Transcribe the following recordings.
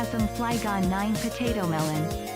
Phantasm Flygon 9 Potato Melon.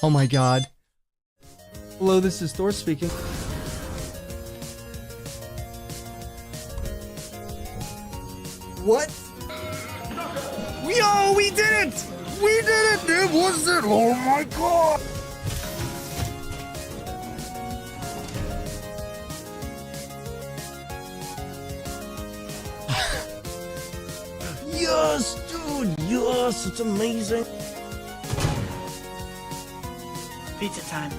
Oh my god. Hello, this is Thor speaking. What? Yo, we did it! We did it! It was it! Oh my god! Yes, dude! Yes, it's amazing! Pizza time.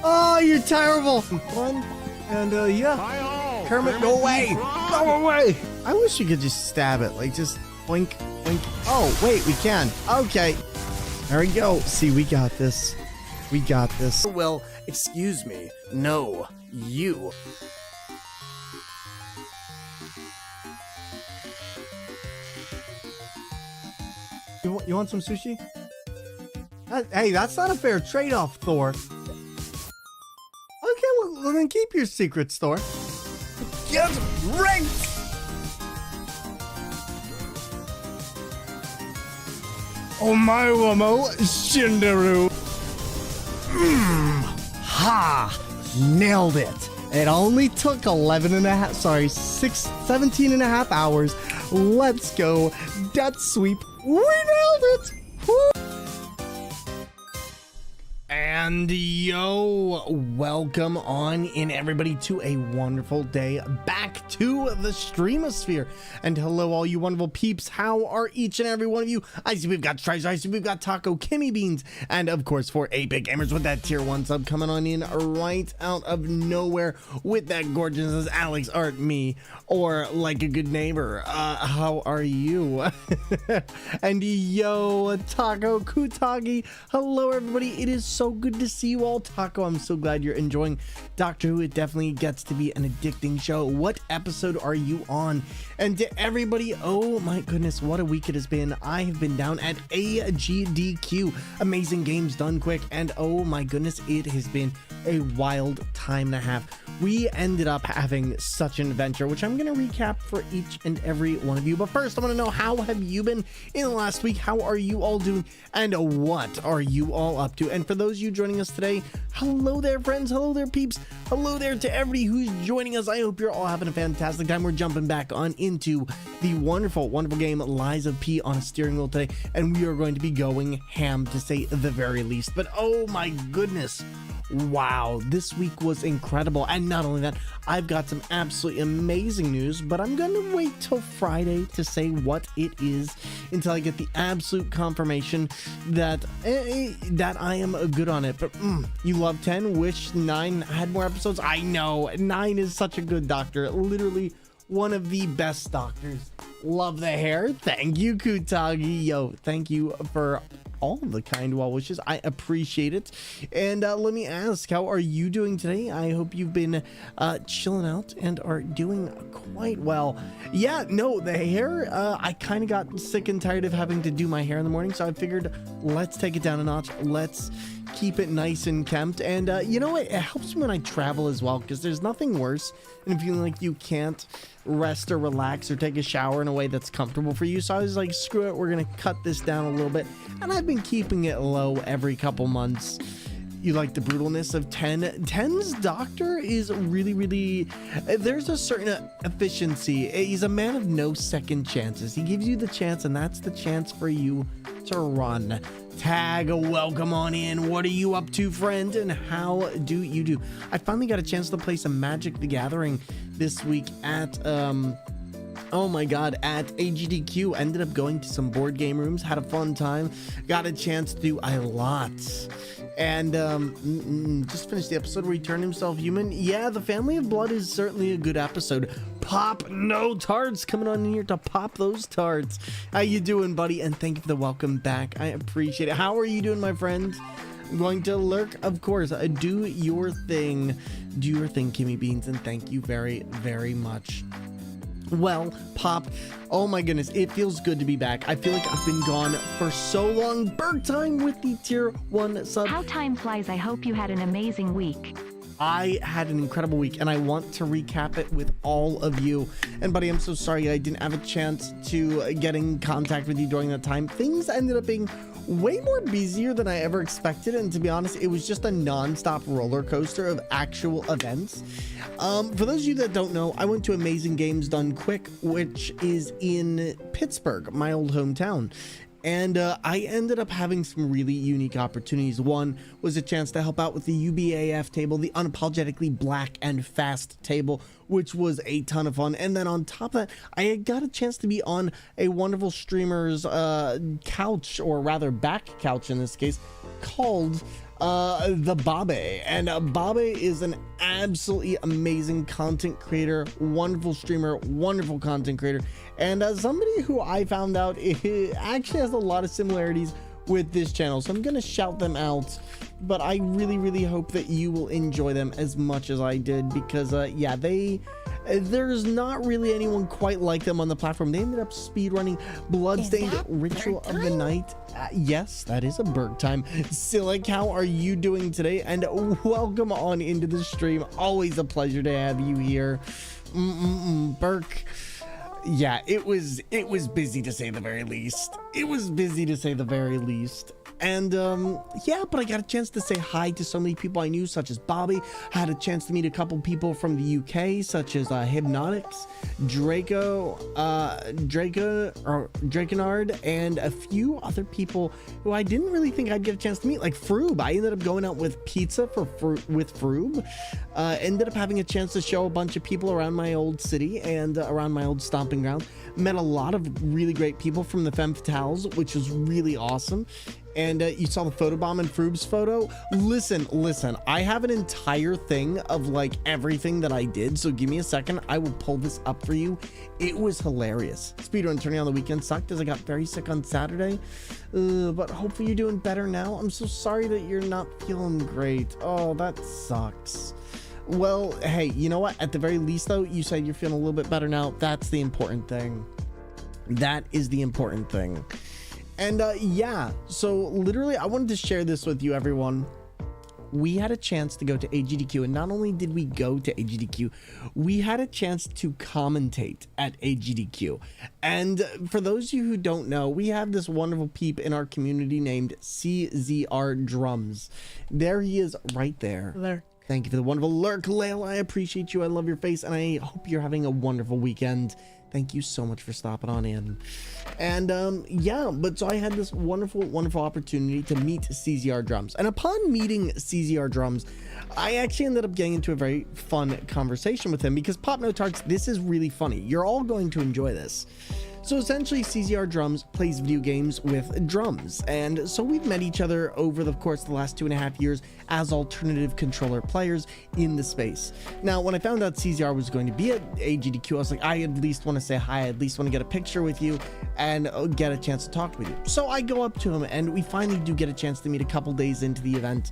Oh, you're terrible! Fun, and yeah. Kermit, go away! Go away! I wish you could just stab it, like just blink, blink. Oh, wait, we can. Okay. There we go. See, we got this. We got this. Well, excuse me. No, you. You want some sushi? Hey, that's not a fair trade-off, Thor. Okay, well, then keep your secrets, Thor. Get ranked! Omae-wamo Shinderu. Ha! Nailed it. It only took 17 and a half hours. Let's go. Death sweep. We nailed it. Woo! And yo, welcome on in everybody to a wonderful day back to the Streamosphere. And hello all you wonderful peeps, how are each and every one of you? I see we've got Treasure, I see we've got Taco, Kimmy Beans, and of course for 8-Bit Gamers with that tier 1 sub coming on in right out of nowhere with that gorgeous Alex Art me, or like a good neighbor. How are you? And yo, Taco Kutagi, hello everybody, it is so good good to see you all. Taco, I'm so glad you're enjoying Doctor Who. It definitely gets to be an addicting show. What episode are you on? And to everybody, oh my goodness, what a week it has been. I have been down at AGDQ, Amazing Games Done Quick, and oh my goodness, it has been a wild time and a half. We ended up having such an adventure, which I'm going to recap for each and every one of you. But first, I want to know, how have you been in the last week? How are you all doing? And what are you all up to? And for those of you joining us today, hello there, friends. Hello there, peeps. Hello there to everybody who's joining us. I hope you're all having a fantastic time. We're jumping back on into the wonderful, wonderful game Lies of P on a steering wheel today. And we are going to be going ham, to say the very least. But oh my goodness. Wow, this week was incredible. And not only that, I've got some absolutely amazing news, but I'm going to wait till Friday to say what it is until I get the absolute confirmation that that I am good on it. But you love 10, wish 9 had more episodes. I know, 9 is such a good doctor. Literally one of the best doctors. Love the hair. Thank you, Kutagi. Yo, thank you for all the kind well wishes. I appreciate it. And let me ask, how are you doing today? I hope you've been chilling out and are doing quite well. Yeah, no, the hair, I kind of got sick and tired of having to do my hair in the morning, so I figured let's take it down a notch. Let's keep it nice and kempt. And you know what, it helps me when I travel as well, because there's nothing worse than feeling like you can't rest or relax or take a shower in a way that's comfortable for you. So I was like, screw it, we're gonna cut this down a little bit, and I've been keeping it low every couple months. You like the brutalness of 10? 10's doctor is really, there's a certain efficiency. He's a man of no second chances. He gives you the chance, and that's the chance for you to run. Tag, welcome on in. What are you up to, friend? And how do you do? I finally got a chance to play some Magic the Gathering this week at oh my god, at AGDQ. Ended up going to some board game rooms, had a fun time, got a chance to do a lot. And just finished the episode where he turned himself human. Yeah, the Family of Blood is certainly a good episode. Pop no tarts, coming on in here to pop those tarts. How you doing, buddy? And thank you for the welcome back. I appreciate it. How are you doing, my friend? I'm going to lurk, of course. Do your thing. Do your thing, Kimmy Beans, and thank you very, very much. Well, Pop, oh my goodness, it feels good to be back. I feel like I've been gone for so long. Berg time with the tier 1 sub. How time flies. I hope you had an amazing week. I had an incredible week, and I want to recap it with all of you. And buddy, I'm so sorry I didn't have a chance to get in contact with you during that time. Things ended up being way more busier than I ever expected, and to be honest, it was just a non-stop roller coaster of actual events. For those of you that don't know, I went to Amazing Games Done Quick, which is in Pittsburgh, my old hometown. And I ended up having some really unique opportunities. One was a chance to help out with the UBAF table, the Unapologetically Black and Fast table, which was a ton of fun. And then on top of that, I had got a chance to be on a wonderful streamer's couch, or rather back couch in this case, called the Babe. And Babe is an absolutely amazing content creator, wonderful streamer, wonderful content creator, and somebody who I found out actually has a lot of similarities with this channel, so I'm gonna shout them out. But I really hope that you will enjoy them as much as I did, because yeah, there's not really anyone quite like them on the platform. They ended up speedrunning Bloodstained Ritual of the Night. Yes, that is a Berg time. Silic, how are you doing today? And welcome on into the stream. Always a pleasure to have you here. Burke. Yeah, it was busy, to say the very least. It was busy, to say the very least. And yeah, but I got a chance to say hi to so many people I knew, such as Bobby. I had a chance to meet a couple people from the UK, such as Hypnotics, Drakenard, and a few other people who I didn't really think I'd get a chance to meet, like Froob. I ended up going out with pizza with Froob. Ended up having a chance to show a bunch of people around my old city and around my old stomping ground. Met a lot of really great people from the Femme Fatales, which was really awesome. and you saw the photobomb and Froob's photo. Listen, I have an entire thing of like everything that I did, so give me a second. I will pull this up for you. It was hilarious. Speedrun turning on the weekend sucked as I got very sick on Saturday, but hopefully you're doing better now. I'm so sorry that you're not feeling great. Oh, that sucks. Well, hey, you know what? At the very least, though, you said you're feeling a little bit better now. That's the important thing. That is the important thing. And yeah, so literally, I wanted to share this with you, everyone. We had a chance to go to AGDQ, and not only did we go to AGDQ, we had a chance to commentate at AGDQ. And for those of you who don't know, we have this wonderful peep in our community named CZR Drums. There he is right there. Lurk. Thank you for the wonderful lurk, Layla. I appreciate you. I love your face, and I hope you're having a wonderful weekend. Thank you so much for stopping on in. And yeah, but so I had this wonderful opportunity to meet CZR Drums. And upon meeting CZR Drums, I actually ended up getting into a very fun conversation with him because Pop Notards, this is really funny. You're all going to enjoy this. So essentially, CZR Drums plays video games with drums, and so we've met each other over the course of the last 2.5 years as alternative controller players in the space. Now, when I found out CZR was going to be at AGDQ, I was like, I at least want to say hi, I at least want to get a picture with you and get a chance to talk with you. So I go up to him, and we finally do get a chance to meet a couple days into the event.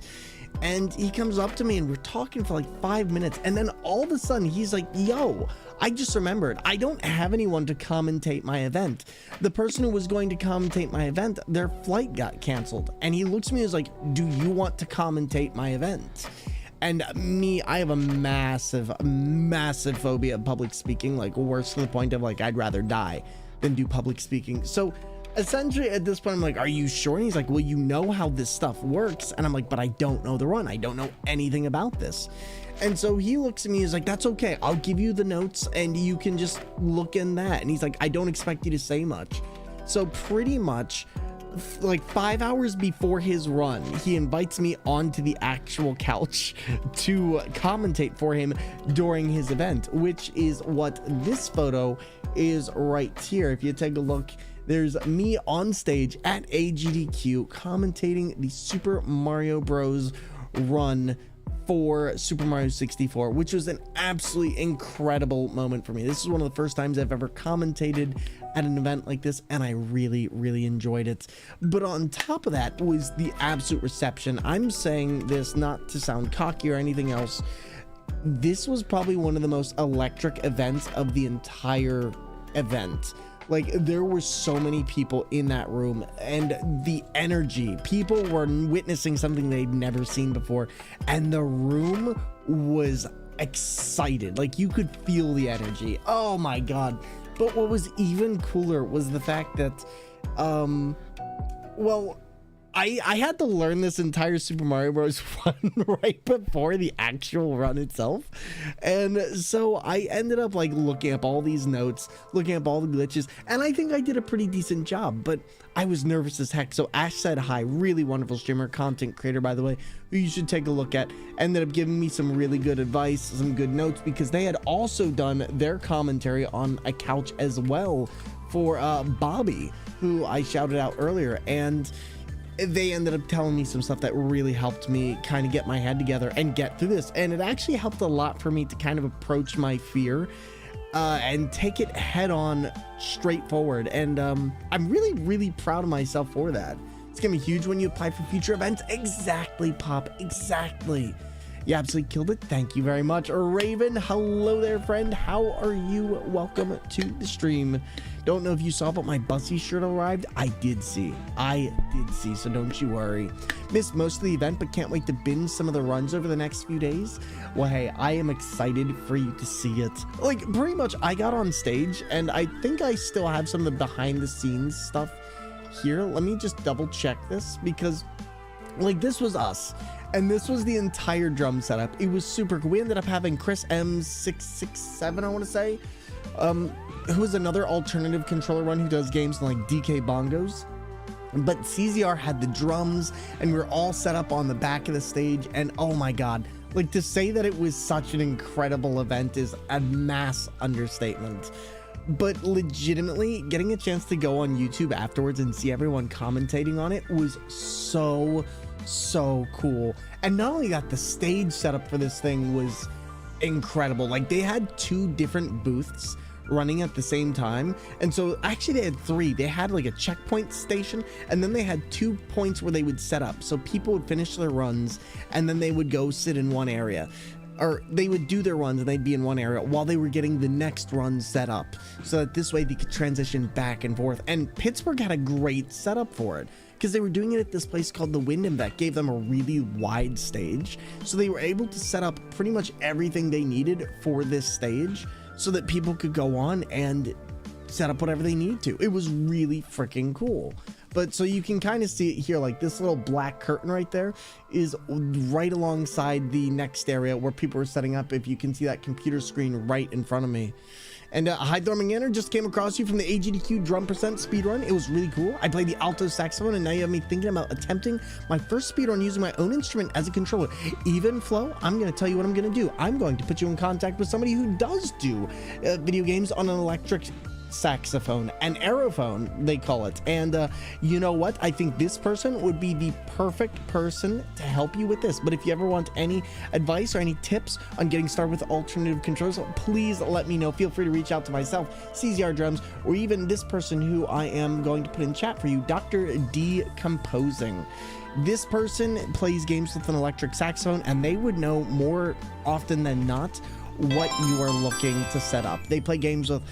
And he comes up to me and we're talking for like 5 minutes, and then all of a sudden he's like, yo, I just remembered I don't have anyone to commentate my event. The person who was going to commentate my event, their flight got canceled. And he looks at me and is like, do you want to commentate my event? And me, I have a massive phobia of public speaking, like worse to the point of like I'd rather die than do public speaking. So essentially at this point I'm like, are you sure? And he's like, well, you know how this stuff works. And I'm like, but I don't know the run. I don't know anything about this. And so he looks at me, he's like, that's okay, I'll give you the notes and you can just look in that. And he's like, I don't expect you to say much. So pretty much like 5 hours before his run, he invites me onto the actual couch to commentate for him during his event, which is what this photo is right here. If you take a look, there's me on stage at AGDQ commentating the Super Mario Bros. Run for Super Mario 64, which was an absolutely incredible moment for me. This is one of the first times I've ever commentated at an event like this, and I really enjoyed it. But on top of that was the absolute reception. I'm saying this not to sound cocky or anything else. This was probably one of the most electric events of the entire event. Like, there were so many people in that room, and the energy, people were witnessing something they'd never seen before, and the room was excited. Like, you could feel the energy. Oh my god. But what was even cooler was the fact that well, I had to learn this entire Super Mario Bros. Run right before the actual run itself. And so I ended up like looking up all these notes, looking up all the glitches, and I think I did a pretty decent job, but I was nervous as heck. So Ash Said Hi, really wonderful streamer, content creator, by the way, who you should take a look at, ended up giving me some really good advice, some good notes, because they had also done their commentary on a couch as well for Bobby, who I shouted out earlier. And they ended up telling me some stuff that really helped me kind of get my head together and get through this. And it actually helped a lot for me to kind of approach my fear and take it head on, straightforward. And I'm really proud of myself for that. It's gonna be huge when you apply for future events. Exactly, Pop, exactly. You absolutely killed it. Thank you very much. Raven, hello there, friend. How are you? Welcome to the stream. Don't know if you saw, but my Bussy shirt arrived. I did see, so don't you worry. Missed most of the event, but can't wait to binge some of the runs over the next few days. Well, hey, I am excited for you to see it. Like, pretty much, I got on stage, and I think I still have some of the behind-the-scenes stuff here. Let me just double-check this, because, like, this was us. And this was the entire drum setup. It was super cool. We ended up having Chris M667, I want to say, who is another alternative controller run who does games like DK Bongos. But CZR had the drums, and we were all set up on the back of the stage, and oh my god, like, to say that it was such an incredible event is a mass understatement. but legitimately getting a chance to go on YouTube afterwards and see everyone commentating on it was so cool. And not only that, the stage setup for this thing was incredible. Like, they had 2 different booths running at the same time, and so actually they had 3. They had like a checkpoint station, and then they had 2 points where they would set up, so people would finish their runs and then they would go sit in one area, or they would do their runs and they'd be in one area while they were getting the next run set up, so that this way they could transition back and forth. And Pittsburgh had a great setup for it, because they were doing it at this place called the Wyndham that gave them a really wide stage, so they were able to set up pretty much everything they needed for this stage so that people could go on and set up whatever they need to. It was really freaking cool. But so you can kind of see it here, like this little black curtain right there is right alongside the next area where people are setting up, if you can see that computer screen right in front of me. And hi, Thormingander, just came across you from the AGDQ Drum Percent speedrun. It was really cool. I played the alto saxophone, and now you have me thinking about attempting my first speedrun using my own instrument as a controller. Even Flo, I'm going to tell you what I'm going to do. I'm going to put you in contact with somebody who does do video games on an electric saxophone, an aerophone they call it. And you know what, I think this person would be the perfect person to help you with this. But if you ever want any advice or any tips on getting started with alternative controls, please let me know. Feel free to reach out to myself, CZR Drums, or even this person who I am going to put in chat for you, Dr. Decomposing. This person plays games with an electric saxophone, and they would know more often than not what you are looking to set up. They play games with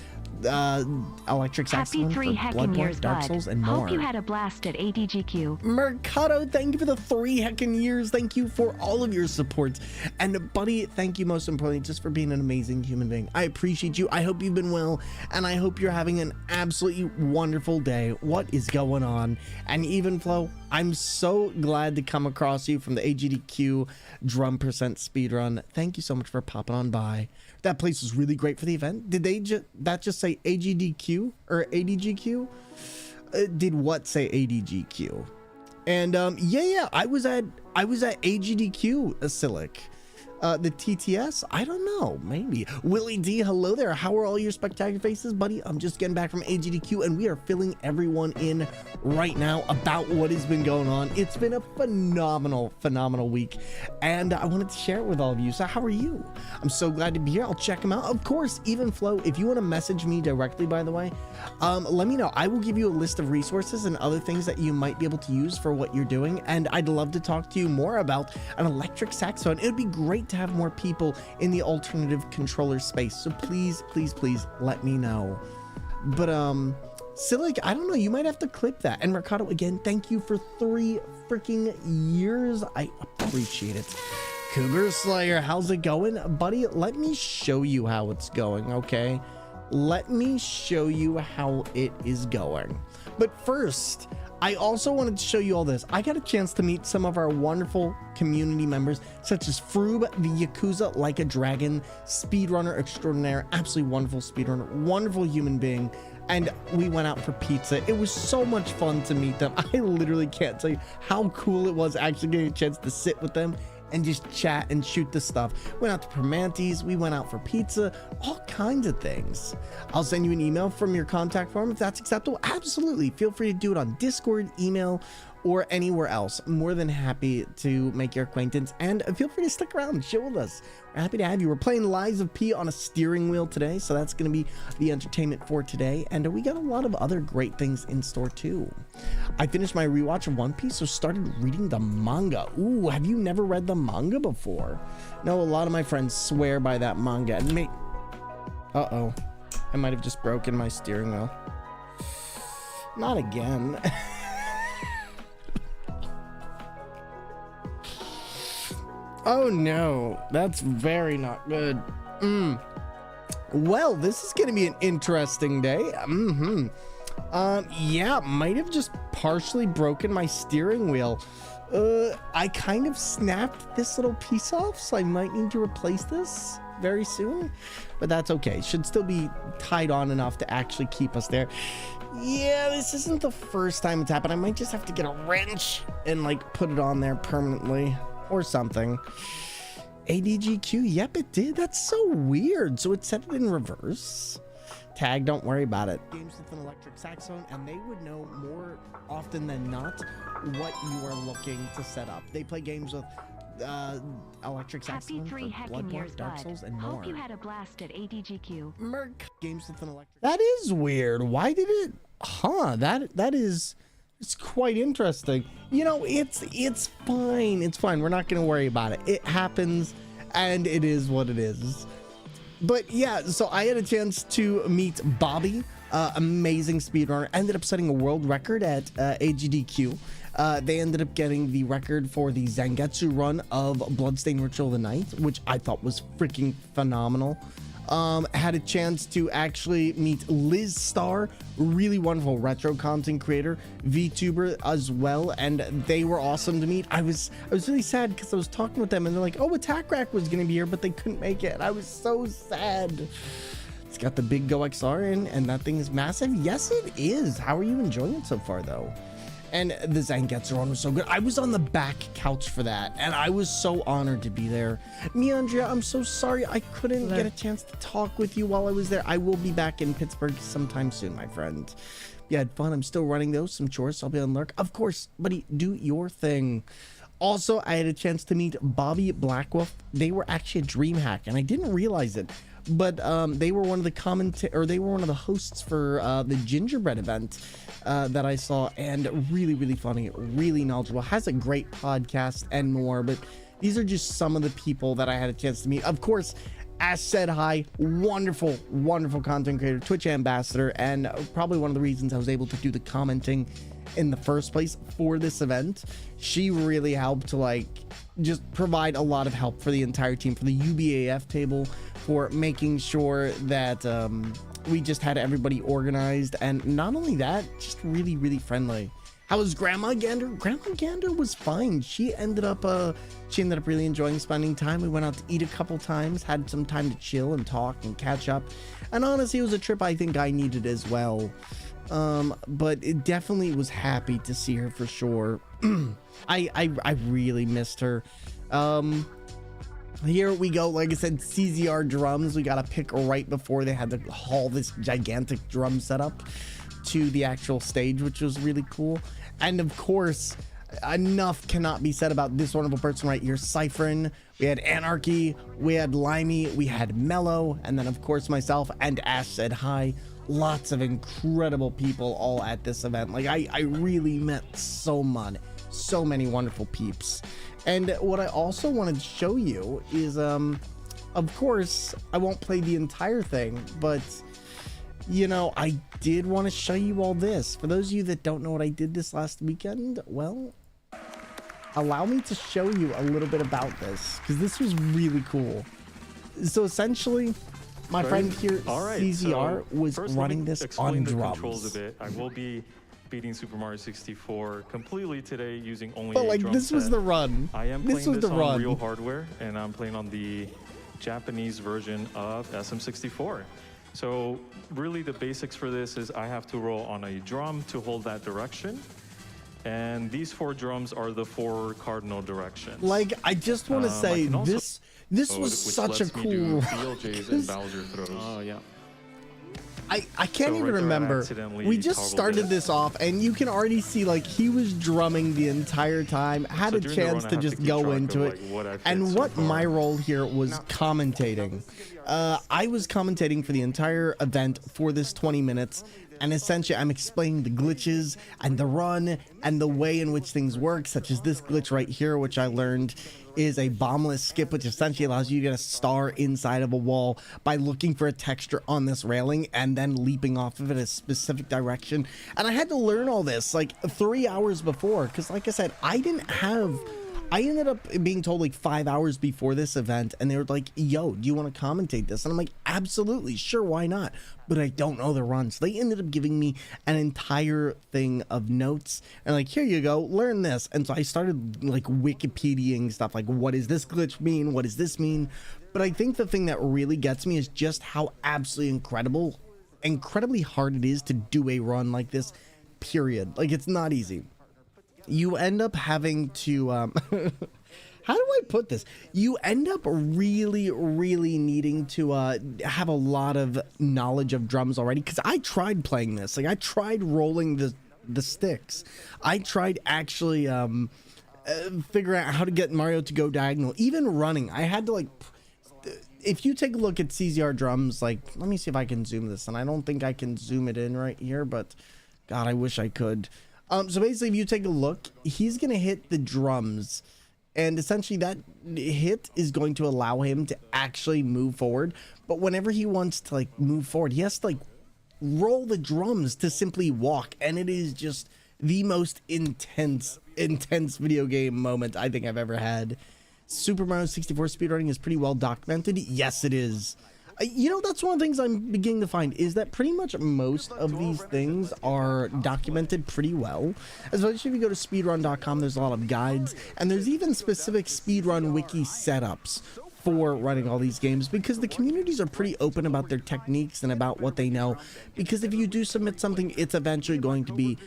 electric saxophone Happy 3 for heckin' Bloodborne, years, Dark bud. Souls, and more. Hope you had a blast at ADGQ. Mercado, thank you for the 3 heckin' years. Thank you for all of your support. And buddy, thank you most importantly just for being an amazing human being. I appreciate you. I hope you've been well, and I hope you're having an absolutely wonderful day. What is going on? And even Flo, I'm so glad to come across you from the AGDQ Drum Percent speedrun. Thank you so much for popping on by. That place was really great for the event. Did they just say AGDQ or ADGQ? Did what say ADGQ? And yeah, I was at AGDQ, Silic. The TTS? I don't know, maybe. Willie D, hello there. How are all your spectacular faces, buddy? I'm just getting back from AGDQ, and we are filling everyone in right now about what has been going on. It's been a phenomenal week, and I wanted to share it with all of you. So how are you? I'm so glad to be here. I'll check them out. Of course, even Flo, if you want to message me directly, by the way, let me know. I will give you a list of resources and other things that you might be able to use for what you're doing, and I'd love to talk to you more about an electric saxophone. It would be great to have more people in the alternative controller space, so please let me know. But Silic, I don't know, you might have to clip that. And Mercado, again, thank you for 3 freaking years. I appreciate it. Cougar Slayer, how's it going, buddy? Let me show you how it's going, okay? Let me show you how it is going. But first, I also wanted to show you all this. I got a chance to meet some of our wonderful community members, such as Froob, the Yakuza Like a Dragon speedrunner extraordinaire, absolutely wonderful speedrunner, wonderful human being, and we went out for pizza. It was so much fun to meet them. I literally can't tell you how cool it was actually getting a chance to sit with them and just chat and shoot the stuff. Went out to Permantes, we went out for pizza, all kinds of things. I'll send you an email from your contact form if that's acceptable. Absolutely, feel free to do it on Discord, email, or anywhere else. I'm more than happy to make your acquaintance, and feel free to stick around and chill with us. We're happy to have you. We're playing Lies of P on a steering wheel today, so that's going to be the entertainment for today, and we got a lot of other great things in store too. I finished my rewatch of One Piece, so started reading the manga. Ooh, have you never read the manga before? No, a lot of my friends swear by that manga, and me. Uh-oh, I might have just broken my steering wheel. Not again. Oh no, that's very not good. Well, this is gonna be an interesting day. Yeah, might have just partially broken my steering wheel. I kind of snapped this little piece off, so I might need to replace this very soon, but that's okay. Should still be tied on enough to actually keep us there. Yeah, this isn't the first time it's happened. I might just have to get a wrench and like put it on there permanently or something. ADGQ, yep, it did. That's so weird. So it set it in reverse. tag, don't worry about it. Games with an electric saxophone, and they would know more often than not what you are looking to set up. They play games with electric Happy saxophone, 3 for heckin' years, Bloodborne, Dark bud. Souls, and more. Hope you had a blast at ADGQ. Merc games with an electric. That is weird. Why did it? Huh? That is. It's quite interesting. You know, it's fine. It's fine. We're not gonna worry about it. It happens, and it is what it is. But yeah, so I had a chance to meet Bobby, amazing speedrunner. Ended up setting a world record at AGDQ. They ended up getting the record for the Zangetsu run of Bloodstained Ritual of the Night, which I thought was freaking phenomenal. Had a chance to actually meet Liz Star, really wonderful retro content creator, VTuber as well, and they were awesome to meet. I was really sad because I was talking with them and they're like, oh, Attack Rack was gonna be here, but they couldn't make it. And I was so sad. It's got the big Go XR in, and that thing is massive. Yes, it is. How are you enjoying it so far, though? And the Zangetsu one was so good. I was on the back couch for that, and I was so honored to be there. Meandria, I'm so sorry I couldn't get a chance to talk with you while I was there. I will be back in Pittsburgh sometime soon, my friend. You had fun. I'm still running those, some chores, so I'll be on lurk. Of course, buddy, do your thing. Also, I had a chance to meet Bobby Blackwolf. They were actually a DreamHack, and I didn't realize it. But they were one of the they were one of the hosts for the Gingerbread event that I saw, and really funny, really knowledgeable, has a great podcast and more. But these are just some of the people that I had a chance to meet. Of course, Ash Said Hi, wonderful content creator, Twitch ambassador, and probably one of the reasons I was able to do the commenting in the first place for this event. She really helped to like just provide a lot of help for the entire team, for the UBAF table, for making sure that we just had everybody organized, and not only that, just really friendly. How was Grandma Gander? Grandma Gander was fine. She ended up really enjoying spending time. We went out to eat a couple times, had some time to chill and talk and catch up, and honestly, it was a trip I think I needed as well. But it definitely was happy to see her for sure. I really missed her. Here we go. Like I said, CZR drums. We got a pick right before they had to haul this gigantic drum setup to the actual stage, which was really cool. And of course, enough cannot be said about this wonderful person right here, Cyphrin. We had Anarchy, we had Limey, we had Mellow, and then of course myself and Ash Said Hi. Lots of incredible people all at this event. Like I really met so many wonderful peeps. And what I also wanted to show you is of course I won't play the entire thing, but you know, I did want to show you all this. For those of you that don't know what I did this last weekend, well, allow me to show you a little bit about this, because this was really cool. So essentially, my friend here, CZR, was running this on drums. Controls a bit. I will be beating Super Mario 64 completely today using only but a like drum this set. was the run. I am this playing was this the on run. real hardware, and I'm playing on the Japanese version of SM64. So really the basics for this is I have to roll on a drum to hold that direction. And these 4 drums are the 4 cardinal directions. Like, I just want to say this was such a cool BLJs and Bowser throws. Oh yeah. I can't even remember. We just started this off, and you can already see like he was drumming the entire time. Had a chance to just go into it, and what my role here was commentating. I was commentating for the entire event for this 20 minutes. And essentially, I'm explaining the glitches and the run and the way in which things work, such as this glitch right here, which I learned is a bombless skip, which essentially allows you to get a star inside of a wall by looking for a texture on this railing and then leaping off of it a specific direction. And I had to learn all this like 3 hours before, because like I said, I ended up being told like 5 hours before this event, and they were like, yo, do you want to commentate this? And I'm like, absolutely, sure, why not? But I don't know the run. So they ended up giving me an entire thing of notes and like, here you go, learn this. And so I started like Wikipediaing stuff like, what does this glitch mean? What does this mean? But I think the thing that really gets me is just how absolutely incredibly hard it is to do a run like this, period. Like, it's not easy. You end up having to how do I put this? You end up really, really needing to have a lot of knowledge of drums already, because I tried playing this. Like, I tried rolling the sticks. I tried actually figure out how to get Mario to go diagonal. Even running, I had to, like, if you take a look at CZR drums, like, let me see if I can zoom this, and I don't think I can zoom it in right here, but God, I wish I could. So basically, if you take a look, he's gonna hit the drums, and essentially that hit is going to allow him to actually move forward. But whenever he wants to, like, move forward, he has to, like, roll the drums to simply walk, and it is just the most intense video game moment I think I've ever had. Super Mario 64 speedrunning is pretty well documented. Yes, it is. You know, that's one of the things I'm beginning to find, is that pretty much most of these things are documented pretty well. Especially if you go to speedrun.com, there's a lot of guides, and there's even specific speedrun wiki setups for running all these games, because the communities are pretty open about their techniques and about what they know. Because if you do submit something, it's eventually going to be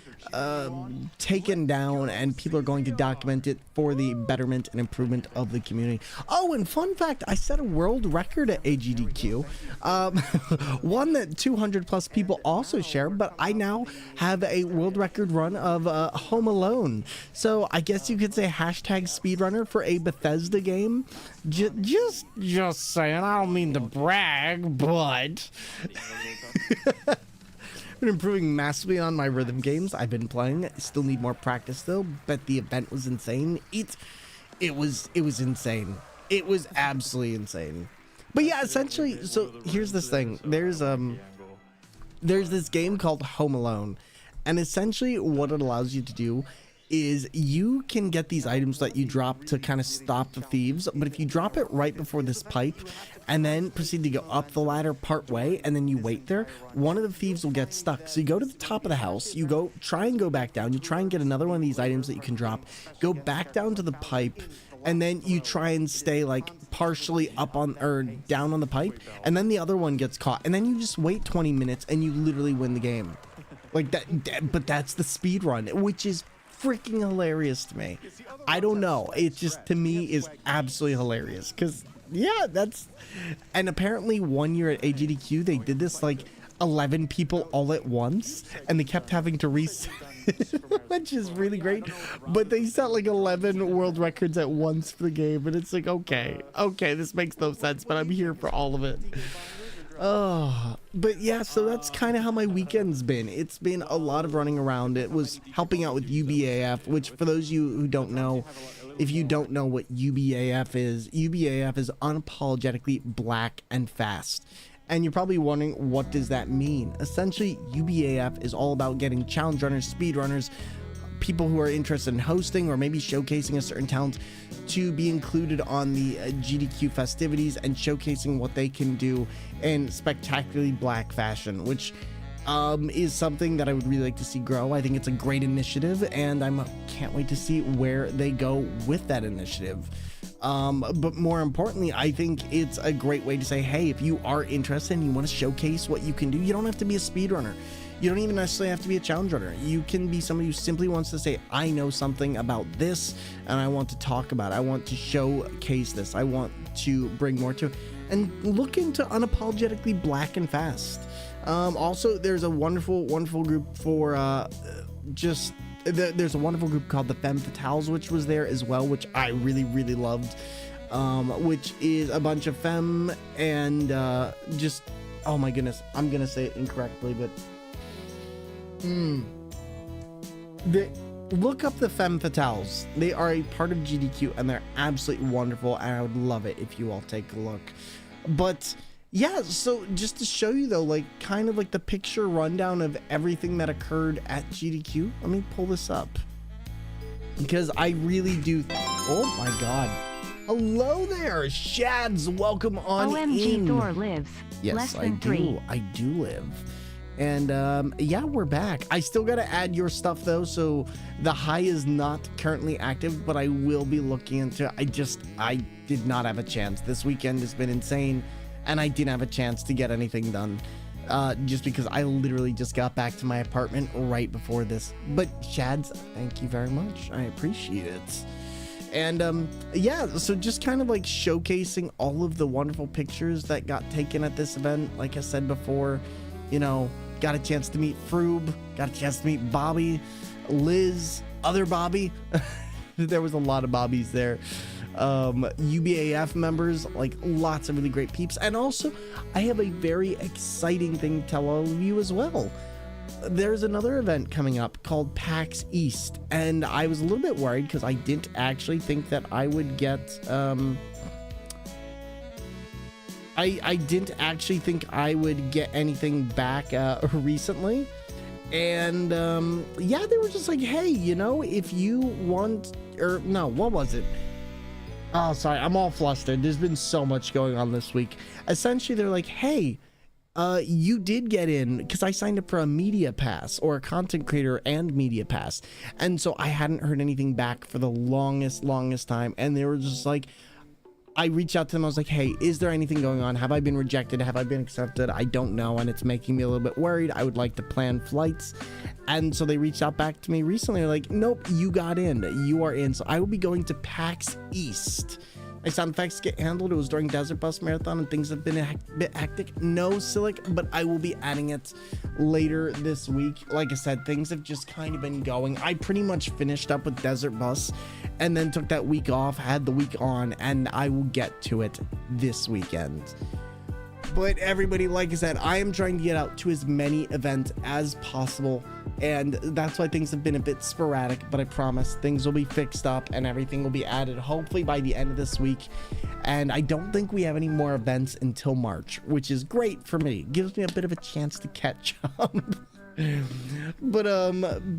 taken down, and people are going to document it for the betterment and improvement of the community. Oh, and fun fact, I set a world record at AGDQ, one that 200 plus people also share, but I now have a world record run of Home Alone. So I guess you could say hashtag speedrunner for a Bethesda game. Just saying, I don't mean to brag, but been improving massively on my rhythm games I've been playing. Still need more practice though, but the event was insane. It was insane. It was absolutely insane. But yeah, essentially, so here's this thing. There's this game called Home Alone, and essentially what it allows you to do is you can get these items that you drop to kind of stop the thieves, but if you drop it right before this pipe and then proceed to go up the ladder part way and then you wait there, one of the thieves will get stuck. So you go to the top of the house, you go try and go back down, you try and get another one of these items that you can drop, go back down to the pipe, and then you try and stay like partially up on or down on the pipe, and then the other one gets caught, and then you just wait 20 minutes and you literally win the game. Like that, but that's the speed run, which is freaking hilarious to me. I don't know, it just to me is absolutely hilarious, because yeah, that's, and apparently one year at AGDQ they did this like 11 people all at once, and they kept having to reset which is really great, but they set like 11 world records at once for the game, and it's like, okay, this makes no sense, but I'm here for all of it. Oh, but yeah, so that's kind of how my weekend's been. It's been a lot of running around. It was helping out with UBAF, which for those of you who don't know, if you don't know what UBAF is unapologetically black and fast. And you're probably wondering, what does that mean? Essentially, UBAF is all about getting challenge runners, speed runners, people who are interested in hosting or maybe showcasing a certain talent to be included on the GDQ festivities and showcasing what they can do in spectacularly black fashion, which is something that I would really like to see grow. I think it's a great initiative, and I can't wait to see where they go with that initiative. But more importantly, I think it's a great way to say, hey, if you are interested and you want to showcase what you can do, you don't have to be a speedrunner. You don't even necessarily have to be a challenge runner. You can be somebody who simply wants to say, I know something about this and I want to talk about it. I want to showcase this. I want to bring more to it, and look into unapologetically black and fast. Also, there's a wonderful group for there's a wonderful group called the Femme Fatales, which was there as well, which I really loved, which is a bunch of femme and just, oh my goodness, I'm gonna say it incorrectly, but look up the Femme Fatales. They are a part of GDQ and they're absolutely wonderful, and I would love it if you all take a look. But yeah, so just to show you though, like kind of like the picture rundown of everything that occurred at GDQ, let me pull this up, because I really do oh my god, hello there, Shads, welcome on OMG in. Thor lives. Yes, Less I than 3. I do live. And yeah, we're back. I still gotta add your stuff though, so the high is not currently active, but I will be looking into it. I did not have a chance. This weekend has been insane, and I didn't have a chance to get anything done, just because I literally just got back to my apartment right before this. But Shads, thank you very much. I appreciate it. And yeah, so just kind of like showcasing all of the wonderful pictures that got taken at this event. Like I said before, you know, got a chance to meet Froob, got a chance to meet Bobby, Liz, other Bobby. There was a lot of Bobbies there. UBAF members, like lots of really great peeps. And also, I have a very exciting thing to tell all of you as well. There's another event coming up called PAX East, and I was a little bit worried because I didn't actually think that I would get I didn't actually think I would get anything back recently. And yeah, they were just like, hey, you know, if you want, or no, what was it? Oh, sorry, I'm all flustered. There's been so much going on this week. Essentially, they're like, hey, you did get in, because I signed up for a media pass, or a content creator and media pass. And so I hadn't heard anything back for the longest time. And they were just like, I reached out to them. I was like, hey, is there anything going on? Have I been rejected? Have I been accepted? I don't know. And it's making me a little bit worried. I would like to plan flights. And so they reached out back to me recently. They're like, nope, you got in. You are in. So I will be going to PAX East. My sound effects get handled. It was during Desert Bus Marathon and things have been a bit hectic. No, Silic, but I will be adding it later this week. Like I said, things have just kind of been going. I pretty much finished up with Desert Bus and then took that week off, had the week on, and I will get to it this weekend. But everybody, like I said, I am trying to get out to as many events as possible, and that's why things have been a bit sporadic, but I promise things will be fixed up and everything will be added hopefully by the end of this week. And I don't think we have any more events until March, which is great for me. It gives me a bit of a chance to catch up. But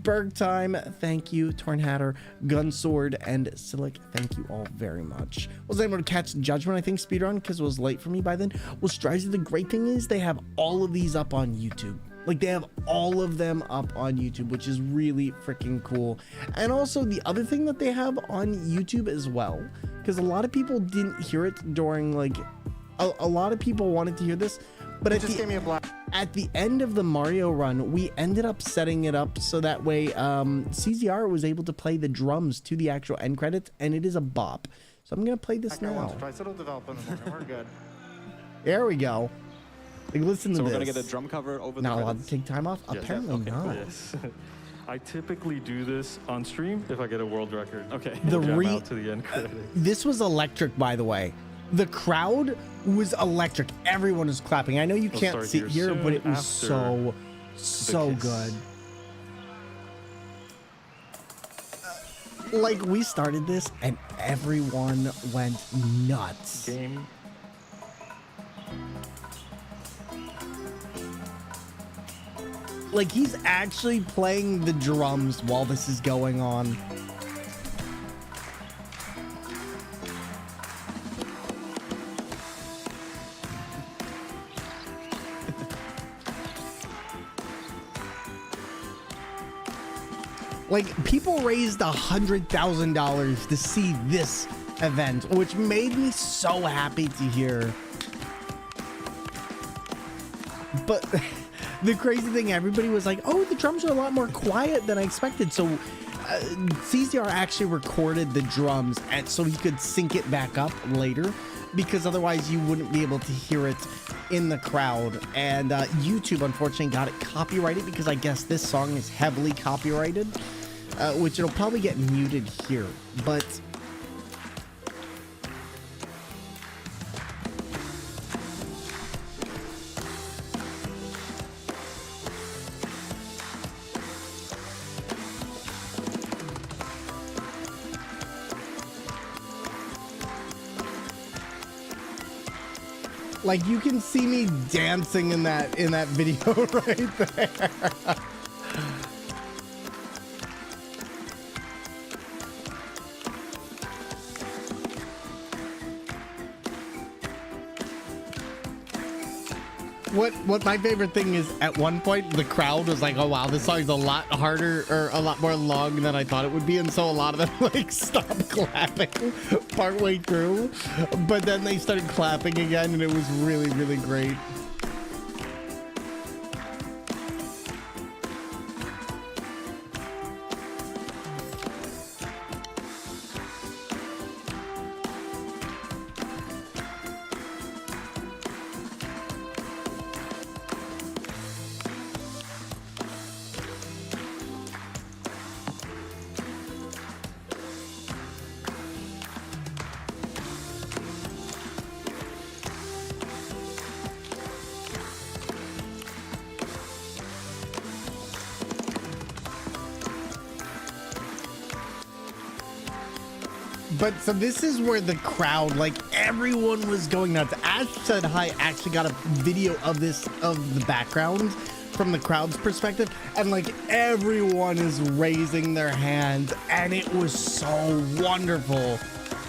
Berg Time, thank you. Torn Hatter, Gunsword, and Silic, thank you all very much. Was able to catch Judgment, I think, speedrun because it was late for me by then. Well, Strizy, the great thing is they have all of these up on YouTube. Like, they have all of them up on YouTube, which is really freaking cool. And also the other thing that they have on YouTube as well, because a lot of people didn't hear it during, like, a lot of people wanted to hear this, but at the end of the Mario run, we ended up setting it up so that way CZR was able to play the drums to the actual end credits, and it is a bop. So I'm going to play this now. It'll develop in the morning. We're good. There we go. Like, listen to this. So we're going to get a drum cover over the Not credits? allowed to take time off? Yes. Apparently Okay, not. yes. I typically do this on stream if I get a world record. Okay. The Jam out to the end credits. This was electric, by the way. The crowd was electric. Everyone was clapping. I know you can't start see it here here, but it was soon so kiss. good. Like, we started this and everyone went nuts. Game. Like, he's actually playing the drums while this is going on. Like, people raised $100,000 to see this event, which made me so happy to hear. But the crazy thing, everybody was like, oh, the drums are a lot more quiet than I expected. So CZR actually recorded the drums and so he could sync it back up later, because otherwise you wouldn't be able to hear it in the crowd. And YouTube unfortunately got it copyrighted, because I guess this song is heavily copyrighted, which it'll probably get muted here. But like, you can see me dancing in that video right there. What my favorite thing is, at one point the crowd was like, oh wow, this song's a lot harder, or a lot more long than I thought it would be, and so a lot of them like stopped clapping partway through, but then they started clapping again, and it was really, really great. But so this is where the crowd, like everyone was going nuts. Ash Said Hi actually got a video of this, of the background from the crowd's perspective, and like everyone is raising their hands, and it was so wonderful.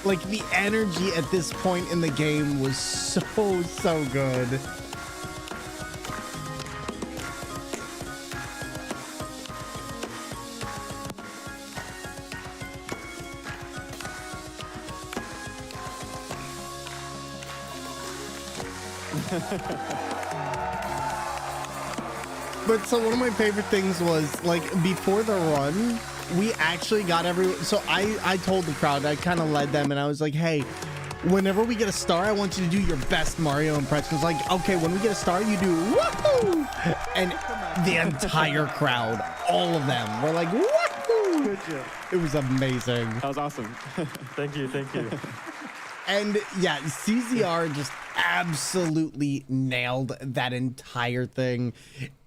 Like the energy at this point in the game was so good. But so one of my favorite things was like before the run, we actually got everyone. So I told the crowd, I kind of led them, and I was like, hey, whenever we get a star, I want you to do your best Mario impression. It's like, okay, when we get a star, you do woohoo, and the entire crowd, all of them, were like woohoo. Good job. It was amazing. That was awesome. Thank you, thank you. And yeah, CZR just absolutely nailed that entire thing.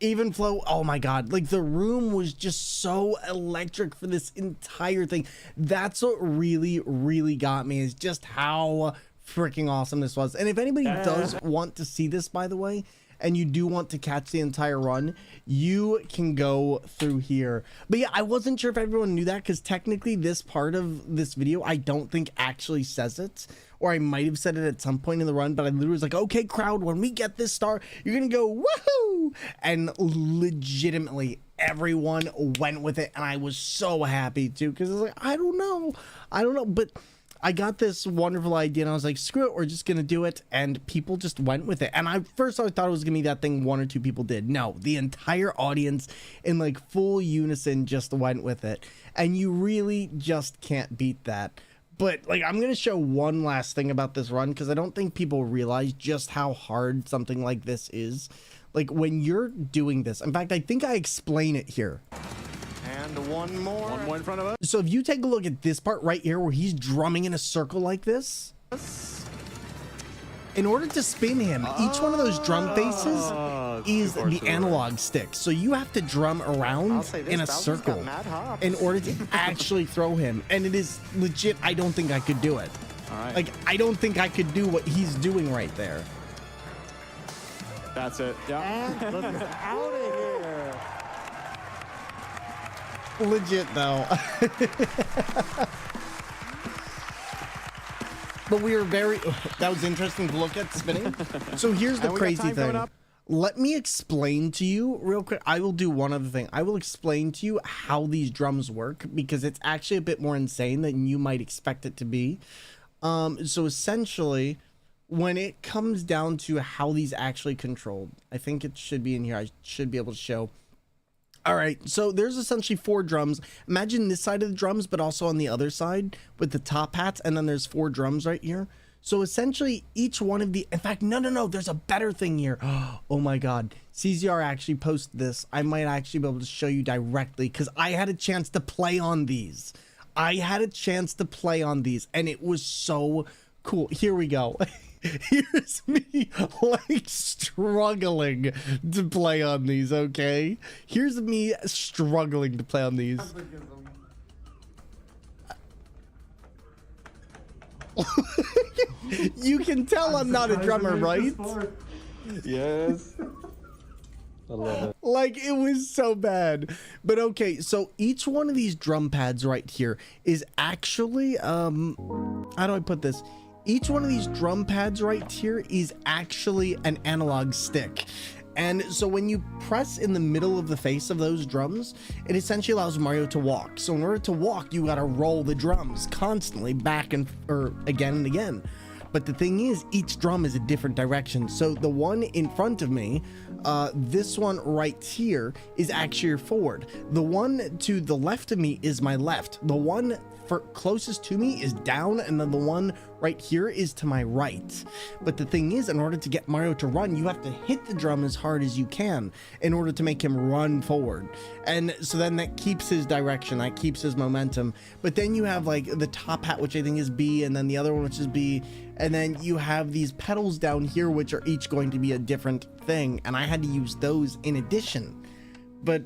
Even Flo, oh my God, like the room was just so electric for this entire thing. That's what really got me, is just how freaking awesome this was. And if anybody does want to see this, by the way, and you do want to catch the entire run, you can go through here. But yeah, I wasn't sure if everyone knew that, because technically this part of this video, I don't think actually says it, or I might have said it at some point in the run, but I literally was like, okay, crowd, when we get this star, you're gonna go woohoo, and legitimately everyone went with it, and I was so happy too, because I was like, I don't know, but I got this wonderful idea, and I was like, screw it, we're just gonna do it, and people just went with it. And I thought it was gonna be that thing one or two people did. No, the entire audience in like full unison just went with it, and you really just can't beat that. But like, I'm gonna show one last thing about this run, because I don't think people realize just how hard something like this is. Like when you're doing this, in fact, I think I explain it here. And one more. One more in front of us. So if you take a look at this part right here where he's drumming in a circle like this, in order to spin him, each one of those drum faces is the analog stick. So you have to drum around I'll say this, in a Bowser's got circle mad hops. in order to actually throw him. And it is legit, I don't think I could do it. All right. Like, I don't think I could do what he's doing right there. That's it. Yeah. And look out of here. Legit though. But we were very, that was interesting to look at spinning. So here's the And we got crazy time coming thing. up. Let me explain to you real quick. I will do one other thing. I will explain to you how these drums work, because it's actually a bit more insane than you might expect it to be. So essentially, when it comes down to how these actually controlled, I think it should be in here. I should be able to show. All right, so there's essentially 4 drums. Imagine this side of the drums, but also on the other side with the top hats, and then there's 4 drums right here. So essentially each one of the, in fact, no, there's a better thing here. Oh my God, CZR actually posted this. I might actually be able to show you directly, because I had a chance to play on these. And it was so cool. Here we go. Here's me like struggling to play on these, okay? Here's me struggling to play on these. You can tell I'm not a drummer, right? Yes. I love it. Like, it was so bad. But okay, so each one of these drum pads right here is actually, how do I put this? Each one of these drum pads right here is actually an analog stick. And so when you press in the middle of the face of those drums, it essentially allows Mario to walk. So in order to walk, you gotta roll the drums constantly back and, or again and again. But the thing is, each drum is a different direction. So the one in front of me, this one right here is actually forward. The one to the left of me is my left. The one closest to me is down, and then the one right here is to my right. But the thing is, in order to get Mario to run, you have to hit the drum as hard as you can in order to make him run forward. And so then that keeps his direction, that keeps his momentum. But then you have like the top hat, which I think is B, and then the other one, which is B. And then you have these pedals down here, which are each going to be a different thing. And I had to use those in addition. But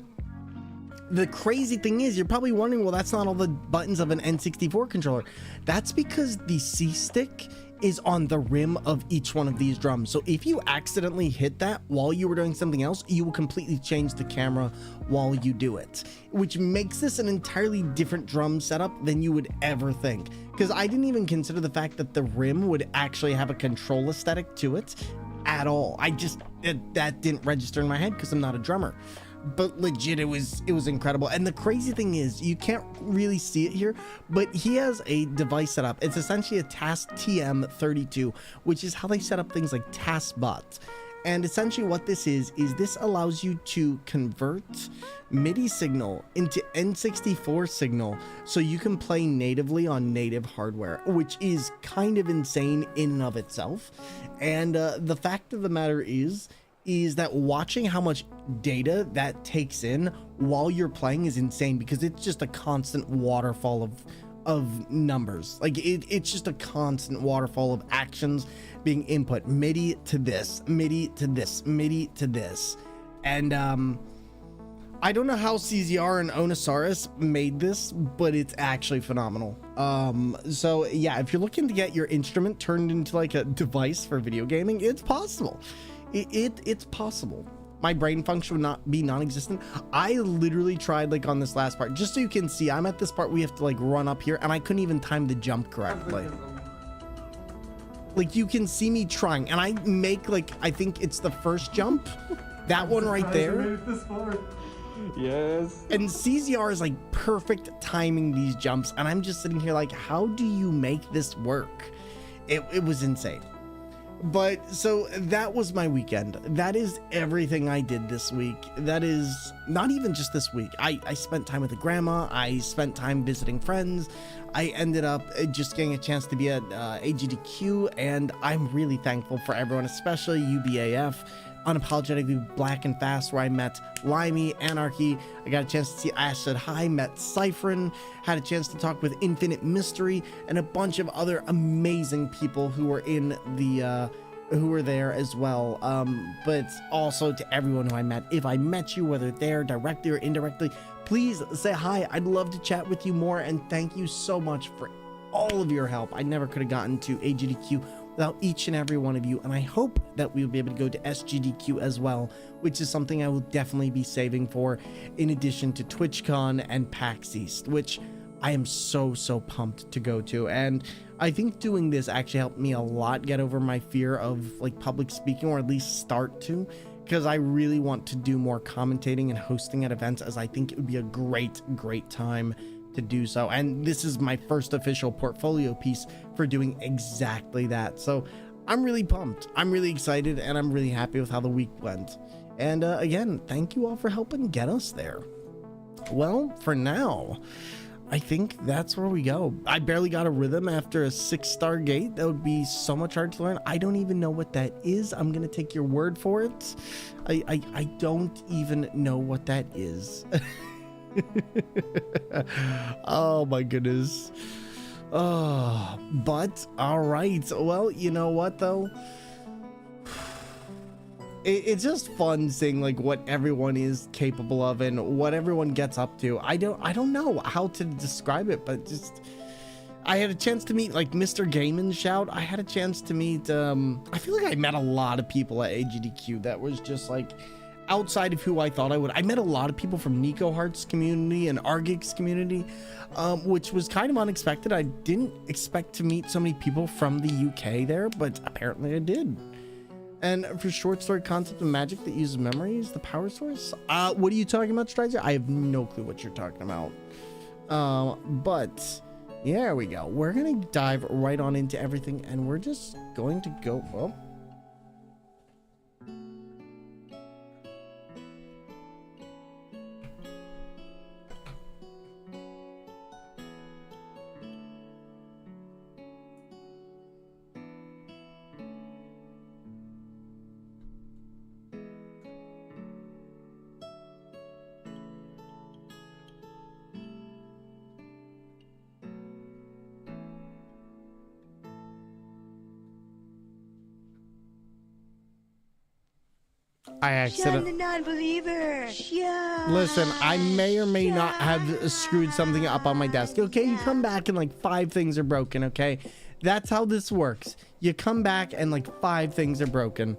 The crazy thing is, you're probably wondering, well, that's not all the buttons of an N64 controller. That's because the C stick is on the rim of each one of these drums. So if you accidentally hit that while you were doing something else, you will completely change the camera while you do it, which makes this an entirely different drum setup than you would ever think. Because I didn't even consider the fact that the rim would actually have a control aesthetic to it at all. That didn't register in my head because I'm not a drummer. But legit, it was incredible. And the crazy thing is, you can't really see it here, but he has a device set up. It's essentially a Task TM32, which is how they set up things like TaskBot. And essentially what this is this allows you to convert MIDI signal into N64 signal so you can play natively on native hardware, which is kind of insane in and of itself. And the fact of the matter is that watching how much data that takes in while you're playing is insane, because it's just a constant waterfall of numbers. Like it's just a constant waterfall of actions being input. MIDI to this, MIDI to this, MIDI to this. And I don't know how CZR and Onosaurus made this, but it's actually phenomenal. So yeah, if you're looking to get your instrument turned into like a device for video gaming, it's possible. It's possible. My brain function would not be non-existent. I literally tried, like, on this last part, just so you can see, I'm at this part we have to like run up here, and I couldn't even time the jump correctly. Like, you can see me trying, and I make, like, I think it's the first jump, that one right there. Yes. And CZR is like perfect timing these jumps, and I'm just sitting here like, how do you make this work? It was insane. But so that was my weekend. That is everything I did this week. That is not even just this week. I spent time with the grandma. I spent time visiting friends. I ended up just getting a chance to be at AGDQ, and I'm really thankful for everyone, especially UBAF, Unapologetically Black and Fast, where I met Limey, Anarchy. I got a chance to see Ash Said Hi, met Cyphron, had a chance to talk with Infinite Mystery, and a bunch of other amazing people who were in the who were there as well. But also to everyone who I met. If I met you, whether there directly or indirectly, please say hi. I'd love to chat with you more, and thank you so much for all of your help. I never could have gotten to AGDQ without each and every one of you, and I hope that we'll be able to go to SGDQ as well, which is something I will definitely be saving for, in addition to TwitchCon and PAX East, which I am so pumped to go to. And I think doing this actually helped me a lot get over my fear of like public speaking, or at least start to, because I really want to do more commentating and hosting at events, as I think it would be a great time to do so. And this is my first official portfolio piece for doing exactly that. So I'm really pumped. I'm really excited, and I'm really happy with how the week went. And again, thank you all for helping get us there. Well, for now, I think that's where we go. I barely got a rhythm after a 6-star gate. That would be so much hard to learn. I don't even know what that is. I'm gonna take your word for it. I don't even know what that is. Oh my goodness. Oh, but all right. Well, you know what though? It's just fun seeing like what everyone is capable of and what everyone gets up to. I don't know how to describe it, but just I had a chance to meet like Mr. Gaiman Shout. I had a chance to meet I feel like I met a lot of people at AGDQ that was just like outside of who I thought I would. I met a lot of people from Nico Hearts community and Argix community, which was kind of unexpected. I didn't expect to meet so many people from the UK there, but apparently I did. And for short story Concept of Magic that uses memories, the power source. What are you talking about, Strider? I have no clue what you're talking about. But yeah, there we go. We're gonna dive right on into everything, and we're just going to go. Well, I accidentally. Sean the non-believer. Sean. Listen, I may or may not have screwed something up on my desk. Okay, you come back and like 5 things are broken. Okay, that's how this works. You come back and like 5 things are broken.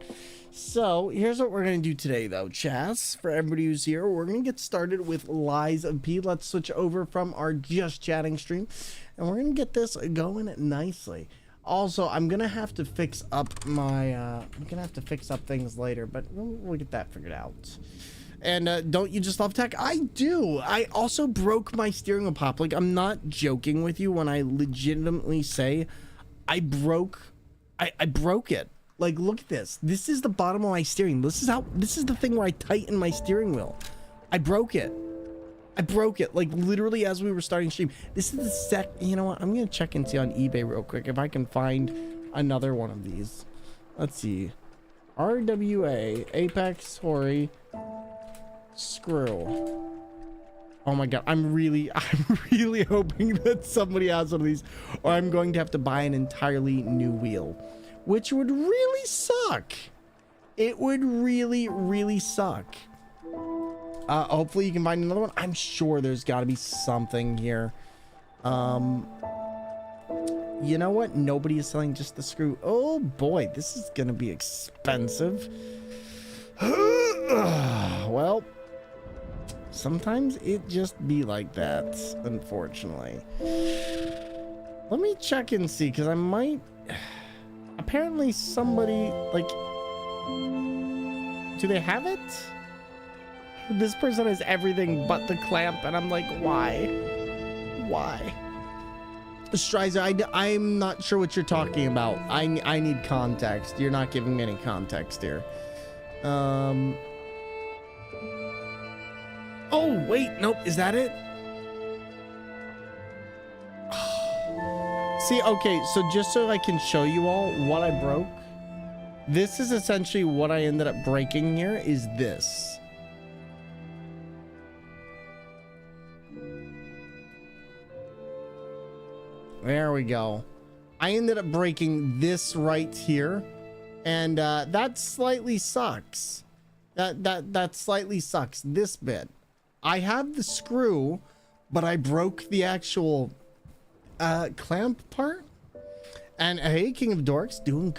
So here's what we're gonna do today, though, Chaz. For everybody who's here, we're gonna get started with Lies of P. Let's switch over from our just chatting stream, and we're gonna get this going nicely. Also, I'm gonna have to fix up my I'm gonna have to fix up things later, but we'll get that figured out. And don't you just love tech? I do. I also broke my steering wheel pop. Like, I'm not joking with you when I legitimately say I broke it. Like, look at this. This is the bottom of my steering. This is the thing where I tighten my steering wheel. I broke it. Like, literally as we were starting stream. This is the you know what? I'm gonna check and see on eBay real quick if I can find another one of these. Let's see. RWA Apex Hori screw. Oh my god, I'm really hoping that somebody has one of these, or I'm going to have to buy an entirely new wheel, which would really suck. It would really suck. Hopefully you can find another one. I'm sure there's got to be something here. You know what? Nobody is selling just the screw. Oh boy, this is gonna be expensive. Well, sometimes it just be like that, unfortunately. Let me check and see, because I might... Apparently somebody, like... Do they have it? This person has everything but the clamp, and I'm like, why? Why? Strizer, I'm not sure what you're talking about. I need context. You're not giving me any context here. Oh, wait, nope, is that it? See, okay, so just so I can show you all what I broke, this is essentially what I ended up breaking here, is this. There we go. I ended up breaking this right here, and that slightly sucks. That slightly sucks, this bit. I have the screw, but I broke the actual clamp part. And hey, King of Dorks, doing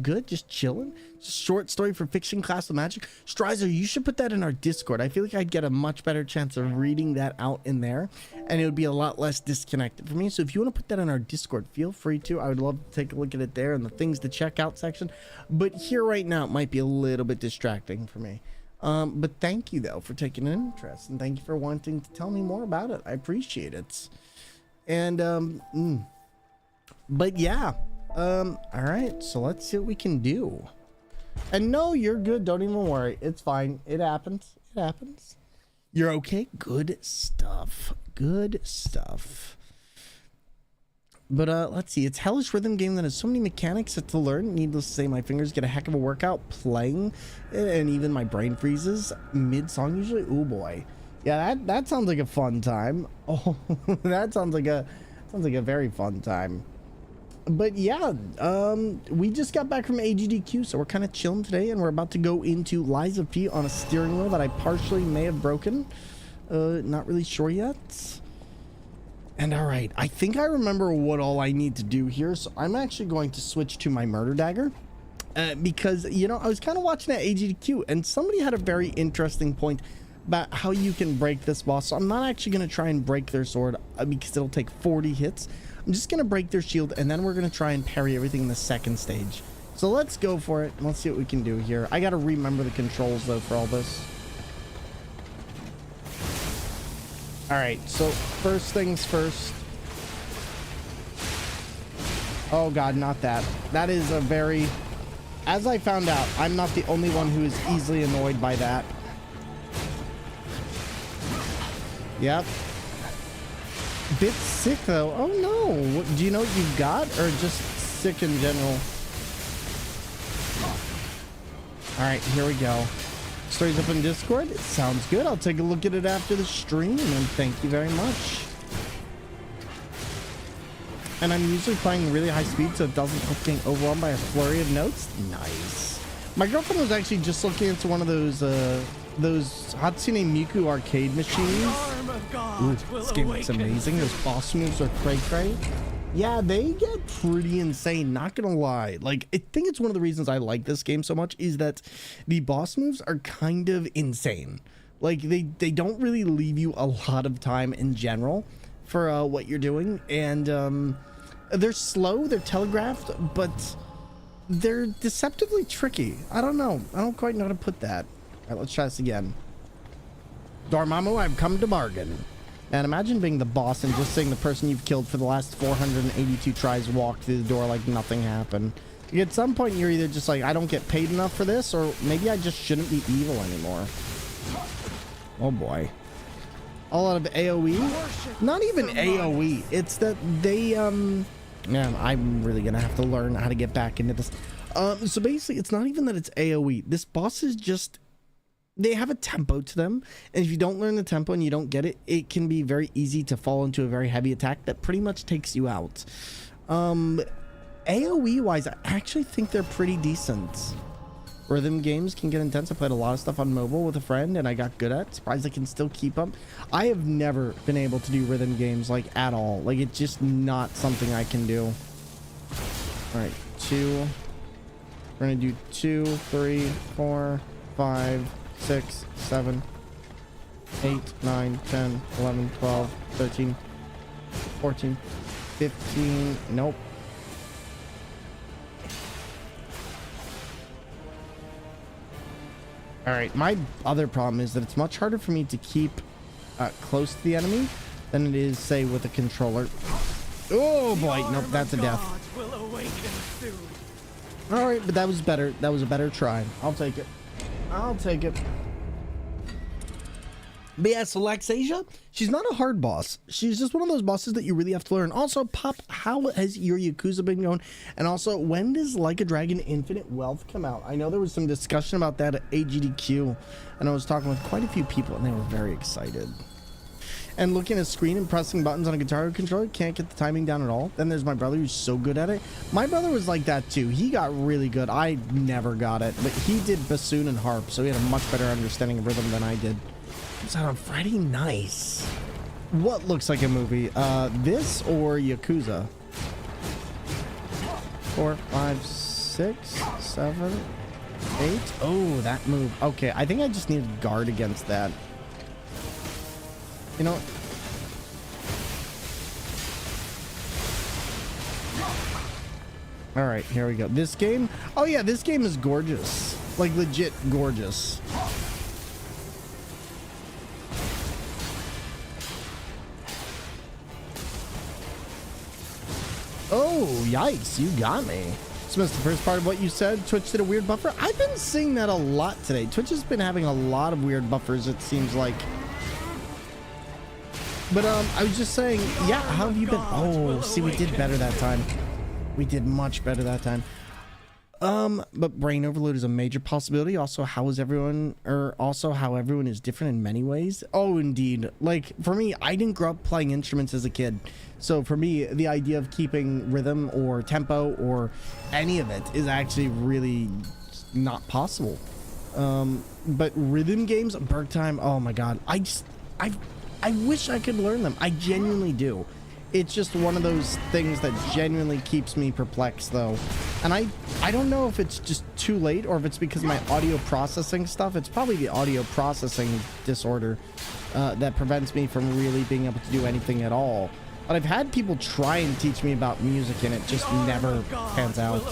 good, just chilling. Just short story for fiction class of magic. Strizer, you should put that in our Discord. I feel like I'd get a much better chance of reading that out in there, and it would be a lot less disconnected for me. So if you want to put that in our Discord, feel free to. I would love to take a look at it there in the things to check out section. But here right now, it might be a little bit distracting for me. But thank you though for taking an interest, and thank you for wanting to tell me more about it. I appreciate it. And but yeah, all right, so let's see what we can do. And no, you're good, don't even worry, it's fine, it happens, you're okay. Good stuff. But let's see, it's hellish rhythm game that has so many mechanics to learn. Needless to say, my fingers get a heck of a workout playing, and even my brain freezes mid-song usually. Oh boy, yeah, that sounds like a fun time. Oh, that sounds like a very fun time. But yeah, we just got back from AGDQ, so we're kind of chilling today, and we're about to go into Lies of P on a steering wheel that I partially may have broken. Not really sure yet. And all right, I think I remember what all I need to do here, so I'm actually going to switch to my murder dagger. Because, you know, I was kind of watching at AGDQ, and somebody had a very interesting point about how you can break this boss. So I'm not actually going to try and break their sword because it'll take 40 hits. I'm just going to break their shield, and then we're going to try and parry everything in the second stage. So let's go for it. Let's see what we can do here. I got to remember the controls, though, for all this. All right, so first things first. Oh, God, not that. That is a very... As I found out, I'm not the only one who is easily annoyed by that. Yep. Bit sick though. Oh no. Do you know what you've got, or just sick in general? All right, here we go. Stories up in Discord. It sounds good. I'll take a look at it after the stream, and thank you very much. And I'm usually playing really high speed, so it doesn't help being overwhelmed by a flurry of notes. Nice. My girlfriend was actually just looking into one of those Hatsune Miku arcade machines. Ooh, this game looks amazing. Those boss moves are cray-cray. Yeah, they get pretty insane, not gonna lie. Like, I think it's one of the reasons I like this game so much is that the boss moves are kind of insane. Like, they don't really leave you a lot of time in general for what you're doing. And they're slow, they're telegraphed, but they're deceptively tricky. I don't know. I don't quite know how to put that. All right, let's try this again. Dormammu, I've come to bargain. And imagine being the boss and just seeing the person you've killed for the last 482 tries walk through the door like nothing happened. At some point, you're either just like, I don't get paid enough for this, or maybe I just shouldn't be evil anymore. Oh boy. All out of AoE? Not even AoE. It's that they, man, I'm really gonna have to learn how to get back into this. So basically, it's not even that it's AoE. This boss is just... They have a tempo to them, and if you don't learn the tempo and you don't get it, it can be very easy to fall into a very heavy attack that pretty much takes you out. AoE wise, I actually think they're pretty decent. Rhythm games can get intense. I played a lot of stuff on mobile with a friend and I got good at it. Surprised I can still keep up. I have never been able to do rhythm games like at all. Like, it's just not something I can do. All right, 2. We're gonna do 2, 3, 4, 5, 6, 7, 8, 9, 10, 11, 12, 13, 14, 15. Nope. All right, my other problem is that it's much harder for me to keep close to the enemy than it is, say, with a controller. Oh boy, nope, that's a death. All right, but that was better. That was a better try. I'll take it. I'll take it. But yeah, so Laxasia, she's not a hard boss. She's just one of those bosses that you really have to learn. Also, Pop, how has your Yakuza been going? And also, when does Like a Dragon Infinite Wealth come out? I know there was some discussion about that at AGDQ, and I was talking with quite a few people, and they were very excited. And looking at a screen and pressing buttons on a guitar controller, can't get the timing down at all. Then there's my brother, who's so good at it. My brother was like that too. He got really good. I never got it, but he did bassoon and harp, so he had a much better understanding of rhythm than I did. It's out on Friday. Nice. What looks like a movie? This or Yakuza? 4, 5, 6, 7, 8. Oh, that move. Okay, I think I just need to guard against that. You know what? All right, here we go. This game. Oh yeah, this game is gorgeous. Like, legit gorgeous. Oh, yikes, you got me. So missed the first part of what you said. Twitch did a weird buffer. I've been seeing that a lot today. Twitch has been having a lot of weird buffers, it seems like. But I was just saying, yeah, how have you been? Oh, see, we did better that time. We did much better that time. But brain overload is a major possibility. Also, how is everyone, or also how everyone is different in many ways. Oh, indeed. Like, for me, I didn't grow up playing instruments as a kid. So for me, the idea of keeping rhythm or tempo or any of it is actually really not possible. But rhythm games, Berg Time, oh my God. I wish I could learn them. I genuinely do. It's just one of those things that genuinely keeps me perplexed, though. And I don't know if it's just too late or if it's because of my audio processing stuff. It's probably the audio processing disorder that prevents me from really being able to do anything at all. But I've had people try and teach me about music, and it just never pans out.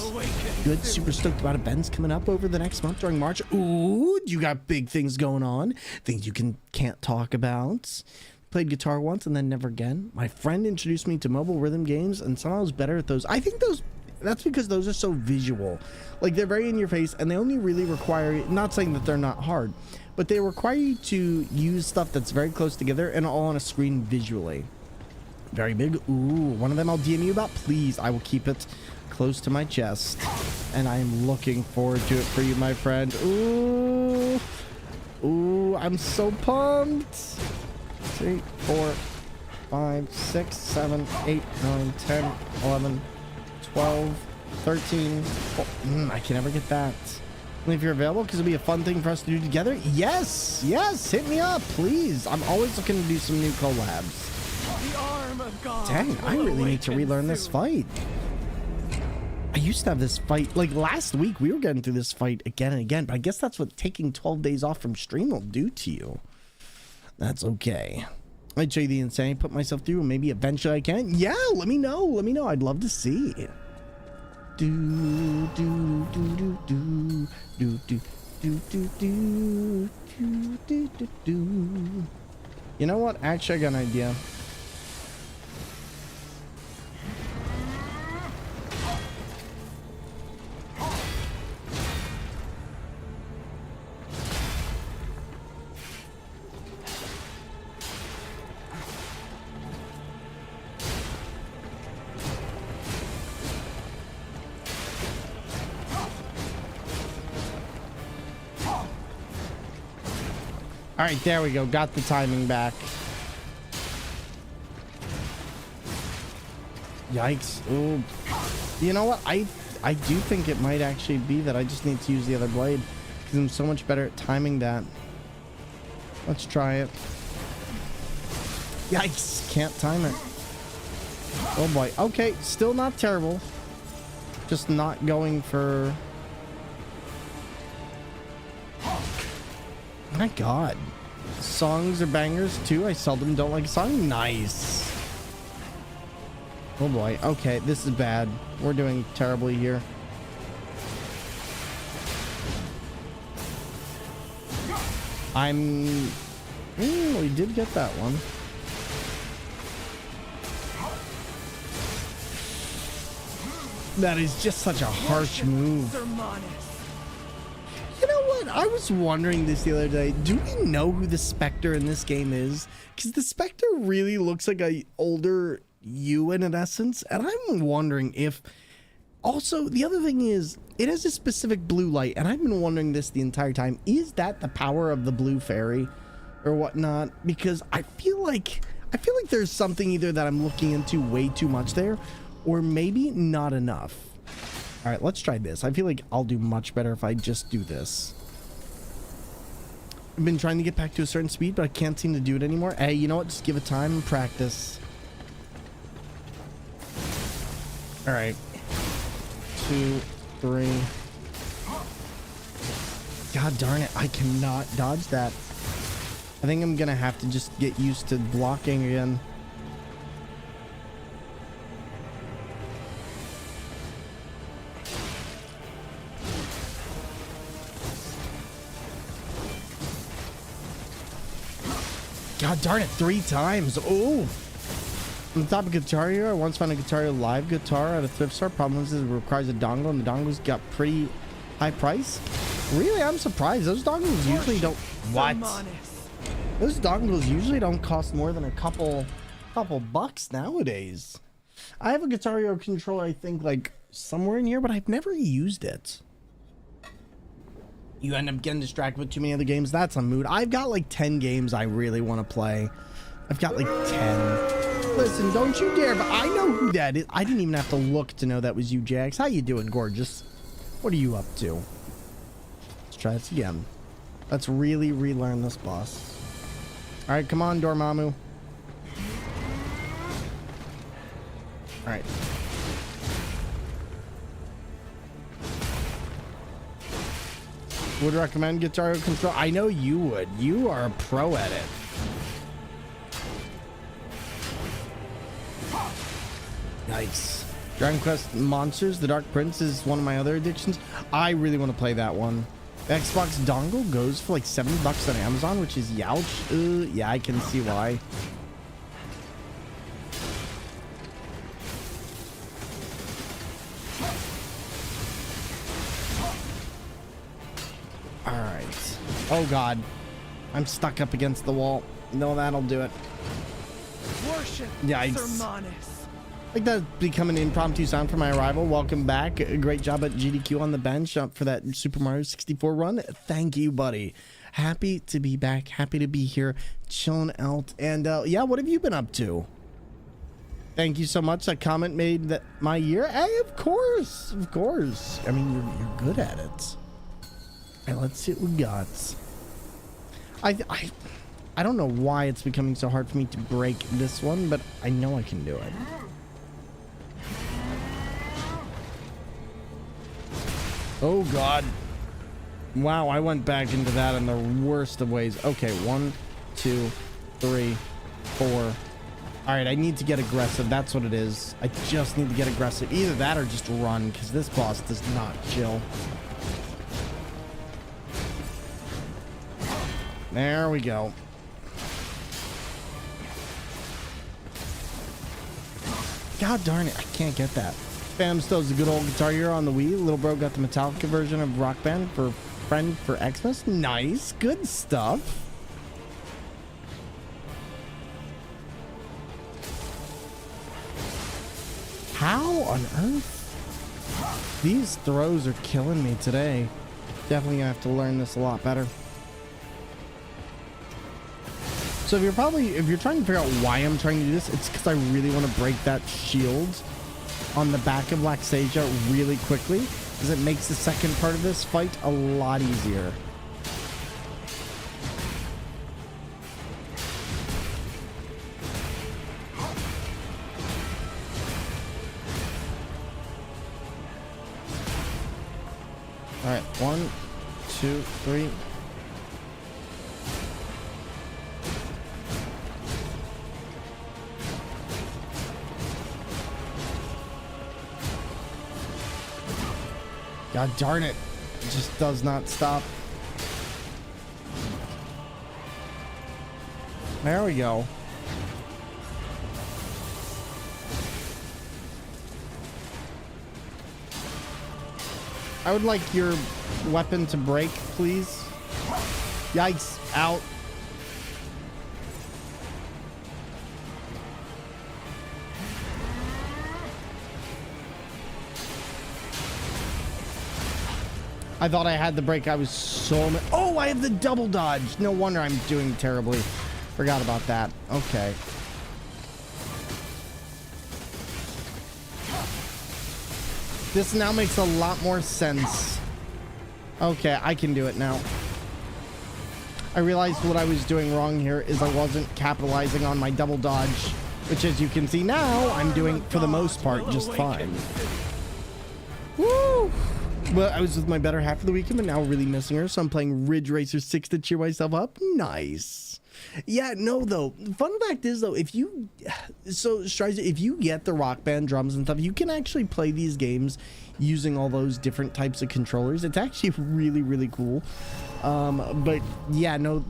Good, super stoked about it. Ben's coming up over the next month during March. Ooh, you got big things going on. Things you can't talk about. Played guitar once and then never again. My friend introduced me to mobile rhythm games, and somehow I was better at those. I think that's because those are so visual. Like, they're very in your face, and they only really require, not saying that they're not hard, but they require you to use stuff that's very close together and all on a screen visually. Very big. Ooh, one of them I'll DM you about. Please, I will keep it close to my chest. And I am looking forward to it for you, my friend. Ooh. Ooh, I'm so pumped. 3, 4, 5, 6, 7, 8, 9, 10, 11, 12, 13. I can never get that. If you're available, because it'll be a fun thing for us to do together. Yes, yes, hit me up, please. I'm always looking to do some new collabs. The arm of God. Dang, I really need to relearn this fight. I used to have this fight, like last week, we were getting through this fight again and again, but I guess that's what taking 12 days off from stream will do to you. That's okay. I'd show you the insanity I put myself through, and maybe eventually I can. Yeah, let me know. Let me know. I'd love to see. Do do do do do do do do do do do do do do. You know what? Actually, I got an idea. All right, there we go. Got the timing back. Yikes. Ooh. You know what? I do think it might actually be that I just need to use the other blade because I'm so much better at timing that. Let's try it. Yikes. Can't time it. Oh boy. Okay. Still not terrible. Just not going for... My God. Songs are bangers too. I seldom don't like a song. Nice. Oh boy. Okay, this is bad. We're doing terribly here. We did get that one. That is just such a harsh move. You know what? I was wondering this the other day. Do we know who the Spectre in this game is? Because the Spectre really looks like a older Ewan in essence. And I'm wondering if... Also, the other thing is, it has a specific blue light. And I've been wondering this the entire time. Is that the power of the blue fairy? Or whatnot? Because I feel like there's something either that I'm looking into way too much there. Or maybe not enough. All right, let's try this. I feel like I'll do much better if I just do this. I've been trying to get back to a certain speed, but I can't seem to do it anymore. Hey, you know what? Just give it time and practice. All right. 2, 3. God darn it. I cannot dodge that. I think I'm going to have to just get used to blocking again. God darn it, 3 times. Oh. On the topic of Guitar Hero, I once found a Guitar Hero live guitar at a thrift store. Problem is it requires a dongle, and the dongles got pretty high price. Really? I'm surprised. Those dongles usually don't... What? Those dongles usually don't cost more than a couple bucks nowadays. I have a Guitar Hero controller, I think, like, somewhere in here, but I've never used it. You end up getting distracted with too many other games. That's a mood. I've got like 10 games I really want to play. I've got like 10. Listen, don't you dare. But I know who that is. I didn't even have to look to know that was you, Jax. How you doing, gorgeous? What are you up to? Let's try this again. Let's really relearn this boss. All right, come on, Dormammu. All right. Would recommend Guitar Hero Control. I know you would. You are a pro at it. Nice. Dragon Quest Monsters, The Dark Prince is one of my other addictions. I really want to play that one. The Xbox dongle goes for like $7 on Amazon, which is youch. Yeah, I can see why. Alright. Oh god. I'm stuck up against the wall. No, that'll do it. Worship Yikes. Like that become an impromptu sound for my arrival. Welcome back. Great job at GDQ on the bench for that Super Mario 64 run. Thank you, buddy. Happy to be back. Happy to be here. Chilling out. And yeah, what have you been up to? Thank you so much. That comment made that my year. Hey, of course. Of course. I mean, you're good at it. Alright, let's see what we got. I don't know why it's becoming so hard for me to break this one, but I know I can do it. Oh god. Wow, I went back into that in the worst of ways. Okay, 1, 2, 3, 4. All right, I need to get aggressive. That's what it is. I just need to get aggressive. Either that or just run, because this boss does not chill. There we go. God darn it, I can't get that. Bam Stow's a good old Guitar Hero on the Wii. Little bro got the Metallica version of Rock Band for friend for Xmas. Nice, good stuff. How on earth? These throws are killing me today. Definitely gonna have to learn this a lot better. So if you're trying to figure out why I'm trying to do this, it's because I really want to break that shield on the back of Laxasia really quickly, because it makes the second part of this fight a lot easier. All right, 1, 2, 3. God darn it. It just does not stop. There we go. I would like your weapon to break, please. Yikes. Out. I thought I had the break. I was so... Oh, I have the double dodge. No wonder I'm doing terribly. Forgot about that. Okay. This now makes a lot more sense. Okay, I can do it now. I realized what I was doing wrong here is I wasn't capitalizing on my double dodge, which, as you can see now, I'm doing, for the most part, just fine. Woo! Well, I was with my better half of the weekend, but now really missing her, so I'm playing Ridge Racer 6 to cheer myself up. Nice. Yeah, no, though. Fun fact is, though, if you... So, Strider, if you get the Rock Band drums and stuff, you can actually play these games using all those different types of controllers. It's actually really, really cool. But, yeah, no,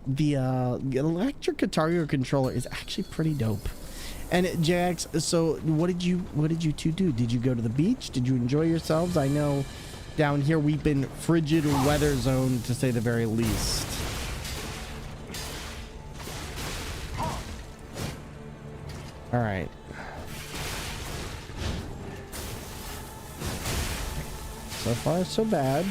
the electric Guitar Hero controller is actually pretty dope. And JX, so what did you two do? Did you go to the beach? Did you enjoy yourselves? I know down here we've been frigid weather zone, to say the very least. All right. So far, so bad.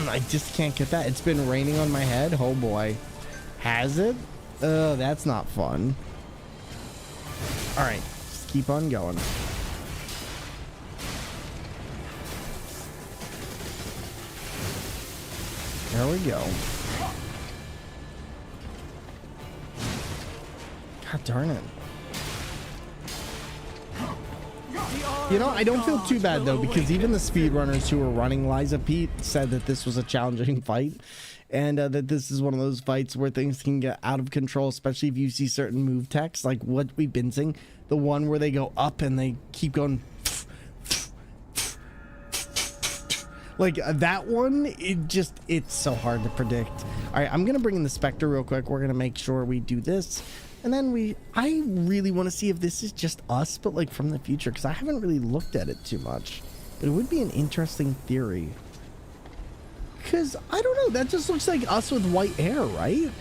I just can't get that. It's been raining on my head. Oh boy. Has it? That's not fun. All right, just keep on going. There we go. God darn it. You know, I don't feel too bad though, because even the speedrunners who were running Liza Pete said that this was a challenging fight, and that this is one of those fights where things can get out of control, especially if you see certain move techs like what we've been seeing, the one where they go up and they keep going like that one. It's so hard to predict. All right, I'm gonna bring in the Spectre real quick. We're gonna make sure we do this. And then I really want to see if this is just us, but like from the future, because I haven't really looked at it too much. But it would be an interesting theory. Because, I don't know, that just looks like us with white hair, right?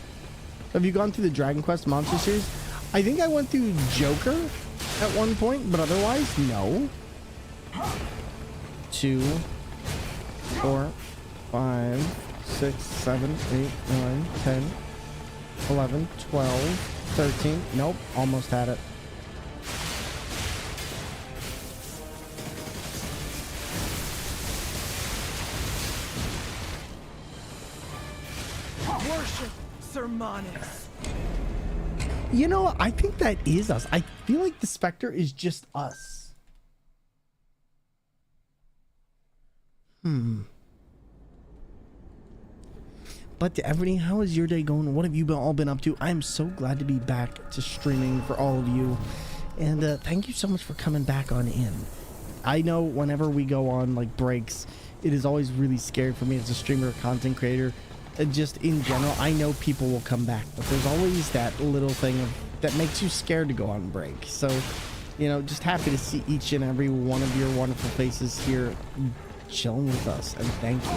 Have you gone through the Dragon Quest Monster Series? I think I went through Joker at one point, but otherwise, no. 2, 4, 5, 6, 7, 8, 9, 10, 11, 12... 13. Nope, almost had it. Worship Sermanis. You know, I think that is us. I feel like the Spectre is just us. But to everybody, how is your day going? What have you all been up to? I am so glad to be back to streaming for all of you. And thank you so much for coming back on in. I know whenever we go on like breaks, it is always really scary for me as a streamer or content creator. Just in general, I know people will come back, but there's always that little thing that makes you scared to go on break. So, you know, just happy to see each and every one of your wonderful faces here chilling with us, and thank you.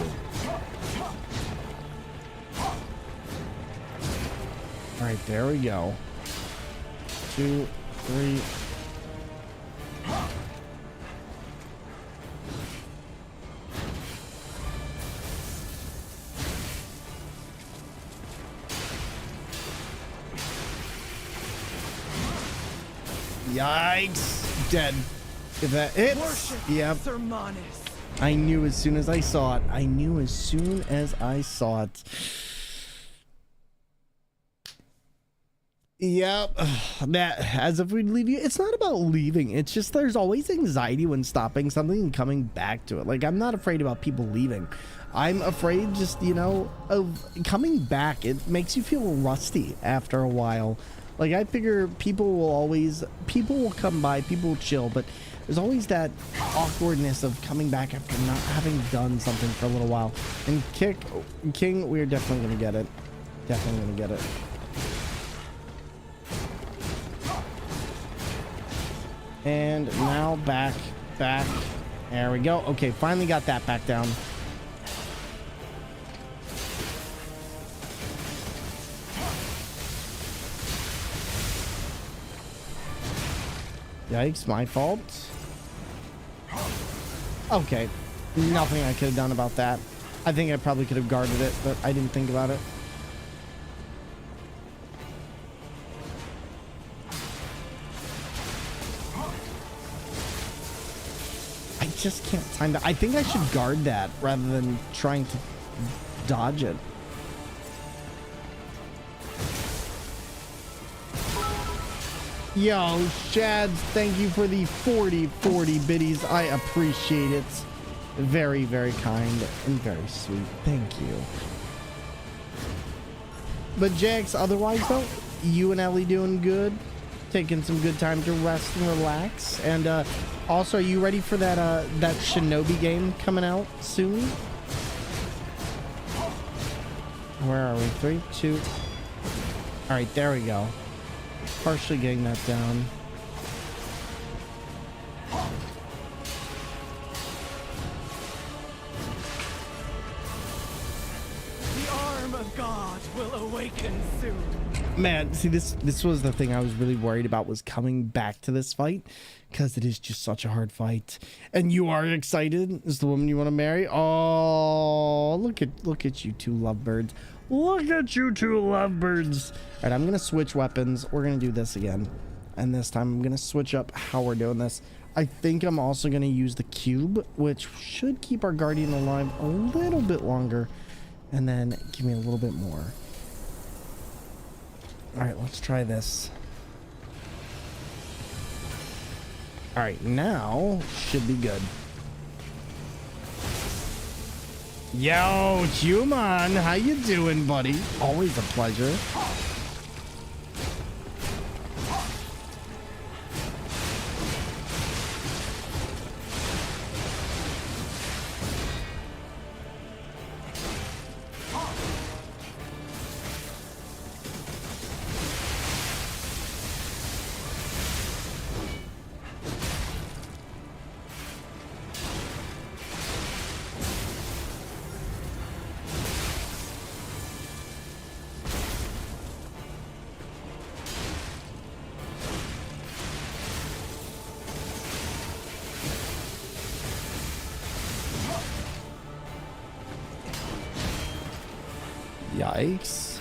All right, there we go. 2, 3. Yikes! Dead. If that hits, Worship yep. Sermanis. I knew as soon as I saw it. I knew as soon as I saw it. Yep. That, as if we'd leave you. It's not about leaving. It's just there's always anxiety when stopping something and coming back to it. Like, I'm not afraid about people leaving. I'm afraid just, you know, of coming back. It makes you feel rusty after a while. Like, I figure people will come by, people will chill, but there's always that awkwardness of coming back after not having done something for a little while. And King, we're definitely going to get it. Definitely going to get it. And now back. There we go. Okay, finally got that back down. Yikes, my fault. Okay, nothing I could have done about that. I think I probably could have guarded it, but I didn't think about it. I just can't time that. I think I should guard that rather than trying to dodge it. Yo, Shads, thank you for the 40 biddies. I appreciate it. Very, very kind and very sweet. Thank you. But Jax, otherwise though, you and Ellie doing good? Taking some good time to rest and relax. And also, are you ready for that that Shinobi game coming out soon? Where are we? 3, 2. All right, there we go. Partially getting that down. The arm of God will awaken soon. Man, see, this was the thing I was really worried about, was coming back to this fight, because it is just such a hard fight. And you are excited? Is the woman you want to marry? Oh, look at you two lovebirds. Look at you two lovebirds. All right, I'm gonna switch weapons. We're gonna do this again, and this time I'm gonna switch up how we're doing this. I think I'm also gonna use the cube, which should keep our guardian alive a little bit longer, and then give me a little bit more. All right, let's try this. All right, now should be good. Yo, Juman, how you doing, buddy? Always a pleasure. Yikes.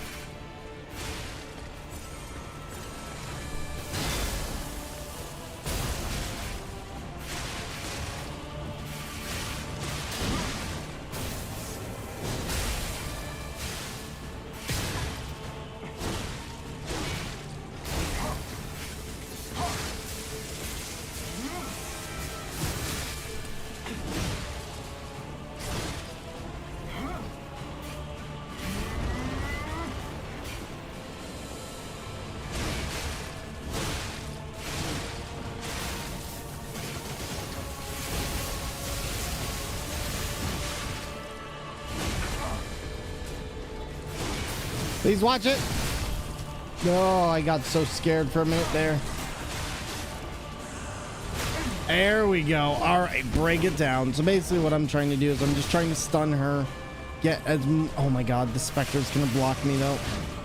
Please watch it. No, I got so scared for a minute there. There we go. All right, break it down. So basically what I'm trying to do is I'm just trying to stun her. Get as... Oh my god, the Spectre's gonna block me though.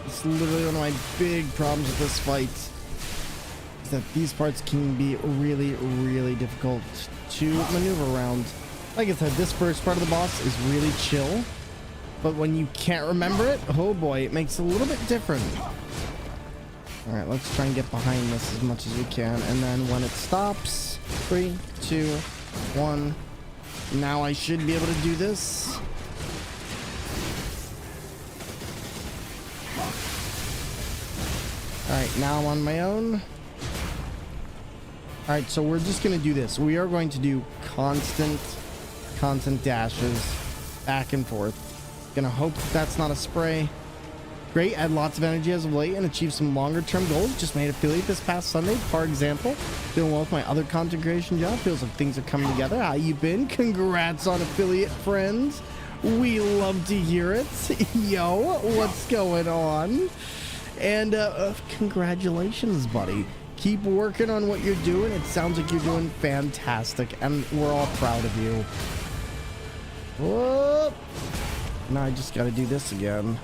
It's literally one of my big problems with this fight. Is that these parts can be really, really difficult to maneuver around. Like I said, this first part of the boss is really chill. But when you can't remember it, oh boy, it makes it a little bit different. All right, let's try and get behind this as much as we can. And then when it stops, 3, 2, 1. Now I should be able to do this. All right, now I'm on my own. All right, so we're just going to do this. We are going to do constant dashes back and forth. Gonna hope that's not a spray. Great, add lots of energy as of late and achieve some longer term goals. Just made affiliate this past Sunday, for example. Feeling well with my other content creation job. Feels like things are coming together. How you been? Congrats on affiliate, friends. We love to hear it. Yo, what's going on? And congratulations, buddy. Keep working on what you're doing. It sounds like you're doing fantastic, and we're all proud of you. Whoop. Now I just gotta do this again.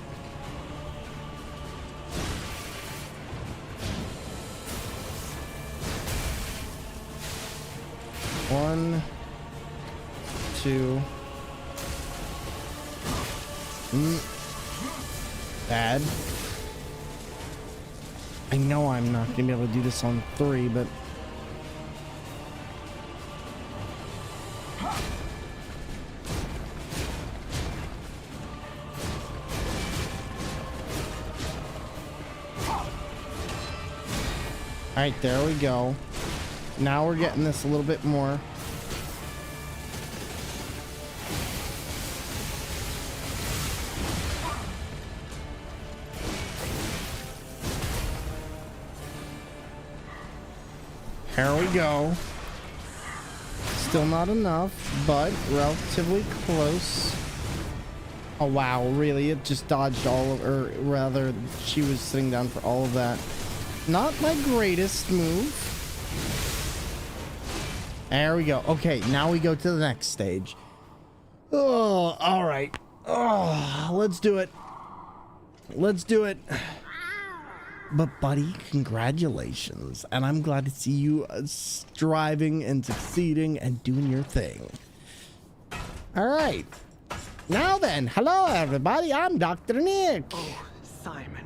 One, two. Bad. I know I'm not gonna be able to do this on 3, but all right, there we go. Now we're getting this a little bit more. Here we go. Still not enough, but relatively close. Oh wow, really? It just dodged all of, or rather, she was sitting down for all of that. Not my greatest move. There we go. Okay, now we go to the next stage. Oh, all right. Oh, let's do it. Let's do it. But buddy, congratulations. And I'm glad to see you striving and succeeding and doing your thing. All right. Now then, hello everybody. I'm Dr. Nick. Oh, Simon.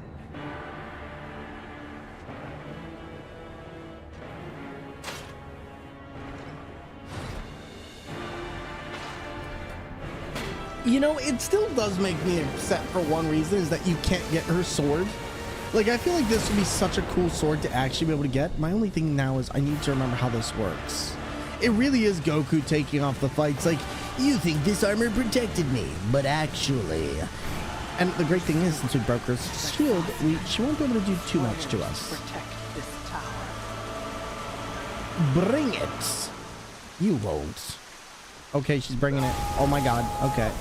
You know, it still does make me upset for one reason, is that you can't get her sword. Like, I feel like this would be such a cool sword to actually be able to get. My only thing now is I need to remember how this works. It really is Goku taking off the fights. Like, you think this armor protected me, but actually... And the great thing is, since we broke her shield, she won't be able to do too much to us. Protect this tower. Bring it. You won't. Okay, she's bringing it. Oh my god. Okay.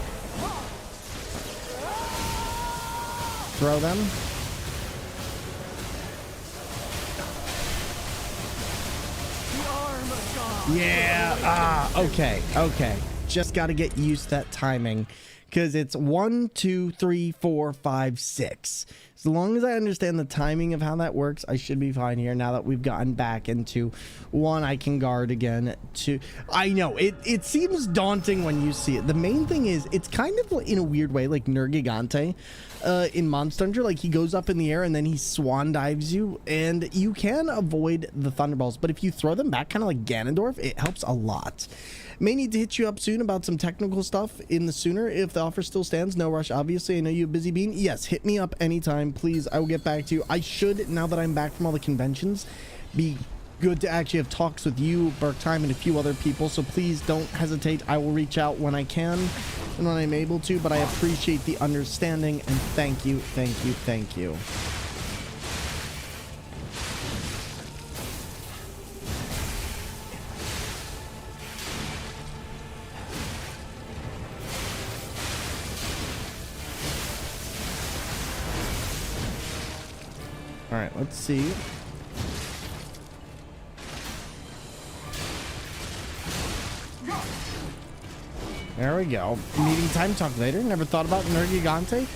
Throw them. Yeah. Okay. Okay. Just got to get used to that timing, because it's 1, 2, 3, 4, 5, 6. As long as I understand the timing of how that works, I should be fine here. Now that we've gotten back into 1, I can guard again. 2, I know it seems daunting when you see it. The main thing is, it's kind of in a weird way like Nergigante in Monster Hunter. Like, he goes up in the air and then he swan dives you, and you can avoid the thunderballs, but if you throw them back, kind of like Ganondorf, it helps a lot. May need to hit you up soon about some technical stuff in the sooner if the offer still stands. No rush, obviously. I know you're busy bean. Yes, hit me up anytime, please. I will get back to you. I should, now that I'm back from all the conventions, be good to actually have talks with you, Berktime, and a few other people. So please don't hesitate. I will reach out when I can and when I'm able to, but I appreciate the understanding, and thank you, thank you, thank you. right, let's see. There we go. Meeting time, talk later. Never thought about Nergigante.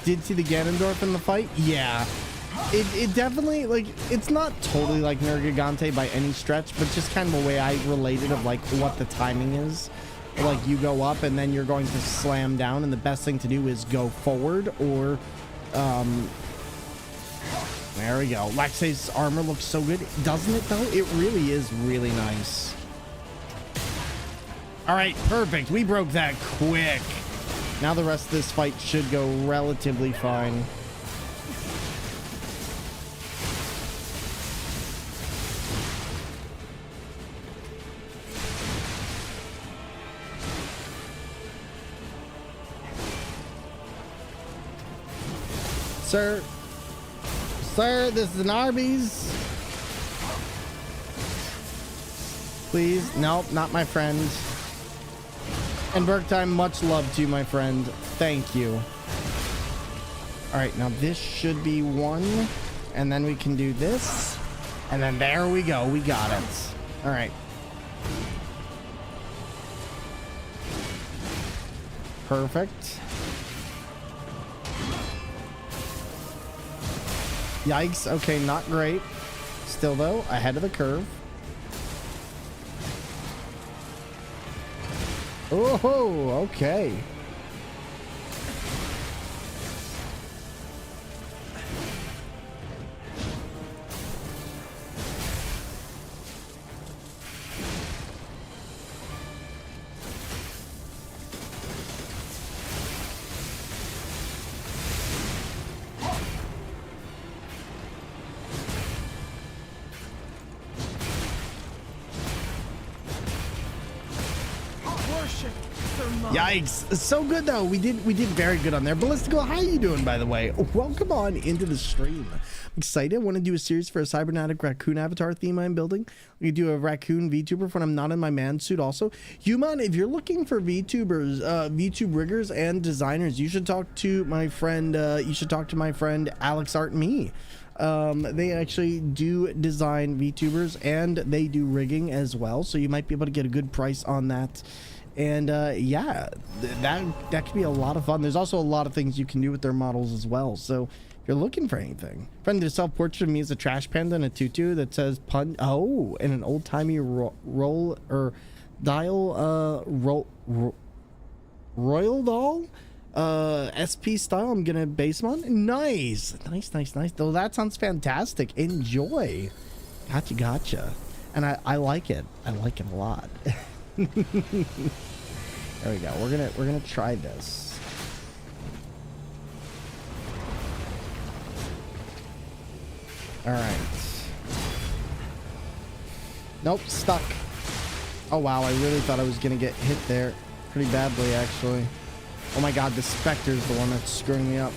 Did see the Ganondorf in the fight? Yeah. It definitely, like, it's not totally like Nergigante by any stretch, but just kind of a way I related of, like, what the timing is. Like, you go up and then you're going to slam down, and the best thing to do is go forward or, there we go. Lexa's armor looks so good, doesn't it, though? It really is really nice. All right, perfect. We broke that quick. Now the rest of this fight should go relatively fine. Sir, this is an Arby's. Please, nope, not my friend. And Berktime, much love to you, my friend. Thank you. All right, now this should be one, and then we can do this, and then there we go. We got it. All right. Perfect. Yikes. Okay, not great. Still, though, ahead of the curve. Oh, okay. Yikes. So good though. We did very good on there. Ballistical, how are you doing, by the way? Welcome on into the stream. I'm excited. I want to do a series for a cybernetic raccoon avatar theme I'm building. We could do a raccoon VTuber when I'm not in my man suit also. Human, if you're looking for VTubers, VTube riggers and designers, you should talk to my friend Alex Art Me. They actually do design VTubers and they do rigging as well, so you might be able to get a good price on that. And yeah, that could be a lot of fun. There's also a lot of things you can do with their models as well, so if you're looking for anything. Friend did a self-portrait of me as a trash panda and a tutu that says pun, oh, and an old-timey royal doll SP style. I'm gonna base them on. Nice. Though that sounds fantastic. Enjoy. Gotcha. And I like it. I like it a lot. There we go. We're gonna try this. All right. Nope, stuck. Oh wow, I really thought I was gonna get hit there pretty badly actually. Oh my god, the Spectre's the one that's screwing me up.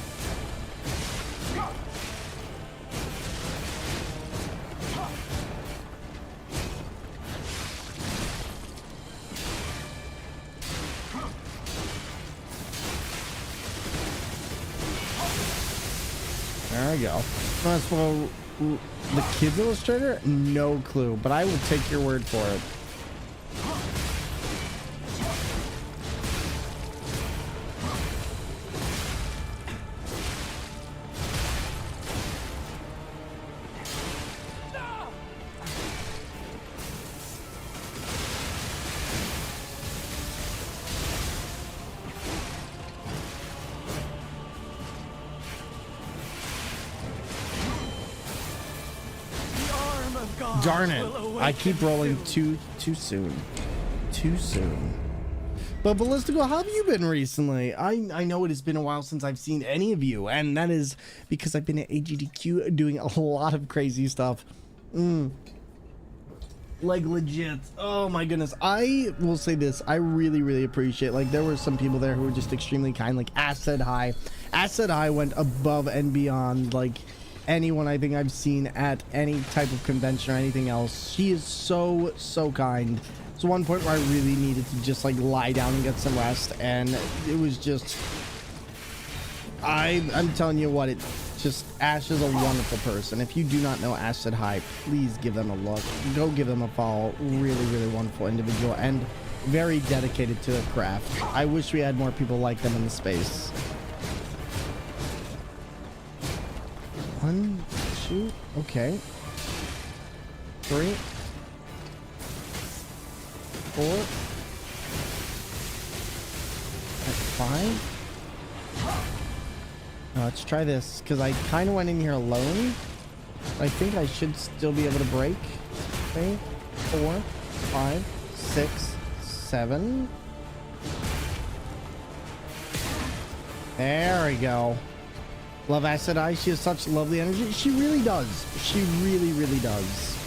There we go. As for the Kids Illustrator, no clue, but I will take your word for it. Darn it. I keep rolling too soon. Too soon. But Ballistical, how have you been recently? I know it has been a while since I've seen any of you, and that is because I've been at AGDQ doing a lot of crazy stuff. Like legit. Oh my goodness. I will say this. I really appreciate, like, there were some people there who were just extremely kind. Like Asset High. Asset High went above and beyond, like, anyone I think I've seen at any type of convention or anything else. She is so kind. So one point where I really needed to just like lie down and get some rest, and it was just I'm telling you what, it just Ash is a wonderful person. If you do not know Ash Said Hi, please give them a look. Go give them a follow. Really, really wonderful individual and very dedicated to their craft. I wish we had more people like them in the space. 1, 2, okay. 3, 4, 5. Let's try this, because I kind of went in here alone. I think I should still be able to break. 3, 4, 5, 6, 7. There we go. Love Ash Said Hi. She has such lovely energy. She really does. She really, really does.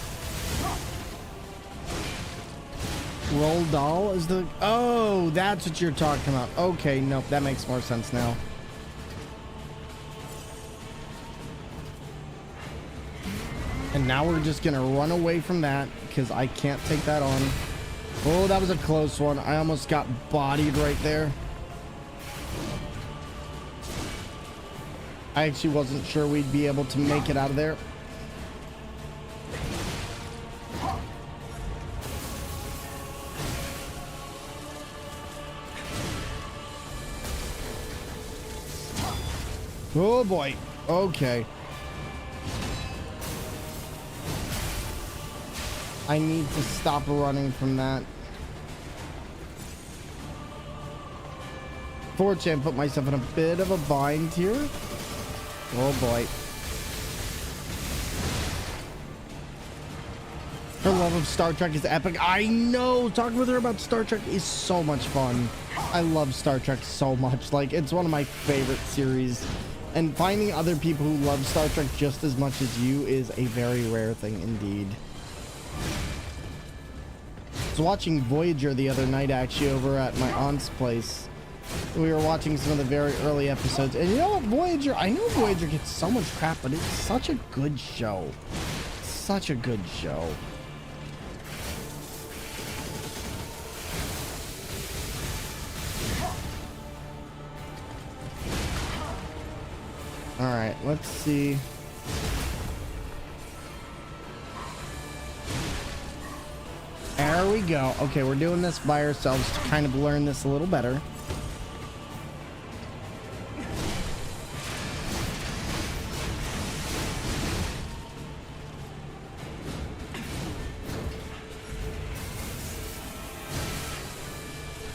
Roll doll is the... Oh, that's what you're talking about. Okay, nope. That makes more sense now. And now we're just gonna run away from that because I can't take that on. Oh, that was a close one. I almost got bodied right there. I actually wasn't sure we'd be able to make it out of there. Oh boy. Okay. I need to stop running from that. Fortunately, I put myself in a bit of a bind here. Oh boy. Her love of Star Trek is epic. I know! Talking with her about Star Trek is so much fun. I love Star Trek so much. Like, it's one of my favorite series. And finding other people who love Star Trek just as much as you is a very rare thing indeed. I was watching Voyager the other night, actually, over at my aunt's place. We were watching some of the very early episodes. And you know what, Voyager, I know Voyager gets so much crap, but it's such a good show. Such a good show. All right, let's see. There we go. Okay, we're doing this by ourselves to kind of learn this a little better.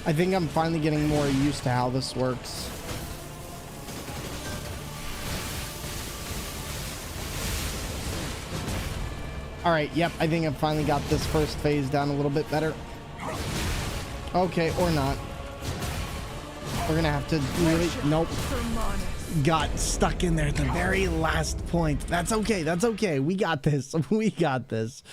I think I'm finally getting more used to how this works. All right, yep, I think I've finally got this first phase down a little bit better. Okay, or not. We're gonna have to really... Nope. Got stuck in there at the very last point. That's okay, that's okay. We got this. We got this.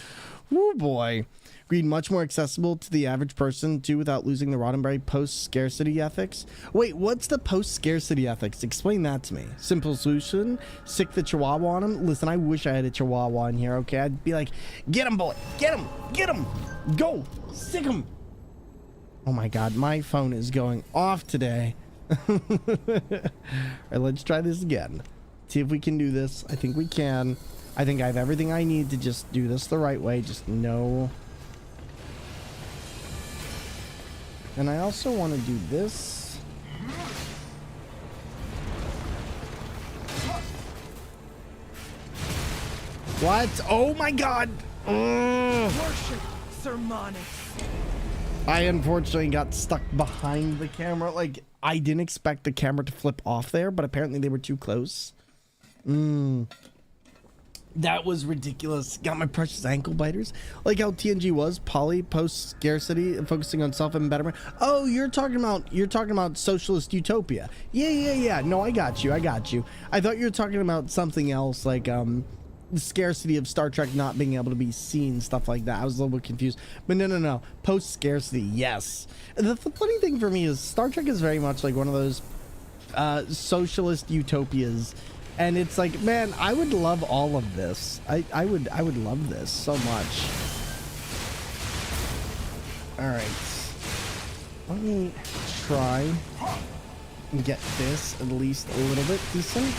Woo boy. Greed much more accessible to the average person too without losing the Roddenberry post-scarcity ethics. Wait, what's the post-scarcity ethics? Explain that to me. Simple solution? Sick the Chihuahua on him? Listen, I wish I had a Chihuahua in here, okay? I'd be like, get him, boy! Get him! Get him! Go! Sick him! Oh my god, my phone is going off today. Alright, let's try this again. See if we can do this. I think we can. I think I have everything I need to just do this the right way. Just know... And I also want to do this. What? Oh my god! Worship Sermonix. I unfortunately got stuck behind the camera. Like, I didn't expect the camera to flip off there, but apparently they were too close. That was ridiculous. Got my precious ankle biters. Like how TNG was poly post scarcity and focusing on self and betterment. Oh, you're talking about socialist utopia. Yeah. No, I got you. I thought you were talking about something else, like the scarcity of Star Trek not being able to be seen, stuff like that. I was a little bit confused. But no. Post scarcity, yes. The funny thing for me is Star Trek is very much like one of those socialist utopias. And it's like, man, I would love all of this. I would love this so much. All right. Let me try and get this at least a little bit decent.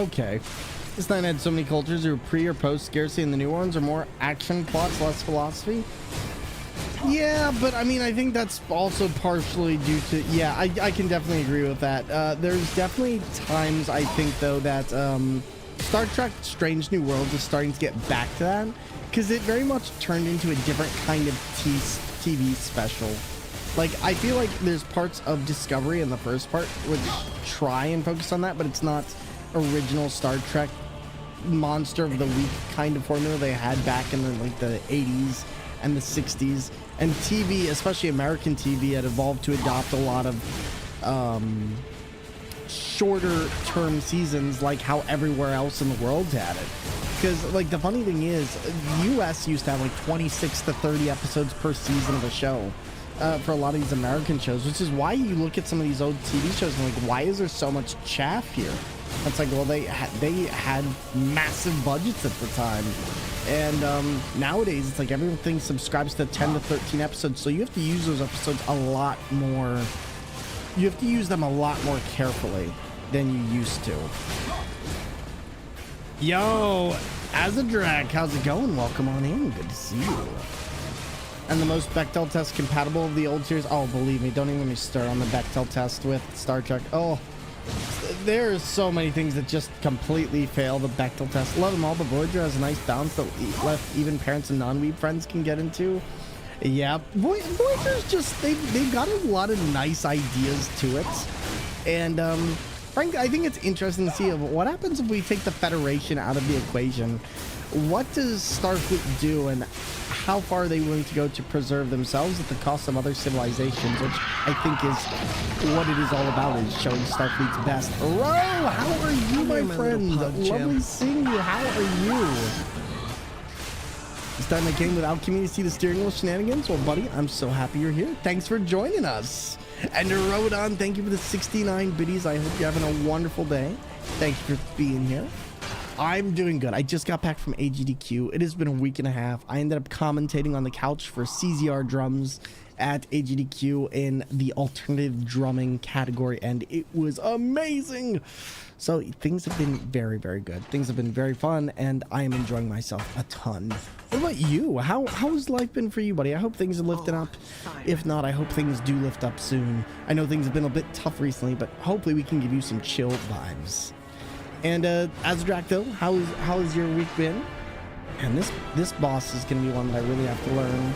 Okay. This night had so many cultures who were pre or post scarcity, and the new ones are more action plots, less philosophy. Yeah, but I mean, I think that's also partially due to, yeah, I can definitely agree with that. There's definitely times, I think, though, that Star Trek Strange New Worlds is starting to get back to that, because it very much turned into a different kind of TV special. Like, I feel like there's parts of Discovery in the first part which try and focus on that, but it's not original Star Trek monster of the week kind of formula they had back in the 80s and the 60s. And TV, especially American TV, had evolved to adopt a lot of shorter term seasons, like how everywhere else in the world had it. Because, like, the funny thing is, US used to have like 26 to 30 episodes per season of a show for a lot of these American shows, which is why you look at some of these old TV shows and like, why is there so much chaff here? It's like, well, they had massive budgets at the time. And nowadays, it's like everything subscribes to 10 to 13 episodes, so you have to use those episodes a lot more. You have to use them a lot more carefully than you used to. Yo, Azadrak, how's it going? Welcome on in. Good to see you. And the most Bechdel test compatible of the old series. Oh, believe me, don't even let me start on the Bechdel test with Star Trek. Oh, there's so many things that just completely fail the Bechdel test. Love them all, but Voyager has a nice balance that left even parents and non-weeb friends can get into. Yeah, Voyager's just, they've got a lot of nice ideas to it. And frankly, I think it's interesting to see what happens if we take the Federation out of the equation. What does Starfleet do, and how far are they willing to go to preserve themselves at the cost of other civilizations, which I think is what it is all about, is showing Starfleet's best. Ro, how are you, my friend? Lovely seeing you. How are you? It's time I came without community to see the steering wheel shenanigans. Well, buddy, I'm so happy you're here. Thanks for joining us. And to Rodon, thank you for the 69 biddies. I hope you're having a wonderful day. Thank you for being here. I'm doing good. I just got back from AGDQ. It has been a week and a half. I ended up commentating on the couch for CZR Drums at AGDQ in the alternative drumming category, and it was amazing. So things have been very, very good. Things have been very fun, and I am enjoying myself a ton. What about you? How's life been for you, buddy? I hope things are lifting up. If not, I hope things do lift up soon. I know things have been a bit tough recently, but hopefully we can give you some chill vibes. And Azadrak, though, how has your week been? And this boss is going to be one that I really have to learn.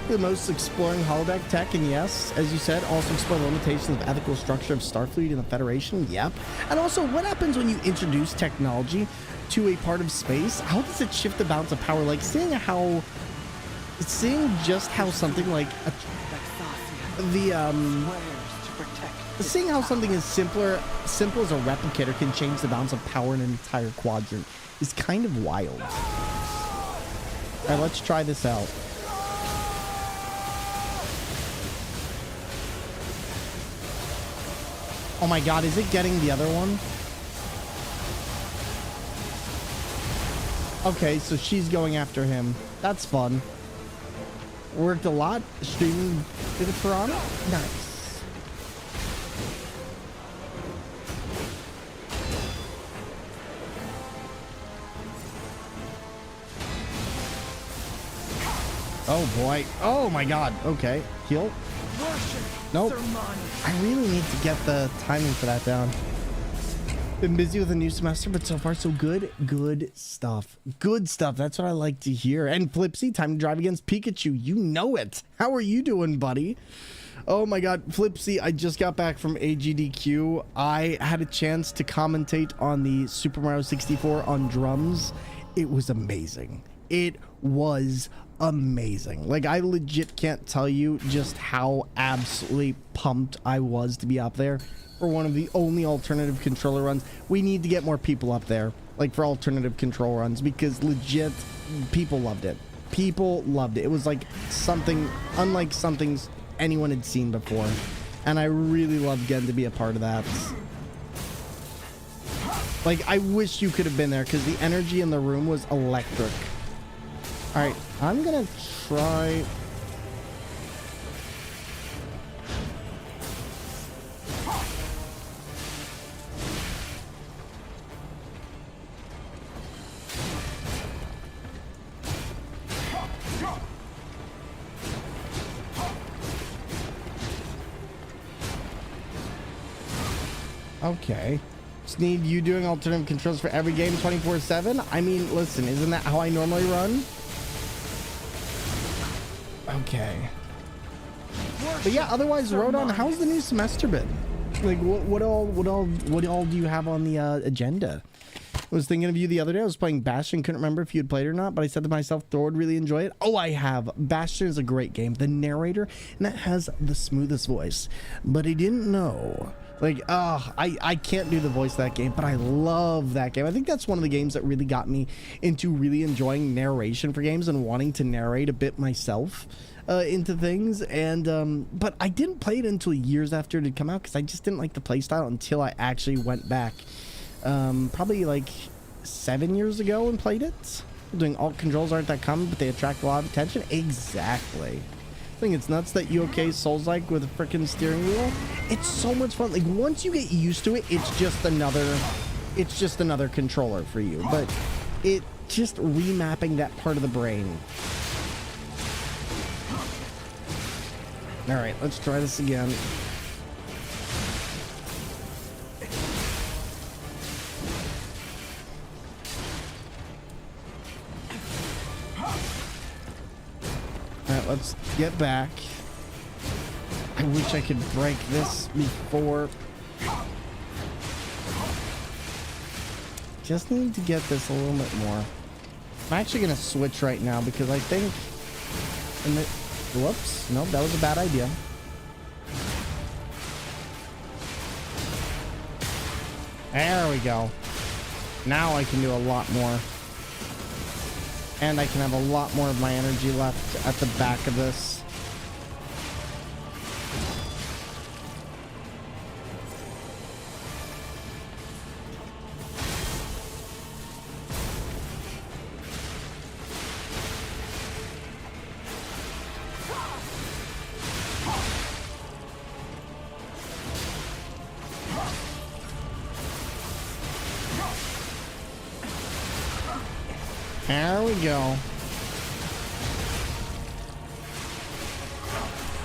The most exploring holodeck tech, and yes, as you said, also explore the limitations of ethical structure of Starfleet and the Federation. Yep. And also, what happens when you introduce technology to a part of space? How does it shift the balance of power? Like seeing just how something like seeing how something as simple as a replicator can change the balance of power in an entire quadrant is kind of wild. All right, let's try this out. Oh my god, is it getting the other one? Okay, so she's going after him. That's fun. Worked a lot. Streaming to the Piranha? Nice. Oh boy. Oh my god. Okay. Heal. Nope. I really need to get the timing for that down. Been busy with a new semester, but so far so good. Good stuff. Good stuff. That's what I like to hear. And Flipsy, time to drive against Pikachu. You know it. How are you doing, buddy? Oh my god, Flipsy, I just got back from AGDQ. I had a chance to commentate on the Super Mario 64 on drums. It was amazing. It was amazing. Like, I legit can't tell you just how absolutely pumped I was to be up there for one of the only alternative controller runs. We need to get more people up there, like, for alternative control runs, because legit, people loved it. People loved it. It was like something unlike something anyone had seen before, and I really loved getting to be a part of that. Like, I wish you could have been there, because the energy in the room was electric. All right, I'm gonna try. Okay. Just need you doing alternative controls for every game 24/7. I mean, listen, isn't that how I normally run? Okay. But yeah, otherwise, Rodon, how's the new semester been? Like, what all do you have on the agenda? I was thinking of you the other day. I was playing Bastion. Couldn't remember if you had played it or not, but I said to myself, Thor would really enjoy it. Oh, I have. Bastion is a great game. The narrator, and that has the smoothest voice. But I didn't know. Like, I can't do the voice of that game, but I love that game. I think that's one of the games that really got me into really enjoying narration for games and wanting to narrate a bit myself into things. And but I didn't play it until years after it had come out because I just didn't like the playstyle until I actually went back probably like 7 years ago and played it. Doing alt controls aren't that common, but they attract a lot of attention. Exactly. I think it's nuts that UOK Souls-like with a freaking steering wheel. It's so much fun. Like, once you get used to it, it's just another controller for you. But it just remapping that part of the brain. All right, let's try this again. Alright, let's get back. I wish I could break this before. Just need to get this a little bit more. I'm actually going to switch right now because I think... Whoops. Nope, that was a bad idea. There we go. Now I can do a lot more. And I can have a lot more of my energy left at the back of this. There we go.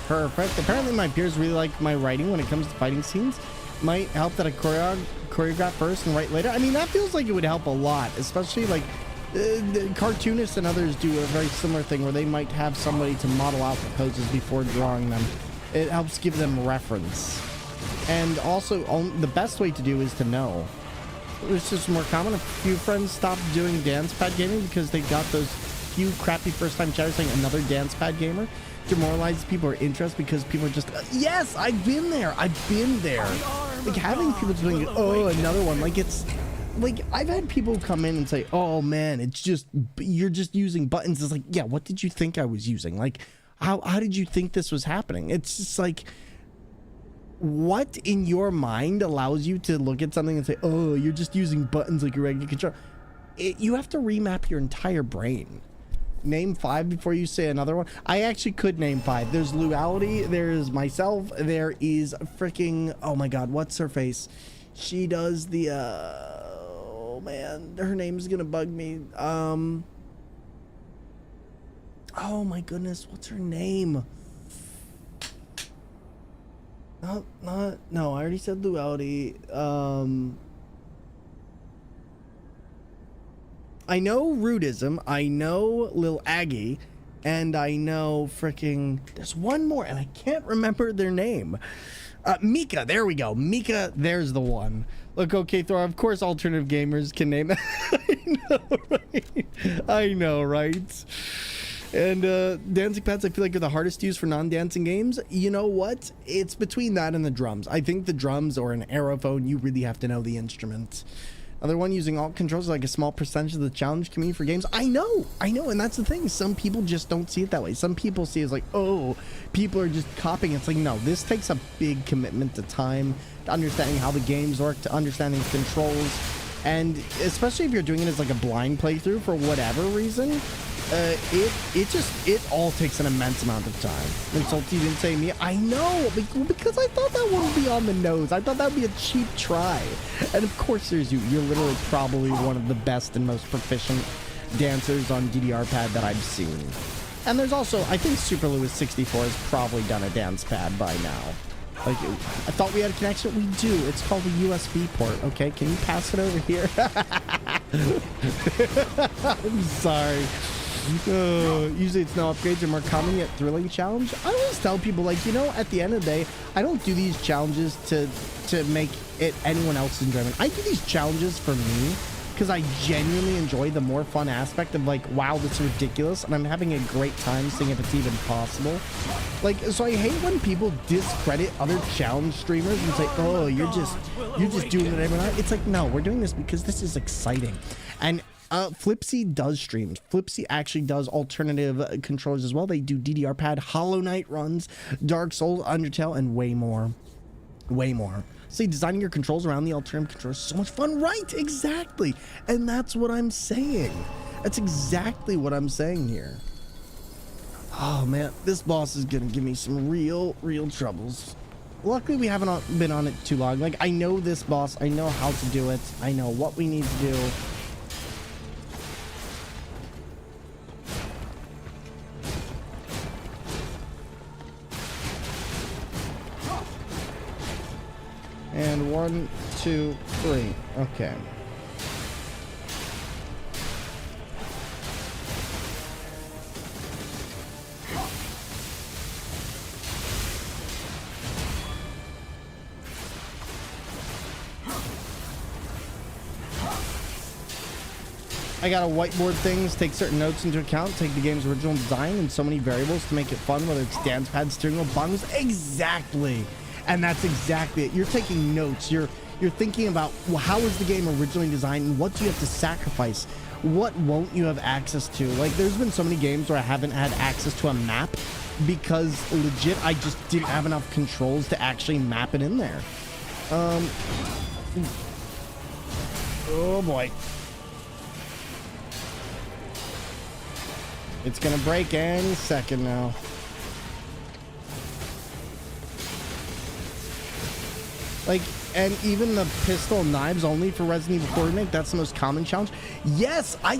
Perfect. Apparently my peers really like my writing when it comes to fighting scenes. Might help that I choreograph first and write later. I mean, that feels like it would help a lot, especially like the cartoonists and others do a very similar thing where they might have somebody to model out the poses before drawing them. It helps give them reference. And also, the best way to do is to know. It's just more common. A few friends stopped doing dance pad gaming because they got those few crappy first-time chatters saying another dance pad gamer. Demoralizes people are interested because people are just, yes, I've been there. I've been there. Like having people doing, oh, another one. Like it's, like I've had people come in and say, oh man, it's just, you're just using buttons. It's like, yeah, what did you think I was using? Like, how did you think this was happening? It's just like, what in your mind allows you to look at something and say, oh, you're just using buttons like a regular controller? You have to remap your entire brain. Name 5 before you say another one. I actually could name 5. There's Luality, there's myself, there is freaking, oh my god, what's her face? She does the oh man, her name's gonna bug me. Oh my goodness, what's her name? No, I already said Luality. I know Rudism, I know Lil Aggie, and I know freaking, there's one more and I can't remember their name. Mika, there we go. Mika, there's the one. Look, okay, Thor, of course alternative gamers can name it. I know, right? And dancing pads, I feel like are the hardest to use for non-dancing games. You know what? It's between that and the drums. I think the drums or an aerophone, you really have to know the instrument. Other one using alt controls is like a small percentage of the challenge community for games. I know, and that's the thing. Some people just don't see it that way. Some people see it as like, oh, people are just copying. It's like, no, this takes a big commitment to time, to understanding how the games work, to understanding controls, and especially if you're doing it as like a blind playthrough for whatever reason, it all takes an immense amount of time. Like Salty didn't say me. I know, because I thought that wouldn't be on the nose. I thought that would be a cheap try. And of course there's you. You're literally probably one of the best and most proficient dancers on DDR pad that I've seen. And there's also, I think Super Lewis 64 has probably done a dance pad by now. Like, I thought we had a connection. We do. It's called a USB port. Okay, can you pass it over here? I'm sorry. Usually it's no upgrades or more common yet thrilling challenge. I always tell people, like, you know, at the end of the day, I don't do these challenges to make it anyone else's enjoyment. I do these challenges for me because I genuinely enjoy the more fun aspect of, like, wow, this is ridiculous, and I'm having a great time seeing if it's even possible. Like, so I hate when people discredit other challenge streamers and say, oh, you're just doing it every night. It's like, no, we're doing this because this is exciting. And Flipsy does streams. Flipsy actually does alternative controllers as well. They do DDR pad, Hollow Knight runs, Dark Souls, Undertale, and way more. Way more. See, designing your controls around the alternative controllers is so much fun, right? Exactly. And that's what I'm saying. That's exactly what I'm saying here. Oh man, this boss is gonna give me some real troubles. Luckily, we haven't been on it too long. Like, I know this boss. I know how to do it. I know what we need to do. And 1, 2, 3. Okay. I gotta whiteboard things, take certain notes into account, take the game's original design and so many variables to make it fun, whether it's dance pad, steering wheel, buttons. Exactly. And that's exactly it. You're taking notes. You're thinking about, well, how was the game originally designed and what do you have to sacrifice? What won't you have access to? Like, there's been so many games where I haven't had access to a map because legit I just didn't have enough controls to actually map it in there. Oh boy. It's gonna break any second now. Like, and even the pistol knives only for Resident Evil 4 Remake, that's the most common challenge. Yes, I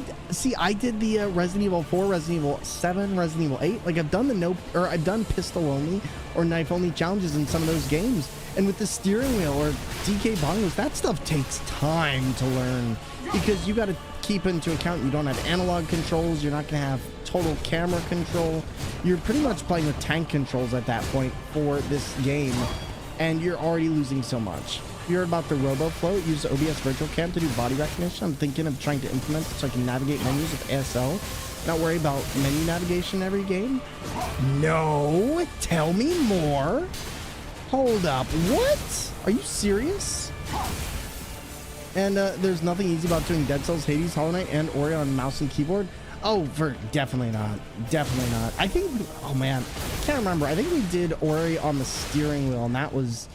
did the Resident Evil 4, Resident Evil 7, Resident Evil 8. Like, I've done I've done pistol only or knife only challenges in some of those games. And with the steering wheel or DK bongos, that stuff takes time to learn because you got to keep into account you don't have analog controls, you're not going to have total camera control. You're pretty much playing with tank controls at that point for this game. And you're already losing so much. You heard about the RoboFlow. Use OBS Virtual Cam to do body recognition. I'm thinking of trying to implement it so I can navigate menus with ASL. Not worry about menu navigation every game. No, tell me more. Hold up, what? Are you serious? And there's nothing easy about doing Dead Cells, Hades, Hollow Knight, and Ori on mouse and keyboard. Oh, definitely not. Definitely not. I think, oh man, I can't remember. I think we did Ori on the steering wheel, and that was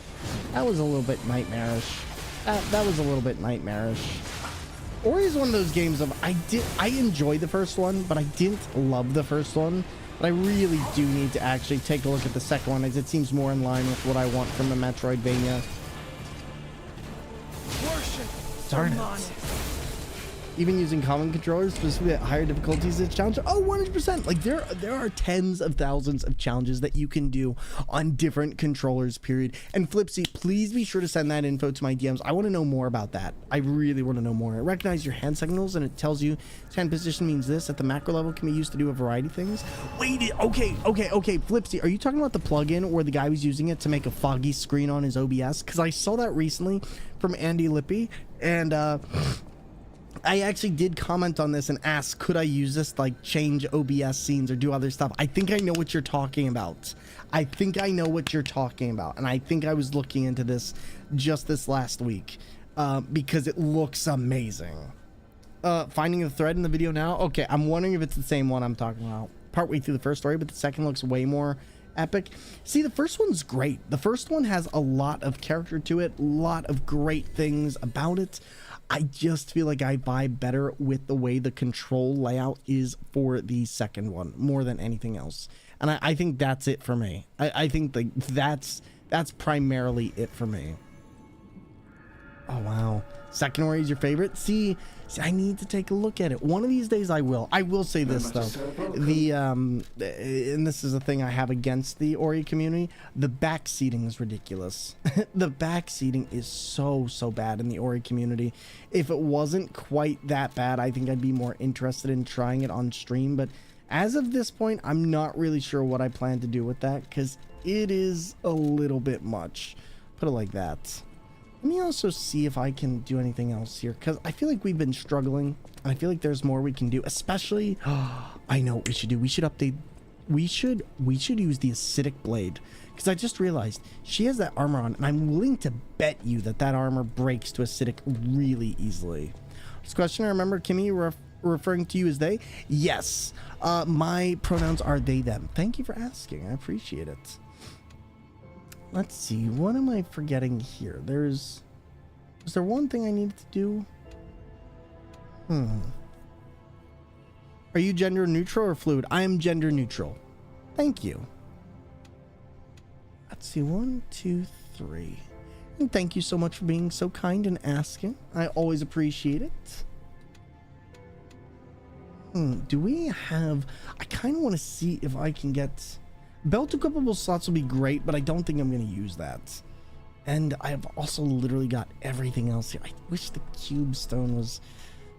a little bit nightmarish. That was a little bit nightmarish. Ori is one of those games of, I enjoyed the first one, but I didn't love the first one. But I really do need to actually take a look at the second one, as it seems more in line with what I want from a Metroidvania. Darn it. Even using common controllers, specifically at higher difficulties, it's challenging. Oh, 100%. Like, there are tens of thousands of challenges that you can do on different controllers, period. And Flipsy, please be sure to send that info to my DMs. I want to know more about that. I really want to know more. Recognize your hand signals, and it tells you hand position means this. At the macro level, can be used to do a variety of things. Wait, okay. Flipsy, are you talking about the plugin where the guy was using it to make a foggy screen on his OBS? Because I saw that recently from Andy Lippy, and I actually did comment on this and ask, could I use this, like change OBS scenes or do other stuff? I think I know what you're talking about. And I think I was looking into this just this last week because it looks amazing. Finding the thread in the video now. Okay, I'm wondering if it's the same one I'm talking about. Partway through the first story, but the second looks way more epic. See, the first one's great. The first one has a lot of character to it, a lot of great things about it. I just feel like I vibe better with the way the control layout is for the second one more than anything else. And I think that's it for me. I think that's primarily it for me. Oh, wow. Second Ori is your favorite? See, I need to take a look at it. One of these days I will. I will say this, though. And this is a thing I have against the Ori community. The backseating is ridiculous. The backseating is so bad in the Ori community. If it wasn't quite that bad, I think I'd be more interested in trying it on stream. But as of this point, I'm not really sure what I plan to do with that, because it is a little bit much. Put it like that. Let me also see if I can do anything else here, because I feel like we've been struggling. I feel like there's more we can do, especially I know what we should do. We should update. We should use the acidic blade, because I just realized she has that armor on, and I'm willing to bet you that armor breaks to acidic really easily. This question, I remember Kimmy referring to you as they. Yes, my pronouns are they them. Thank you for asking. I appreciate it. Let's see, what am I forgetting here? Was there one thing I needed to do? Are you gender neutral or fluid? I am gender neutral. Thank you. Let's see, 1, 2, 3. And thank you so much for being so kind and asking. I always appreciate it. Do we have... I kind of want to see if I can get... Belt equipable slots will be great, but I don't think I'm going to use that. And I've also literally got everything else here. I wish the cube stone was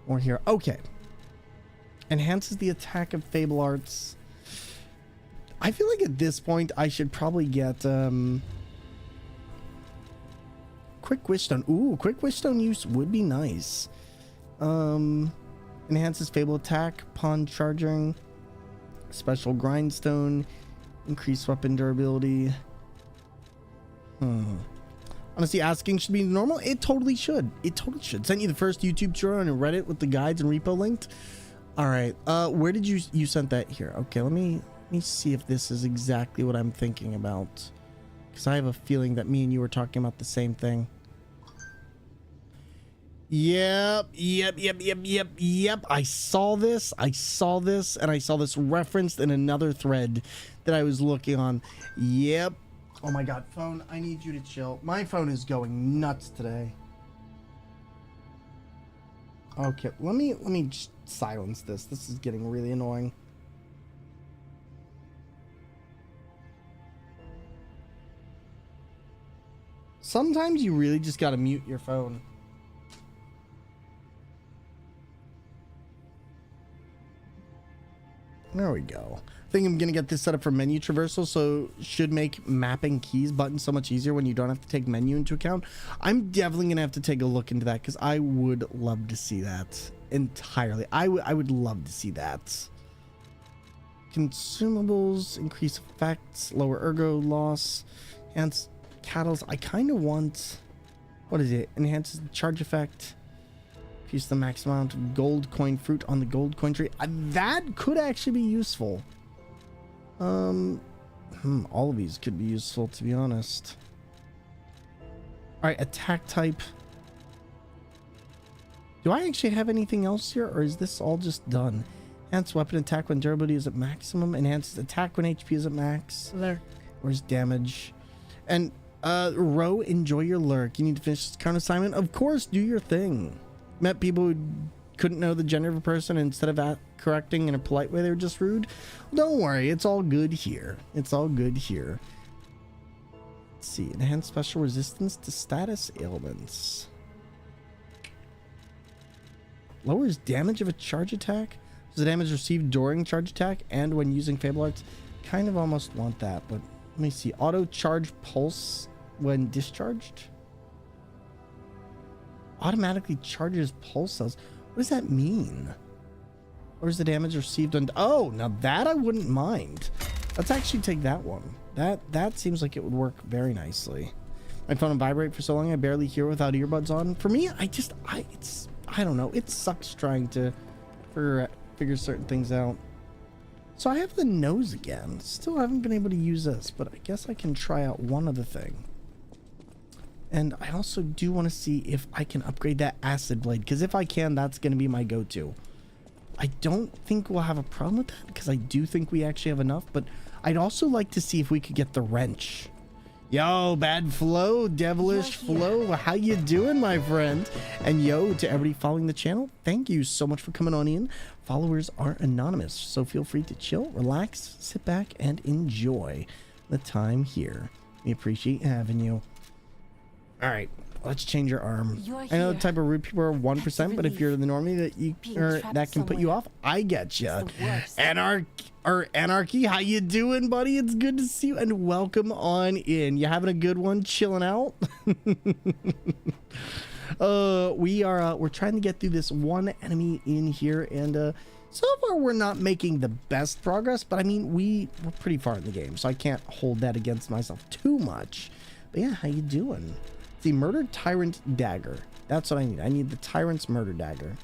more here. Okay. Enhances the attack of Fable Arts. I feel like at this point I should probably get Quick Wish Stone. Ooh, Quick Wish Stone use would be nice. Enhances Fable attack upon charging. Special Grindstone. Increased weapon durability. Honestly, asking should be normal. It totally should. It totally should. Sent you the first YouTube tutorial on Reddit with the guides and repo linked. All right. Where did you sent that here? Okay, let me see if this is exactly what I'm thinking about, because I have a feeling that me and you were talking about the same thing. Yep. I saw this, and I saw this referenced in another thread that I was looking on. Yep. Oh my god, phone, I need you to chill. My phone is going nuts today. Okay, let me just silence this. This is getting really annoying. Sometimes you really just gotta mute your phone. There we go. I think I'm gonna get this set up for menu traversal, so should make mapping keys button so much easier when you don't have to take menu into account. I'm definitely gonna have to take a look into that, because I would love to see that entirely. I would love to see that. Consumables, increase effects, lower ergo loss, enhance catalyst. I kind of want, what is it? Enhances the charge effect. Increase the max amount of gold coin fruit on the gold coin tree. That could actually be useful. All of these could be useful, to be honest. All right, attack type. Do I actually have anything else here, or is this all just done? Enhanced weapon attack when durability is at maximum. Enhanced attack when HP is at max. Lurk. Where's damage? And Ro, enjoy your lurk. You need to finish this current assignment. Of course, do your thing. Met people who couldn't know the gender of a person, and instead of correcting in a polite way, they were just rude. Don't worry, it's all good here. It's all good here. Let's see. Enhanced special resistance to status ailments. Lowers damage of a charge attack. The damage received during charge attack and when using Fable Arts. Kind of almost want that, but let me see. Auto charge pulse when discharged. Automatically charges pulse cells. What does that mean? Or is the damage received on... Oh, now that I wouldn't mind. Let's actually take that one. That seems like it would work very nicely. My phone will vibrate for so long I barely hear without earbuds on. For me, I don't know. It sucks trying to figure certain things out. So I have the nose again. Still haven't been able to use this, but I guess I can try out one other thing. And I also do want to see if I can upgrade that acid blade, because if I can, that's going to be my go-to. I don't think we'll have a problem with that, because I do think we actually have enough, but I'd also like to see if we could get the wrench. Yo, Bad Flow, Devilish Flow, how you doing, my friend? And yo, to everybody following the channel, thank you so much for coming on in. Followers are anonymous, so feel free to chill, relax, sit back, and enjoy the time here. We appreciate having you. All right, let's change your arm. I know the type of rude people are 1%, but if you're the normie that you or that can put you off, I get you. Anarchy, how you doing, buddy? It's good to see you, and welcome on in. You having a good one, chilling out? We're trying to get through this one enemy in here, and so far we're not making the best progress, but I mean we're pretty far in the game, so I can't hold that against myself too much. But yeah, how you doing? The Murdered Tyrant Dagger. That's what I need. I need the Tyrant's Murder Dagger.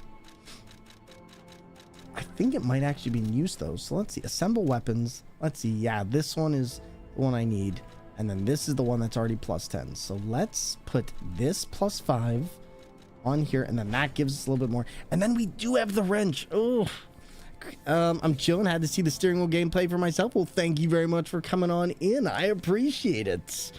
I think it might actually be in use though. So let's see. Assemble weapons. Let's see. Yeah, this one is the one I need. And then this is the one that's already plus 10. So let's put this plus 5 on here. And then that gives us a little bit more. And then we do have the wrench. Oh, I'm chilling. Had to see the steering wheel gameplay for myself. Well, thank you very much for coming on in. I appreciate it.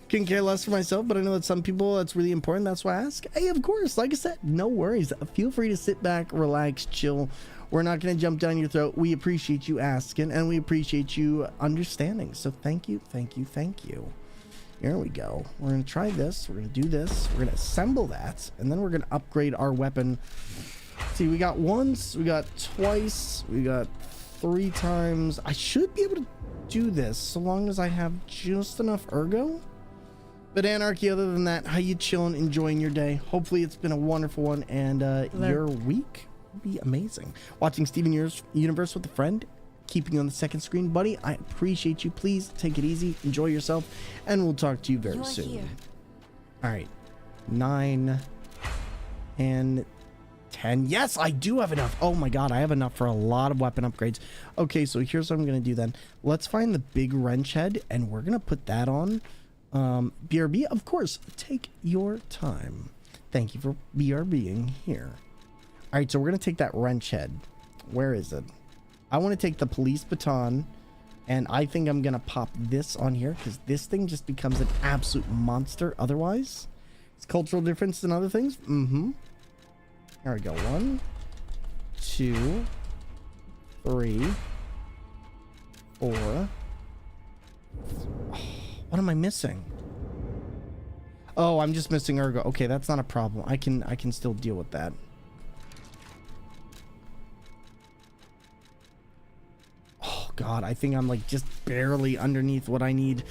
Couldn't care less for myself, but I know that some people that's really important. That's why I ask. Hey, of course, like I said, no worries. Feel free to sit back, relax, chill. We're not going to jump down your throat. We appreciate you asking, and we appreciate you understanding. So thank you, thank you, thank you. Here we go. We're going to try this. We're going to do this. We're going to assemble that, and then we're going to upgrade our weapon. See, we got once, we got twice, we got 3 times. I should be able to do this so long as I have just enough ergo. But Anarchy, other than that, how you chilling, enjoying your day? Hopefully it's been a wonderful one, and your week will be amazing. Watching Steven Universe with a friend, keeping you on the second screen, buddy. I appreciate you. Please take it easy, enjoy yourself, and we'll talk to you very soon. All right, 9 and 10. Yes, I do have enough. Oh my god, I have enough for a lot of weapon upgrades. Okay, so here's what I'm gonna do then. Let's find the big wrench head, and we're gonna put that on. BRB, of course, take your time. Thank you for BRBing here. All right, so we're gonna take that wrench head. Where is it? I want to take the police baton, and I think I'm gonna pop this on here because this thing just becomes an absolute monster otherwise. It's cultural difference and other things. There we go. 1, 2, 3, 4. What am I missing? Oh, I'm just missing ergo. Okay, that's not a problem. I can still deal with that. Oh god, I think I'm like just barely underneath what I need.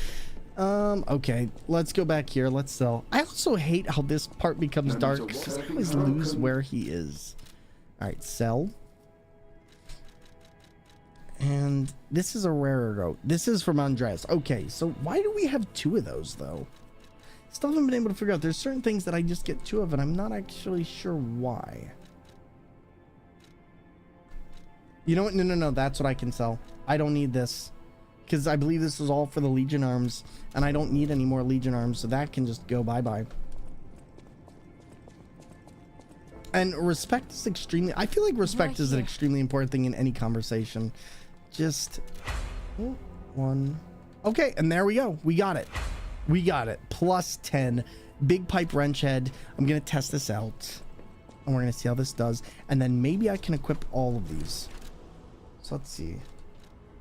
Okay, let's go back here. Let's sell. I also hate how this part becomes dark because I always lose where he is. All right, sell. And this is a rare ergo. This is from Andres. Okay, so why do we have 2 of those though? Still haven't been able to figure out. There's certain things that I just get 2 of, and I'm not actually sure why. You know what? No. That's what I can sell. I don't need this because I believe this is all for the Legion arms, and I don't need any more Legion arms, so that can just go bye-bye. And respect is extremely... I feel like respect is an extremely important thing in any conversation. Just... 1. Okay, and there we go. We got it. We got it. Plus 10. Big pipe wrench head. I'm going to test this out. And we're going to see how this does. And then maybe I can equip all of these. So let's see.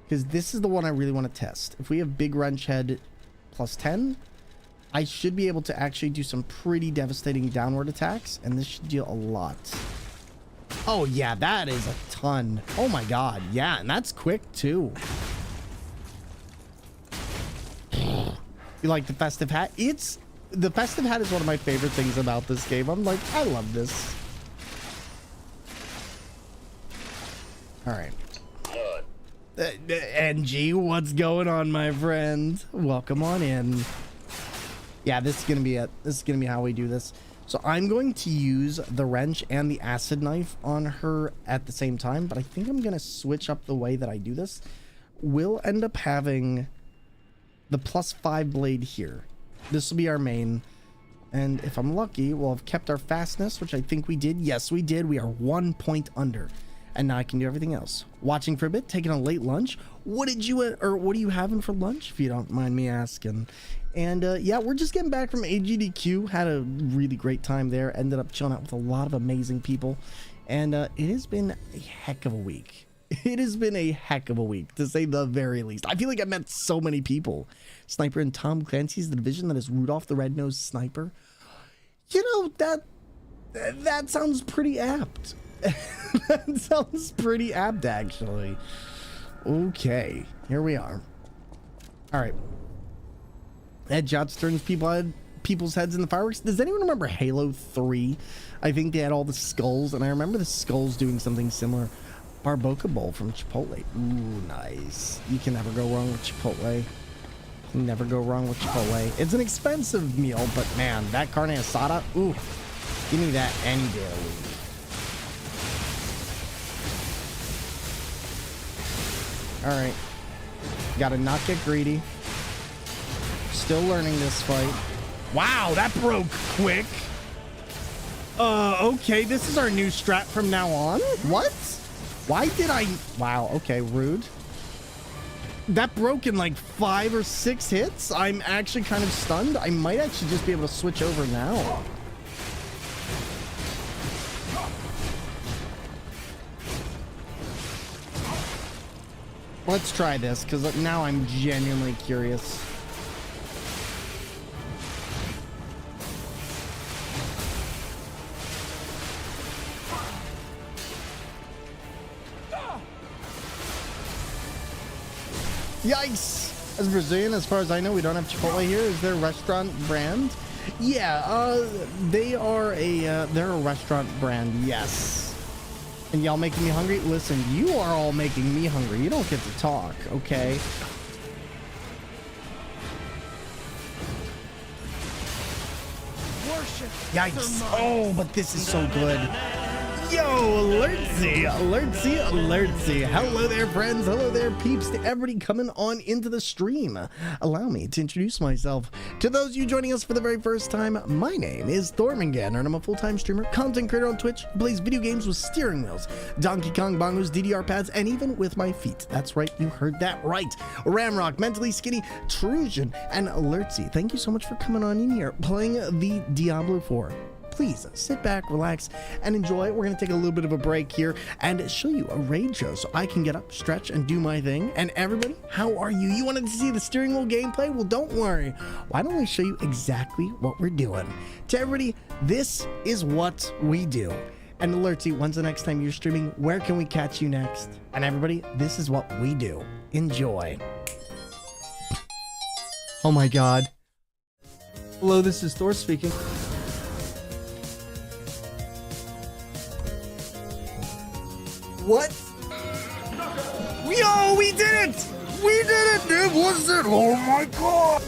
Because this is the one I really want to test. If we have big wrench head plus 10... I should be able to actually do some pretty devastating downward attacks, and this should deal a lot. Oh yeah, that is a ton. Oh my god, yeah, and that's quick too. You like the festive hat? The festive hat is one of my favorite things about this game. I'm like, I love this. All right. NG, what's going on, my friend? Welcome on in. Yeah, this is gonna be it. This is gonna be how we do this. So I'm going to use the wrench and the acid knife on her at the same time, but I think I'm gonna switch up the way that I do this. We'll end up having the +5 blade here. This will be our main, and if I'm lucky, we'll have kept our fastness, which I think we did. Yes, we did. We are 1 point under. and now I can do everything else. Watching for a bit, taking a late lunch. What did you or what are you having for lunch, if you don't mind me asking? And yeah, we're just getting back from AGDQ. Had a really great time there. Ended up chilling out with a lot of amazing people, and it has been a heck of a week. It has been a heck of a week, to say the very least. I feel like I've met so many people. Sniper and Tom Clancy's The Division, that is Rudolph the Red-Nosed Sniper. You know, that sounds pretty apt. That sounds pretty apt, actually. Okay, here we are. All right. Headshots turns people's heads in the fireworks. Does anyone remember Halo 3? I think they had all the skulls, and I remember the skulls doing something similar. Barboca Bowl from Chipotle. Ooh, nice. You can never go wrong with Chipotle. Never go wrong with Chipotle. It's an expensive meal, but man, that carne asada, ooh, give me that any day of the week. All right, gotta not get greedy. Still learning this fight. Wow, that broke quick. Okay, this is our new strat from now on. What? Why did I? Wow, okay, rude. That broke in like 5 or 6 hits. I'm actually kind of stunned. I might actually just be able to switch over now. Let's try this, because now I'm genuinely curious. Yikes! As Brazilian, as far as I know, we don't have Chipotle here. Is there a restaurant brand? Yeah, they're a restaurant brand, yes. And y'all making me hungry? Listen, you are all making me hungry. You don't get to talk, okay? Yikes! Oh, but this is so good. Yo, alertsy. Hello there, friends. Hello there, peeps. To everybody coming on into the stream. Allow me to introduce myself. To those of you joining us for the very first time, my name is Thormingan, and I'm a full-time streamer, content creator on Twitch, who plays video games with steering wheels, Donkey Kong bongos, DDR pads, and even with my feet. That's right, you heard that right. Ramrock, Mentally Skinny, Trusian, and Alertsy. Thank you so much for coming on in here, playing the Diablo 4. Please sit back, relax, and enjoy. We're going to take a little bit of a break here and show you a raid show so I can get up, stretch, and do my thing. And everybody, how are you? You wanted to see the steering wheel gameplay? Well, don't worry. Why don't we show you exactly what we're doing? To everybody, this is what we do. And Alertsy, when's the next time you're streaming? Where can we catch you next? And everybody, this is what we do. Enjoy. Oh my God. Hello, this is Thor speaking. What? Yo, we did it! We did it! It was it! Oh my God!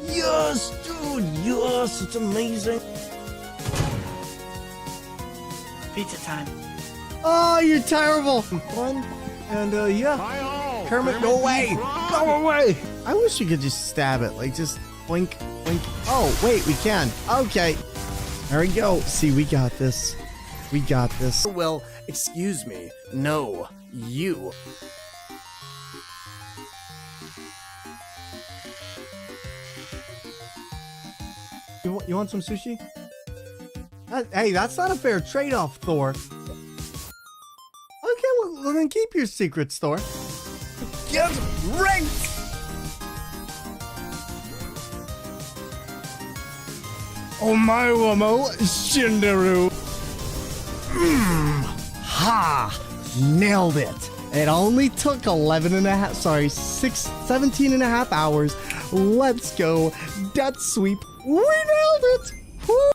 Yes, dude! Yes, it's amazing! Pizza time. Oh, you're terrible! Fun. And yeah. Kermit, go away! Go away! I wish you could just stab it, like just blink, blink. Oh, wait, we can. Okay. There we go. See, we got this. We got this. Well, excuse me. No, you. You want some sushi? Hey, that's not a fair trade-off, Thor. Okay, well, then keep your secrets, Thor. Get ranked! Omae-wamo Shinderu. Ha! Nailed it. It only took 17 and a half hours. Let's go. Death sweep. We nailed it. Woo!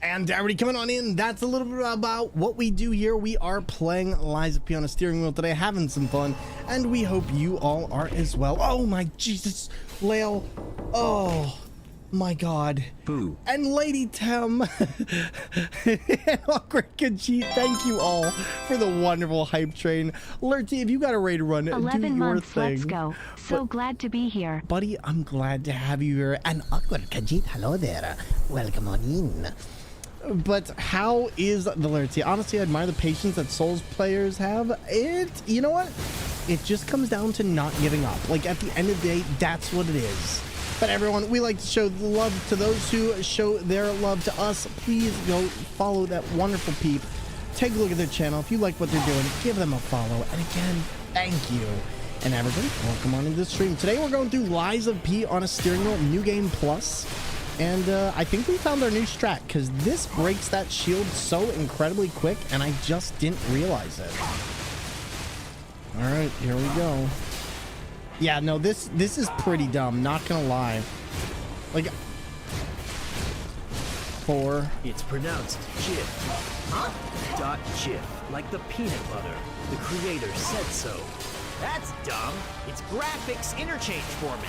And everybody coming on in, that's a little bit about what we do here. We are playing Lies of P on a steering wheel today, having some fun, and we hope you all are as well. Oh my Jesus, Lael. Oh My God. Boo. And Lady Tem. And Awkward Khajiit, thank you all for the wonderful hype train. Lurty, if you got a ready to run, do 11 your months, thing. let's go. So glad to be here. Buddy, I'm glad to have you here. And Awkward Khajiit, hello there. Welcome on in. But how is the Lurty? Honestly, I admire the patience that Souls players have. You know what? It just comes down to not giving up. Like, at the end of the day, that's what it is. But everyone, we like to show the love to those who show their love to us. Please go follow that wonderful peep. Take a look at their channel. If you like what they're doing, give them a follow. And again, thank you. And everybody, welcome on into the stream. Today we're going through Lies of P on a steering wheel, New Game Plus. And I think we found our new strat, because this breaks that shield so incredibly quick, and I just didn't realize it. All right, here we go. Yeah, no, this is pretty dumb, not gonna lie. Like, 4. It's pronounced Jif. Huh? .Jif, like the peanut butter. The creator said so. That's dumb. It's graphics interchange format.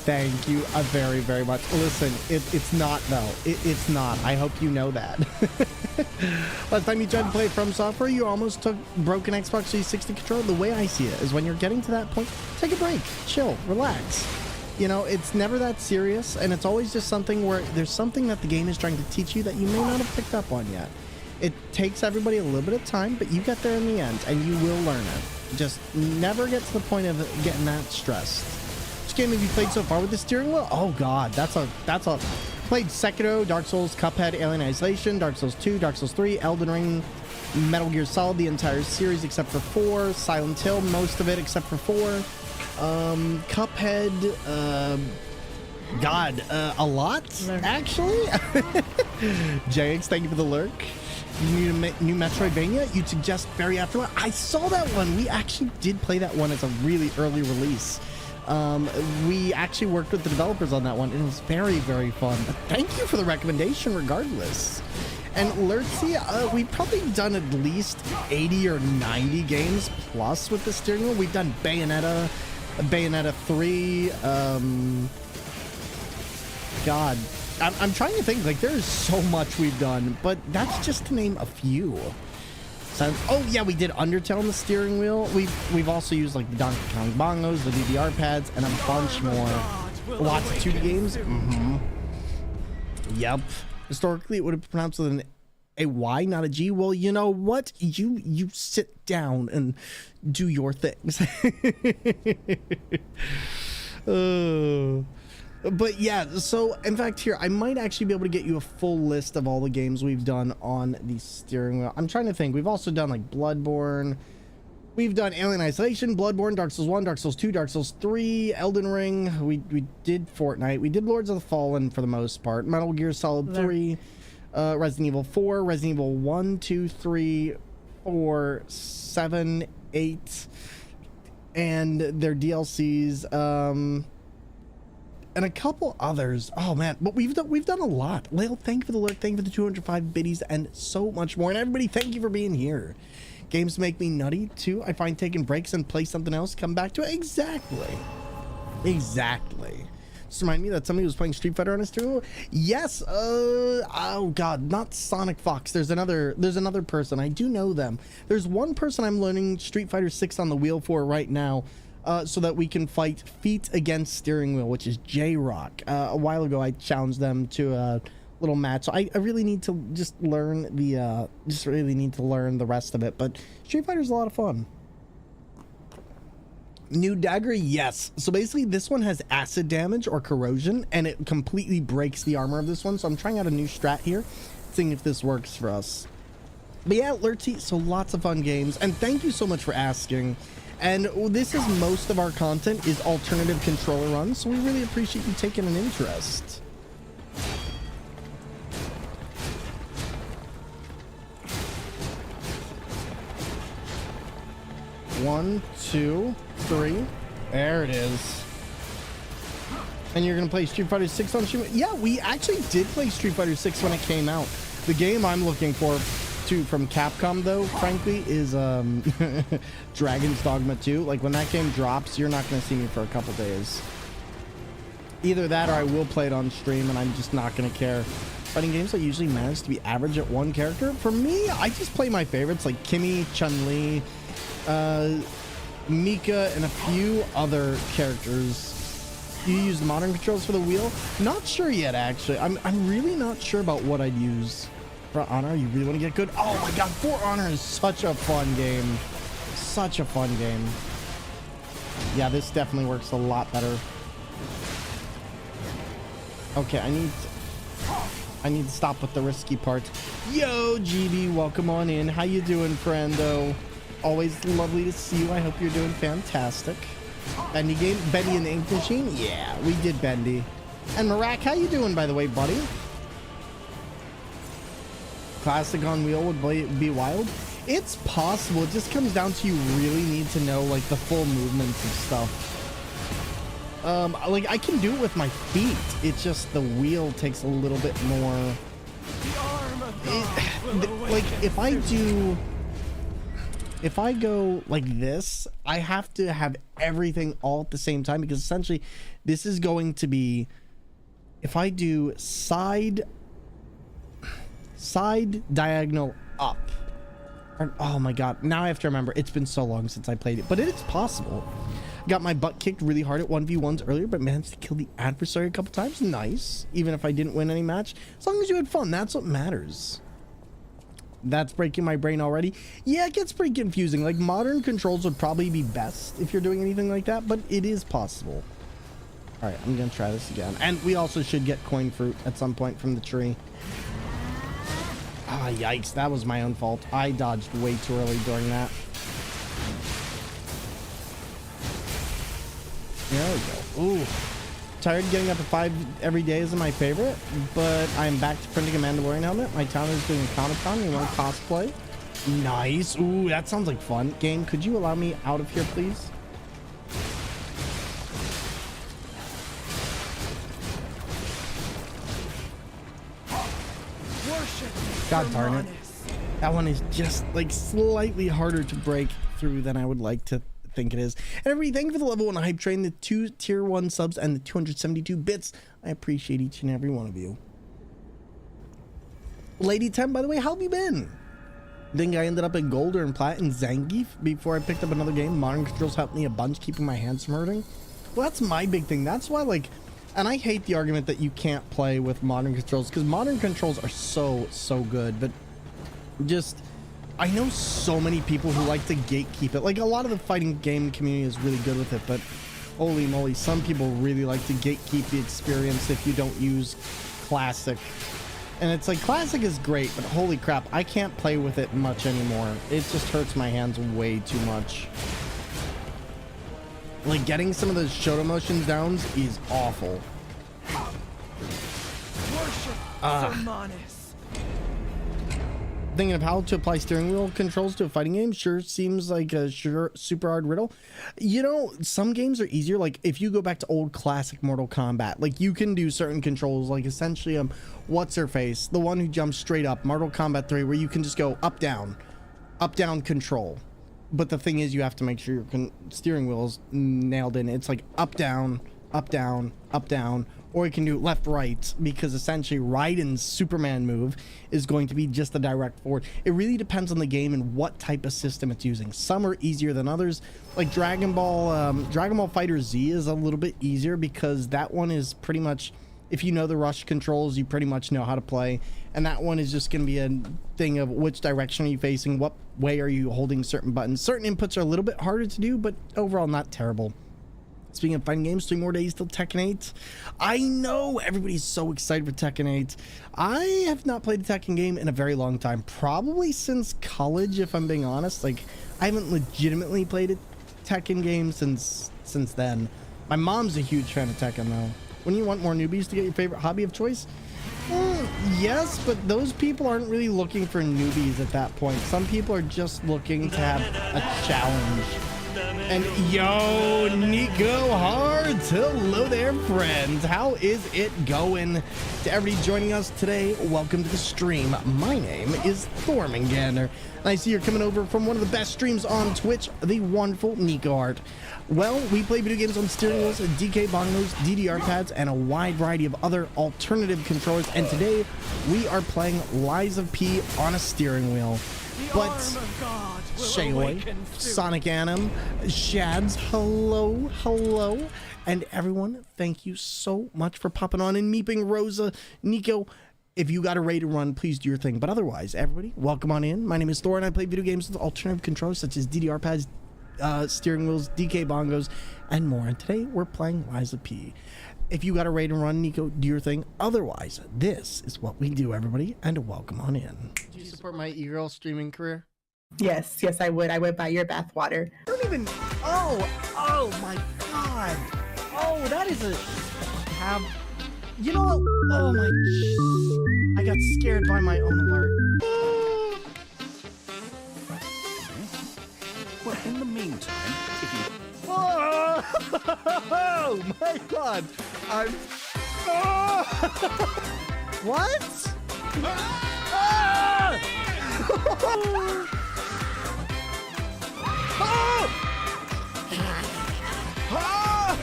Thank you very, very much. Listen, it's not, though. It's not. I hope you know that. Last time you tried to play From Software, you almost took broken Xbox 360 controller. The way I see it is when you're getting to that point, take a break, chill, relax. You know, it's never that serious, and it's always just something where there's something that the game is trying to teach you that you may not have picked up on yet. It takes everybody a little bit of time, but you get there in the end, and you will learn it. Just never get to the point of getting that stressed. Which game have you played so far with the steering wheel? Oh God, that's a played Sekiro, Dark Souls, Cuphead, Alien Isolation, Dark Souls 2, Dark Souls 3, Elden Ring, Metal Gear Solid, the entire series except for 4, Silent Hill, most of it except for 4, Cuphead, God, a lot actually. JX, thank you for the lurk. You need a new Metroidvania? You'd suggest Fairy Afterlife? I saw that one. We actually did play that one as a really early release. We actually worked with the developers on that one, and it was very, very fun. But thank you for the recommendation regardless. And Lurtsy, we've probably done at least 80 or 90 games plus with the steering wheel. We've done Bayonetta, Bayonetta 3, God, I'm trying to think, like, there's so much we've done, but that's just to name a few. So, oh yeah, we did Undertale on the steering wheel. We've also used like the Donkey Kong bongos, the DDR pads, and a bunch more. Lots of 2D games. Yep. Historically, it would have been pronounced with a Y, not a G. Well, you know what? You sit down and do your things. But yeah, so in fact here, I might actually be able to get you a full list of all the games we've done on the steering wheel. I'm trying to think. We've also done like Bloodborne. We've done Alien Isolation, Bloodborne, Dark Souls 1, Dark Souls 2, Dark Souls 3, Elden Ring. We did Fortnite. We did Lords of the Fallen for the most part. Metal Gear Solid 3, Resident Evil 4, Resident Evil 1, 2, 3, 4, 7, 8, and their DLCs. And a couple others. Oh man, but we've done a lot. Lale, thank you for the lurk, thank you for the 205 biddies, and so much more. And everybody, thank you for being here. Games make me nutty too. I find taking breaks and play something else, come back to it. Exactly. Just remind me that somebody was playing Street Fighter on his steering wheel. Yes. Oh God, not Sonic Fox. There's another person. I do know them. There's one person I'm learning Street Fighter 6 on the wheel for right now. So that we can fight feet against steering wheel, which is J-Rock. A while ago, I challenged them to a little match. So I really need to just learn the rest of it. But Street Fighter's a lot of fun. New dagger, yes. So basically, this one has acid damage or corrosion, and it completely breaks the armor of this one. So I'm trying out a new strat here, seeing if this works for us. But yeah, Lurty, so lots of fun games, and thank you so much for asking. And this is most of our content is alternative controller runs, so we really appreciate you taking an interest. One, two, three. There it is. And you're gonna play Street Fighter 6 on Street? Yeah, we actually did play Street Fighter 6 when it came out. The game I'm looking for from Capcom though, frankly, is Dragon's Dogma 2. Like when that game drops, you're not gonna see me for a couple days. Either that or I will play it on stream and I'm just not gonna care. Fighting games, I usually manage to be average at one character. For me, I just play my favorites like Kimmy, Chun-Li, Mika, and a few other characters. Do you use the modern controls for the wheel? Not sure yet, actually. I'm really not sure about what I'd use. For Honor, you really want to get good? Oh my god, For Honor is such a fun game. Such a fun game. Yeah, this definitely works a lot better. Okay, I need to stop with the risky part. Yo, GB, welcome on in. How you doing, friendo? Always lovely to see you. I hope you're doing fantastic. Bendy game, Bendy and the Ink Machine. Yeah, we did Bendy. And Marak, how you doing, by the way, buddy? Classic on wheel would be wild. It's possible. It just comes down to you really need to know like the full movements of stuff. Like I can do it with my feet. It's just the wheel takes a little bit more. The arm of God Like if I go like this, I have to have everything all at the same time because essentially this is going to be, if I do side diagonal up. Oh my god, now I have to remember. It's been so long since I played it, but it's possible. Got my butt kicked really hard at 1v1s earlier, but managed to kill the adversary a couple times. Nice. Even if I didn't win any match, as long as you had fun, that's what matters. That's breaking my brain already. Yeah, it gets pretty confusing. Like modern controls would probably be best if you're doing anything like that, but it is possible. All right, I'm gonna try this again. And we also should get coin fruit at some point from the tree. Ah, yikes, that was my own fault. I dodged way too early during that. There we go. Ooh. Tired of getting up at 5 every day isn't my favorite, but I'm back to printing a Mandalorian helmet. My town is doing a Comic-Con. You want to cosplay? Nice. Ooh, that sounds like fun. Game, could you allow me out of here, please? God darn it. That one is just like slightly harder to break through than I would like to think it is. And everybody, thank you for the level 1 hype train, the 2 tier 1 subs, and the 272 bits. I appreciate each and every one of you. Lady 10, by the way, how have you been? I think I ended up in gold or in plat in Zangief before I picked up another game. Modern controls helped me a bunch, keeping my hands from hurting. Well, that's my big thing. That's why, like, and I hate the argument that you can't play with modern controls, because modern controls are so good, but just, I know so many people who like to gatekeep it. Like, a lot of the fighting game community is really good with it, but holy moly, some people really like to gatekeep the experience if you don't use classic. And it's like, classic is great, but holy crap, I can't play with it much anymore. It just hurts my hands way too much. Like, getting some of those Shoto motion downs is awful. Thinking of how to apply steering wheel controls to a fighting game sure seems like a super hard riddle. You know, some games are easier. Like if you go back to old classic Mortal Kombat, like you can do certain controls, like essentially what's her face, the one who jumps straight up, Mortal Kombat 3, where you can just go up down control. But the thing is, you have to make sure your steering wheel's nailed in. It's like up down, or you can do left right, because essentially Raiden's Superman move is going to be just a direct forward. It really depends on the game and what type of system it's using. Some are easier than others. Like Dragon Ball Fighter Z is a little bit easier because that one is pretty much, if you know the rush controls, you pretty much know how to play. And that one is just going to be a thing of which direction are you facing, what way are you holding certain buttons. Certain inputs are a little bit harder to do, but overall not terrible. Speaking of fighting games, 3 more days till Tekken 8. I know everybody's so excited for Tekken 8. I have not played a Tekken game in a very long time, probably since college, if I'm being honest. Like, I haven't legitimately played a Tekken game since then. My mom's a huge fan of Tekken, though. Wouldn't you want more newbies to get your favorite hobby of choice? Yes, but those people aren't really looking for newbies at that point. Some people are just looking to have a challenge. And yo, Nico Hearts, hello there, friends. How is it going? To everybody joining us today, welcome to the stream. My name is Thormangander, and I see you're coming over from one of the best streams on Twitch, the wonderful Nico Heart. Well, we play video games on steering wheels, DK bongos, DDR pads, and a wide variety of other alternative controllers. And today, we are playing Lies of P on a steering wheel. But Shayway, Sonic Anim, Shads, hello, and everyone, thank you so much for popping on and meeping. Rosa, Nico, if you got a ready to run, please do your thing. But otherwise, everybody, welcome on in. My name is Thor, and I play video games with alternative controllers such as DDR pads, steering wheels, DK bongos, and more. And today, we're playing Lies of P. If you got a ready to run, Nico, do your thing. Otherwise, this is what we do, everybody, and welcome on in. Do you support my e-girl streaming career? Yes, I would. I would buy your bathwater. I don't even. Oh my God. Oh, that is a. Have. You know what? Oh my. I got scared by my own alert. Well, in the meantime, if you... Oh my God. I'm. Oh. What? Ah!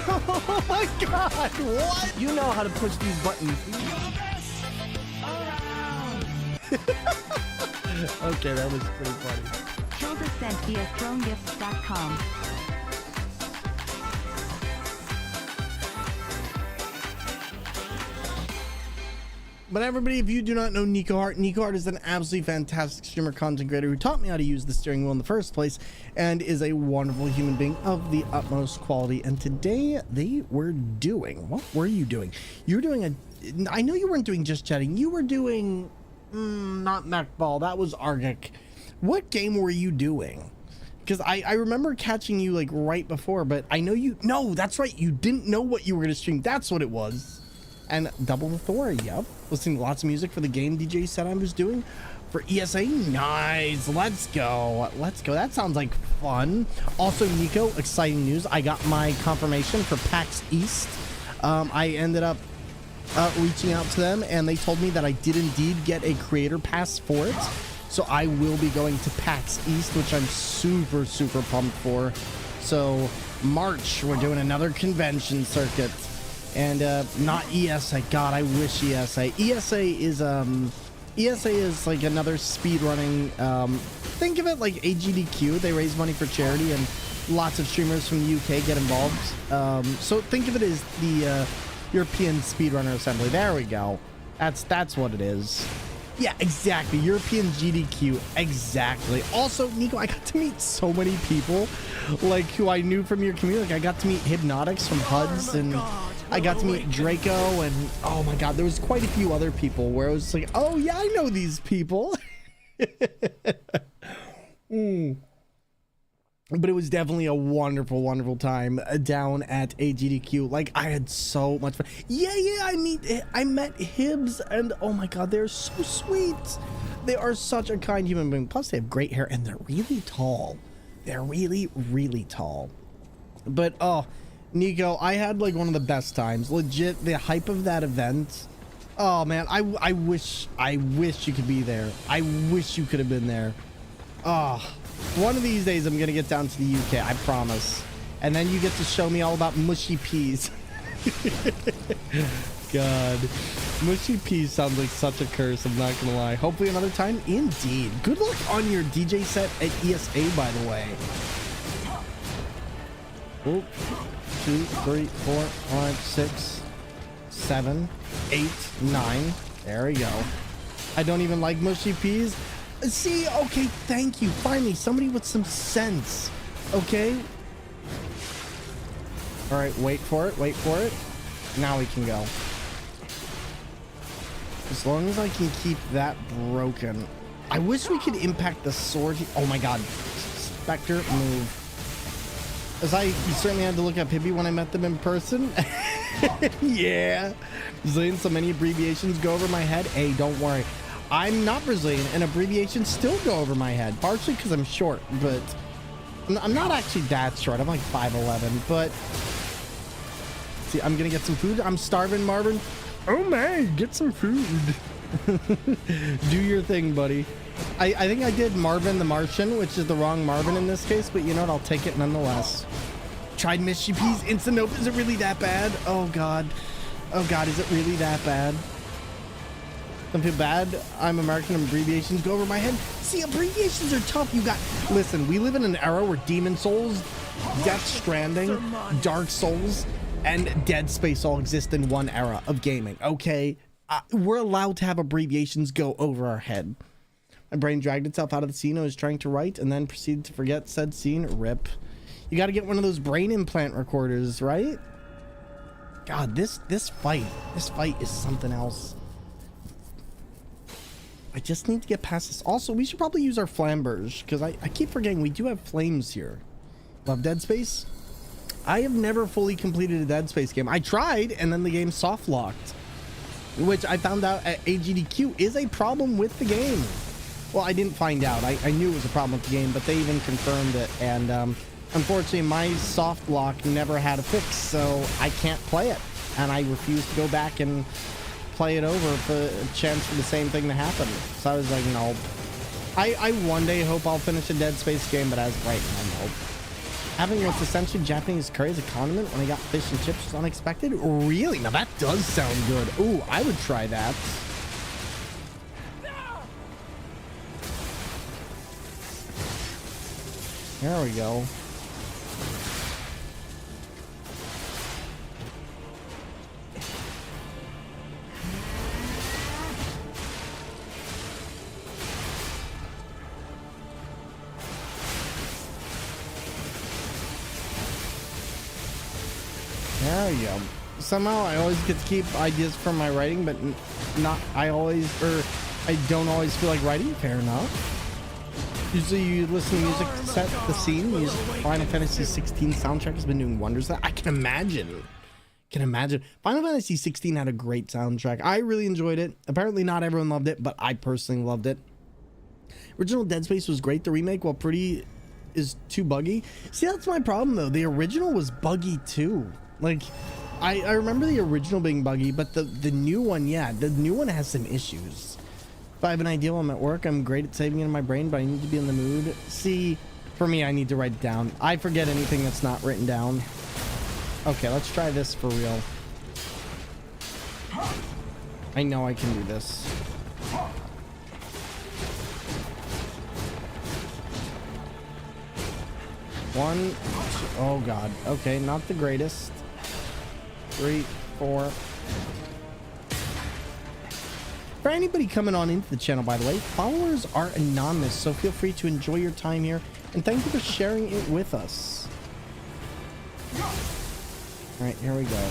Oh my God! What? You know how to push these buttons. Okay, that was pretty funny. Shoulder sent via thronegifts.com. But everybody, if you do not know Nico Heart is an absolutely fantastic streamer content creator who taught me how to use the steering wheel in the first place and is a wonderful human being of the utmost quality. And today they were doing, what were you doing? You were doing I know you weren't doing just chatting. You were doing, not Mechball, that was Argic. What game were you doing? Because I remember catching you like right before, but I know you, no, that's right. You didn't know what you were going to stream. That's what it was. And Double Thor, yep. Listening to lots of music for the game DJ set I was doing for ESA. Nice. Let's go. That sounds like fun. Also, Nico, exciting news. I got my confirmation for PAX East. I ended up reaching out to them, and they told me that I did indeed get a creator pass for it. So I will be going to PAX East, which I'm super, super pumped for. So March, we're doing another convention circuit. And not ESA. God, I wish ESA. ESA is like another speedrunning. Think of it like AGDQ. They raise money for charity, and lots of streamers from the UK get involved. So think of it as the European Speedrunner Assembly. There we go. That's what it is. Yeah, exactly. European GDQ. Exactly. Also, Nico, I got to meet so many people, like who I knew from your community. Like I got to meet Hypnotics from HUDs, and I got to meet Draco, and oh my God, there was quite a few other people where I was like, oh yeah, I know these people. But it was definitely a wonderful, wonderful time down at AGDQ. Like I had so much fun. Yeah, I met Hibbs, and oh my God, they're so sweet. They are such a kind human being. Plus they have great hair, and they're really tall. They're really, really tall. But oh, Nico, I had like one of the best times. Legit, the hype of that event. Oh man, I wish you could be there. I wish you could have been there. Oh, one of these days I'm gonna get down to the UK, I promise. And then you get to show me all about mushy peas. God, mushy peas sounds like such a curse, I'm not gonna lie. Hopefully another time, indeed. Good luck on your DJ set at ESA, by the way. Oop. 2, 3, 4, 5, 6, 7, 8, 9. There we go. I don't even like mushy peas. See, okay, thank you. Finally, somebody with some sense. Okay. All right, wait for it. Now we can go. As long as I can keep that broken. I wish we could impact the sword. Oh my God. Spectre, move. As I certainly had to look up Hibby when I met them in person. Yeah. Brazilian, so many abbreviations go over my head. Hey, don't worry. I'm not Brazilian, and abbreviations still go over my head. Partially because I'm short, but I'm not actually that short. I'm like 5'11", but see, I'm gonna get some food. I'm starving, Marvin. Oh my, get some food. Do your thing, buddy. I think I did Marvin the Martian, which is the wrong Marvin in this case, but you know what? I'll take it nonetheless. Tried Misty P's instant nope. Is it really that bad? Oh god. Oh god, is it really that bad? Don't feel bad. I'm American and abbreviations go over my head. See, abbreviations are tough. You got, listen, we live in an era where Demon Souls, Death Stranding, Dark Souls, and Dead Space all exist in one era of gaming, okay? We're allowed to have abbreviations go over our head. My brain dragged itself out of the scene I was trying to write and then proceeded to forget said scene. Rip. You got to get one of those brain implant recorders, right? God, this fight is something else. I just need to get past this. Also, we should probably use our flamberge because I keep forgetting we do have flames here. Love Dead Space. I have never fully completed a Dead Space game. I tried and then the game soft locked, which I found out at AGDQ is a problem with the game. Well, I didn't find out. I knew it was a problem with the game, but they even confirmed it. And unfortunately, my soft lock never had a fix, so I can't play it. And I refuse to go back and play it over for a chance for the same thing to happen. So I was like, no. I one day hope I'll finish a Dead Space game, but as of right now, nope. Having what's essentially Japanese curry as a condiment when I got fish and chips was unexpected. Really? Now that does sound good. Ooh, I would try that. There we go. There we go. Somehow I always get to keep ideas from my writing, but not I don't always feel like writing. Fair enough. Usually you listen to music to set the scene. Music Final Fantasy 16 soundtrack has been doing wonders. I can imagine. Final Fantasy 16 had a great soundtrack. I really enjoyed it. Apparently not everyone loved it, but I personally loved it. Original Dead Space was great. The remake, while pretty, is too buggy. See, that's my problem though. The original was buggy too. Like, I remember the original being buggy, but the new one, yeah, the new one has some issues. If I have an idea while I'm at work, I'm great at saving it in my brain, but I need to be in the mood. See, for me, I need to write it down. I forget anything that's not written down. Okay, let's try this for real. I know I can do this. One, two, oh god. Okay, not the greatest. 3, 4. For anybody coming on into the channel, by the way, followers are anonymous, so feel free to enjoy your time here, and thank you for sharing it with us. Alright, here we go.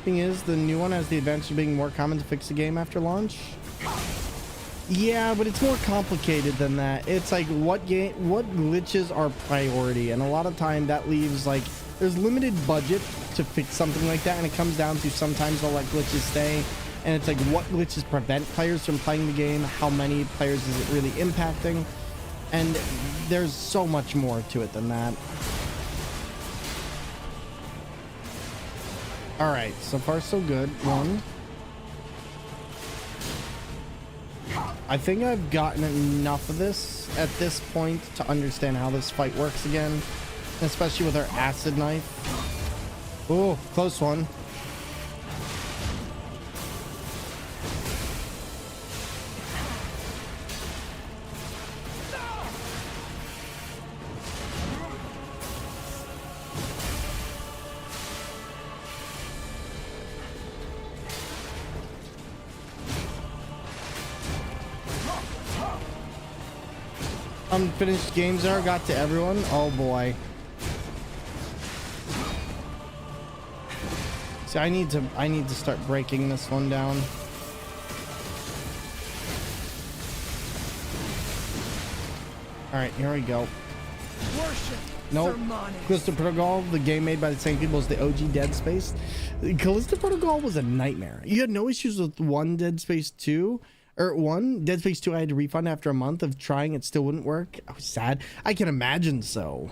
Thing is, the new one has the advantage of being more common to fix a game after launch. Yeah, but it's more complicated than that. It's like what glitches are priority, and a lot of time that leaves like there's limited budget to fix something like that, and it comes down to sometimes they'll let glitches stay, and it's like what glitches prevent players from playing the game, how many players is it really impacting, and there's so much more to it than that. All right, so far so good. One. I think I've gotten enough of this at this point to understand how this fight works again, especially with our acid knife. Oh, close one. Unfinished games are got to everyone. Oh boy. See, I need to start breaking this one down. All right, here we go. Nope. Callisto Protocol, the game made by the same people as the OG Dead Space. Callisto Protocol was a nightmare. You had no issues with 1 Dead Space 2. Or one, Dead Space 2, I had to refund after a month of trying. It still wouldn't work. I was sad. I can imagine so.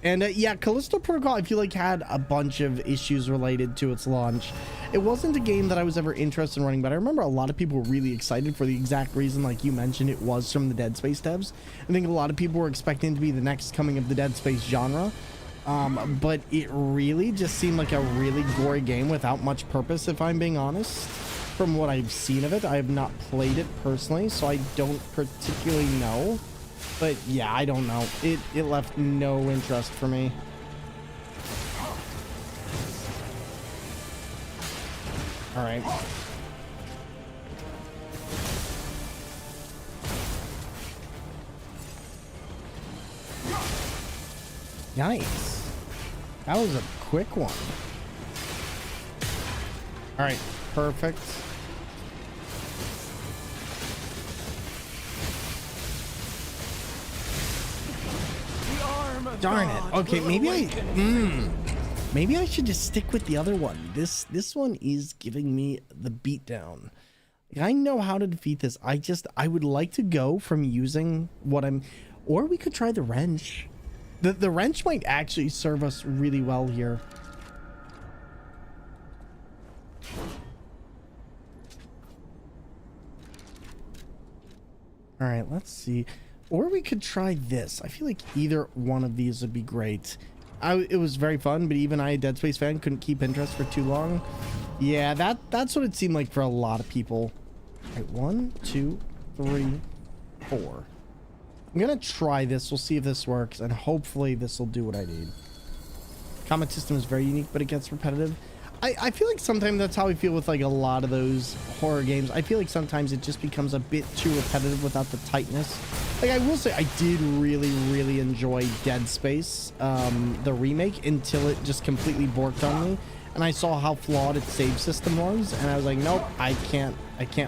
And yeah, Callisto Protocol, I feel like had a bunch of issues related to its launch. It wasn't a game that I was ever interested in running, but I remember a lot of people were really excited for the exact reason, like you mentioned, it was from the Dead Space devs. I think a lot of people were expecting it to be the next coming of the Dead Space genre. But it really just seemed like a really gory game without much purpose, if I'm being honest. From what I've seen of it, I have not played it personally, so I don't particularly know. But yeah, I don't know. It left no interest for me. All right. Nice. That was a quick one. All right, perfect. Darn it. Okay, maybe I should just stick with the other one. This one is giving me the beatdown. I know how to defeat this. I would like to go from using what I'm, or we could try the wrench. The wrench might actually serve us really well here. All right, let's see. Or we could try this. I feel like either one of these would be great. It was very fun, but even I, a Dead Space fan, couldn't keep interest for too long. Yeah, that's what it seemed like for a lot of people. All right, 1, 2, 3, 4. I'm gonna try this. We'll see if this works, and hopefully this will do what I need. Combat system is very unique, but it gets repetitive. I feel like sometimes that's how I feel with like a lot of those horror games. I feel like sometimes it just becomes a bit too repetitive without the tightness. Like I will say I did really enjoy Dead Space, the remake, until it just completely borked on me. And I saw how flawed its save system was, and I was like, nope, I can't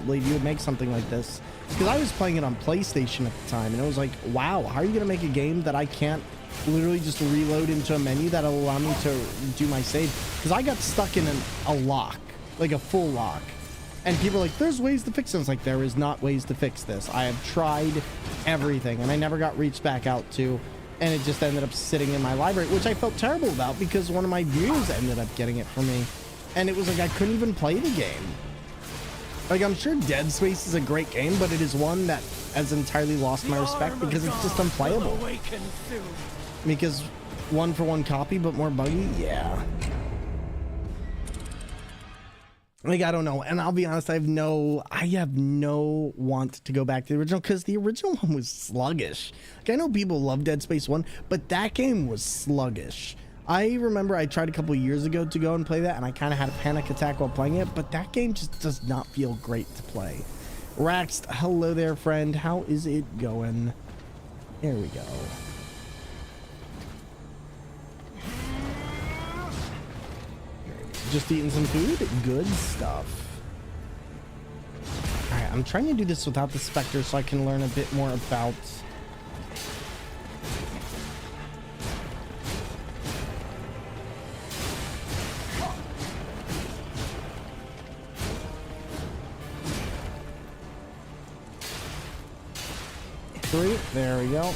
believe you would make something like this. Because I was playing it on PlayStation at the time, and it was like, wow, how are you gonna make a game that I can't literally just reload into a menu that'll allow me to do my save? Because I got stuck in a lock, like a full lock, and people are like, there's ways to fix it. It's like, there is not ways to fix this. I have tried everything, and I never got reached back out to, and it just ended up sitting in my library, which I felt terrible about because one of my viewers ended up getting it for me, and it was like I couldn't even play the game. Like, I'm sure Dead Space is a great game, but it is one that has entirely lost my respect because it's just unplayable. Because 1-for-1 copy, but more buggy? Yeah. Like, I don't know. And I'll be honest, I have no want to go back to the original because the original one was sluggish. Like, I know people love Dead Space 1, but that game was sluggish. I remember I tried a couple years ago to go and play that, and I kind of had a panic attack while playing it, but that game just does not feel great to play. Raxed, hello there, friend. How is it going? There we go. Just eating some food? Good stuff. Alright, I'm trying to do this without the Spectre so I can learn a bit more about... There we go.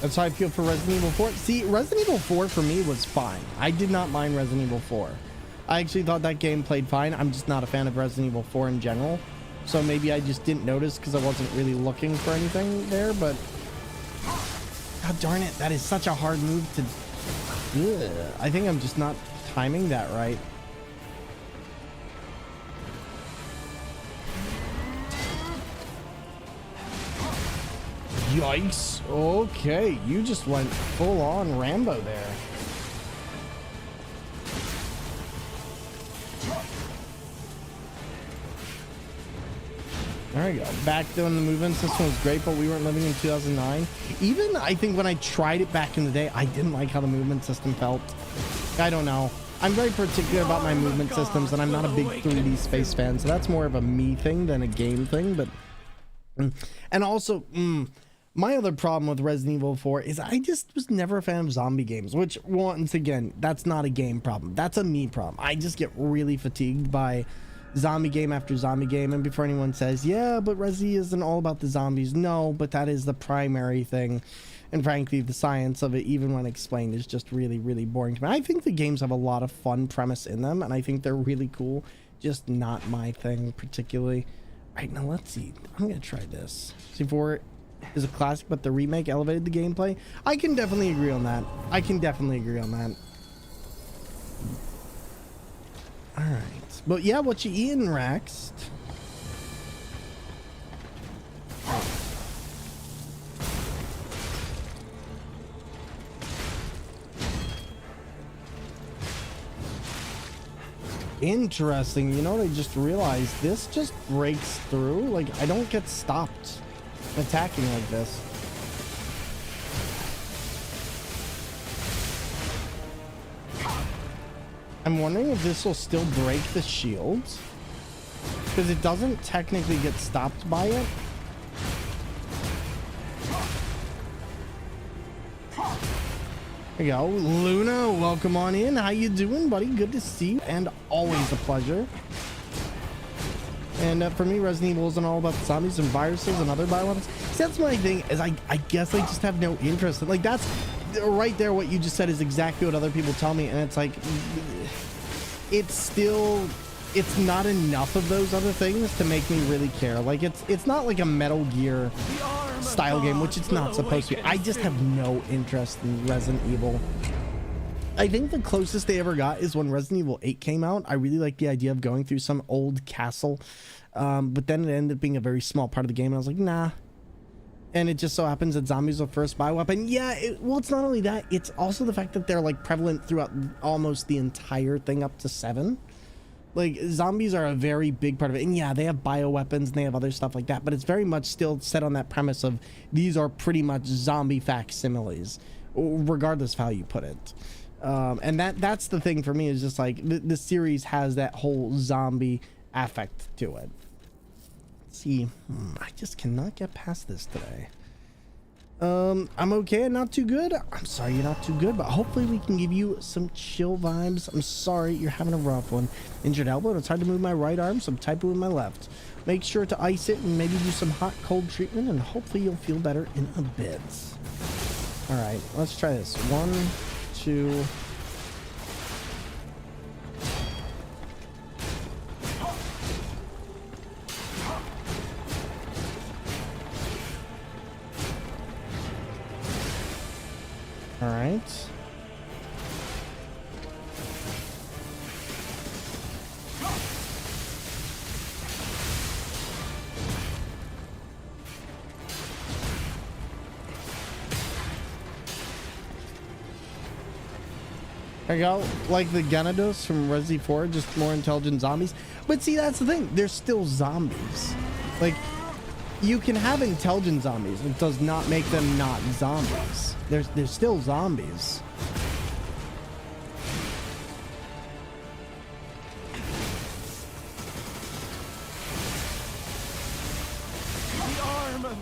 That's how I feel for Resident Evil 4. See, Resident Evil 4 for me was fine. I did not mind Resident Evil 4. I actually thought that game played fine. I'm just not a fan of Resident Evil 4 in general. So maybe I just didn't notice because I wasn't really looking for anything there, but... God darn it, that is such a hard move to... Ugh. I think I'm just not timing that right. Yikes. Okay, you just went full on Rambo there. There we go. Back then the movement system was great, but we weren't living in 2009. Even I think when I tried it back in the day, I didn't like how the movement system felt. I don't know. I'm very particular about my movement systems, and I'm not a big 3D space fan, so that's more of a me thing than a game thing. But and also, My other problem with Resident Evil 4 is I just was never a fan of zombie games, which once again, that's not a game problem. That's a me problem. I just get really fatigued by zombie game after zombie game. And before anyone says, yeah, but Resi isn't all about the zombies. No, but that is the primary thing. And frankly, the science of it, even when explained, is just really, really boring to me. I think the games have a lot of fun premise in them, and I think they're really cool. Just not my thing particularly. All right, now let's see. I'm going to try this. C4 is a classic, but the remake elevated the gameplay. I can definitely agree on that. I can definitely agree on that. All right. But yeah, what you eating, Rex? Interesting. You know what I just realized? This just breaks through. Like, I don't get stopped attacking like this. I'm wondering if this will still break the shields, because it doesn't technically get stopped by it. There you go. Luna, welcome on in. How you doing, buddy? Good to see you, and always a pleasure. And for me, Resident Evil isn't all about the zombies and viruses and other bioweapons. See, that's my thing, is I guess I just have no interest. Like, that's right there, what you just said is exactly what other people tell me, and it's like, it's not enough of those other things to make me really care. Like, it's not like a Metal Gear style game, which it's not supposed to be. I just have no interest in Resident Evil. I think the closest they ever got is when Resident Evil 8 came out. I really liked the idea of going through some old castle, but then it ended up being a very small part of the game, and I was like, nah. And it just so happens that zombies are the first bioweapon. Yeah, well, it's not only that, it's also the fact that they're like prevalent throughout almost the entire thing up to 7. Like, zombies are a very big part of it. And yeah, they have bioweapons and they have other stuff like that, but it's very much still set on that premise of these are pretty much zombie facsimiles, regardless of how you put it. And that's the thing for me, is just like the series has that whole zombie affect to it. Let's see, I just cannot get past this today. I'm okay and not too good. I'm sorry you're not too good, but hopefully we can give you some chill vibes. I'm sorry you're having a rough one. Injured elbow, and it's hard to move my right arm, so I'm typing with my left. Make sure to ice it and maybe do some hot cold treatment, and hopefully you'll feel better in a bit. All right, let's try this. 1, 2. All right. There you go. Like the Gyarados from Resident 4, just more intelligent zombies. But see, that's the thing. They're still zombies. Like, you can have intelligent zombies. It does not make them not zombies. They're still zombies.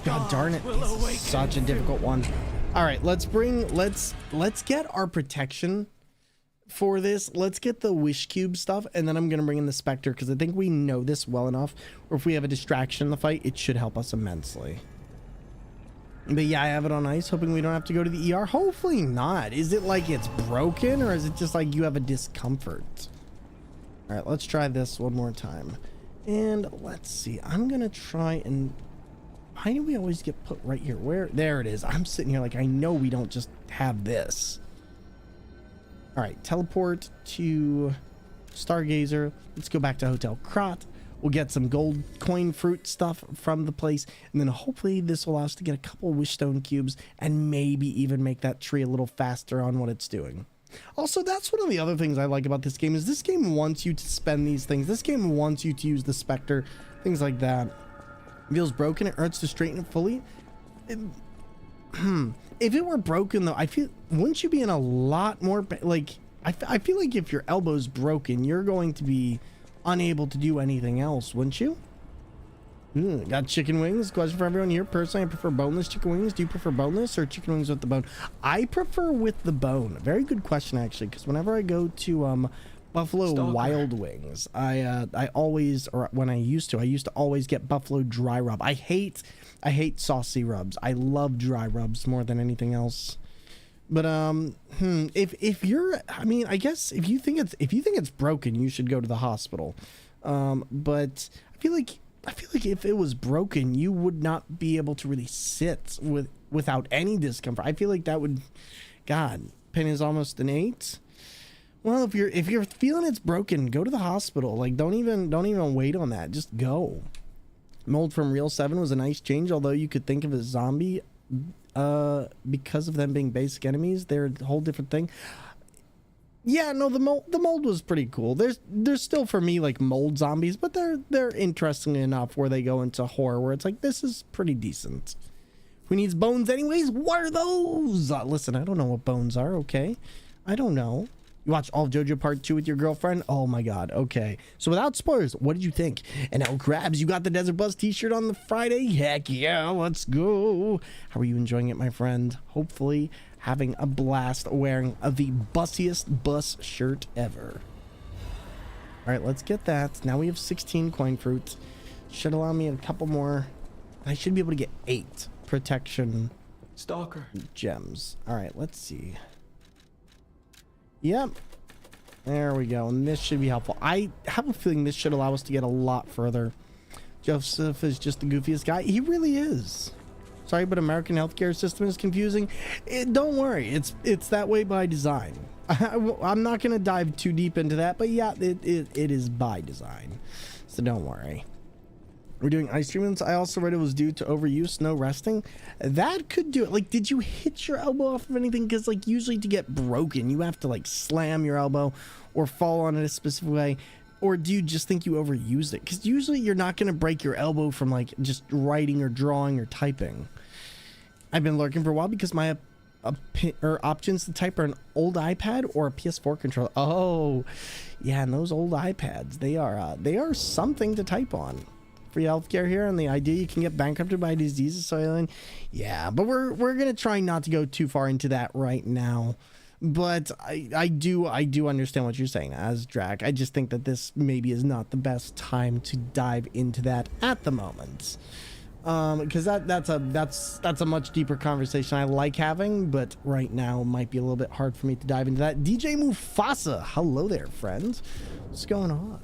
God darn it. This is such a difficult one. All right, let's get our protection for this. Let's get the wish cube stuff, and then I'm gonna bring in the Spectre, because I think we know this well enough, or if we have a distraction in the fight, it should help us immensely. But yeah, I have it on ice, hoping we don't have to go to the ER. Hopefully not. Is it like it's broken, or is it just like you have a discomfort? All right, let's try this one more time. And let's see, I'm gonna try and, why do we always get put right here? Where? There it is. I'm sitting here like I know we don't just have this. All right, teleport to Stargazer. Let's go back to Hotel Krat. We'll get some gold coin fruit stuff from the place, and then hopefully this will allow us to get a couple wishstone cubes and maybe even make that tree a little faster on what it's doing. Also, that's one of the other things I like about this game, is this game wants you to spend these things. This game wants you to use the Spectre, things like that. It feels broken. It hurts to straighten it fully. If it were broken, though, I feel, wouldn't you be in a lot more, like, I feel like if your elbow's broken, you're going to be unable to do anything else, wouldn't you? Got chicken wings. Question for everyone here. Personally, I prefer boneless chicken wings. Do you prefer boneless or chicken wings with the bone? I prefer with the bone. Very good question, actually, because whenever I go to Buffalo Wild Wings, I always, or when I used to always get Buffalo dry rub. I hate saucy rubs. I love dry rubs more than anything else. But if you're, I mean, I guess if you think it's broken, you should go to the hospital. But I feel like if it was broken, you would not be able to really sit without any discomfort. I feel like that would, God, pin is almost an 8. Well, if you're feeling it's broken, go to the hospital. Like, don't even wait on that. Just go. Mold from Real 7 was a nice change, although you could think of a zombie because of them being basic enemies. They're a whole different thing. Yeah, no, the mold was pretty cool. There's still for me like mold zombies, but they're interesting enough where they go into horror where it's like, this is pretty decent. Who needs bones anyways? What are those? Listen, I don't know what bones are, okay? I don't know. You watched all of JoJo Part 2 with your girlfriend? Oh my god, okay. So without spoilers, what did you think? And now, Krabs, you got the Desert Buzz t-shirt on the Friday? Heck yeah, let's go. How are you enjoying it, my friend? Hopefully having a blast wearing the bussiest bus shirt ever. All right, let's get that. Now we have 16 coin fruit. Should allow me a couple more. I should be able to get 8 protection Stalker. gems. All right, let's see. Yep. There we go. And this should be helpful. I have a feeling this should allow us to get a lot further. Joseph is just the goofiest guy. He really is. Sorry, but American healthcare system is confusing. Don't worry. It's that way by design. I'm not going to dive too deep into that, but yeah, it is by design. So don't worry. We're doing ice treatments. I also read it was due to overuse, no resting. That could do it. Like, did you hit your elbow off of anything? Because, like, usually to get broken, you have to, like, slam your elbow or fall on it a specific way. Or do you just think you overused it? Because usually you're not going to break your elbow from, like, just writing or drawing or typing. I've been lurking for a while because my options to type are an old iPad or a PS4 controller. Oh, yeah, and those old iPads, they are something to type on. Free healthcare here, and the idea you can get bankrupted by diseases. So, yeah, but we're gonna try not to go too far into that right now. But I do understand what you're saying, as Drac. I just think that this maybe is not the best time to dive into that at the moment. Because that's a much deeper conversation I like having, but right now might be a little bit hard for me to dive into that. DJ Mufasa, hello there, friend. What's going on?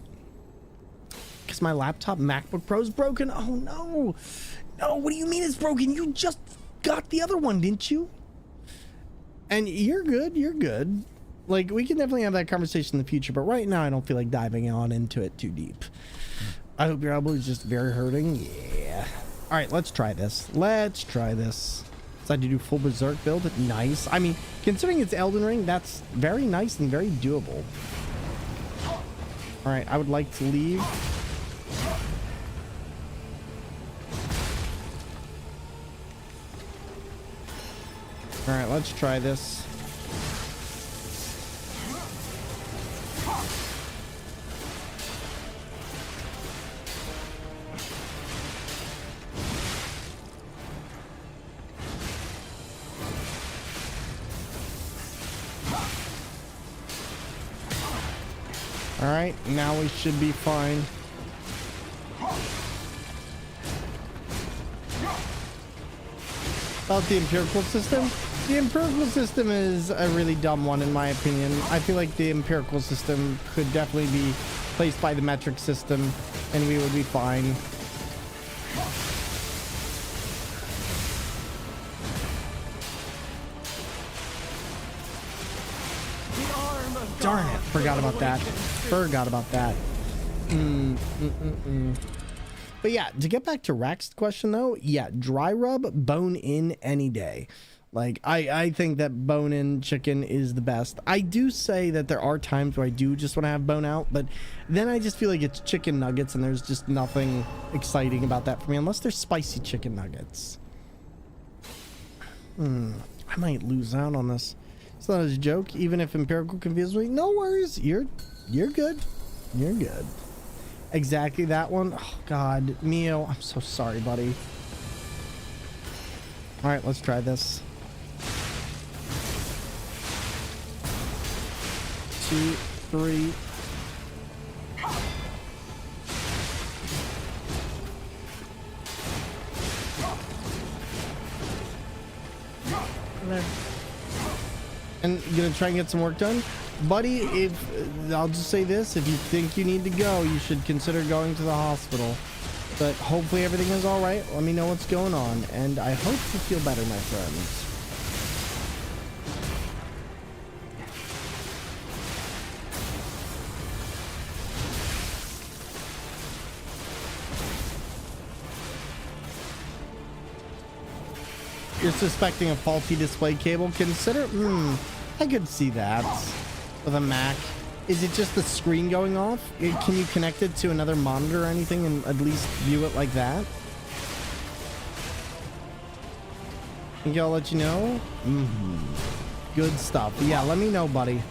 Because my laptop MacBook Pro is broken. Oh no, what do you mean it's broken? You just got the other one, didn't you? And you're good. Like, we can definitely have that conversation in the future, but right now I don't feel like diving on into it too deep. I hope your elbow is just very hurting. Yeah. All right, let's try this. Decided to do full berserk build. Nice. I mean, considering it's Elden Ring, that's very nice and very doable. All right, I would like to leave. All right, let's try this. All right, now we should be fine. About the empirical system? The empirical system is a really dumb one in my opinion. I feel like the empirical system could definitely be placed by the metric system and we would be fine. Darn it, forgot about that. But yeah, to get back to Rax's question though, yeah, dry rub, bone in any day. Like, I think that bone in chicken is the best. I do say that there are times where I do just want to have bone out, but then I just feel like it's chicken nuggets and there's just nothing exciting about that for me unless they're spicy chicken nuggets. I might lose out on this. It's not a joke, even if empirical confuses me. No worries, you're good. You're good. exactly that one. Oh God, Mio, I'm so sorry, buddy. All right, let's try this. 2, 3. And you gonna try and get some work done, buddy? If I'll just say this, if you think you need to go, you should consider going to the hospital. But hopefully everything is all right. Let me know what's going on, and I hope you feel better, my friends. You're suspecting a faulty display cable. Consider, I could see that with a Mac. Is it just the screen going off? Can you connect it to another monitor or anything and at least view it like that? Think I'll let you know? Good stuff. Yeah, let me know, buddy.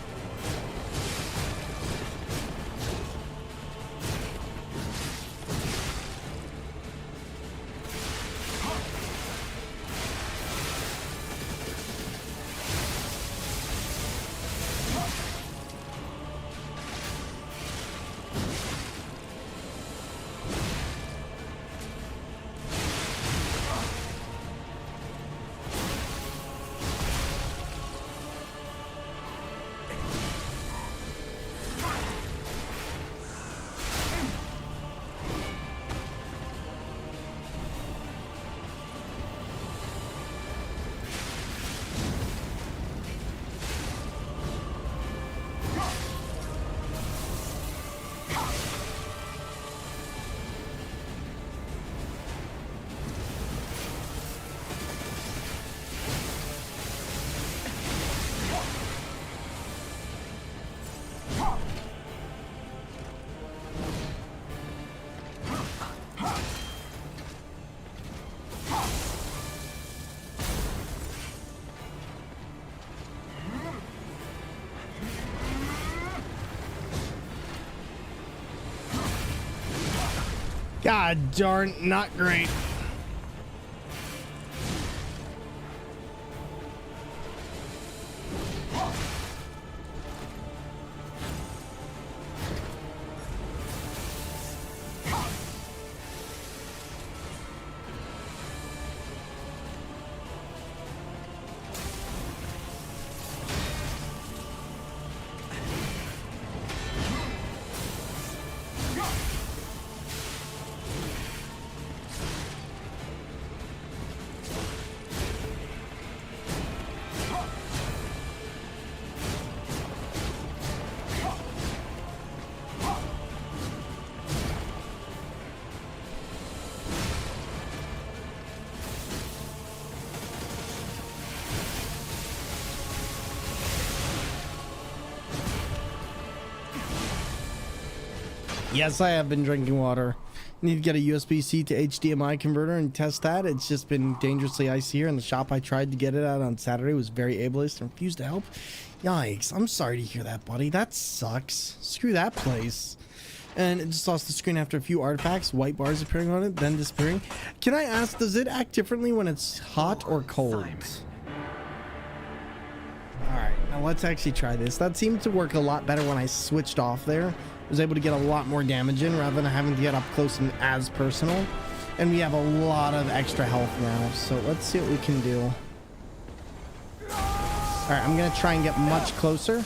God darn, not great. Yes, I have been drinking water. Need to get a USB-C to HDMI converter and test that. It's just been dangerously icy here, and the shop I tried to get it at on Saturday was very ableist and refused to help. Yikes, I'm sorry to hear that, buddy. That sucks. Screw that place. And it just lost the screen after a few artifacts, white bars appearing on it, then disappearing. Can I ask, does it act differently when it's hot or cold? Alright, now let's actually try this. That seemed to work a lot better when I switched off there. I was able to get a lot more damage in rather than having to get up close and as personal. And we have a lot of extra health now, so let's see what we can do. Alright, I'm gonna try and get much closer.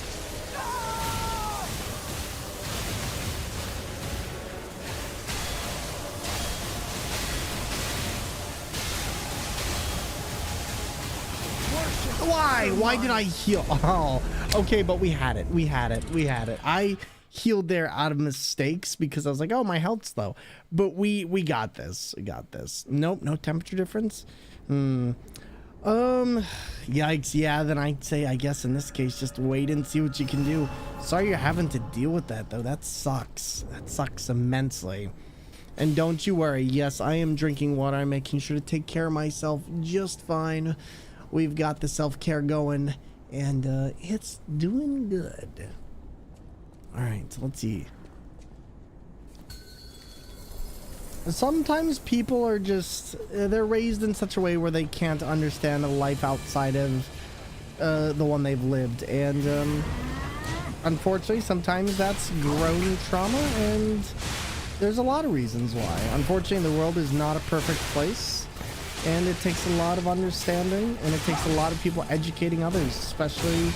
Why did I heal? Oh, okay, but we had it. We had it. I healed there out of mistakes because I was like, oh, my health's low. But we got this. We got this. Nope, no temperature difference. Yikes. Yeah, then I'd say, I guess in this case, just wait and see what you can do. Sorry you're having to deal with that, though. That sucks. That sucks immensely. And don't you worry. Yes, I am drinking water. I'm making sure to take care of myself just fine. We've got the self-care going, and it's doing good. All right, so let's see. sometimes people are just, they're raised in such a way where they can't understand a life outside of the one they've lived. And unfortunately, sometimes that's grown trauma, and there's a lot of reasons why. Unfortunately, the world is not a perfect place, and it takes a lot of understanding, and it takes a lot of people educating others, especially...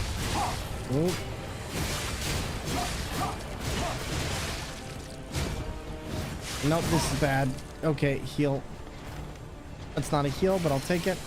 Oh. Nope, this is bad. Okay, heal. That's not a heal, but I'll take it.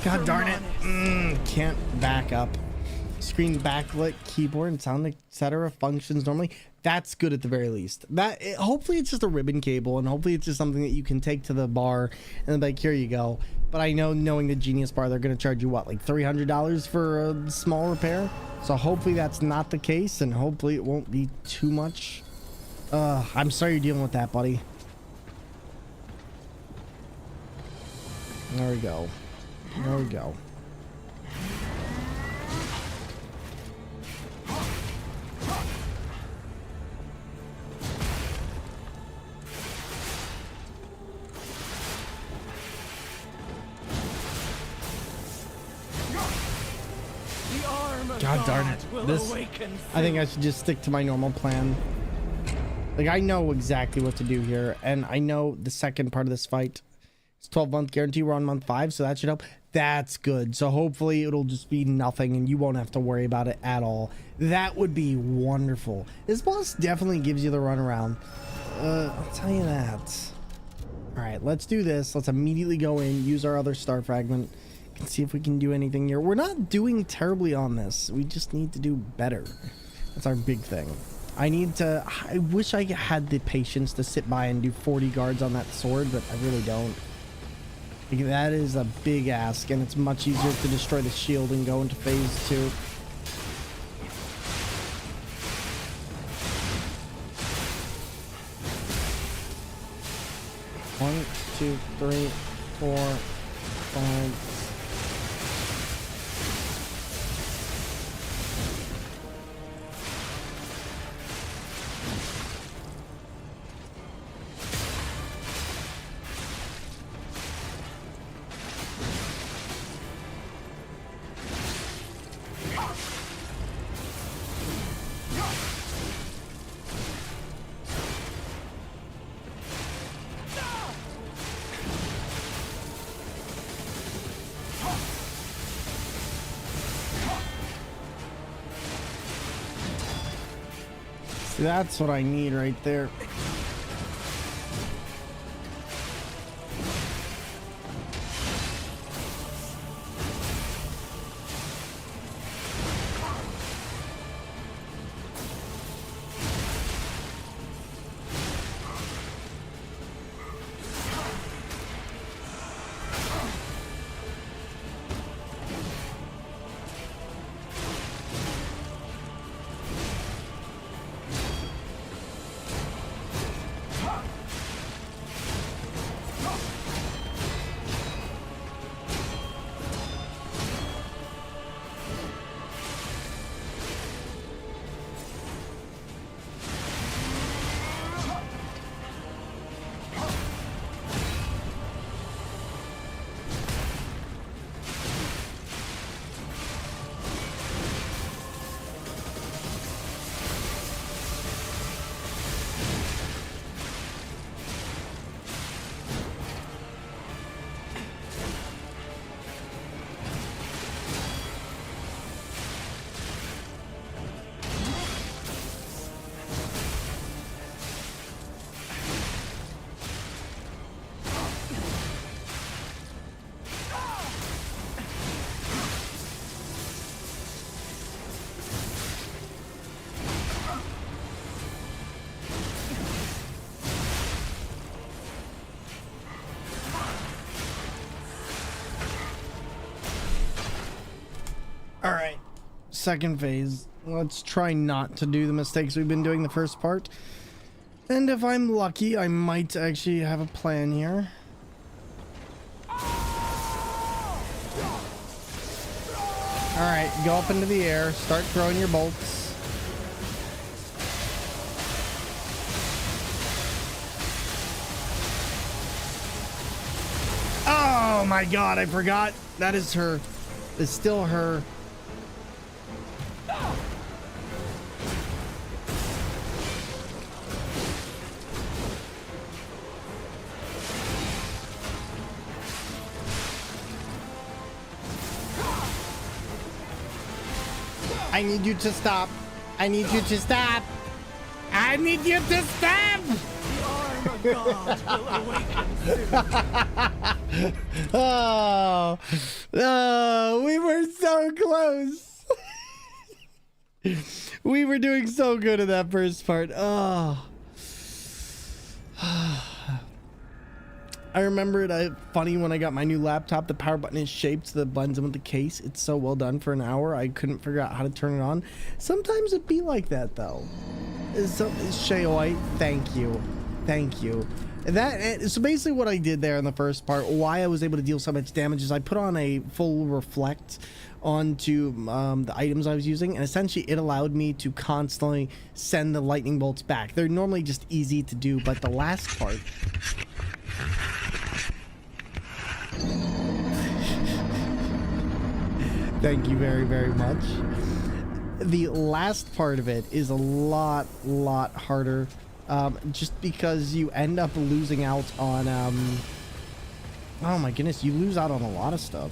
God darn it. Can't back up. Screen backlit, keyboard, and sound, etc. functions normally. That's good at the very least. Hopefully it's just a ribbon cable, and hopefully it's just something that you can take to the bar and then be like, here you go. But I know, knowing the Genius Bar, they're going to charge you what, like $300 for a small repair? So hopefully that's not the case, and hopefully it won't be too much. I'm sorry you're dealing with that, buddy. There we go. There we go. God darn it. I think I should just stick to my normal plan. Like, I know exactly what to do here, and I know the second part of this fight. It's 12-month guarantee. We're on month 5, so that should help. That's good. So hopefully it'll just be nothing and you won't have to worry about it at all. That would be wonderful. This boss definitely gives you the runaround. I'll tell you that. All right, let's do this. Let's immediately go in, use our other star fragment, and see if we can do anything here. We're not doing terribly on this. We just need to do better. That's our big thing. I wish I had the patience to sit by and do 40 guards on that sword, but I really don't. That is a big ask, and it's much easier to destroy the shield and go into phase 2. One, two, three, 4, 5. That's what I need right there. second phase. Let's try not to do the mistakes we've been doing the first part. And if I'm lucky, I might actually have a plan here. Alright, go up into the air. Start throwing your bolts. Oh my god, I forgot. That is her. It's still her. I need you to stop. I need you to stop. I need you to stop. The arm of God will awaken soon. Oh, we were so close. We were doing so good in that first part. Oh. I remember it funny when I got my new laptop, the power button is shaped so that it blends in with the case. It's so well done. For an hour I couldn't figure out how to turn it on. Sometimes it be like that though. Shayoite, thank you. Thank you. So basically what I did there in the first part, why I was able to deal so much damage, is I put on a full reflect onto the items I was using, and essentially it allowed me to constantly send the lightning bolts back. They're normally just easy to do, but the last part... Thank you very, very much. The last part of it is a lot harder, just because you end up losing out on, oh my goodness, you lose out on a lot of stuff.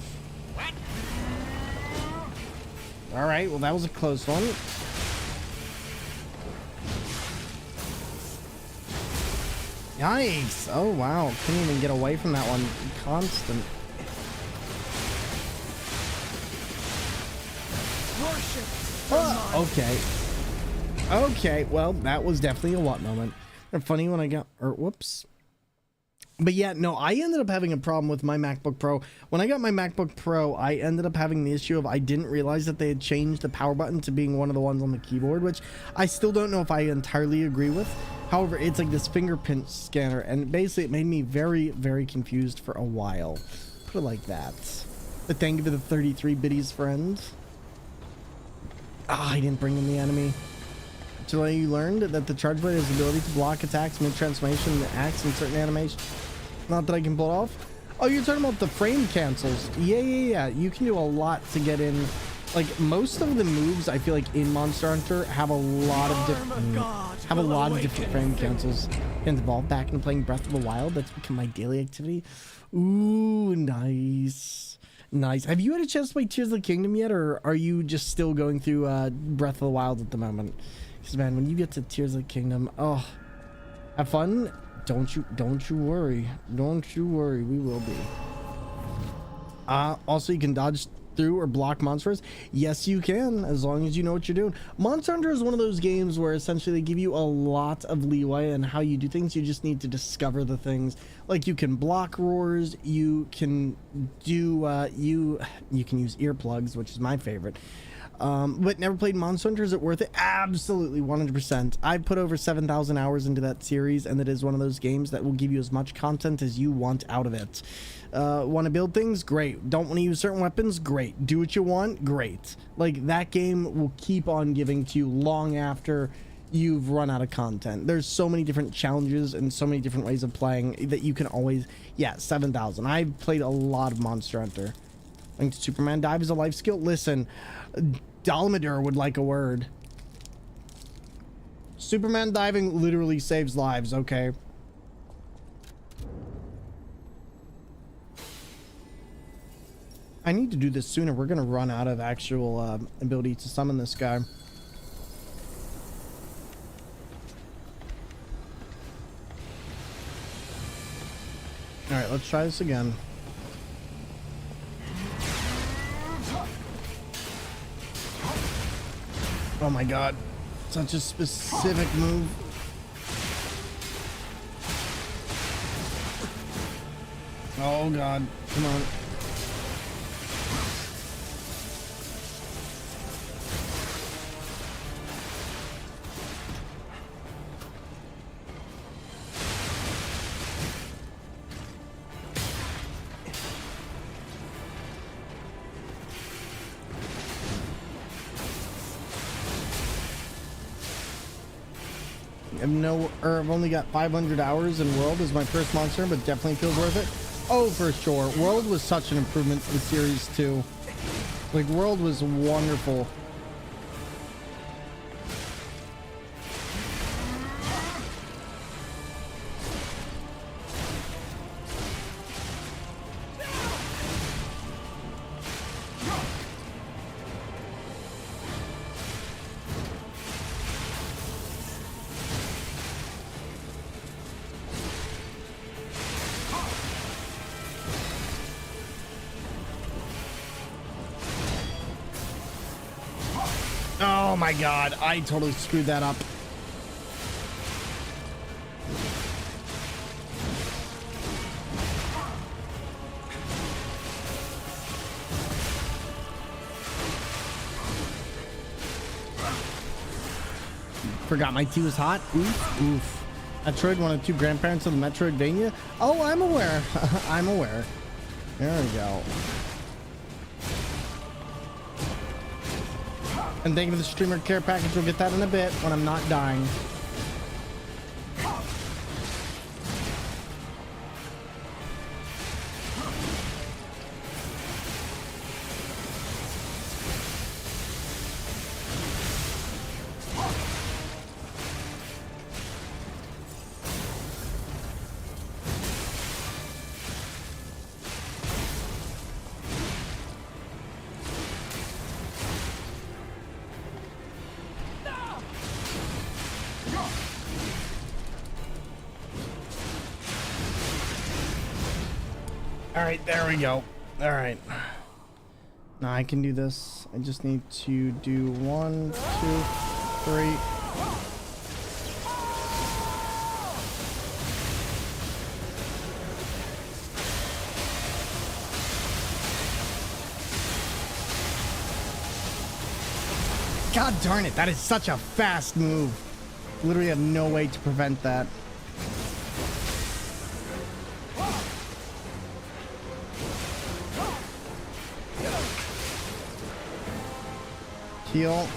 All right, well, that was a close one. Yikes! Oh wow, couldn't even get away from that one. Constant. Okay. Okay, well, that was definitely a what moment. And funny when I got, or whoops. But yeah, no, I ended up having a problem with my MacBook Pro. When I got my MacBook Pro, I ended up having the issue of I didn't realize that they had changed the power button to being one of the ones on the keyboard, which I still don't know if I entirely agree with. However, it's like this fingerprint scanner, and basically it made me very, very confused for a while. Put it like that. But thank you for the 33 biddies, friend. Ah, I didn't bring in the enemy. So you learned that the Charge Blade has the ability to block attacks mid-transformation and acts in certain animations. Not that I can pull it off. Oh, you're talking about the frame cancels. Yeah. You can do a lot to get in. Like, most of the moves, I feel like, in Monster Hunter have a lot of different frame cancels. And evolve back into playing Breath of the Wild. That's become my daily activity. Ooh, nice. Nice. Have you had a chance to play Tears of the Kingdom yet, or are you just still going through Breath of the Wild at the moment? Because, man, when you get to Tears of the Kingdom, oh, have fun. Don't you worry. Don't you worry. We will be. Also, you can dodge through or block monsters. Yes, you can, as long as you know what you're doing. Monster Hunter is one of those games where essentially they give you a lot of leeway in how you do things. You just need to discover the things. Like, you can block roars, you can do you can use earplugs, which is my favorite. But never played Monster Hunter. Is it worth it? Absolutely, 100%. I put over 7,000 hours into that series, and it is one of those games that will give you as much content as you want out of it. Want to build things? Great. Don't want to use certain weapons? Great. Do what you want? Great. Like, that game will keep on giving to you long after you've run out of content. There's so many different challenges and so many different ways of playing that you can always... Yeah, 7,000. I've played a lot of Monster Hunter. I think Superman dive is a life skill. Listen, Dalmadur would like a word. Superman diving literally saves lives, okay? I need to do this sooner. We're gonna run out of actual ability to summon this guy. Alright, let's try this again. Oh my god. Such a specific move. Oh god. Come on. I've only got 500 hours in World as my first monster, but definitely feels worth it. Oh, for sure. World was such an improvement to the series too. Like, World was wonderful. Oh my god, I totally screwed that up. Forgot my tea was hot. Oof, oof. Metroid, one of two grandparents of the Metroidvania. Oh, I'm aware. I'm aware. There we go. And thank you for the streamer care package. We'll get that in a bit when I'm not dying. All right, there we go. All right. Now I can do this. I just need to do 1, 2, 3. God darn it, that is such a fast move. Literally have no way to prevent that. Heal.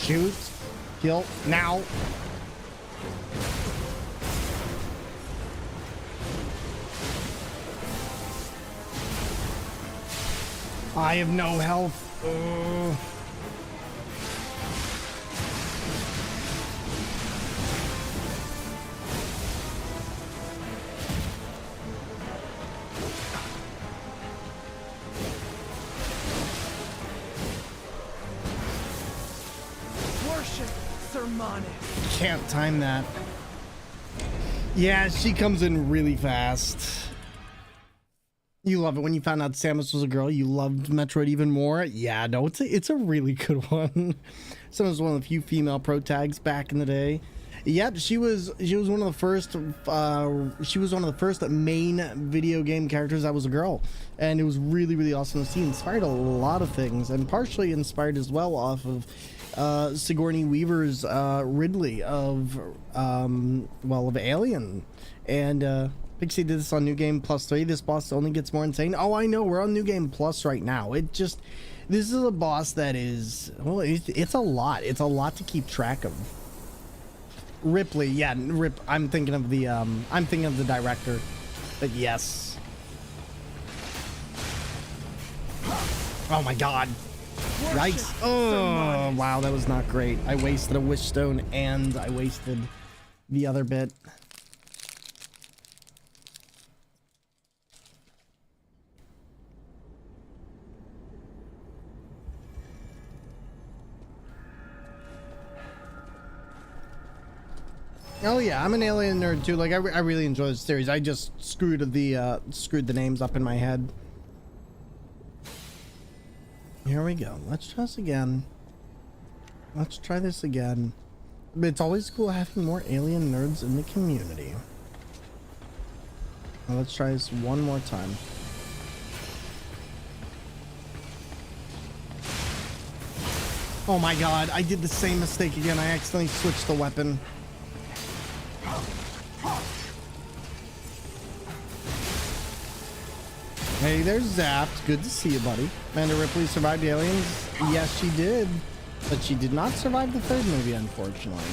Shoot. Kill. Now. I have no health. Can't time that. Yeah, she comes in really fast. You love it when you found out Samus was a girl. You loved Metroid even more. Yeah, no, it's a really good one. Samus was one of the few female pro tags back in the day. Yep, she was one of the first. She was one of the first main video game characters that was a girl, and it was really, really awesome to see. Inspired a lot of things, and partially inspired as well off of Sigourney Weaver's Ridley of of Alien, and Pixie did this on New Game Plus 3. This boss only gets more insane. Oh, I know, we're on New Game Plus right now. This is a boss that is, well, it's a lot. It's a lot to keep track of. Ripley, yeah, I'm thinking of the director, but yes. Oh my god. Yikes. Oh, wow, that was not great. I wasted a wish stone and I wasted the other bit. Oh yeah, I'm an Alien nerd too. Like I really enjoy the series. I just screwed the names up in my head. Here we go. Let's try this again. Let's try this again. It's always cool having more alien nerds in the community. Now let's try this one more time. Oh my god, I did the same mistake again. I accidentally switched the weapon. Hey, there's Zapped. Good to see you, buddy. Amanda Ripley survived aliens? Yes, she did. But she did not survive the third movie, unfortunately.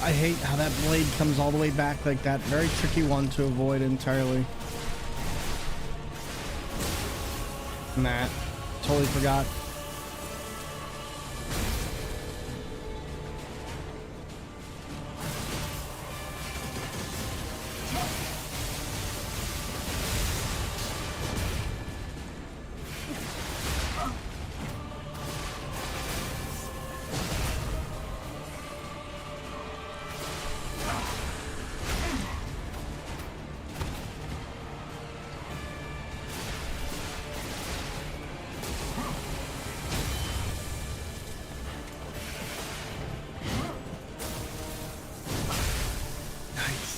I hate how that blade comes all the way back like that. Very tricky one to avoid entirely. Matt, totally forgot.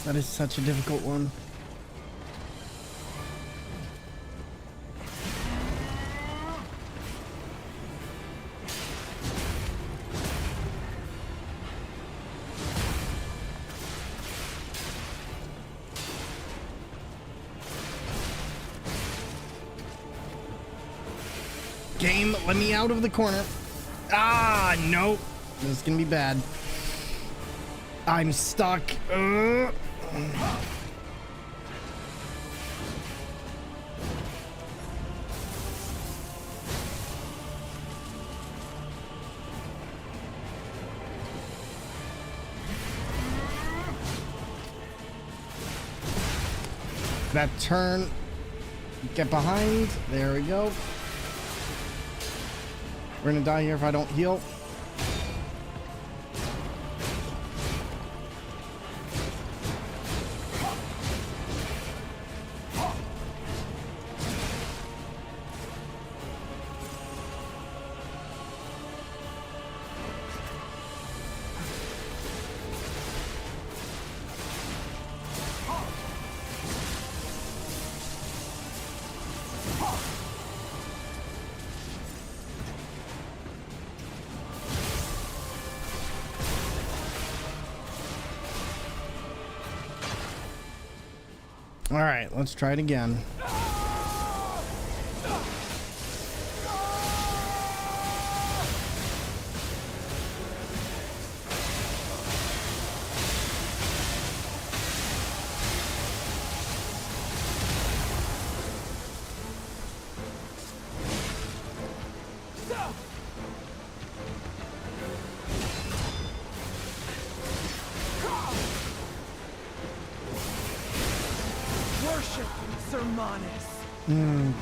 That is such a difficult one. Game, let me out of the corner. Ah, nope. This is gonna be bad. I'm stuck. That turn. Get behind. There we go. We're gonna die here if I don't heal. All right, let's try it again.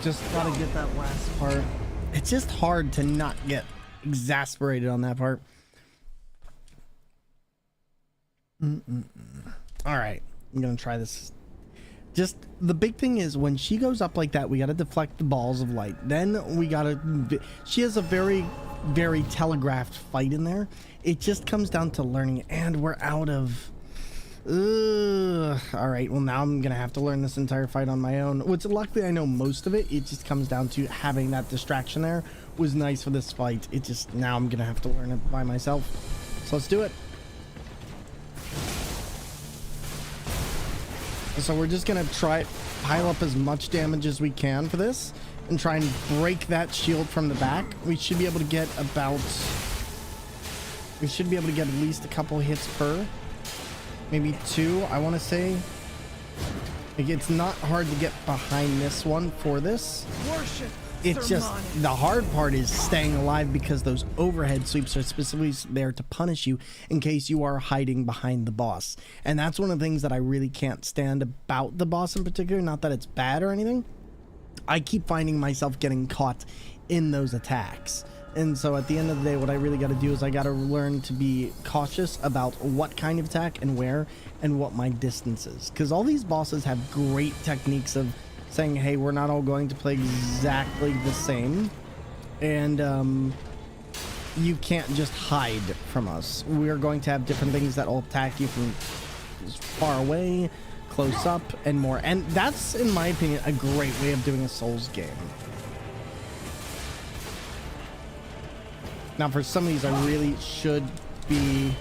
Just gotta get that last part. It's just hard to not get exasperated on that part. All right, I'm gonna try this. Just the big thing is when she goes up like that, we gotta deflect the balls of light. Then we gotta. She has a very telegraphed fight in there. It just comes down to learning, and we're out of. All right, well now I'm gonna have to learn this entire fight on my own, which luckily I know most of it. It just comes down to having that distraction there was nice for this fight. It just, now I'm gonna have to learn it by myself. So let's do it. So we're just gonna try pile up as much damage as we can for this and try and break that shield from the back. We should be able to get at least a couple hits per, maybe 2, I want to say. Like, it's not hard to get behind this one for this. Worship It's just the hard part is staying alive, because those overhead sweeps are specifically there to punish you in case you are hiding behind the boss. And that's one of the things that I really can't stand about the boss in particular. Not that it's bad or anything. I keep finding myself getting caught in those attacks. And so at the end of the day, what I really got to do is I got to learn to be cautious about what kind of attack and where and what my distance is. Because all these bosses have great techniques of saying, hey, we're not all going to play exactly the same. And you can't just hide from us. We're going to have different things that will attack you from far away, close up, and more. And that's, in my opinion, a great way of doing a Souls game. Now, for some of these, I really should be...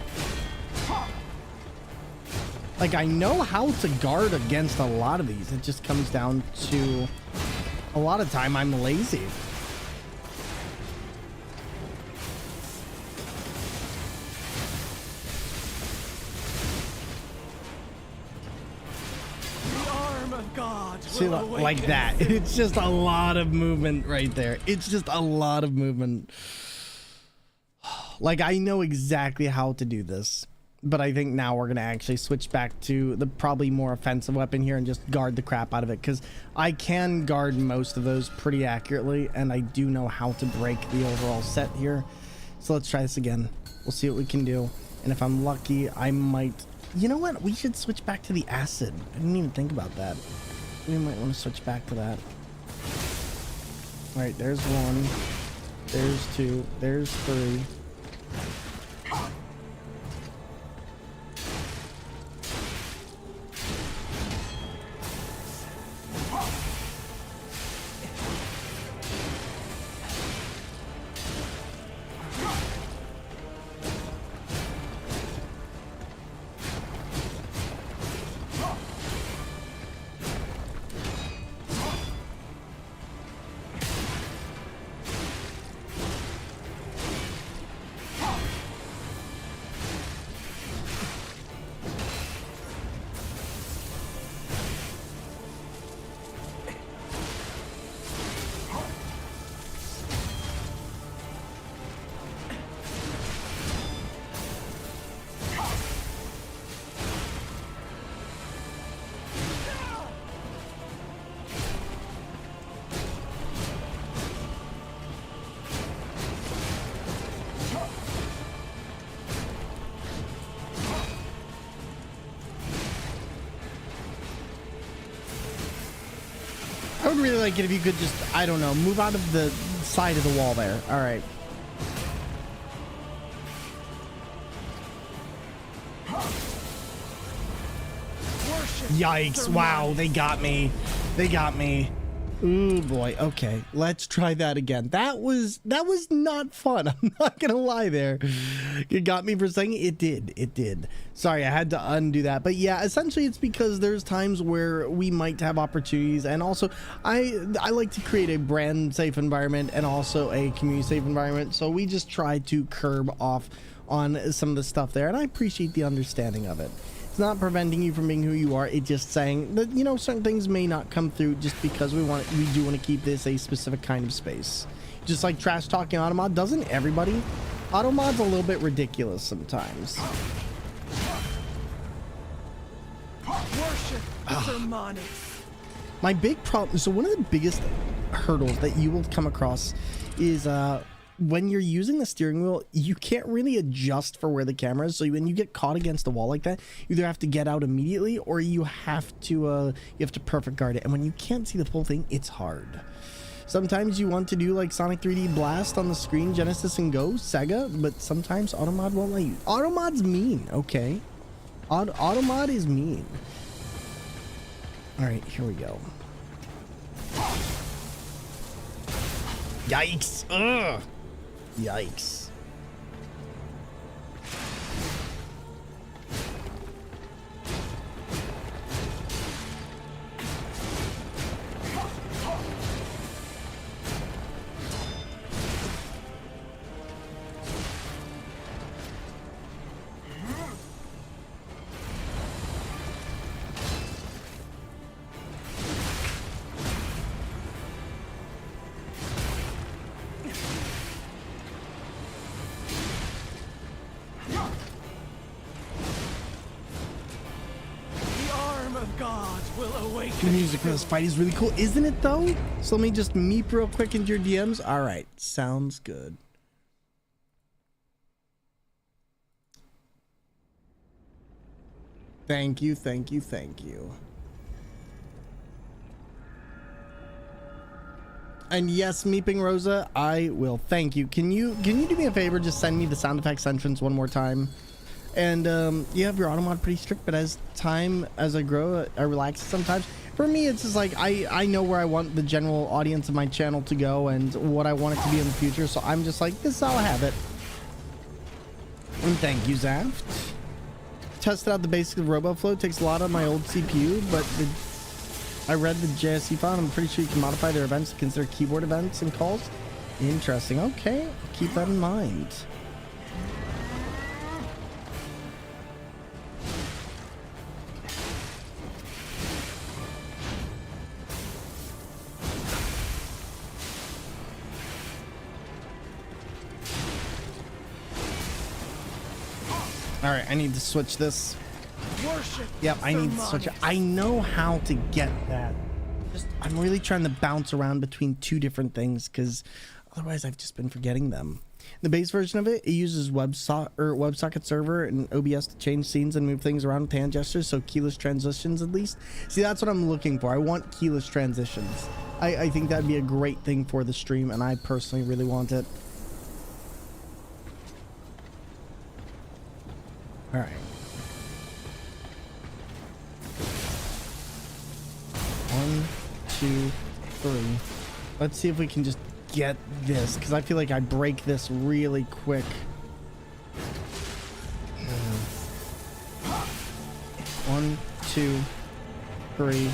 like, I know how to guard against a lot of these. It just comes down to a lot of time I'm lazy. the arm of God See, will like awaken. that. It's just a lot of movement right there. It's just a lot of movement. Like, I know exactly how to do this, but I think now we're going to actually switch back to the probably more offensive weapon here and just guard the crap out of it, because I can guard most of those pretty accurately, and I do know how to break the overall set here. So let's try this again. We'll see what we can do, and if I'm lucky, I might... You know what? We should switch back to the acid. I didn't even think about that. We might want to switch back to that. All right, there's 1. There's 2. There's 3. I would really like it if you could just, I don't know, move out of the side of the wall there. All right. Yikes. Wow, they got me. They got me. Ooh boy. Okay, let's try that again. That was not fun. I'm not gonna lie there. It got me for a second. It did. Sorry, I had to undo that. But yeah, essentially it's because there's times where we might have opportunities, and also I like to create a brand safe environment and also a community safe environment. So we just try to curb off on some of the stuff there, and I appreciate the understanding of it. It's not preventing you from being who you are. It's just saying that, you know, certain things may not come through just because we do want to keep this a specific kind of space. Just like trash talking Automod, doesn't everybody? Automod's a little bit ridiculous sometimes. Worship Sermonix. My big problem, so one of the biggest hurdles that you will come across is when you're using the steering wheel, you can't really adjust for where the camera is. So when you get caught against the wall like that, you either have to get out immediately or you have to perfect guard it. And when you can't see the full thing, it's hard. Sometimes you want to do like Sonic 3D Blast on the screen, Genesis and Go, Sega, but sometimes Automod won't let you. Automod's mean, okay? Automod is mean. All right, here we go. Yikes. Ugh. Yikes. The arm of God will awaken. The music for this fight is really cool, isn't it though? So let me just meep real quick into your DMs. All right, sounds good. Thank you, thank you, thank you. And yes, Meeping Rosa, I will. Thank you. Can you do me a favor? Just send me the sound effects entrance one more time. And you have your auto mod pretty strict, but as I grow, I relax sometimes. For me, it's just like I know where I want the general audience of my channel to go and what I want it to be in the future. So I'm just like, this is how I have it. And thank you, Zaft. Tested out the basics of RoboFlow. It takes a lot of my old CPU, but I read the JSC file. I'm pretty sure you can modify their events to consider keyboard events and calls. Interesting. Okay, I'll keep that in mind. All right, I need to switch this. Worship. Yep, I need to switch it. I know how to get that. I'm really trying to bounce around between two different things because otherwise I've just been forgetting them. The base version of it, it uses WebSocket server and OBS to change scenes and move things around with hand gestures, so keyless transitions at least. See, that's what I'm looking for. I want keyless transitions. I think that'd be a great thing for the stream, and I personally really want it. All right. 1, 2, 3. Let's see if we can just get this, because I feel like I break this really quick. 1, 2, 3,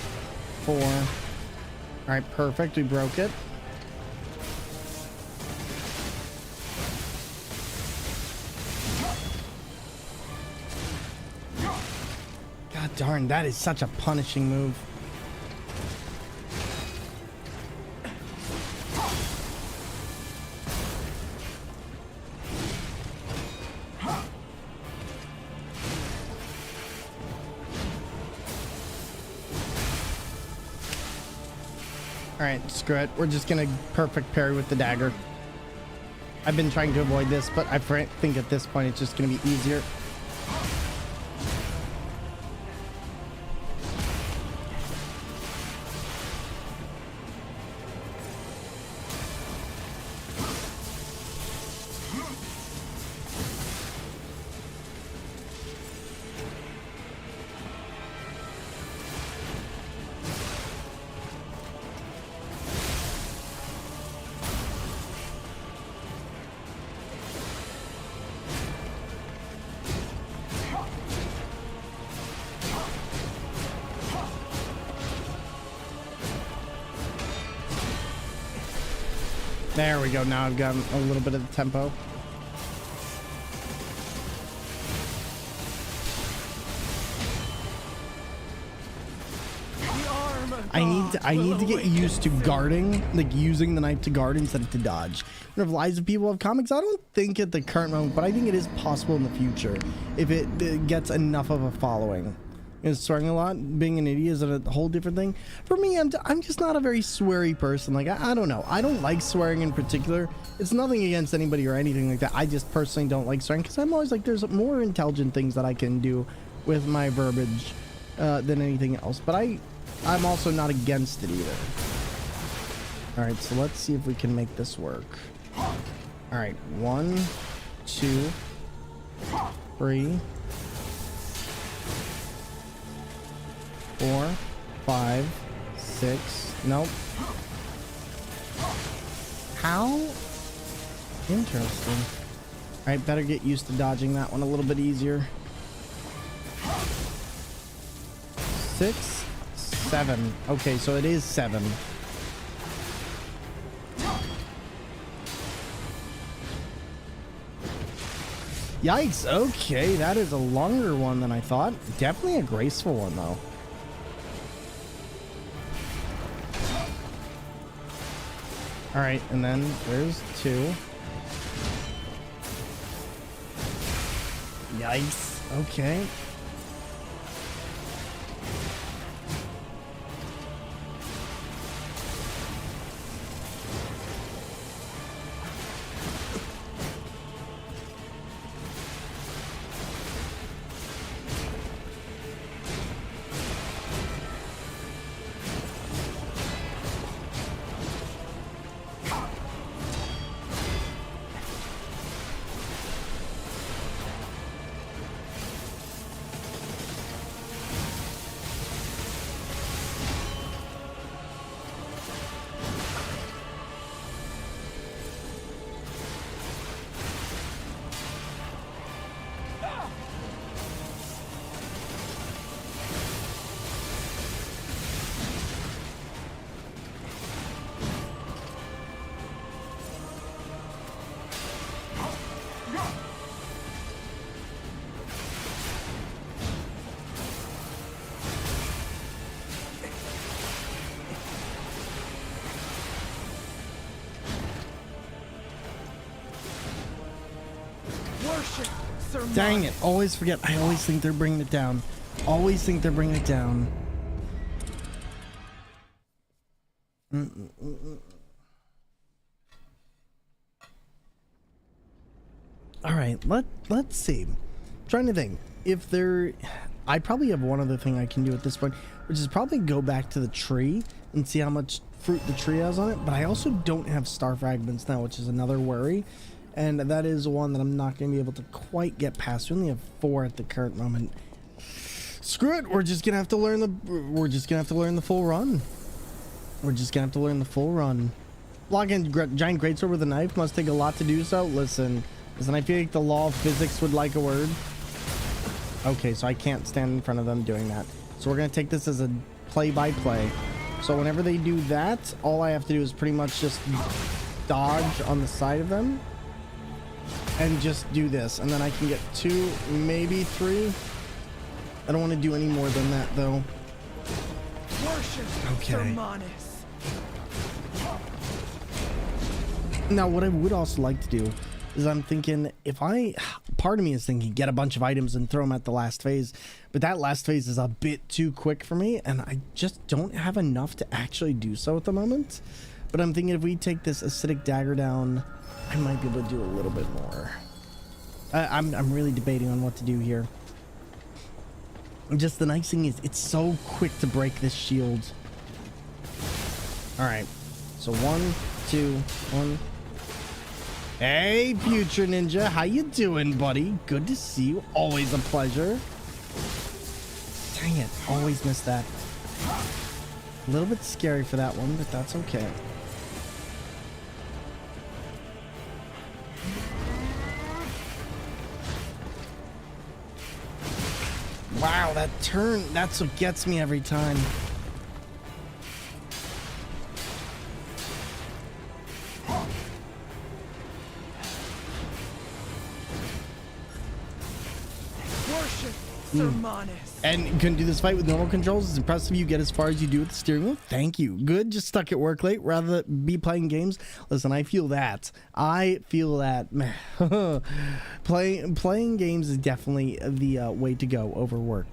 4. All right, perfect. We broke it. God darn, that is such a punishing move. Alright, screw it. We're just gonna perfect parry with the dagger. I've been trying to avoid this, but I think at this point it's just gonna be easier. There we go. Now I've got a little bit of the tempo. I need to get used to guarding, like using the knife to guard instead of to dodge. If lives of people have comics, I don't think at the current moment, but I think it is possible in the future if it gets enough of a following. Swearing a lot, being an idiot is a whole different thing. For me, I'm just not a very sweary person. Like, I don't know. I don't like swearing in particular. It's nothing against anybody or anything like that. I just personally don't like swearing because I'm always like, there's more intelligent things that I can do with my verbiage than anything else. But I'm also not against it either. All right, so let's see if we can make this work. All right, 1, 2, 3, 4, 5, 6. Nope. How interesting. All right, better get used to dodging that one a little bit easier. 6, 7. Okay, so it is 7. Yikes. Okay, that is a longer one than I thought. Definitely a graceful one, though. All right, and then there's 2. Yikes. Okay. Worship Sir Dang it. Always forget. I always think they're bringing it down. Always think they're bringing it down. All right, let's see. I'm trying to think if there. I probably have one other thing I can do at this point, which is probably go back to the tree and see how much fruit the tree has on it. But I also don't have star fragments now, which is another worry, and that is one that I'm not going to be able to quite get past. We only have 4 at the current moment. Screw it. We're just gonna have to learn the. We're just gonna have to learn the full run. We're just gonna have to learn the full run. Log in giant greatsword with a knife must take a lot to do so. Listen, I feel like the law of physics would like a word. Okay, so I can't stand in front of them doing that. So we're gonna take this as a play-by-play. So whenever they do that, all I have to do is pretty much just dodge on the side of them and just do this, and then I can get 2, maybe 3. I don't want to do any more than that, though. Worship Okay. Sir Manus. Now, what I would also like to do is I'm thinking part of me is thinking get a bunch of items and throw them at the last phase, but that last phase is a bit too quick for me, and I just don't have enough to actually do so at the moment. But I'm thinking if we take this acidic dagger down, I might be able to do a little bit more. I'm really debating on what to do here. Just the nice thing is it's so quick to break this shield. All right, so 1, 2, 1. Hey, Future Ninja, how you doing, buddy? Good to see you. Always a pleasure. Dang it, always miss that. A little bit scary for that one, but that's okay. Wow, that turn, that's what gets me every time. Worship Sir Manus. And you couldn't do this fight with normal controls. It's impressive you get as far as you do with the steering wheel. Thank you. Good. Just stuck at work late rather than be playing games. Listen, I feel that. I feel that. Playing games is definitely the way to go over work.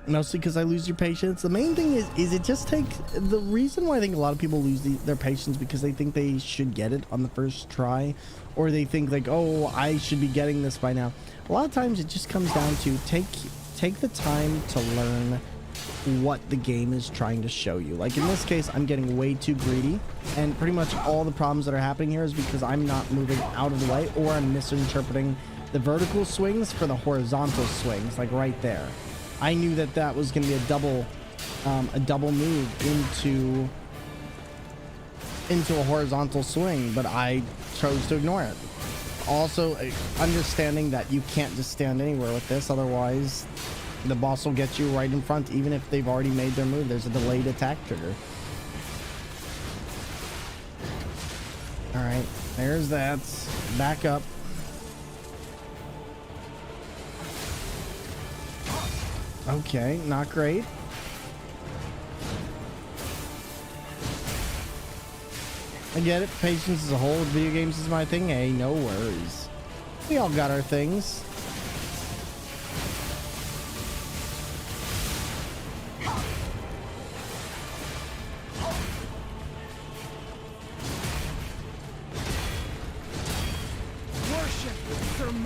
Mostly because I lose your patience. The main thing is it just takes... The reason why I think a lot of people lose their patience because they think they should get it on the first try. Or they think like, oh, I should be getting this by now. A lot of times it just comes down to take the time to learn what the game is trying to show you. Like in this case, I'm getting way too greedy, and pretty much all the problems that are happening here is because I'm not moving out of the way, or I'm misinterpreting the vertical swings for the horizontal swings, like right there. I knew that that was going to be a double move into into a horizontal swing, but I chose to ignore it. Also, understanding that you can't just stand anywhere with this, otherwise the boss will get you right in front, even if they've already made their move. There's a delayed attack trigger. All right, there's that. Back up. Okay, not great. I get it. Patience as a whole with video games is my thing. Hey, no worries. We all got our things.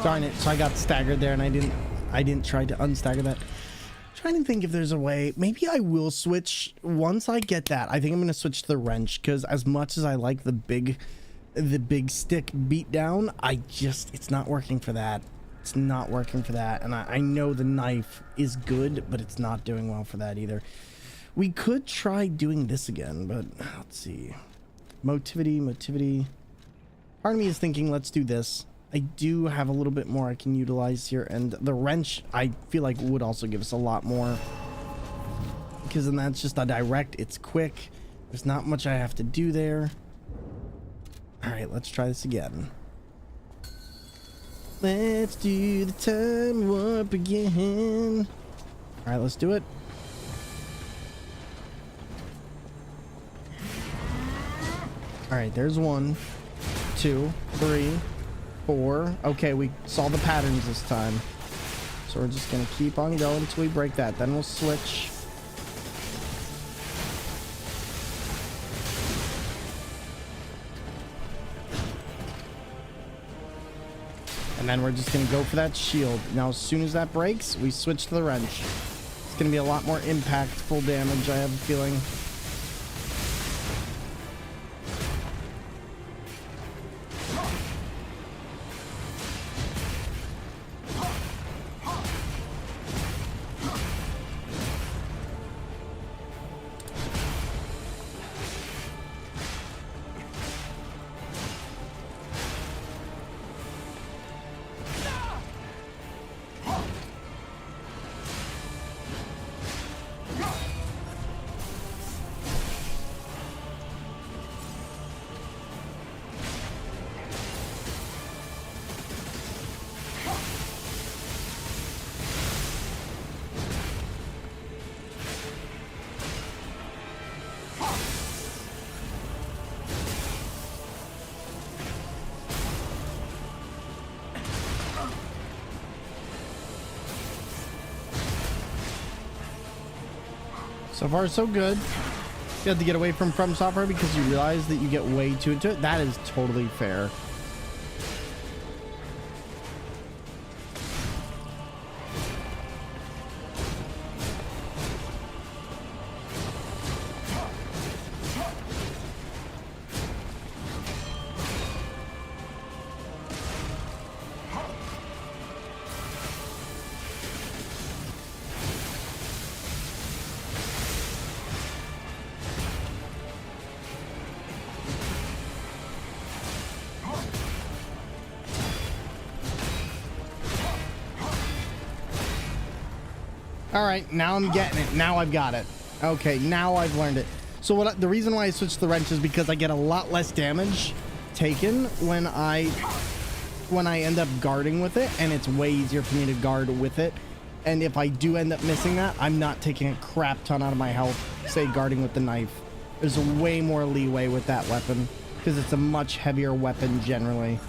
Darn it, so I got staggered there and I didn't try to unstagger that. Trying to think if there's a way. Maybe I will switch once I get that. I think I'm gonna switch to the wrench, because as much as I like the big stick beat down, it's not working for that. It's not working for that. And I know the knife is good, but it's not doing well for that either. We could try doing this again, but let's see. Motivity. Part of me is thinking let's do this. I do have a little bit more I can utilize here, and the wrench I feel like would also give us a lot more, because then that's just a direct, it's quick, there's not much I have to do there. All right, let's try this again. Let's do the time warp again. All right, let's do it. All right, there's 1, 2, 3, 4. Okay, we saw the patterns this time. So we're just gonna keep on going until we break that. Then we'll switch. And then we're just gonna go for that shield. Now, as soon as that breaks, we switch to the wrench. It's gonna be a lot more impactful damage, I have a feeling. So far, so good. You have to get away from Software because you realize that you get way too into it. That is totally fair. All right, now I'm getting it. Now I've got it. Okay, now I've learned it. So the reason why I switched to the wrench is because I get a lot less damage taken when I end up guarding with it, and it's way easier for me to guard with it. And if I do end up missing that, I'm not taking a crap ton out of my health, say guarding with the knife. There's way more leeway with that weapon because it's a much heavier weapon generally.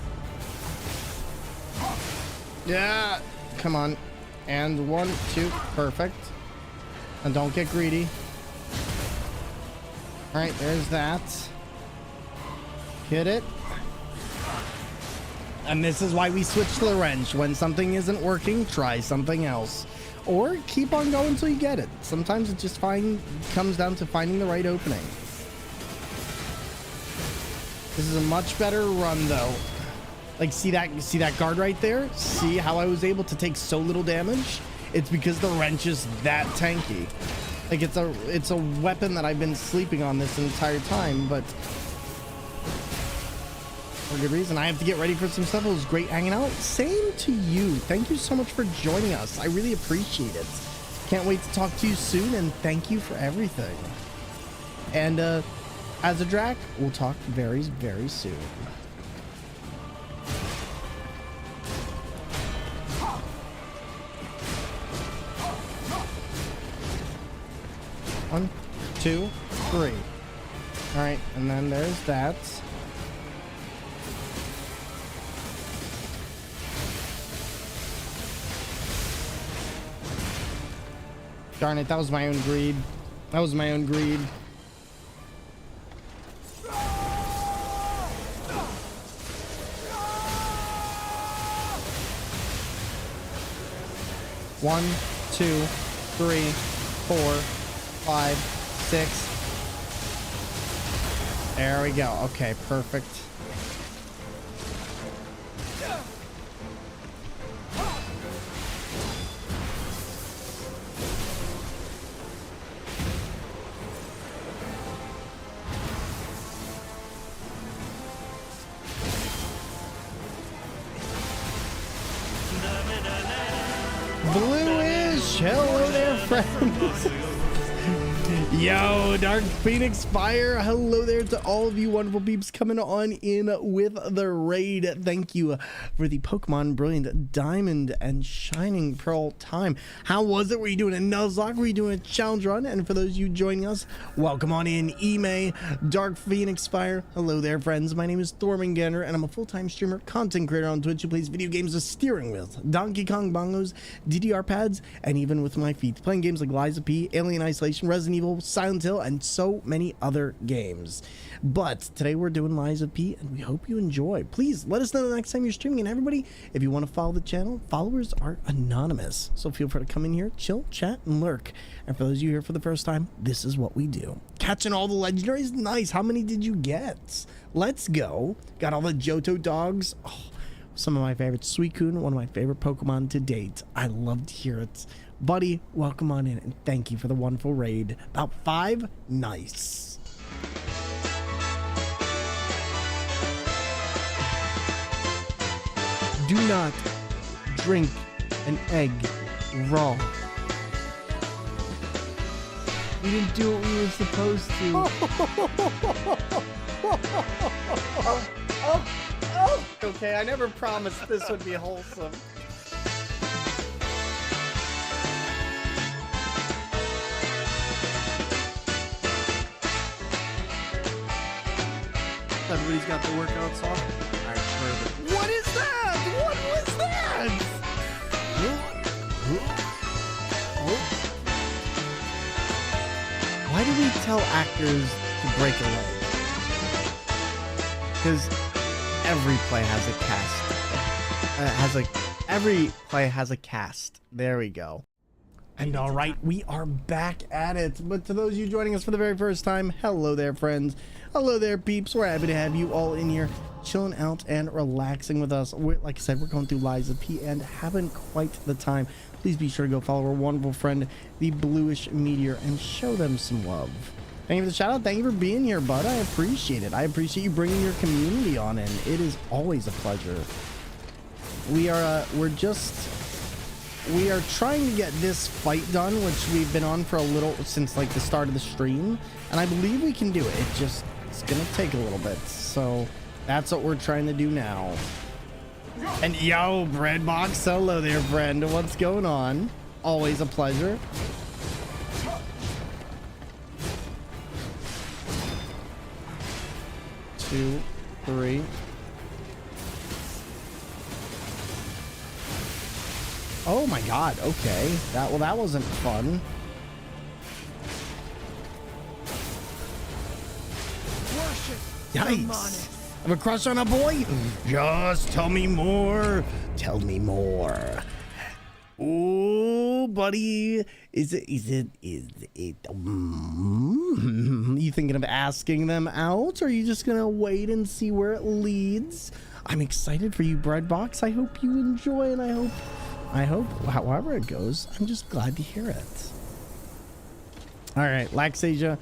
Yeah, come on. And 1, 2, perfect. And don't get greedy. All right, there's that. Hit it. And this is why we switch to the wrench. When something isn't working, try something else. Or keep on going until you get it. Sometimes it just comes down to finding the right opening. This is a much better run though. Like, see that guard right there? See how I was able to take so little damage? It's because the wrench is that tanky. Like, it's a weapon that I've been sleeping on this entire time, but for good reason. I have to get ready for some stuff. It was great hanging out. Same to you. Thank you so much for joining us. I really appreciate it. Can't wait to talk to you soon, and thank you for everything. And as a Drac, we'll talk very, very soon. One, two, three. All right, and then there's that. Darn it, that was my own greed. That was my own greed. One, two, three, 4, 5, 6. There we go. Okay, perfect. Bluish, hello there, friends. Yo, Dark Phoenix Fire, hello there to all of you wonderful peeps coming on in with the raid. Thank you for the Pokemon Brilliant Diamond and Shining Pearl time. How was it? Were you doing a Nuzlocke? Were you doing a challenge run? And for those of you joining us, welcome on in. Ime, Dark Phoenix Fire, hello there, friends. My name is Thormangander, and I'm a full-time streamer, content creator on Twitch who plays video games with steering wheels, Donkey Kong bongos, DDR pads, and even with my feet. Playing games like Lies of P, Alien Isolation, Resident Evil, Silent Hill, and so many other games. But today we're doing Lies of P, and we hope you enjoy. Please let us know the next time you're streaming. And everybody, if you want to follow the channel, followers are anonymous, so feel free to come in here, chill, chat, and lurk. And for those of you here for the first time, this is what we do. Catching all the legendaries. Nice. How many did you get? Let's go. Got all the Johto dogs. Oh, some of my favorites. Suicune, one of my favorite Pokemon to date. I love to hear it. Buddy, welcome on in, and thank you for the wonderful raid. About 5? Nice. Do not drink an egg raw. We didn't do what we were supposed to. Okay, I never promised this would be wholesome. Everybody's got their workout song. All right, perfect. What is that? What was that? Why do we tell actors to break a leg? Because every play has a cast. Every play has a cast. There we go. And all right, we are back at it. But to those of you joining us for the very first time, hello there, friends. Hello there, peeps. We're happy to have you all in here chilling out and relaxing with us. Like I said, we're going through Lies of P and having quite the time. Please be sure to go follow our wonderful friend, the Bluish Meteor, and show them some love. Thank you for the shout out. Thank you for being here, bud. I appreciate it. I appreciate you bringing your community on in. It is always a pleasure. We are trying to get this fight done, which we've been on for a little since like the start of the stream, and I believe we can do it. It's gonna take a little bit, so that's what we're trying to do now. And yo, Breadbox, hello there, friend. What's going on? Always a pleasure. Two, three. Oh my god, okay. That wasn't fun. Yikes. I have a crush on a boy? Just tell me more. Tell me more. Ooh, buddy. Is it you thinking of asking them out, or are you just gonna wait and see where it leads? I'm excited for you, Breadbox. I hope you enjoy, and I hope however it goes, I'm just glad to hear it. All right, Laxasia,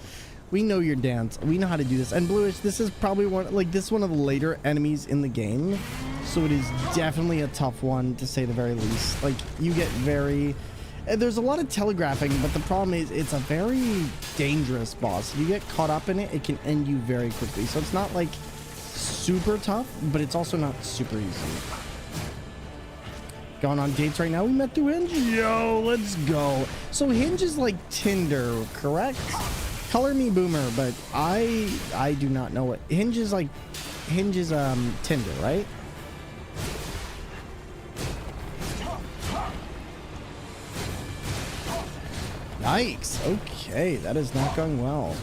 We know your dance. We know how to do this. And Bluish, this is probably this is one of the later enemies in the game. So it is definitely a tough one, to say the very least. Like, you get very... There's a lot of telegraphing, but the problem is it's a very dangerous boss. If you get caught up in it, it can end you very quickly. So it's not, like, super tough, but it's also not super easy. Going on dates right now. We met through Hinge. Yo, let's go. So Hinge is like Tinder, correct? Color me boomer, but I do not know what Hinge is like. Hinge is Tinder, right? Yikes. Okay, that is not going well.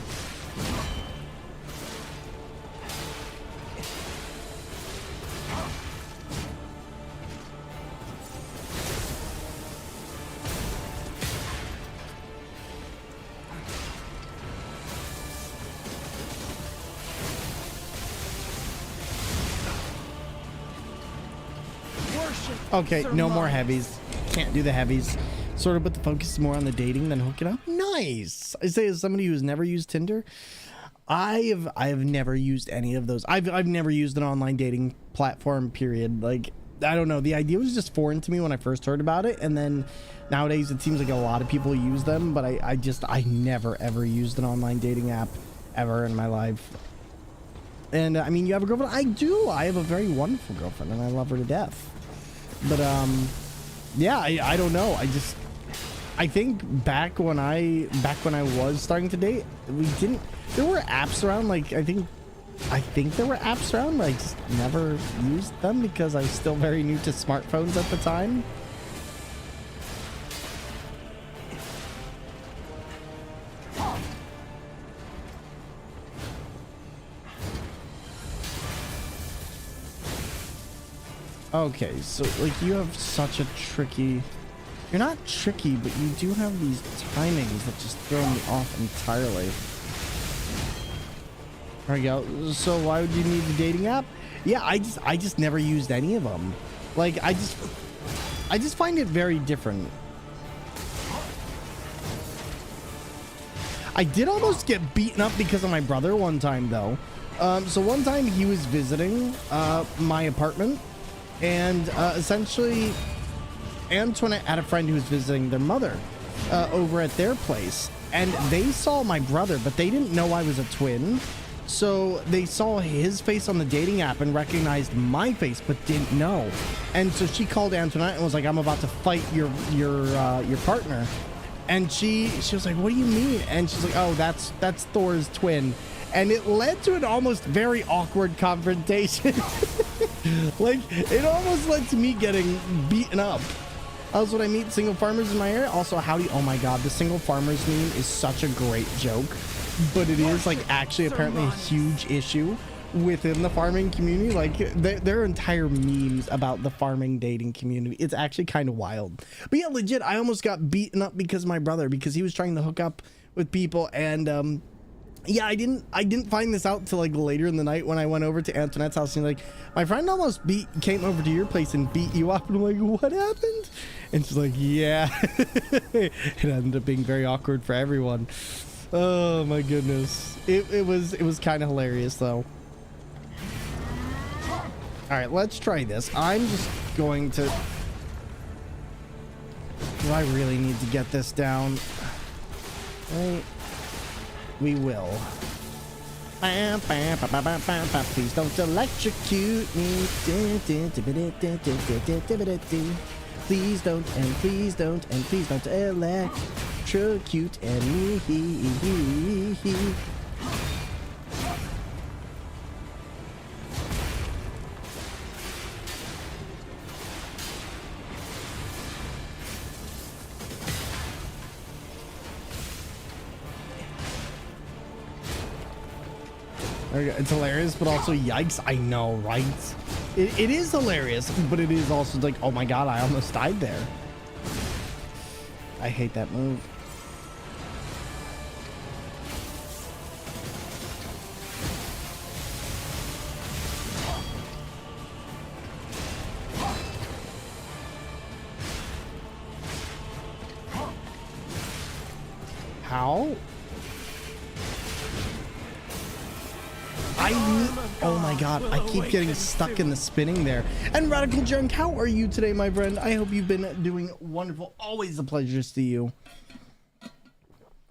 Okay, no more heavies. Can't do the heavies. Sort of, but the focus is more on the dating than hooking up. Nice. I say, as somebody who's never used Tinder, I have never used any of those. I've never used an online dating platform, period. Like, I don't know. The idea was just foreign to me when I first heard about it, and then nowadays it seems like a lot of people use them. But I never ever used an online dating app ever in my life. And I mean, you have a girlfriend? I do. I have a very wonderful girlfriend, and I love her to death. But yeah, I don't know. I think back when I was starting to date, there were apps around. Like, I think there were apps around, but I just never used them because I was still very new to smartphones at the time. Okay, so like you have such a tricky... You're not tricky, but you do have these timings that just throw me off entirely. There we go. So why would you need the dating app? Yeah, I just never used any of them. Like, I just find it very different. I did almost get beaten up because of my brother one time, though. So one time he was visiting my apartment, and essentially Antoinette had a friend who was visiting their mother over at their place, and they saw my brother, but they didn't know I was a twin. So they saw his face on the dating app and recognized my face, but didn't know. And so she called Antoinette and was like, "I'm about to fight your partner." And she was like, "What do you mean?" And she's like, "Oh, that's Thor's twin." And it led to an almost very awkward confrontation. Like, it almost led to me getting beaten up. Also, when I meet single farmers in my area, also howdy. Oh my god, the single farmers meme is such a great joke, but it is like actually apparently a huge issue within the farming community. Like, there are entire memes about the farming dating community. It's actually kind of wild. But yeah, legit, I almost got beaten up because of my brother, because he was trying to hook up with people. And yeah, I didn't find this out till like later in the night when I went over to Antoinette's house, and like, my friend almost came over to your place and beat you up. And I'm like, what happened? And she's like, yeah. It ended up being very awkward for everyone. Oh my goodness. It was kind of hilarious though. All right, let's try this. I'm just going to... Do I really need to get this down? Right. We will. Please don't electrocute me. Please don't, and please don't, and please don't electrocute me. It's hilarious, but also yikes. I know, right? It is hilarious, but it is also like, oh my god, I almost died there. I hate that move. How? Oh my god, I keep getting stuck in the spinning there. And Radical Junk, how are you today, my friend? I hope you've been doing wonderful. Always a pleasure to see you.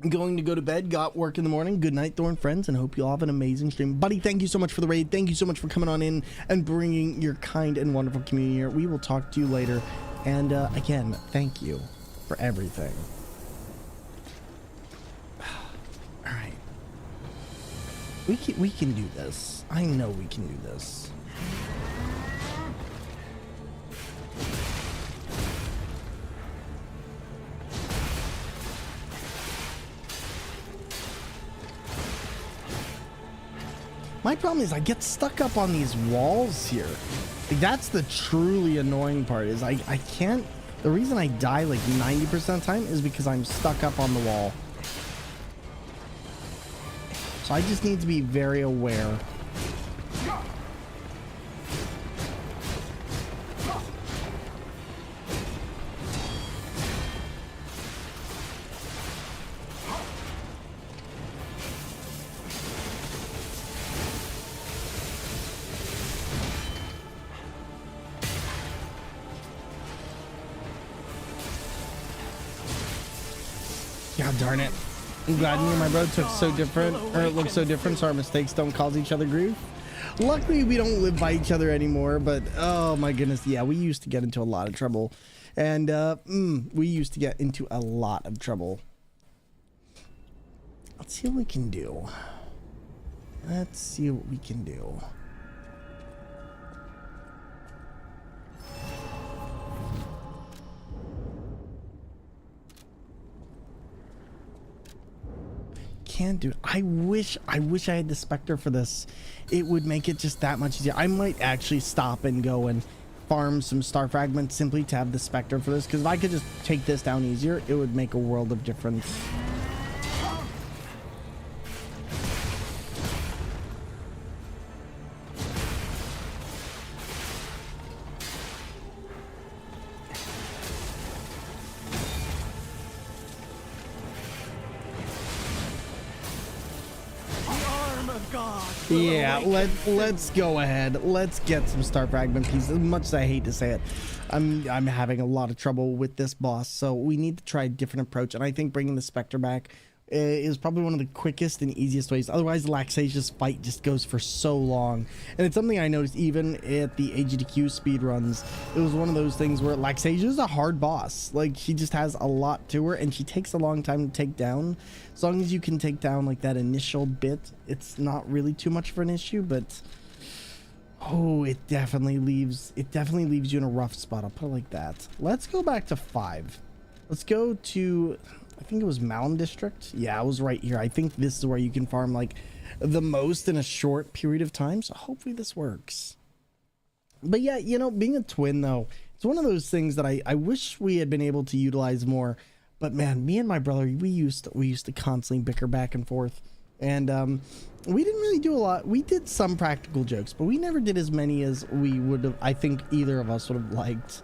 Going to go to bed, got work in the morning. Good night, Thorn friends, and hope you all have an amazing stream. Buddy, thank you so much for the raid. Thank you so much for coming on in and bringing your kind and wonderful community here. We will talk to you later. And again, thank you for everything. All right. We can do this. I know we can do this. My problem is I get stuck up on these walls here. Like, that's the truly annoying part is I can't. The reason I die like 90% of the time is because I'm stuck up on the wall. So I just need to be very aware. God darn it. I'm glad me and my bro took so different, or it looks so different, so our mistakes don't cause each other grief. Luckily, we don't live by each other anymore, but oh my goodness, yeah, we used to get into a lot of trouble. And we used to get into a lot of trouble. Let's see what we can do. Let's see what we can do. Can't do it. I wish I had the Spectre for this. It would make it just that much easier. I might actually stop and go and farm some star fragments simply to have the Spectre for this, because if I could just take this down easier, it would make a world of difference. Yeah, let's go ahead. Let's get some star fragment pieces. As much as I hate to say it, I'm having a lot of trouble with this boss, so we need to try a different approach. And I think bringing the Spectre back is probably one of the quickest and easiest ways. Otherwise, Laxasia's fight just goes for so long, and it's something I noticed even at the AGDQ speedruns. It was one of those things where Laxasia is a hard boss. Like, she just has a lot to her, and she takes a long time to take down. As long as you can take down like that initial bit, it's not really too much of an issue. But oh, it definitely leaves you in a rough spot. I'll put it like that. Let's go back to 5. Let's go to, I think it was Malum District. Yeah, I was right here. I think this is where you can farm like the most in a short period of time. So hopefully this works. But yeah, you know, being a twin though, it's one of those things that I wish we had been able to utilize more. But man, me and my brother, we used to constantly bicker back and forth. And we didn't really do a lot. We did some practical jokes, but we never did as many as we would have, I think either of us would have liked.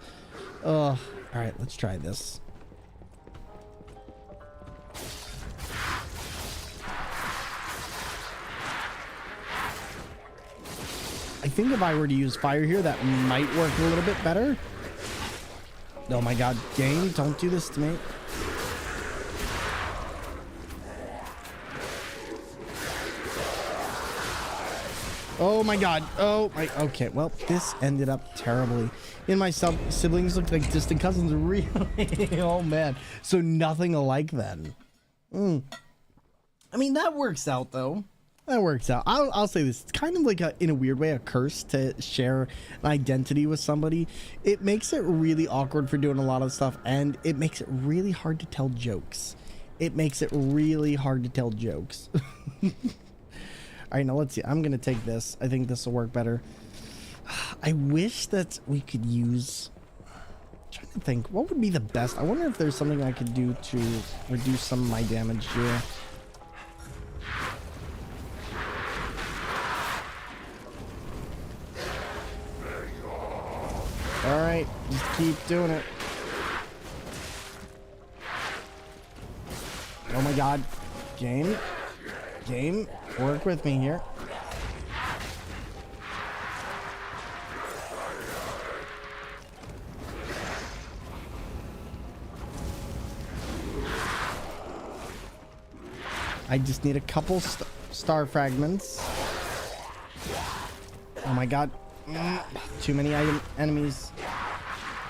All right, let's try this. I think if I were to use fire here, that might work a little bit better. Oh my god, game, don't do this to me. Oh my god. Oh my. Okay, well, this ended up terribly. And my siblings look like distant cousins. Really? Oh man. So nothing alike then. I mean, that works out though. That works out. I'll say this. It's kind of like in a weird way, a curse to share an identity with somebody. It makes it really awkward for doing a lot of stuff, and it makes it really hard to tell jokes. All right, now let's see. I'm going to take this. I think this will work better. I wish that we could use... I'm trying to think. What would be the best? I wonder if there's something I could do to reduce some of my damage here. Alright, just keep doing it. Oh my god. Game, work with me here. I just need a couple star fragments. Oh my god. Too many enemies.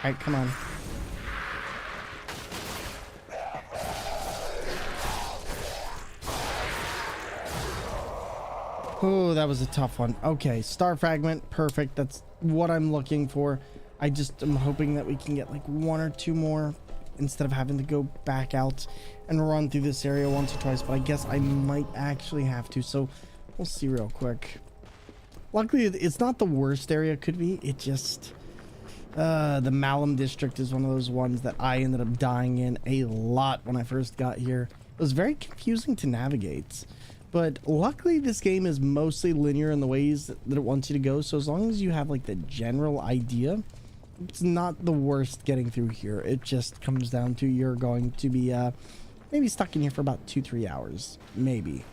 Alright, come on. Oh, that was a tough one. Okay, star fragment. Perfect. That's what I'm looking for. I just am hoping that we can get like 1 or 2 more instead of having to go back out and run through this area once or twice. But I guess I might actually have to. So we'll see real quick. Luckily, it's not the worst area it could be. It just... the Malum district is one of those ones that I ended up dying in a lot when I first got here. It was very confusing to navigate. But luckily, this game is mostly linear in the ways that it wants you to go. So as long as you have like the general idea, it's not the worst getting through here. It just comes down to you're going to be maybe stuck in here for about 2-3 hours, maybe.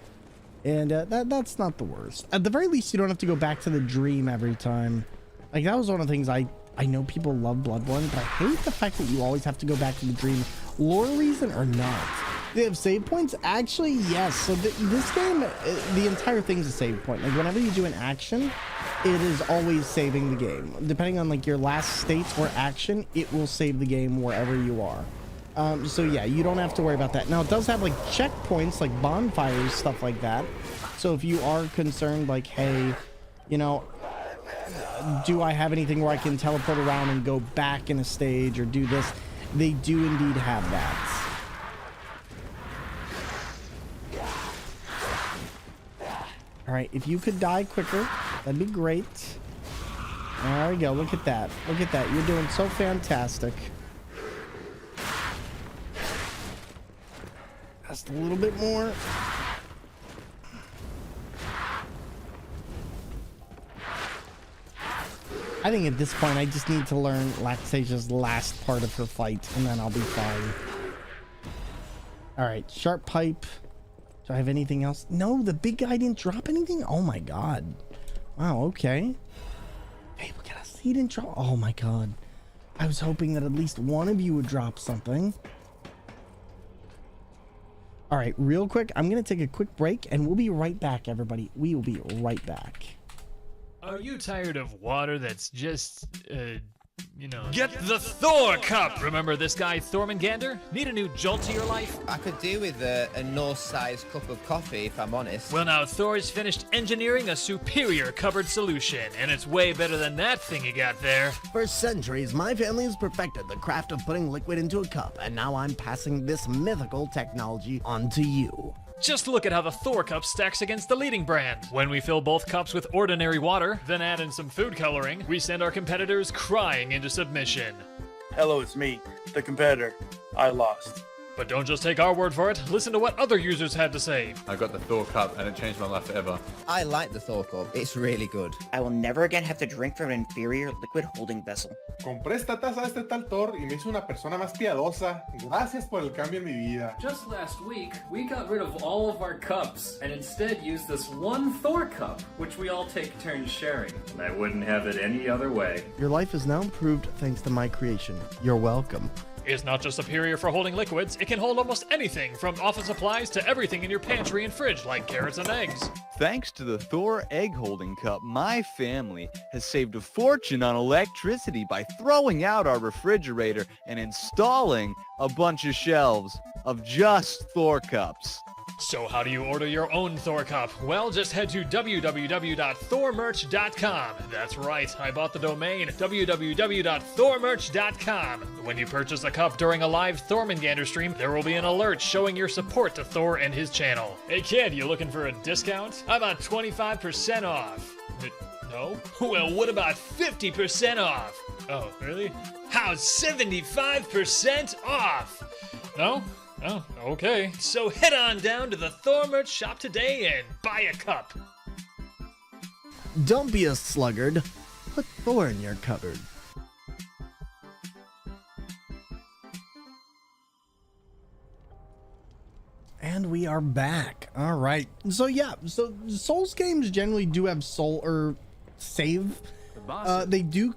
And that's not the worst. At the very least, you don't have to go back to the dream every time. Like that was one of the things I know people love Bloodborne, but I hate the fact that you always have to go back to the dream. Lore reason or not. They have save points? Actually, yes. So this game, the entire thing's a save point. Like whenever you do an action, it is always saving the game. Depending on like your last state or action, it will save the game wherever you are. So yeah, you don't have to worry about that. Now it does have like checkpoints, like bonfires, stuff like that. So if you are concerned, like, hey, you know, do I have anything where I can teleport around and go back in a stage or do this? They do indeed have that. All right, if you could die quicker, that'd be great. There we go. Look at that. Look at that. You're doing so fantastic. Just a little bit more. I think at this point, I just need to learn Laxasia's last part of her fight, and then I'll be fine. All right, sharp pipe. Do I have anything else? No, the big guy didn't drop anything? Oh my god. Wow, okay. Hey, look at us. He didn't drop. Oh my god. I was hoping that at least one of you would drop something. All right, real quick, I'm going to take a quick break, and we'll be right back, everybody. We will be right back. Are you tired of water that's just, you know... Get the Thor Cup! Remember this guy, Thormangander? Need a new jolt to your life? I could do with a Norse-sized cup of coffee, if I'm honest. Well, now, Thor's finished engineering a superior cupboard solution, and it's way better than that thing you got there. For centuries, my family has perfected the craft of putting liquid into a cup, and now I'm passing this mythical technology on to you. Just look at how the Thor Cup stacks against the leading brand. When we fill both cups with ordinary water, then add in some food coloring, we send our competitors crying into submission. Hello, it's me, the competitor. I lost. But don't just take our word for it. Listen to what other users had to say. I got the Thor Cup and it changed my life forever. I like the Thor Cup. It's really good. I will never again have to drink from an inferior liquid holding vessel. Compré esta taza de este tal Thor y me hizo una persona más piadosa. Gracias por el cambio en mi vida. Just last week, we got rid of all of our cups and instead used this one Thor cup, which we all take turns sharing. I wouldn't have it any other way. Your life is now improved thanks to my creation. You're welcome. It's not just superior for holding liquids, it can hold almost anything from office supplies to everything in your pantry and fridge like carrots and eggs. Thanks to the Thor Egg Holding Cup, my family has saved a fortune on electricity by throwing out our refrigerator and installing a bunch of shelves of just Thor cups. So how do you order your own Thor Cup? Well, just head to www.thormerch.com. That's right, I bought the domain www.thormerch.com. When you purchase a cup during a live Thormangander stream, there will be an alert showing your support to Thor and his channel. Hey kid, you looking for a discount? How about 25% off? No? Well, what about 50% off? Oh, really? How's 75% off? No? Oh, okay. So head on down to the Thor merch shop today and buy a cup. Don't be a sluggard. Put Thor in your cupboard. And we are back. All right. So yeah, so Souls games generally do have soul or save. They do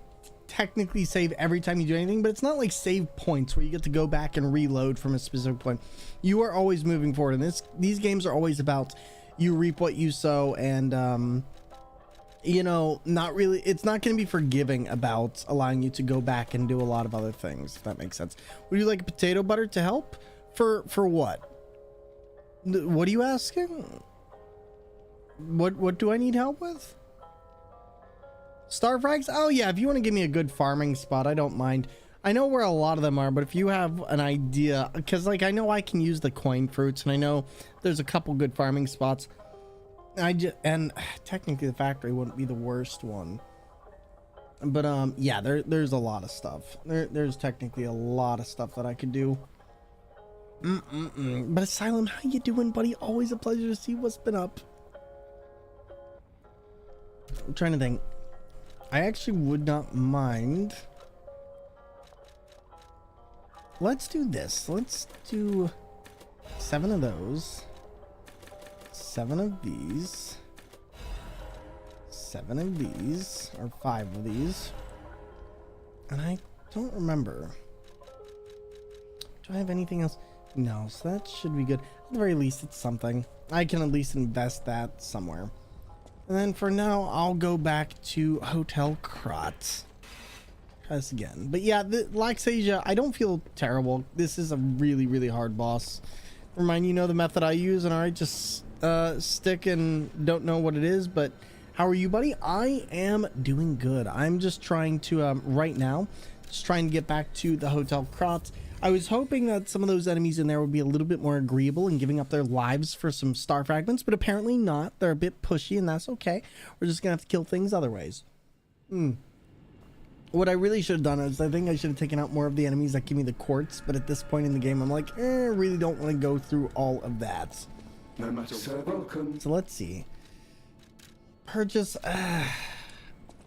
technically save every time you do anything, but it's not like save points where you get to go back and reload from a specific point. You are always moving forward, and these games are always about you reap what you sow, and you know, not really, it's not going to be forgiving about allowing you to go back and do a lot of other things, if that makes sense. Would you like a potato butter to help? For what? What are you asking? What do I need help with? Star frags? Oh yeah, if you want to give me a good farming spot, I don't mind. I know where a lot of them are, but if you have an idea, because like I know I can use the coin fruits, and I know there's a couple good farming spots. And technically the factory wouldn't be the worst one, but yeah, there's a lot of stuff. There's technically a lot of stuff that I could do. But Asylum, how you doing, buddy? Always a pleasure to see what's been up. I'm trying to think. I actually would not mind. Let's do this. Let's do 7 of those. 7 of these, 7 of these, or 5 of these, and I don't remember. Do I have anything else? No, so that should be good. At the very least, it's something. I can at least invest that somewhere. And then for now, I'll go back to Hotel Krat. Try this again. But yeah, the Laxasia, I don't feel terrible. This is a really, really hard boss. Remind you know the method I use, and I just stick and don't know what it is. But how are you, buddy? I am doing good. I'm just trying to right now just trying to get back to the Hotel Krat. I was hoping that some of those enemies in there would be a little bit more agreeable and giving up their lives for some star fragments, but apparently not. They're a bit pushy, and that's okay. We're just gonna have to kill things other ways. What I really should have done is I think I should have taken out more of the enemies that give me the quartz, but at this point in the game I'm like, I really don't want to go through all of that. No matter welcome. So let's see. Purchase.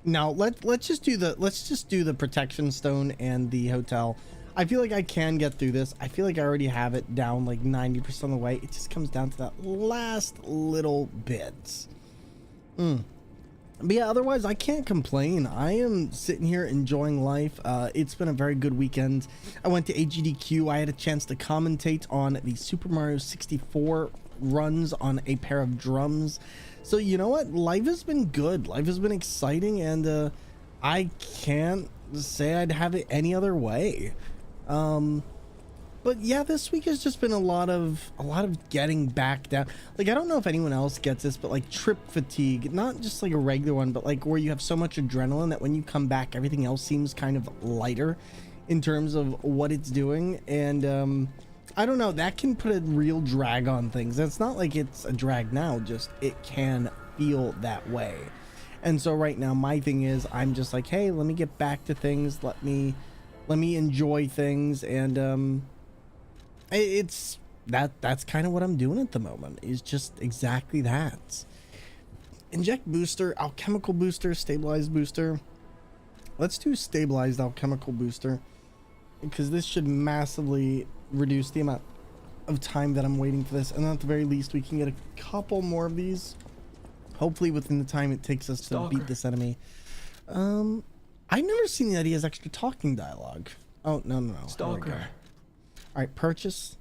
Now let's just do the protection stone and the hotel. I feel like I can get through this. I feel like I already have it down like 90% of the way. It just comes down to that last little bit. But yeah, otherwise I can't complain. I am sitting here enjoying life. It's been a very good weekend. I went to AGDQ. I had a chance to commentate on the Super Mario 64 runs on a pair of drums. So you know what? Life has been good. Life has been exciting, and I can't say I'd have it any other way. But yeah, this week has just been a lot of getting back down. Like, I don't know if anyone else gets this, but like trip fatigue, not just like a regular one, but like where you have so much adrenaline that when you come back, everything else seems kind of lighter in terms of what it's doing. And I don't know, that can put a real drag on things. It's not like it's a drag now, just it can feel that way. And so right now my thing is I'm just like, hey, let me get back to things. Let me enjoy things, and it's that's kind of what I'm doing at the moment, is just exactly that. Inject booster, alchemical booster, stabilized booster. Let's do stabilized alchemical booster, because this should massively reduce the amount of time that I'm waiting for this, and at the very least we can get a couple more of these, hopefully within the time it takes us to beat this enemy. I've never seen that he has extra talking dialogue. Oh, no. Stalker. All right, purchase.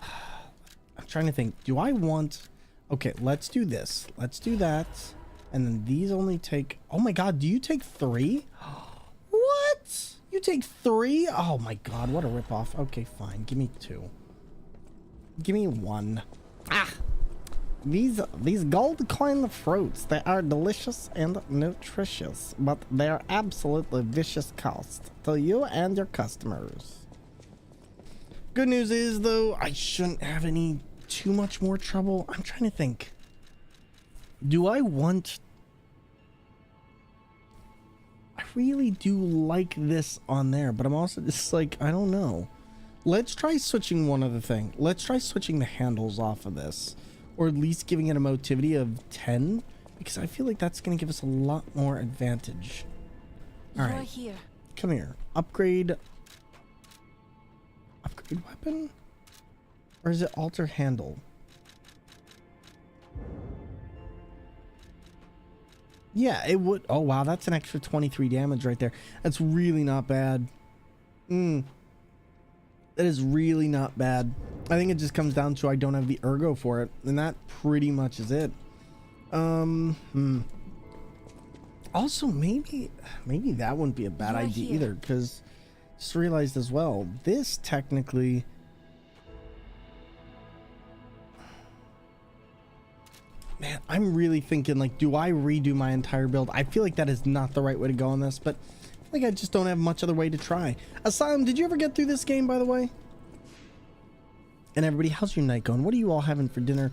I'm trying to think. Do I want... Okay, let's do this. Let's do that. And then these only take... Oh my god, do you take 3? What? You take 3? Oh my god, what a ripoff. Okay, fine. Give me 2. Give me 1. Ah! These gold coin fruits, they are delicious and nutritious, but they are absolutely vicious cost to you and your customers. Good news is, though, I shouldn't have any too much more trouble. I'm trying to think. Do I want... I really do like this on there, but I'm also just like, I don't know. Let's try switching one other thing. Let's try switching the handles off of this. Or at least giving it a motivity of 10, because I feel like that's going to give us a lot more advantage. All right, here. Come here. Upgrade weapon? Or is it alter handle? Yeah, it would. Oh, wow. That's an extra 23 damage right there. That's really not bad. That is really not bad. I think it just comes down to I don't have the ergo for it. And that pretty much is it. Also, maybe that wouldn't be a bad idea either. Because just realized as well, this technically... Man, I'm really thinking, like, do I redo my entire build? I feel like that is not the right way to go on this, but I think I just don't have much other way to try. Asylum, did you ever get through this game, by the way? And everybody, how's your night going? What are you all having for dinner?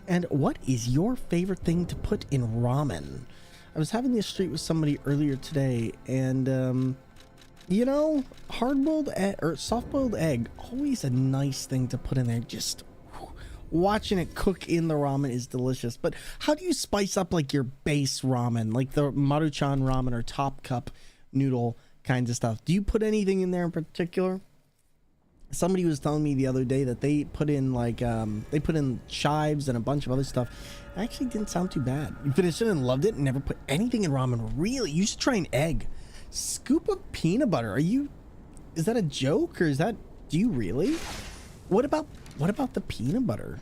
And what is your favorite thing to put in ramen? I was having this street with somebody earlier today, and, you know, hard-boiled or soft-boiled egg, always a nice thing to put in there. Just... watching it cook in the ramen is delicious. But how do you spice up like your base ramen, like the Maruchan ramen or top cup noodle kinds of stuff? Do you put anything in there in particular? Somebody was telling me the other day that they put in like they put in chives and a bunch of other stuff. It actually didn't sound too bad. You finished it and loved it and never put anything in ramen. Really? You should try an egg. Scoop of peanut butter. Is that a joke or is that, do you really? What about the peanut butter?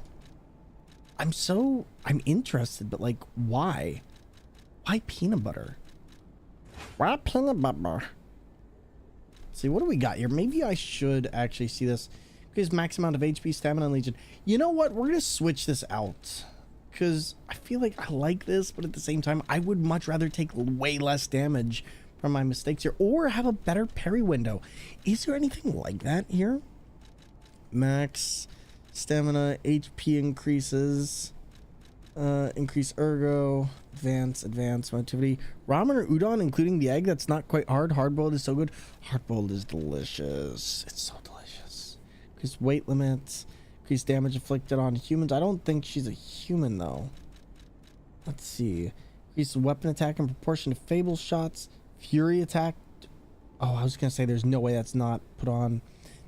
I'm interested, but like, why? Why peanut butter? Why peanut butter? See, what do we got here? Maybe I should actually see this. Because max amount of HP, stamina, and legion. You know what? We're going to switch this out. Because I feel like I like this, but at the same time, I would much rather take way less damage from my mistakes here. Or have a better parry window. Is there anything like that here? Max stamina, HP increases, increase ergo, advance motivity. Ramen or udon, including the egg, that's not quite hard. Hard-boiled is so good. Hard-boiled is delicious. It's so delicious. Increase weight limits, increase damage inflicted on humans. I don't think she's a human though. Let's see. Increase weapon attack in proportion to Fable shots. Fury attack. Oh, I was gonna say there's no way that's not put on.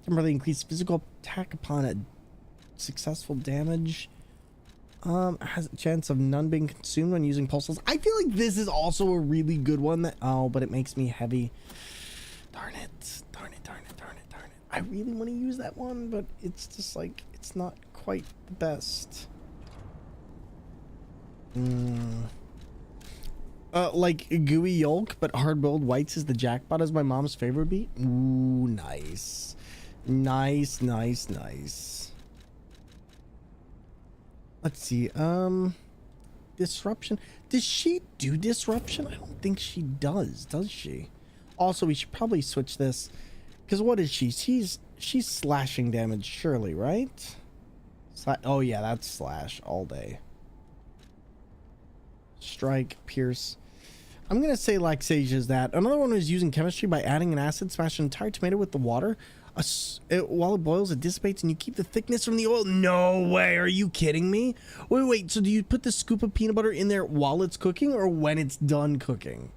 Temporarily increase physical attack upon a successful damage. Has a chance of none being consumed when using pulses. I feel like this is also a really good one that, oh, but it makes me heavy. Darn it. I really want to use that one, but it's just like, it's not quite the best. Like gooey yolk, but hard-boiled whites is the jackpot, as my mom's favorite beat. Ooh, nice. Nice. Let's see. Disruption. Does she do disruption? I don't think she does she? Also, we should probably switch this. Because what is she? She's slashing damage, surely, right? Oh, yeah, that's slash all day. Strike, pierce. I'm going to say Laxasia is that. Another one was using chemistry by adding an acid, smash an entire tomato with the water. While it boils, it dissipates and you keep the thickness from the oil. No way. Are you kidding me? Wait. So do you put the scoop of peanut butter in there while it's cooking or when it's done cooking?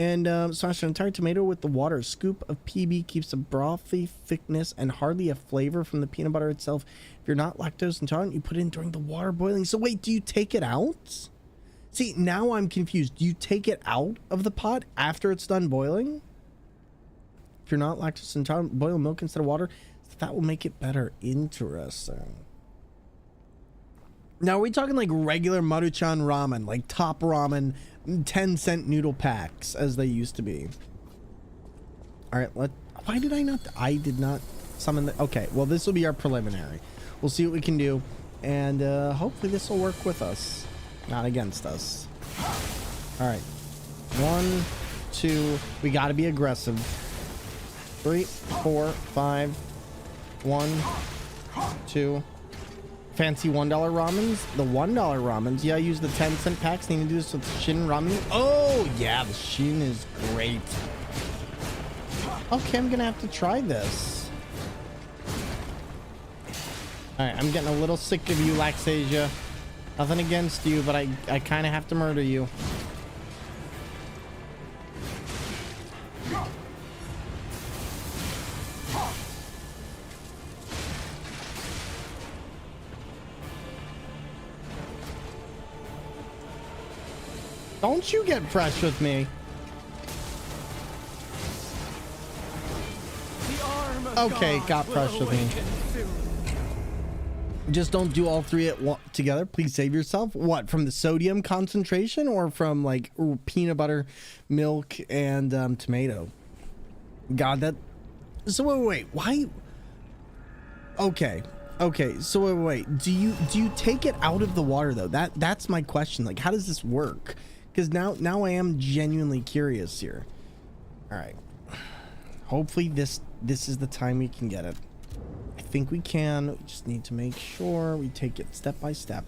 And smash an entire tomato with the water. A scoop of PB keeps a brothy thickness and hardly a flavor from the peanut butter itself. If you're not lactose intolerant, you put it in during the water boiling. So wait, do you take it out? See, now I'm confused. Do you take it out of the pot after it's done boiling? If you're not lactose intolerant, boil milk instead of water. That will make it better. Interesting. Now, are we talking like regular Maruchan ramen, like top ramen, 10-cent noodle packs as they used to be? All right, why did I not? I did not summon the. Okay, well, this will be our preliminary. We'll see what we can do, and hopefully this will work with us, not against us. All right, 1, 2. We got to be aggressive. 3, 4, 5. 1, 2. Fancy $1 ramens. The $1 ramens. Yeah, I use the 10-cent packs. Need to do this with Shin ramen. Oh yeah, the Shin is great. Okay, I'm gonna have to try this. All right, I'm getting a little sick of you, Laxasia. Nothing against you, but I kind of have to murder you. Don't you get fresh with me. Okay, got fresh with me. Just don't do all three together. Please save yourself. What, from the sodium concentration or from like peanut butter, milk, and tomato? God, that. So wait, why? Okay, so wait. Do you take it out of the water though? That's my question. Like, how does this work? Because now I am genuinely curious here. All right. Hopefully this is the time we can get it. I think we can. We just need to make sure we take it step by step.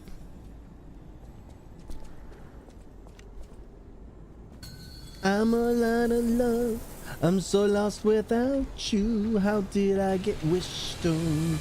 I'm all out of love. I'm so lost without you. How did I get wish stoned?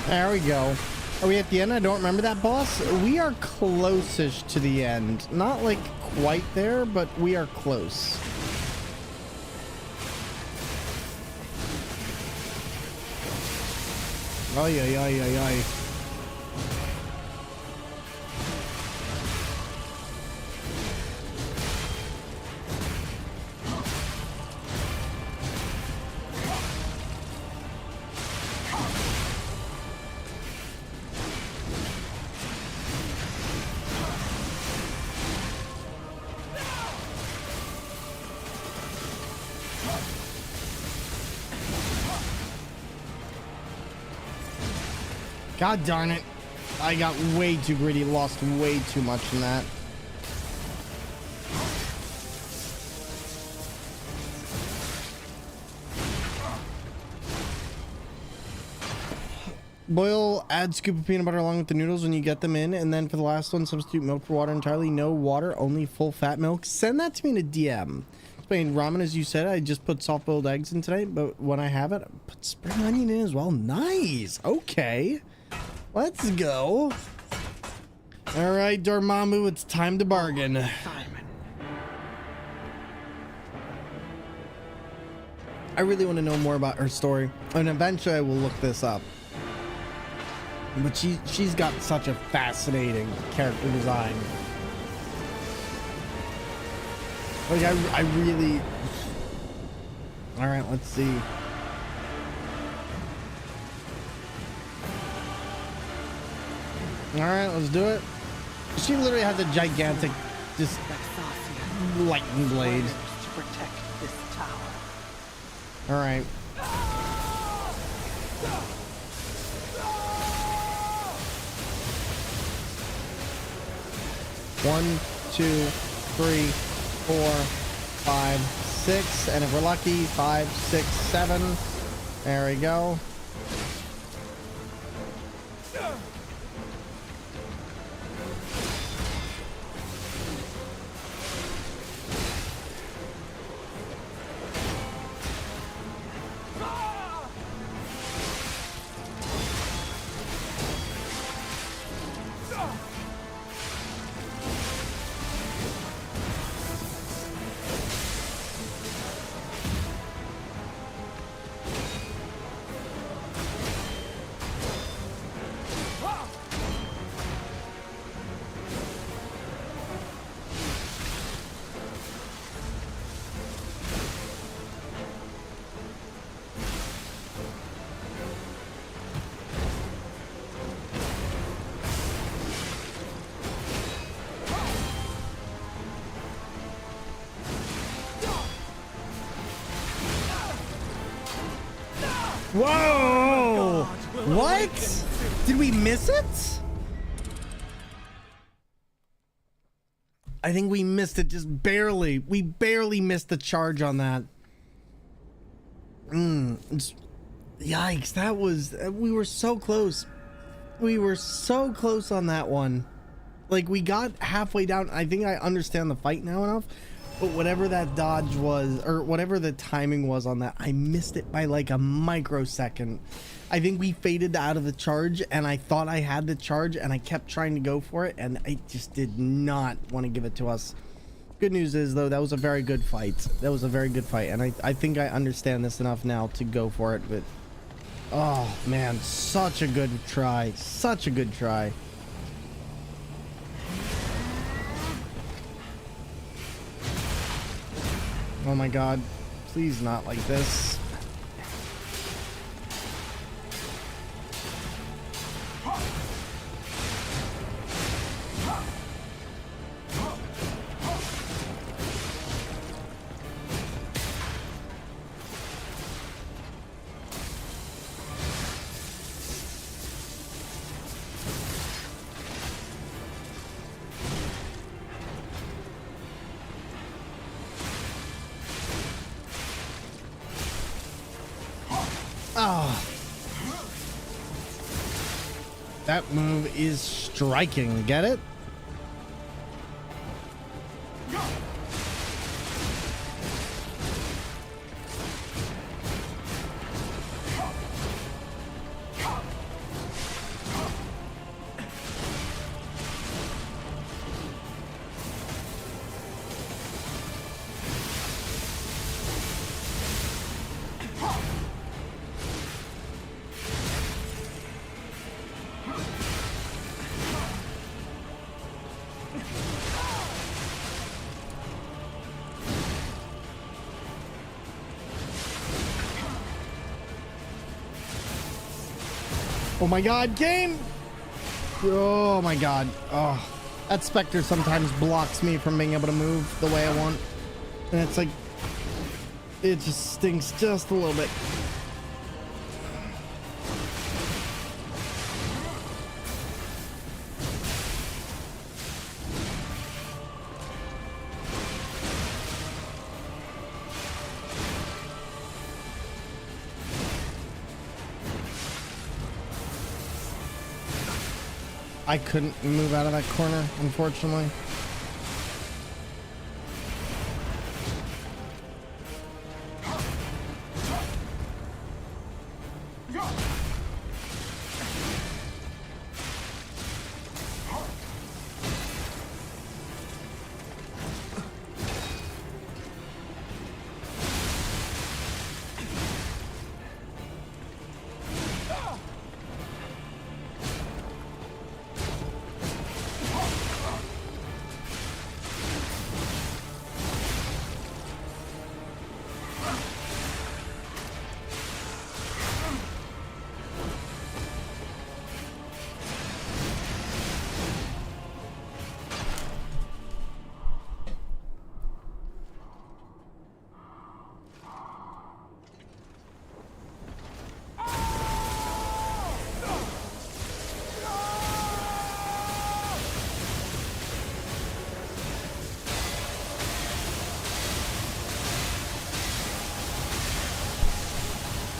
There we go. Are we at the end? I don't remember that boss. We are close-ish to the end. Not like quite there, but we are close. Ay, ay, ay, ay, ay. God darn it. I got way too greedy, lost way too much in that. Boil, add scoop of peanut butter along with the noodles when you get them in, and then for the last one, substitute milk for water entirely. No water, only full fat milk. Send that to me in a DM. Spain ramen, as you said, I just put soft boiled eggs in today, but when I have it, I put spring onion in as well. Nice. Okay. Let's go. All right, Dormammu, it's time to bargain. I really want to know more about her story, and eventually I will look this up. But she's got such a fascinating character design. Like I really. All right, let's see. All right, let's do it. She literally has a gigantic, just lightning blade. To protect this tower. All right. One, 2, 3, 4, 5, 6, and if we're lucky, 5, 6, 7. There we go. Whoa! What? Did we miss it? I think we missed it just barely. We barely missed the charge on that. Yikes, that was... We were so close. We were so close on that one. Like, we got halfway down. I think I understand the fight now enough. But whatever that dodge was, or whatever the timing was on that, I missed it by like a microsecond. I think we faded out of the charge, and I thought I had the charge, and I kept trying to go for it, and I just did not want to give it to us. Good news is, though, that was a very good fight. That was a very good fight, and I think I understand this enough now to go for it, but... Oh, man, such a good try. Such a good try. Oh my god, please not like this. Oh. That move is striking. Get it? Oh my god, game! Oh my god. Oh, that Spectre sometimes blocks me from being able to move the way I want. And it's like, it just stinks just a little bit. I couldn't move out of that corner, unfortunately.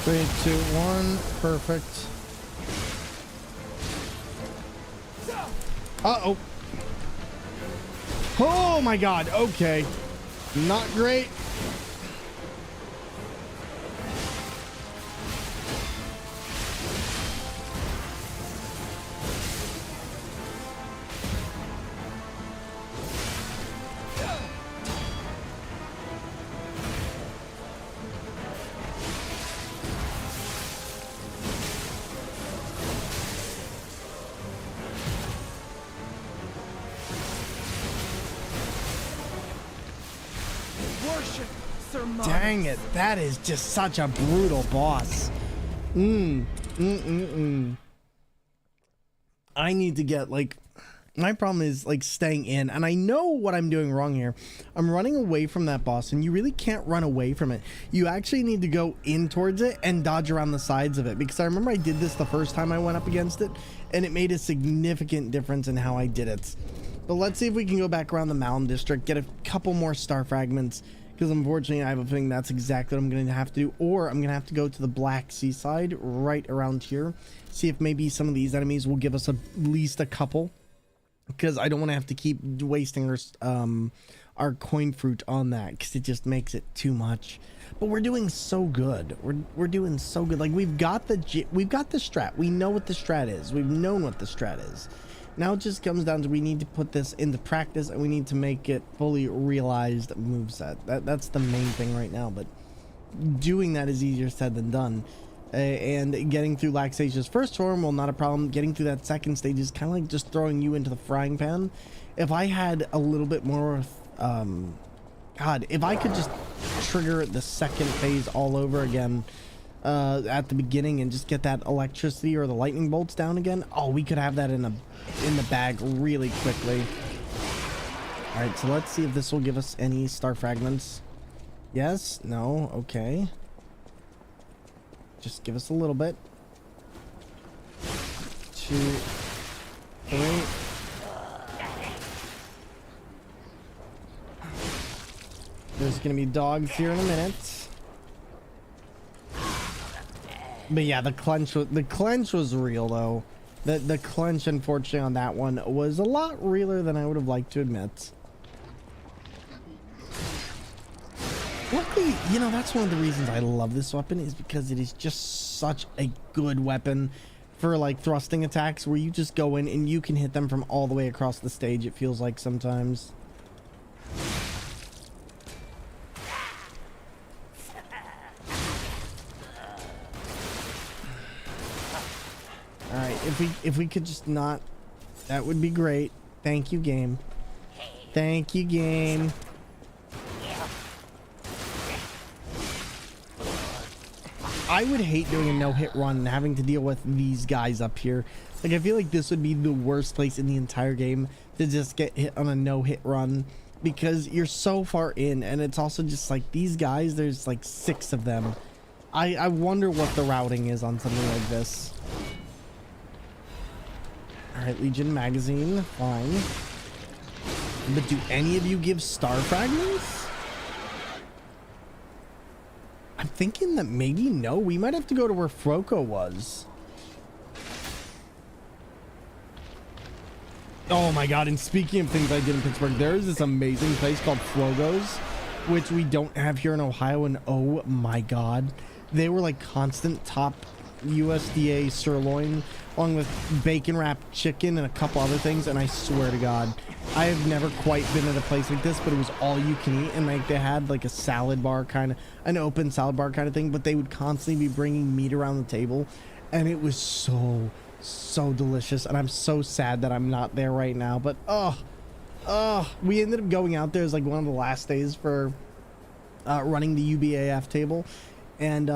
Three, two, one, perfect. Uh-oh. Oh my god, okay. Not great. Dang it, that is just such a brutal boss. I need to get, like, My problem is like staying in, and I know what I'm doing wrong here. I'm running away from that boss, and you really can't run away from it. You actually need to go in towards it and dodge around the sides of it, because I remember I did this the first time I went up against it, and it made a significant difference in how I did it. But let's see if we can go back around the mountain district, get a couple more star fragments, because unfortunately I have a feeling that's exactly what I'm going to have to do, or I'm going to have to go to the Black Sea side right around here, see if maybe some of these enemies will give us at least a couple. Because I don't want to have to keep wasting our coin fruit on that, because it just makes it too much. But we're doing so good. We're doing so good. Like we've got the strat. We know what the strat is. We've known what the strat is. Now it just comes down to we need to put this into practice, and we need to make it fully realized moveset. That's the main thing right now. But doing that is easier said than done. And getting through Laxasia's first form, well, not a problem. Getting through that second stage is kind of like just throwing you into the frying pan. If I had a little bit more, God, if I could just trigger the second phase all over again at the beginning and just get that electricity or the lightning bolts down again, oh, we could have that in the bag really quickly. All right, so let's see if this will give us any star fragments. Yes, no, okay. Just give us a little bit. 2, 3. There's gonna be dogs here in a minute. But yeah, the clench was real though. The clench, unfortunately, on that one was a lot realer than I would have liked to admit. Luckily, you know, that's one of the reasons I love this weapon, is because it is just such a good weapon for like thrusting attacks where you just go in and you can hit them from all the way across the stage, it feels like sometimes. All right, if we could just not, that would be great. Thank you, game. Thank you, game. I would hate doing a no-hit run and having to deal with these guys up here. Like, I feel like this would be the worst place in the entire game to just get hit on a no-hit run, because you're so far in, and it's also just like these guys, there's like 6 of them. I wonder what the routing is on something like this. Alright, Legion magazine, fine. But do any of you give star fragments? I'm thinking that maybe no. We might have to go to where Froco was. Oh my god, and speaking of things I did in Pittsburgh, there is this amazing place called Flogo's, which we don't have here in Ohio, and oh my god, they were like constant top USDA sirloin, along with bacon wrapped chicken and a couple other things, and I swear to god, I have never quite been at a place like this, but it was all you can eat, and like they had like a salad bar kind of, an open salad bar kind of thing, but they would constantly be bringing meat around the table, and it was so delicious. And I'm so sad that I'm not there right now, but we ended up going out there as like one of the last days for running the UBAF table, and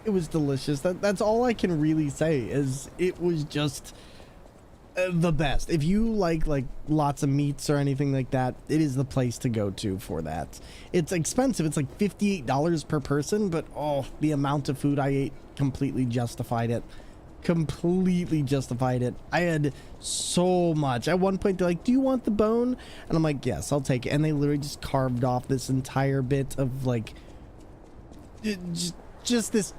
it was delicious. That's all I can really say, is it was just the best. If you like lots of meats or anything like that, it is the place to go to for that. It's expensive. It's like $58 per person, but oh, the amount of food I ate completely justified it. Completely justified it. I had so much. At one point they're like, do you want the bone? And I'm like, yes, I'll take it. And they literally just carved off this entire bit of like just this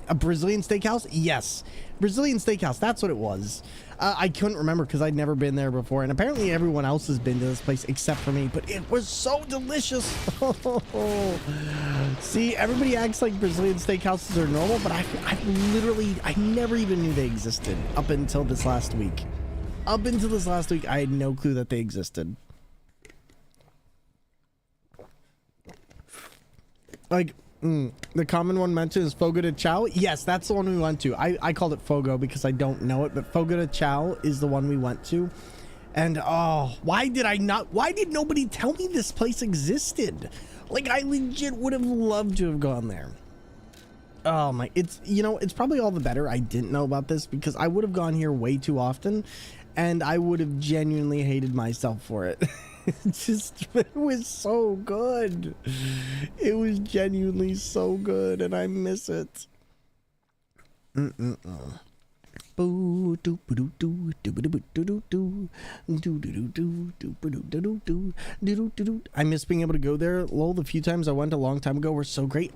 a Brazilian steakhouse. Yes, Brazilian steakhouse, that's what it was. I couldn't remember because I'd never been there before, and apparently everyone else has been to this place except for me, but it was so delicious. See, everybody acts like Brazilian steakhouses are normal, but I never even knew they existed up until this last week. Up until this last week, I had no clue that they existed. Like, the common one mentioned is Fogo de Chao. Yes, that's the one we went to. I called it Fogo because I don't know it, but Fogo de Chao is the one we went to. And oh, why did nobody tell me this place existed? Like, I legit would have loved to have gone there. Oh my, it's, you know, it's probably all the better I didn't know about this, because I would have gone here way too often and I would have genuinely hated myself for it. It was so good. It was genuinely so good and I miss it. I miss being able to go there. Lol, the few times I went a long time ago were so great.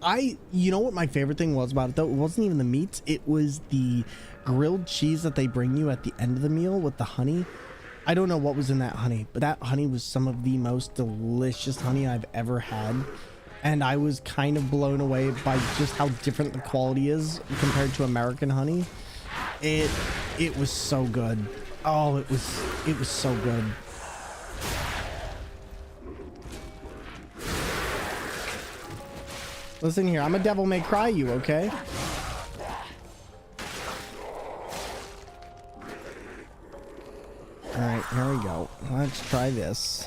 You know what my favorite thing was about it though? It wasn't even the meats. It was the grilled cheese that they bring you at the end of the meal with the honey. I don't know what was in that honey, but that honey was some of the most delicious honey I've ever had. And I was kind of blown away by just how different the quality is compared to American honey. It was so good. Oh, it was so good. Listen here, I'm a devil may cry you, okay? Alright, here we go. Let's try this.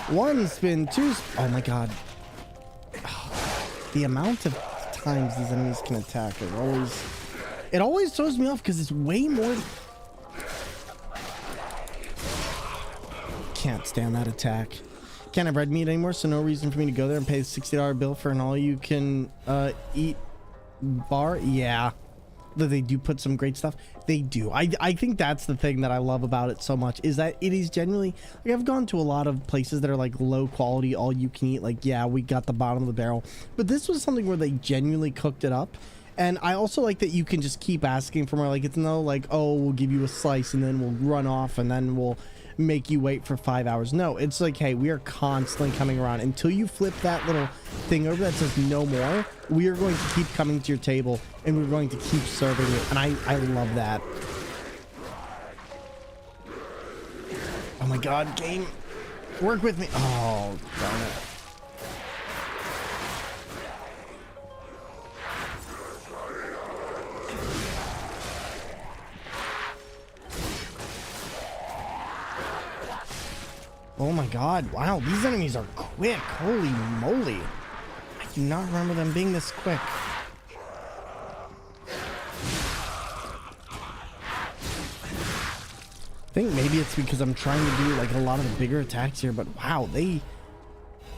One spin, two oh my god. The amount of times these enemies can attack is it always throws me off because it's way more. Can't stand that attack. Can't have red meat anymore, so no reason for me to go there and pay a $60 bill for an all-you-can eat bar. Yeah, they do put some great stuff. They do. I think that's the thing that I love about it so much, is that it is genuinely, like, I've gone to a lot of places that are like low quality, all you can eat, like, yeah, we got the bottom of the barrel, but this was something where they genuinely cooked it up. And I also like that you can just keep asking for more. Like, it's no like, oh, we'll give you a slice and then we'll run off and then we'll make you wait for 5 hours. No, it's like, hey, we are constantly coming around until you flip that little thing over that says no more. We are going to keep coming to your table and we're going to keep serving it. And I love that. Oh my god, game, work with me. Oh, darn it. Oh my god, wow, these enemies are quick. Holy moly. I do not remember them being this quick. I think maybe it's because I'm trying to do like a lot of the bigger attacks here, but wow,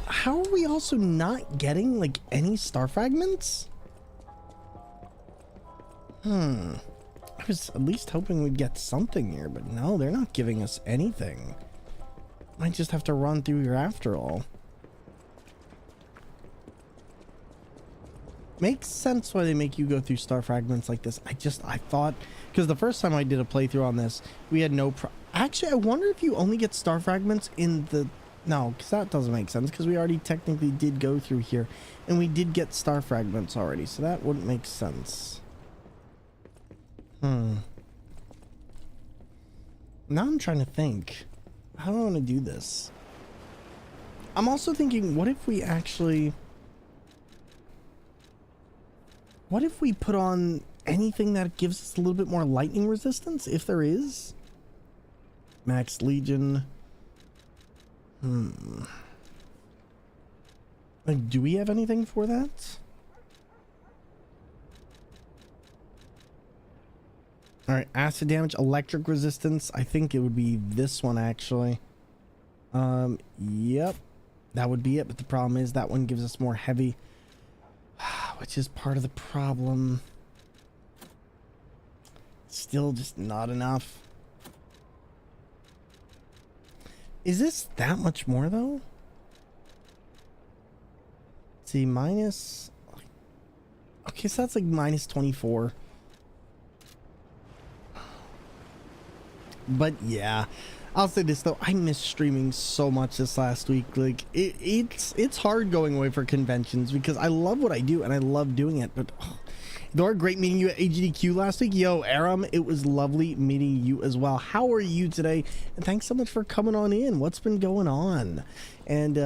how are we also not getting like any star fragments? I was at least hoping we'd get something here, but no, they're not giving us anything. Might just have to run through here after all. Makes sense why they make you go through star fragments like this. I thought, because the first time I did a playthrough on this, we had no actually, I wonder if you only get star fragments in the, no, because that doesn't make sense, because we already technically did go through here and we did get star fragments already, so that wouldn't make sense. Now I'm trying to think. How do I want to do this? I'm also thinking, what if we actually... What if we put on anything that gives us a little bit more lightning resistance, if there is? Max Legion. Like, do we have anything for that? Alright, acid damage, electric resistance. I think it would be this one, actually. Yep. That would be it, but the problem is that one gives us more heavy, which is part of the problem. Still just not enough. Is this that much more, though? Let's see, minus... Okay, so that's like minus 24. But yeah, I'll say this though, I missed streaming so much this last week. Like it's hard going away for conventions because I love what I do and I love doing it. But Dora, great meeting you at AGDQ last week. Yo, Aram, it was lovely meeting you as well. How are you today? And thanks so much for coming on in. What's been going on? And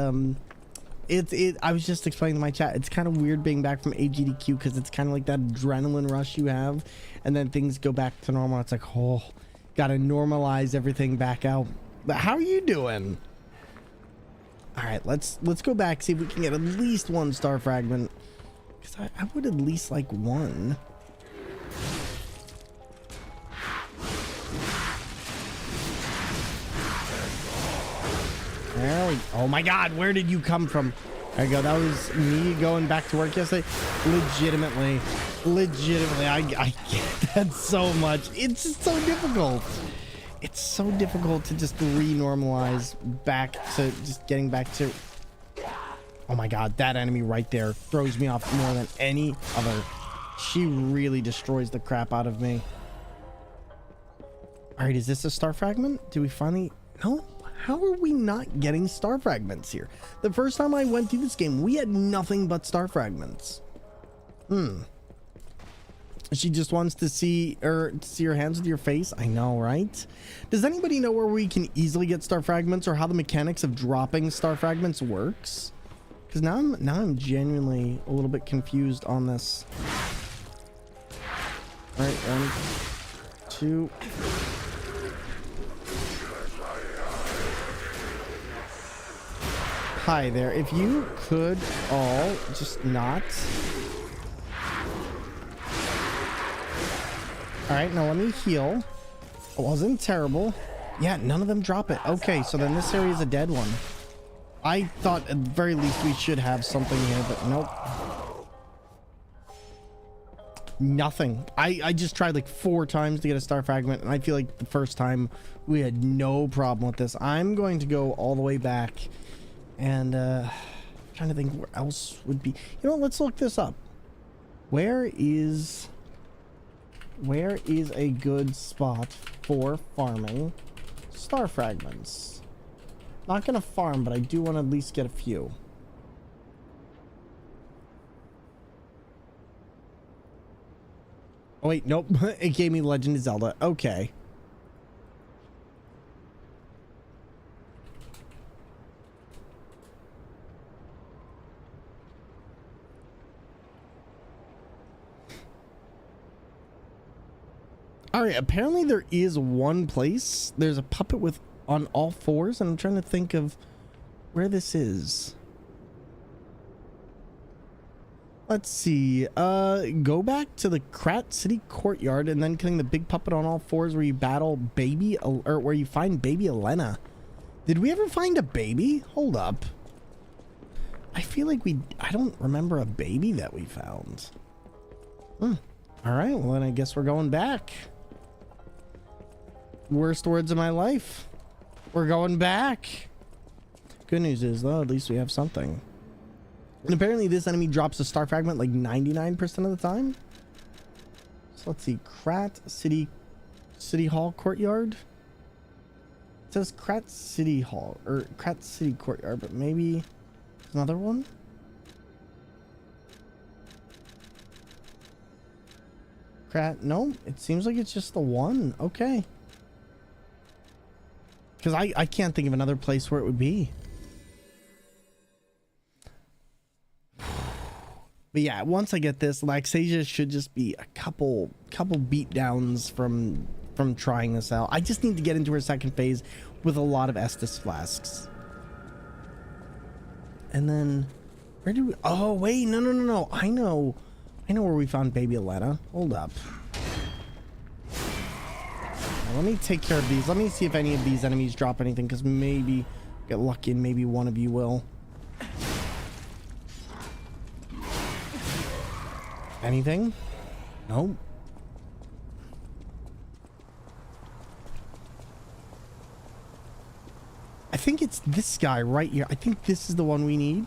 I was just explaining to my chat, it's kind of weird being back from AGDQ because it's kind of like that adrenaline rush you have, and then things go back to normal. It's like, oh, gotta normalize everything back out. But how are you doing? All right, let's go back, see if we can get at least one star fragment. Because I would at least like one. There we, oh my God, where did you come from? There you go. That was me going back to work yesterday. Legitimately, I get that so much. It's just so difficult. It's so difficult to just re-normalize back to just getting back to... Oh my God, that enemy right there throws me off more than any other. She really destroys the crap out of me. All right, is this a star fragment? Do we finally... No? How are we not getting star fragments here? The first time I went through this game, we had nothing but star fragments. She just wants to see her hands with your face. I know, right? Does anybody know where we can easily get star fragments or how the mechanics of dropping star fragments works? Because now I'm genuinely a little bit confused on this. All right, 1, 2. Hi there. If you could all just not. All right, now let me heal. It wasn't terrible. Yeah, none of them drop it. Okay, so then this area is a dead one. I thought at the very least we should have something here, but nope. Nothing. I just tried like 4 times to get a star fragment, and I feel like the first time we had no problem with this. I'm going to go all the way back and trying to think where else would be. You know, let's look this up. Where is a good spot for farming star fragments? Not gonna farm, but I do want to at least get a few. Oh wait, nope. It gave me Legend of Zelda. Okay. All right, apparently there is one place. There's a puppet with on all 4s, and I'm trying to think of where this is. Let's see. Go back to the Krat City Courtyard and then killing the big puppet on all 4s where you battle baby, or where you find baby Elena. Did we ever find a baby? Hold up. I feel like I don't remember a baby that we found. All right, well then I guess we're going back. Worst words of my life. We're going back. Good news is though, at least we have something. And apparently this enemy drops a star fragment like 99% of the time. So let's see. Krat City Hall Courtyard. It says Krat City Hall or Krat City Courtyard, but maybe another one. Krat, no, it seems like it's just the one. Okay. Because I can't think of another place where it would be. But yeah, once I get this, Laxasia should just be a couple beatdowns from trying this out. I just need to get into her second phase with a lot of Estus flasks. And then where do we... Oh wait, no. I know where we found baby Elena. Hold up. Now, let me take care of these. Let me see if any of these enemies drop anything, because maybe get lucky and maybe one of you will. Anything? Nope. I think it's this guy right here. I think this is the one we need.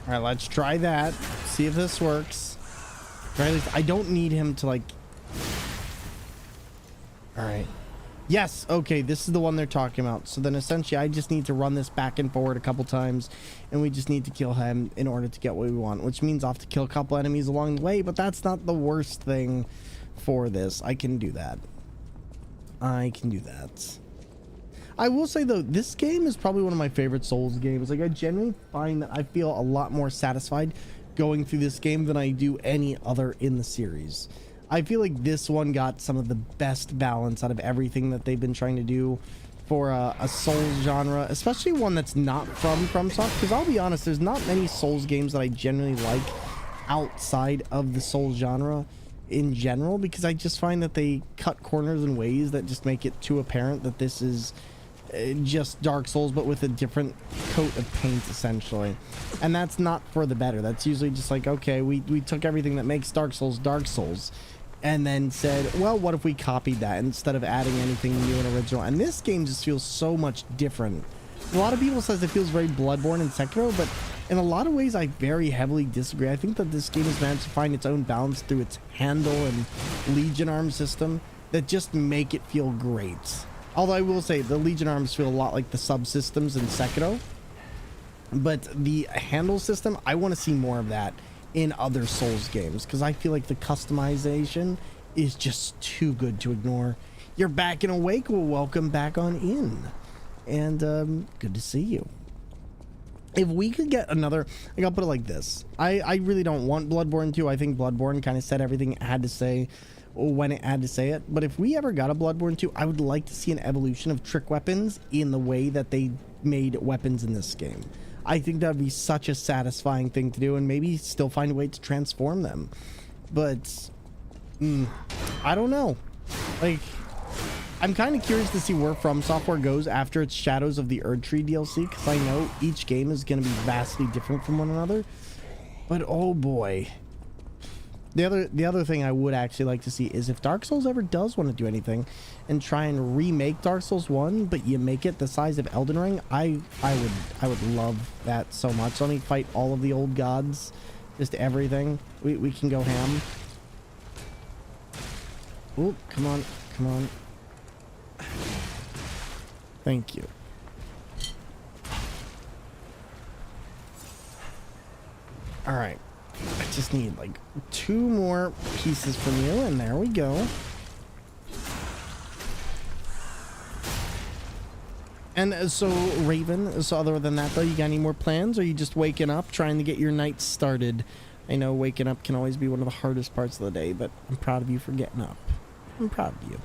All right, let's try that. See if this works. Or at least I don't need him to like... All right. Yes, okay, this is the one they're talking about. So then essentially I just need to run this back and forward a couple times, and we just need to kill him in order to get what we want, which means I'll have to kill a couple enemies along the way, but that's not the worst thing for this. I can do that. I can do that. I will say though, this game is probably one of my favorite Souls games. Like I genuinely find that I feel a lot more satisfied going through this game than I do any other in the series. I feel like this one got some of the best balance out of everything that they've been trying to do for a Souls genre, especially one that's not from FromSoft, because I'll be honest, there's not many Souls games that I generally like outside of the Souls genre in general, because I just find that they cut corners in ways that just make it too apparent that this is just Dark Souls but with a different coat of paint essentially, and that's not for the better. That's usually just like, okay, we took everything that makes Dark Souls and then said, well, what if we copied that instead of adding anything new and original? And this game just feels so much different. A lot of people says it feels very Bloodborne and Sekiro, but in a lot of ways I very heavily disagree. I think that this game has managed to find its own balance through its handle and Legion arm system that just make it feel great. Although I will say the Legion arms feel a lot like the subsystems in Sekiro, but the handle system, I want to see more of that in other Souls games, because I feel like the customization is just too good to ignore. You're back and awake. Well, welcome back on in, and good to see you. If we could get another, like, I'll put it like this, I really don't want Bloodborne 2. I think Bloodborne kind of said everything it had to say when it had to say it, but if we ever got a Bloodborne 2, I would like to see an evolution of trick weapons in the way that they made weapons in this game. I think that would be such a satisfying thing to do, and maybe still find a way to transform them. But I don't know. Like, I'm kind of curious to see where From Software goes after its Shadows of the Erdtree DLC, because I know each game is going to be vastly different from one another. But oh boy. The other thing I would actually like to see is if Dark Souls ever does want to do anything and try and remake Dark Souls 1, but you make it the size of Elden Ring, I would love that so much. Let me fight all of the old gods, just everything. We can go ham. Oh, come on, come on. Thank you. All right. I just need like 2 more pieces from you, and there we go. And so Raven, so other than that though, you got any more plans, or are you just waking up trying to get your night started? I know waking up can always be one of the hardest parts of the day, but I'm proud of you for getting up. I'm proud of you.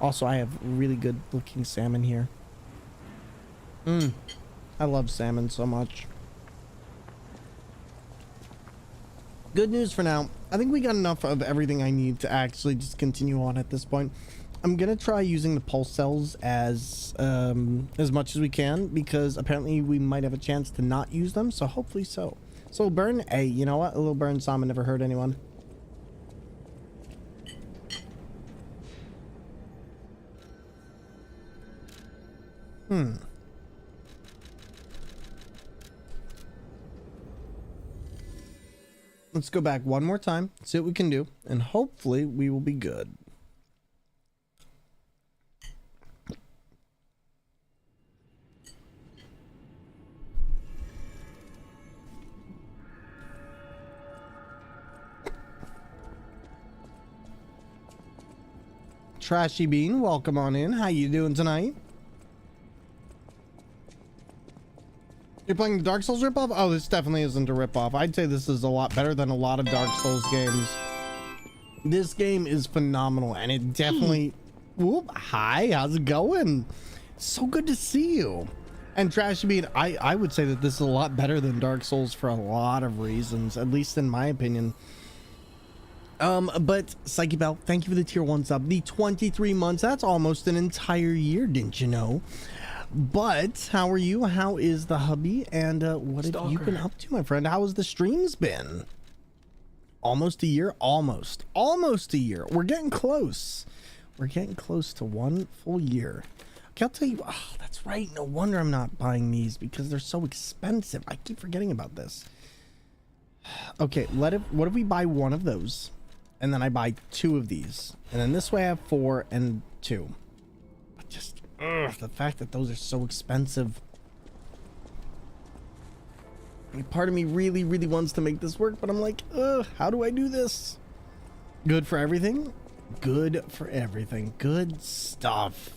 Also, I have really good looking salmon here. I love salmon so much. Good news for now. I think we got enough of everything I need to actually just continue on at this point. I'm gonna try using the pulse cells as much as we can, because apparently we might have a chance to not use them, so hopefully so. So burn, hey, you know what? A little burn salmon never hurt anyone. Let's go back one more time, see what we can do, and hopefully we will be good. Trashy Bean, welcome on in. How you doing tonight? You're playing the Dark Souls ripoff? Oh, this definitely isn't a ripoff. I'd say this is a lot better than a lot of Dark Souls games. This game is phenomenal, and it definitely... Whoop, hi, how's it going? So good to see you. And Trashy Bean, I would say that this is a lot better than Dark Souls for a lot of reasons, at least in my opinion. But Psyche Bell, thank you for the tier 1 sub. The 23 months, that's almost an entire year, didn't you know? But how are you? How is the hubby? And what have you been up to, my friend? How has the streams been? Almost a year? Almost a year. We're getting close. We're getting close to 1 full year. Okay, I'll tell you. Oh, that's right. No wonder I'm not buying these, because they're so expensive. I keep forgetting about this. Okay, what if we buy 1 of those, and then I buy 2 of these, and then this way I have 4 and 2. But just the fact that those are so expensive. I mean, part of me really wants to make this work, but I'm like, how do I do this? Good for everything? Good for everything. Good stuff.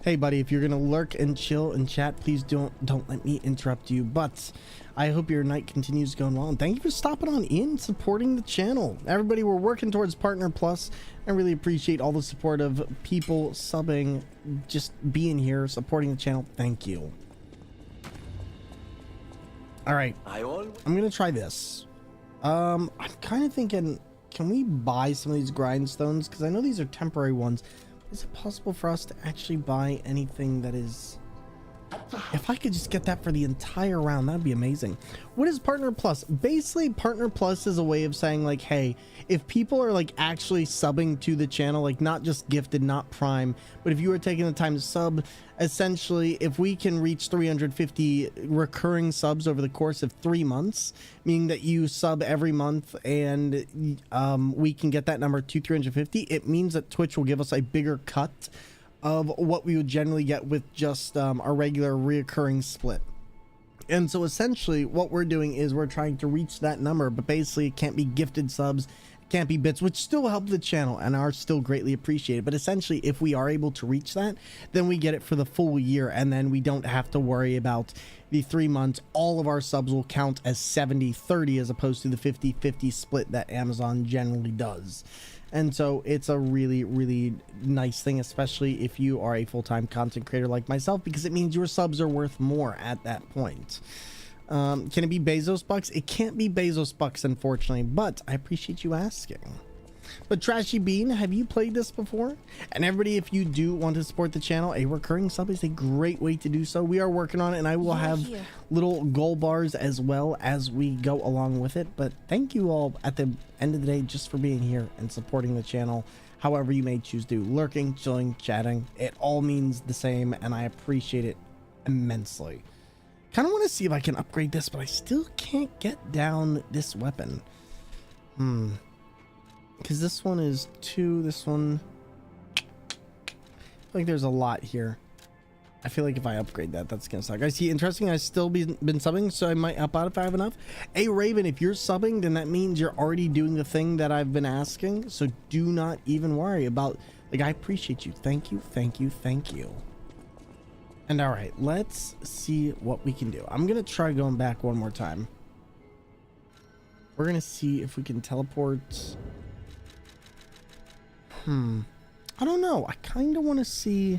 Hey buddy, if you're gonna lurk and chill and chat, please don't let me interrupt you. But I hope your night continues going well, and thank you for stopping on in, supporting the channel. Everybody, we're working towards Partner Plus. I really appreciate all the support of people subbing, just being here, supporting the channel. Thank you. All right, I'm gonna try this. I'm kind of thinking, can we buy some of these grindstones? Because I know these are temporary ones. Is it possible for us to actually buy anything that is... If I could just get that for the entire round, that'd be amazing. What is Partner Plus? Basically, Partner Plus is a way of saying, like, hey, if people are like actually subbing to the channel, like not just gifted, not prime, but if you are taking the time to sub, essentially, if we can reach 350 recurring subs over the course of 3 months, meaning that you sub every month and we can get that number to 350, it means that Twitch will give us a bigger cut of what we would generally get with just our regular reoccurring split. And so essentially what we're doing is we're trying to reach that number, but basically it can't be gifted subs, it can't be bits, which still help the channel and are still greatly appreciated. But essentially if we are able to reach that, then we get it for the full year, and then we don't have to worry about the 3 months. All of our subs will count as 70-30 as opposed to the 50-50 split that Amazon generally does. And so it's a really, really nice thing, especially if you are a full-time content creator like myself, because it means your subs are worth more at that point. Can it be Bezos bucks? It can't be Bezos bucks, unfortunately, but I appreciate you asking. But Trashy Bean, have you played this before? And everybody, if you do want to support the channel, a recurring sub is a great way to do so. We are working on it, and I will have little gold bars as well as we go along with it. But thank you all at the end of the day just for being here and supporting the channel. However you may choose to, lurking, chilling, chatting, it all means the same, and I appreciate it immensely. Kind of want to see if I can upgrade this, but I still can't get down this weapon. Because this one is 2, this one... I feel like there's a lot here. I feel like if I upgrade that, that's gonna suck. I see, interesting, I've still been subbing, so I might up out if I have enough. Hey Raven, if you're subbing, then that means you're already doing the thing that I've been asking, so do not even worry about... Like, I appreciate you. Thank you, thank you, thank you. And alright, let's see what we can do. I'm gonna try going back one more time. We're gonna see if we can teleport... I don't know. I kind of want to see...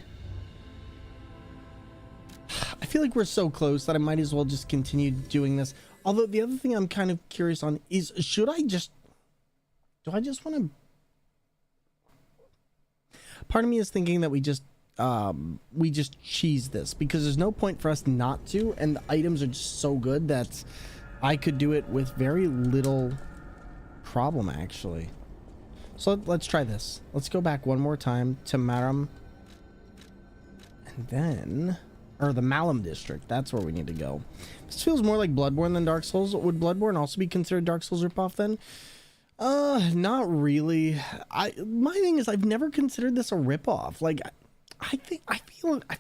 I feel like we're so close that I might as well just continue doing this. Although the other thing I'm kind of curious on is, should I just... Do I just want to... Part of me is thinking that we just cheese this, because there's no point for us not to, and the items are just so good that I could do it with very little problem, actually. So let's try this. Let's go back one more time to Maram. And then... Or the Malum district. That's where we need to go. This feels more like Bloodborne than Dark Souls. Would Bloodborne also be considered Dark Souls ripoff then? Not really. My thing is, I've never considered this a ripoff. Like, I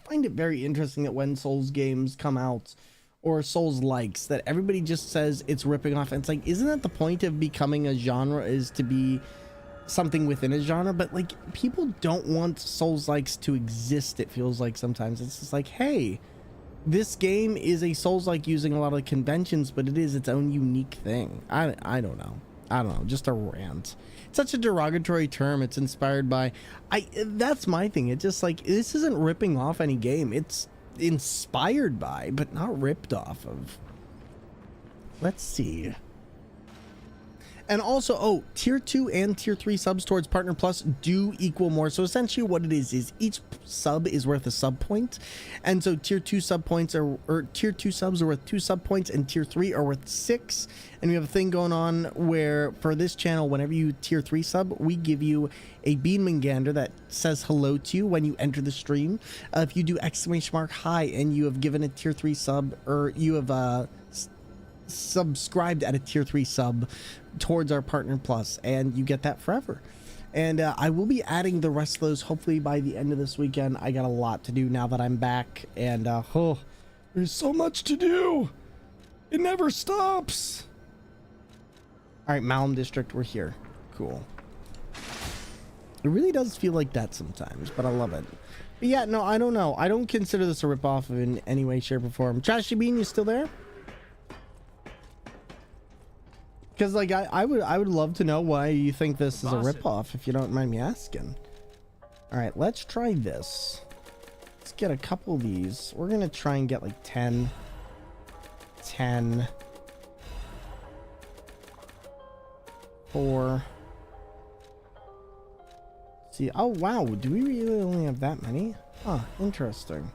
find it very interesting that when Souls games come out, or Souls likes, that everybody just says it's ripping off. And it's like, isn't that the point of becoming a genre, is to be something within a genre? But like, people don't want Souls likes to exist, it feels like sometimes. It's just like, hey, this game is a Souls like using a lot of conventions, but it is its own unique thing. I don't know, just a rant. It's such a derogatory term. It's inspired by, that's my thing. It's just like, this isn't ripping off any game, it's inspired by, but not ripped off of. Let's see. And also, oh, tier 2 and tier 3 subs towards Partner Plus do equal more. So essentially what it is each sub is worth a sub point. And so tier 2 sub points are, or tier 2 subs are worth 2 sub points, and tier 3 are worth 6. And we have a thing going on where for this channel, whenever you tier 3 sub, we give you a Beanman Gander that says hello to you when you enter the stream. If you do !hi and you have given a tier 3 sub, or you have subscribed at a tier 3 sub towards our Partner Plus, and you get that forever. And I will be adding the rest of those hopefully by the end of this weekend. I got a lot to do now that I'm back, and oh, there's so much to do. It never stops. All right, Malum District, we're here. Cool. It really does feel like that sometimes, but I love it. But yeah, no, I don't know. I don't consider this a ripoff in any way, shape, or form. Trashy Bean, you still there? Because like I would love to know why you think this is a ripoff, if you don't mind me asking. All right, let's try this. Let's get a couple of these. We're gonna try and get like 10, 4. See, oh wow, do we really only have that many? Huh, interesting.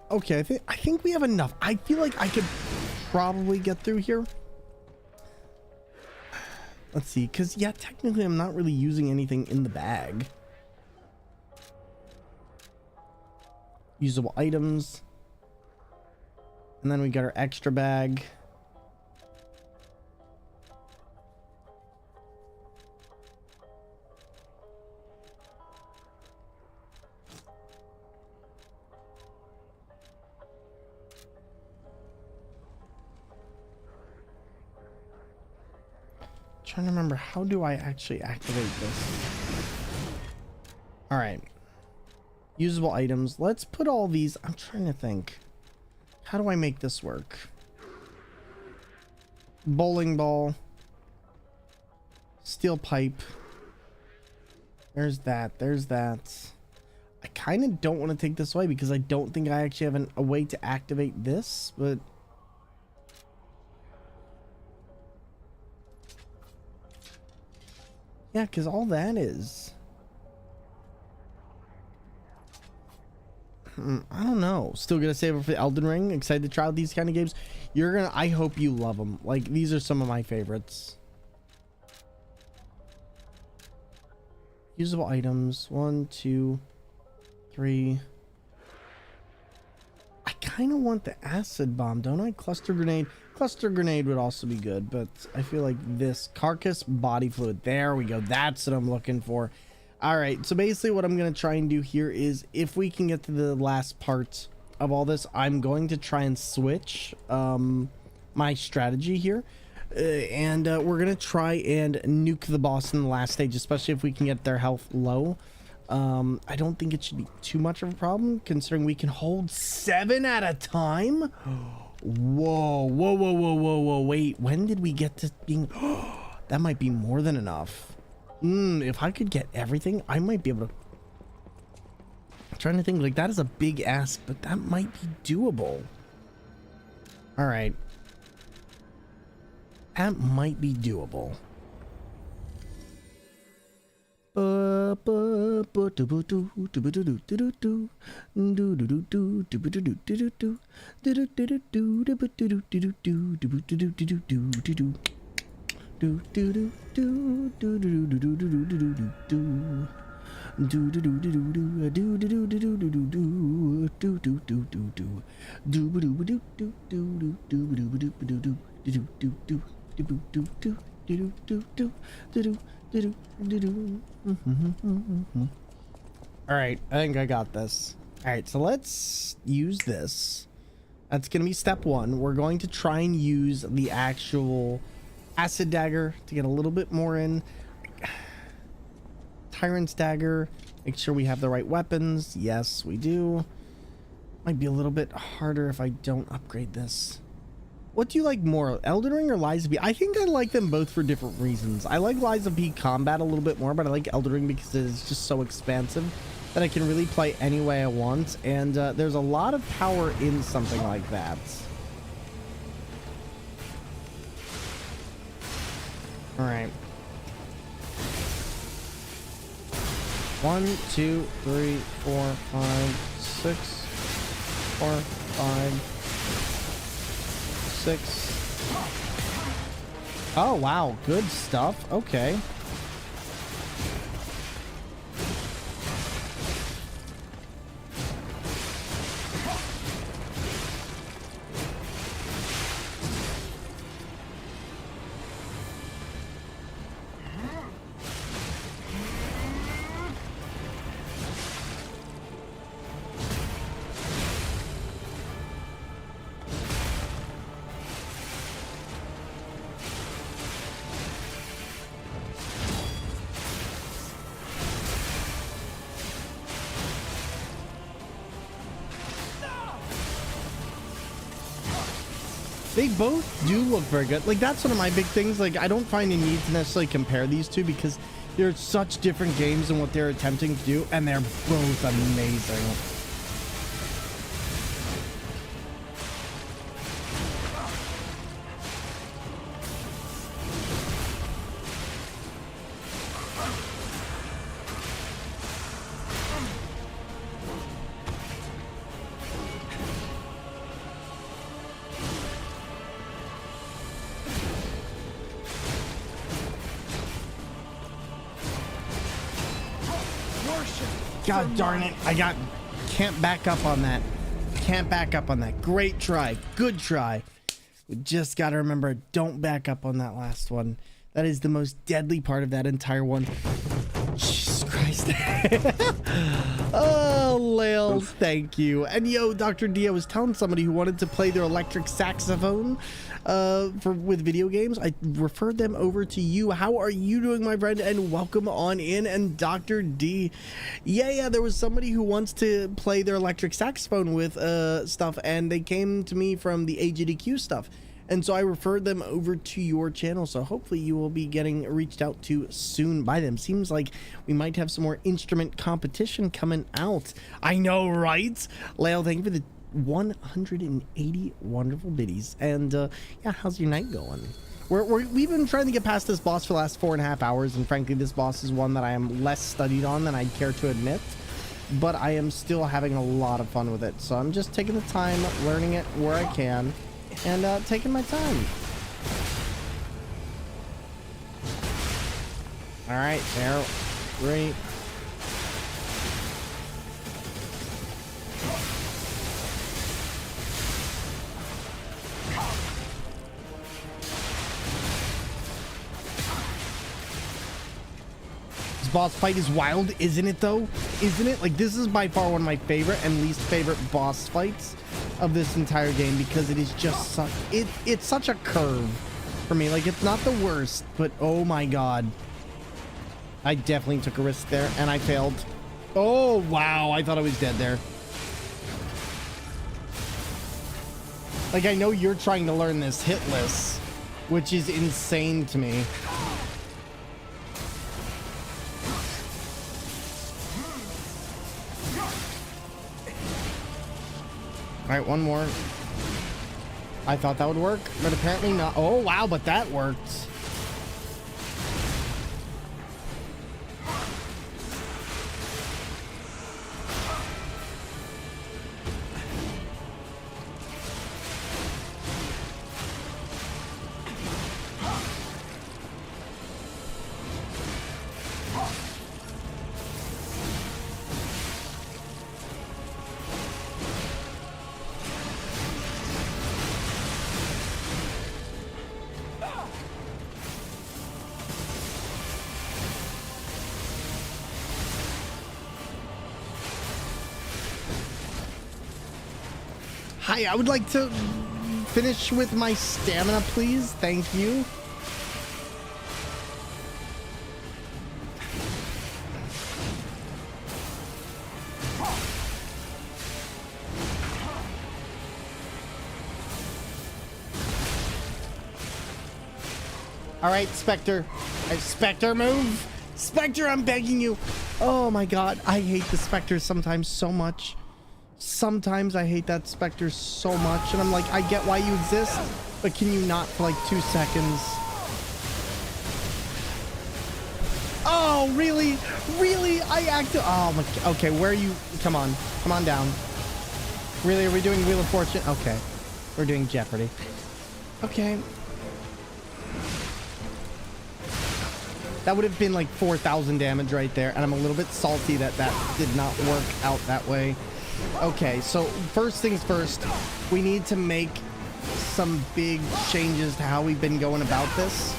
Okay, I think we have enough. I feel like I could probably get through here. Let's see, because yeah, technically I'm not really using anything in the bag. Usable items. And then we got our extra bag. Trying to remember, how do I actually activate this? All right. Usable items. Let's put all these. I'm trying to think. How do I make this work? Bowling ball. Steel pipe. There's that. There's that. I kind of don't want to take this away because I don't think I actually have a way to activate this, but yeah, because all that is, I don't know. Still gonna save it for Elden Ring. Excited to try out these kind of games. I hope you love them. Like, these are some of my favorites. Usable items. 1, 2, 3. I kind of want the acid bomb, don't I? Cluster grenade. Cluster grenade would also be good, but I feel like this carcass body fluid. There we go. That's what I'm looking for. All right, so basically what I'm going to try and do here is, if we can get to the last part of all this, I'm going to try and switch my strategy here. And we're going to try and nuke the boss in the last stage, especially if we can get their health low. I don't think it should be too much of a problem, considering we can hold 7 at a time. Whoa, whoa, whoa, whoa, whoa, whoa. Wait, when did we get to being... that might be more than enough. If I could get everything, I might be able to... I'm trying to think, like, that is a big ask, but that might be doable. All right. That might be doable. All right, I think I got this. All right, so let's use this. That's gonna be step 1. We're going to try and use the actual acid dagger to get a little bit more in. Tyrant's dagger. Make sure we have the right weapons. Yes, we do. Might be a little bit harder if I don't upgrade this. What do you like more, Elden Ring or Lies of P? I think I like them both for different reasons. I like Lies of P combat a little bit more, but I like Elden Ring because it's just so expansive that I can really play any way I want, and there's a lot of power in something like that. All right. 1, 2, 3, 4, 5, 6, 4, 5, 6. Oh wow, good stuff. Okay. They both do look very good. Like, that's one of my big things. Like, I don't find a need to necessarily compare these two because they're such different games in what they're attempting to do, and they're both amazing. God darn it. Can't back up on that. Can't back up on that. Great try. Good try. We just got to remember, don't back up on that last one. That is the most deadly part of that entire one. Jesus Christ. Oh, Lael, thank you. And yo, Dr. D, I was telling somebody who wanted to play their electric saxophone with video games. I referred them over to you. How are you doing, my friend? And welcome on in. And Dr. D, yeah, there was somebody who wants to play their electric saxophone with stuff, and they came to me from the AGDQ stuff. And so I referred them over to your channel, so hopefully you will be getting reached out to soon by them. Seems like we might have some more instrument competition coming out. I know, right? Lael, thank you for the 180 wonderful biddies. And yeah, how's your night going? We've been trying to get past this boss for the last 4.5 hours, and frankly, this boss is one that I am less studied on than I'd care to admit. But I am still having a lot of fun with it, so I'm just taking the time, learning it where I can. And taking my time. All right, there. Great. This boss fight is wild, isn't it though? Isn't it? Like, this is by far one of my favorite and least favorite boss fights of this entire game, because it is just such it's such a curve for me. Like, it's not the worst, but oh my god, I definitely took a risk there and I failed. Oh wow, I thought I was dead there. Like, I know you're trying to learn this hitless, which is insane to me. All right, one more. I thought that would work, but apparently not. Oh, wow, but that worked. Hi, I would like to finish with my stamina, please. Thank you. All right, Spectre. Spectre, move. Spectre, I'm begging you. Oh my god, I hate the Spectre sometimes so much. Sometimes I hate that Spectre so much, and I'm like, I get why you exist, but can you not for like 2 seconds? Oh, really? Really? I acted. Oh my. Okay, where are you? Come on. Come on down. Really? Are we doing Wheel of Fortune? Okay. We're doing Jeopardy. Okay. That would have been like 4,000 damage right there, and I'm a little bit salty that that did not work out that way. Okay, so first things first, we need to make some big changes to how we've been going about this.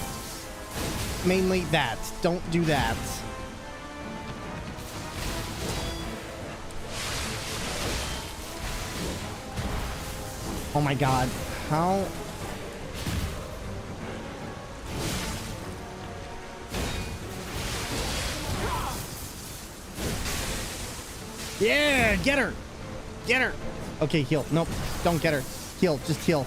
Mainly that. Don't do that. Oh my god. How? Yeah, get her. Get her. Okay, heal. Nope, don't get her. Heal, just heal.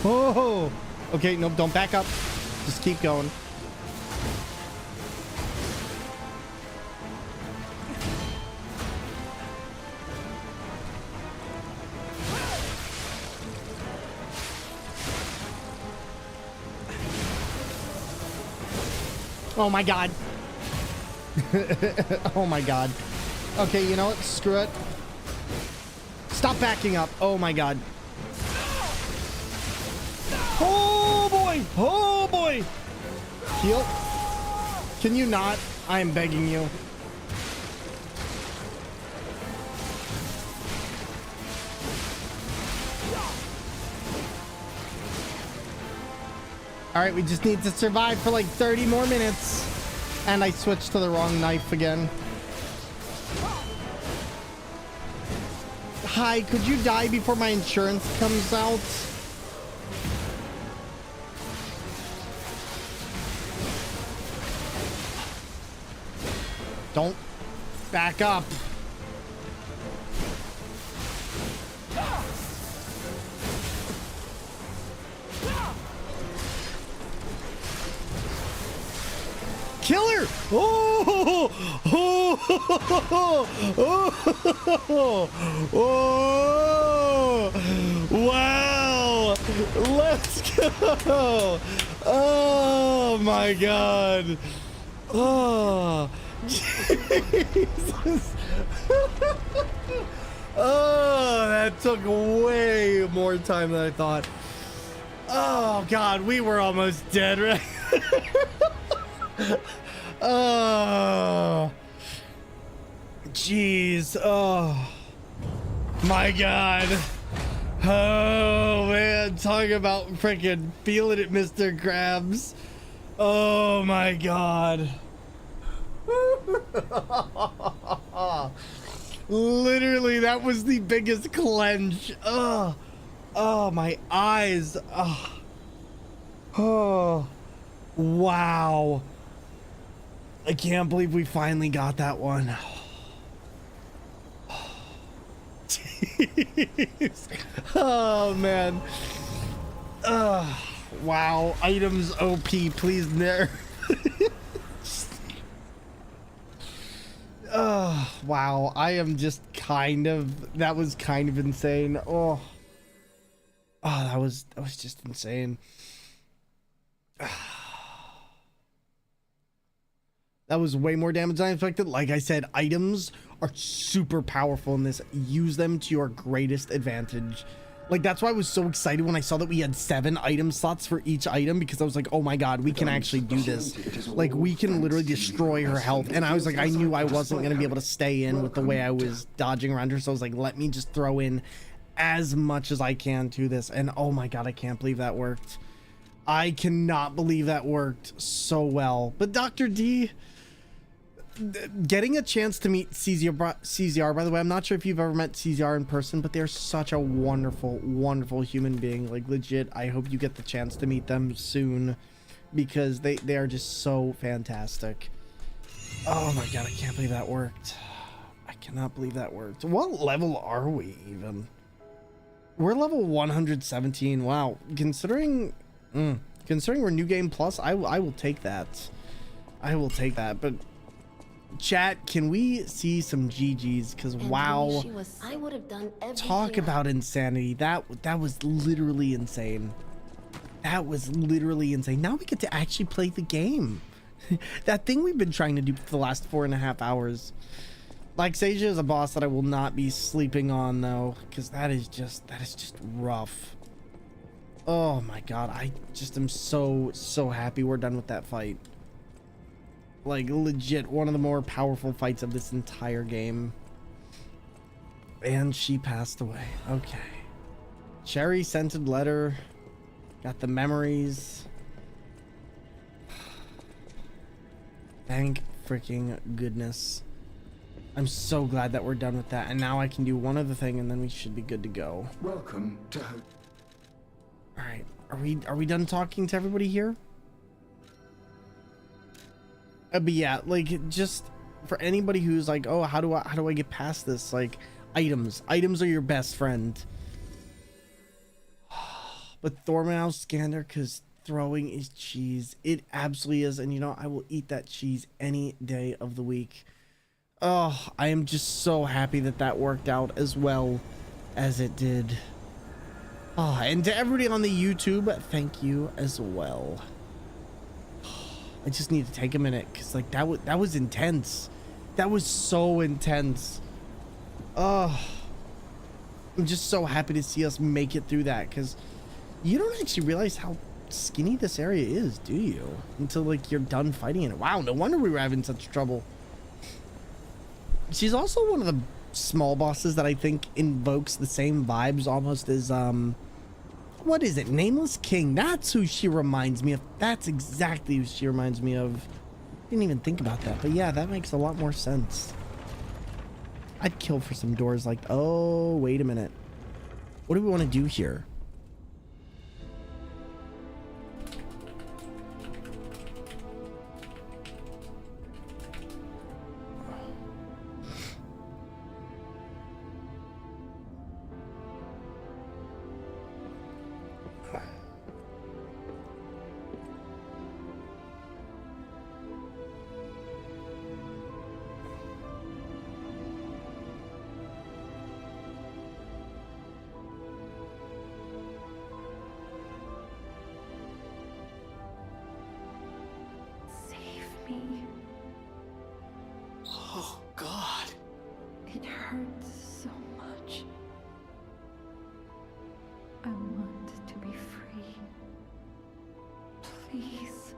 Oh, okay, nope, don't back up. Just keep going. Oh my god. Oh my god. Okay, you know what? Screw it. Stop backing up. Oh my god. Oh boy. Oh boy. Heal. Can you not? I am begging you. All right, we just need to survive for like 30 more minutes. And I switched to the wrong knife again. Hi, could you die before my insurance comes out? Don't back up. Killer! Oh! Oh! Oh! Oh! Wow! Let's go! Oh my god! Oh! Jesus! Oh, that took way more time than I thought. Oh god, we were almost dead, right? Oh, jeez. Oh my god. Oh man, talking about freaking feeling it, Mr. Krabs. Oh my god. Literally, that was the biggest clench. Oh, oh, my eyes. Oh, oh. Wow. I can't believe we finally got that one. Jeez. Oh man. Wow. Items OP, please nerf. Wow. I am just that was kind of insane. Oh, that was just insane. That was way more damage than I expected. Like I said, items are super powerful in this. Use them to your greatest advantage. Like, that's why I was so excited when I saw that we had 7 item slots for each item, because I was like, oh my god, we can actually do this. Like, we can literally destroy her health. And I was like, I knew I wasn't going to be able to stay in with the way I was dodging around her. So I was like, let me just throw in as much as I can to this. And oh my god, I can't believe that worked. I cannot believe that worked so well. But Dr. D, getting a chance to meet CZR, by the way, I'm not sure if you've ever met CZR in person, but they're such a wonderful, wonderful human being. Like, legit, I hope you get the chance to meet them soon, because they are just so fantastic. Oh my god, I can't believe that worked. I cannot believe that worked. What level are we even? We're level 117. Wow. Considering we're New Game Plus, I will take that. I will take that. But chat, can we see some GGs? Because wow, I would have done everything. Talk about insanity. That was literally insane. That was literally insane. Now we get to actually play the game. That thing we've been trying to do for the last 4.5 hours. Like, Seija is a boss that I will not be sleeping on though, because that is just rough. Oh my god, I just am so happy we're done with that fight. Like, legit one of the more powerful fights of this entire game. And she passed away. Okay. Cherry scented letter. Got the memories. Thank freaking goodness. I'm so glad that we're done with that. And now I can do one other thing and then we should be good to go. Welcome to... Alright. Are we done talking to everybody here? But yeah, like, just for anybody who's like, oh, how do I get past this? Like, items are your best friend. But Thorman Skander, because throwing is cheese. It absolutely is. And you know, I will eat that cheese any day of the week. Oh, I am just so happy that that worked out as well as it did. Oh, and to everybody on the YouTube, thank you as well. I just need to take a minute because like that was intense. That was so intense. Oh, I'm just so happy to see us make it through that, because you don't actually realize how skinny this area is, do you? Until like you're done fighting it. Wow, no wonder we were having such trouble. She's also one of the small bosses that I think invokes the same vibes almost as what is it? Nameless King. That's who she reminds me of. That's exactly who she reminds me of. Didn't even think about that, but yeah, that makes a lot more sense. I'd kill for some doors like, oh, wait a minute. What do we want to do here? Oh, God. It hurts so much. I want to be free. Please.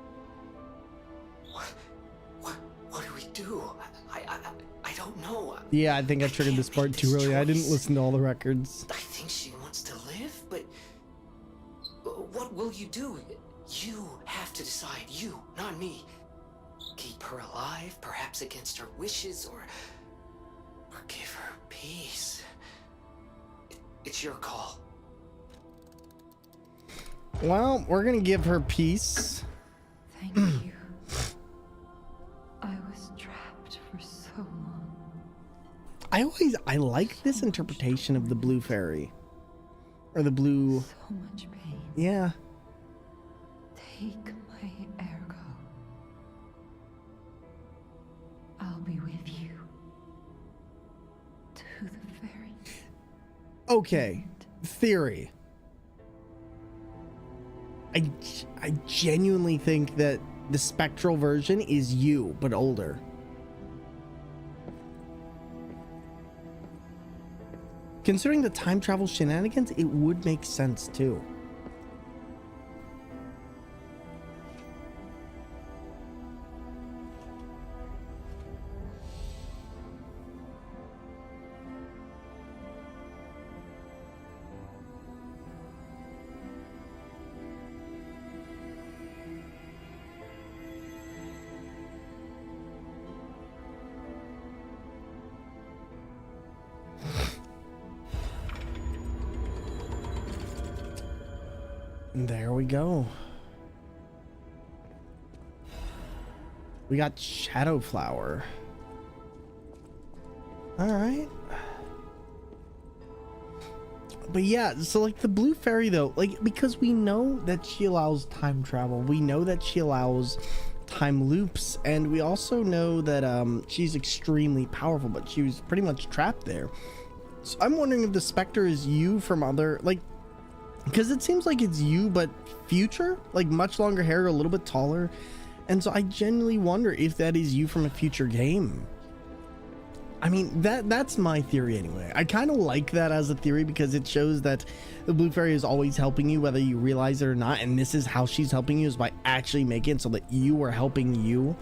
What do we do? I don't know. Yeah, I think I triggered this part too early. I didn't listen to all the records. I think she wants to live, but what will you do? You have to decide. You, not me. Keep her alive, perhaps against her wishes, or give her peace. It's your call. Well, we're gonna give her peace. Thank you. I was trapped for so long. I like this interpretation of the blue fairy. Or the blue... So much pain. Yeah. Take my ergo. I'll be with you. To the very... Okay. Theory. I genuinely think that the spectral version is you, but older. Considering the time travel shenanigans, it would make sense too. There we go. We got Shadow Flower. All right. But yeah, so like the blue fairy though, like because we know that she allows time travel, we know that she allows time loops, and we also know that she's extremely powerful, but she was pretty much trapped there. So I'm wondering if the Spectre is you from other, like, because it seems like it's you but future, like much longer hair, a little bit taller, and so I genuinely wonder if that is you from a future game. I mean, that's my theory anyway. I kind of like that as a theory because it shows that the blue fairy is always helping you whether you realize it or not, and this is how she's helping you, is by actually making it so that you are helping you.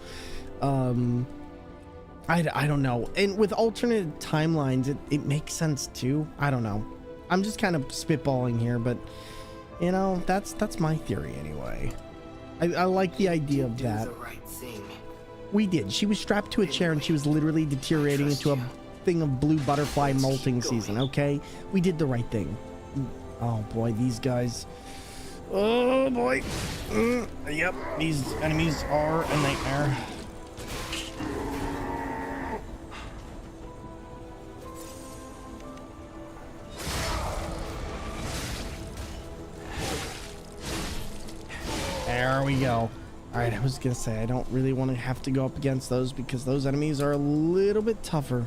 I don't know, and with alternate timelines it makes sense too. I don't know, I'm just kind of spitballing here, but you know, that's my theory anyway. I like the idea of that. Do the right thing. We did. She was strapped to a chair and she was literally deteriorating into a thing of blue butterfly molting season, okay? We did the right thing. Oh boy, these guys. Oh boy. Yep, these enemies are a nightmare. we go. All right, I was gonna say I don't really want to have to go up against those because those enemies are a little bit tougher.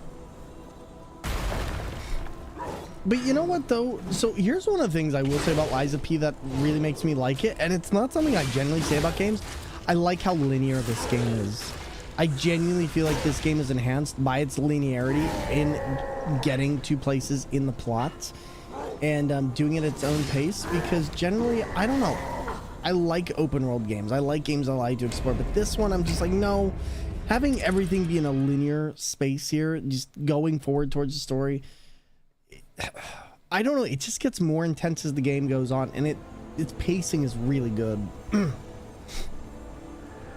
But you know what though? So here's one of the things I will say about Lies of P that really makes me like it, and it's not something I generally say about games. I like how linear this game is. I genuinely feel like this game is enhanced by its linearity in getting to places in the plot and doing it at its own pace, because generally, I don't know, I like open world games. I like games that allow you to explore, but this one I'm just like, no, having everything be in a linear space here, just going forward towards the story, I don't know, it just gets more intense as the game goes on, and its pacing is really good. All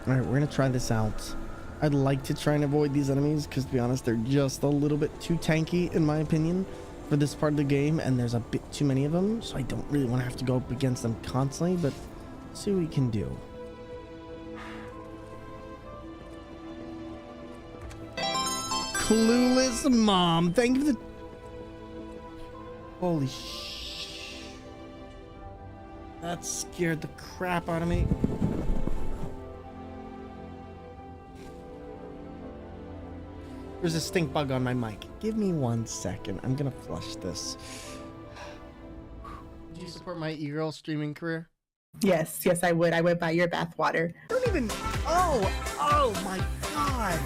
right, we're gonna try this out. I'd like to try and avoid these enemies because, to be honest, they're just a little bit too tanky in my opinion for this part of the game, and there's a bit too many of them, so I don't really want to have to go up against them constantly, but let's see what we can do. Clueless Mom, thank you for the... Holy sh... That scared the crap out of me. There's a stink bug on my mic. Give me 1 second. I'm gonna flush this. Do you support my e-girl streaming career? Yes, I would. I would buy your bathwater. Don't even... Oh my god.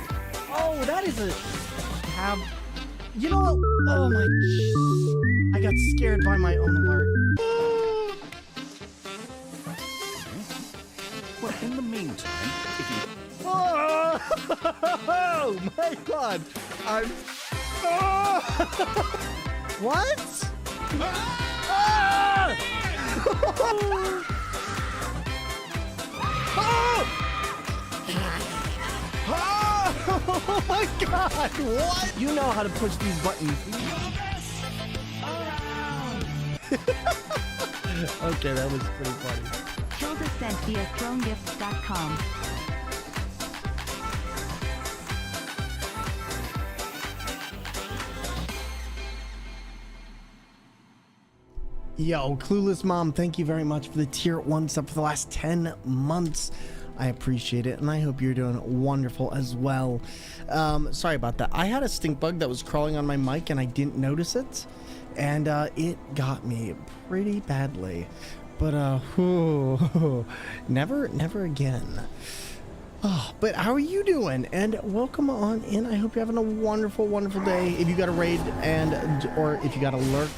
Oh, that is a... You know what? Oh my... I got scared by my own alert. Well, in the meantime, if you... Oh my god! I'm... Oh! What? Ah! Oh my god! What? You know how to push these buttons. Okay, that was pretty funny. Tilda sent via thronegifts.com. Yo, Clueless Mom, thank you very much for the tier 1 sub for the last 10 months. I appreciate it, and I hope you're doing wonderful as well. Sorry about that. I had a stink bug that was crawling on my mic, and I didn't notice it, and it got me pretty badly. But, never again. Oh, but how are you doing? And welcome on in. I hope you're having a wonderful, wonderful day. If you got a raid or if you got a lurk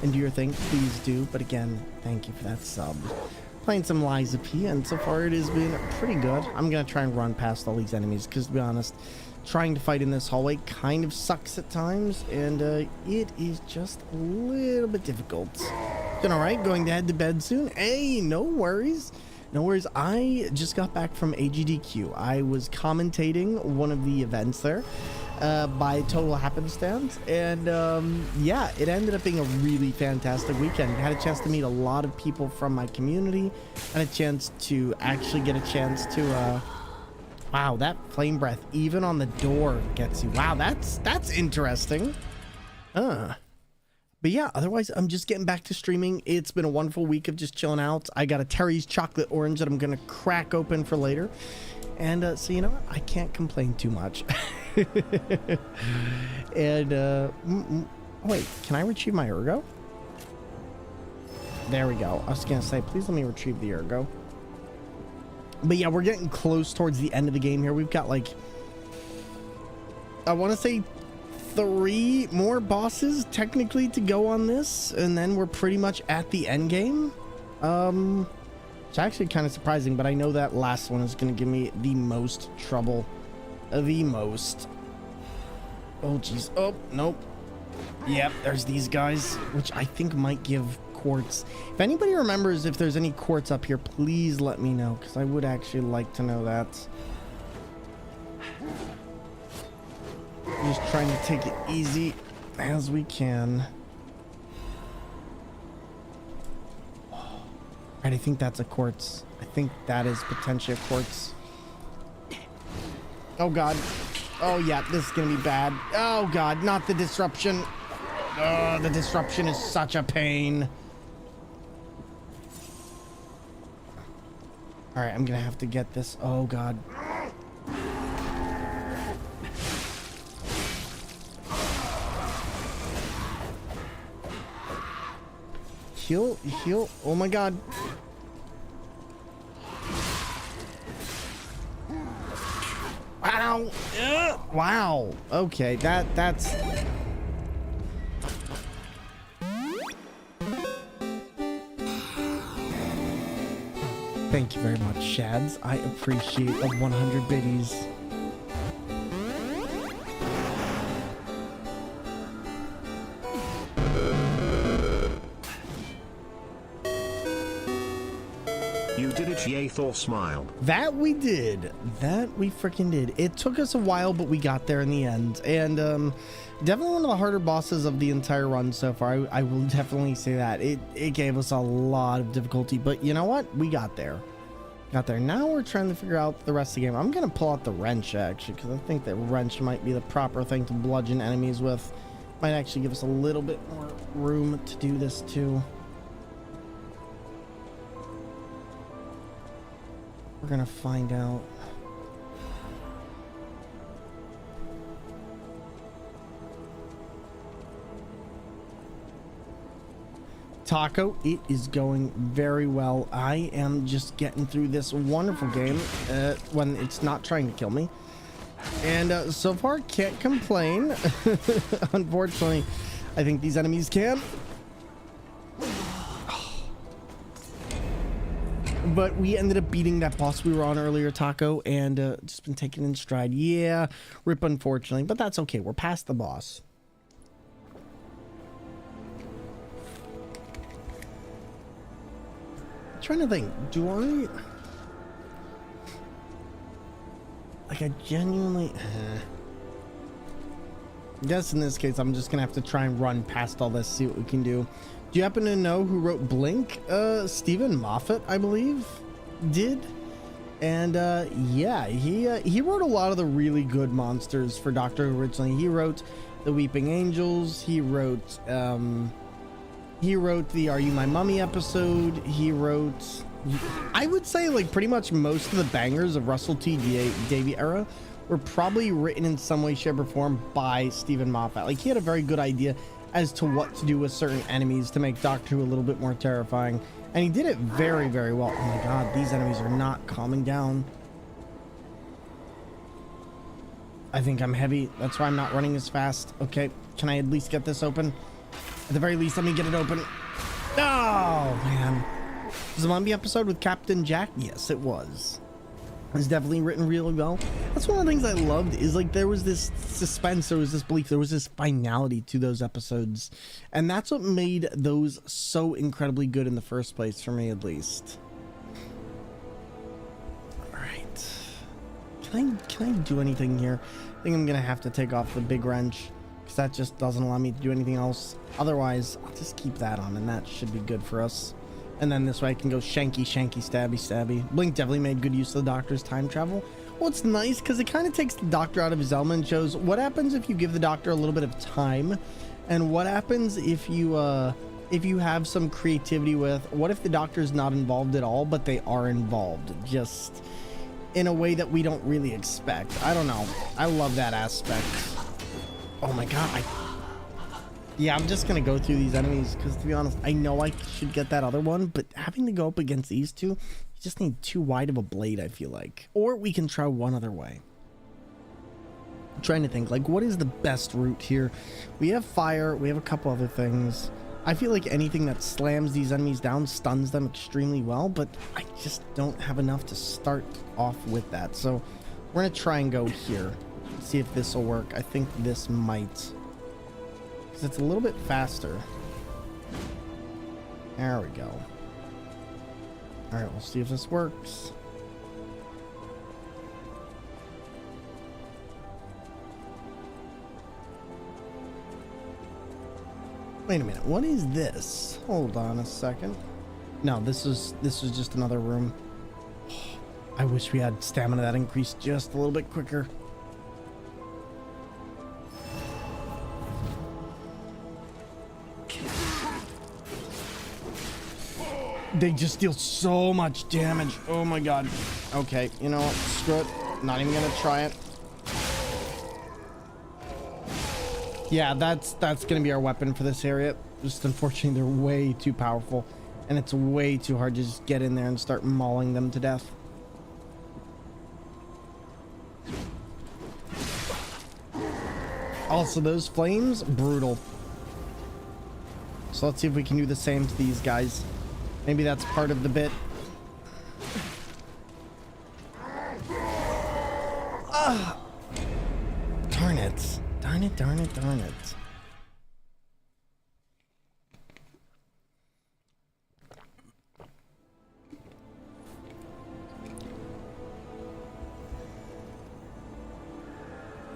and do your thing, please do. But again, thank you for that sub. Playing some Lies of P, and so far it has been pretty good. I'm gonna try and run past all these enemies because, to be honest, trying to fight in this hallway kind of sucks at times, and it is just a little bit difficult. Doing all right, going to head to bed soon. Hey, no worries. No worries. I just got back from AGDQ. I was commentating one of the events there by total happenstance, and yeah, it ended up being a really fantastic weekend. Had a chance to meet a lot of people from my community, and a chance to actually get a chance to wow, that flame breath even on the door gets you. Wow, that's interesting. But yeah, otherwise, I'm just getting back to streaming. It's been a wonderful week of just chilling out. I got a Terry's chocolate orange that I'm going to crack open for later. And so, you know what? I can't complain too much. And, wait, can I retrieve my ergo? There we go. I was going to say, please let me retrieve the ergo. But yeah, we're getting close towards the end of the game here. We've got, like, I want to say 3 more bosses technically to go on this, and then we're pretty much at the end game. It's actually kind of surprising, but I know that last one is going to give me the most trouble. The most. Oh geez. Oh nope. Yep, there's these guys, which I think might give quartz. If anybody remembers if there's any quartz up here, please let me know, because I would actually like to know that. Just trying to take it easy as we can. Right, I think that's a quartz. I think that is potentially a quartz. Oh god. Oh yeah, this is gonna be bad. Oh god, not the disruption. Oh, the disruption is such a pain. All right, I'm gonna have to get this. Oh God. Heal, heal. Oh my God. Wow. Wow. Okay, that's. Thank you very much, Shads. I appreciate the 100 biddies. You did it, yay, Thor smile. That we did. That we freaking did. It took us a while, but we got there in the end. And definitely one of the harder bosses of the entire run so far. I will definitely say that. It gave us a lot of difficulty, but you know what? We got there. Got there. Now we're trying to figure out the rest of the game. I'm going to pull out the wrench, actually, because I think that wrench might be the proper thing to bludgeon enemies with. Might actually give us a little bit more room to do this, too. We're gonna find out. Taco, it is going very well. I am just getting through this wonderful game when it's not trying to kill me. And so far, can't complain. Unfortunately, I think these enemies can. But we ended up beating that boss we were on earlier, Taco, and just been taken in stride. Yeah, rip, unfortunately, but that's okay. We're past the boss. I'm trying to think, do I... Like, I genuinely... I guess in this case, I'm just gonna have to try and run past all this, see what we can do. Do you happen to know who wrote Blink? Stephen Moffat, I believe, did. And yeah, he wrote a lot of the really good monsters for Doctor Who originally. He wrote the Weeping Angels. He wrote the Are You My Mummy episode. He wrote, I would say, like pretty much most of the bangers of Russell T Davey era were probably written in some way, shape, or form by Stephen Moffat. Like, he had a very good idea as to what to do with certain enemies to make Doctor Who a little bit more terrifying. And he did it very, very well. Oh my God, these enemies are not calming down. I think I'm heavy. That's why I'm not running as fast. Okay, can I at least get this open? At the very least, let me get it open. Oh, man. Was the Zombie episode with Captain Jack? Yes, it was. It's definitely written really well. That's one of the things I loved, is like there was this suspense, there was this belief, there was this finality to those episodes, and that's what made those so incredibly good in the first place, for me at least. All right, can I do anything here? I think I'm gonna have to take off the big wrench, because that just doesn't allow me to do anything else. Otherwise, I'll just keep that on, and that should be good for us. And then this way I can go shanky, shanky, stabby, stabby. Blink definitely made good use of the Doctor's time travel. Well, it's nice because it kind of takes the Doctor out of his element and shows what happens if you give the Doctor a little bit of time, and what happens if you have some creativity with, what if the Doctor's not involved at all, but they are involved, just in a way that we don't really expect. I don't know. I love that aspect. Oh my God, yeah, I'm just gonna go through these enemies because, to be honest, I know I should get that other one, but having to go up against these two, you just need too wide of a blade, I feel like. Or we can try one other way. I'm trying to think, like, what is the best route here? We have fire, we have a couple other things. I feel like anything that slams these enemies down stuns them extremely well, but I just don't have enough to start off with that. So we're gonna try and go here, see if this will work. I think this might. It's a little bit faster. There we go. All right, we'll see if this works. Wait a minute, what is this? Hold on a second. No, this is just another room. I wish we had stamina that increased just a little bit quicker. They just deal so much damage. Oh my god. Okay, you know what? Screw it. Not even gonna try it. Yeah, that's gonna be our weapon for this area. Just unfortunately, they're way too powerful, and it's way too hard to just get in there and start mauling them to death. Also, those flames, brutal. So let's see if we can do the same to these guys. Maybe that's part of the bit. Darn it. Darn it, darn it, darn it.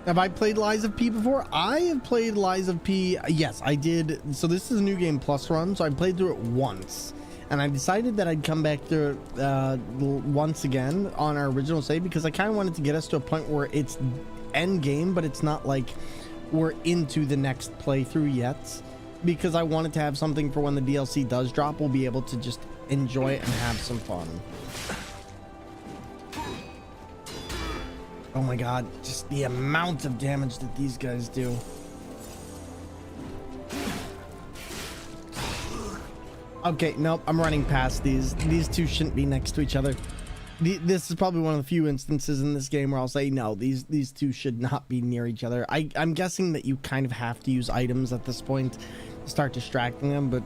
Have I played Lies of P before? I have played Lies of P. Yes, I did. So this is a New Game Plus run, so I played through it once. And I decided that I'd come back through it once again on our original save because I kind of wanted to get us to a point where it's end game, but it's not like we're into the next playthrough yet. Because I wanted to have something for when the DLC does drop, we'll be able to just enjoy it and have some fun. Oh my god, just the amount of damage that these guys do. Okay, nope, I'm running past these. These two shouldn't be next to each other. This is probably one of the few instances in this game where I'll say, no, these two should not be near each other. I'm guessing that you kind of have to use items at this point to start distracting them, but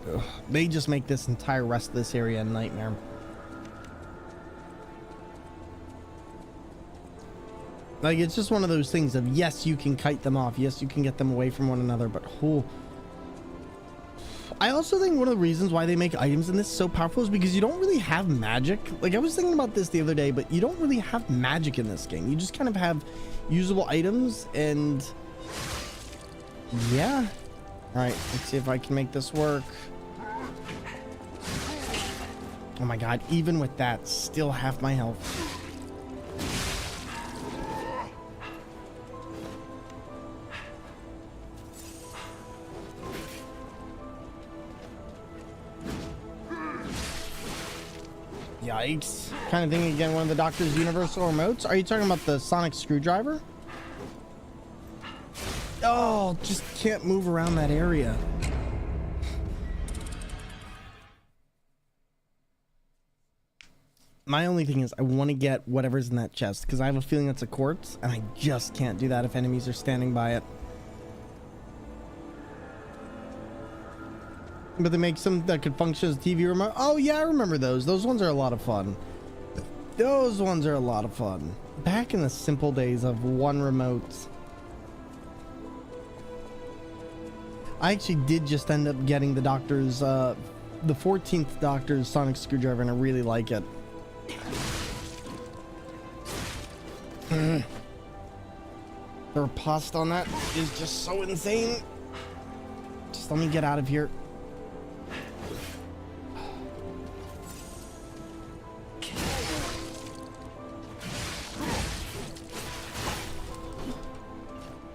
they just make this entire rest of this area a nightmare. Like, it's just one of those things of, yes, you can kite them off. Yes, you can get them away from one another, but I also think one of the reasons why they make items in this so powerful is because you don't really have magic. Like, I was thinking about this the other day, but you don't really have magic in this game. You just kind of have usable items, and yeah. All right, let's see if I can make this work. Oh my god, even with that, still half my health. Yikes. Kind of thing again, one of the Doctor's universal remotes. Are you talking about the sonic screwdriver? Oh, just can't move around that area. My only thing is I want to get whatever's in that chest because I have a feeling that's a quartz and I just can't do that if enemies are standing by it. But they make some that could function as a TV remote. Oh yeah, I remember those. Those ones are a lot of fun. Those ones are a lot of fun. Back in the simple days of one remote. I actually did just end up getting the Doctor's, the 14th Doctor's sonic screwdriver, and I really like it. The riposte on that is just so insane. Just let me get out of here.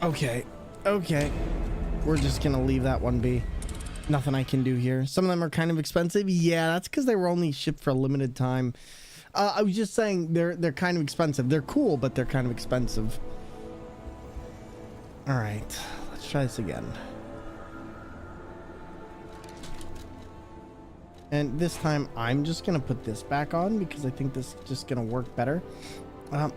Okay. We're just gonna leave that one be. Nothing I can do here. Some of them are kind of expensive. Yeah, that's because they were only shipped for a limited time. I was just saying they're kind of expensive. They're cool, but they're kind of expensive. All right, let's try this again. And this time I'm just gonna put this back on because I think this is just gonna work better.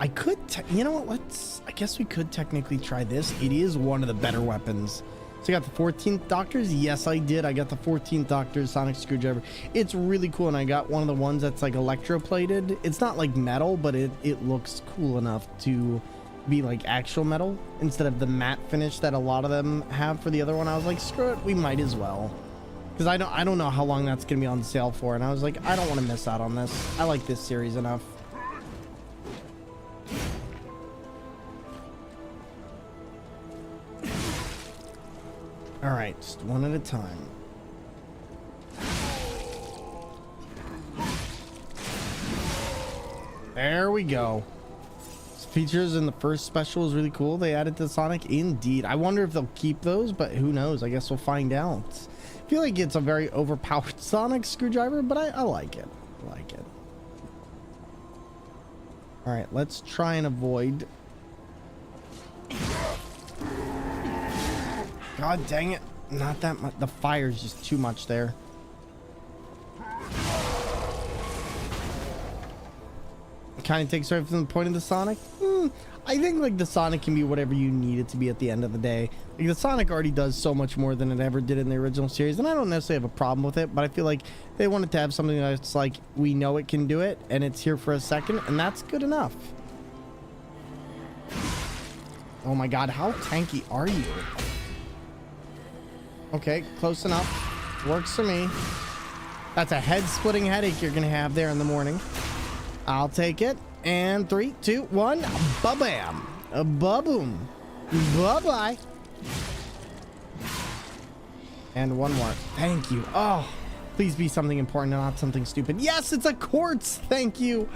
I could, you know what, I guess we could technically try this. It is one of the better weapons. So I got the 14th Doctor's. Yes, I did. I got the 14th Doctor's sonic screwdriver. It's really cool, and I got one of the ones that's like electroplated. It's not like metal, but it looks cool enough to be like actual metal instead of the matte finish that a lot of them have for the other one. I was like, screw it, we might as well. Because I don't know how long that's going to be on sale for, and I was like, I don't want to miss out on this. I like this series enough. All right, just one at a time. There we go. It's features in the first special was really cool. They added to Sonic. Indeed. I wonder if they'll keep those, but who knows? I guess we'll find out. I feel like it's a very overpowered Sonic screwdriver, but I like it. I like it. All right, let's try and avoid. God dang it. Not that much. The fire's just too much there. Kind of takes away from the point of the Sonic. I think like the Sonic can be whatever you need it to be at the end of the day. Like the Sonic already does so much more than it ever did in the original series, and I don't necessarily have a problem with it, but I feel like they wanted to have something that's like, we know it can do it and it's here for a second, and that's good enough. Oh my god, how tanky are you? Okay, close enough. Works for me. That's a head-splitting headache you're gonna have there in the morning. I'll take it. And 3, 2, 1. Ba-bam. Ba-boom. Bye-bye. And one more. Thank you. Oh, please be something important and not something stupid. Yes, it's a quartz. Thank you.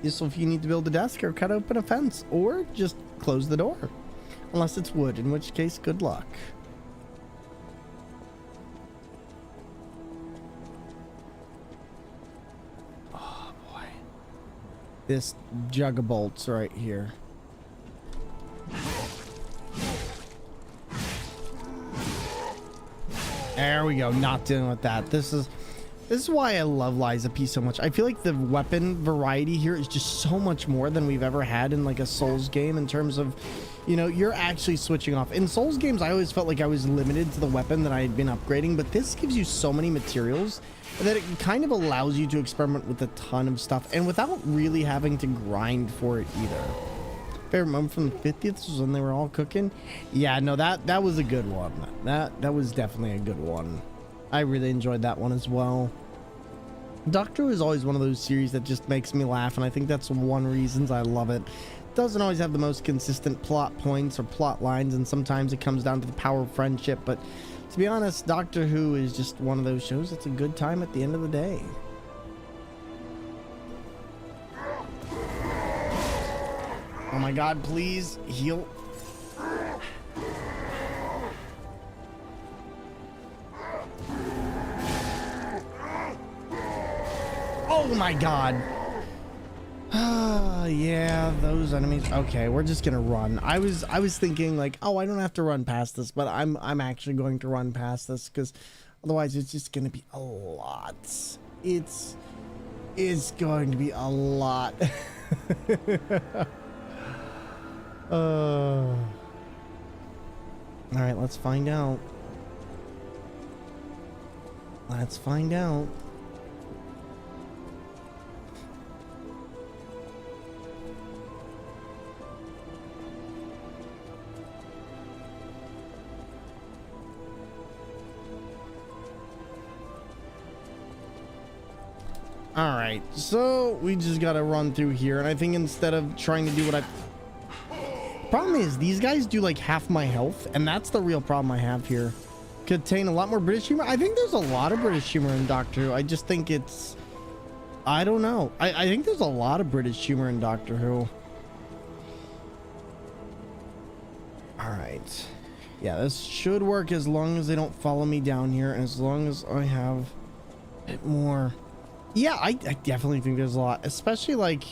Useful if you need to build a desk or cut open a fence or just close the door. Unless it's wood, in which case, good luck. Oh boy. This jug of bolts right here. There we go. Not dealing with that. This is why I love Lies of P so much. I feel like the weapon variety here is just so much more than we've ever had in like a Souls game, in terms of, you know, you're actually switching off. In Souls games, I always felt like I was limited to the weapon that I had been upgrading, but this gives you so many materials that it kind of allows you to experiment with a ton of stuff, and without really having to grind for it either. Favorite moment from the 50th was when they were all cooking. Yeah, no, that was a good one. That was definitely a good one. I really enjoyed that one as well. Doctor Who is always one of those series that just makes me laugh, and I think that's one reason I love it. It doesn't always have the most consistent plot points or plot lines, and sometimes it comes down to the power of friendship, but to be honest, Doctor Who is just one of those shows that's a good time at the end of the day. Oh my god, please heal. Oh my god. Yeah, those enemies. Okay, we're just gonna run. I was thinking like, oh, I don't have to run past this, but I'm actually going to run past this, because otherwise it's just gonna be a lot. It's going to be a lot. All right, let's find out. Let's find out. All right, so we just gotta run through here, and I think instead of trying to do what problem is, these guys do like half my health, and that's the real problem I have here. Contain a lot more British humor. I think there's a lot of British humor in Doctor Who. I just think it's, I don't know. I think there's a lot of British humor in Doctor Who. All right. Yeah, this should work as long as they don't follow me down here, and as long as I have a bit more. Yeah, I definitely think there's a lot, especially like,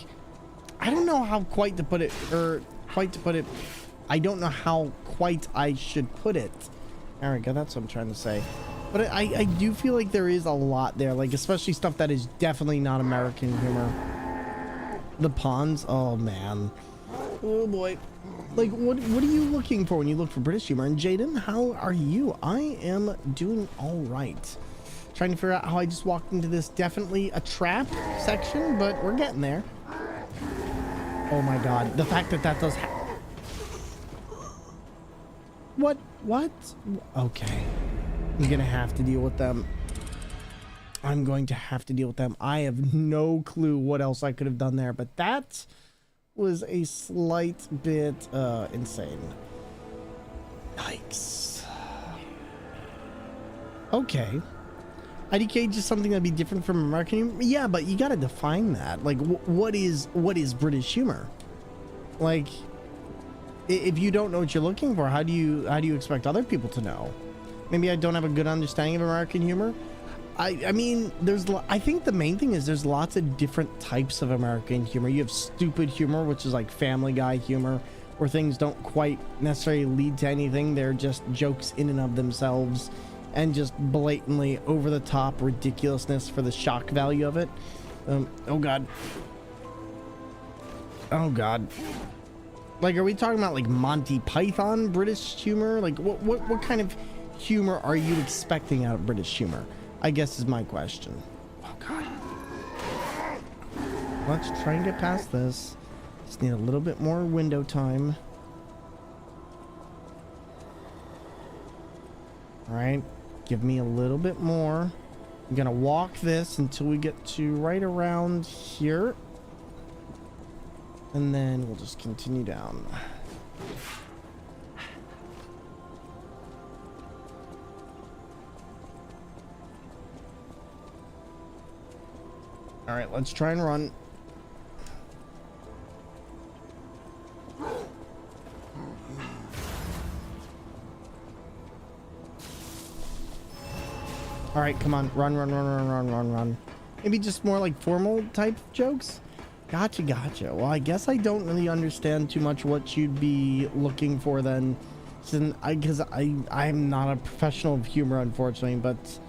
I don't know how quite to put it, I don't know how quite I should put it. There we go, that's what I'm trying to say. But I do feel like there is a lot there, like especially stuff that is definitely not American humor. The pawns, oh man. Oh boy. Like, what are you looking for when you look for British humor? And Jaden, how are you? I am doing all right. Trying to figure out how I just walked into this definitely a trap section, but we're getting there. Oh my god, the fact that does what? Okay, I'm gonna have to deal with them. I'm going to have to deal with them. I have no clue what else I could have done there, but that was a slight bit insane. Yikes. Okay. IDK just something that'd be different from American humor? Yeah, but you gotta define that. Like, what is British humor? Like, if you don't know what you're looking for, how do you expect other people to know? Maybe I don't have a good understanding of American humor. I mean, I think the main thing is there's lots of different types of American humor. You have stupid humor, which is like Family Guy humor, where things don't quite necessarily lead to anything. They're just jokes in and of themselves, and just blatantly over the top ridiculousness for the shock value of it. Oh god. Oh god. Like, are we talking about like Monty Python British humor? Like, what kind of humor are you expecting out of British humor, I guess, is my question. Oh god. Let's try and get past this. Just need a little bit more window time. All right, give me a little bit more. I'm gonna walk this until we get to right around here, and then we'll just continue down. All right, let's try and run. All right, come on, run. Maybe just more like formal type jokes. Gotcha. Well, I guess I don't really understand too much what you'd be looking for then, because I'm not a professional of humor, unfortunately. But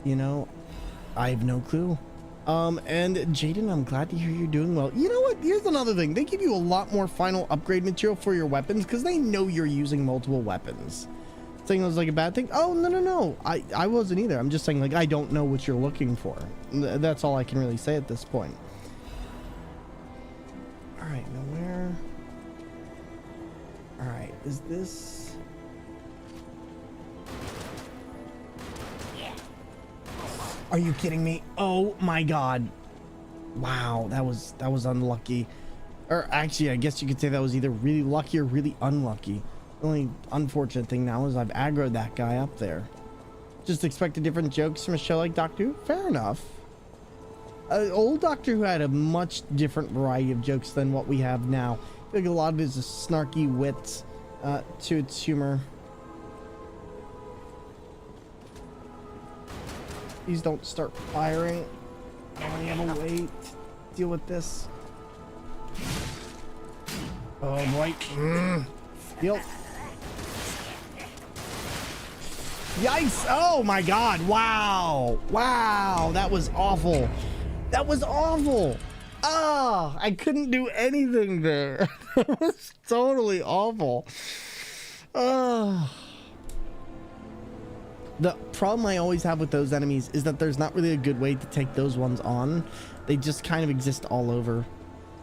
you know, I have no clue. And Jaden, I'm glad to hear you're doing well. You know what? Here's another thing. They give you a lot more final upgrade material for your weapons because they know you're using multiple weapons. Saying it was like a bad thing? Oh, no. I wasn't either. I'm just saying, like, I don't know what you're looking for. That's all I can really say at this point. All right, now where? All right, is this? Are you kidding me? Oh my god. Wow, that was unlucky. Or actually, I guess you could say that was either really lucky or really unlucky. The only unfortunate thing now is I've aggroed that guy up there. Just expected different jokes from a show like Doctor Who? Fair enough. Old Doctor Who had a much different variety of jokes than what we have now. I feel like a lot of it is a snarky wit to its humor. Please don't start firing. I only have a way to deal with this. Oh boy. Deal. Yikes! Oh my god! Wow! That was awful. Ah! I couldn't do anything there. It was totally awful. The problem I always have with those enemies is that there's not really a good way to take those ones on. They just kind of exist all over.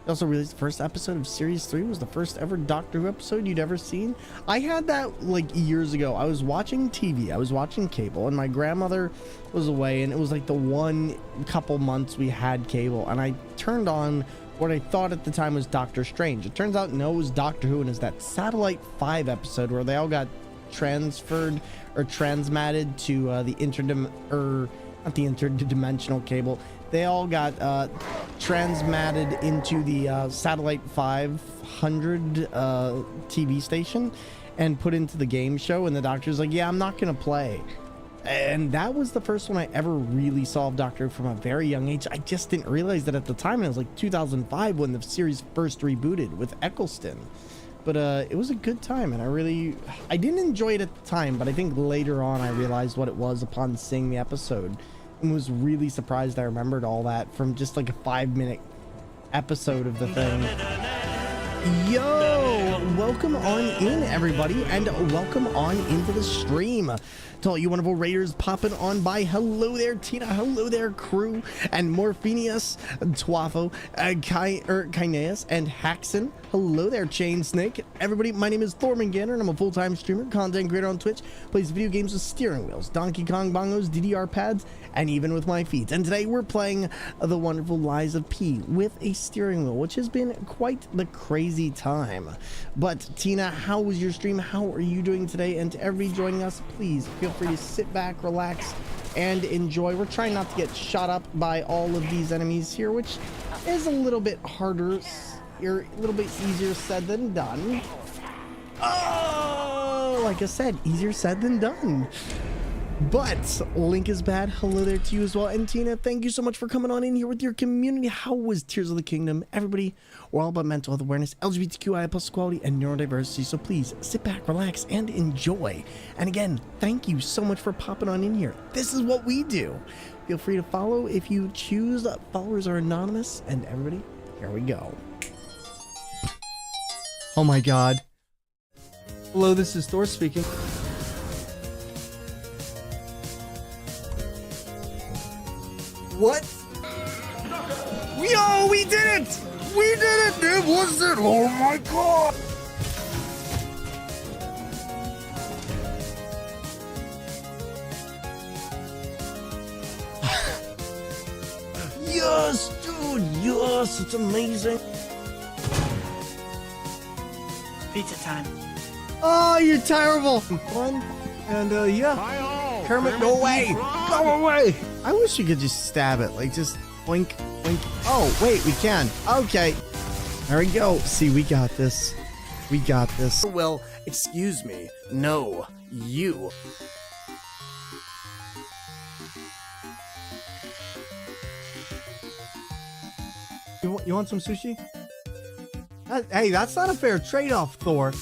They also released the first episode of Series 3 was the first ever Doctor Who episode you'd ever seen. I had that like years ago. I was watching TV, I was watching cable, and my grandmother was away, and it was like the one couple months we had cable, and I turned on what I thought at the time was Doctor Strange. It turns out no, it was Doctor Who, and it's that Satellite 5 episode where they all got transferred or transmatted to the interdimensional cable. They all got transmatted into the Satellite 500 TV station and put into the game show, and the Doctor's like, yeah, I'm not gonna play. And that was the first one I ever really saw of Doctor Who from a very young age. I just didn't realize that at the time. It was like 2005 when the series first rebooted with Eccleston. But it was a good time, and I didn't enjoy it at the time, but I think later on I realized what it was upon seeing the episode, and was really surprised I remembered all that from just like a 5-minute episode of the thing. Yo, welcome on in, everybody, and welcome on into the stream. To all you wonderful raiders popping on by, hello there, Tina, hello there, crew, and Morphinius, Twafo, Kineas, and Haxon. Hello there, Chain Snake. Everybody, my name is Thorman Ganner, and I'm a full-time streamer, content creator on Twitch, plays video games with steering wheels, Donkey Kong bongos, DDR pads, and even with my feet. And today we're playing The Wonderful Lies of P with a steering wheel, which has been quite the crazy time. But Tina, how was your stream? How are you doing today? And to everybody joining us, please feel free to sit back, relax, and enjoy. We're trying not to get shot up by all of these enemies here, which is a little bit harder, a little bit easier said than done. Oh, like I said, easier said than done. But Link is bad. Hello there to you as well. And Tina, thank you so much for coming on in here with your community. How was Tears of the Kingdom? Everybody, we're all about mental health awareness, LGBTQIA plus equality, and neurodiversity. So please sit back, relax, and enjoy. And again, thank you so much for popping on in here. This is what we do. Feel free to follow if you choose. Followers are anonymous. And everybody, here we go. Oh my God. Hello, this is Thor speaking. What? Yo, we did it! We did it! It was it! Oh my God! Yes, dude! Yes, it's amazing! Pizza time. Oh, you're terrible! Fun. And yeah. Kermit, go away! Go away! I wish you could just stab it, like just blink, blink. Oh, wait, we can. Okay. There we go. See, we got this. We got this. Well, excuse me. No, you. You want some sushi? Hey, that's not a fair trade-off, Thor. Okay,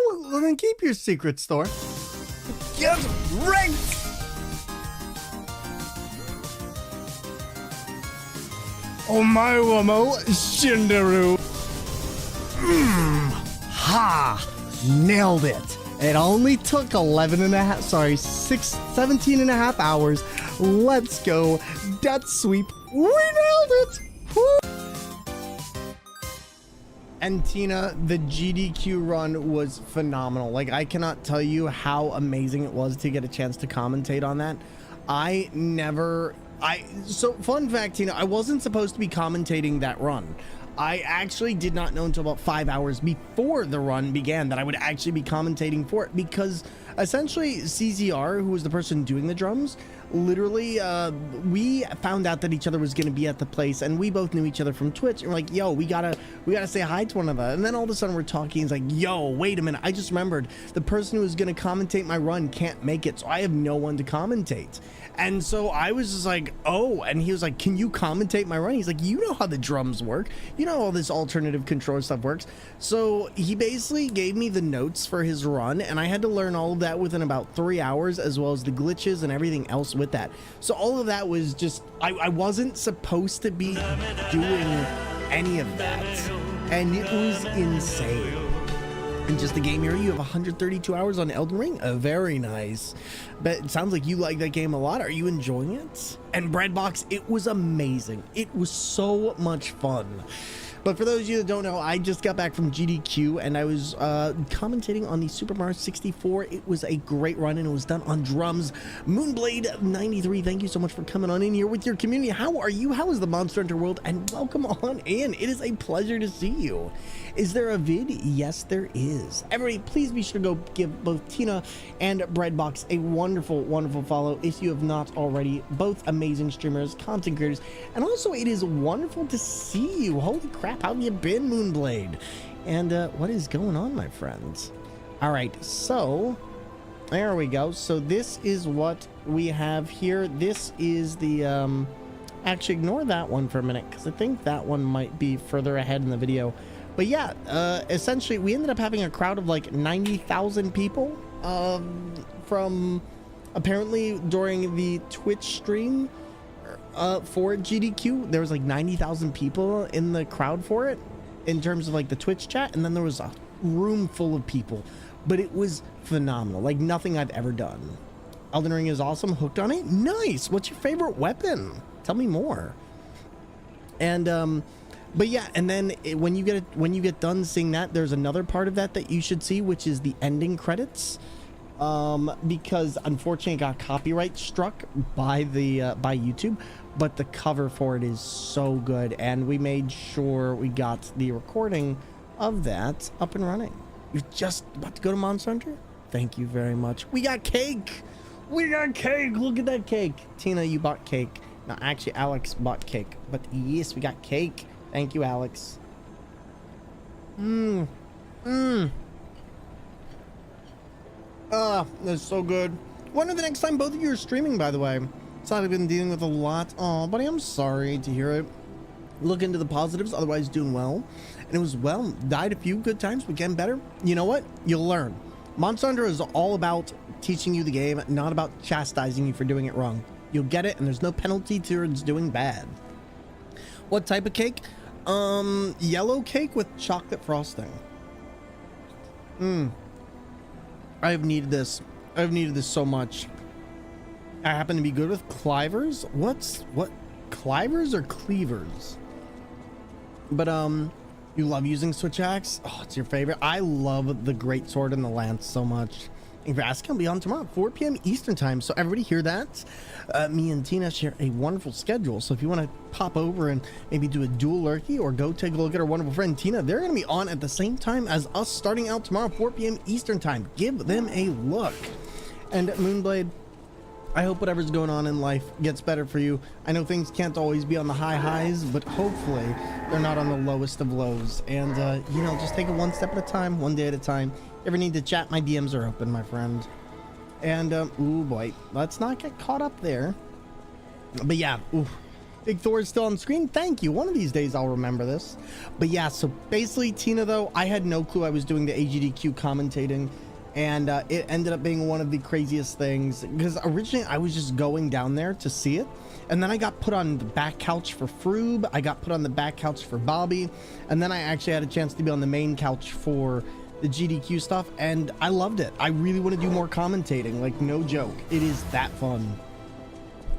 well, then keep your secrets, Thor. Get ranked! Omae-wamo Shinderu. Ha! Nailed it. It only took 17 and a half hours. Let's go. Death sweep. We nailed it. Woo! And Tina, the GDQ run was phenomenal. Like, I cannot tell you how amazing it was to get a chance to commentate on that. So fun fact, Tina, I wasn't supposed to be commentating that run. I actually did not know until about 5 hours before the run began that I would actually be commentating for it, because essentially CZR, who was the person doing the drums, literally we found out that each other was going to be at the place, and we both knew each other from Twitch, and we're like, yo, we gotta say hi to one another. And then all of a sudden we're talking, it's like, yo, wait a minute, I just remembered the person who was going to commentate my run can't make it, so I have no one to commentate. And so I was just like, oh, and he was like, can you commentate my run? He's like, you know how the drums work, you know how all this alternative control stuff works. So he basically gave me the notes for his run, and I had to learn all of that within about 3 hours, as well as the glitches and everything else with that. So all of that was just, I wasn't supposed to be doing any of that, and it was insane. And just the game here, you have 132 hours on Elden Ring. Very nice. But it sounds like you like that game a lot. Are you enjoying it? And Breadbox, it was amazing. It was so much fun. But for those of you that don't know, I just got back from GDQ, and I was commentating on the Super Mario 64. It was a great run, and it was done on drums. Moonblade93, thank you so much for coming on in here with your community. How are you? How is the Monster Hunter world? And welcome on in. It is a pleasure to see you. Is there a vid? Yes, there is. Everybody, please be sure to go give both Tina and Breadbox a wonderful, wonderful follow if you have not already. Both amazing streamers, content creators, and also it is wonderful to see you. Holy crap, how have you been, Moonblade? And what is going on, my friends? All right, so there we go. So this is what we have here. This is the actually ignore that one for a minute, because I think that one might be further ahead in the video. But yeah, essentially we ended up having a crowd of like 90,000 people from apparently during the Twitch stream for GDQ. There was like 90,000 people in the crowd for it in terms of like the Twitch chat, and then there was a room full of people, but it was phenomenal, like nothing I've ever done. Elden Ring is awesome. Hooked on it. Nice. What's your favorite weapon? Tell me more. And But yeah, and then when you get done seeing that, there's another part of that you should see, which is the ending credits. Because unfortunately it got copyright struck by by YouTube, but the cover for it is so good, and we made sure we got the recording of that up and running. You're just about to go to Monster Hunter? Thank you very much. We got cake! We got cake! Look at that cake! Tina, you bought cake. No, actually, Alex bought cake. But yes, we got cake. Thank you, Alex. That's so good. Wonder the next time both of you are streaming, by the way. I've been dealing with a lot. Oh, buddy, I'm sorry to hear it. Look into the positives, otherwise doing well. And it was, well, died a few good times, but getting better. You know what? You'll learn. Monster Hunter is all about teaching you the game, not about chastising you for doing it wrong. You'll get it, and there's no penalty towards doing bad. What type of cake? Yellow cake with chocolate frosting. I've needed this. I've needed this so much. I happen to be good with clivers. What? Clivers or cleavers? But, you love using switch axe? Oh, it's your favorite. I love the great sword and the lance so much. If you're asking, I'll be on tomorrow at 4 p.m. Eastern time. So everybody hear that? Me and Tina share a wonderful schedule. So if you want to pop over and maybe do a dual lurky or go take a look at our wonderful friend Tina, they're going to be on at the same time as us, starting out tomorrow, 4 p.m. Eastern time. Give them a look. And Moonblade, I hope whatever's going on in life gets better for you. I know things can't always be on the high highs, but hopefully they're not on the lowest of lows. And, you know, just take it one step at a time, one day at a time. Ever need to chat, my DMs are open, my friend. And, ooh boy, let's not get caught up there. But yeah, ooh, Big Thor is still on screen. Thank you. One of these days I'll remember this. But yeah, so basically, Tina, though, I had no clue I was doing the AGDQ commentating. And it ended up being one of the craziest things, because originally I was just going down there to see it. And then I got put on the back couch for Froob. I got put on the back couch for Bobby. And then I actually had a chance to be on the main couch for the GDQ stuff, and I loved it. I really want to do more commentating, like, no joke. It is that fun.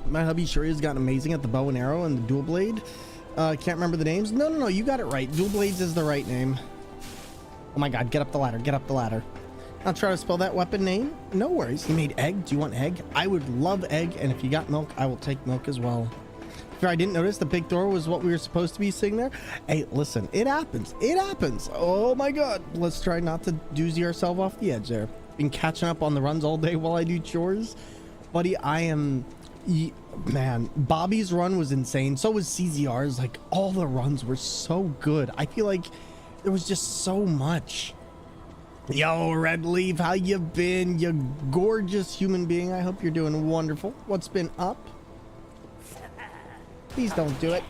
My hubby sure has gotten amazing at the bow and arrow and the dual blade. Can't remember the names. No, you got it right. Dual blades is the right name. Oh my god, get up the ladder, get up the ladder. I'll try to spell that weapon name. No worries. He made egg. Do you want egg? I would love egg, and if you got milk, I will take milk as well. If I didn't notice the big door was what we were supposed to be seeing there. Hey, listen, it happens. It happens. Oh my god. Let's try not to doozy ourselves off the edge there. Been catching up on the runs all day while I do chores. Buddy, I am... Man, Bobby's run was insane. So was CZR's. Like, all the runs were so good. I feel like there was just so much. Yo, Red Leaf, how you been? You gorgeous human being. I hope you're doing wonderful. What's been up? Please don't do it.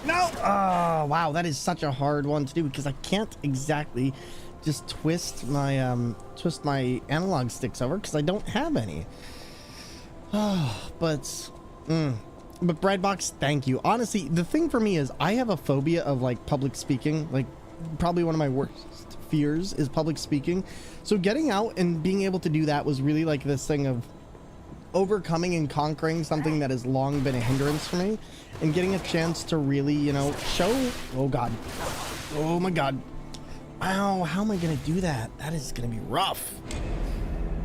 No! Oh, wow, that is such a hard one to do, because I can't exactly just twist my analog sticks over, because I don't have any. But Breadbox, thank you. Honestly, the thing for me is I have a phobia of, like, public speaking. Like, probably one of my worst fears is public speaking. So getting out and being able to do that was really like this thing of overcoming and conquering something that has long been a hindrance for me, and getting a chance to really, you know, show... Oh god. Oh my god. Ow, how am I gonna do that? That is gonna be rough.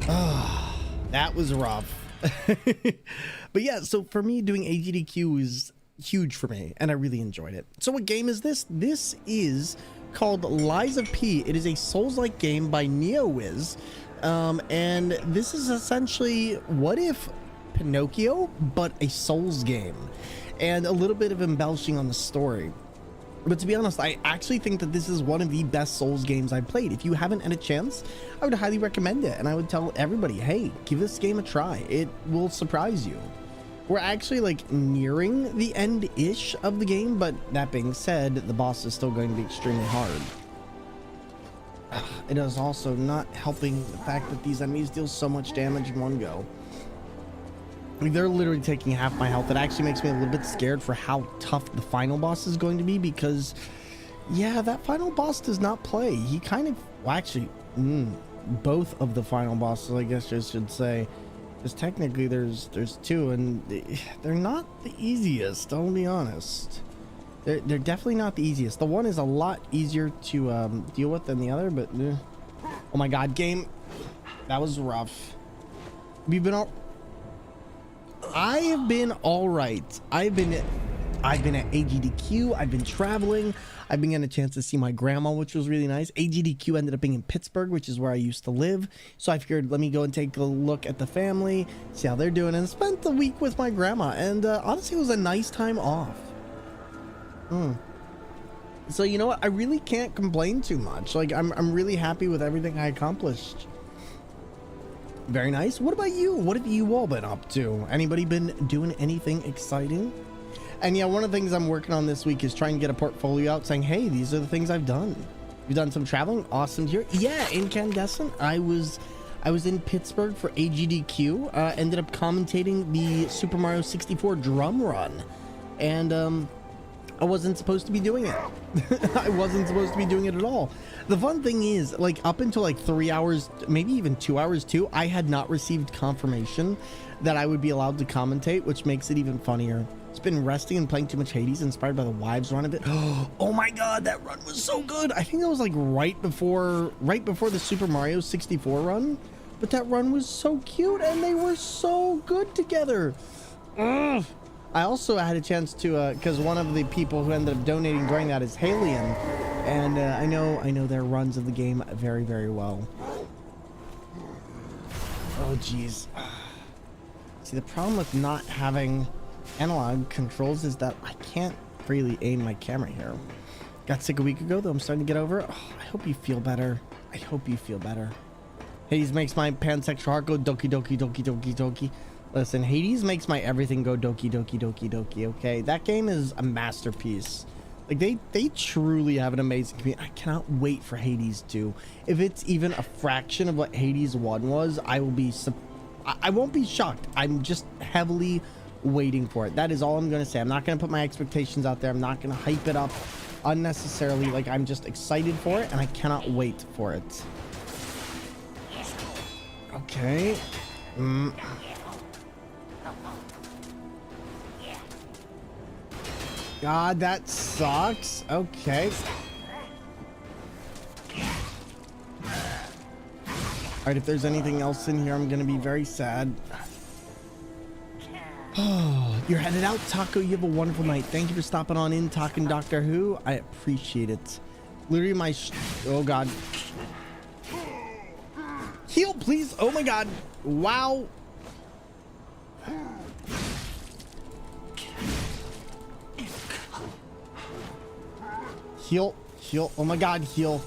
Ah, that was rough. But yeah, so for me, doing AGDQ is huge for me, and I really enjoyed it. So what game is this? This is called Lies of P. It is a Souls-like game by NeoWiz. And this is essentially What If Pinocchio, but a Souls game, and a little bit of embellishing on the story. But to be honest, I actually think that this is one of the best Souls games I've played. If you haven't had a chance, I would highly recommend it, and I would tell everybody, hey, give this game a try. It will surprise you. We're actually like nearing the end-ish of the game, but that being said, the boss is still going to be extremely hard. It is also not helping the fact that these enemies deal so much damage in one go. I mean, they're literally taking half my health. It actually makes me a little bit scared for how tough the final boss is going to be, because yeah, that final boss does not play. He kind of, well, actually, both of the final bosses, I guess I should say, because technically there's two, and they're not the easiest, I'll be honest. They're definitely not the easiest. The one is a lot easier to deal with than the other, but oh my god, game, that was rough. We've been all. I have been all right. I've been at AGDQ. I've been traveling. I've been getting a chance to see my grandma, which was really nice. AGDQ ended up being in Pittsburgh, which is where I used to live. So I figured, let me go and take a look at the family, see how they're doing, and spent the week with my grandma. And honestly, it was a nice time off. So you know what? I really can't complain too much. Like I'm really happy with everything I accomplished. Very nice. What about you? What have you all been up to? Anybody been doing anything exciting? And yeah, one of the things I'm working on this week is trying to get a portfolio out saying, hey, these are the things I've done. You've done some traveling. Awesome to hear. Yeah, Incandescent. I was in Pittsburgh for AGDQ. Ended up commentating the Super Mario 64 drum run. And I wasn't supposed to be doing it. I wasn't supposed to be doing it at all. The fun thing is, like, up until like 3 hours, maybe even 2 hours too, I had not received confirmation that I would be allowed to commentate, which makes it even funnier. It's been resting and playing too much Hades, inspired by the Wives run of it. Oh my god, that run was so good. I think that was like right before the Super Mario 64 run, but that run was so cute and they were so good together. Ugh. I also had a chance to, because one of the people who ended up donating during that is Halion, and I know their runs of the game very, very well. Oh, geez. See, the problem with not having analog controls is that I can't freely aim my camera here. Got sick a week ago, though I'm starting to get over it. Oh, I hope you feel better. I hope you feel better. Hades makes my pansexual heart go doki doki doki doki doki. Listen, Hades makes my everything go doki doki doki doki, okay? That game is a masterpiece. Like, they truly have an amazing community. I cannot wait for Hades 2. If it's even a fraction of what Hades 1 was, I won't be shocked. I'm just heavily waiting for it. That is all I'm going to say. I'm not going to put my expectations out there. I'm not going to hype it up unnecessarily. Like, I'm just excited for it, and I cannot wait for it. Okay. God, that sucks. Okay. Alright, if there's anything else in here, I'm gonna be very sad. Oh, you're headed out, Taco. You have a wonderful night. Thank you for stopping on in, talking Doctor Who. I appreciate it. Literally oh god. Heal, please. Oh my god. Wow. Heal. Oh my god, heal.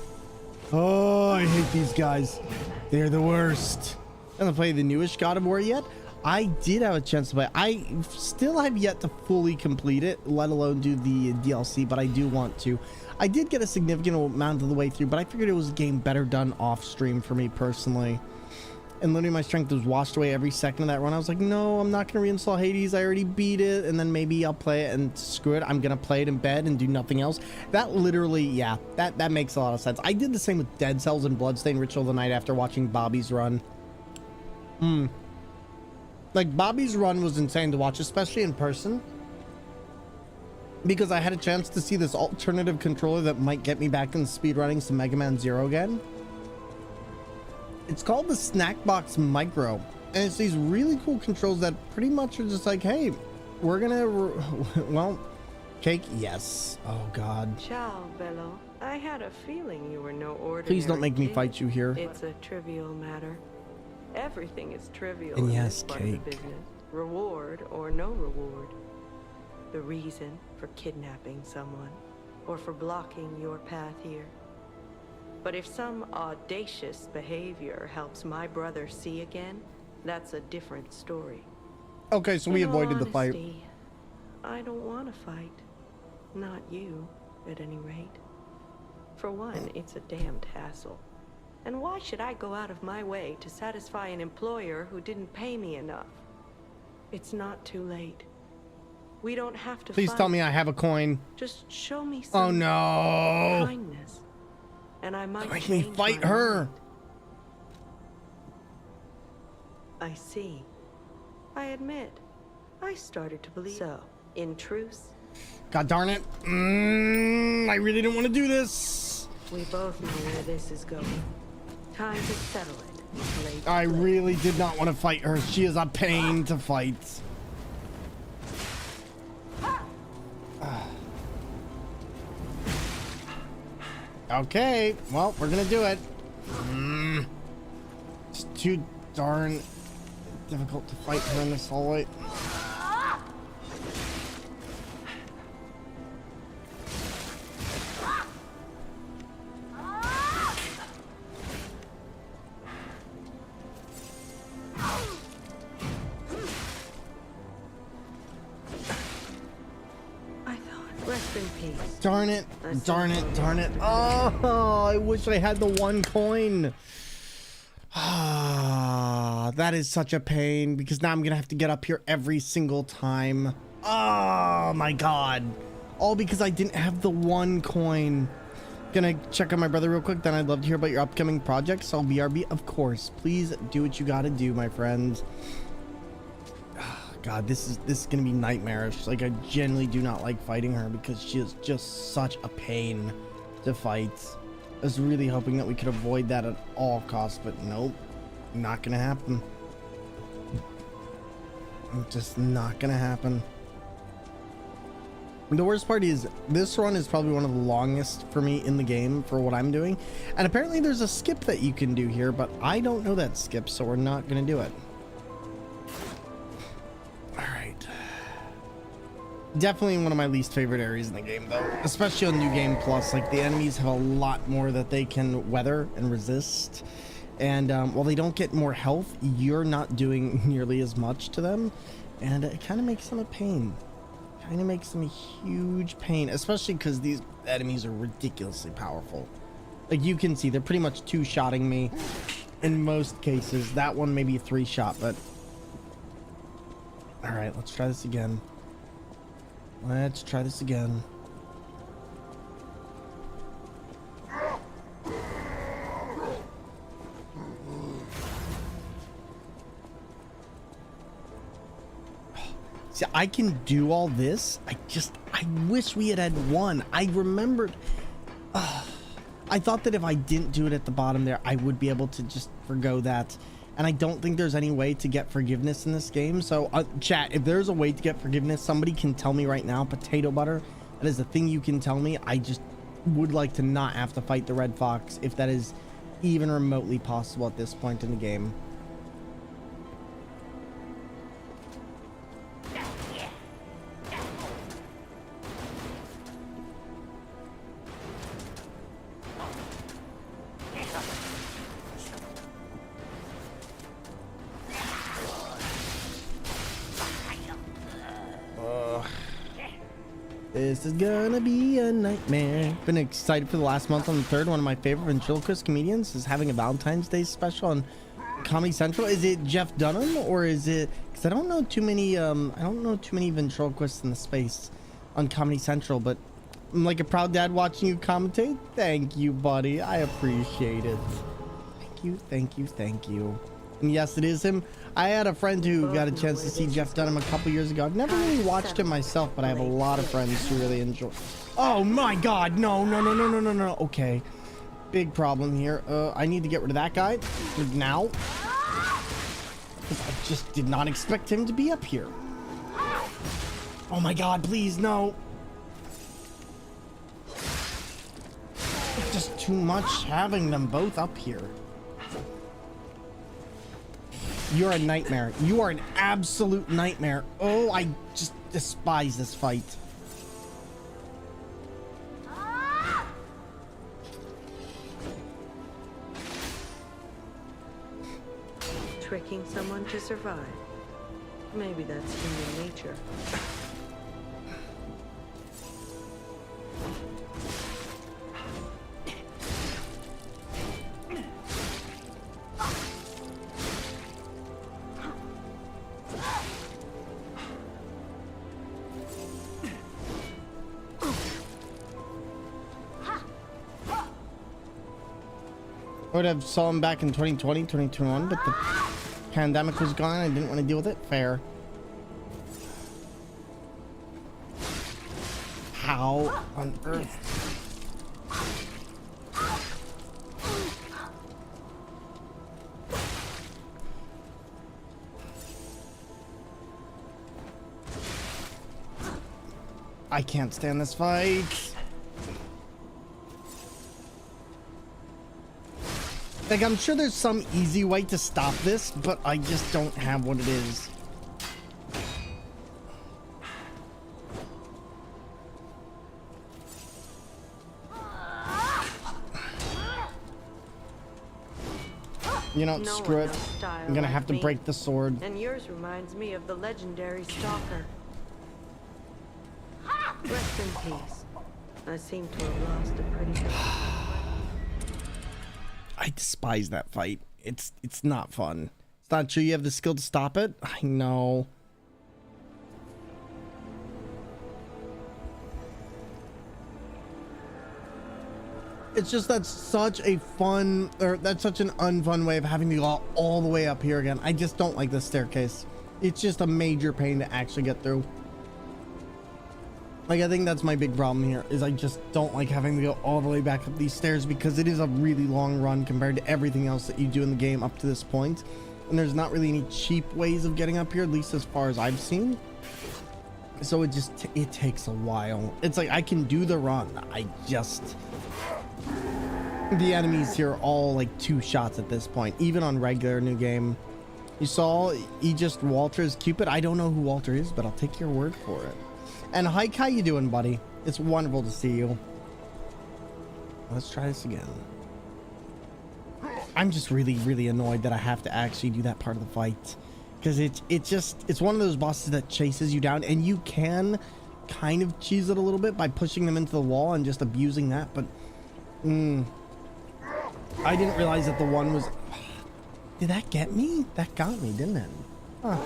Oh, I hate these guys. They're the worst. I haven't played the newest God of War yet. I did have a chance to play. I still have yet to fully complete it, let alone do the DLC, but I do want to. I did get a significant amount of the way through, but I figured it was a game better done off stream for me personally. And literally my strength was washed away every second of that run. I was like, no, I'm not going to reinstall Hades. I already beat it. And then maybe I'll play it and screw it. I'm going to play it in bed and do nothing else. That literally, yeah, that makes a lot of sense. I did the same with Dead Cells and Bloodstained Ritual of the Night after watching Bobby's run. Like, Bobby's run was insane to watch, especially in person. Because I had a chance to see this alternative controller that might get me back in speedrunning some Mega Man Zero again. It's called the Snackbox Micro, and it's these really cool controls that pretty much are just like, hey, we're gonna, well, cake, yes. Oh god. Ciao, Bello. I had a feeling you were no ordinary. Please don't make me fight you here. It's a trivial matter. Everything is trivial And in yes, this part of the cake. business. Reward or no reward. The reason for kidnapping someone, or for blocking your path here. But if some audacious behavior helps my brother see again, that's a different story. Okay, so we In all avoided the fight. honesty, I don't want to fight. Not you, at any rate. For one, it's a damned hassle. And why should I go out of my way to satisfy an employer who didn't pay me enough? It's not too late. We don't have to Please fight. tell me I have a coin. Just show me some Oh no. kindness. And I might Make me change fight my her. mind. I see. I admit, I started to believe. So, in truce, God darn it. I really didn't want to do this. We both know where this is going. Time to settle it. I really did not want to fight her. She is a pain to fight. Okay, well, we're gonna do it. It's too darn difficult to fight her in this hallway. Rest in peace. Darn it. Darn it. Darn it. Oh, I wish I had the one coin. Ah, that is such a pain because now I'm going to have to get up here every single time. Oh my God. All because I didn't have the one coin. Gonna check on my brother real quick. Then I'd love to hear about your upcoming projects. So BRB, of course. Please do what you got to do, my friends. God, this is gonna be nightmarish. Like, I genuinely do not like fighting her because she is just such a pain to fight. I was really hoping that we could avoid that at all costs, but nope, not gonna happen. Just not gonna happen. The worst part is this run is probably one of the longest for me in the game for what I'm doing, and apparently there's a skip that you can do here, but I don't know that skip, so we're not gonna do it. Definitely one of my least favorite areas in the game, though, especially on New Game Plus. Like, the enemies have a lot more that they can weather and resist, and while they don't get more health, you're not doing nearly as much to them, and it kind of makes them a pain. Kind of makes them a huge pain, especially because these enemies are ridiculously powerful. Like, you can see they're pretty much two-shotting me in most cases. That one maybe a three-shot, but all right, let's try this again. Let's try this again. See, I can do all this. I wish we had one. I remembered. I thought that if I didn't do it at the bottom there, I would be able to just forgo that. And I don't think there's any way to get forgiveness in this game. So, chat, if there's a way to get forgiveness, somebody can tell me right now. Potato butter, that is the thing you can tell me. I just would like to not have to fight the Red Fox if that is even remotely possible at this point in the game. This is gonna be a nightmare. Been excited for the last month on the third. One of my favorite ventriloquist comedians is having a Valentine's Day special on Comedy Central. Is it Jeff Dunham or is it? Because I don't know too many. Ventriloquists in the space on Comedy Central. But I'm like a proud dad watching you commentate. Thank you, buddy. I appreciate it. Thank you, thank you, thank you. And yes, it is him. I had a friend who got a chance to see Jeff Dunham a couple years ago. I've never really watched him myself, but I have a lot of friends who really enjoy. Oh my God, no. Okay, big problem here. I need to get rid of that guy now. I just did not expect him to be up here. Oh my God, please, no. It's just too much having them both up here. You're a nightmare. You are an absolute nightmare. Oh, I just despise this fight. Tricking someone to survive. Maybe that's human nature. I would have saw him back in 2020, 2021, but the pandemic was gone. I didn't want to deal with it. Fair. How on earth? I can't stand this fight. Like, I'm sure there's some easy way to stop this, but I just don't have what it is. You know, screw it. I'm gonna have to break the sword. And yours reminds me of the legendary Stalker. Rest in peace. I seem to have lost a pretty good. I despise that fight. It's not fun. It's not true you have the skill to stop it. I know. It's just that's such a fun, or that's such an unfun way of having to go all the way up here again. I just don't like this staircase. It's just a major pain to actually get through. Like, I think that's my big problem here, is I just don't like having to go all the way back up these stairs, because it is a really long run compared to everything else that you do in the game up to this point. And there's not really any cheap ways of getting up here, at least as far as I've seen. So it just, it takes a while. It's like, I can do the run. The enemies here are all like 2 shots at this point, even on regular new game. You saw Aegis Walter as Cupid. I don't know who Walter is, but I'll take your word for it. And Hike, how you doing, buddy? It's wonderful to see you. Let's try this again. I'm just really annoyed that I have to actually do that part of the fight, because it's one of those bosses that chases you down, and you can kind of cheese it a little bit by pushing them into the wall and just abusing that, but I didn't realize that the one was... Did that get me? That got me, didn't it? Huh.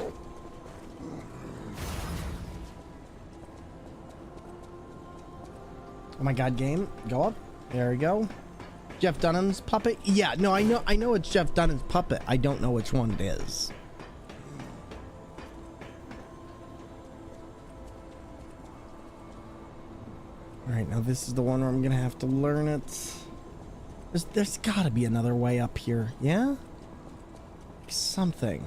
Oh my god, game. Go up. There we go. Jeff Dunham's puppet? Yeah, no, I know it's Jeff Dunham's puppet. I don't know which one it is. Alright, now this is the one where I'm gonna have to learn it. There's gotta be another way up here, yeah? Something.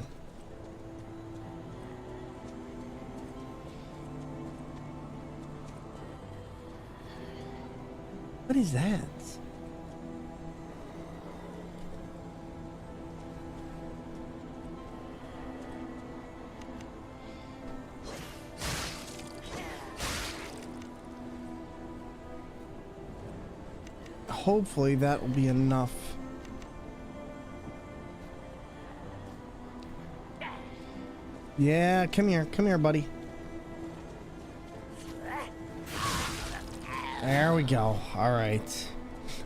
What is that? Hopefully that will be enough. Yeah, come here, buddy. There we go. All right.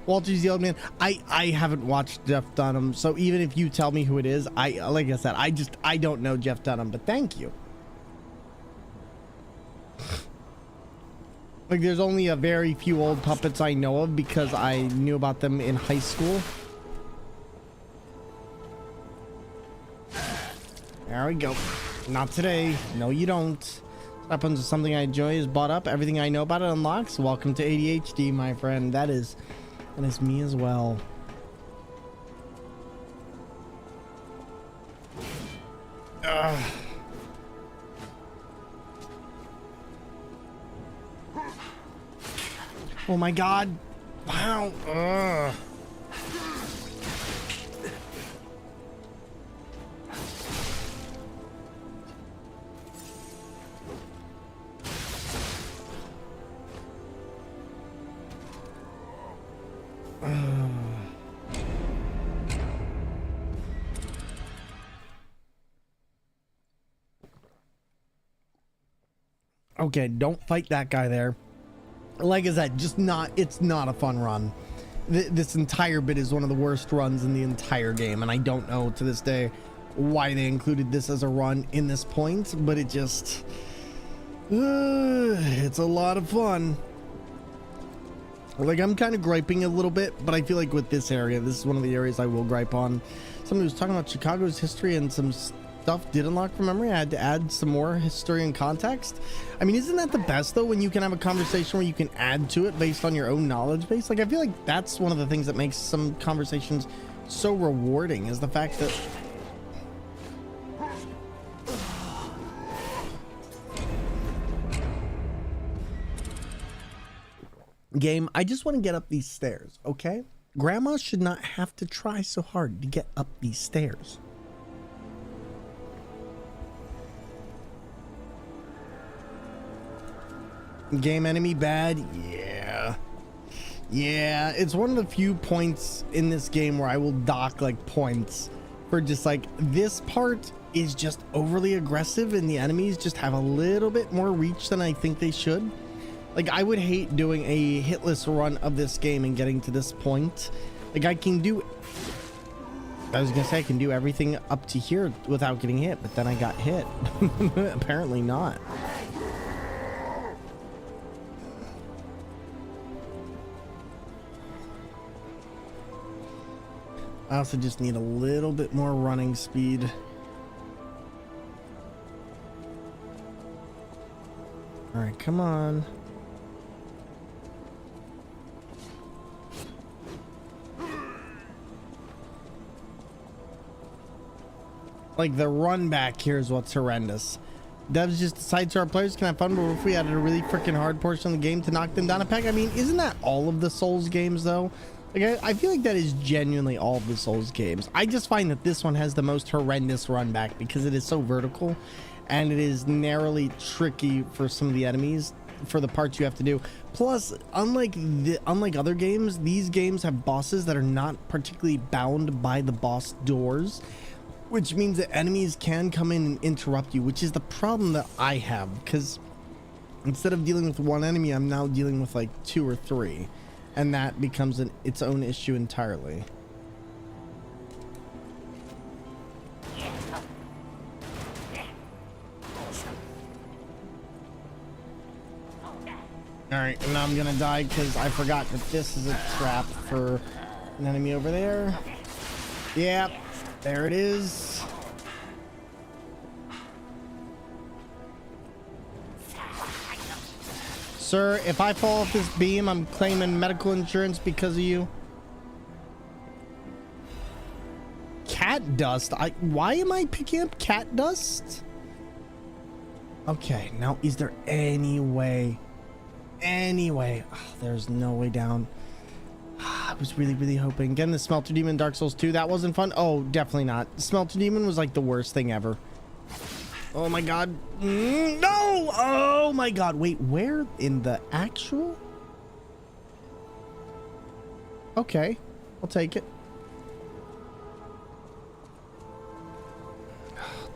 Walter's the old man. I haven't watched Jeff Dunham, so even if you tell me who it is, like I said, I don't know Jeff Dunham, but thank you. Like, there's only a very few old puppets I know of because I knew about them in high school. There we go. Not today. No, you don't. Weapons is something I enjoy is bought up. Everything I know about it unlocks. Welcome to ADHD, my friend. That is me as well. Ugh. Oh my god. Wow. Ugh. Okay, don't fight that guy there. Like I said, it's not a fun run. This entire bit is one of the worst runs in the entire game, and I don't know to this day why they included this as a run in this point, but it just... it's a lot of fun. Like, I'm kind of griping a little bit, but I feel like with this area, this is one of the areas I will gripe on. Somebody was talking about Chicago's history and some stuff did unlock from memory. I had to add some more history and context. I mean, isn't that the best though, when you can have a conversation where you can add to it based on your own knowledge base? Like, I feel like that's one of the things that makes some conversations so rewarding, is the fact that game, I just want to get up these stairs, okay? Grandma should not have to try so hard to get up these stairs. Game enemy bad? Yeah, it's one of the few points in this game where I will dock like points for just like, this part is just overly aggressive and the enemies just have a little bit more reach than I think they should. Like, I would hate doing a hitless run of this game and getting to this point. Like, I can do everything up to here without getting hit, but then I got hit. Apparently not. I also just need a little bit more running speed. All right, come on. Like, the run back here is what's horrendous. Devs just decide so our players can have fun, but if we added a really freaking hard portion of the game to knock them down a peg? I mean, isn't that all of the Souls games though? Like, I feel like that is genuinely all of the Souls games. I just find that this one has the most horrendous run back because it is so vertical and it is narrowly tricky for some of the enemies for the parts you have to do. Plus, unlike other games, these games have bosses that are not particularly bound by the boss doors, which means that enemies can come in and interrupt you, which is the problem that I have, because instead of dealing with one enemy, I'm now dealing with like 2 or 3, and that becomes its own issue entirely. Alright, and now I'm gonna die because I forgot that this is a trap for an enemy over there. Yep, there it is. Sir, if I fall off this beam, I'm claiming medical insurance because of you. Cat dust? Why am I picking up cat dust? Okay, now is there any way? There's no way down. I was really hoping. Getting the Smelter Demon in Dark Souls 2, that wasn't fun. Oh, definitely not. Smelter Demon was like the worst thing ever. Oh my god. No! Oh my god. Wait, where in the actual? Okay, I'll take it.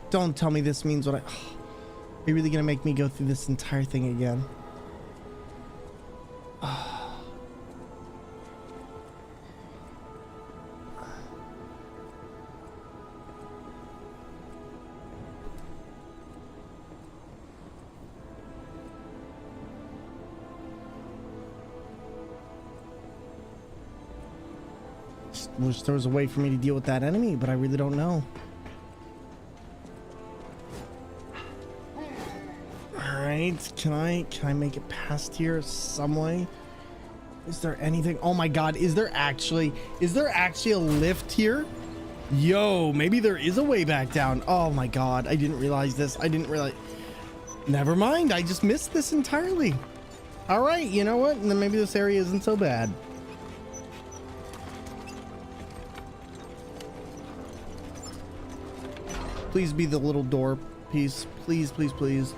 Don't tell me this means what are you really gonna make me go through this entire thing again? Wish there was a way for me to deal with that enemy, but I really don't know. Alright, can I make it past here some way? Is there anything? Oh my god, is there actually a lift here? Yo, maybe there is a way back down. Oh my god, I didn't realize this. Never mind, I just missed this entirely. Alright, you know what? Then maybe this area isn't so bad. Please be the little door piece. Please, please, please.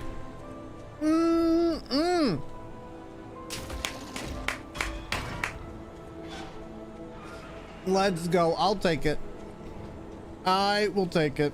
Let's go. I'll take it. I will take it.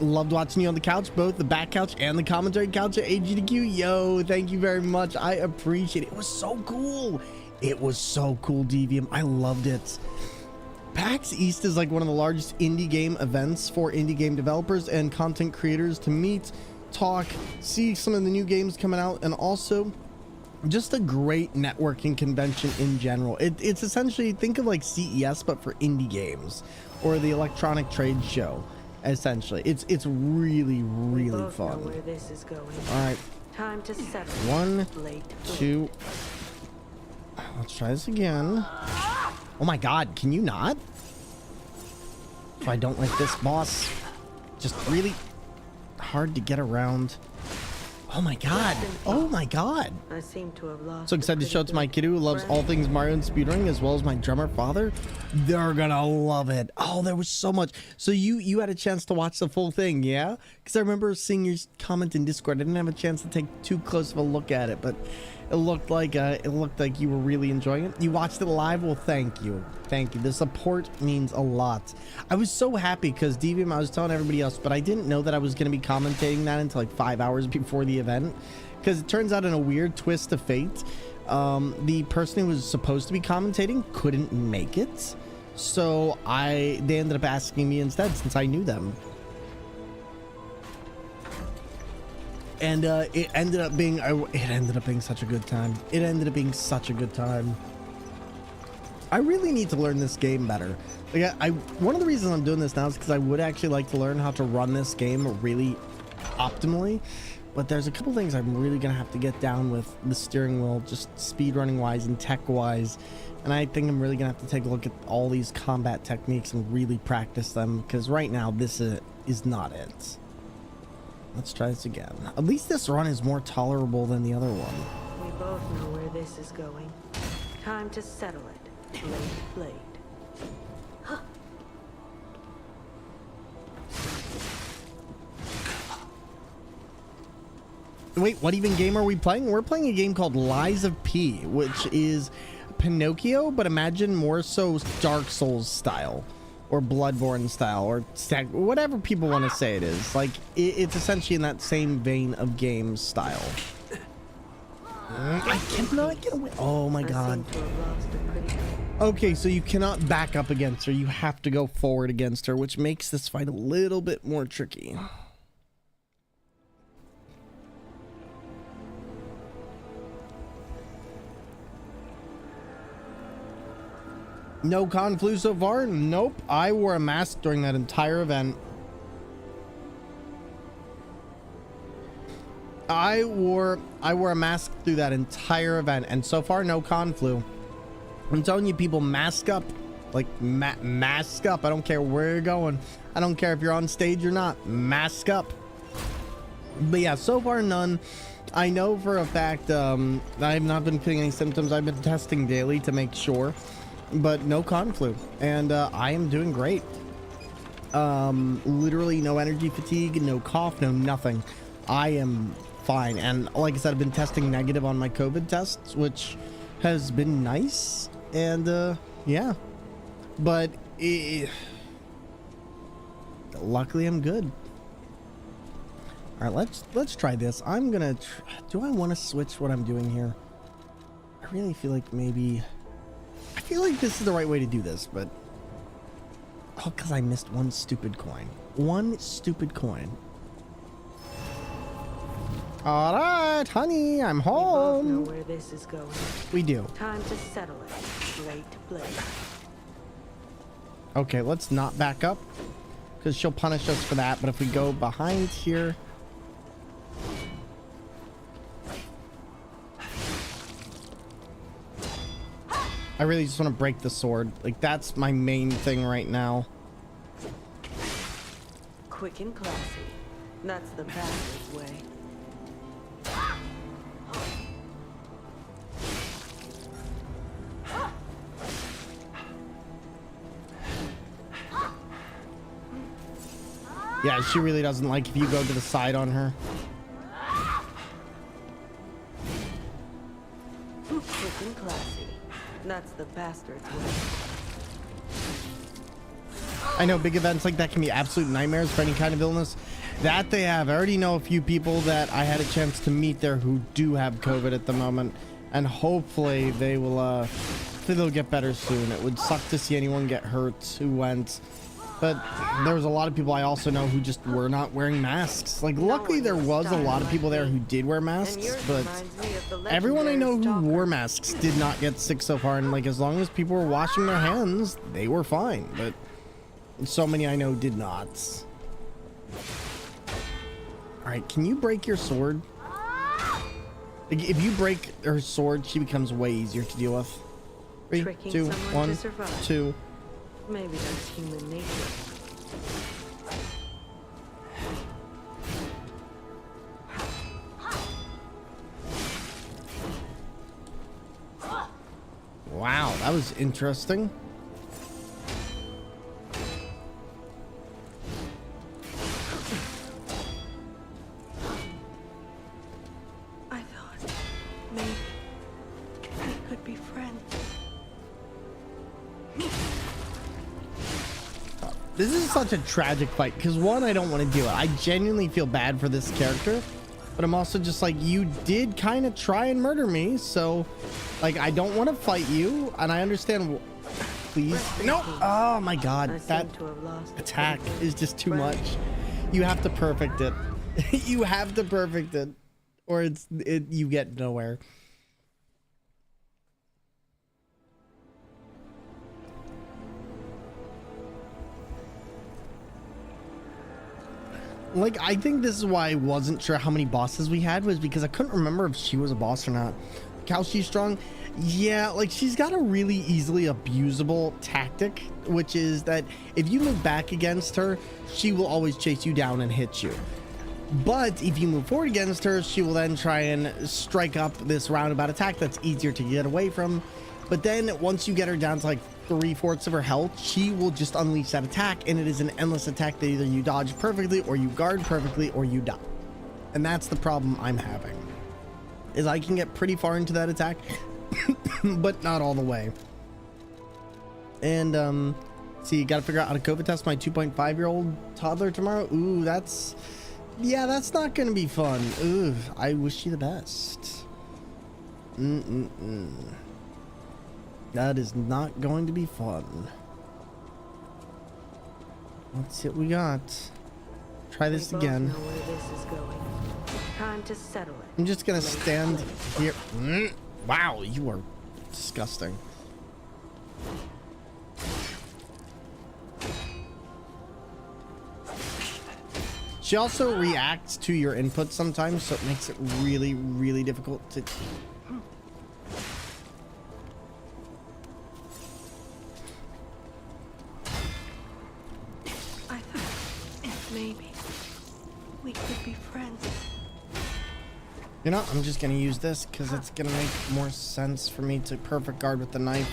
Loved watching you on the couch, both the back couch and the commentary couch at AGDQ. Yo, thank you very much. I appreciate it. It was so cool. It was so cool, Devium. I loved it. PAX East is like one of the largest indie game events for indie game developers and content creators to meet, talk, see some of the new games coming out, and also just a great networking convention in general. It's essentially, think of like CES but for indie games, or the Electronic Trade Show. Essentially, it's really fun. Where this is going. All right, Time to settle. 1, 2. Let's try this again. Oh my God, can you not? If I don't like this boss, just really hard to get around. Oh my God. Oh my God. I seem to have lost. So excited to show it to my kid who loves all things Mario and speedrunning, as well as my drummer father. They're gonna love it. Oh, there was so much. So you had a chance to watch the full thing, yeah? Because I remember seeing your comment in Discord. I didn't have a chance to take too close of a look at it, but it looked like you were really enjoying it. You watched it live. Well, thank you. The support means a lot. I was so happy because Devium, I was telling everybody else, but I didn't know that I was going to be commentating that until like 5 hours before the event, because it turns out in a weird twist of fate, the person who was supposed to be commentating couldn't make it, so they ended up asking me instead, since I knew them. And it ended up being such a good time. I really need to learn this game better. Like one of the reasons I'm doing this now is because I would actually like to learn how to run this game really optimally. But there's a couple things I'm really gonna have to get down with the steering wheel, just speedrunning wise and tech wise. And I think I'm really gonna have to take a look at all these combat techniques and really practice them, because right now this is not it. Let's try this again. At least this run is more tolerable than the other one. We both know where this is going. Time to settle it. Blade. Huh. Wait, what even game are we playing? We're playing a game called Lies of P, which is Pinocchio, but imagine more so Dark Souls style, or Bloodborne style, or whatever people want to say it is. Like, it's essentially in that same vein of game style. I cannot get away. Oh my God. Okay, so you cannot back up against her. You have to go forward against her, which makes this fight a little bit more tricky. No con flu so far? Nope. I wore a mask during that entire event. I wore a mask through that entire event, and so far no con flu. I'm telling you, people, mask up. Like, mask up. I don't care where you're going. I don't care if you're on stage or not. Mask up. But yeah, so far none. I know for a fact I have not been feeling any symptoms. I've been testing daily to make sure. But no con flu, and I am doing great. Literally no energy fatigue, no cough, no nothing. I am fine, and like I said, I've been testing negative on my COVID tests, which has been nice, and yeah. But luckily I'm good. All right, let's try this. I'm gonna. Do I want to switch what I'm doing here? I really feel like maybe. I feel like this is the right way to do this, but oh, because I missed one stupid coin. One stupid coin. All right, honey, I'm home. We both know where this is going. We do. Time to settle it. Blade to blade. Okay, let's not back up, because she'll punish us for that. But if we go behind here. I really just want to break the sword. Like, that's my main thing right now. Quick and classy. That's the bastard's way. Yeah, she really doesn't like if you go to the side on her. Quick and classy. That's the bastard's way. I know big events like that can be absolute nightmares for any kind of illness. That they have. I already know a few people that I had a chance to meet there who do have COVID at the moment, and hopefully they will, hopefully they'll get better soon. It would suck to see anyone get hurt who went, but there was a lot of people I also know who just were not wearing masks. Like, luckily there was a lot of people there who did wear masks, but everyone I know who wore masks did not get sick so far, and like, as long as people were washing their hands, they were fine, but so many I know did not. Alright, can you break your sword? Like, if you break her sword, she becomes way easier to deal with. 3, 2, 1, 2. Maybe that's human nature. Wow, that was interesting. I thought maybe we could be friends. This is such a tragic fight because, one, I don't want to do it. I genuinely feel bad for this character, but I'm also just like, you did kind of try and murder me, so like, I don't want to fight you, and I understand. Please, no. Oh my god, that attack is just too much. You have to perfect it. You have to perfect it, or you get nowhere. Like, I think this is why I wasn't sure how many bosses we had, was because I couldn't remember if she was a boss or not. How she's strong? Yeah, like, she's got a really easily abusable tactic, which is that if you move back against her, she will always chase you down and hit you. But if you move forward against her, she will then try and strike up this roundabout attack that's easier to get away from. But then once you get her down to like 3/4 of her health, she will just unleash that attack, and it is an endless attack that either you dodge perfectly, or you guard perfectly, or you die. And that's the problem I'm having, is I can get pretty far into that attack, but not all the way. And see, you gotta figure out how to COVID test my 2.5-year-old toddler tomorrow. Ooh, that's not gonna be fun. Ooh, I wish you the best. That is not going to be fun. Let's see what we got. Try this again. Know where this is going. Time to settle it. I'm just gonna stand here. Wow, you are disgusting. She also reacts to your input sometimes, so it makes it really, really difficult to... I thought maybe we could be friends. You know, I'm just gonna use this because it's gonna make more sense for me to perfect guard with the knife,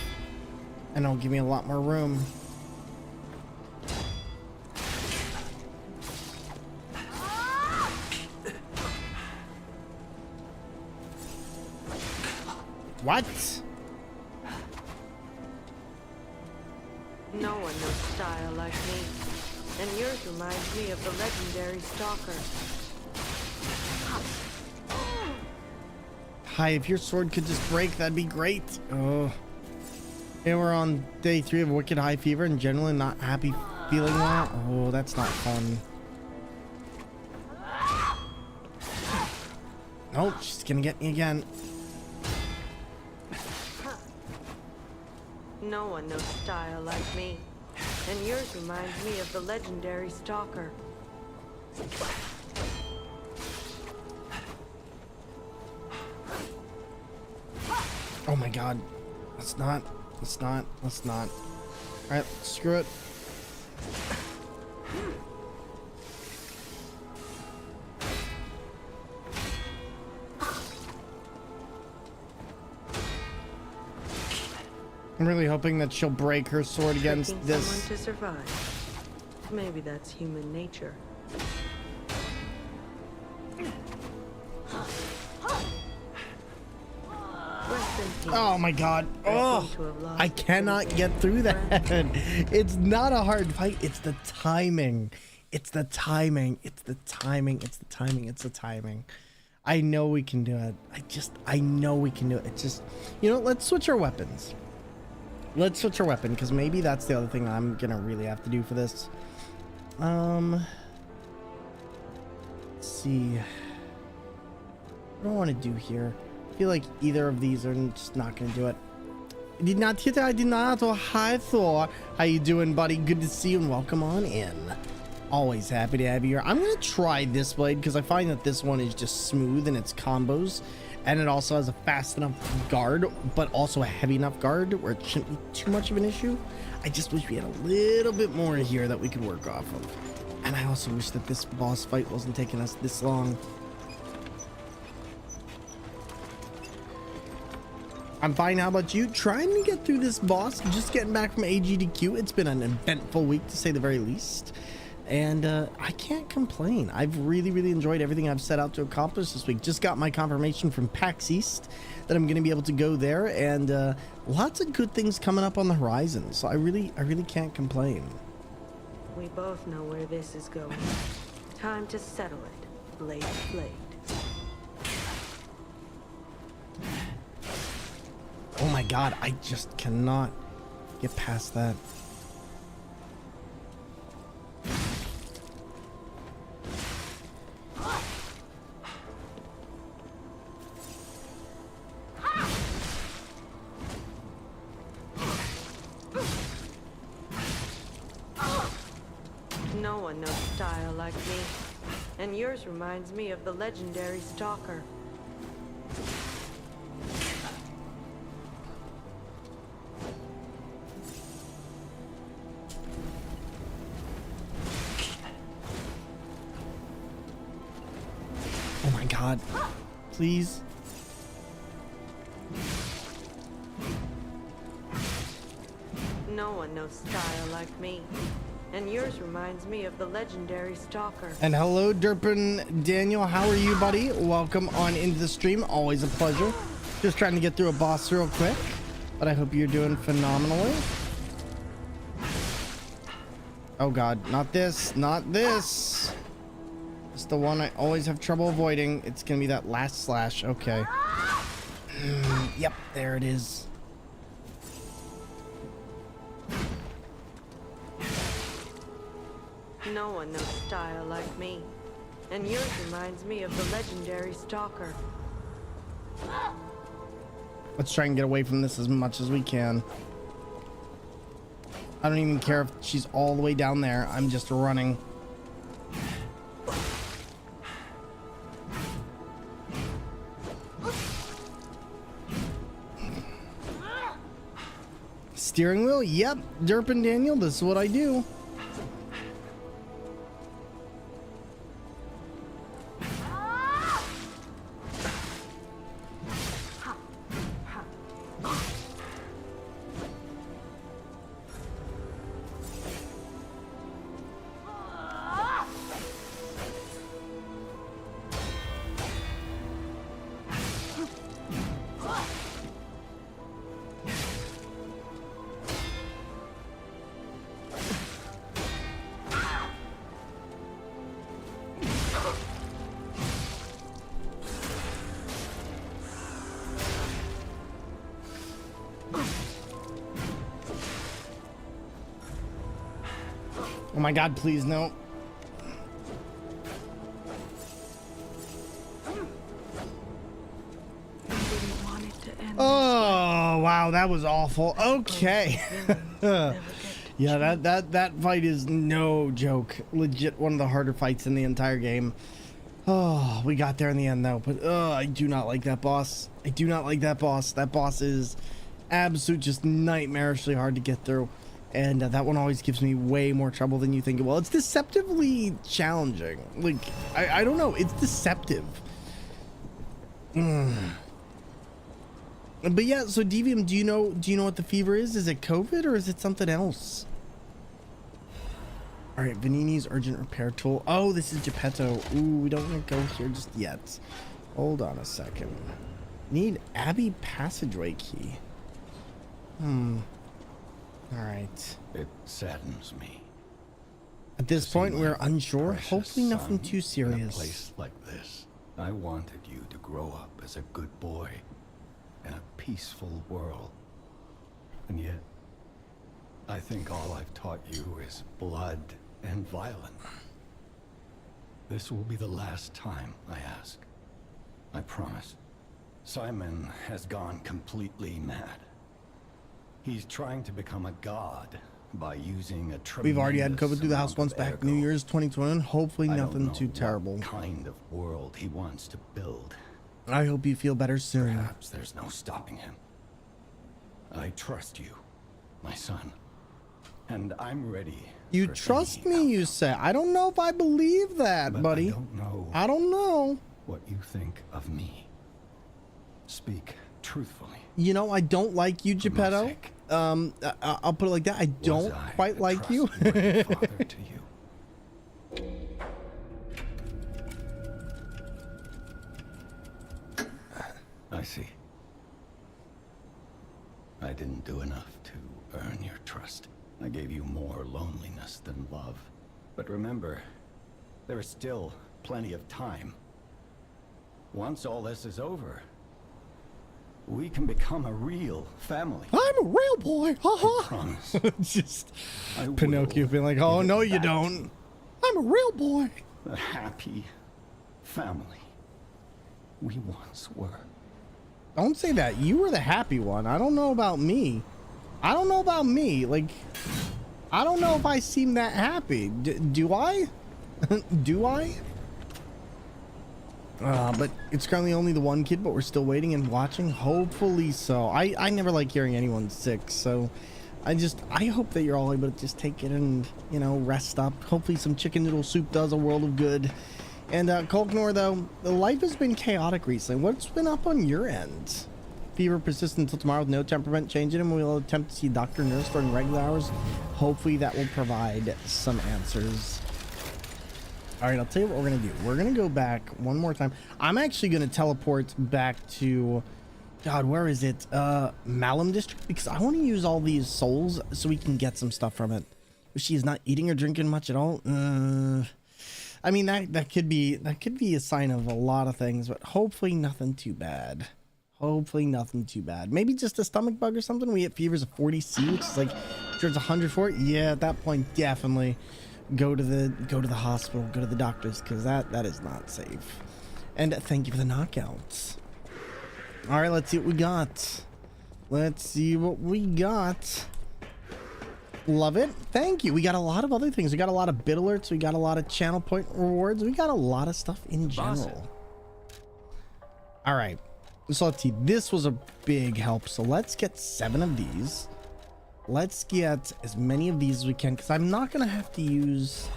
and it'll give me a lot more room. What? No one knows style like me, and yours reminds me of the legendary Stalker. Hi, if your sword could just break, that'd be great. Oh. And we're on day 3 of Wicked High Fever and generally not happy feeling well. Oh, that's not fun. Nope, she's gonna get me again. No one knows style like me, and yours reminds me of the legendary Stalker. Oh my god. Let's not. Alright, screw it. I'm really hoping that she'll break her sword against Tricking this. someone to survive. Maybe that's human nature. Rest peace. Oh my god. I seem Oh, to have lost I cannot get through that. It's not a hard fight. It's the timing. It's the timing. It's the timing. It's the timing. It's the timing. I know we can do it. I know we can do it. It's just, you know, let's switch our weapons. Let's switch our weapon, because maybe that's the other thing I'm gonna really have to do for this. Let's see. What do I want to do here? I feel like either of these are just not gonna do it. I did not. Oh, hi Thor. How you doing, buddy? Good to see you and welcome on in. Always happy to have you here. I'm gonna try this blade because I find that this one is just smooth in its combos, and it also has a fast enough guard, but also a heavy enough guard where it shouldn't be too much of an issue. I just wish we had a little bit more here that we could work off of. And I also wish that this boss fight wasn't taking us this long. I'm fine. How about you? Trying to get through this boss, just getting back from AGDQ. It's been an eventful week to say the very least. And I can't complain. I've really enjoyed everything I've set out to accomplish this week. Just got my confirmation from PAX East that I'm going to be able to go there, and lots of good things coming up on the horizon. So I really can't complain. We both know where this is going. Time to settle it, blade to blade. Oh my god, I just cannot get past that. No one knows style like me. And yours reminds me of the legendary Stalker. Oh my god. Please. No one knows style like me. And yours reminds me of the legendary Stalker. And hello, Derpin Daniel. How are you, buddy? Welcome on into the stream. Always a pleasure. Just trying to get through a boss real quick, but I hope you're doing phenomenally. Oh god, not this, not this. It's the one I always have trouble avoiding. It's gonna be that last slash. Okay. Yep, there it is. No one knows style like me. And yours reminds me of the legendary Stalker. Let's try and get away from this as much as we can. I don't even care if she's all the way down there. I'm just running. Steering wheel? Yep. Derpin Daniel, this is what I do. Oh my god, please no. Oh wow, that was awful. Okay. Yeah, that fight is no joke. Legit one of the harder fights in the entire game. Oh, we got there in the end though, but I do not like that boss. I do not like that boss. That boss is absolute just nightmarishly hard to get through. And that one always gives me way more trouble than you think it will. It's deceptively challenging. Like, I don't know. It's deceptive. But yeah, so Devium, do you know what the fever is? Is it COVID or is it something else? All right, Vanini's urgent repair tool. Oh, this is Geppetto. Ooh, we don't want to go here just yet. Hold on a second. Need Abbey passageway key. All right. It saddens me. At this point, we're unsure. Precious Hopefully nothing son too In a serious. place like this, I wanted you to grow up as a good boy in a peaceful world. And yet, I think all I've taught you is blood and violence. This will be the last time I ask. I promise. Simon has gone completely mad. He's trying to become a god by using a We've already had tremendous COVID through the house amount once of back ergo. New Year's 2021. Hopefully I don't nothing know too what terrible. kind of world he wants to build. I hope you feel better soon. Perhaps there's no stopping him. I trust you, my son. And I'm ready. You trust me, you say. I don't know if I believe that, But buddy. I don't know I don't know. what you think of me. Speak truthfully. You know, I don't like you, Geppetto. I'll put it like that. I don't quite like you. Father to you. I see. I didn't do enough to earn your trust. I gave you more loneliness than love. But remember, there is still plenty of time. Once all this is over, we can become a real family. I'm a real boy. I promise. Just I Pinocchio will being like, oh, give it no, you back don't. I'm a real boy. The happy family we once were. Don't say that. You were the happy one. I don't know about me. I don't know about me. Like, I don't know if I seem that happy. Do I? Do I? But it's currently only the one kid, but we're still waiting and watching. Hopefully so. I never like hearing anyone sick, so I hope that you're all able to just take it and, you know, rest up. Hopefully some chicken noodle soup does a world of good. And Kolknor, though, the life has been chaotic recently. What's been up on your end? Fever persists until tomorrow with no temperament change in him. We'll attempt to see doctor nurse during regular hours. Hopefully that will provide some answers. All right, I'll tell you what we're going to do. We're going to go back one more time. I'm actually going to teleport back to, God, where is it? Malum District, because I want to use all these souls so we can get some stuff from it. If she's not eating or drinking much at all, I mean, that could be a sign of a lot of things, but hopefully nothing too bad. Hopefully nothing too bad. Maybe just a stomach bug or something. We hit fevers of 40C, which is like, sure it's 100 for it. Yeah, at that point, definitely go to the hospital, go to the doctors, because that is not safe. And thank you for the knockouts. All right, let's see what we got. Let's see what we got. Love it. Thank you. We got a lot of other things. We got a lot of bit alerts. We got a lot of channel point rewards. We got a lot of stuff in general. All right. So let's see. This was a big help. So let's get 7 of these. Let's get as many of these as we can, because I'm not going to have to use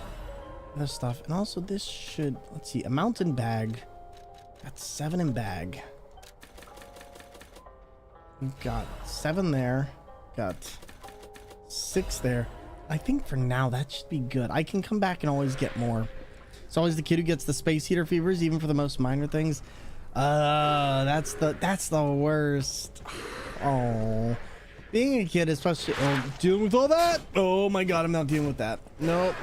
this stuff. And also this should, let's see, a mountain bag. Got 7 in bag. We've got 7 there. Got 6 there. I think for now that should be good. I can come back and always get more. It's always the kid who gets the space heater fevers, even for the most minor things. That's the worst. Oh, being a kid, especially dealing with all that. Oh my God, I'm not dealing with that. Nope.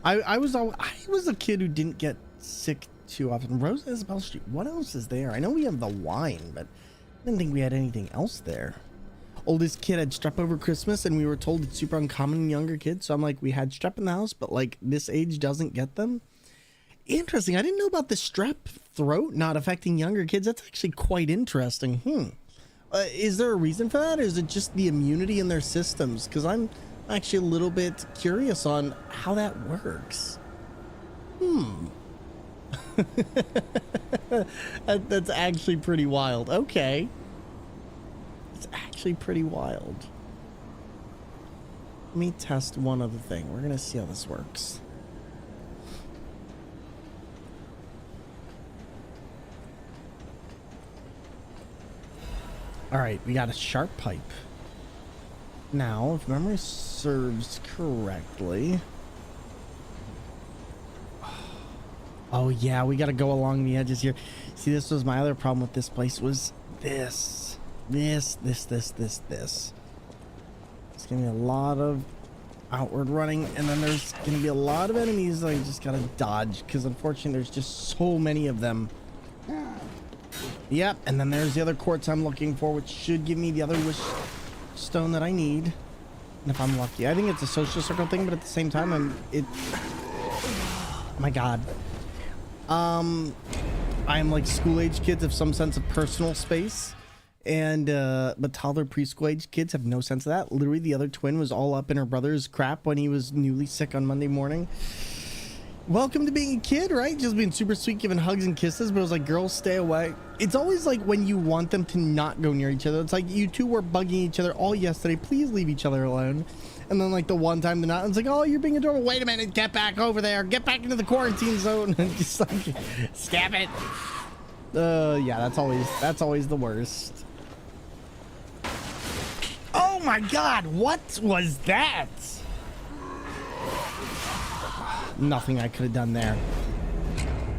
I was a kid who didn't get sick too often. Rose Isabel Street. What else is there? I know we have the wine, but I didn't think we had anything else there. Oldest kid had strep over Christmas, and we were told it's super uncommon in younger kids. So I'm like, we had strep in the house, but like this age doesn't get them. Interesting. I didn't know about the strep throat not affecting younger kids. That's actually quite interesting. Is there a reason for that, or is it just the immunity in their systems? Because I'm actually a little bit curious on how that works. That's actually pretty wild. Okay. It's actually pretty wild. Let me test one other thing. We're gonna see how this works. All right, we got a sharp pipe. Now, if memory serves correctly, Oh yeah, we got to go along the edges here. See, this was my other problem with this place was this. It's gonna be a lot of outward running, and then there's gonna be a lot of enemies that I just gotta dodge because unfortunately there's just so many of them. Yep, and then there's the other quartz I'm looking for, which should give me the other wish stone that I need. And if I'm lucky, I think it's a social circle thing, but at the same time, oh my god. I'm like school-age kids have some sense of personal space, and but toddler preschool-age kids have no sense of that. Literally, the other twin was all up in her brother's crap when he was newly sick on Monday morning. Welcome to being a kid, right? Just being super sweet, giving hugs and kisses, but it was like, girls, stay away. It's always like when you want them to not go near each other. It's like you two were bugging each other all yesterday. Please leave each other alone. And then like the one time they're not, it's like, oh, you're being adorable. Wait a minute, get back over there. Get back into the quarantine zone. And just like, stab it. Yeah, that's always the worst. Oh my God, what was that? Nothing I could have done there.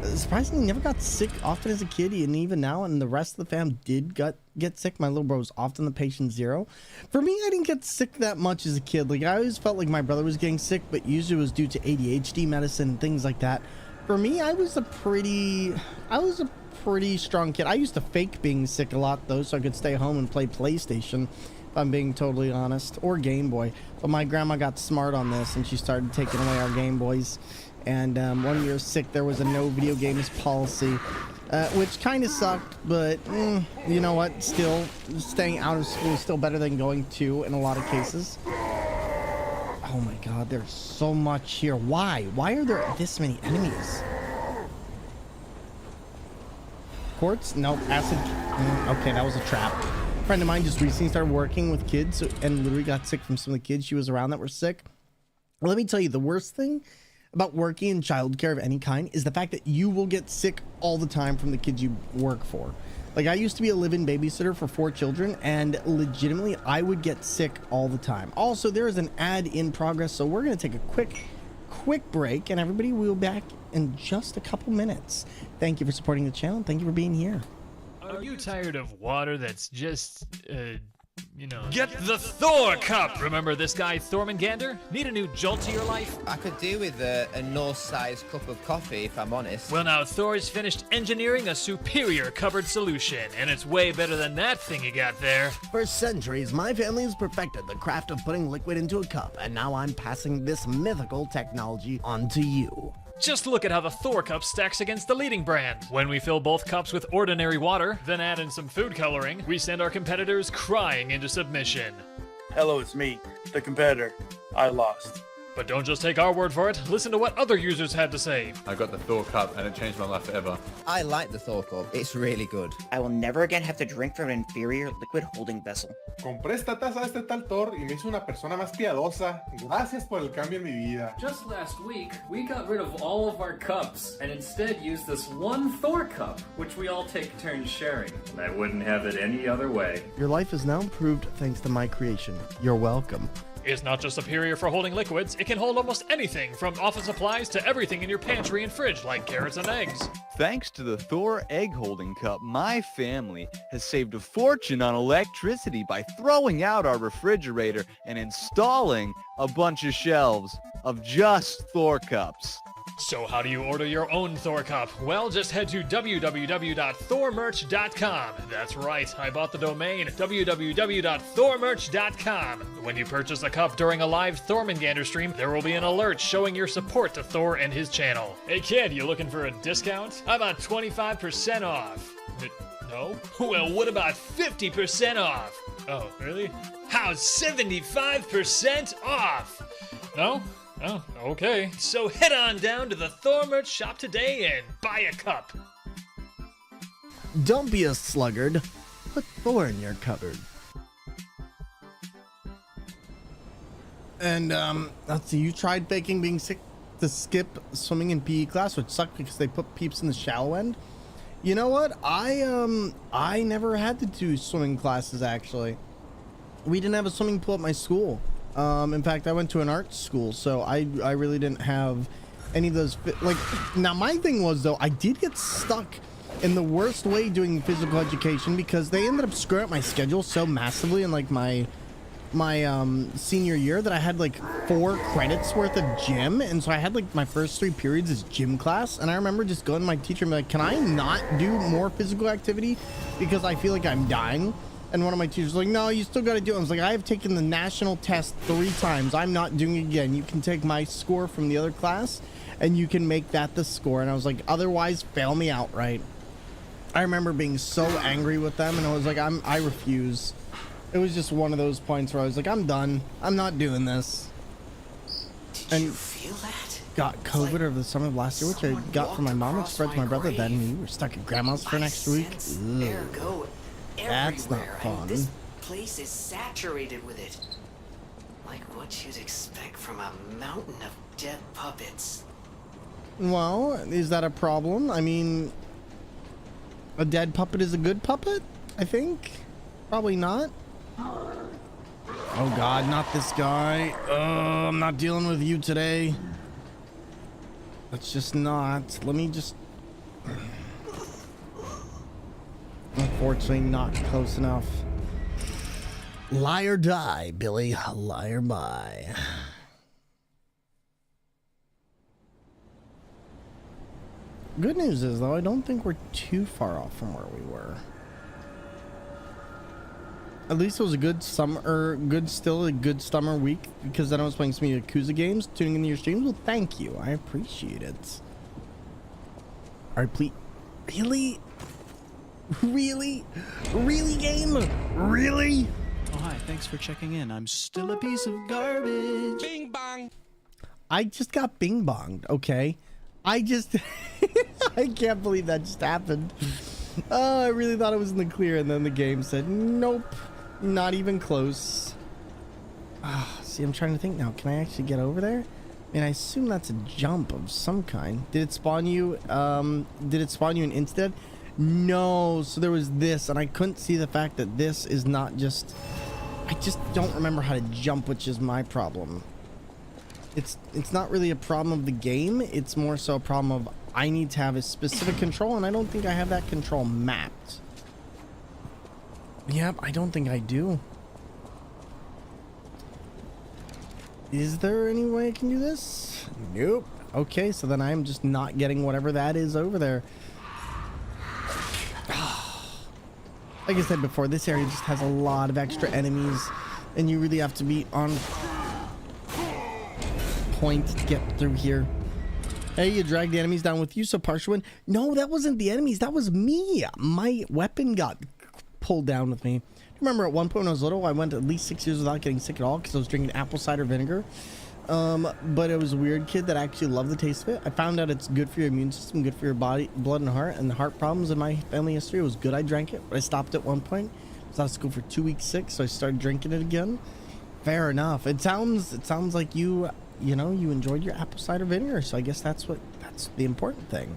Surprisingly, never got sick often as a kid, and even now, and the rest of the fam did get sick. My little bro was often the patient zero. For me, I didn't get sick that much as a kid. Like, I always felt like my brother was getting sick, but usually it was due to ADHD medicine and things like that. For me, I was a pretty strong kid. I used to fake being sick a lot, though, so I could stay home and play PlayStation, if I'm being totally honest, or Game Boy. But my grandma got smart on this, and she started taking away our Game Boys. And 1 year sick, there was a no video games policy, which kind of sucked, but you know what? Still, staying out of school is still better than going to in a lot of cases. Oh my God, there's so much here. Why? Why are there this many enemies? Quartz? Nope. Acid. Okay, that was a trap. A friend of mine just recently started working with kids and literally got sick from some of the kids she was around that were sick. Well, let me tell you, the worst thing about working in childcare of any kind is the fact that you will get sick all the time from the kids you work for. Like, I used to be a live-in babysitter for 4 children, and legitimately I would get sick all the time. Also, there is an ad in progress, so we're going to take a quick break, and everybody will be back in just a couple minutes. Thank you for supporting the channel, and thank you for being here. Are you tired of water that's just, get the Thor Cup! Remember this guy, Thormangander? Need a new jolt to your life? I could do with a Norse-sized cup of coffee, if I'm honest. Well, now Thor's finished engineering a superior cupboard solution, and it's way better than that thing you got there. For centuries, my family has perfected the craft of putting liquid into a cup, and now I'm passing this mythical technology on to you. Just look at how the Thor Cup stacks against the leading brand. When we fill both cups with ordinary water, then add in some food coloring, we send our competitors crying into submission. Hello, it's me, the competitor. I lost. But don't just take our word for it. Listen to what other users had to say. I got the Thor Cup and it changed my life forever. I like the Thor Cup. It's really good. I will never again have to drink from an inferior liquid holding vessel. Compré esta taza de este tal Thor y me hizo una persona más piadosa. Gracias por el cambio en mi vida. Just last week, we got rid of all of our cups and instead used this one Thor cup, which we all take turns sharing. And I wouldn't have it any other way. Your life is now improved thanks to my creation. You're welcome. It's not just superior for holding liquids, it can hold almost anything from office supplies to everything in your pantry and fridge like carrots and eggs. Thanks to the Thor Egg Holding Cup, my family has saved a fortune on electricity by throwing out our refrigerator and installing a bunch of shelves of just Thor cups. So how do you order your own Thor Cup? Well, just head to www.thormerch.com. That's right, I bought the domain, www.thormerch.com. When you purchase a cup during a live Thormangander stream, there will be an alert showing your support to Thor and his channel. Hey kid, you looking for a discount? How about 25% off? No? Well, what about 50% off? Oh, really? How's 75% off? No? Oh, okay. So head on down to the Thor merch shop today and buy a cup. Don't be a sluggard. Put Thor in your cupboard. And let's see, you tried faking being sick to skip swimming in PE class, which sucked because they put peeps in the shallow end. You know what? I never had to do swimming classes, actually. We didn't have a swimming pool at my school. In fact, I went to an art school, so I really didn't have any of those. Like, now my thing was though, I did get stuck in the worst way doing physical education because they ended up screwing up my schedule so massively in like my senior year that I had like 4 credits worth of gym, and so I had like my first 3 periods as gym class, and I remember just going to my teacher and be like, can I not do more physical activity because I feel like I'm dying? And one of my teachers was like, no, you still got to do it. I was like, I have taken the national test 3 times. I'm not doing it again. You can take my score from the other class and you can make that the score. And I was like, otherwise fail me outright. I remember being so angry with them, and I was like, I refuse. It was just one of those points where I was like, I'm done. I'm not doing this. Did you feel that? Got COVID over the summer of last year, which I got from my mom, which spread to my brother. Then we were stuck at grandma's for next week. Ergo, that's not everywhere. fun. This place is saturated with it. Like what you'd expect from a mountain of dead puppets. Well, is that a problem? I mean, a dead puppet is a good puppet, I think. Probably not. Oh God, not this guy. I'm not dealing with you today. Let's just not. Let me just... Unfortunately, not close enough. Lie or die, Billy. Lie or die. Good news is, though, I don't think we're too far off from where we were. At least it was a good summer, still a good summer week, because then I was playing some Yakuza games, tuning into your streams. Well, thank you. I appreciate it. Alright, please. Really? Really? Really, game? Really? Oh, hi. Thanks for checking in. I'm still a piece of garbage. Bing bong. I just got bing bonged, okay? I just... I can't believe that just happened. Oh, I really thought it was in the clear, and then the game said, nope, not even close. See, I'm trying to think now. Can I actually get over there? I mean, I assume that's a jump of some kind. Did it spawn you in instead? No, so there was this, and I couldn't see the fact that this is not just... I just don't remember how to jump, which is my problem. It's not really a problem of the game. It's more so a problem of I need to have a specific control, and I don't think I have that control mapped. Yep, I don't think I do. Is there any way I can do this? Nope. Okay, so then I'm just not getting whatever that is over there. Like I said before, this area just has a lot of extra enemies, and you really have to be on point to get through here. Hey, you dragged the enemies down with you, so partial win. No, that wasn't the enemies. That was me. My weapon got pulled down with me. Remember at one point when I was little, I went at least 6 years without getting sick at all because I was drinking apple cider vinegar. But it was a weird kid that actually loved the taste of it. I found out it's good for your immune system, good for your body, blood and heart, and the heart problems in my family history. It was good I drank it, but I stopped at one point. I was out of school for 2 weeks sick, so I started drinking it again. Fair enough. It sounds like you enjoyed your apple cider vinegar, so I guess that's the important thing.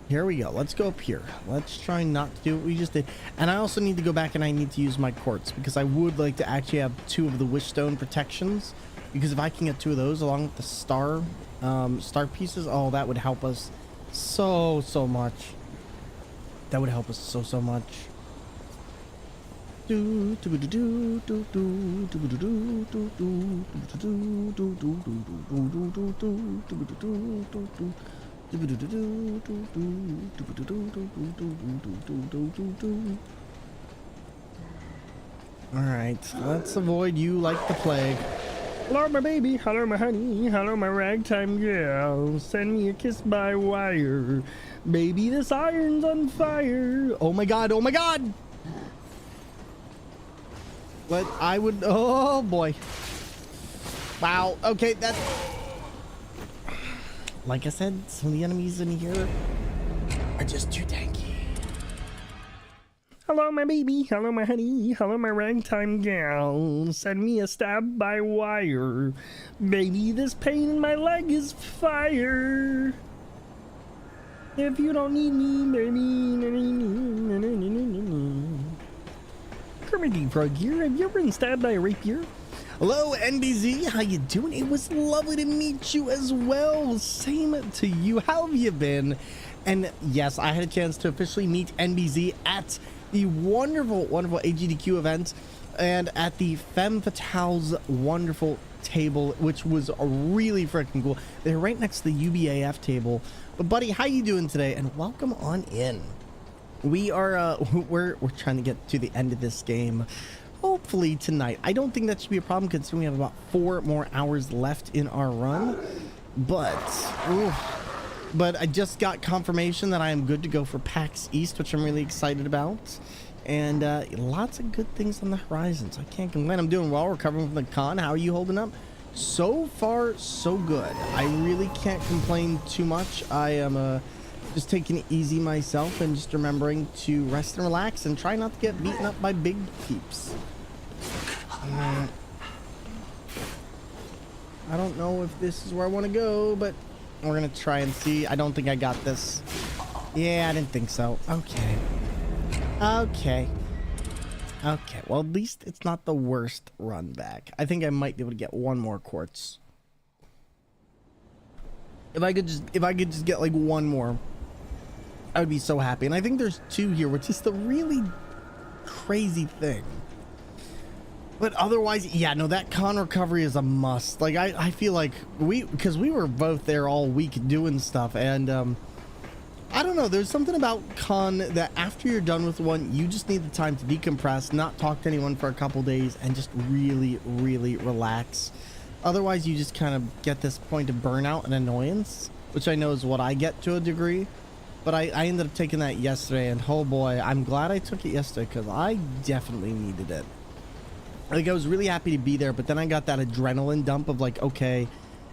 Here we go. Let's go up here. Let's try not to do what we just did. And I also need to go back and I need to use my quartz because I would like to actually have 2 of the wishstone protections, because if I can get 2 of those along with the star pieces, oh, that would help us so much. That would help us so much. Alright, let's avoid you like the plague. Hello, my baby. Hello, my honey. Hello, my ragtime girl. Send me a kiss by wire. Baby, this iron's on fire. Oh my god, oh my god! But I would... Oh, boy. Wow. Okay, that... Like I said, some of the enemies in here are just too tanky. Hello, my baby. Hello, my honey. Hello, my ragtime gal. Send me a stab by wire. Baby, this pain in my leg is fire. If you don't need me, baby. Kermit Frog here. Have you ever been stabbed by a rapier? Hello, NBZ. How you doing? It was lovely to meet you as well. Same to you. How have you been? And yes, I had a chance to officially meet NBZ at the wonderful AGDQ event and at the Femme Fatale's wonderful table, which was really freaking cool. They're right next to the UBAF table. But buddy, how you doing today? And welcome on in. We are we're trying to get to the end of this game. Hopefully tonight. I don't think that should be a problem considering we have about 4 more hours left in our run. But I just got confirmation that I am good to go for PAX East, which I'm really excited about. And lots of good things on the horizon, so I can't complain. I'm doing well, recovering from the con. How are you holding up? So far, so good. I really can't complain too much. I am just taking it easy myself and just remembering to rest and relax and try not to get beaten up by big peeps. I don't know if this is where I want to go, but we're gonna try and see. I don't think I got this. Yeah, I didn't think so. Okay. Well, at least it's not the worst run back. I think I might be able to get 1 more quartz. If I could just get like 1 more, I would be so happy. And I think there's 2 here, which is the really crazy thing. But otherwise, yeah, no, that con recovery is a must. Like, I feel like because we were both there all week doing stuff, and I don't know, there's something about con that after you're done with one, you just need the time to decompress, not talk to anyone for a couple days, and just really, really relax. Otherwise, you just kind of get this point of burnout and annoyance, which I know is what I get to a degree. But I ended up taking that yesterday, and oh boy, I'm glad I took it yesterday because I definitely needed it. Like, I was really happy to be there, but then I got that adrenaline dump of like, okay,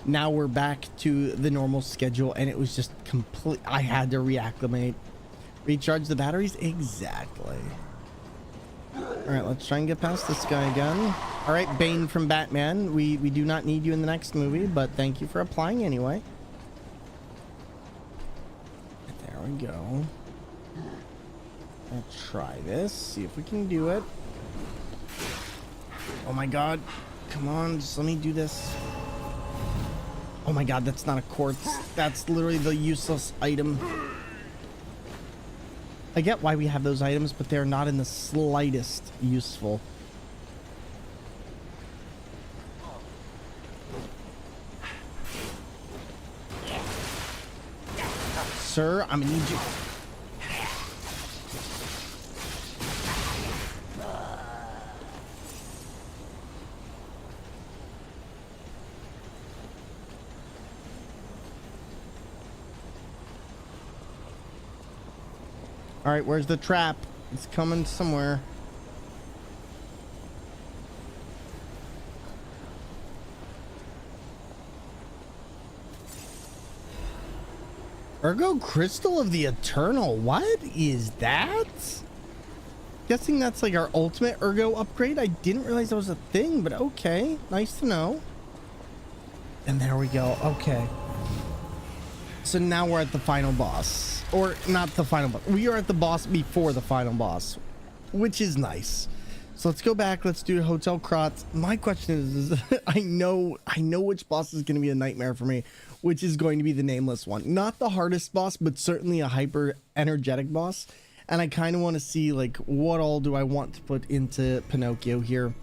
now we're back to the normal schedule, and it was just complete. I had to reacclimate. Recharge the batteries? Exactly. All right, let's try and get past this guy again. All right, Bane from Batman. We do not need you in the next movie, but thank you for applying anyway. There we go. Let's try this, see if we can do it. Oh my god, come on, just let me do this. Oh my god, that's not a quartz. That's literally the useless item. I get why we have those items, but they're not in the slightest useful. Sir, I'm gonna need you. All right, where's the trap? It's coming somewhere. Ergo Crystal of the Eternal. What is that? Guessing that's like our ultimate Ergo upgrade. I didn't realize that was a thing, but okay. Nice to know. And there we go. Okay. So now we're at the final boss. Or not the final boss. We are at the boss before the final boss, which is nice. So let's go back. Let's do Hotel Kratz. My question is I know which boss is going to be a nightmare for me, which is going to be the nameless one. Not the hardest boss, but certainly a hyper energetic boss. And I kind of want to see like what all do I want to put into Pinocchio here.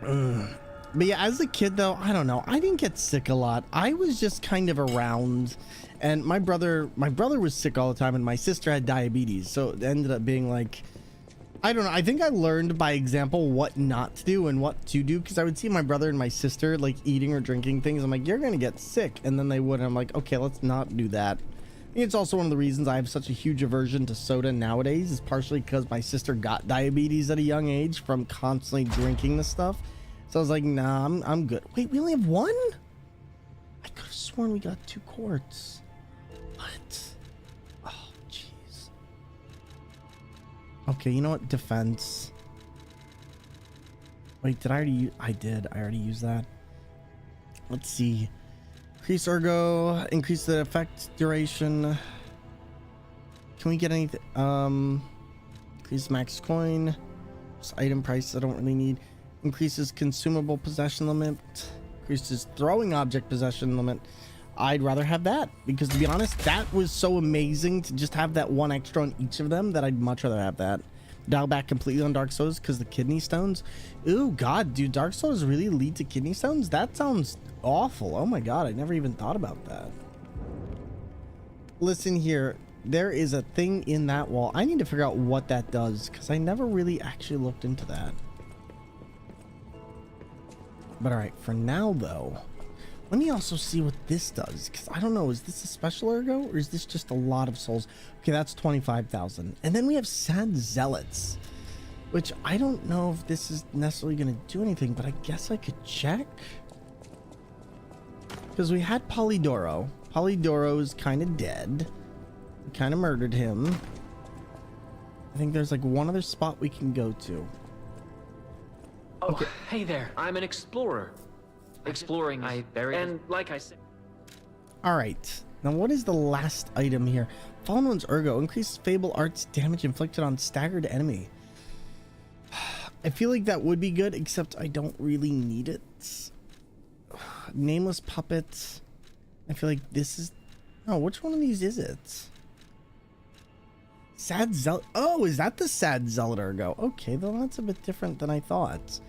But yeah, as a kid though, I don't know. I didn't get sick a lot. I was just kind of around, and my brother was sick all the time, and my sister had diabetes. So it ended up being like, I don't know. I think I learned by example what not to do and what to do, because I would see my brother and my sister like eating or drinking things. I'm like, you're gonna get sick, and then they would. And I'm like, okay, let's not do that. I think it's also one of the reasons I have such a huge aversion to soda nowadays, is partially because my sister got diabetes at a young age from constantly drinking this stuff. So I was like, nah, I'm good. Wait, we only have 1? I could have sworn we got 2 quartz. What? Oh, jeez. Okay, you know what? Defense. Wait, did I already use? I did. I already used that. Let's see. Increase Ergo. Increase the effect duration. Can we get anything? Increase max coin. Just item price I don't really need. increases consumable possession limit, increases throwing object possession limit. I'd rather have that because, to be honest, that was so amazing to just have that one extra on each of them that I'd much rather have that. Dial back completely on Dark Souls because the kidney stones. Ooh, God, dude, Dark Souls really lead to kidney stones? That sounds awful. Oh my God, I never even thought about that. Listen here, there is a thing in that wall. I need to figure out what that does because I never really actually looked into that. But all right, for now though, let me also see what this does, because I don't know, is this a special ergo or is this just a lot of souls? Okay, that's 25,000. And then we have Sad Zealots, which I don't know if this is necessarily going to do anything, but I guess I could check. Because we had Polydoro. Polydoro's kind of dead. We kind of murdered him. I think there's like one other spot we can go to. Oh, okay. Hey there, I'm an explorer. Exploring, and like I said. All right, now what is the last item here? Fallen One's Ergo increases Fable Art's damage inflicted on staggered enemy. I feel like that would be good, except I don't really need it. Nameless Puppet. I feel like this is... Oh, which one of these is it? Sad Zealot. Oh, is that the Sad Zealot Ergo? Okay, then that's a bit different than I thought.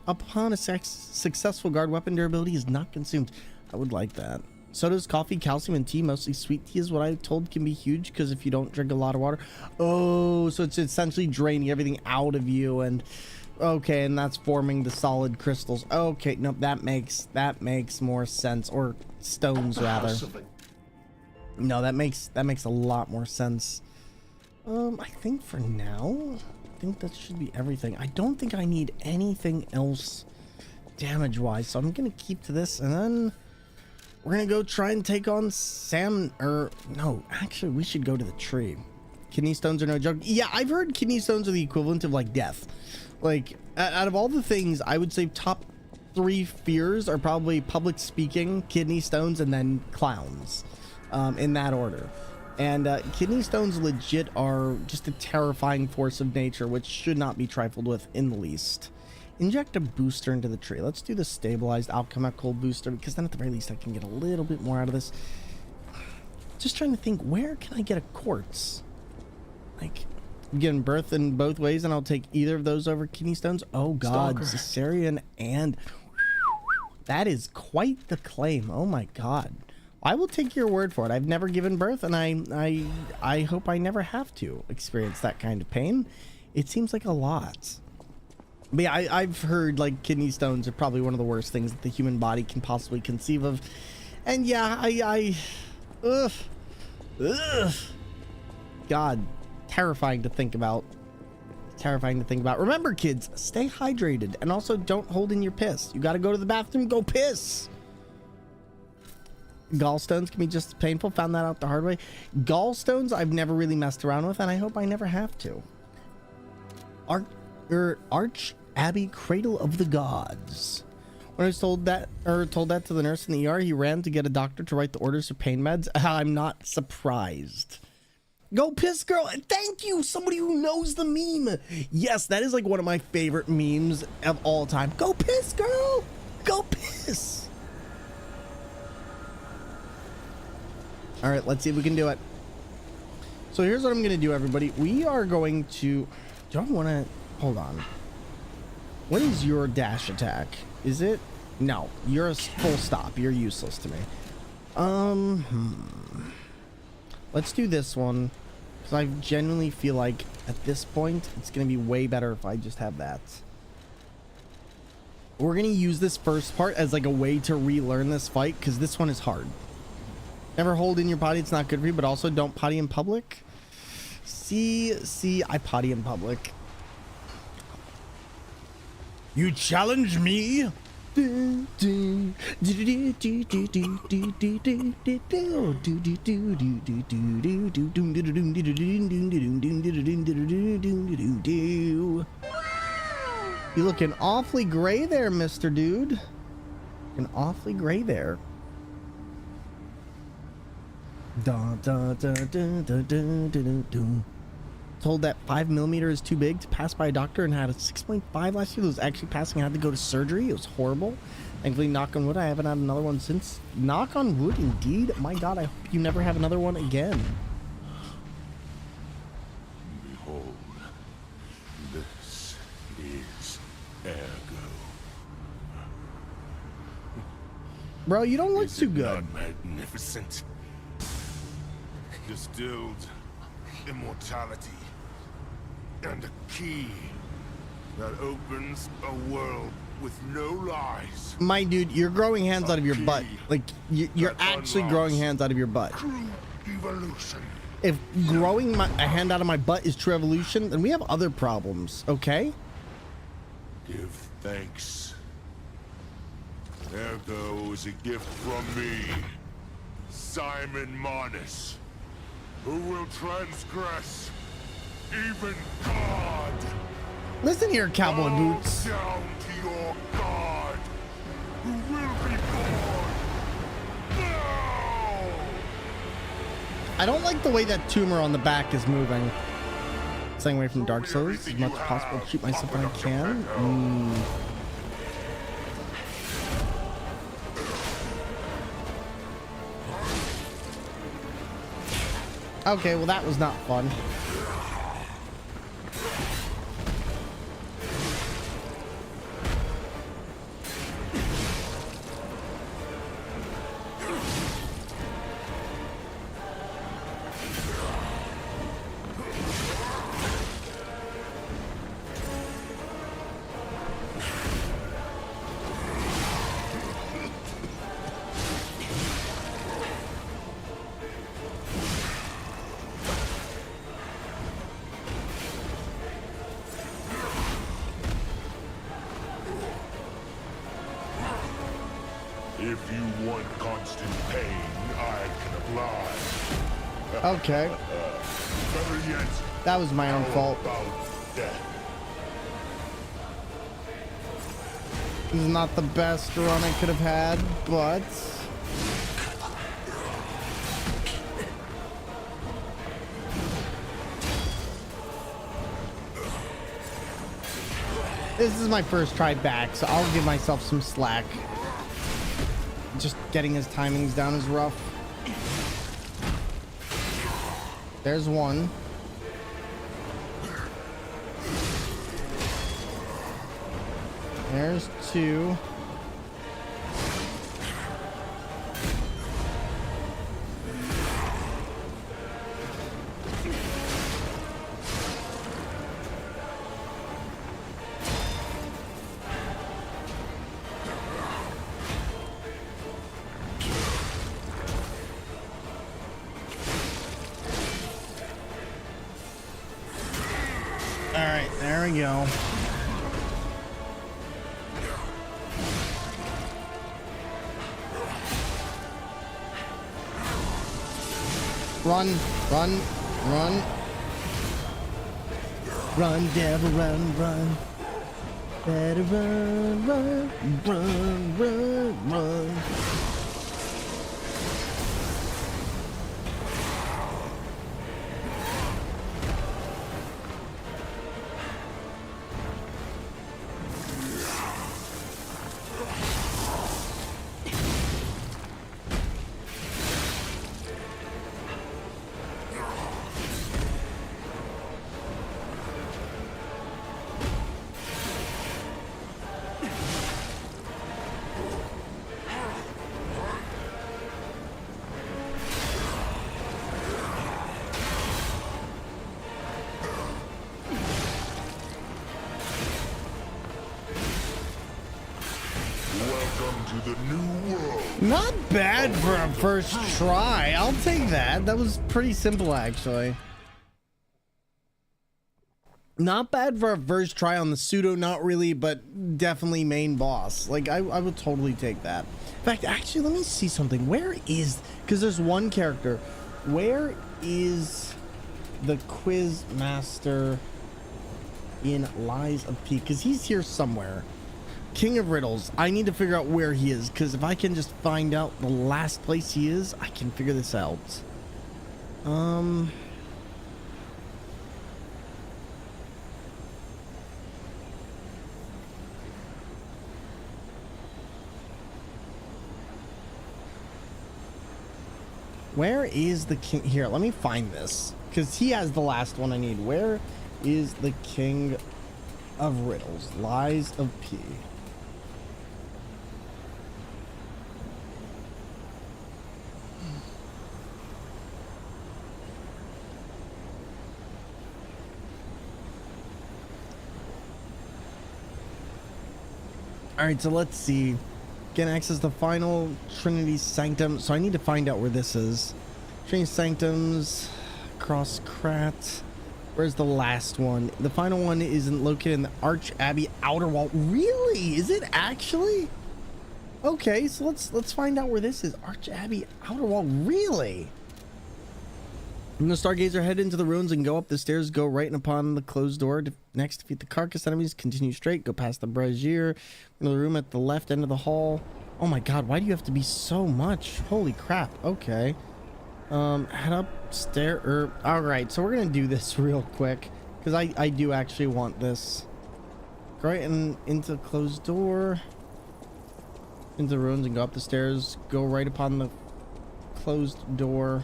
Upon a successful guard, weapon durability is not consumed. I would like that. Sodas, coffee, calcium, and tea. Mostly sweet tea is what I told can be huge because if you don't drink a lot of water. Oh, so it's essentially draining everything out of you, and okay, and that's forming the solid crystals. Okay, nope, that makes more sense, or stones rather. No, that makes a lot more sense. I think for now, I think that should be everything. I don't think I need anything else damage wise, so I'm gonna keep to this, and then we're gonna go try and take on Sam. Or no, actually we should go to the tree. Kidney stones are no joke. Yeah, I've heard kidney stones are the equivalent of like death. Like out of all the things, I would say top 3 fears are probably public speaking, kidney stones, and then clowns, in that order. And kidney stones legit are just a terrifying force of nature, which should not be trifled with in the least. Inject a booster into the tree. Let's do the stabilized alchemical booster, because then at the very least I can get a little bit more out of this. Just trying to think, where can I get a quartz? Like, I'm giving birth in both ways, and I'll take either of those over kidney stones. Oh God, Caesarean, and that is quite the claim. Oh my God. I will take your word for it. I've never given birth, and I hope I never have to experience that kind of pain. It seems like a lot. But yeah, I've heard like kidney stones are probably one of the worst things that the human body can possibly conceive of. And yeah, God, terrifying to think about. Terrifying to think about. Remember, kids, stay hydrated, and also don't hold in your piss. You got to go to the bathroom, go piss. Gallstones can be just as painful. Found that out the hard way. Gallstones I've never really messed around with, and I hope I never have to. Arch Abbey Cradle of the Gods. When I was told that to the nurse in the ER, he ran to get a doctor to write the orders for pain meds. I'm not surprised. Go piss, girl. Thank you, somebody who knows the meme. Yes, that is like one of my favorite memes of all time. Go piss, girl. Go piss. All right, let's see if we can do it. So here's what I'm going to do, everybody. We are going to... Do I want to... Hold on. What is your dash attack? Is it... No, you're a full stop. You're useless to me. Let's do this one. Because I genuinely feel like at this point, it's going to be way better if I just have that. We're going to use this first part as like a way to relearn this fight, because this one is hard. Never hold in your potty, it's not good for you, but also don't potty in public. See, I potty in public. You challenge me? You looking awfully gray there, Mr. Dude. Looking awfully gray there. Da da da da da da da da. told that 5mm is too big to pass by a doctor and had a 6.5 last year. It was actually passing. I had to go to surgery. It was horrible. Thankfully, knock on wood, I haven't had another one since. Knock on wood, indeed. My God, I hope you never have another one again. Behold, this is Ergo. Bro, you don't look too good. Magnificent. Distilled immortality and a key that opens a world with no lies. My dude, you're growing hands out of your butt. Like, you're actually growing hands out of your butt. Evolution. If growing a hand out of my butt is true evolution, then we have other problems, okay? Give thanks. Ergo is a gift from me, Simon Marnus, who will transgress even God. Listen here, cowboy boots. Down to your God, who will be born now. I don't like the way that tumor on the back is moving. Staying away from Dark Souls as much as possible to shoot myself when I can. Okay, well that was not fun. If you want constant pain, I can apply. Okay. Better yet, That was my own fault. about death? This is not the best run I could have had, but... This is my first try back, so I'll give myself some slack. Just getting his timings down is rough. There's one. There's two. Alright, there we go. Run, run, run. Run, devil, run, run. Better run, run, run, run, run. Welcome to the new world. Not bad for a first try. I'll take that. That was pretty simple, actually. Not bad for a first try on the pseudo, not really, but definitely main boss. Like, I would totally take that. In fact, actually, let me see something. Where is... Because there's one character. Where is the quiz master in Lies of P? Because he's here somewhere. King of Riddles. I need to figure out where he is, because if I can just find out the last place he is, I can figure this out. Where is the king? Here, let me find this, because he has the last one I need. Where is the king of riddles? Lies of P. All right, so let's see. Can access the final Trinity Sanctum. So I need to find out where this is. Trinity Sanctums, Cross Krat. Where's the last one? The final one isn't located in the Arch Abbey Outer Wall. Really? Is it actually? Okay, so let's find out where this is. Arch Abbey Outer Wall. Really? When the Stargazer head into the ruins and go up the stairs, go right in upon the closed door. Next, defeat the carcass enemies. Continue straight. Go past the brazier. Into the room at the left end of the hall. Oh my god, why do you have to be so much? Holy crap. Okay. Head upstairs. Alright, so we're gonna do this real quick, because I do actually want this. Go right into the closed door. Into the ruins and go up the stairs. Go right upon the closed door.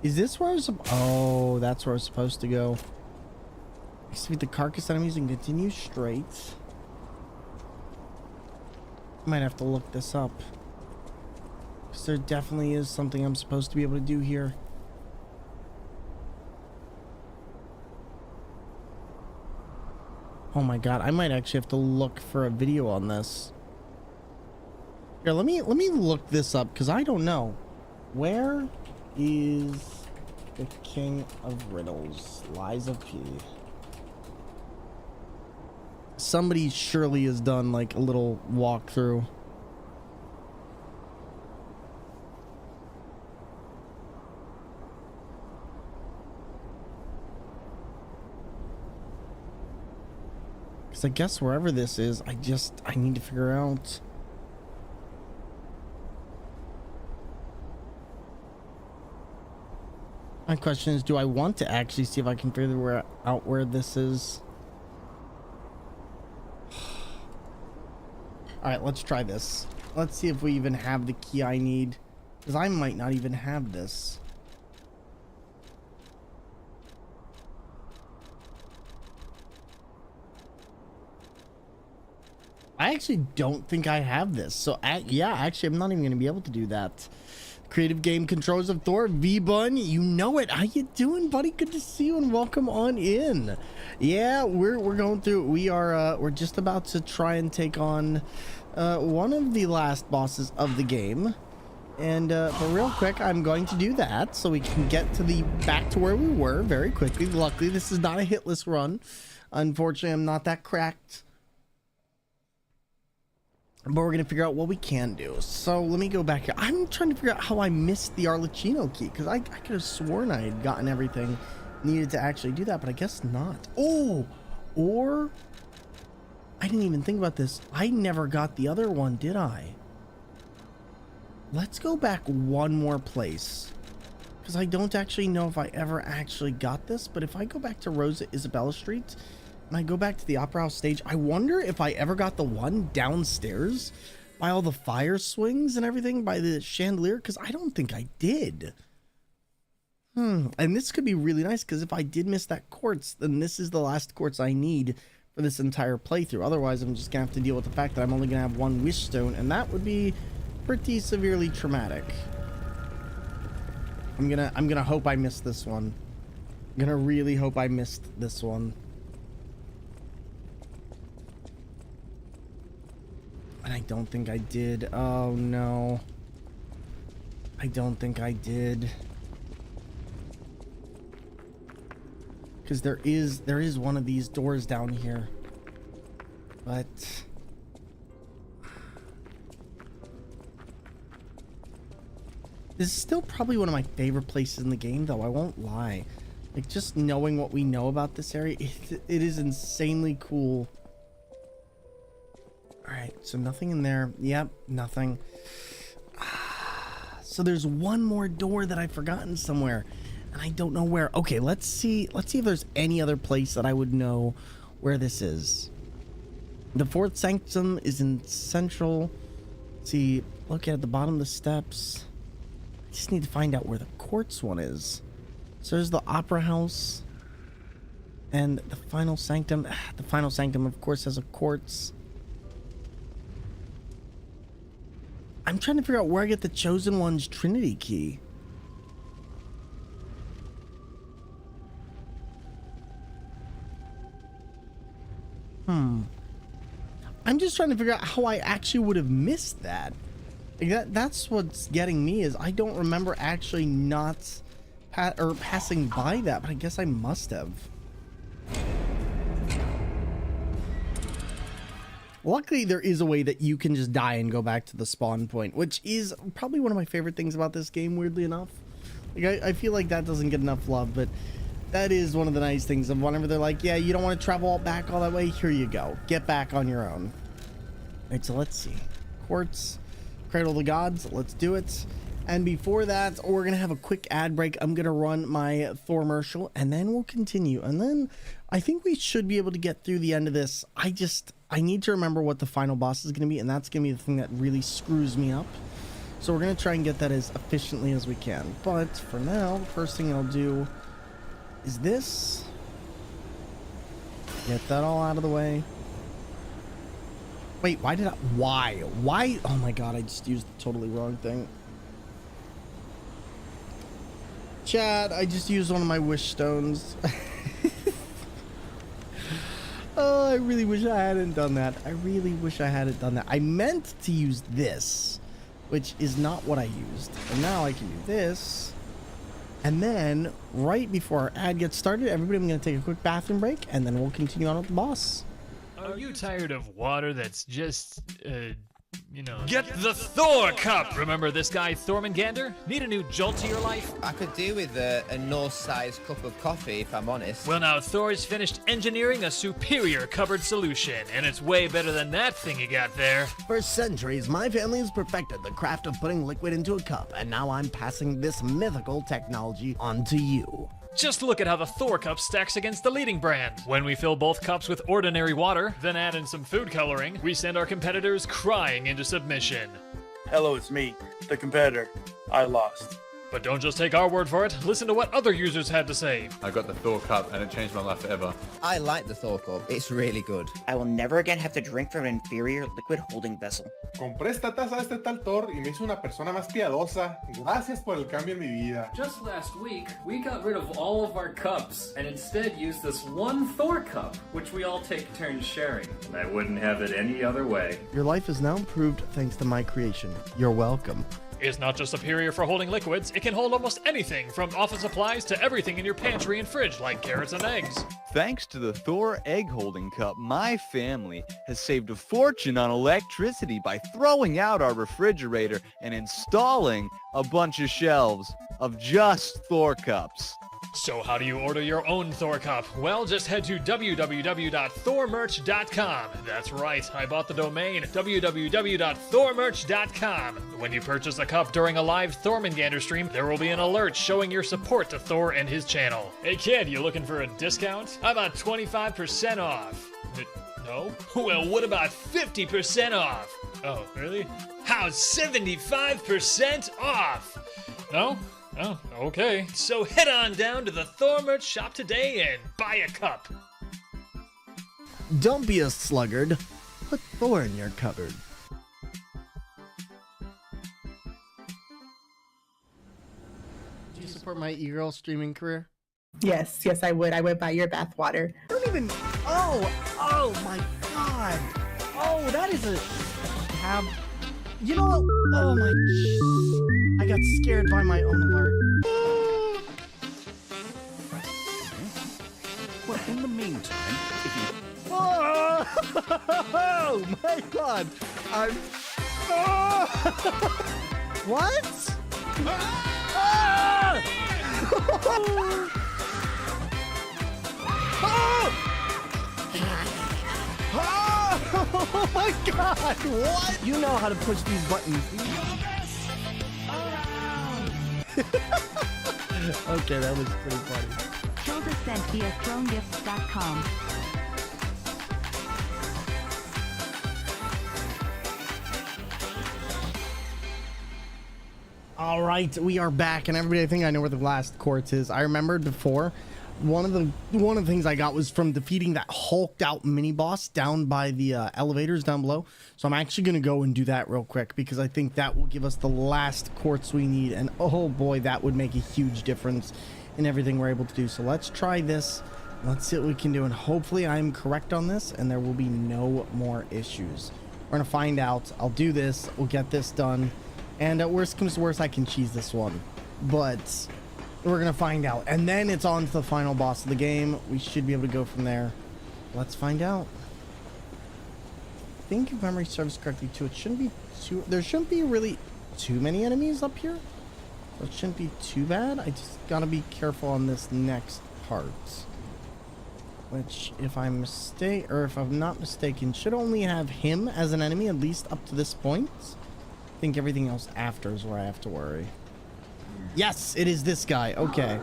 Is this where I was? Oh, that's where I was supposed to go. Defeat the carcass enemies and continue straight. I might have to look this up, because there definitely is something I'm supposed to be able to do here. Oh my god, I might actually have to look for a video on this. Here, let me look this up, because I don't know. Where is the king of riddles? Lies of P. Somebody surely has done like a little walkthrough. Because I guess wherever this is, I need to figure out. My question is, do I want to actually see if I can figure out where this is? Alright, let's try this. Let's see if we even have the key I need, because I might not even have this. I actually don't think I have this. So, yeah, actually, I'm not even going to be able to do that. Creative Game Controllers of Thor, V-Bun, you know it. How you doing, buddy? Good to see you and welcome on in. Yeah, we're going through. We're just about to try and take on one of the last bosses of the game. And but real quick, I'm going to do that so we can get to back to where we were very quickly. Luckily, this is not a hitless run. Unfortunately, I'm not that cracked. But we're going to figure out what we can do. So let me go back here. I'm trying to figure out how I missed the Arlecchino key, because I could have sworn I had gotten everything needed to actually do that, but I guess not. Oh, or I didn't even think about this. I never got the other one, did I? Let's go back one more place, because I don't actually know if I ever actually got this. But if I go back to Rosa Isabella Street and I go back to the Opera House stage, I wonder if I ever got the one downstairs by all the fire swings and everything, by the chandelier, because I don't think I did. And this could be really nice, because if I did miss that quartz, then this is the last quartz I need for this entire playthrough. Otherwise, I'm just gonna have to deal with the fact that I'm only gonna have one wish stone, and that would be pretty severely traumatic. I'm gonna hope I missed this one. I'm gonna really hope I missed this one. And I don't think I did. Oh no. I don't think I did. Because there is one of these doors down here. But this is still probably one of my favorite places in the game, though, I won't lie. Like, just knowing what we know about this area, it is insanely cool. Alright, so nothing in there. Yep, nothing. So there's one more door that I've forgotten somewhere, and I don't know where. Okay, let's see if there's any other place that I would know where this is. The fourth sanctum is in central. See, look at the bottom of the steps. I just need to find out where the quartz one is. So there's the opera house and the final sanctum. The final sanctum, of course, has a quartz. I'm trying to figure out where I get the chosen one's Trinity key. I'm just trying to figure out how I actually would have missed that. Like that's what's getting me, is I don't remember actually not passing by that, but I guess I must have. Luckily, there is a way that you can just die and go back to the spawn point, which is probably one of my favorite things about this game, weirdly enough. Like I feel like that doesn't get enough love, but that is one of the nice things of whenever they're like, yeah, you don't want to travel back all that way, here you go. Get back on your own. Alright, so let's see. Quartz, Cradle of the Gods, let's do it. And before that, we're going to have a quick ad break. I'm going to run my Thor commercial, and then we'll continue. And then I think we should be able to get through the end of this. I need to remember what the final boss is going to be, and that's going to be the thing that really screws me up. So we're going to try and get that as efficiently as we can. But for now, the first thing I'll do is this. Get that all out of the way. Wait, why? Oh my god, I just used the totally wrong thing. Chat, I just used one of my wish stones. Oh, I really wish I hadn't done that. I meant to use this, which is not what I used. And now I can do this. And then, right before our ad gets started, everybody, I'm going to take a quick bathroom break, and then we'll continue on with the boss. Are you tired of water that's just, Get the Thor Cup! Remember this guy, Thormangander? Need a new jolt to your life? I could do with a Norse-sized cup of coffee, if I'm honest. Well, now Thor's finished engineering a superior cupboard solution, and it's way better than that thing you got there. For centuries, my family has perfected the craft of putting liquid into a cup, and now I'm passing this mythical technology on to you. Just look at how the Thor Cup stacks against the leading brand. When we fill both cups with ordinary water, then add in some food coloring, we send our competitors crying into submission. Hello, it's me, the competitor. I lost. But don't just take our word for it. Listen to what other users had to say. I got the Thor Cup and it changed my life forever. I like the Thor Cup. It's really good. I will never again have to drink from an inferior liquid holding vessel. Compré esta taza de este tal Thor y me hizo una persona más piadosa. Gracias por el cambio en mi vida. Just last week, we got rid of all of our cups and instead used this one Thor cup, which we all take turns sharing. And I wouldn't have it any other way. Your life is now improved thanks to my creation. You're welcome. It's not just superior for holding liquids, it can hold almost anything, from office supplies to everything in your pantry and fridge, like carrots and eggs. Thanks to the Thor egg holding cup, my family has saved a fortune on electricity by throwing out our refrigerator and installing a bunch of shelves of just Thor cups. So how do you order your own Thor Cup? Well, just head to www.thormerch.com. That's right, I bought the domain, www.thormerch.com. When you purchase a cup during a live Thormangander stream, there will be an alert showing your support to Thor and his channel. Hey kid, you looking for a discount? How about 25% off? No? Well, what about 50% off? Oh, really? How's 75% off? No? Oh, okay. So head on down to the Thor merch shop today and buy a cup. Don't be a sluggard. Put Thor in your cupboard. Do you support my e-girl streaming career? Yes, I would. I would buy your bathwater. Don't even. Oh my god. Oh, that is a tab. You know what? Oh my. I got scared by my own alert. Well, in the meantime, if you... Oh my god! I'm... Oh! What? Ah! Oh my god! What? You know how to push these buttons. Okay, that was pretty funny. Children sent via thronegifts.com. All right, we are back, and everybody, I think I know where the last quartz is. I remembered before, one of the things I got was from defeating that hulked out mini boss down by the elevators down below. So I'm actually gonna go and do that real quick because I think that will give us the last quartz we need, and oh boy, that would make a huge difference in everything we're able to do. So let's try this. Let's see what we can do, and hopefully I'm correct on this, and there will be no more issues. We're gonna find out. I'll do this. We'll get this done. And at worst comes to worst, I can cheese this one. But we're going to find out. And then it's on to the final boss of the game. We should be able to go from there. Let's find out. I think if memory serves correctly too, it shouldn't be too... There shouldn't be really too many enemies up here. So it shouldn't be too bad. I just got to be careful on this next part. Which, if I'm not mistaken, should only have him as an enemy, at least up to this point. I think everything else after is where I have to worry. Yes, it is this guy. Okay.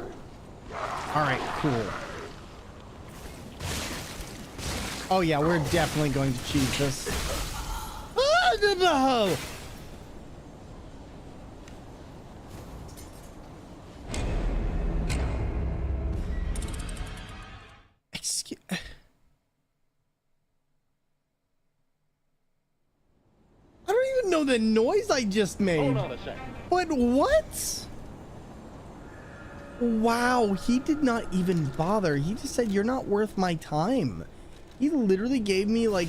All right, cool. Oh yeah, we're definitely going to cheese this. Ah, no! Excuse. I don't even know the noise I just made. Hold on a second. But what? Wow, he did not even bother. He just said, "You're not worth my time." He literally gave me like,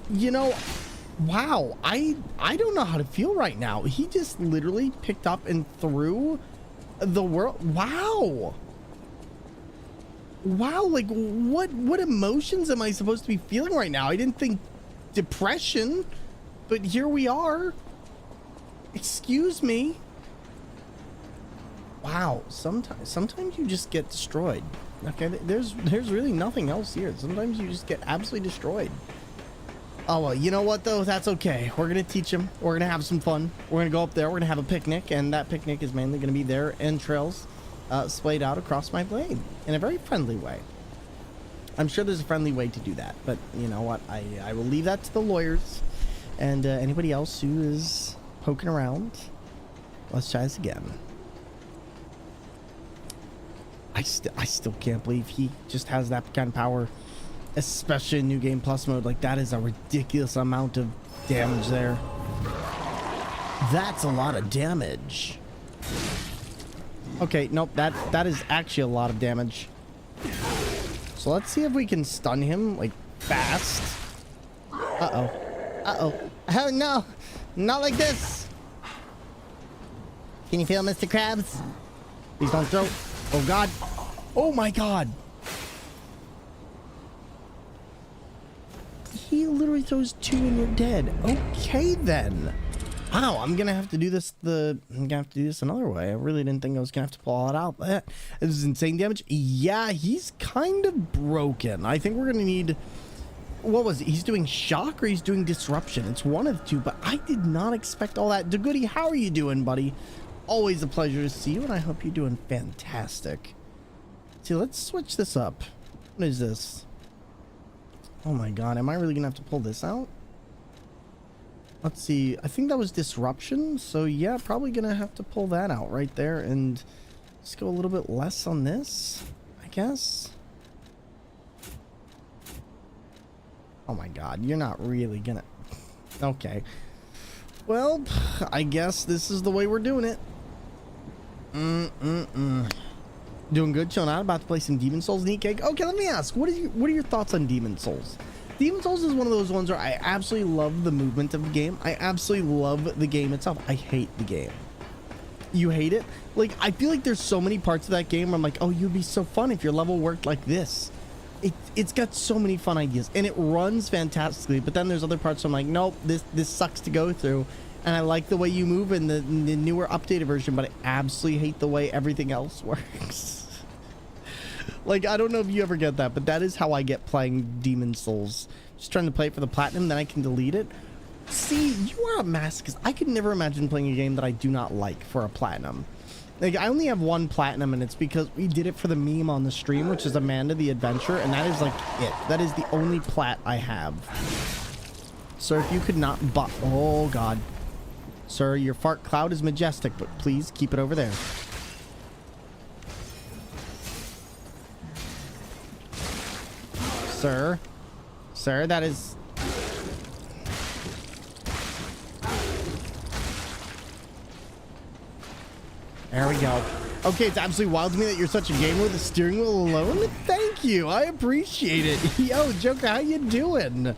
you know, wow, I don't know how to feel right now. He just literally picked up and threw the world. Wow. Wow, like what emotions am I supposed to be feeling right now? I didn't think depression. But here we are. Excuse me. Wow. Sometimes you just get destroyed. Okay, there's really nothing else here. Sometimes you just get absolutely destroyed. Oh well, you know what though? That's okay. We're gonna teach him. We're gonna have some fun. We're gonna go up there. We're gonna have a picnic, and that picnic is mainly gonna be their entrails splayed out across my blade in a very friendly way. I'm sure there's a friendly way to do that, but you know what? I will leave that to the lawyers. And anybody else who is poking around. Let's try this again. I still can't believe he just has that kind of power, especially in New Game Plus mode. Like, that is a ridiculous amount of damage there. That's a lot of damage. Okay, nope, that is actually a lot of damage. So let's see if we can stun him, like, fast. Uh-oh. Uh-oh. Oh, no. Not like this. Can you feel Mr. Krabs? Please don't throw. Oh, God. Oh, my God. He literally throws 2 and you're dead. Okay, then. Wow, I'm going to have to do this another way. I really didn't think I was going to have to pull all it out. This is insane damage. Yeah, he's kind of broken. I think we're going to need... What was it? He's doing shock or he's doing disruption? It's one of the two, but I did not expect all that. DeGoody, how are you doing, buddy? Always a pleasure to see you, and I hope you're doing fantastic. See, let's switch this up. What is this? Oh my God, am I really gonna have to pull this out? Let's see. I think that was disruption, so yeah, probably gonna have to pull that out right there and just go a little bit less on this, I guess. Oh my God, you're not really gonna... Okay. Well, I guess this is the way we're doing it. Doing good, chilling out, about to play some Demon Souls. Neat cake. Okay, let me ask, what are your thoughts on Demon Souls? Demon Souls is one of those ones where I absolutely love the movement of the game. I absolutely love the game itself. I hate the game. You hate it? Like, I feel like there's so many parts of that game where I'm like, oh, you'd be so fun if your level worked like this. It's got so many fun ideas, and it runs fantastically, but then there's other parts where I'm like, nope, this sucks to go through, and I like the way you move in the newer updated version, but I absolutely hate the way everything else works. Like, I don't know if you ever get that, but that is how I get playing Demon Souls. Just trying to play it for the platinum, then I can delete it. See, you are a masochist. I could never imagine playing a game that I do not like for a platinum. Like, I only have 1 platinum, and it's because we did it for the meme on the stream, which is Amanda the Adventure, and that is like it. That is the only plat I have. So if you could not oh God. Sir, your fart cloud is majestic, but please keep it over there. Sir. Sir, that is... There we go. Okay, it's absolutely wild to me that you're such a gamer with a steering wheel alone. Thank you. I appreciate it. Yo, Joker, how you doing?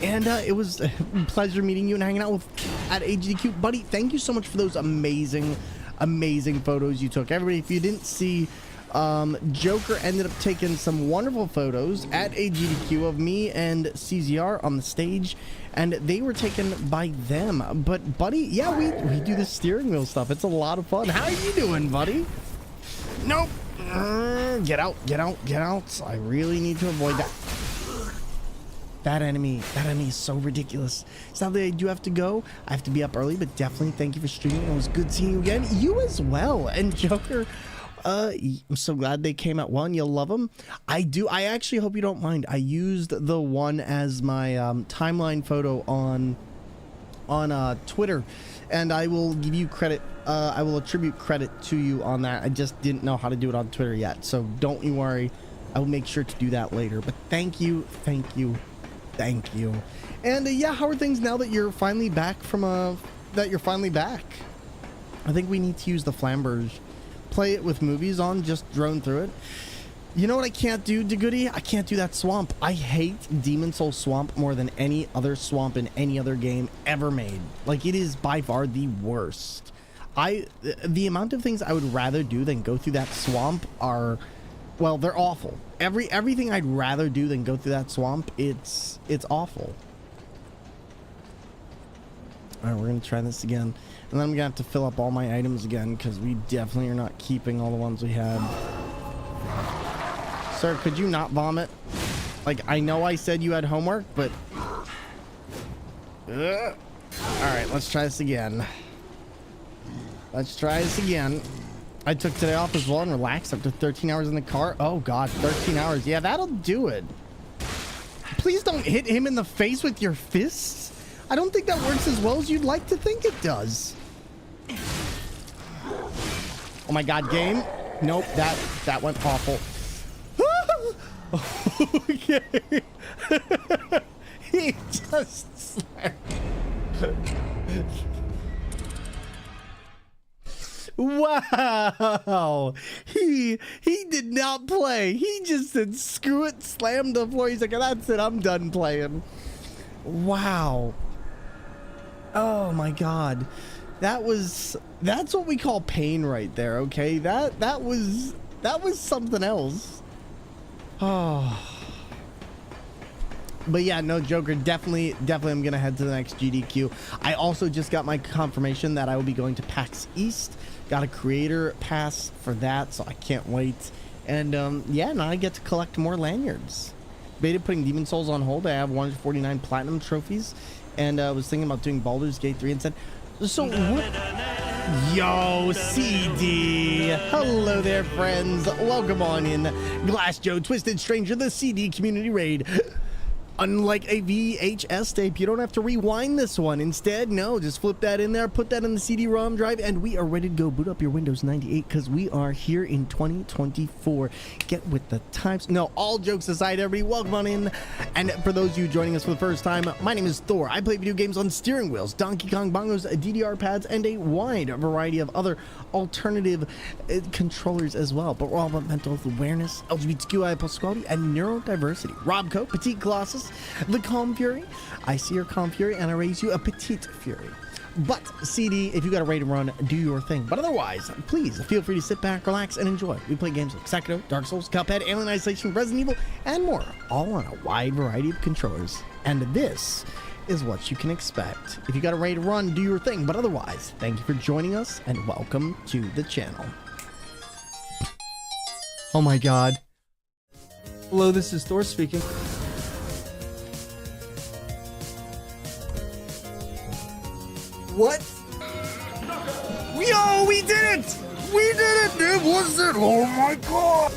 And it was a pleasure meeting you and hanging out with at AGDQ. Buddy, thank you so much for those amazing, amazing photos you took. Everybody, if you didn't see, Joker ended up taking some wonderful photos at AGDQ of me and CZR on the stage, and they were taken by them. But buddy, yeah, we do the steering wheel stuff. It's a lot of fun. How are you doing, buddy? Nope. Get out, get out, get out. I really need to avoid that. That enemy is so ridiculous. Sadly, I do have to go. I have to be up early, but definitely thank you for streaming. It was good seeing you again. You as well. And Joker, I'm so glad they came out. One, you'll love them. I do. I actually hope you don't mind. I used the one as my timeline photo on Twitter, and I will give you credit. I will attribute credit to you on that. I just didn't know how to do it on Twitter yet, so don't you worry. I will make sure to do that later. But thank you, thank you, thank you. And yeah, how are things now that you're finally back from that you're finally back? I think we need to use the Flamberge. Play it with movies on, just drone through it. You know what I can't do, DeGoody? I can't do that swamp. I hate Demon Soul Swamp more than any other swamp in any other game ever made. Like, it is by far the worst. The amount of things I would rather do than go through that swamp are, well, they're awful. Everything I'd rather do than go through that swamp, it's awful. All right, we're gonna try this again. And then I'm gonna have to fill up all my items again because we definitely are not keeping all the ones we had. Sir, could you not vomit? Like, I know I said you had homework, but... Alright, let's try this again. Let's try this again. I took today off as well and relaxed up to 13 hours in the car. Oh god, 13 hours. Yeah, that'll do it. Please don't hit him in the face with your fists. I don't think that works as well as you'd like to think it does. Oh my god, game. Nope, that went awful. Okay. He just slammed. Wow. He did not play. He just said screw it, slammed the floor. He's like, that's it, I'm done playing. Wow. Oh my god. That's what we call pain right there, okay? That was something else. Oh. But yeah, no, Joker, definitely I'm gonna head to the next GDQ. I also just got my confirmation that I will be going to PAX East. Got a creator pass for that, so I can't wait. And yeah, now I get to collect more lanyards. Beta putting Demon Souls on hold. I have 149 platinum trophies, and I was thinking about doing Baldur's Gate 3 instead. So what? Yo, CD. Hello there, friends. Welcome on in. Glass Joe, Twisted Stranger, the CD community raid. Unlike a VHS tape, you don't have to rewind this one. Instead, no, just flip that in there, put that in the CD-ROM drive, and we are ready to go. Boot up your Windows 98 because we are here in 2024. Get with the times. No, all jokes aside, everybody, welcome on in. And for those of you joining us for the first time, my name is Thor. I play video games on steering wheels, Donkey Kong bongos, DDR pads, and a wide variety of other alternative controllers as well. But we're all about mental health awareness, LGBTQI plus equality, and neurodiversity. Robco, Petite Colossus, the Calm Fury. I see your Calm Fury and I raise you a Petite Fury. But CD, if you got a raid and run, do your thing. But otherwise, please feel free to sit back, relax, and enjoy. We play games like Sekiro, Dark Souls, Cuphead, Alien Isolation, Resident Evil, and more, all on a wide variety of controllers. And this is what you can expect. If you got a raid and run, do your thing. But otherwise, thank you for joining us and welcome to the channel. Oh my god. Hello, this is Thor speaking. What? Yo, we did it! We did it! It was it! Oh my god!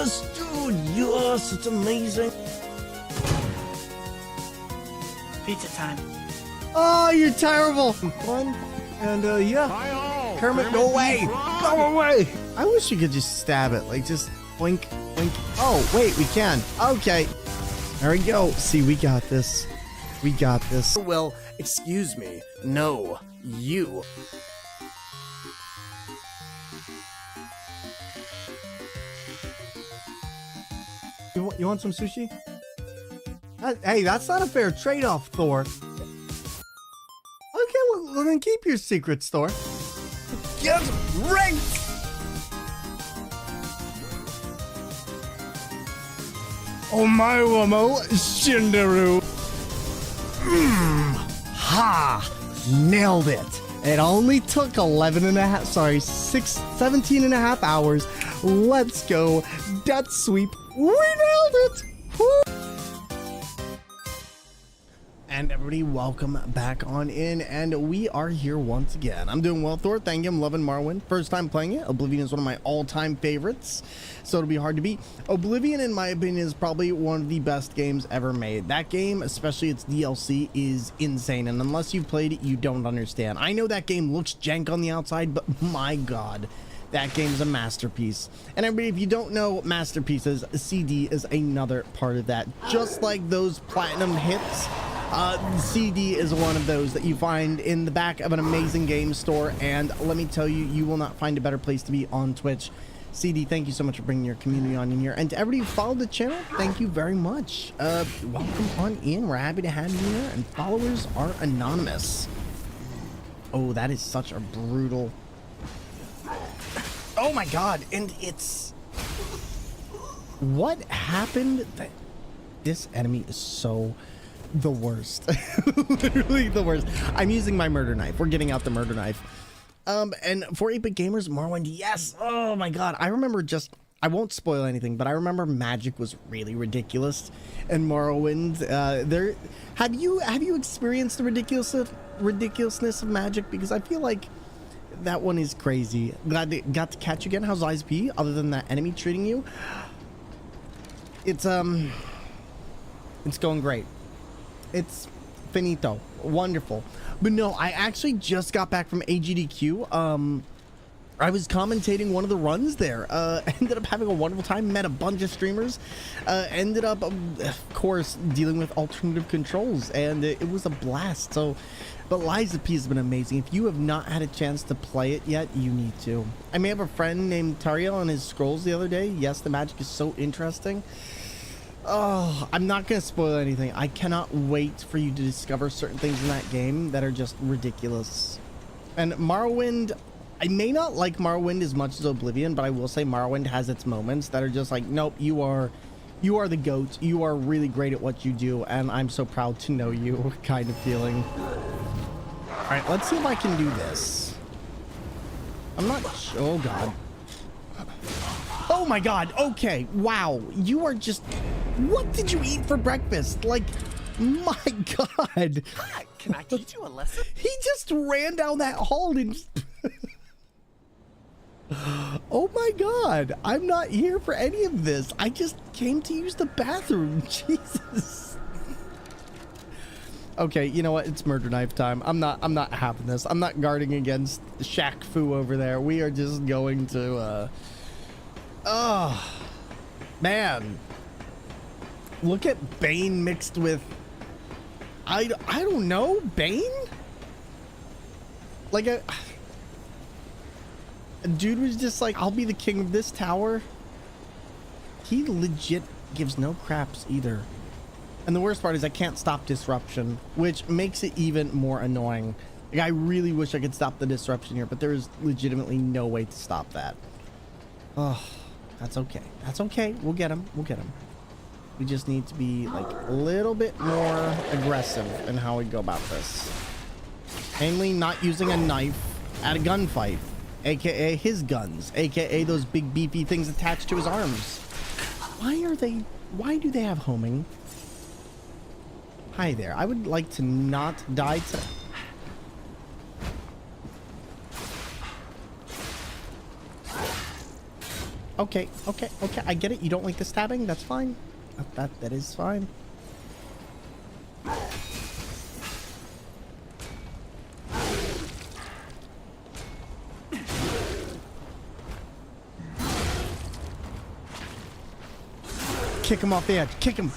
Yes, dude. Yes, it's amazing. Pizza time. Oh, you're terrible. Fun. And yeah. Kermit, go away. Go away. I wish you could just stab it. Like, just blink, blink. Oh, wait, we can. Okay. There we go. See, we got this. We got this. Well, excuse me. No, you. You want some sushi? Hey, that's not a fair trade-off, Thor. Okay, well, then keep your secrets, Thor. Get right! Omae-wamo Shinderu. Ha! Nailed it. It only took 17 and a half hours. Let's go. Death sweep. We nailed it. Woo! And everybody, welcome back on in, and we are here once again. I'm doing well, Thor. Thank you. I'm loving Morrowind. First time playing it. Oblivion is one of my all-time favorites, so it'll be hard to beat. Oblivion, in my opinion, is probably one of the best games ever made. That game, especially its DLC, is insane, and unless you've played it, you don't understand. I know that game looks jank on the outside, but my God, that game's a masterpiece. And everybody, if you don't know masterpieces, CD is another part of that. Just like those platinum hits, CD is one of those that you find in the back of an amazing game store, and let me tell you, you will not find a better place to be on Twitch. CD, thank you so much for bringing your community on in here, and to everybody who followed the channel, thank you very much. Welcome on in. We're happy to have you here, and followers are anonymous. Oh, that is such a brutal... Oh my God, and it's... What happened? This enemy is so... the worst. Literally the worst. I'm using my murder knife. We're getting out the murder knife. And for 8-Bit Gamers, Morrowind, yes. Oh my God. I remember I won't spoil anything, but I remember magic was really ridiculous in Morrowind. Have you experienced the ridiculousness of magic? Because I feel like that one is crazy. Glad they got to catch you again. How's ISP? Other than that enemy treating you, it's going great. It's finito. Wonderful. But no, I actually just got back from AGDQ. I was commentating one of the runs there. Ended up having a wonderful time. Met a bunch of streamers. Ended up, of course, dealing with alternative controls. And it was a blast. So, but Lies of P has been amazing. If you have not had a chance to play it yet, you need to. I may have a friend named Tariel on his scrolls the other day. Yes, the magic is so interesting. Oh, I'm not going to spoil anything. I cannot wait for you to discover certain things in that game that are just ridiculous. And Morrowind, I may not like Morrowind as much as Oblivion, but I will say Morrowind has its moments that are just like, nope, you are the GOAT. You are really great at what you do, and I'm so proud to know you kind of feeling. All right, let's see if I can do this. I'm not sure. Oh, God. Oh, my God. Okay. Wow. You are just... What did you eat for breakfast? Like, my God. Hi, can I teach you a lesson? He just ran down that hall and just... Oh my God. I'm not here for any of this. I just came to use the bathroom. Jesus. Okay, you know what? It's murder knife time. I'm not having this. I'm not guarding against Shaq Fu over there. We are just going to oh man. Look at Bane mixed with I don't know, Bane? Like a dude was just like, I'll be the king of this tower. He legit gives no craps either. And the worst part is I can't stop disruption, which makes it even more annoying. Like, I really wish I could stop the disruption here, but there is legitimately no way to stop that. Oh, that's okay. That's okay. We'll get him. We'll get him. We just need to be like a little bit more aggressive in how we go about this. Mainly not using a knife at a gunfight, aka his guns, aka those big beefy things attached to his arms. Why do they have homing? Hi there. I would like to not die to... Okay. I get it. You don't like the stabbing? That's fine. That is fine. Kick him off the edge. Kick him.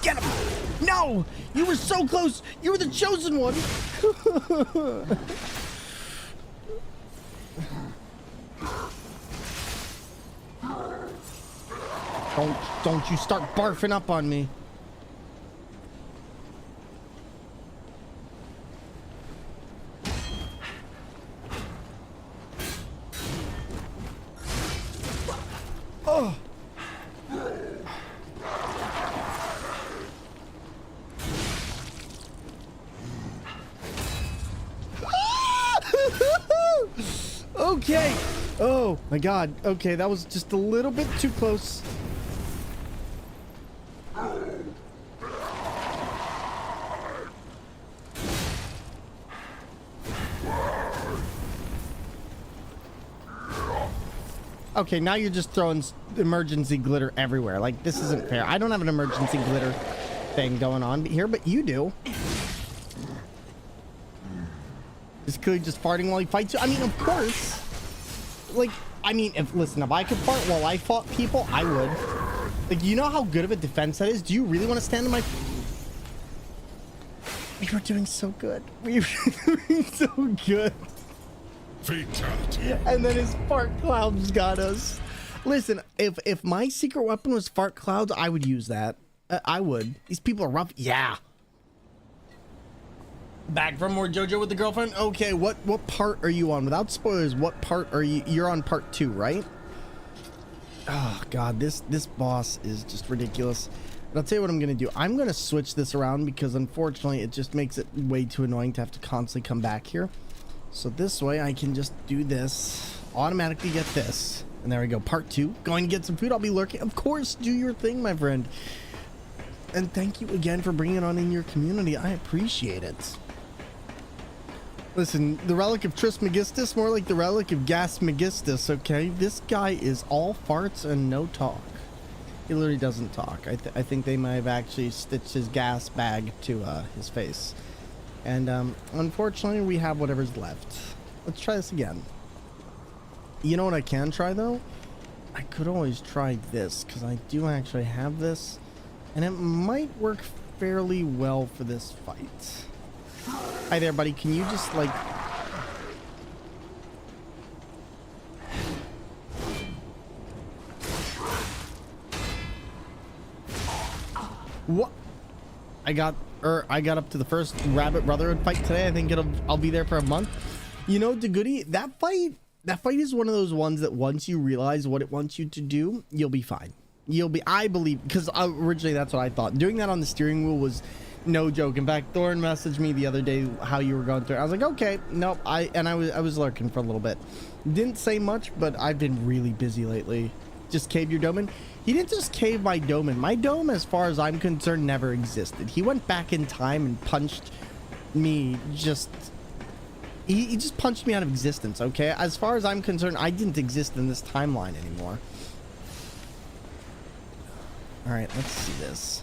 Get him. No! You were so close. You were the chosen one. Don't you start barfing up on me. Oh. Okay. Oh my god. Okay, that was just a little bit too close. Okay, now you're just throwing emergency glitter everywhere. Like, this isn't fair. I don't have an emergency glitter thing going on here, but you do. Is clearly just farting while he fights you. I mean, of course. Like, I mean, listen, if I could fart while I fought people, I would. Like, you know how good of a defense that is? Do you really want to stand in my... We were doing so good. We were doing so good. Fatality. And then his fart clouds got us. Listen, if my secret weapon was fart clouds, I would use that. I would. These people are rough. Yeah. Back from more JoJo with the girlfriend. Okay, what part are you on? Without spoilers, what part are you? You're on part 2, right? Oh god, this boss is just ridiculous. But I'll tell you what I'm gonna do. I'm gonna switch this around because unfortunately it just makes it way too annoying to have to constantly come back here. So this way I can just do this, automatically get this, and there we go. Part 2, going to get some food. I'll be lurking. Of course, do your thing, my friend. And thank you again for bringing it on in your community. I appreciate it. Listen, the relic of Trismegistus, more like the relic of Gasmegistus, okay? This guy is all farts and no talk. He literally doesn't talk. I think they might have actually stitched his gas bag to his face. And unfortunately, we have whatever's left. Let's try this again. You know what I can try, though? I could always try this, because I do actually have this. And it might work fairly well for this fight. Hi there, buddy. Can you just, like... What? I got up to the first Rabbit Brotherhood fight today. I think I'll be there for a month. You know, DeGoody, that fight is one of those ones that once you realize what it wants you to do, you'll be fine. I believe, because originally that's what I thought. Doing that on the steering wheel was no joke. In fact, Thorn messaged me the other day how you were going through it. I was like, okay, nope. I was lurking for a little bit. Didn't say much, but I've been really busy lately. Just cave your dome in. He didn't just cave my dome in. My dome, as far as I'm concerned, never existed. He went back in time and punched me. He just punched me out of existence, okay? As far as I'm concerned, I didn't exist in this timeline anymore. All right, let's see this.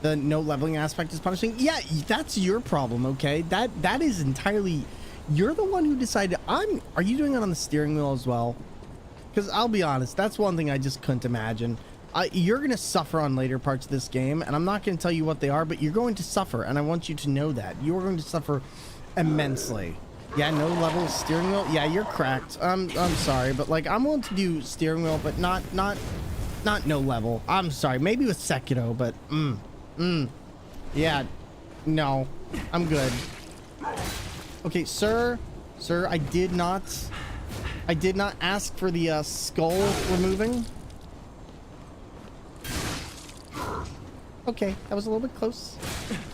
The no leveling aspect is punishing. Yeah, that's your problem, okay? That is entirely... You're the one who decided... Are you doing it on the steering wheel as well? Because I'll be honest, that's one thing I just couldn't imagine. You're going to suffer on later parts of this game, and I'm not going to tell you what they are, but you're going to suffer, and I want you to know that. You're going to suffer immensely. Yeah, no level steering wheel. Yeah, you're cracked. I'm sorry, but like I'm willing to do steering wheel, but not no level. I'm sorry, maybe with Sekiro, but yeah, no, I'm good. Okay, sir, I did not ask for the skull removing. Okay, that was a little bit close.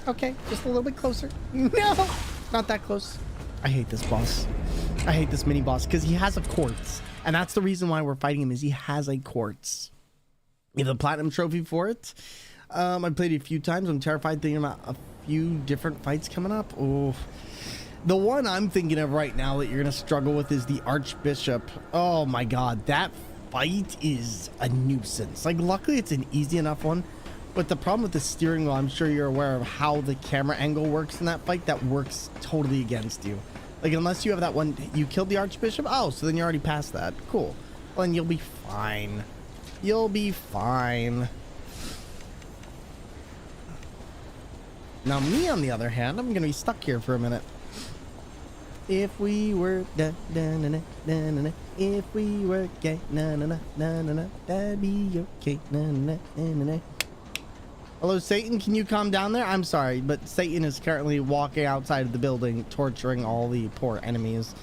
Okay, just a little bit closer. No, not that close. I hate this boss. I hate this mini boss because he has a quartz, and that's the reason why we're fighting him. Is he has a quartz. You have a platinum trophy for it. I played it a few times. I'm terrified thinking about a few different fights coming up. Oh, the one I'm thinking of right now that you're gonna struggle with is the Archbishop. Oh my God, that fight is a nuisance. Like, luckily it's an easy enough one, but the problem with the steering wheel, I'm sure you're aware of how the camera angle works in that fight. That works totally against you. Like, unless you have that one, you killed the Archbishop. Oh, so then you're already past that. Cool. Well, then you'll be fine. You'll be fine. Now me, on the other hand, I'm gonna be stuck here for a minute. If we were da da na na na na na, if we were gay na na na na na na, that'd be okay na na na na na. Hello, Satan. Can you calm down there? I'm sorry, but Satan is currently walking outside of the building, torturing all the poor enemies.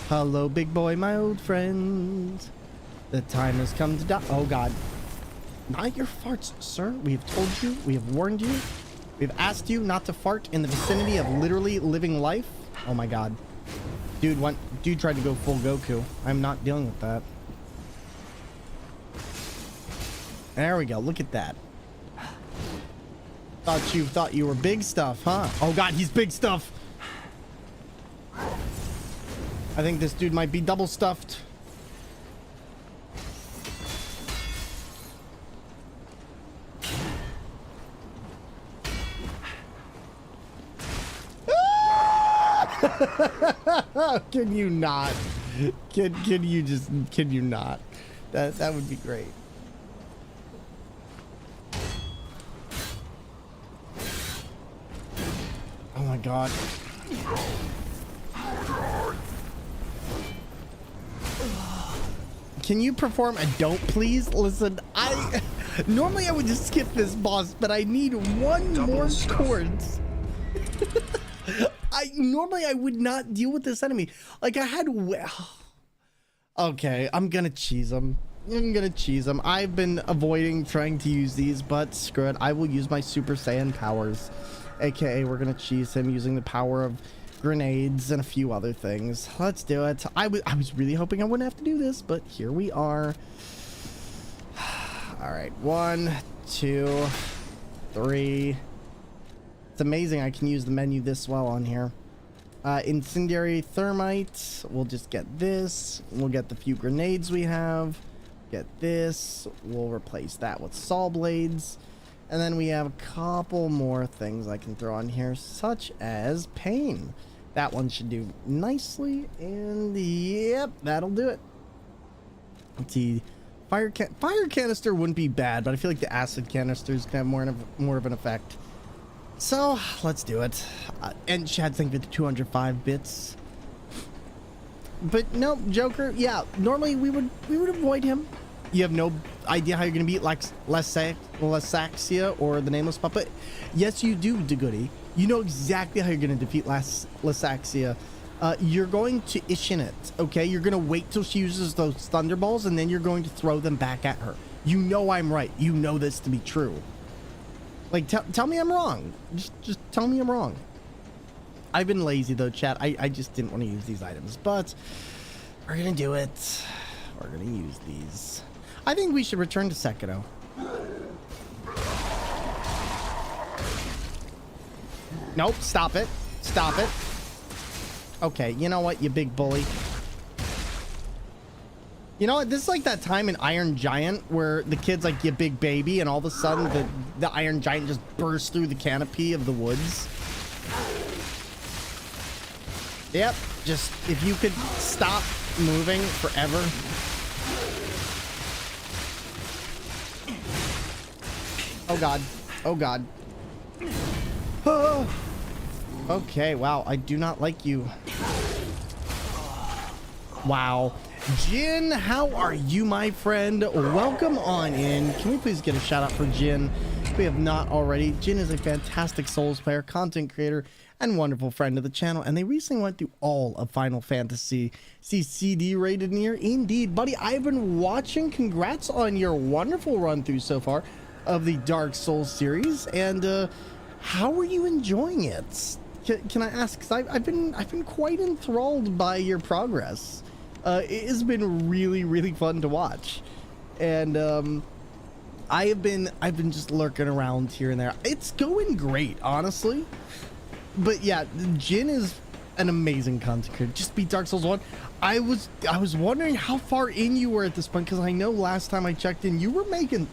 Hello, big boy, my old friend. The time has come to die. Oh God. Not your farts, sir. We have told you. We have warned you. We've asked you not to fart in the vicinity of literally living life. Oh my God. Dude tried to go full Goku. I'm not dealing with that. There we go. Look at that. Thought you were big stuff, huh? Oh God, he's big stuff. I think this dude might be double stuffed. Can you not? Can you not? That would be great. Oh my God. Can you perform a don't please? Listen, normally I would just skip this boss, but I need one more chords. Normally I would not deal with this enemy. Like, I had okay, I'm gonna cheese him. I've been avoiding trying to use these, but screw it. I will use my Super Saiyan powers, aka we're gonna cheese him using the power of grenades and a few other things. Let's do it. I was really hoping I wouldn't have to do this, but here we are. All right, 1, 2, 3. It's amazing I can use the menu this well on here. Incendiary thermite. We'll just get this. We'll get the few grenades we have. Get this. We'll replace that with saw blades. And then we have a couple more things I can throw on here, such as pain. That one should do nicely. And yep, that'll do it. Let's see. Fire canister wouldn't be bad, but I feel like the acid canisters can have more of an effect. So let's do it. And Chad, thank you for the 205 bits. But no, Joker. Yeah, normally we would avoid him. You have no idea how you're gonna beat like Lasaxia or the Nameless Puppet. Yes, you do, DeGoody. You know exactly how you're gonna defeat Lasaxia. You're going to Ishin it. Okay, you're gonna wait till she uses those thunderballs, and then you're going to throw them back at her. You know I'm right. You know this to be true. Like, tell me I'm wrong. Just tell me I'm wrong. I've been lazy though, chat. I just didn't want to use these items, but we're gonna do it. We're gonna use these. I think we should return to Sekiro. Nope, stop it. Stop it. Okay, you know what, you big bully. You know what, this is like that time in Iron Giant where the kid's like, you big baby, and all of a sudden the Iron Giant just bursts through the canopy of the woods. Yep, just if you could stop moving forever. Oh God, oh God. Oh. Okay, wow, I do not like you. Wow. Jin, how are you, my friend? Welcome on in. Can we please get a shout out for Jin? If we have not already. Jin is a fantastic Souls player, content creator, and wonderful friend of the channel, and they recently went through all of Final Fantasy CD rated near. Indeed, buddy, I've been watching. Congrats on your wonderful run through so far of the Dark Souls series, and how are you enjoying it? Can I ask? Because I've been quite enthralled by your progress. It has been really fun to watch, and I've been just lurking around here and there. It's going great, honestly. But yeah, Jin is an amazing content creator. Just beat Dark Souls 1. I was wondering how far in you were at this point, because I know last time I checked in, you were making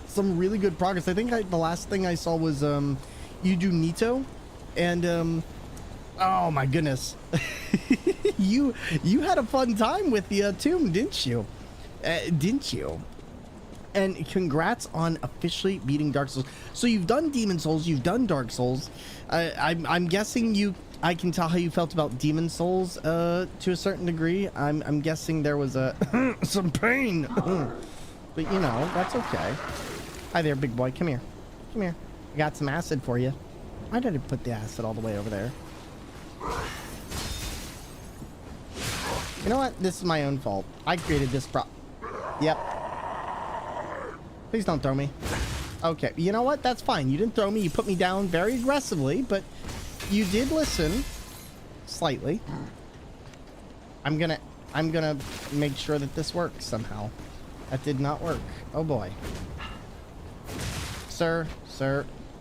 some really good progress. I think the last thing I saw was you do Nito, and oh my goodness, you had a fun time with the tomb, didn't you? Didn't you? And congrats on officially beating Dark Souls. So you've done Demon Souls, you've done Dark Souls. I'm guessing I can tell how you felt about Demon Souls to a certain degree. I'm guessing there was some pain, but you know, that's okay. Hi there, big boy. Come here. Come here. I got some acid for you. Why did I put the acid all the way over there? You know what? This is my own fault. I created this Yep. Please don't throw me. Okay. You know what? That's fine. You didn't throw me. You put me down very aggressively, but you did listen. Slightly. I'm gonna make sure that this works somehow. That did not work. Oh boy. Sir,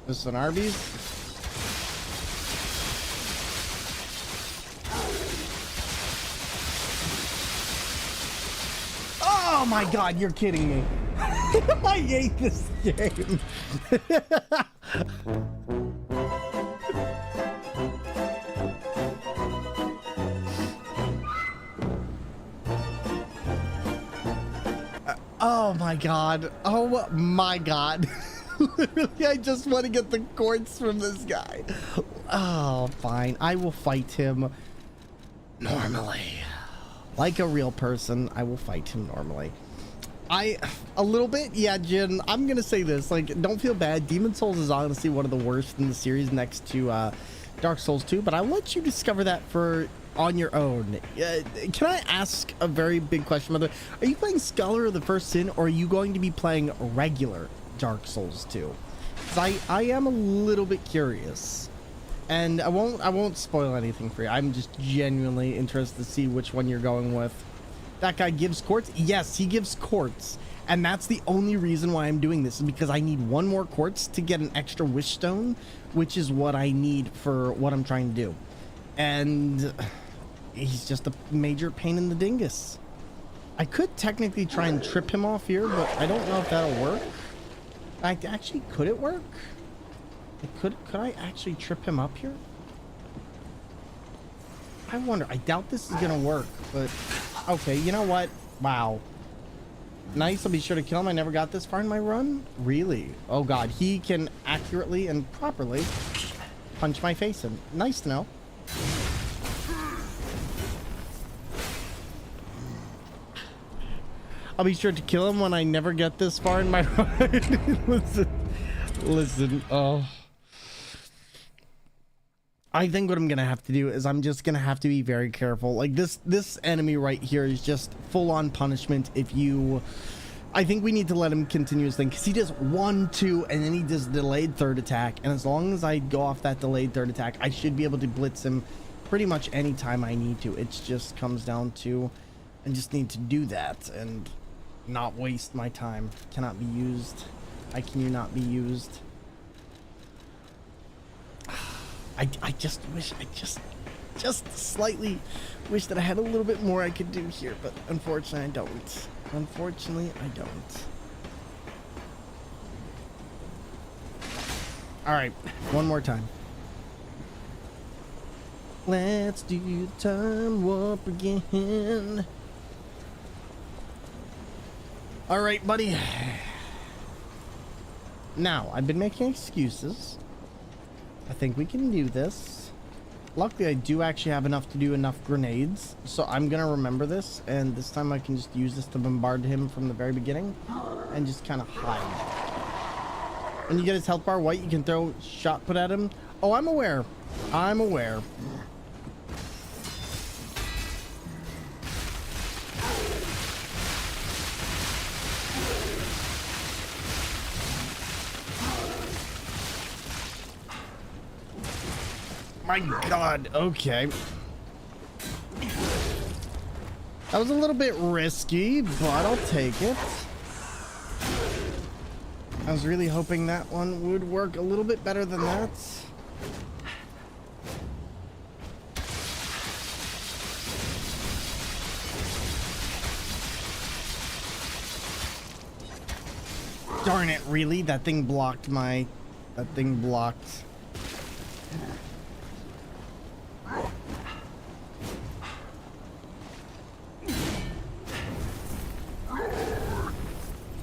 this is an Arby's. Oh my god, you're kidding me. I hate this game. Oh my god. Oh my god. Literally, I just want to get the quartz from this guy. Oh, fine. I will fight him normally. Like a real person, I will fight him normally. A little bit, yeah, Jin. I'm gonna say this, like, don't feel bad. Demon Souls is honestly one of the worst in the series next to Dark Souls 2, but I'll let you discover that on your own. Can I ask a very big question, Mother? Are you playing Scholar of the First Sin, or are you going to be playing regular Dark Souls 2? Because I am a little bit curious. And I won't spoil anything for you. I'm just genuinely interested to see which one you're going with. That guy gives quartz? Yes, he gives quartz. And that's the only reason why I'm doing this, is because I need one more quartz to get an extra wish stone, which is what I need for what I'm trying to do. And he's just a major pain in the dingus. I could technically try and trip him off here, but I don't know if that'll work. Actually, could it work? Could I actually trip him up here? I wonder. I doubt this is gonna work, but okay, you know what? Wow. Nice, I'll be sure to kill him. I never got this far in my run. Really? Oh god, he can accurately and properly punch my face in. Nice to know. I'll be sure to kill him when I never get this far in my run. Listen, oh. I think what I'm gonna have to do is I'm just gonna have to be very careful. Like this enemy right here is just full-on punishment. I think we need to let him continue his thing, because he does 1, 2, and then he does delayed third attack. And as long as I go off that delayed third attack, I should be able to blitz him pretty much any time I need to. It just comes down to I just need to do that and not waste my time. Cannot be used. How can you not be used? I just wish, I just slightly wish that I had a little bit more I could do here, but unfortunately I don't. Unfortunately, I don't. All right, one more time. Let's do the time warp again. All right, buddy. Now, I've been making excuses. I think we can do this. Luckily, I do actually have enough to do enough grenades, so I'm gonna remember this, and this time I can just use this to bombard him from the very beginning and just kind of hide. When you get his health bar white, you can throw shot put at him. Oh, I'm aware. I'm aware. My god, okay. That was a little bit risky, but I'll take it. I was really hoping that one would work a little bit better than that. Darn it, really? That thing blocked my... That thing blocked...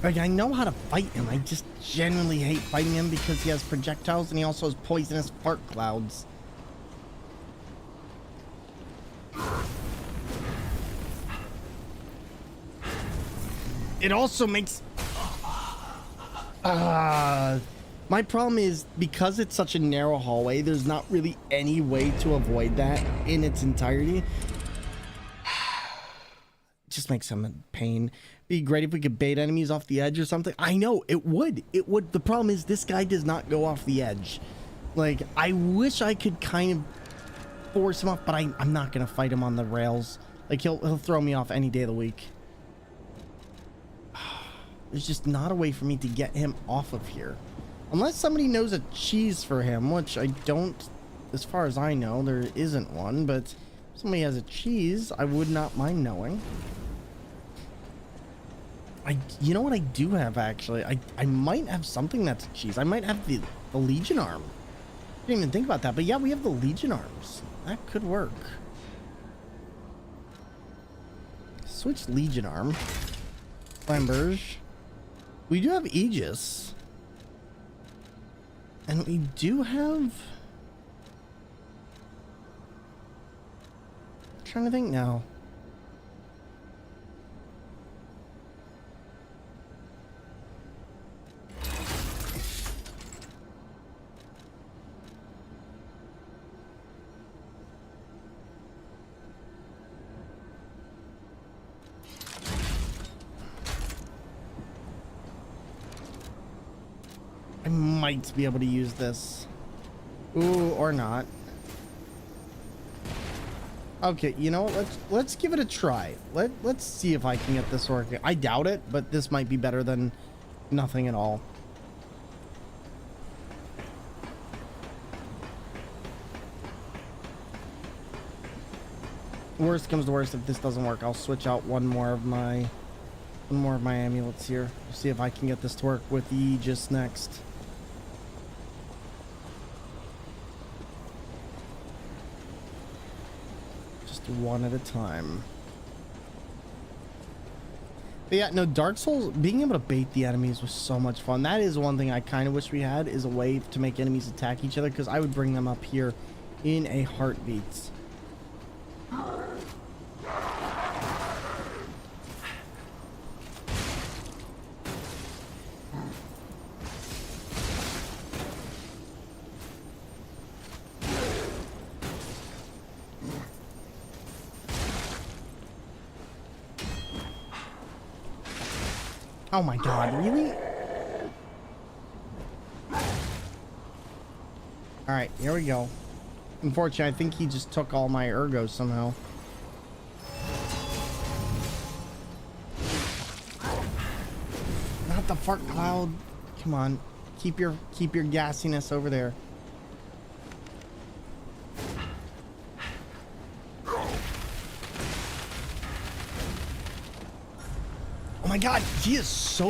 Like, I know how to fight him. I just genuinely hate fighting him because he has projectiles and he also has poisonous fart clouds. It also makes... my problem is, because it's such a narrow hallway, there's not really any way to avoid that in its entirety. It just makes some pain. Be great if we could bait enemies off the edge or something. I know, it would. It would. The problem is, this guy does not go off the edge. Like, I wish I could kind of force him off, but I'm not going to fight him on the rails. Like, he'll throw me off any day of the week. There's just not a way for me to get him off of here. Unless somebody knows a cheese for him, which I don't, as far as I know, there isn't one, but if somebody has a cheese, I would not mind knowing. You know what I do have, actually? I might have something that's a cheese. I might have the Legion arm. I didn't even think about that, but yeah, we have the Legion arms. That could work. Switch Legion arm. Flamberge. We do have Aegis. And we do have... I'm trying to think now. I might be able to use this. Ooh, or not. Okay, you know what? Let's give it a try. Let's see if I can get this working. I doubt it, but this might be better than nothing at all. Worst comes to worst, if this doesn't work, I'll switch out one more of my amulets here. See if I can get this to work with the Aegis next. Just one at a time. But yeah, no, Dark Souls, being able to bait the enemies was so much fun. That is one thing I kind of wish we had, is a way to make enemies attack each other, because I would bring them up here in a heartbeat. Oh my god, really? Alright, here we go. Unfortunately, I think he just took all my ergos somehow. Not the fart cloud. Come on. Keep your gassiness over there. Oh my god, he is so...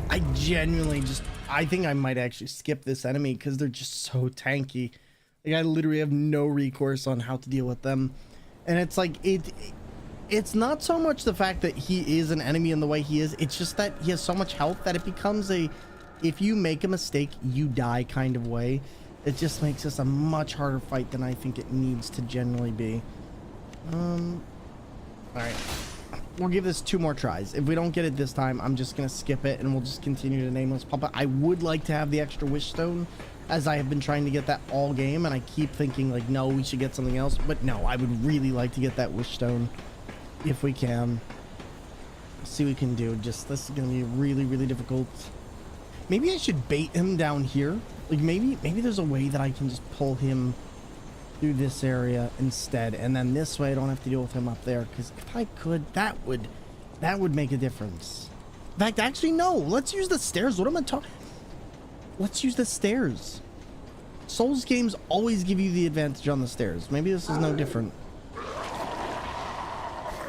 I genuinely just... I think I might actually skip this enemy because they're just so tanky. Like, I literally have no recourse on how to deal with them. And it's like, it's not so much the fact that he is an enemy in the way he is, it's just that he has so much health that it becomes a, if you make a mistake, you die kind of way. It just makes this a much harder fight than I think it needs to generally be. Alright. We'll give this 2 more tries. If we don't get it this time, I'm just going to skip it and we'll just continue to Nameless Puppet. I would like to have the extra Wish Stone, as I have been trying to get that all game, and I keep thinking, like, no, we should get something else. But no, I would really like to get that Wish Stone. If we can. See what we can do. Just, this is going to be really, really difficult. Maybe I should bait him down here. Like, maybe there's a way that I can just pull him through this area instead. And then this way I don't have to deal with him up there. Because if I could, that would make a difference. In fact, actually, no. Let's use the stairs. What am I talking... Let's use the stairs. Souls games always give you the advantage on the stairs. Maybe this is no different. All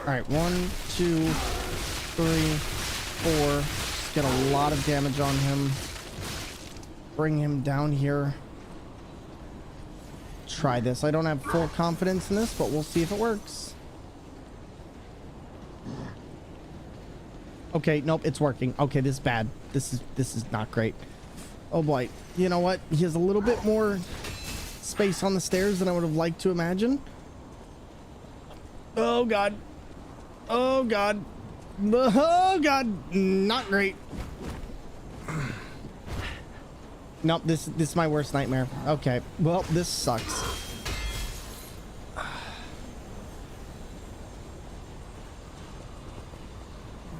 right, 1, 2, 3, 4. Just get a lot of damage on him. Bring him down here. Try this. I don't have full confidence in this, but we'll see if it works. Okay, nope, it's working. Okay, this is bad. This is not great. Oh boy. You know what? He has a little bit more space on the stairs than I would have liked to imagine. Oh god. Oh god. Oh god. Not great. Nope, this is my worst nightmare. Okay. Well, this sucks.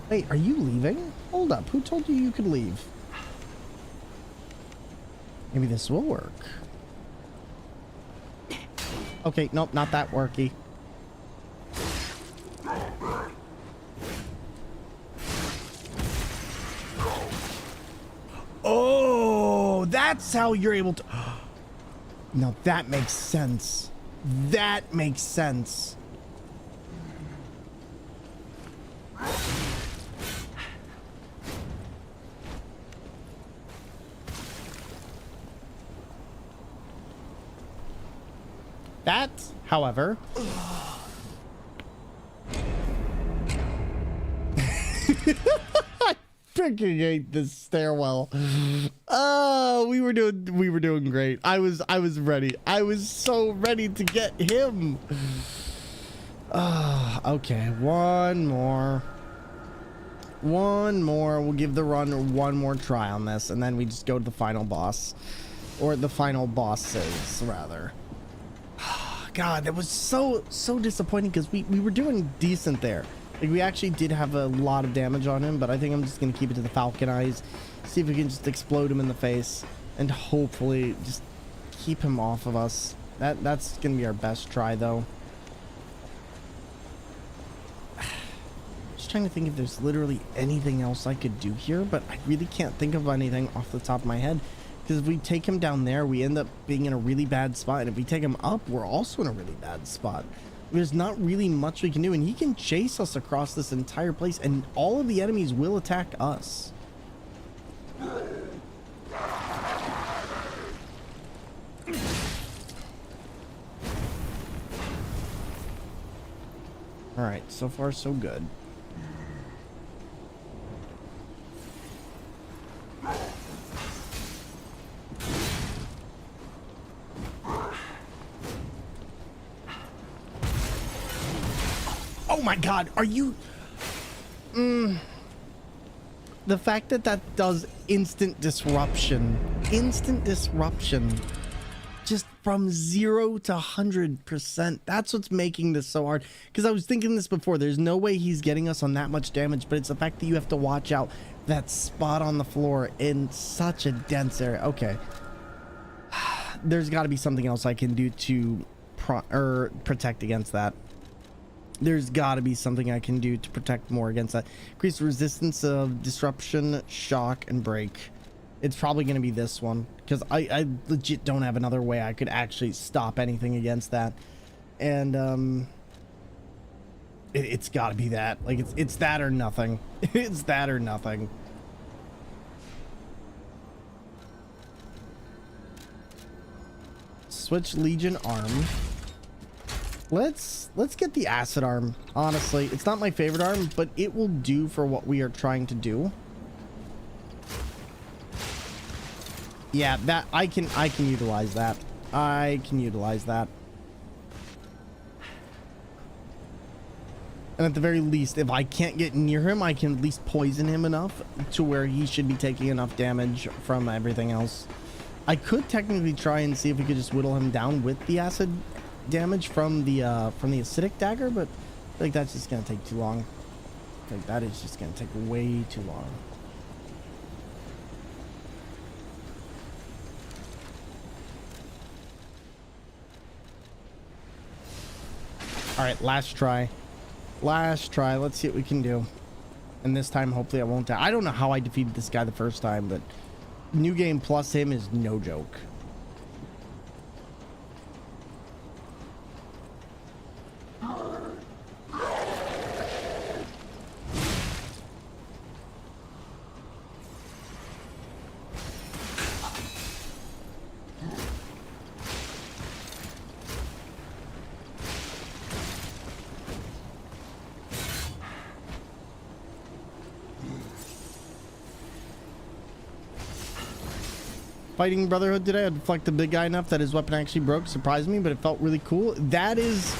Wait, are you leaving? Hold up. Who told you you could leave? Maybe this will work. Okay, nope, not that worky. Oh, that's how you're able to... No, that makes sense. That makes sense. That, however... I freaking hate this stairwell. Oh, we were doing great. I was ready. I was so ready to get him. Okay, one more. We'll give the run one more try on this, and then we just go to the final boss. Or the final bosses, rather. God, that was so disappointing because we were doing decent there. Like, we actually did have a lot of damage on him, but I think I'm just gonna keep it to the Falcon Eyes, see if we can just explode him in the face, and hopefully just keep him off of us. That's gonna be our best try, though. Just trying to think if there's literally anything else I could do here, but I really can't think of anything off the top of my head. Because if we take him down there, we end up being in a really bad spot. And if we take him up, we're also in a really bad spot. There's not really much we can do. And he can chase us across this entire place. And all of the enemies will attack us. Alright, so far so good. Oh my god, are you... The fact that that does instant disruption. Just from 0 to 100%. That's what's making this so hard. Because I was thinking this before. There's no way he's getting us on that much damage. But it's the fact that you have to watch out that spot on the floor in such a dense area. Okay. There's got to be something else I can do to protect against that. There's got to be something I can do to protect more against that. Increase resistance of disruption, shock, and break. It's probably going to be this one. Because I legit don't have another way I could actually stop anything against that. And, it's got to be that. Like, it's that or nothing. It's that or nothing. Switch Legion arm. Let's get the acid arm. Honestly, it's not my favorite arm, but it will do for what we are trying to do. Yeah, that I can utilize that. I can utilize that. And at the very least, if I can't get near him, I can at least poison him enough to where he should be taking enough damage from everything else. I could technically try and see if we could just whittle him down with the acid damage from the acidic dagger, but I feel like that's just gonna take too long. I feel like that is just gonna take way too long. All right, last try. Let's see what we can do. And this time, hopefully I won't die. I don't know how I defeated this guy the first time, but New Game Plus him is no joke. Fighting Brotherhood today. I deflect the big guy enough that his weapon actually broke. Surprised me, but it felt really cool. That is...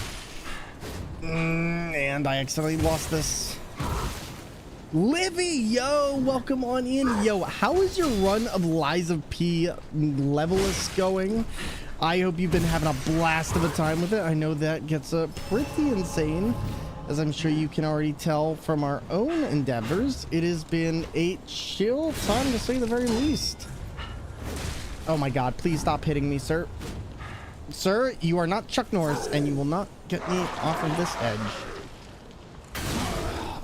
and I accidentally lost this. Livy, yo, welcome on in. Yo, how is your run of Lies of P Levelist going? I hope you've been having a blast of a time with it. I know that gets pretty insane, as I'm sure you can already tell from our own endeavors. It has been a chill time, to say the very least. Oh my god, please stop hitting me, sir. Sir, you are not Chuck Norris, and you will not get me off of this edge.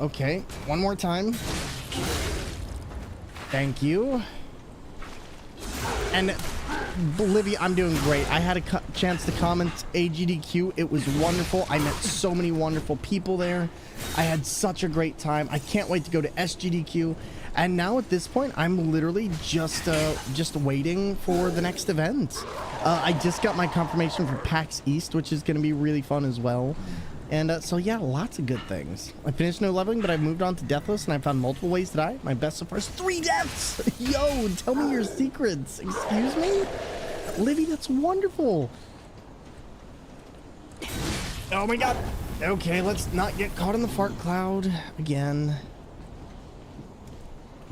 Okay, one more time. Thank you. And Bolivia, I'm doing great. I had a chance to comment AGDQ. It was wonderful. I met so many wonderful people there. I had such a great time. I can't wait to go to SGDQ. And now at this point, I'm literally just waiting for the next event. I just got my confirmation for PAX East, which is going to be really fun as well. And so yeah, lots of good things. I finished no leveling, but I moved on to Deathless, and I found multiple ways to die. My best so far is 3 deaths. Yo, tell me your secrets. Excuse me? Livy, that's wonderful. Oh my god. Okay, let's not get caught in the fart cloud again.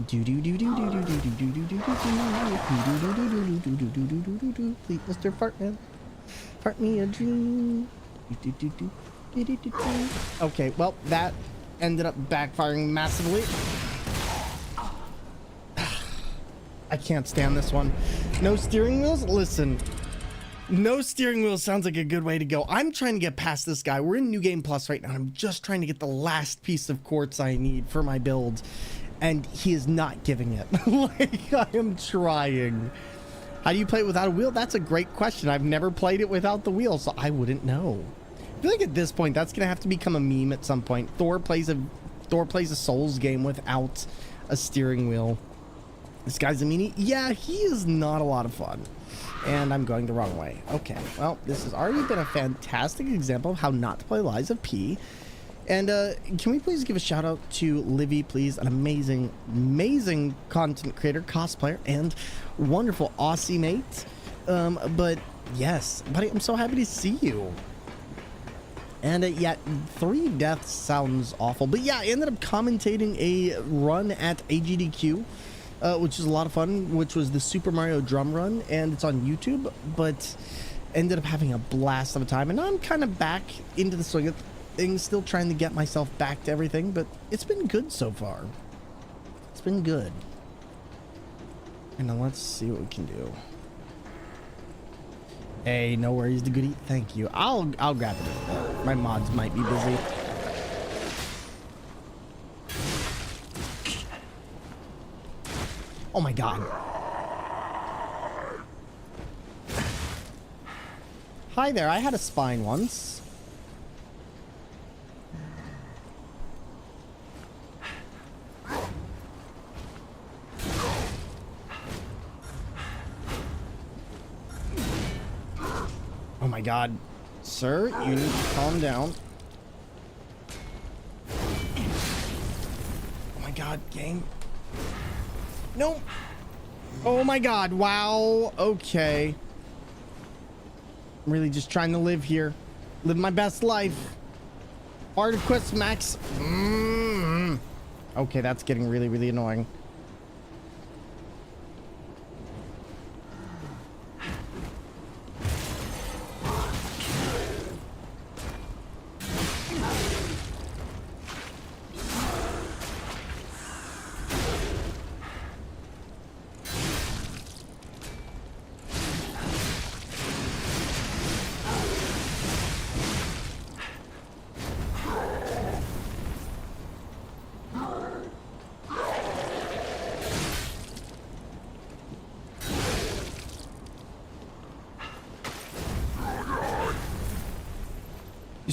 Please, Mr. Fartman, fart me a dream. Okay, well, that ended up backfiring massively. I can't stand this one. No steering wheels? Listen, no steering wheels sounds like a good way to go. I'm trying to get past this guy. We're in New Game Plus right now. I'm just trying to get the last piece of quartz I need for my build. And he is not giving it. Like, I am trying. How do you play it without a wheel? That's a great question. I've never played it without the wheel, so I wouldn't know. I feel like at this point, that's going to have to become a meme at some point. Thor plays a Souls game without a steering wheel. This guy's a meanie. Yeah, he is not a lot of fun. And I'm going the wrong way. Okay, well, this has already been a fantastic example of how not to play Lies of P. And can we please give a shout out to Livy, please? An amazing, amazing content creator, cosplayer, and wonderful Aussie mate. But yes, buddy, I'm so happy to see you. And yeah, 3 deaths sounds awful. But yeah, I ended up commentating a run at AGDQ, which is a lot of fun, which was the Super Mario drum run, and it's on YouTube. But ended up having a blast of a time. And now I'm kind of back into the swing of things, still trying to get myself back to everything, but it's been good so far. It's been good. And now let's see what we can do. Hey, no worries, the goodie. Thank you. I'll grab it. My mods might be busy. Oh my god. Hi there, I had a spine once. Oh my god. Sir, you need to calm down. Oh my god, game. No. Oh my god, wow. Okay. I'm really just trying to live here. Live my best life. Hard quest max. Okay, that's getting really, really annoying.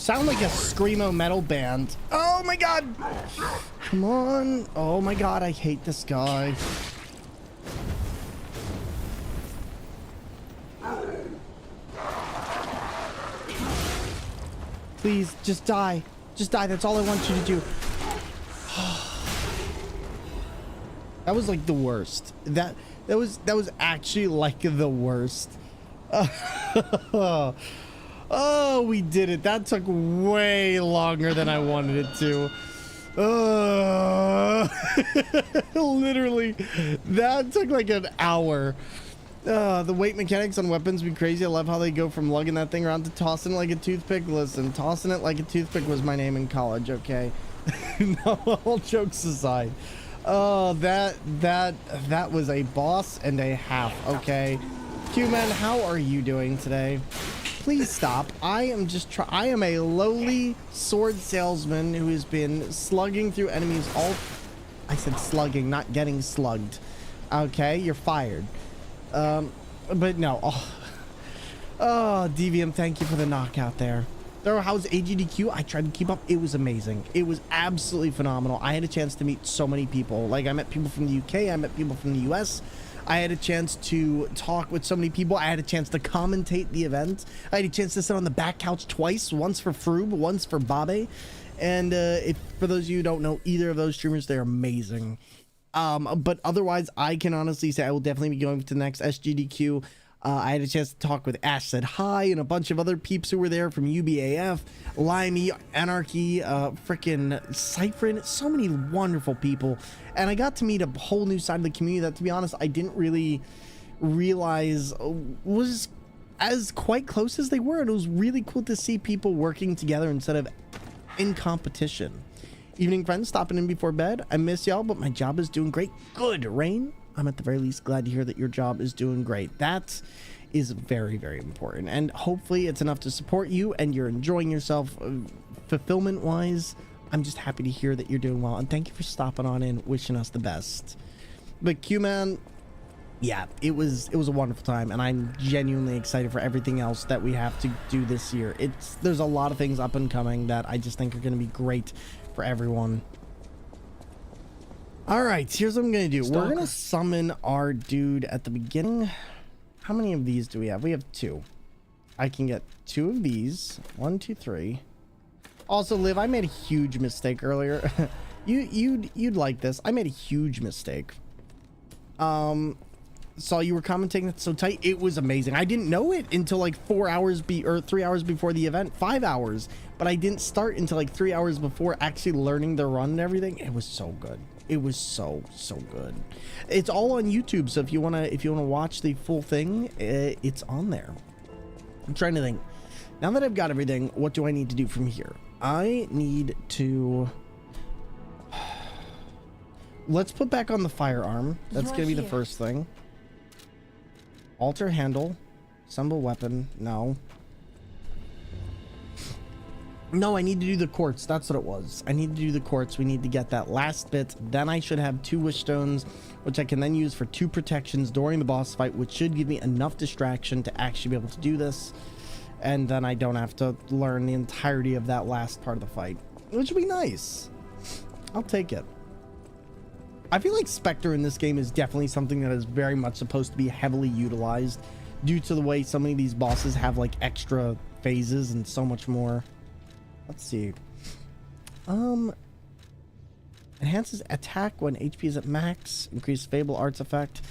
sound like a screamo metal band. Oh my god! Come on. Oh my god, I hate this guy. Please, just die. Just die. That's all I want you to do. That was like the worst. That was actually like the worst. Oh, we did it. That took way longer than I wanted it to. Literally, that took like an hour. The weight mechanics on weapons be crazy. I love how they go from lugging that thing around to tossing it like a toothpick. Listen, tossing it like a toothpick was my name in college, okay? No, all jokes aside. Oh, that was a boss and a half, okay? Q-Man, how are you doing today? Please stop. I am a lowly sword salesman who has been slugging through enemies all... I said slugging, not getting slugged. Okay, you're fired. But no. Oh, Devium, thank you for the knockout there. How's AGDQ? I tried to keep up. It was amazing. It was absolutely phenomenal. I had a chance to meet so many people. Like, I met people from the UK. I met people from the US. I had a chance to talk with so many people. I had a chance to commentate the event. I had a chance to sit on the back couch twice, once for Froob, once for Babe. And if for those of you who don't know either of those streamers, they're amazing. But otherwise, I can honestly say I will definitely be going to the next SGDQ. I had a chance to talk with Ash Said Hi and a bunch of other peeps who were there from UBAF, Limey, Anarchy, frickin' Cyphrin, so many wonderful people. And I got to meet a whole new side of the community that, to be honest, I didn't really realize was as quite close as they were. And it was really cool to see people working together instead of in competition. Evening, friends, stopping in before bed. I miss y'all, but my job is doing great. Good, Rain. I'm at the very least glad to hear that your job is doing great. That is very, very important. And hopefully it's enough to support you and you're enjoying yourself fulfillment-wise. I'm just happy to hear that you're doing well. And thank you for stopping on in, wishing us the best. But Q-Man, yeah, it was a wonderful time. And I'm genuinely excited for everything else that we have to do this year. There's a lot of things up and coming that I just think are going to be great for everyone. All right, here's what I'm gonna do. We're gonna summon our dude at the beginning. How many of these do we have? We have 2. I can get 2 of these. 1, 2, 3. Also, Liv, I made a huge mistake earlier. you'd like this. I made a huge mistake. Saw you were commentating that so tight. It was amazing. I didn't know it until like 4 hours or 3 hours before the event. 5 hours, but I didn't start until like 3 hours before actually learning the run and everything. It was so good. It was so good. It's all on YouTube, so if you wanna watch the full thing, it's on there. I'm trying to think. Now that I've got everything, what do I need to do from here? I need to... Let's put back on the firearm. That's gonna be the first thing. Alter handle. Assemble weapon. No. No, I need to do the quartz. That's what it was. I need to do the quartz. We need to get that last bit. Then I should have 2 wish stones, which I can then use for 2 protections during the boss fight, which should give me enough distraction to actually be able to do this. And then I don't have to learn the entirety of that last part of the fight, which would be nice. I'll take it. I feel like Spectre in this game is definitely something that is very much supposed to be heavily utilized due to the way so many of these bosses have like extra phases and so much more. Let's see. Enhances attack when HP is at max. Increase Fable Arts effect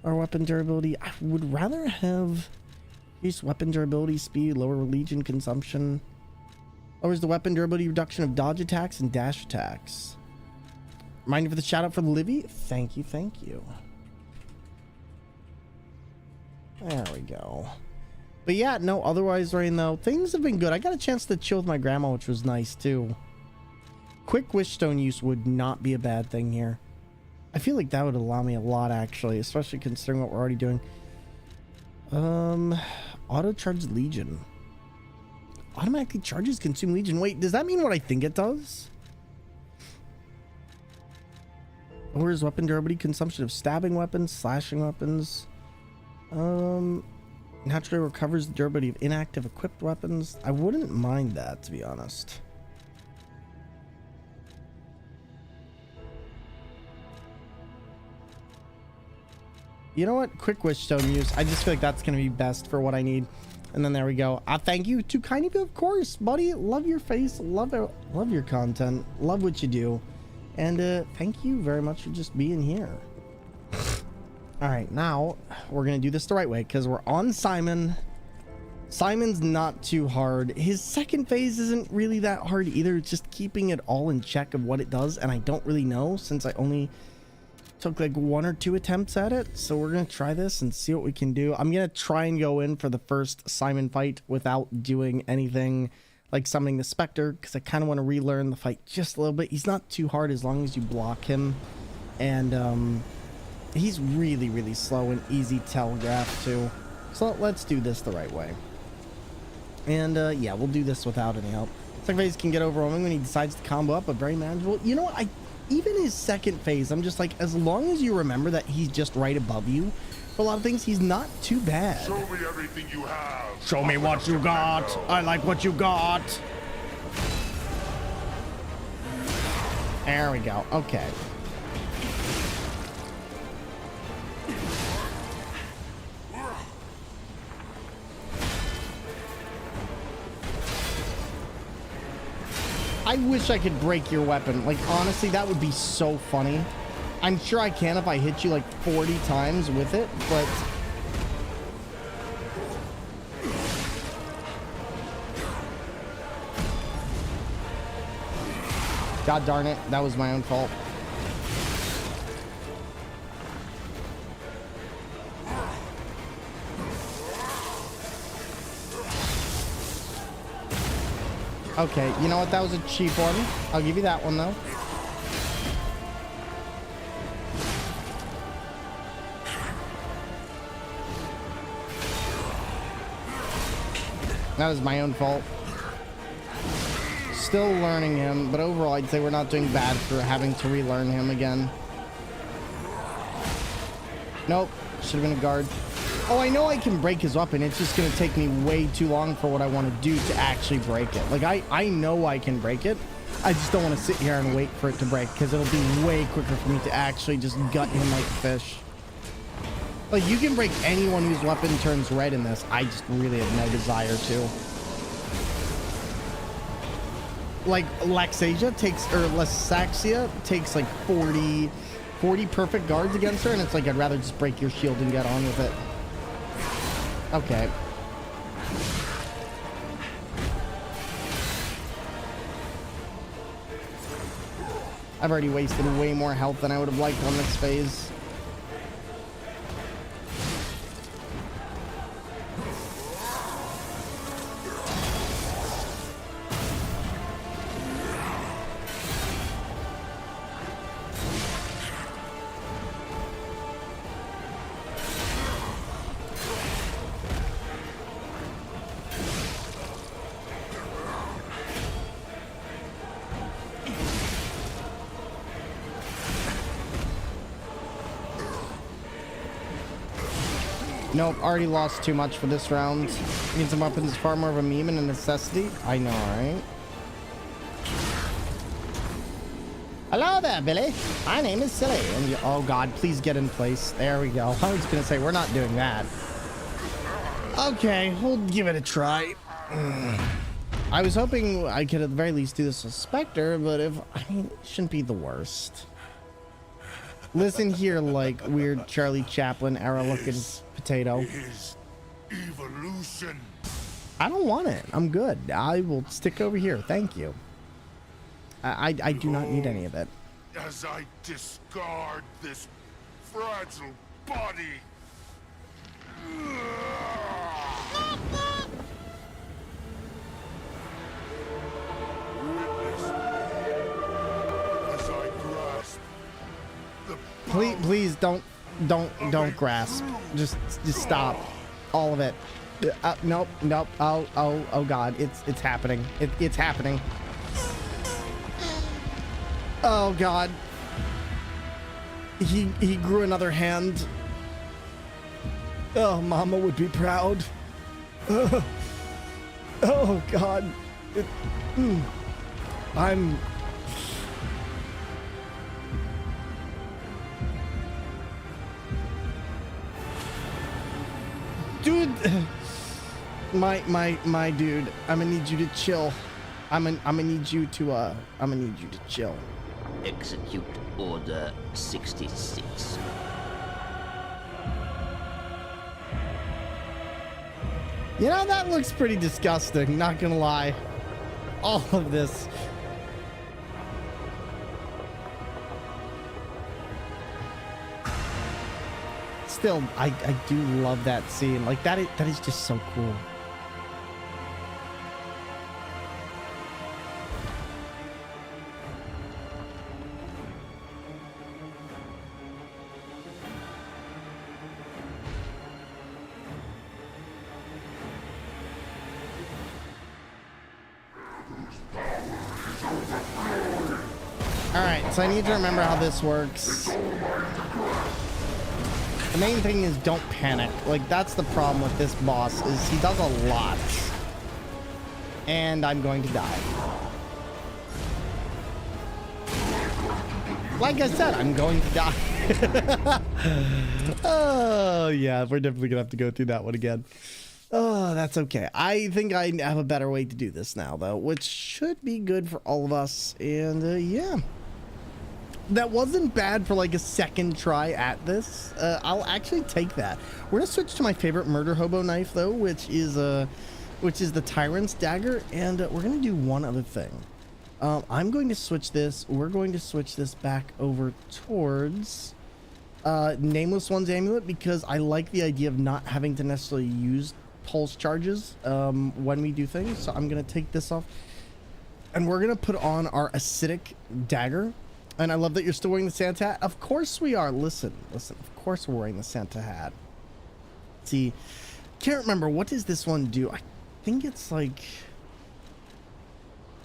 or weapon durability. I would rather have increased weapon durability speed, lower Legion consumption. Lowers the weapon durability reduction of dodge attacks and dash attacks. Reminder for the shout out for Livy. Thank you, thank you. There we go. But yeah, no, otherwise, Rain, though, things have been good. I got a chance to chill with my grandma, which was nice, too. Quick wish stone use would not be a bad thing here. I feel like that would allow me a lot, actually, especially considering what we're already doing. Auto charge Legion. Automatically charges consume Legion. Wait, does that mean what I think it does? Lowers weapon durability consumption of stabbing weapons, slashing weapons. Naturally recovers the durability of inactive equipped weapons. I wouldn't mind that, to be honest. You know what? Quick wish stone use. I just feel like that's going to be best for what I need. And then there we go. Thank you to Kind of course, buddy. Love your face. Love your content. Love what you do. And thank you very much for just being here. All right, now we're going to do this the right way because we're on Simon. Simon's not too hard. His second phase isn't really that hard either. It's just keeping it all in check of what it does. And I don't really know since I only took like 1 or 2 attempts at it. So we're going to try this and see what we can do. I'm going to try and go in for the first Simon fight without doing anything like summoning the Spectre because I kind of want to relearn the fight just a little bit. He's not too hard as long as you block him. And he's really, really slow and easy telegraph too. So let's do this the right way. And yeah, we'll do this without any help. Second phase can get overwhelming when he decides to combo up, but very manageable. You know what? Even his second phase, I'm just like, as long as you remember that he's just right above you for a lot of things, he's not too bad. Show me everything you have. Show me what you got. I like what you got. There we go. Okay. I wish I could break your weapon. Like, honestly, that would be so funny. I'm sure I can if I hit you like 40 times with it, but... God darn it, that was my own fault. Okay, you know what? That was a cheap one. I'll give you that one, though. That was my own fault. Still learning him, but overall, I'd say we're not doing bad for having to relearn him again. Nope. Should have been a guard. Oh, I know I can break his weapon. It's just going to take me way too long for what I want to do to actually break it. Like, I know I can break it. I just don't want to sit here and wait for it to break because it'll be way quicker for me to actually just gut him like a fish. Like, you can break anyone whose weapon turns red in this. I just really have no desire to. Like, Laxasia takes, or Lasaxia takes like 40 perfect guards against her, and it's like, I'd rather just break your shield and get on with it. Okay. I've already wasted way more health than I would have liked on this phase. Nope, already lost too much for this round. Means some weapons is far more of a meme and a necessity. I know, right? Hello there, Billy. My name is Silly. And you, oh god, please get in place. There we go. I was gonna say, we're not doing that. Okay, we'll give it a try. I was hoping I could at the very least do this with Spectre, but I mean, it shouldn't be the worst. Listen here, like weird Charlie Chaplin era looking potato. Evolution. I don't want it. I'm good. I will stick over here. Thank you. I do not need any of it. As I discard this fragile body. As I grasp the Please don't grasp. Just stop. All of it. Nope. Oh god, it's happening. It's happening. Oh god. He grew another hand. Oh, Mama would be proud. Oh, God. I'm... Dude, my dude, I'm gonna need you to chill. I'm gonna need you to chill. Execute Order 66. You know, that looks pretty disgusting, not gonna lie. All of this. Still, I do love that scene. Like, that is just so cool. Alright, so I need to remember how this works. The main thing is don't panic. Like, that's the problem with this boss, is he does a lot. And I'm going to die. Like I said, I'm going to die. Oh, yeah, we're definitely going to have to go through that one again. Oh, that's okay. I think I have a better way to do this now, though, which should be good for all of us. And, yeah. That wasn't bad for like a second try at this. I'll actually take that. We're gonna switch to my favorite murder hobo knife though, which is the Tyrant's Dagger, and we're gonna do one other thing. I'm going to switch this. We're going to switch this back over towards Nameless One's amulet, because I like the idea of not having to necessarily use pulse charges when we do things. So I'm gonna take this off, and we're gonna put on our acidic dagger. And I love that you're still wearing the Santa hat. Of course we are. Listen. Of course we're wearing the Santa hat. See, can't remember. What does this one do? I think it's like...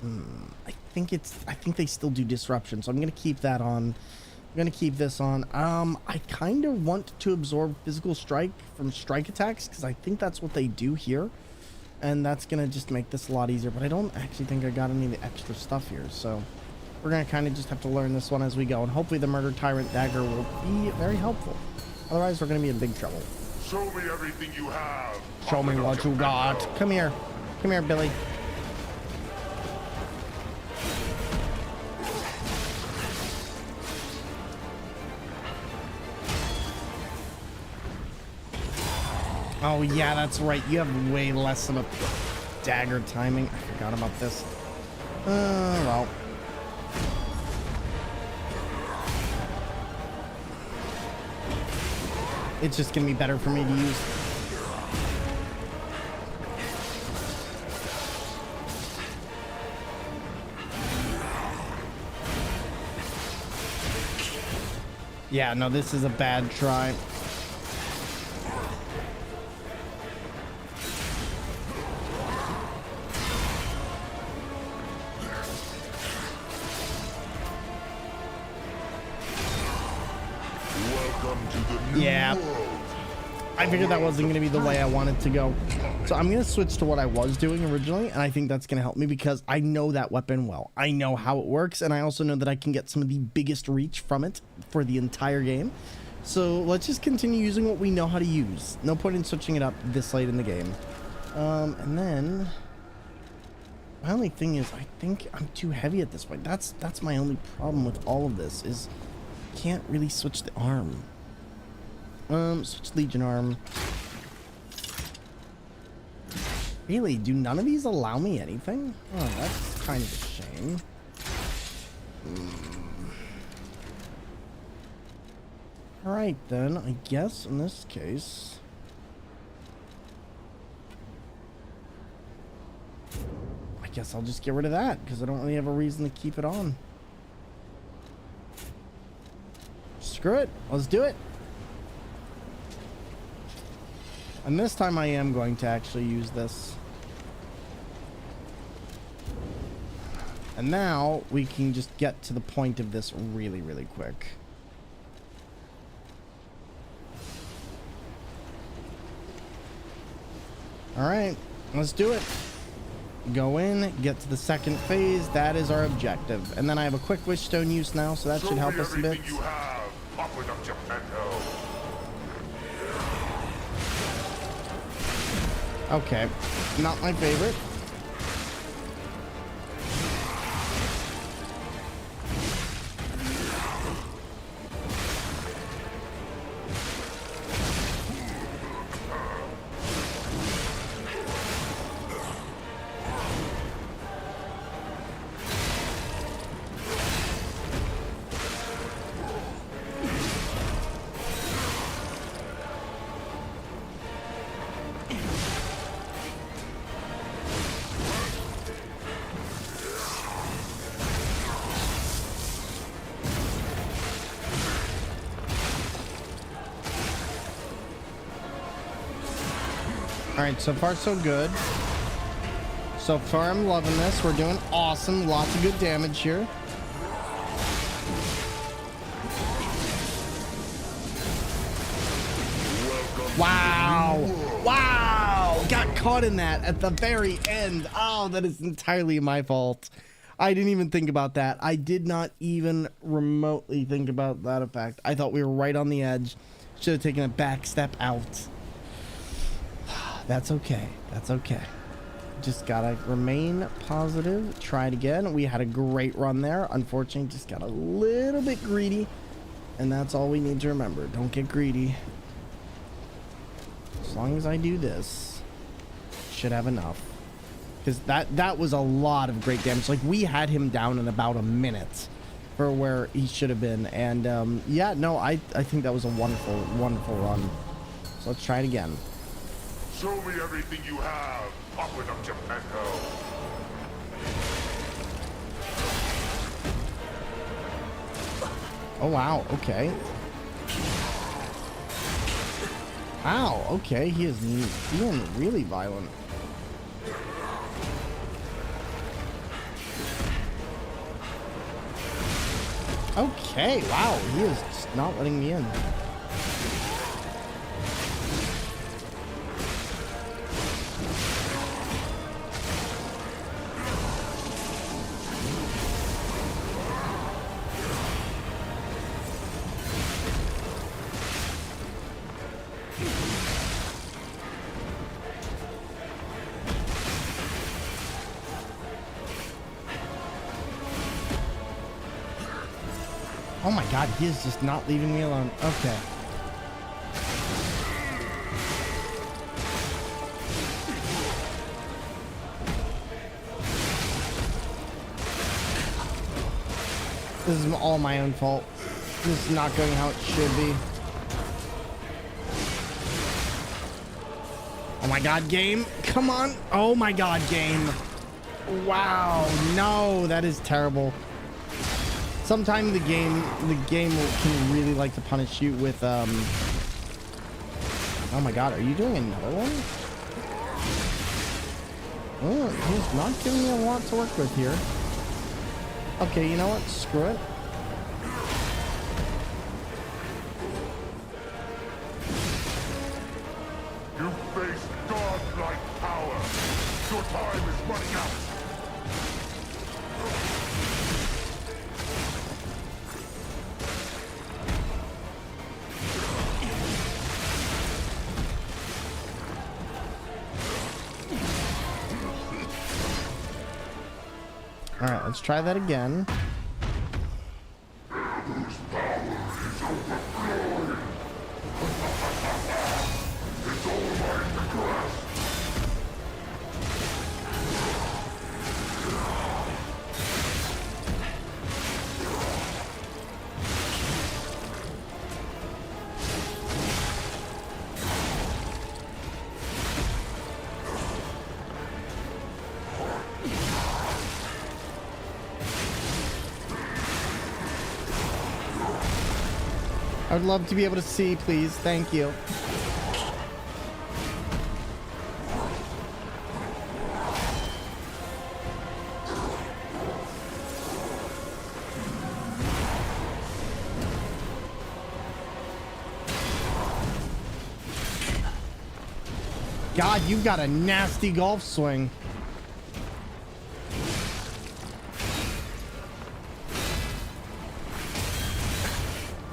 I think they still do disruption. So I'm going to keep that on. I'm going to keep this on. I kind of want to absorb physical strike from strike attacks, because I think that's what they do here. And that's going to just make this a lot easier. But I don't actually think I got any of the extra stuff here. So... we're going to kind of just have to learn this one as we go, and hopefully the Murder Tyrant Dagger will be very helpful. Otherwise, we're going to be in big trouble. Show me everything you have. Show me what you got. Come here. Come here, Billy. Oh, yeah, that's right. You have way less of a dagger timing. I forgot about this. Well... it's just gonna be better for me to use. Yeah, no, this is a bad try. Yeah, I figured that wasn't going to be the way I wanted to go. So I'm going to switch to what I was doing originally, and I think that's going to help me because I know that weapon well. I know how it works, and I also know that I can get some of the biggest reach from it for the entire game. So let's just continue using what we know how to use. No point in switching it up this late in the game. And then... my only thing is, I think I'm too heavy at this point. That's my only problem with all of this, is I can't really switch the arm. Switch Legion arm. Really, do none of these allow me anything? Oh, that's kind of a shame. Alright then, I guess in this case... I guess I'll just get rid of that, because I don't really have a reason to keep it on. Screw it, let's do it. And this time I am going to actually use this. And now we can just get to the point of this really, really quick. All right, let's do it. Go in, get to the second phase. That is our objective. And then I have a quick wish stone use now, so that should help us a bit. Okay, not my favorite. All right, so far so good. So far I'm loving this. We're doing awesome. Lots of good damage here. Wow. Wow. Got caught in that at the very end. Oh, that is entirely my fault. I didn't even think about that. I did not even remotely think about that effect. I thought we were right on the edge. Should have taken a back step out. That's okay. That's okay. Just gotta remain positive. Try it again. We had a great run there. Unfortunately, just got a little bit greedy. And that's all we need to remember. Don't get greedy. As long as I do this, should have enough. Because that was a lot of great damage. Like, we had him down in about a minute for where he should have been. And yeah, no, I think that was a wonderful, wonderful run. So let's try it again. Show me everything you have, Upward of Geppetto. Oh wow, okay. Wow, okay, he is being really violent. Okay, wow, he is just not letting me in. Oh my god, he is just not leaving me alone. Okay. This is all my own fault. This is not going how it should be. Oh my god, game. Come on. Oh my god, game. Wow. No, that is terrible. Sometimes the game can really like to punish you with oh my god, are you doing another one? Oh, he's not giving me a lot to work with here. Okay, you know what? Screw it. You face godlike power. Your time is running out. All right, let's try that again. I would love to be able to see, please. Thank you. God, you've got a nasty golf swing.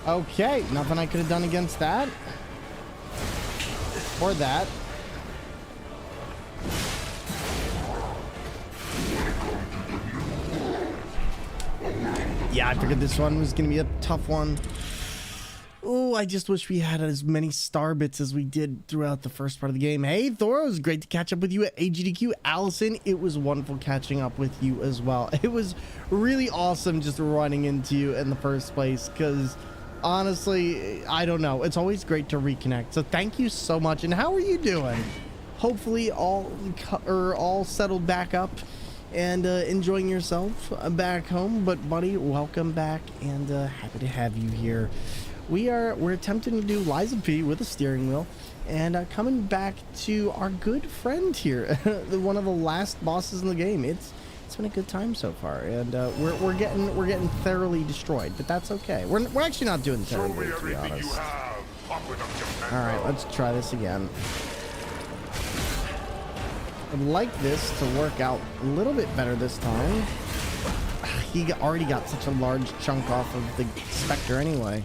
Okay, nothing I could have done against that. Or that. Yeah, I figured this one was going to be a tough one. Oh, I just wish we had as many star bits as we did throughout the first part of the game. Hey, Thor, it was great to catch up with you at AGDQ. Allison, it was wonderful catching up with you as well. It was really awesome just running into you in the first place because, honestly, I don't know. It's always great to reconnect. So thank you so much. And how are you doing? Hopefully all settled back up and enjoying yourself back home. But, buddy, welcome back and happy to have you here. We're attempting to do Liza P with a steering wheel and coming back to our good friend here, one of the last bosses in the game. It's been a good time so far, and we're getting thoroughly destroyed, but that's okay. We're actually not doing terribly, to be honest. All right, let's try this again. I'd like this to work out a little bit better this time. He already got such a large chunk off of the Spectre anyway.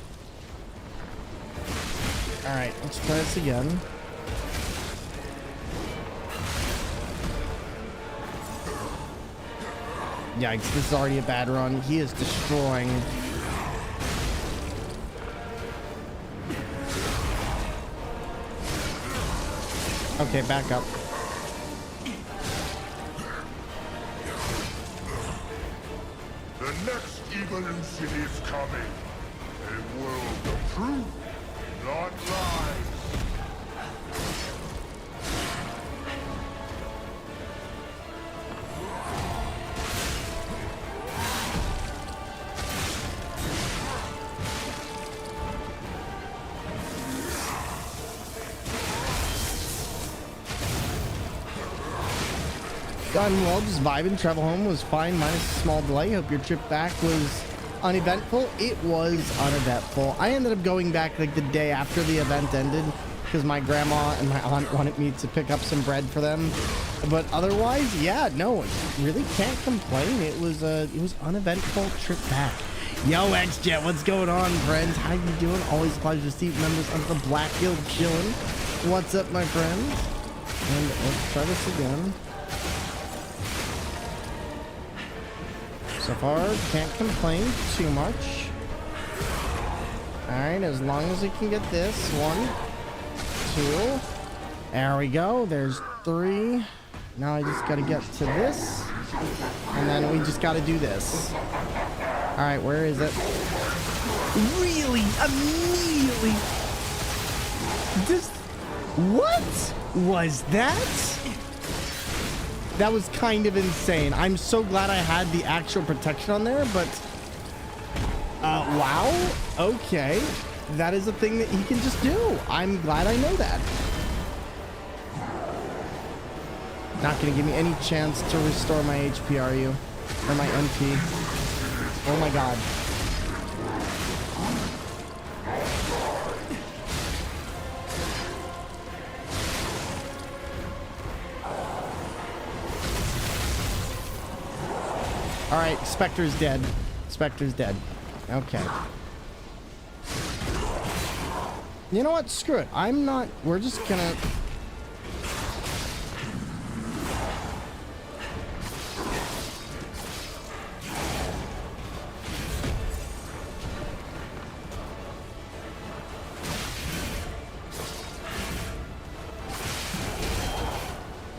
All right, let's try this again. Yikes, this is already a bad run. He is destroying. Okay, back up. The next Evelyn City is coming. A world of truth, not lies. Done well, just vibing. Travel home was fine, minus a small delay. Hope your trip back was uneventful. It was uneventful. I ended up going back like the day after the event ended because my grandma and my aunt wanted me to pick up some bread for them. But otherwise, yeah, no, really can't complain. It was uneventful trip back. Yo, XJet, what's going on, friends? How you doing? Always a pleasure to see members of the Black Guild chilling. What's up, my friends? And let's try this again. So far, can't complain too much. Alright, as long as we can get this. 1, 2. There we go. There's 3. Now I just gotta get to this. And then we just gotta do this. Alright, where is it? Really? Immediately? What was that? That was kind of insane. I'm so glad I had the actual protection on there, but wow. Okay. That is a thing that he can just do. I'm glad I know that. Not gonna give me any chance to restore my HP, are you? Or my MP. Oh my god. All right, Spectre's dead. Spectre's dead. Okay. You know what? Screw it. I'm not... We're just gonna...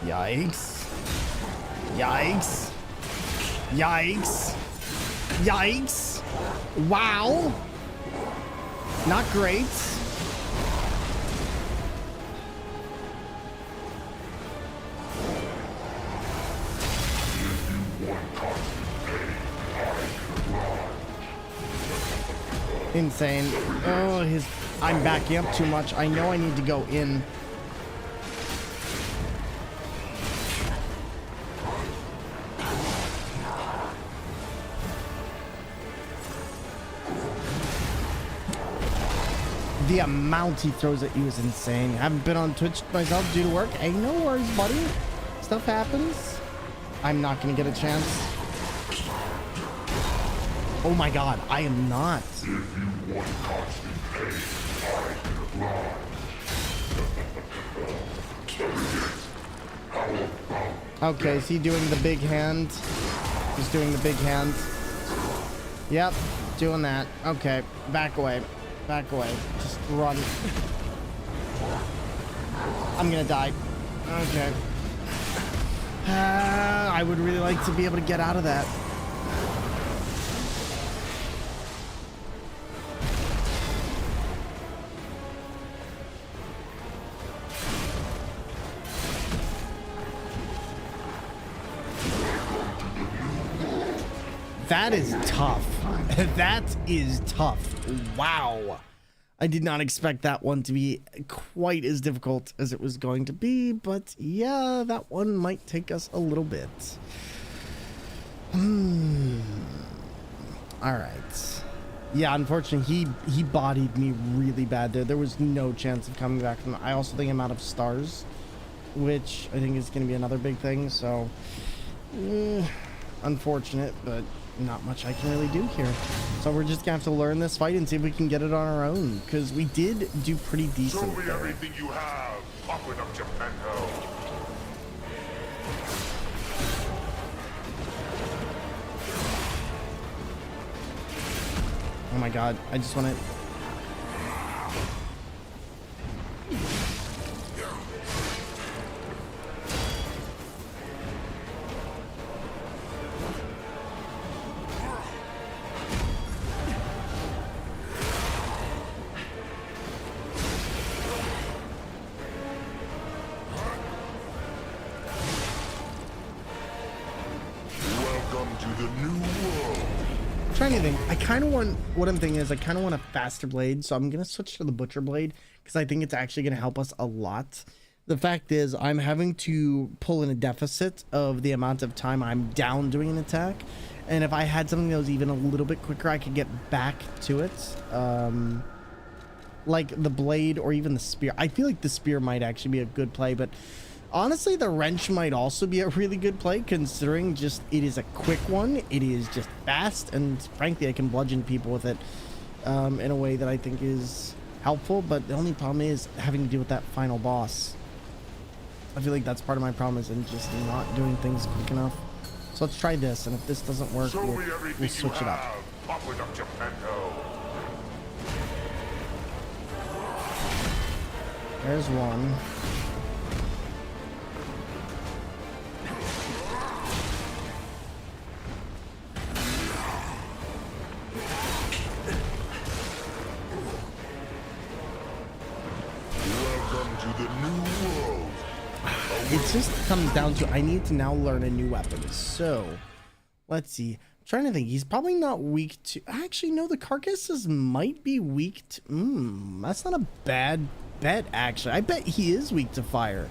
Yikes. Yikes. Yikes. Yikes. Wow. Not great. Insane. Oh, I'm backing up too much. I know I need to go in. The amount he throws at you is insane. I haven't been on Twitch myself due to work. Hey, no worries, buddy. Stuff happens. I'm not gonna get a chance. Oh my god, I am not. If you want constant pain, I can apply. Okay, is he doing the big hand? He's doing the big hand. Yep, doing that. Okay, back away. Back away. Just run. I'm gonna die. Okay. I would really like to be able to get out of that. That is tough. That is tough. Wow. I did not expect that one to be quite as difficult as it was going to be, but yeah, that one might take us a little bit. All right. Yeah, unfortunately, he bodied me really bad there. There was no chance of coming back from that. I also think I'm out of stars, which I think is going to be another big thing, so unfortunate, but not much I can really do here. So we're just gonna have to learn this fight and see if we can get it on our own, because we did do pretty decent. Show me everything you have. Open up Geppetto. Oh my god, I just want to... trying to think. I kind of want, what I'm thinking is I kind of want a faster blade, so I'm going to switch to the butcher blade because I think it's actually going to help us a lot. The fact is I'm having to pull in a deficit of the amount of time I'm down doing an attack, and if I had something that was even a little bit quicker, I could get back to it. Like the blade or even the spear. I feel like the spear might actually be a good play, but honestly, the wrench might also be a really good play, considering just it is a quick one. It is just fast, and frankly, I can bludgeon people with it in a way that I think is helpful. But the only problem is having to deal with that final boss. I feel like that's part of my problem, is in just not doing things quick enough. So let's try this, and if this doesn't work, we'll switch it up. There's one. It just comes down to I need to now learn a new weapon. So let's see. I'm trying to think. He's probably not weak to... Actually, no, the carcasses might be weak to... that's not a bad bet, actually. I bet he is weak to fire.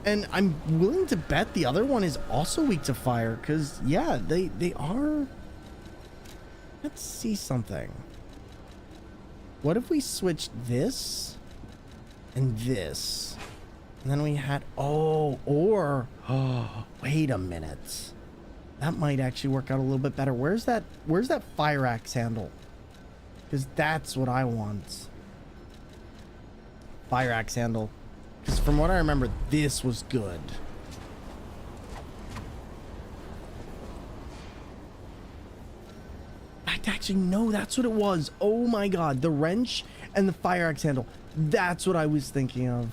And I'm willing to bet the other one is also weak to fire. Because, yeah, they are... Let's see something. What if we switched this and this? And then we had, oh, wait a minute. That might actually work out a little bit better. Where's that fire axe handle? Because that's what I want. Fire axe handle. Because from what I remember, this was good. Actually, no, that's what it was. Oh my god, the wrench and the fire axe handle. That's what I was thinking of.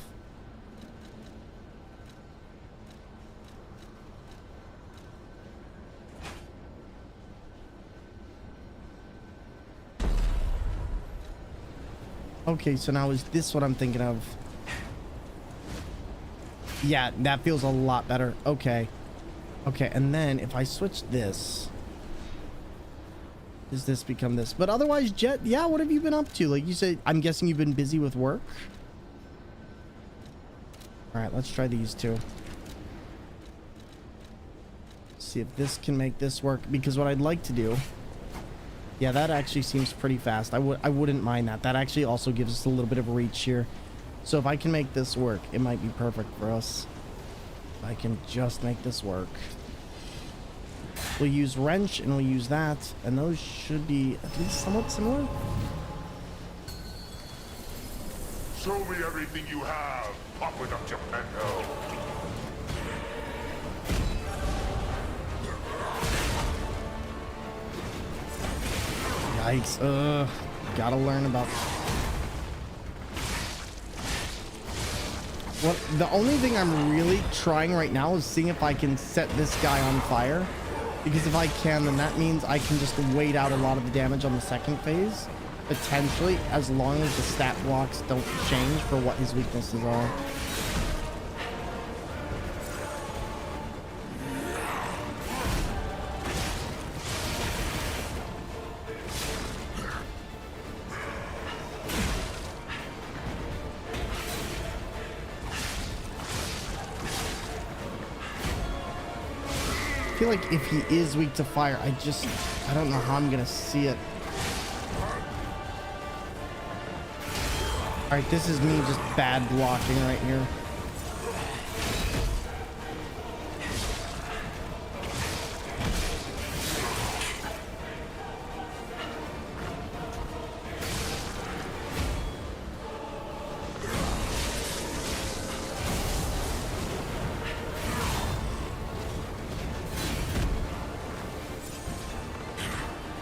Okay, so now is this what I'm thinking of? Yeah, that feels a lot better. Okay. Okay, and then if I switch this... Does this become this? But otherwise, Jet, yeah, what have you been up to? Like you said, I'm guessing you've been busy with work? Alright, let's try these two. See if this can make this work. Because what I'd like to do Yeah, that actually seems pretty fast. I wouldn't mind that. That actually also gives us a little bit of reach here. So if I can make this work, it might be perfect for us. If I can just make this work. We'll use wrench and we'll use that, and those should be at least somewhat similar. Show me everything you have. Pop it up, Geppetto. Yikes. Gotta learn about... What, the only thing I'm really trying right now is seeing if I can set this guy on fire. Because if I can, then that means I can just wait out a lot of the damage on the second phase. Potentially, as long as the stat blocks don't change for what his weaknesses are. I feel like if he is weak to fire, I don't know how I'm gonna see it. All right, this is me just bad blocking right here.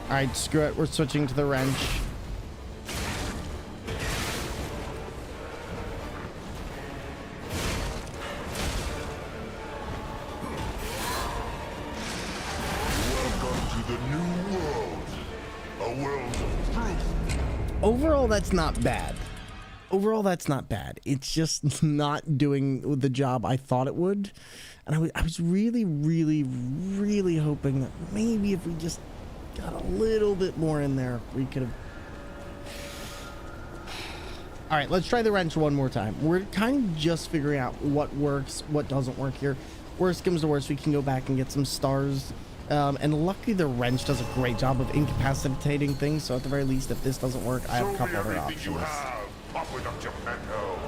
Alright, screw it. We're switching to the wrench. Welcome to the new world. A world of truth. Overall, that's not bad. Overall, that's not bad. It's just not doing the job I thought it would. And I was really, really, really hoping that maybe if we just got a little bit more in there, we could have... All right, let's try the wrench one more time. We're kind of just figuring out what works, what doesn't work here. Worst comes to worst, we can go back and get some stars. And luckily the wrench does a great job of incapacitating things, so at the very least, if this doesn't work, I have a couple other options. Pop it up, Geppetto.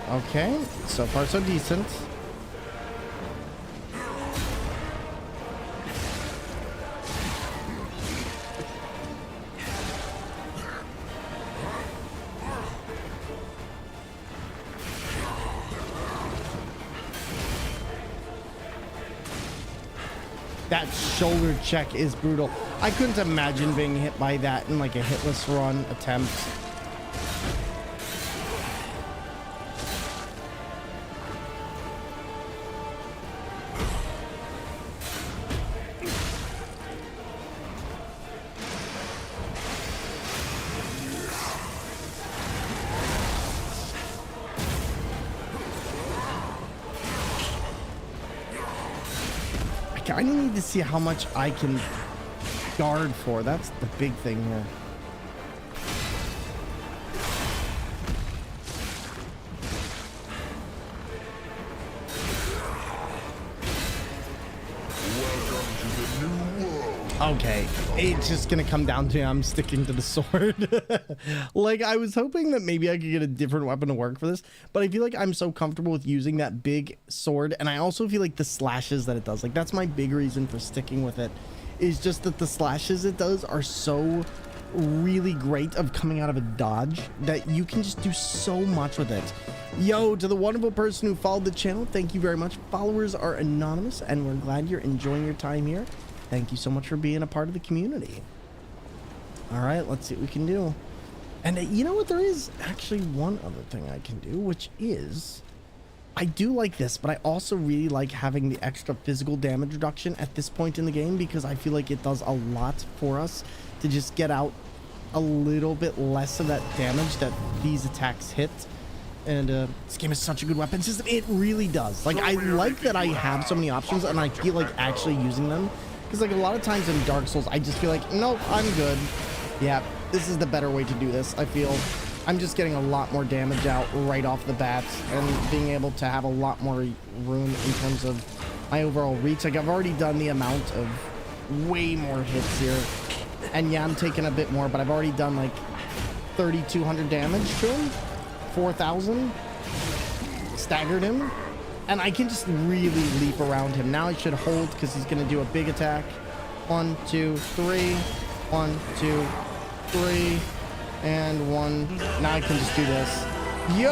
Okay, so far so decent. That shoulder check is brutal. I couldn't imagine being hit by that in like a hitless run attempt. I need to see how much I can guard for. That's the big thing here. Welcome to the new world. Okay, it's just gonna come down to I'm sticking to the sword. Like, I was hoping that maybe I could get a different weapon to work for this, but I feel like I'm so comfortable with using that big sword, and I also feel like the slashes that it does, like, that's my big reason for sticking with it, is just that the slashes it does are so really great of coming out of a dodge that you can just do so much with it. Yo, to the wonderful person who followed the channel, thank you very much. Followers are anonymous, and we're glad you're enjoying your time here. Thank you so much for being a part of the community. All right, let's see what we can do. And you know what? There is actually one other thing I can do, which is... I do like this, but I also really like having the extra physical damage reduction at this point in the game, because I feel like it does a lot for us to just get out a little bit less of that damage that these attacks hit. And this game is such a good weapon system. It really does. Like, I like that I have so many options and I feel like actually using them. Because like a lot of times in Dark Souls, I just feel like, nope, I'm good. Yeah, this is the better way to do this. I feel I'm just getting a lot more damage out right off the bat and being able to have a lot more room in terms of my overall reach. Like, I've already done the amount of way more hits here. And yeah, I'm taking a bit more, but I've already done like 3,200 damage to him. 4,000. Staggered him. And I can just really leap around him. Now I should hold because he's going to do a big attack. 1, 2, 3. 1, 2, 3. And 1. Now I can just do this. Yo,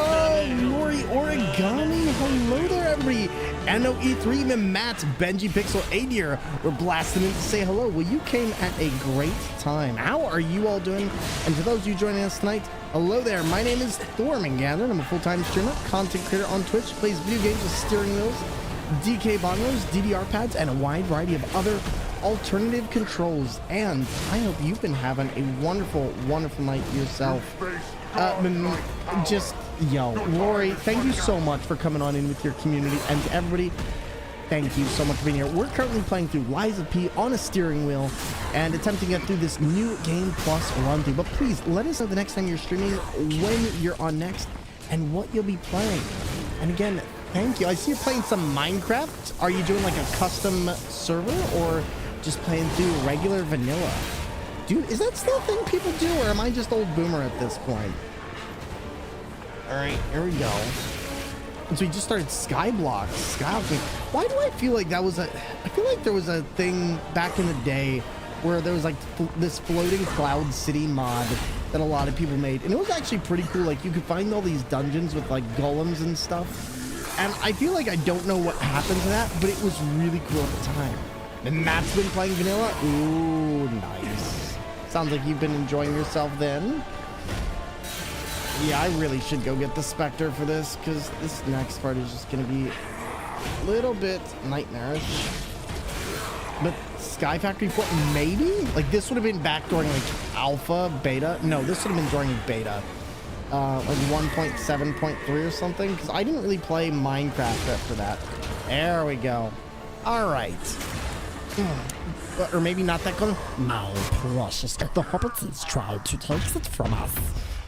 Lori Origami. Hello there, everybody. NOE3, even Matt, Benji Pixel, Adir. We're blasting in to say hello. Well, you came at a great time. How are you all doing? And for those of you joining us tonight, hello there. My name is Thormangander. I'm a full-time streamer, content creator on Twitch, plays video games with steering wheels, DK bongos, DDR pads, and a wide variety of other alternative controls. And I hope you've been having a wonderful, wonderful night yourself. Yo, Lori, thank you so much for coming on in with your community, and to everybody, thank you so much for being here. We're currently playing through Lies of P on a steering wheel and attempting to get through this new Game Plus run through. But please let us know the next time you're streaming, when you're on next, and what you'll be playing. And again, thank you. I see you're playing some Minecraft. Are you doing like a custom server or just playing through regular vanilla? Dude, is that still a thing people do, or am I just old boomer at this point? All right, here we go. And so we just started Skyblock. Why do I feel like that was I feel like there was a thing back in the day where there was like this floating cloud city mod that a lot of people made. And it was actually pretty cool. Like, you could find all these dungeons with like golems and stuff. And I feel like I don't know what happened to that, but it was really cool at the time. And Matt's been playing vanilla. Ooh, nice. Sounds like you've been enjoying yourself then. Yeah, I really should go get the Spectre for this, because this next part is just going to be a little bit nightmarish. But Sky Factory 4, maybe? Like, this would have been back during, like, alpha, beta? No, this would have been during beta. Like 1.7.3 or something, because I didn't really play Minecraft after that. There we go. All right. Or maybe not that good. My precious, the Hobbits tried to take it from us.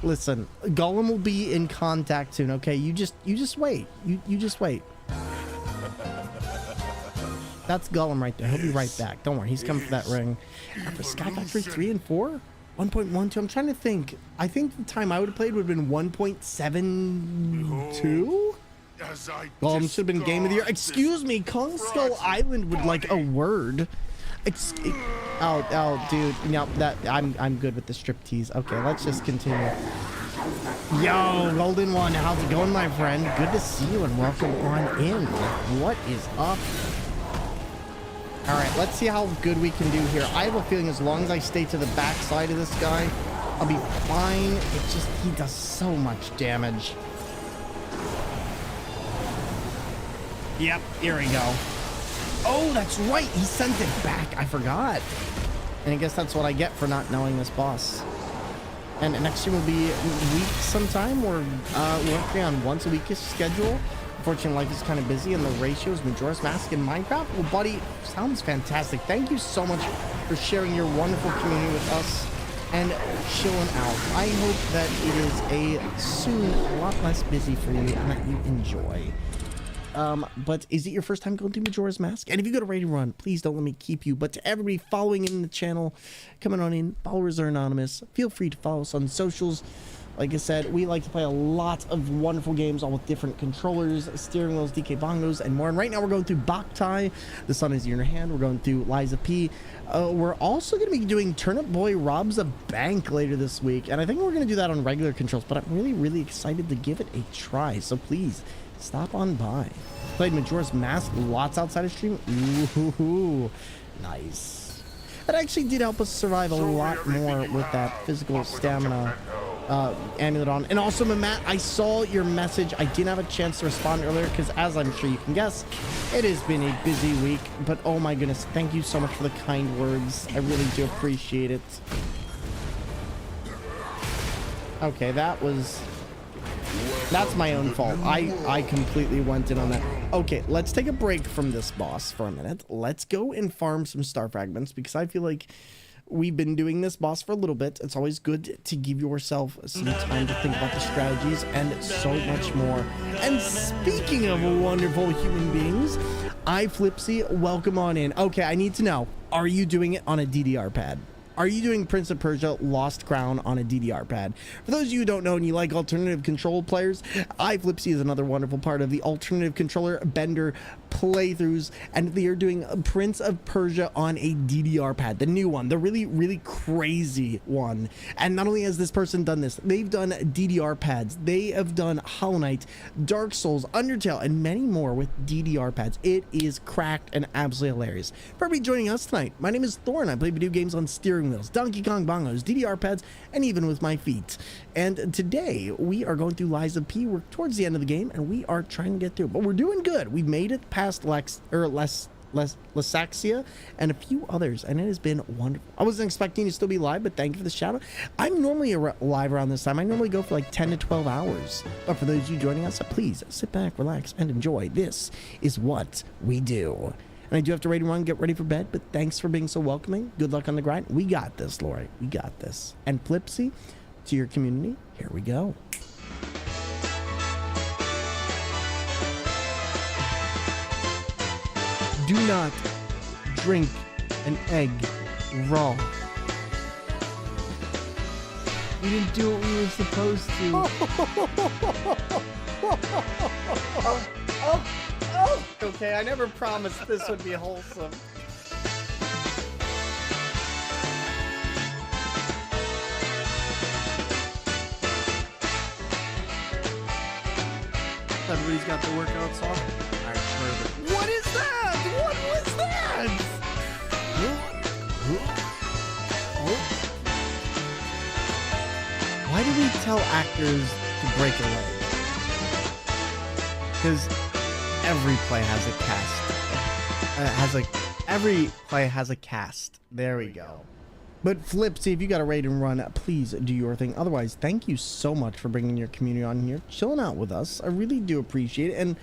Listen, Gollum will be in contact soon, okay? You just wait. You just wait. That's Gollum right there. He'll be right back. Don't worry, he's coming for that ring. For Sky Factory 3 and 4? 1.12? I'm trying to think. I think the time I would have played would have been 1.72? Gollum should have been Game of the Year. Excuse me, Kong Skull Island would like a word. Oh, dude. No, I'm good with the striptease. Okay, let's just continue. Yo, Golden One, how's it going, my friend? Good to see you and welcome on in. What is up? All right, let's see how good we can do here. I have a feeling as long as I stay to the back side of this guy, I'll be fine. It's just, he does so much damage. Yep, here we go. Oh, that's right. He sent it back. I forgot. And I guess that's what I get for not knowing this boss. And next stream will be week sometime. We're working on once a weekish schedule. Unfortunately, life is kind of busy, and the ratios Majora's Mask and Minecraft. Well, buddy, sounds fantastic. Thank you so much for sharing your wonderful community with us and chilling out. I hope that it is soon a lot less busy for you and that you enjoy. But is it your first time going through Majora's Mask? And if you go to Ready to Run, please don't let me keep you. But to everybody following in the channel, coming on in, followers are anonymous. Feel free to follow us on socials. Like I said, we like to play a lot of wonderful games, all with different controllers, steering wheels, DK bongos, and more. And right now we're going through Boktai, The Sun Is in Your Hand. We're going through Lies of P. We're also going to be doing Turnip Boy Robs a Bank later this week. And I think we're going to do that on regular controls, but I'm really, really excited to give it a try. So please, stop on by. Played Majora's Mask lots outside of stream. Ooh, nice. That actually did help us survive a lot more with that physical stamina amulet on. And also, Matt, I saw your message. I didn't have a chance to respond earlier because, as I'm sure you can guess, it has been a busy week. But oh my goodness, thank you so much for the kind words. I really do appreciate it. Okay, that was That's my own fault. I completely went in on that. Okay, let's take a break from this boss for a minute. Let's go and farm some star fragments because I feel like we've been doing this boss for a little bit. It's always good to give yourself some time to think about the strategies and so much more. And speaking of wonderful human beings, iFlipsy, welcome on in. Okay, I need to know, are you doing it on a DDR pad? Are you doing Prince of Persia Lost Crown on a DDR pad? For those of you who don't know and you like alternative control players, iFlipsy is another wonderful part of the alternative controller Bender playthroughs, and they are doing Prince of Persia on a DDR pad, the new one, the really crazy one. And not only has this person done this, they've done DDR pads, they have done Hollow Knight, Dark Souls, Undertale, and many more with DDR pads. It is cracked and absolutely hilarious. For everybody joining us tonight, my name is Thor and I play video games on steering wheels, Donkey Kong bongos, DDR pads, and even with my feet. And today we are going through Lies of P. We're towards the end of the game and we are trying to get through it, but we're doing good. We've made it past Lysaxia and a few others, and it has been wonderful. I wasn't expecting to still be live, but thank you for the shout out. I'm normally live around this time. I normally go for like 10 to 12 hours, but for those of you joining us, please sit back, relax, and enjoy. This is what we do. And I do have to raid and run, get ready for bed, but thanks for being so welcoming. Good luck on the grind. We got this, Lori. We got this. And Flipsy, to your community, here we go. Do not drink an egg raw. We didn't do what we were supposed to. Okay, I never promised this would be wholesome. Everybody's got their workouts on. All right, perfect. What is that? What was that? Why do we tell actors to break a leg? Because every play has a cast. Every play has a cast. There we go. But Flipsy, if you got a raid and run, please do your thing. Otherwise, thank you so much for bringing your community on here, chilling out with us. I really do appreciate it. And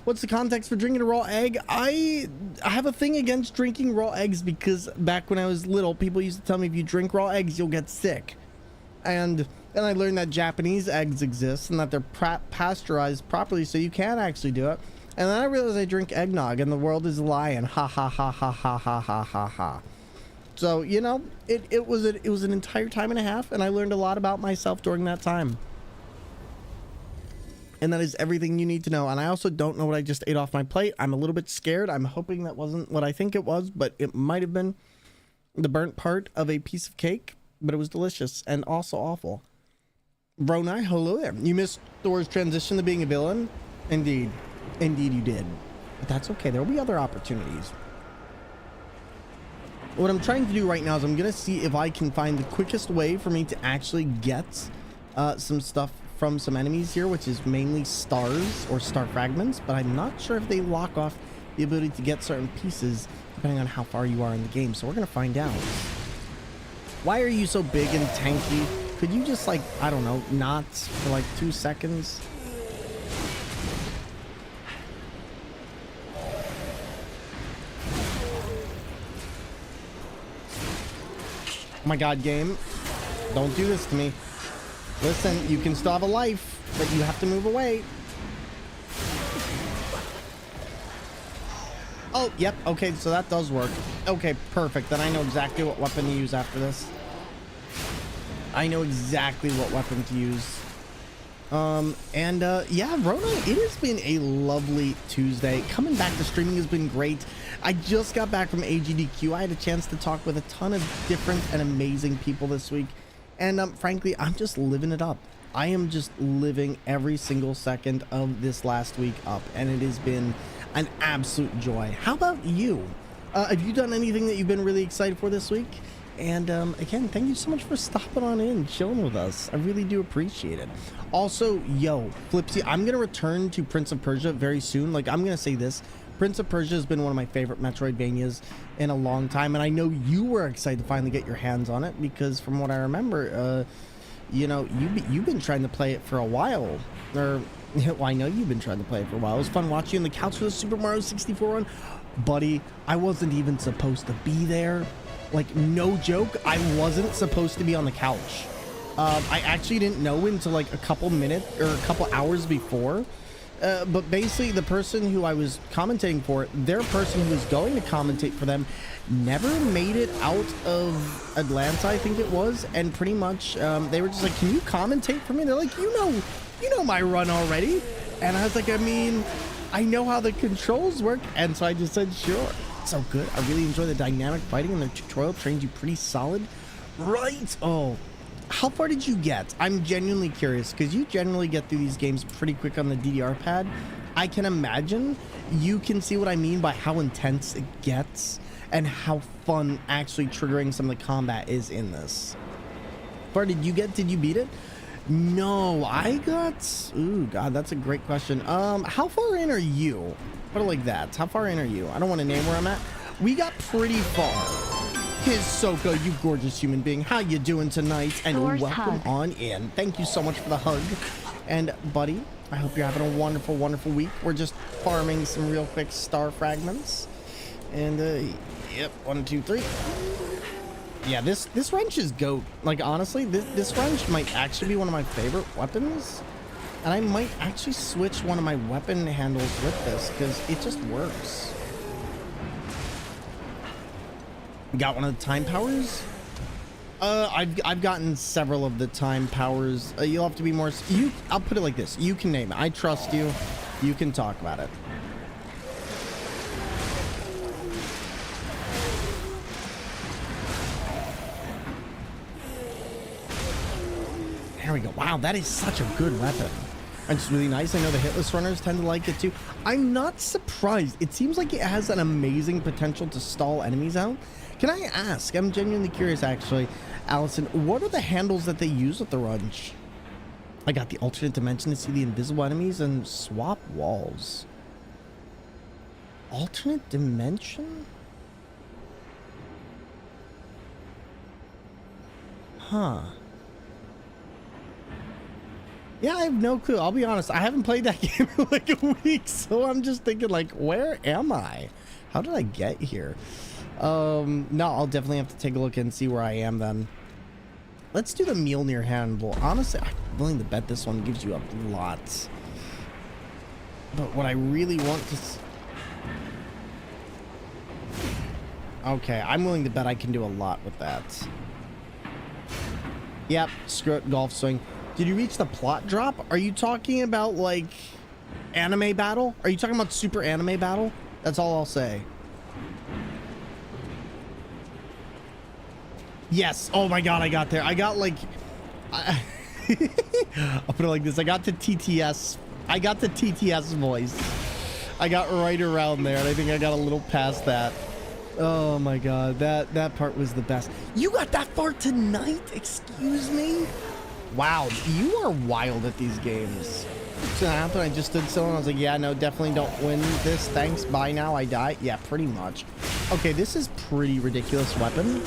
what's the context for drinking a raw egg? I have a thing against drinking raw eggs because back when I was little, people used to tell me if you drink raw eggs, you'll get sick. And then I learned that Japanese eggs exist and that they're pasteurized properly, so you can actually do it. And then I realized I drink eggnog and the world is a lie, and ha ha ha ha ha ha ha ha ha. So, you know, it was an entire time and a half, and I learned a lot about myself during that time. And that is everything you need to know. And I also don't know what I just ate off my plate. I'm a little bit scared. I'm hoping that wasn't what I think it was, but it might have been the burnt part of a piece of cake, but it was delicious and also awful. Bronai, hello there. You missed Thor's transition to being a villain? Indeed. Indeed you did. But that's okay. There will be other opportunities. What I'm trying to do right now is I'm going to see if I can find the quickest way for me to actually get some stuff from some enemies here, which is mainly stars or star fragments, but I'm not sure if they lock off the ability to get certain pieces depending on how far you are in the game. So we're going to find out. Why are you so big and tanky? Could you just, like, I don't know, not for like 2 seconds? Oh my god, game. Don't do this to me. Listen, you can still have a life, but you have to move away. Oh, yep. Okay, so that does work. Okay, perfect. Then I know exactly what weapon to use after this. I know exactly what weapon to use. Yeah, Rona, it has been a lovely Tuesday. Coming back to streaming has been great. I just got back from AGDQ. I had a chance to talk with a ton of different and amazing people this week. And frankly, I'm just living it up. I am just living every single second of this last week up. And it has been an absolute joy. How about you? Have you done anything that you've been really excited for this week? And again, thank you so much for stopping on in, chilling with us. I really do appreciate it. Also, yo, Flipsy, I'm going to return to Prince of Persia very soon. Like, I'm going to say this. Prince of Persia has been one of my favorite Metroidvanias in a long time. And I know you were excited to finally get your hands on it because from what I remember, you know, you've been trying to play it for a while. Or, well, I know you've been trying to play it for a while. It was fun watching you on the couch for the Super Mario 64 run. Buddy, I wasn't even supposed to be there. Like, no joke, I wasn't supposed to be on the couch. I actually didn't know until like a couple minutes or a couple hours before. But basically, the person who I was commentating for, their person who was going to commentate for them, never made it out of Atlanta, I think it was. And pretty much, they were just like, "Can you commentate for me?" They're like, "You know my run already." And I was like, "I mean, I know how the controls work." And so I just said, "Sure." So good. I really enjoy the dynamic fighting, and the tutorial trained you pretty solid. Right. Oh. How far did you get? I'm genuinely curious, because you generally get through these games pretty quick on the DDR pad. I can imagine you can see what I mean by how intense it gets and how fun actually triggering some of the combat is in this. How far did you get? Did you beat it? No, I got... Ooh, God, that's a great question. How far in are you? Put it like that. How far in are you? I don't want to name where I'm at. We got pretty far. Hisoka, you gorgeous human being. How you doing tonight? And welcome on in. Thank you so much for the hug. And buddy, I hope you're having a wonderful, wonderful week. We're just farming some real quick star fragments. And yep, 1, 2, 3. Yeah, this wrench is goat. Like honestly, this wrench might actually be one of my favorite weapons. And I might actually switch one of my weapon handles with this because it just works. Got one of the time powers? I've gotten several of the time powers. You'll have to be more... I'll put it like this. You can name it. I trust you. You can talk about it. There we go. Wow, that is such a good weapon. And it's really nice. I know the hitless runners tend to like it too. I'm not surprised. It seems like it has an amazing potential to stall enemies out. Can I ask? I'm genuinely curious, actually. Allison, what are the handles that they use with the wrench? I got the alternate dimension to see the invisible enemies and swap walls. Alternate dimension? Huh. Yeah, I have no clue. I'll be honest. I haven't played that game in like a week, so I'm just thinking, like, where am I? How did I get here? No, I'll definitely have to take a look and see where I am then. Let's do the Mjolnir handle. Honestly, I'm willing to bet this one gives you a lot. But what I really want to... Okay, I'm willing to bet I can do a lot with that. Yep, screw it, golf swing. Did you reach the plot drop? Are you talking about, like, anime battle? Are you talking about super anime battle? That's all I'll say. Yes. Oh my God, I got there. I got like... I'll put it like this. I got to TTS. I got the TTS voice. I got right around there, and I think I got a little past that. Oh my God, that part was the best. You got that far tonight? Excuse me? Wow, you are wild at these games. What's gonna happen? I just stood still and I was like, yeah, no, definitely don't win this. Thanks, bye now, I die. Yeah, pretty much. Okay, this is pretty ridiculous weapon.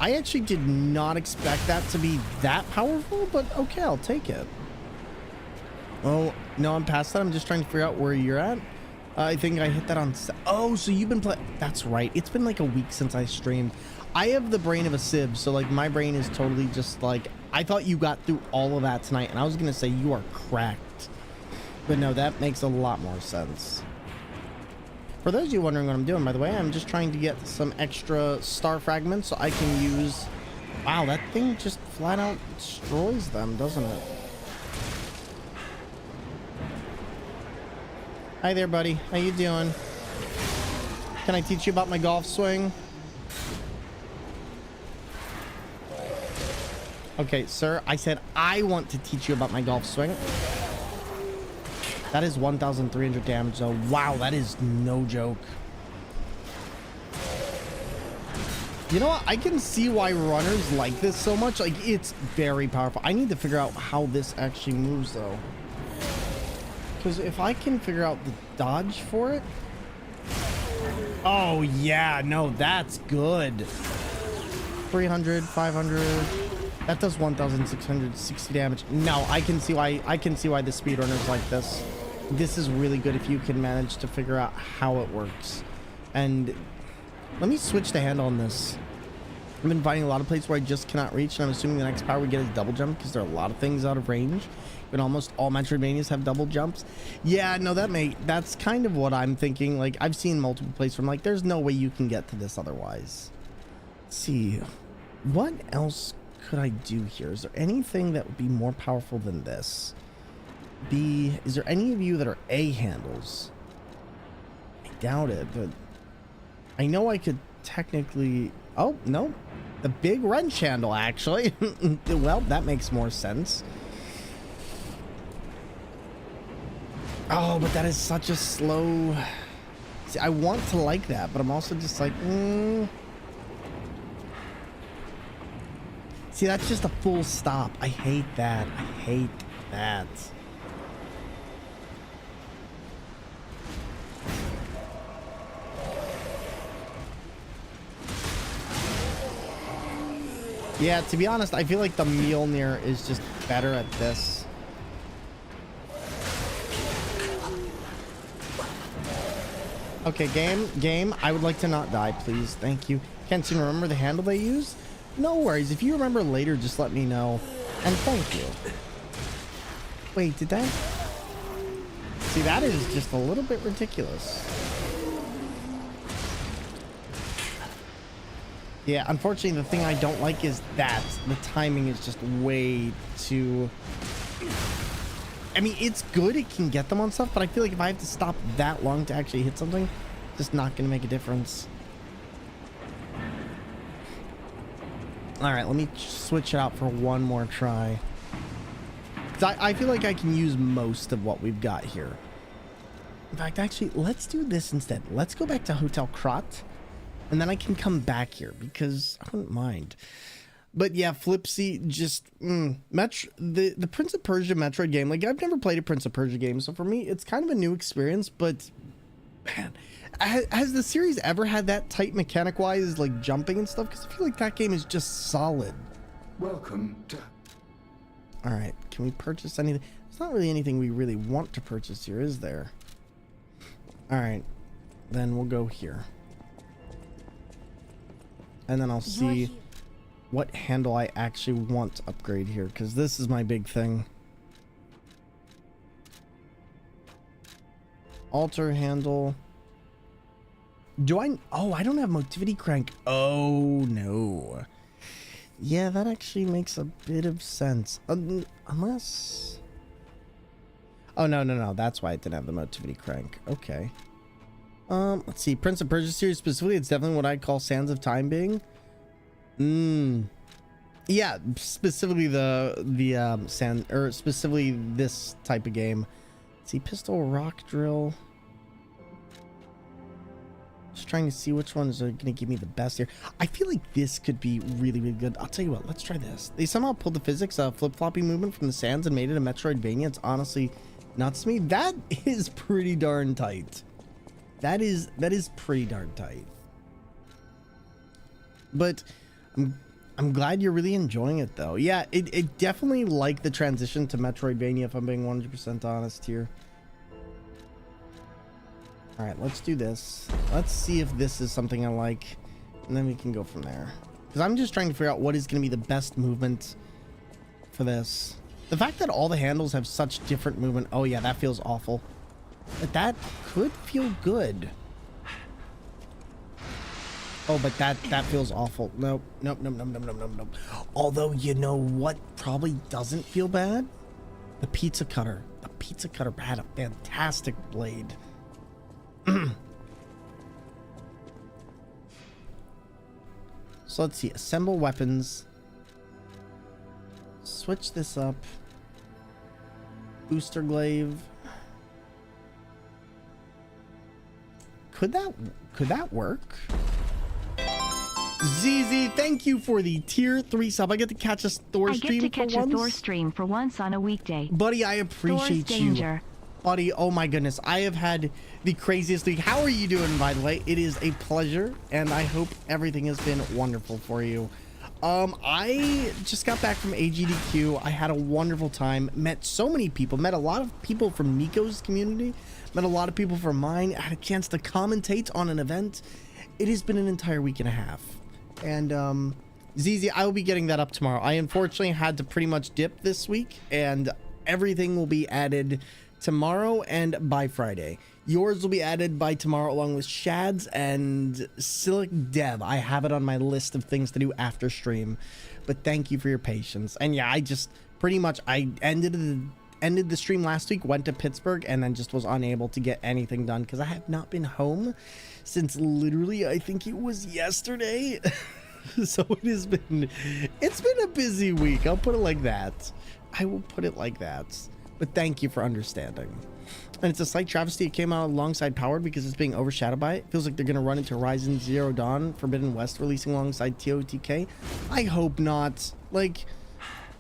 I actually did not expect that to be that powerful, but okay, I'll take it. Oh, no, I'm past that. I'm just trying to figure out where you're at. I think I hit that on... Oh, so you've been playing... That's right. It's been like a week since I streamed. I have the brain of a sieve, so like my brain is totally just like... I thought you got through all of that tonight, and I was going to say you are cracked. But no, that makes a lot more sense. For those of you wondering what I'm doing, by the way, I'm just trying to get some extra star fragments so I can use... Wow, that thing just flat out destroys them, doesn't it? Hi there, buddy. How you doing? Can I teach you about my golf swing? Okay, sir, I said I want to teach you about my golf swing. That is 1,300 damage, though. Wow, that is no joke. You know what? I can see why runners like this so much. Like, it's very powerful. I need to figure out how this actually moves, though. Because if I can figure out the dodge for it... Oh, yeah. No, that's good. 300, 500... That does 1,660 damage. No, I can see why the speedrunners like this. This is really good if you can manage to figure out how it works. And let me switch the handle on this. I've been finding a lot of places where I just cannot reach, and I'm assuming the next power we get is double jump because there are a lot of things out of range. But almost all Metroidvanias have double jumps. Yeah, no, that's kind of what I'm thinking. Like, I've seen multiple places where I'm like, there's no way you can get to this otherwise. Let's see, what else could I do here? Is there anything that would be more powerful than this? Is there any of you that are A handles? I doubt it, but I know I could technically... Oh, no. The big wrench handle, actually. Well, that makes more sense. Oh, but that is such a slow... See, I want to like that, but I'm also just like, See, that's just a full stop. I hate that. I hate that. Yeah, to be honest, I feel like the Mjolnir is just better at this. Okay, game, I would like to not die, please. Thank you. Can't seem to remember the handle they use? No worries. If you remember later, just let me know. And thank you. Wait, did that... See, that is just a little bit ridiculous. Yeah, unfortunately, the thing I don't like is that the timing is just way too... I mean, it's good, it can get them on stuff, but I feel like if I have to stop that long to actually hit something, it's just not going to make a difference. Alright, let me switch it out for one more try. I feel like I can use most of what we've got here. In fact, actually, let's do this instead. Let's go back to Hotel Krat, and then I can come back here, because I wouldn't mind. But yeah, Flipsy, just the Prince of Persia Metroid game. Like, I've never played a Prince of Persia game, so for me, it's kind of a new experience. But man, has the series ever had that tight mechanic-wise, like jumping and stuff? Because I feel like that game is just solid. Welcome to... All right, can we purchase anything? There's not really anything we really want to purchase here, is there? All right, then we'll go here, and then I'll see what handle I actually want to upgrade here, because this is my big thing. Alter handle. Do I... Oh, I don't have Motivity Crank. Oh, no. Yeah, that actually makes a bit of sense. Unless... Oh, no. That's why I didn't have the Motivity Crank. Okay. Let's see. Prince of Persia series specifically, it's definitely what I'd call Sands of Time being. Yeah, specifically the sand, or specifically this type of game. Let's see, pistol, rock drill. Just trying to see which ones are gonna give me the best here. I feel like this could be really, really good. I'll tell you what, let's try this. They somehow pulled the physics of flip-flopping movement from the sands and made it a Metroidvania. It's honestly nuts to me. That is pretty darn tight. That is pretty darn tight. But I'm glad you're really enjoying it, though. Yeah, it definitely like the transition to Metroidvania, if I'm being 100% honest here. All right, let's do this. Let's see if this is something I like, and then we can go from there. Because I'm just trying to figure out what is going to be the best movement for this. The fact that all the handles have such different movement. Oh, yeah, that feels awful. But that could feel good. Oh, but that feels awful. Nope. Although, you know what probably doesn't feel bad? The pizza cutter. The pizza cutter had a fantastic blade. So let's see. Assemble weapons. Switch this up. Booster glaive. Could that work? ZZ, thank you for the tier 3 sub. I get to catch a Thor stream for once. I get to catch a Thor stream for once on a weekday. Buddy, I appreciate you. Buddy, oh my goodness. I have had the craziest week. How are you doing, by the way? It is a pleasure, and I hope everything has been wonderful for you. I just got back from AGDQ. I had a wonderful time. Met so many people. Met a lot of people from Nico's community. Met a lot of people from mine. I had a chance to commentate on an event. It has been an entire week and a half. And ZZ, I will be getting that up tomorrow. I unfortunately had to pretty much dip this week, and everything will be added tomorrow and by Friday. Yours will be added by tomorrow along with Shad's and Silic Dev. I have it on my list of things to do after stream, but thank you for your patience. And yeah, I just pretty much, I ended the stream last week, went to Pittsburgh, and then just was unable to get anything done because I have not been home since literally, I think it was yesterday. So it's been a busy week. I'll put it like that. I will put it like that. But thank you for understanding. And it's a slight travesty it came out alongside Powered because it's being overshadowed by it. Feels like they're going to run into Horizon Zero Dawn Forbidden West releasing alongside TOTK. I hope not. Like,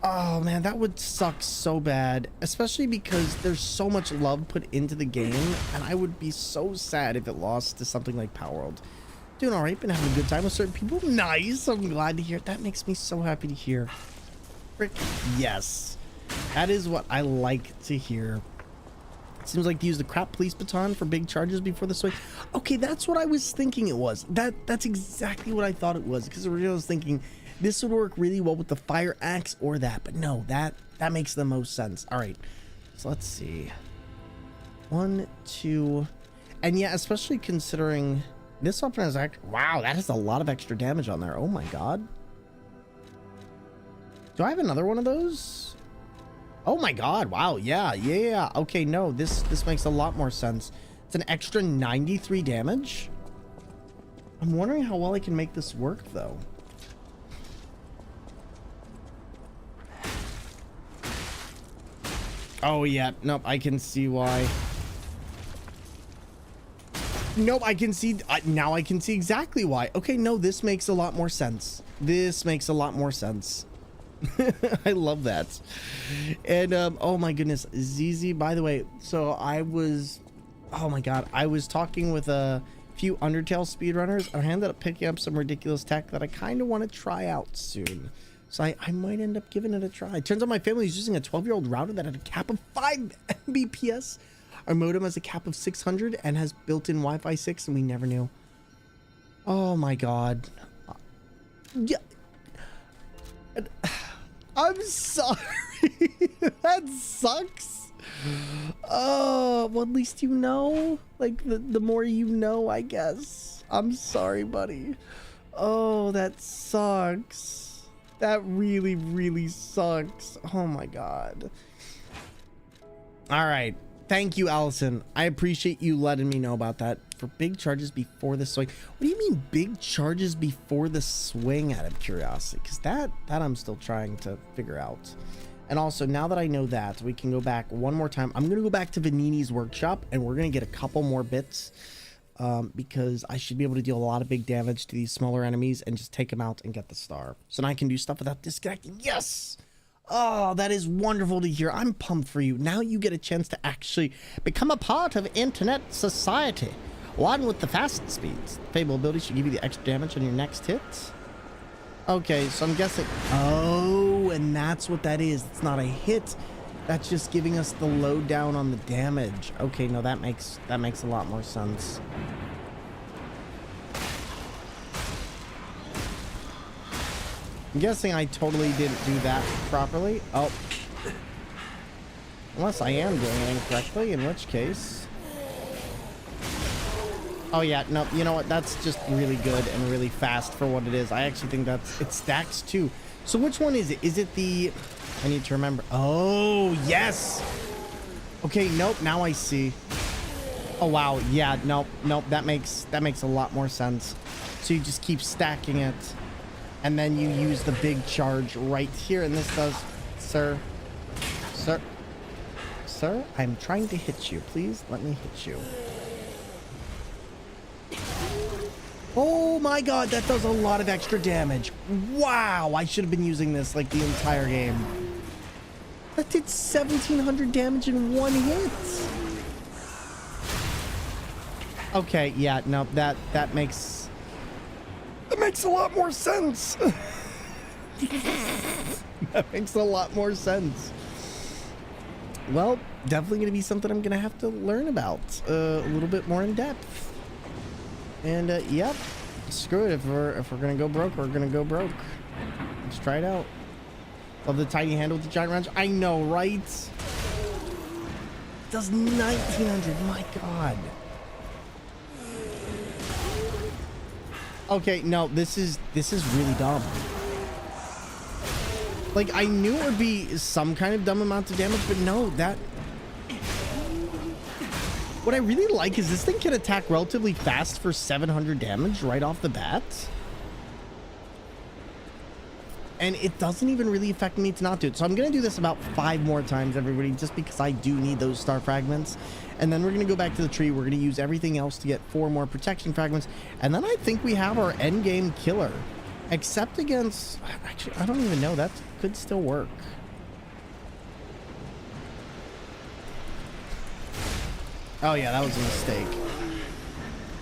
oh man, that would suck so bad. Especially because there's so much love put into the game. And I would be so sad if it lost to something like Powerworld. Doing alright, been having a good time with certain people. Nice, I'm glad to hear it. That makes me so happy to hear. Frick, yes. That is what I like to hear. Seems like to use the crap police baton for big charges before the swing. Okay, that's what I was thinking it was. That's exactly what I thought it was. Because originally I was thinking this would work really well with the fire axe or that. But no, that makes the most sense. All right, so let's see. 1, 2, and yeah, especially considering this weapon is actually, wow, that has a lot of extra damage on there. Oh my god. Do I have another one of those? Oh my god, wow, yeah. Okay, no, this makes a lot more sense. It's an extra 93 damage. I'm wondering how well I can make this work, though. Oh, yeah, nope, I can see why. Nope, I can see, now I can see exactly why. Okay, no, this makes a lot more sense. This makes a lot more sense. I love that. And oh my goodness, ZZ, by the way, so I was, oh my god, I was talking with a few Undertale speedrunners. I ended up picking up some ridiculous tech that I kind of want to try out soon. So I might end up giving it a try. Turns out my family is using a 12-year-old router that had a cap of 5 Mbps. Our modem has a cap of 600 and has built-in Wi-Fi 6, and we never knew. Oh my god. Yeah. I'm sorry. That sucks. Oh, well, at least you know. Like, the more you know, I guess. I'm sorry, buddy. Oh, that sucks. That really, really sucks. Oh my god. All right. Thank you, Allison. I appreciate you letting me know about that. For big charges before the swing. What do you mean big charges before the swing, out of curiosity? Because that I'm still trying to figure out. And also, now that I know that, we can go back one more time. I'm going to go back to Vanini's workshop, and we're going to get a couple more bits. Because I should be able to deal a lot of big damage to these smaller enemies and just take them out and get the star. So now I can do stuff without disconnecting. Yes! Oh, that is wonderful to hear. I'm pumped for you. Now you get a chance to actually become a part of internet society. One with the fast speeds. Fable ability should give you the extra damage on your next hit. Okay, so I'm guessing... Oh, and that's what that is. It's not a hit. That's just giving us the lowdown on the damage. Okay, no, that makes a lot more sense. I'm guessing I totally didn't do that properly. Oh. Unless I am doing it incorrectly, in which case... Oh yeah, no, you know what? That's just really good and really fast for what it is. I actually think it stacks too. So which one is it? Is it the... I need to remember. Oh, yes! Okay, nope, now I see. Oh wow, yeah, nope, that makes a lot more sense. So you just keep stacking it. And then you use the big charge right here, and this does... Sir, I'm trying to hit you. Please let me hit you. Oh my god, that does a lot of extra damage. Wow, I should have been using this like the entire game. That did 1,700 damage in one hit. Okay, yeah, no, that makes a lot more sense. That makes a lot more sense. Well, definitely going to be something I'm going to have to learn about a little bit more in depth. And yep, screw it. If we're going to go broke, we're going to go broke. Let's try it out. Love the tiny handle with the giant wrench. I know, right? Does 1900. My God. Okay, no, this is really dumb. Like, I knew it would be some kind of dumb amount of damage, but no, that... What I really like is this thing can attack relatively fast for 700 damage right off the bat. And it doesn't even really affect me to not do it. So I'm going to do this about 5 more times, everybody, just because I do need those star fragments. And then we're going to go back to the tree. We're going to use everything else to get 4 more protection fragments. And then I think we have our end game killer. Except against... Actually, I don't even know. That could still work. Oh, yeah, that was a mistake.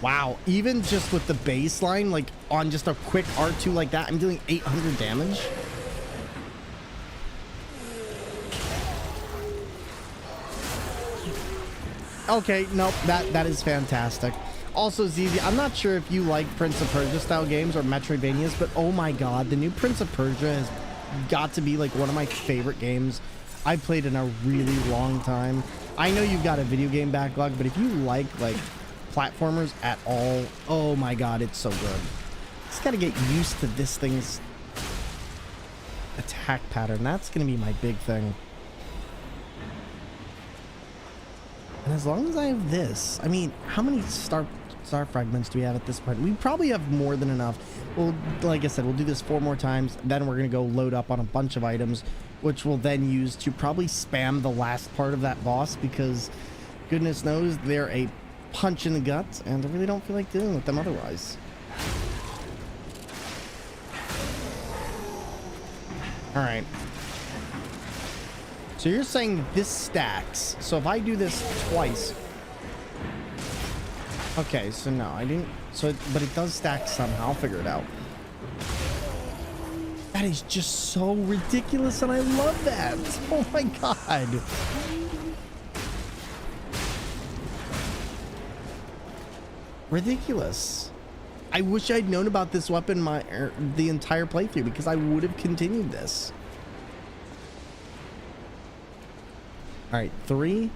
Wow. Even just with the baseline, like, on just a quick R2 like that, I'm dealing 800 damage. Okay, nope. That is fantastic. Also, ZZ, I'm not sure if you like Prince of Persia style games or Metroidvanias, but oh my God, the new Prince of Persia has got to be like one of my favorite games I've played in a really long time. I know you've got a video game backlog, but if you like platformers at all, oh my God, it's so good. Just got to get used to this thing's attack pattern. That's going to be my big thing. And as long as I have this, I mean, how many star fragments do we have at this point? We probably have more than enough. Well, like I said, we'll do this 4 more times. Then we're going to go load up on a bunch of items, which we'll then use to probably spam the last part of that boss, because goodness knows they're a punch in the gut, and I really don't feel like dealing with them otherwise. All right. So you're saying this stacks. So if I do this twice... Okay, so no, I didn't... So, but it does stack somehow. I'll figure it out. That is just so ridiculous, and I love that. Oh my God. Ridiculous. I wish I'd known about this weapon the entire playthrough, because I would have continued this. All right, 3.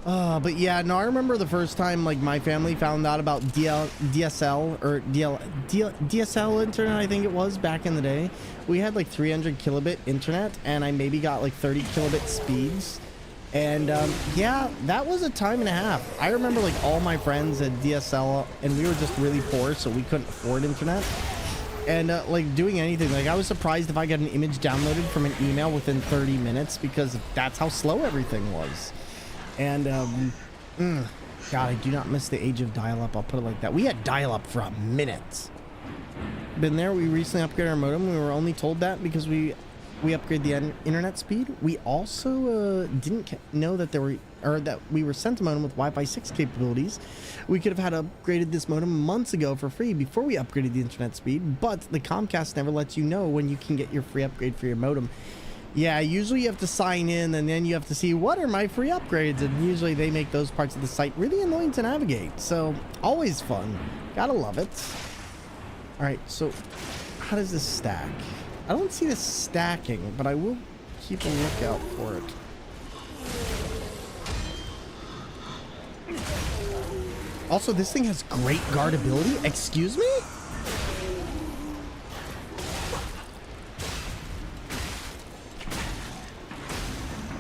But yeah, no, I remember the first time like my family found out about DSL or DSL internet, I think it was back in the day. We had like 300 kilobit internet, and I maybe got like 30 kilobit speeds. And yeah, that was a time and a half. I remember like all my friends had DSL, and we were just really poor, so we couldn't afford internet. And like doing anything, like I was surprised if I got an image downloaded from an email within 30 minutes, because that's how slow everything was. And God, I do not miss the age of dial-up. I'll put it like that. We had dial-up for a minute. Been there. We recently upgraded our modem. We were only told that because we upgraded the internet speed. We also didn't know that that we were sent a modem with Wi-Fi 6 capabilities. We could have had upgraded this modem months ago for free before we upgraded the internet speed, but the Comcast never lets you know when you can get your free upgrade for your modem. Yeah, usually you have to sign in, and then you have to see what are my free upgrades, and usually they make those parts of the site really annoying to navigate. So always fun. Gotta love it. All right, so how does this stack? I don't see this stacking, but I will keep a lookout for it. Also, this thing has great guard ability. Excuse me?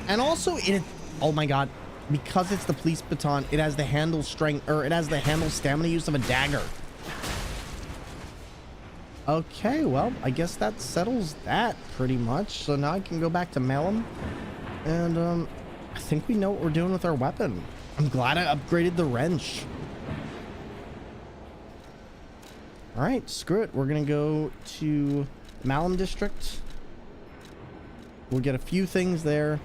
And also, oh my God, because it's the police baton, it has the handle strength, or it has the handle stamina use of a dagger. Okay, well, I guess that settles that pretty much. So now I can go back to Malum, and I think we know what we're doing with our weapon. I'm glad I upgraded the wrench. All right, screw it. We're gonna go to Malum District. We'll get a few things there.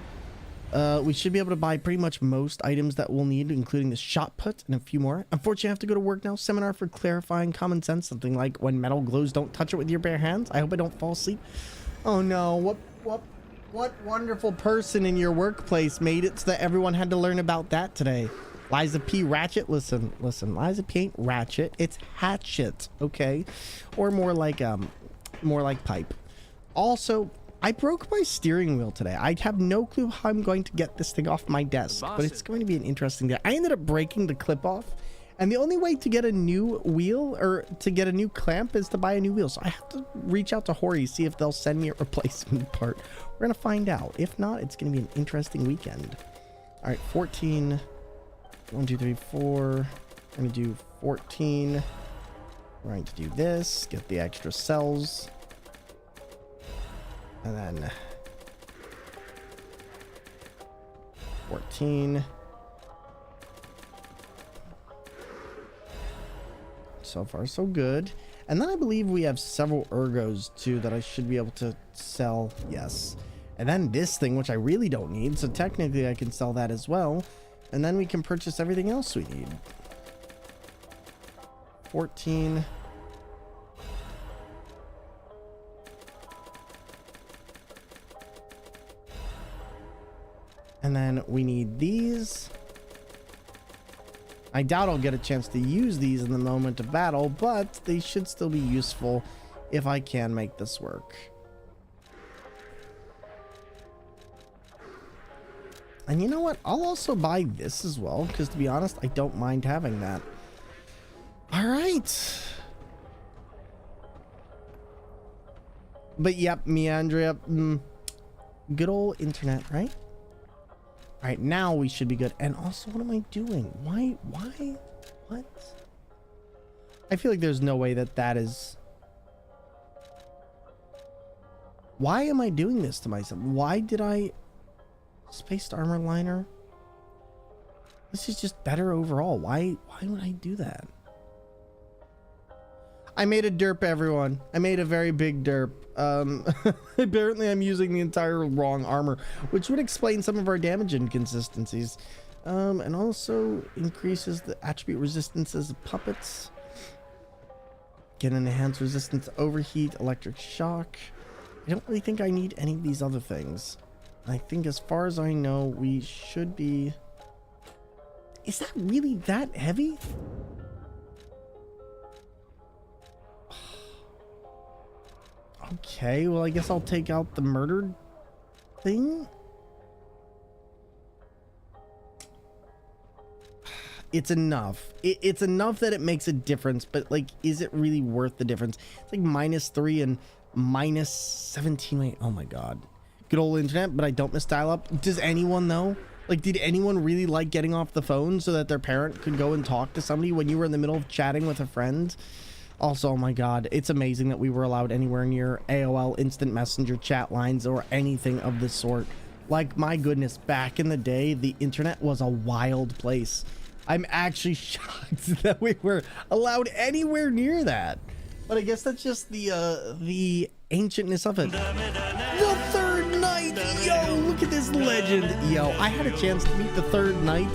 We should be able to buy pretty much most items that we'll need, including the shot put and a few more. Unfortunately, I have to go to work now. Seminar for clarifying common sense. Something like when metal glows, don't touch it with your bare hands. I hope I don't fall asleep. Oh no, what wonderful person in your workplace made it so that everyone had to learn about that today? Liza P. Ratchet. Listen, Liza P. ain't Ratchet. It's Hatchet, okay? Or more like pipe. Also, I broke my steering wheel today. I have no clue how I'm going to get this thing off my desk, but it's going to be an interesting day. I ended up breaking the clip off, and the only way to get a new wheel or to get a new clamp is to buy a new wheel. So I have to reach out to Hori, see if they'll send me a replacement part. We're going to find out. If not, it's going to be an interesting weekend. All right, 14. 1, 2, 3, 4. I'm going to do 14. We're going to do this, get the extra cells. And then 14. So far, so good. And then I believe we have several ergos too that I should be able to sell. Yes. And then this thing, which I really don't need. So technically I can sell that as well. And then we can purchase everything else we need. 14. And then we need these. I doubt I'll get a chance to use these in the moment of battle, but they should still be useful if I can make this work. And you know what? I'll also buy this as well, because to be honest, I don't mind having that. All right. But yep, Meandria, good old internet, right? All right, now we should be good. And also, what am I doing? Why, what? I feel like there's no way that is... Why am I doing this to myself? Why did I... Spaced armor liner? This is just better overall. Why would I do that? I made a derp, everyone. I made a very big derp. Apparently I'm using the entire wrong armor, which would explain some of our damage inconsistencies. And also increases the attribute resistances of puppets. Get an enhanced resistance to overheat, electric shock. I don't really think I need any of these other things. I think as far as I know, we should be... Is that really that heavy? Okay, well, I guess I'll take out the murdered thing. It's enough. It's enough that it makes a difference, but like, is it really worth the difference? It's like -3 and -17. Wait, oh my god. Good old internet, but I don't miss dial-up. Does anyone know? Like, did anyone really like getting off the phone so that their parent could go and talk to somebody when you were in the middle of chatting with a friend? Also, oh my god, it's amazing that we were allowed anywhere near AOL Instant Messenger chat lines or anything of the sort. Like, my goodness, back in the day, the internet was a wild place. I'm actually shocked that we were allowed anywhere near that. But I guess that's just the ancientness of it. The Third Knight! Yo, look at this legend! Yo, I had a chance to meet the Third Knight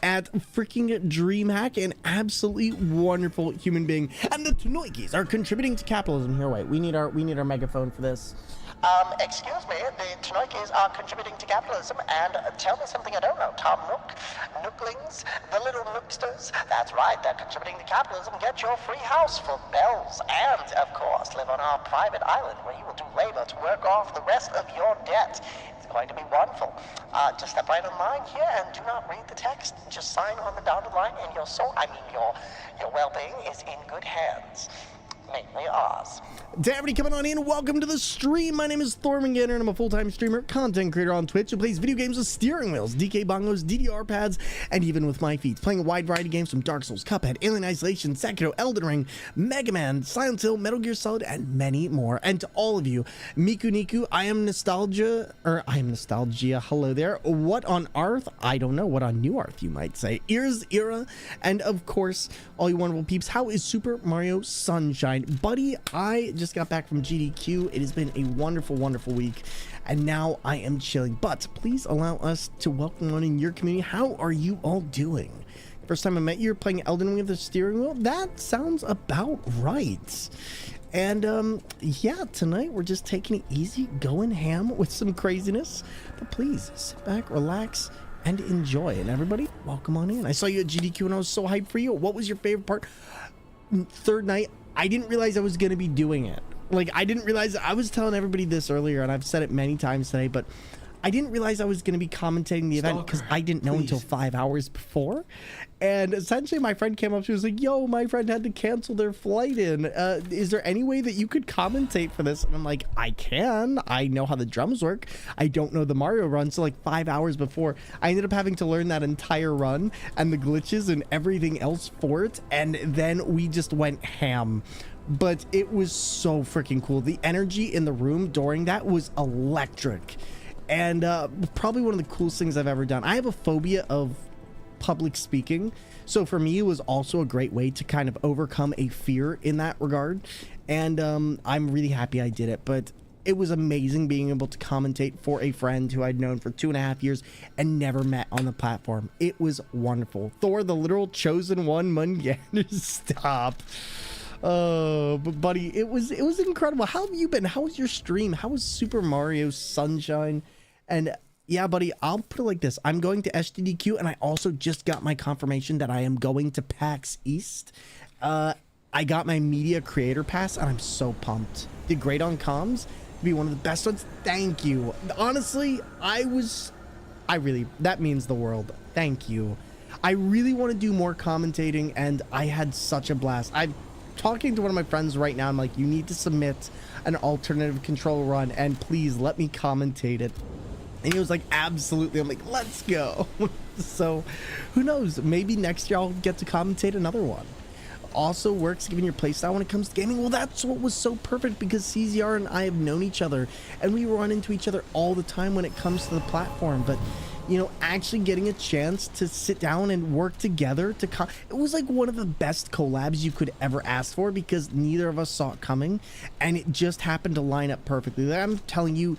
at freaking DreamHack, an absolutely wonderful human being. And the Tanoikis are contributing to capitalism. Here, wait, we need our megaphone for this. Excuse me, the Tanoikis are contributing to capitalism, and tell me something I don't know. Tom Nook, Nooklings, the little Nooksters. That's right, they're contributing to capitalism. Get your free house for bells, and, of course, live on our private island where you will do labor to work off the rest of your debt. It's going to be wonderful. Just step right online here and do not read the text. Just sign on the dotted line, and your well-being is in good hands. Mainly ours. To everybody coming on in, welcome to the stream. My name is Thormingander, and I'm a full-time streamer, content creator on Twitch who plays video games with steering wheels, DK bongos, DDR pads, and even with my feet. Playing a wide variety of games from Dark Souls, Cuphead, Alien Isolation, Sekiro, Elden Ring, Mega Man, Silent Hill, Metal Gear Solid, and many more. And to all of you, Miku Niku, I am Nostalgia. Hello there. What on Earth? I don't know. What on New Earth, you might say. Ears, Era, and of course, all you wonderful peeps, how is Super Mario Sunshine? Sunshine. Buddy, I just got back from GDQ. It has been a wonderful, wonderful week, and now I am chilling. But please allow us to welcome one in your community. How are you all doing? First time I met you, you're playing Elden Ring with the steering wheel? That sounds about right. And yeah, tonight we're just taking it easy, going ham with some craziness. But please sit back, relax, and enjoy. And everybody, welcome on in. I saw you at GDQ and I was so hyped for you. What was your favorite part? Third night, I didn't realize I was going to be doing it. Like, I didn't realize, I was telling everybody this earlier, and I've said it many times today, but I didn't realize I was going to be commentating the event because I didn't know until 5 hours before. And essentially my friend came up, she was like, yo, my friend had to cancel their flight in. Is there any way that you could commentate for this? And I'm like, I can. I know how the drums work. I don't know the Mario run. So like 5 hours before, I ended up having to learn that entire run and the glitches and everything else for it. And then we just went ham. But it was so freaking cool. The energy in the room during that was electric. And probably one of the coolest things I've ever done. I have a phobia of public speaking, so for me it was also a great way to kind of overcome a fear in that regard. And I'm really happy I did it. But it was amazing being able to commentate for a friend who I'd known for 2.5 years and never met on the platform. It was wonderful. Thor, the literal chosen one, Mungander, stop. Oh, but buddy, it was incredible. How have you been? How was your stream? How was Super Mario Sunshine? And yeah, buddy, I'll put it like this. I'm going to SGDQ, and I also just got my confirmation that I am going to PAX East. I got my media creator pass, and I'm so pumped. Did great on comms. Be one of the best ones. Thank you. Honestly, that means the world. Thank you. I really want to do more commentating, and I had such a blast. I'm talking to one of my friends right now. I'm like, you need to submit an alternative control run, and please let me commentate it. And he was like, absolutely. I'm like, let's go. So who knows, maybe next year I'll get to commentate another one. Also works given your playstyle when it comes to gaming. Well, that's what was so perfect, because CZR and I have known each other and we run into each other all the time when it comes to the platform. But you know, actually getting a chance to sit down and work together it was like one of the best collabs you could ever ask for, because neither of us saw it coming and it just happened to line up perfectly. Like, I'm telling you,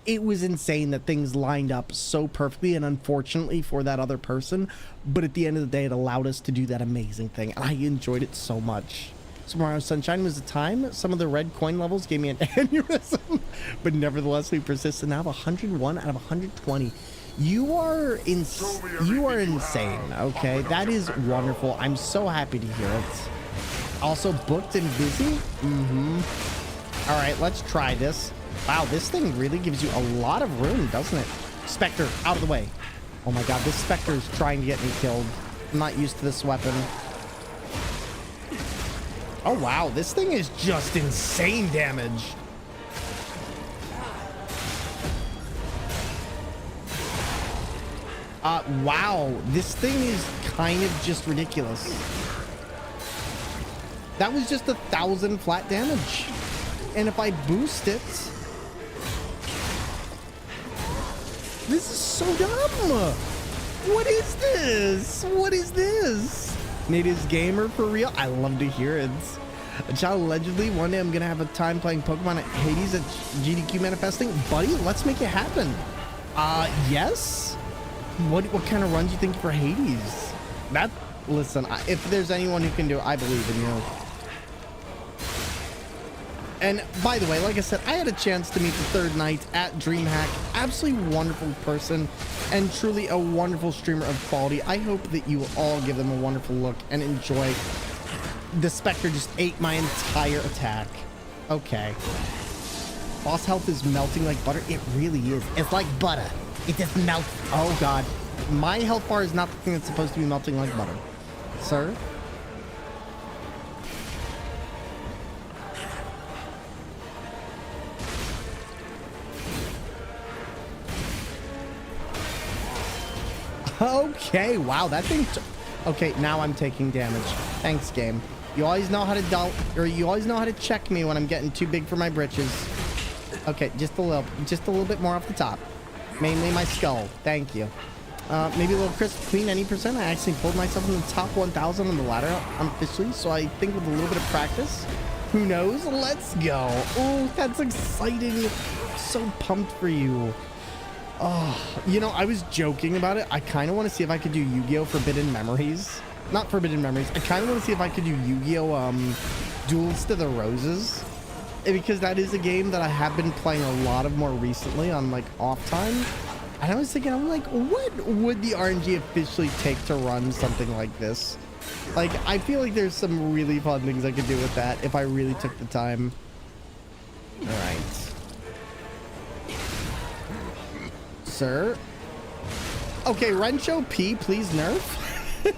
it was insane that things lined up so perfectly, and unfortunately for that other person, but at the end of the day, it allowed us to do that amazing thing. I enjoyed it so much. Super Mario Sunshine was the time. Some of the red coin levels gave me an aneurysm, but nevertheless, we persisted. Now have 101 out of 120. You are insane. Okay, that is wonderful. I'm so happy to hear it. Also booked and busy. All right, let's try this. Wow, this thing really gives you a lot of room, doesn't it? Spectre, out of the way. Oh my god, this Spectre is trying to get me killed. I'm not used to this weapon. Oh wow, this thing is just insane damage. Wow, this thing is kind of just ridiculous. That was just 1,000 flat damage. And if I boost it... This is so dumb! What is this? What is this? Native's gamer for real? I love to hear it. A child allegedly, one day I'm gonna have a time playing Pokemon at Hades at GDQ manifesting. Buddy, let's make it happen. Yes? What kind of runs do you think for Hades? Listen, if there's anyone who can do it, I believe in you. And by the way, like I said, I had a chance to meet the third night at DreamHack. Absolutely wonderful person and truly a wonderful streamer of quality. I hope that you will all give them a wonderful look and enjoy. The Spectre just ate my entire attack. Okay. Boss health is melting like butter. It really is. It's like butter. It just melts. Oh god. My health bar is not the thing that's supposed to be melting like butter. Sir? Okay, wow, that thing... Okay, now I'm taking damage. Thanks, game. You always know how to check me when I'm getting too big for my britches. Okay, just a little bit more off the top. Mainly my skull. Thank you. maybe a little crisp, clean, any percent. I actually pulled myself in the top 1,000 on the ladder unofficially, so I think with a little bit of practice, who knows? Let's go. Oh, that's exciting. So pumped for you. Oh, you know, I was joking about it. I kind of want to see if I could do Yu-Gi-Oh! Forbidden Memories. Not Forbidden Memories. I kind of want to see if I could do Yu-Gi-Oh! Duels to the Roses. Because that is a game that I have been playing a lot of more recently on, like, off time. And I was thinking, I'm like, what would the RNG officially take to run something like this? Like, I feel like there's some really fun things I could do with that if I really took the time. All right. Sir? Okay, Rencho P, please nerf.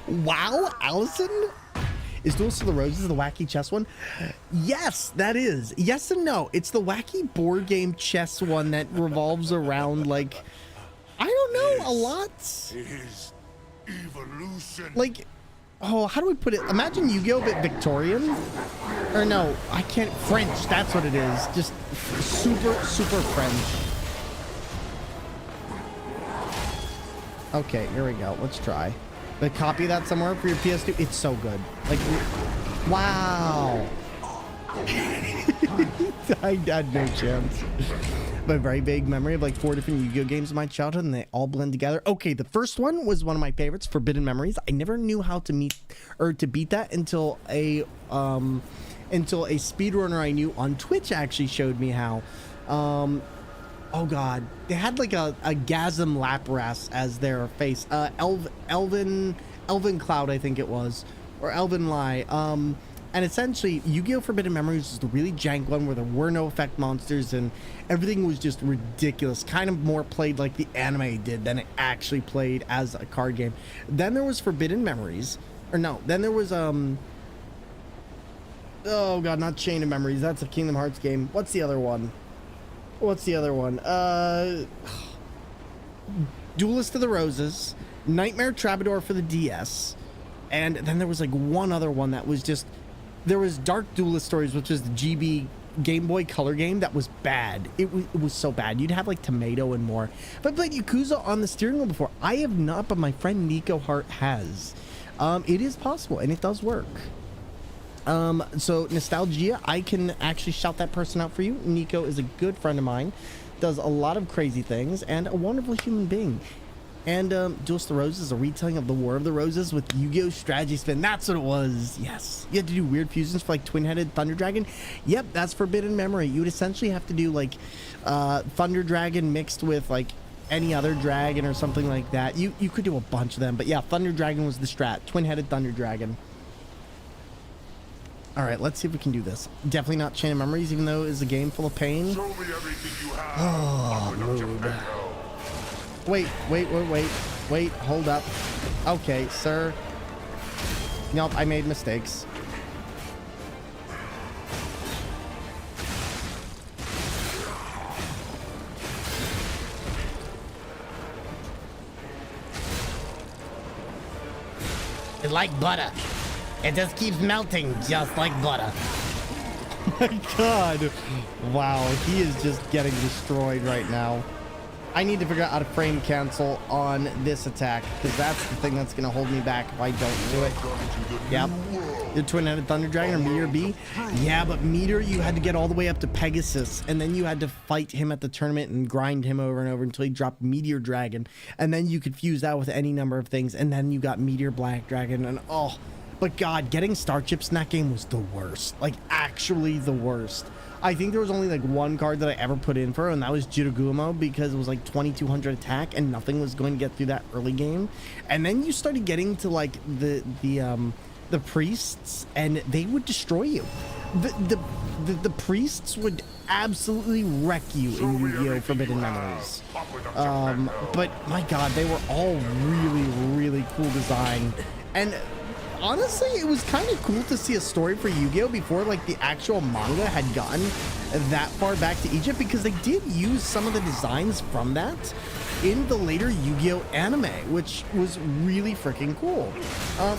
Wow, Allison? Is Duels to the Roses the wacky chess one? Yes, that is. Yes and no. It's the wacky board game chess one that revolves around, like, I don't know, a lot. Is evolution. Like, oh, how do we put it? Imagine Yu-Gi-Oh! Bit Victorian. Or no, I can't. French, that's what it is. Just super, super French. Okay, here we go. Let's try. But copy that somewhere for your PS2. It's so good. Like, wow. I had no chance. But a very vague memory of like 4 different Yu-Gi-Oh games in my childhood, and they all blend together. Okay, the first one was one of my favorites, Forbidden Memories. I never knew how to beat that until a speedrunner I knew on Twitch actually showed me how. Oh god, they had like a Gasm Lapras as their face. Elven Cloud, I think it was, or Elven Lai. And essentially, Yu-Gi-Oh! Forbidden Memories was the really jank one where there were no effect monsters and everything was just ridiculous. Kind of more played like the anime did than it actually played as a card game. Then there was Forbidden Memories, or no, then there was oh god, not Chain of Memories. That's a Kingdom Hearts game. What's the other one? Duelist of the Roses, Nightmare Trapdoor for the DS, and then there was like one other one that was just, there was Dark Duelist Stories, which was the GB Game Boy Color game that was bad. It was so bad. You'd have like Tomato and more. But I played Yakuza on the steering wheel before. I have not, but my friend Nico Hart has. It is possible, and it does work. So Nostalgia, I can actually shout that person out for you. Nico is a good friend of mine, does a lot of crazy things, and a wonderful human being. And Duels to the Roses is a retelling of the War of the Roses with Yu-Gi-Oh! Strategy Spin. That's what it was. Yes. You had to do weird fusions for like Twin-Headed Thunder Dragon. Yep, that's Forbidden Memory. You would essentially have to do like Thunder Dragon mixed with like any other dragon or something like that. You could do a bunch of them, but yeah, Thunder Dragon was the strat. Twin-Headed Thunder Dragon. All right, let's see if we can do this. Definitely not Chain of Memories, even though it's a game full of pain. Show me everything you have. Oh, mood. Wait, hold up. Okay, sir. Nope, I made mistakes. It's like butter. It just keeps melting just like butter. My god. Wow, he is just getting destroyed right now. I need to figure out how to frame cancel on this attack, because that's the thing that's going to hold me back if I don't do it. Yep. The Twin-Headed Thunder Dragon or Meteor B? Yeah, but Meteor, you had to get all the way up to Pegasus, and then you had to fight him at the tournament and grind him over and over until he dropped Meteor Dragon, and then you could fuse that with any number of things, and then you got Meteor Black Dragon, and oh... But God, getting star chips in that game was the worst. Like, actually the worst. I think there was only like one card that I ever put in for, and that was Jirogumo, because it was like 2200 attack, and nothing was going to get through that early game. And then you started getting to like the priests, and they would destroy you. The priests would absolutely wreck you in Yu-Gi-Oh! Forbidden Memories. But my God, they were all really, really cool design. And honestly, it was kind of cool to see a story for Yu-Gi-Oh! Before like the actual manga had gotten that far back to Egypt, because they did use some of the designs from that in the later Yu-Gi-Oh! Anime, which was really freaking cool.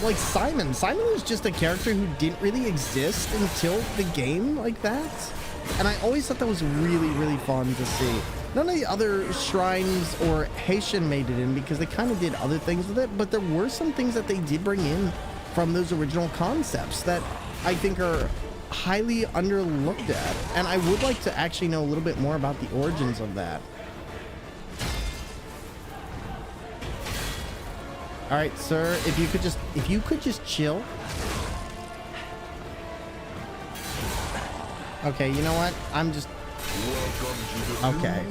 Like Simon was just a character who didn't really exist until the game like that. And I always thought that was really, really fun to see. None of the other shrines or Haitian made it in because they kind of did other things with it, but there were some things that they did bring in from those original concepts that I think are highly underlooked at. And I would like to actually know a little bit more about the origins of that. All right, sir, if you could just chill. Okay, you know what? I'm just... Okay.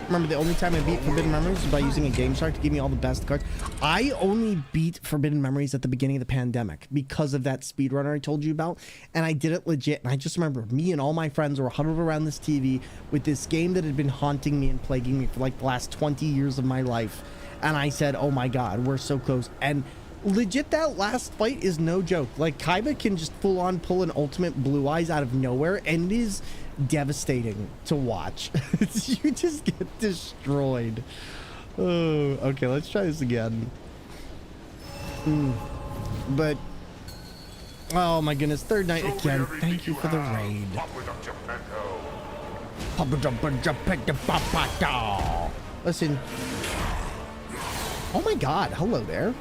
Remember, the only time I beat Forbidden Memories was by using a Game Shark to give me all the best cards. I only beat Forbidden Memories at the beginning of the pandemic because of that speedrunner I told you about, and I did it legit. And I just remember me and all my friends were huddled around this TV with this game that had been haunting me and plaguing me for like the last 20 years of my life. And I said, oh my god, we're so close. And legit, that last fight is no joke. Like, Kaiba can just full on pull an ultimate Blue Eyes out of nowhere, and it is devastating to watch. You just get destroyed. Oh, okay, let's try this again. But, oh my goodness, third night again. Thank you for the raid. Listen. Oh my god, hello there.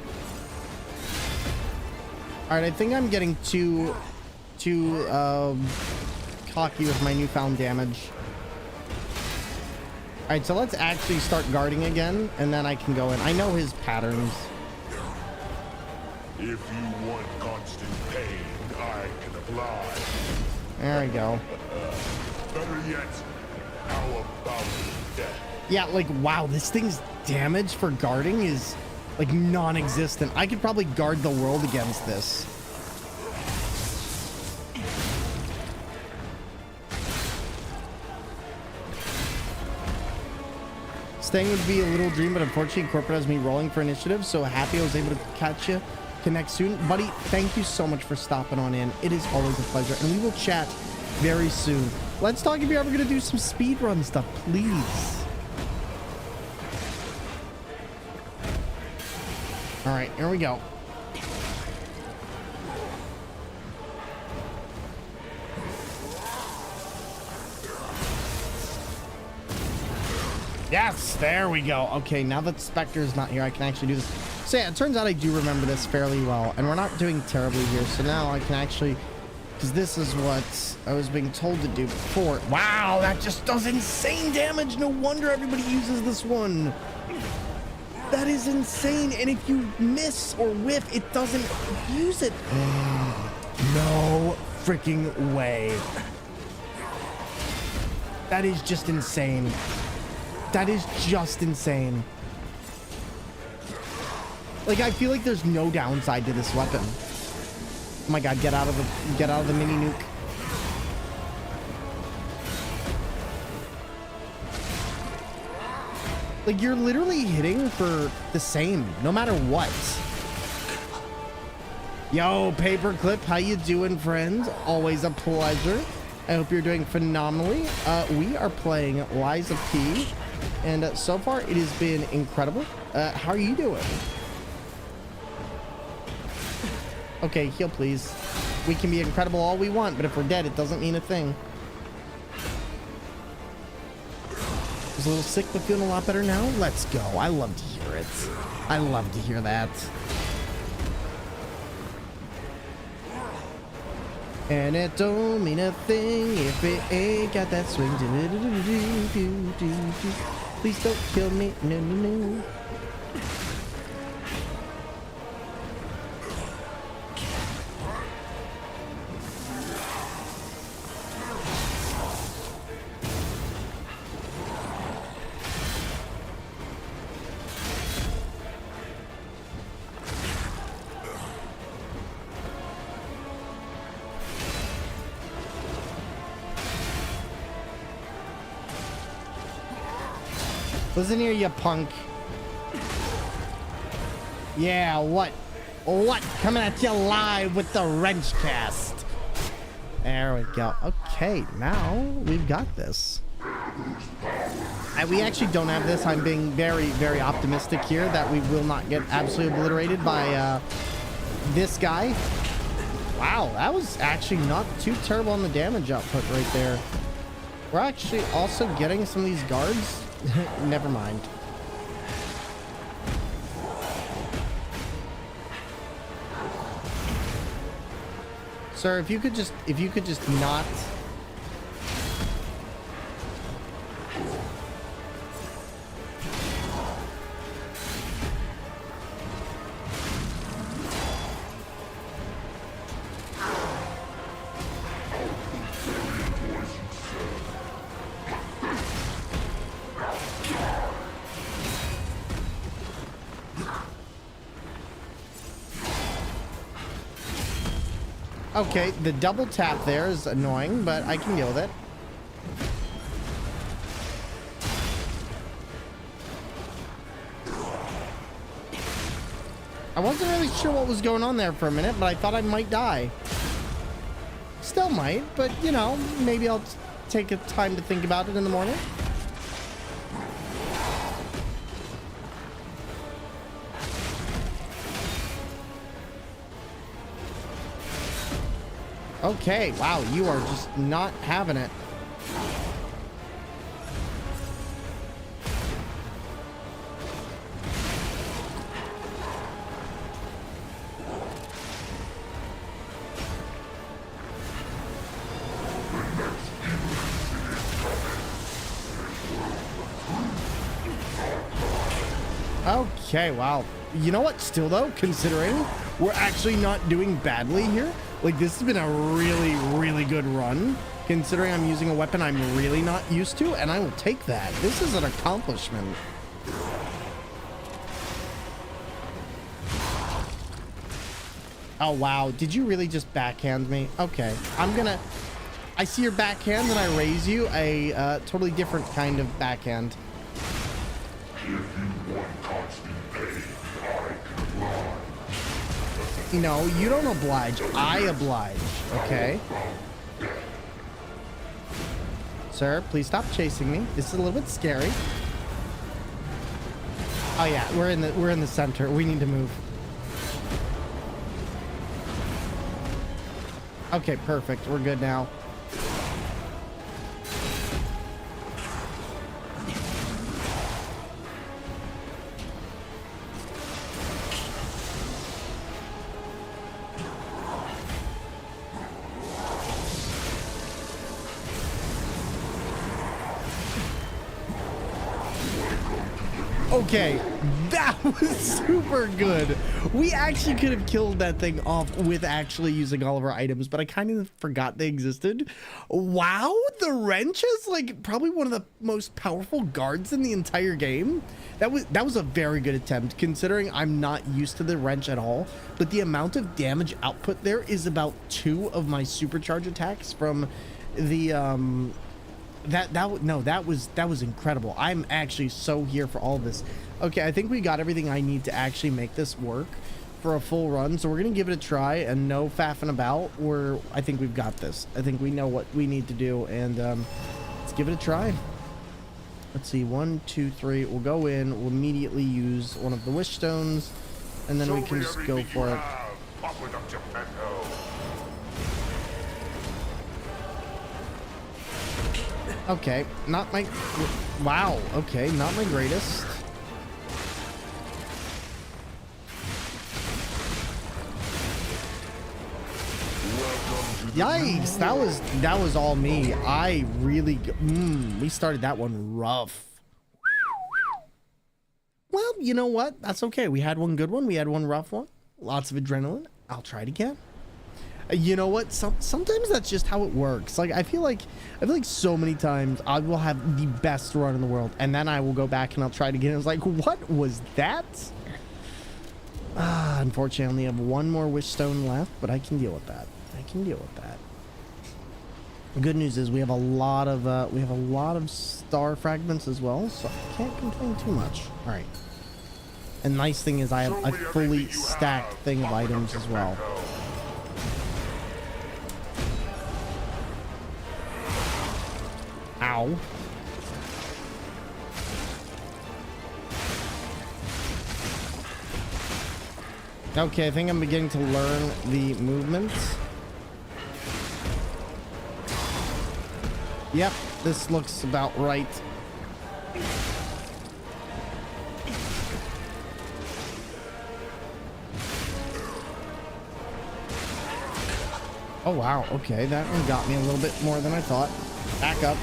Alright, I think I'm getting too cocky with my newfound damage. Alright, so let's actually start guarding again, and then I can go in. I know his patterns. If you want constant pain, I can apply. There we go. Better yet, how about death? Yeah, like, wow, this thing's damage for guarding is, like, non-existent. I could probably guard the world against this. Staying would be a little dream, but unfortunately, corporate has me rolling for initiative, so happy I was able to catch you. Connect soon. Buddy, thank you so much for stopping on in. It is always a pleasure, and we will chat very soon. Let's talk if you're ever going to do some speedrun stuff, please. All right, here we go. Yes, there we go. Okay, now that Spectre's not here, I can actually do this. So yeah, it turns out I do remember this fairly well, and we're not doing terribly here. So now I can actually, because this is what I was being told to do before. Wow, that just does insane damage. No wonder everybody uses this one. That is insane. And if you miss or whiff, it doesn't use it. No freaking way. That is just insane. That is just insane. Like, I feel like there's no downside to this weapon. Oh my god, get out of the mini nuke. Like, you're literally hitting for the same, no matter what. Yo, Paperclip, how you doing, friend? Always a pleasure. I hope you're doing phenomenally. We are playing Lies of P, and so far it has been incredible. How are you doing? Okay, heal, please. We can be incredible all we want, but if we're dead, it doesn't mean a thing. Was a little sick, but feeling a lot better now. Let's go. I love to hear it. I love to hear that. And it don't mean a thing if it ain't got that swing. Please don't kill me. No, no, no. Listen here, you punk. Yeah, what? What? Coming at you live with the wrench cast. There we go. Okay, now we've got this. We actually don't have this. I'm being very, very optimistic here that we will not get absolutely obliterated by this guy. Wow, that was actually not too terrible on the damage output right there. We're actually also getting some of these guards Never mind. Sir, if you could just not. Okay, the double tap there is annoying, but I can deal with it. I wasn't really sure what was going on there for a minute, but I thought I might die. Still might, but you know, maybe I'll take a time to think about it in the morning. Okay, wow, you are just not having it. Okay, wow. You know what? Still though, considering we're actually not doing badly here, like this has been a really, really good run, considering I'm using a weapon I'm really not used to, and I will take that. This is an accomplishment. Oh, wow. Did you really just backhand me? Okay. I see your backhand and I raise you a totally different kind of backhand. If you want constant pain, I can oblige. No, you don't oblige. I oblige, okay? Sir, please stop chasing me. This is a little bit scary. Oh yeah, we're in the center. We need to move. Okay, perfect. We're good now. Okay, that was super good. We actually could have killed that thing off with actually using all of our items, but I kind of forgot they existed. Wow, the wrench is like probably one of the most powerful guards in the entire game. That was a very good attempt, considering I'm not used to the wrench at all, but the amount of damage output there is about 2 of my supercharge attacks from the that was incredible. I'm actually so here for all of this. Okay, I think we got everything I need to actually make this work for a full run, so we're gonna give it a try and no faffing about. I think we've got this. I think we know what we need to do, and let's give it a try. Let's see, 1, 2, 3. We'll go in, we'll immediately use one of the wish stones, and then we can just go for it. Okay, not my... Wow, okay, not my greatest. Yikes, that was all me. I really... we started that one rough. Well, you know what? That's okay. We had one good one. We had one rough one. Lots of adrenaline. I'll try it again. You know what? Sometimes that's just how it works. Like I feel like so many times I will have the best run in the world, and then I will go back and I'll try it again. It's like, what was that? Unfortunately, I only have one more wish stone left, but I can deal with that. The good news is we have a lot of star fragments as well, so I can't complain too much. All right. And nice thing is I have a fully stacked thing of items as well. Ow. Okay, I think I'm beginning to learn the movements. Yep, this looks about right. Oh, wow. Okay, that one got me a little bit more than I thought. Back up.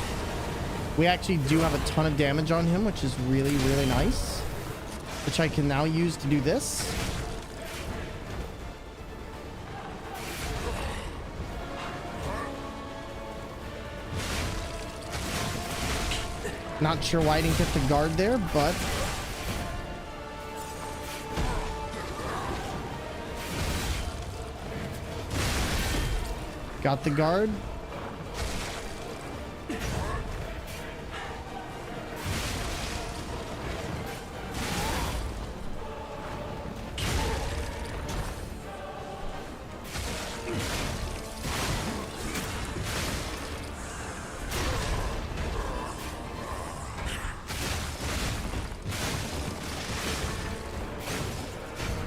We actually do have a ton of damage on him, which is really, really nice. Which I can now use to do this. Not sure why I didn't get the guard there, but... got the guard.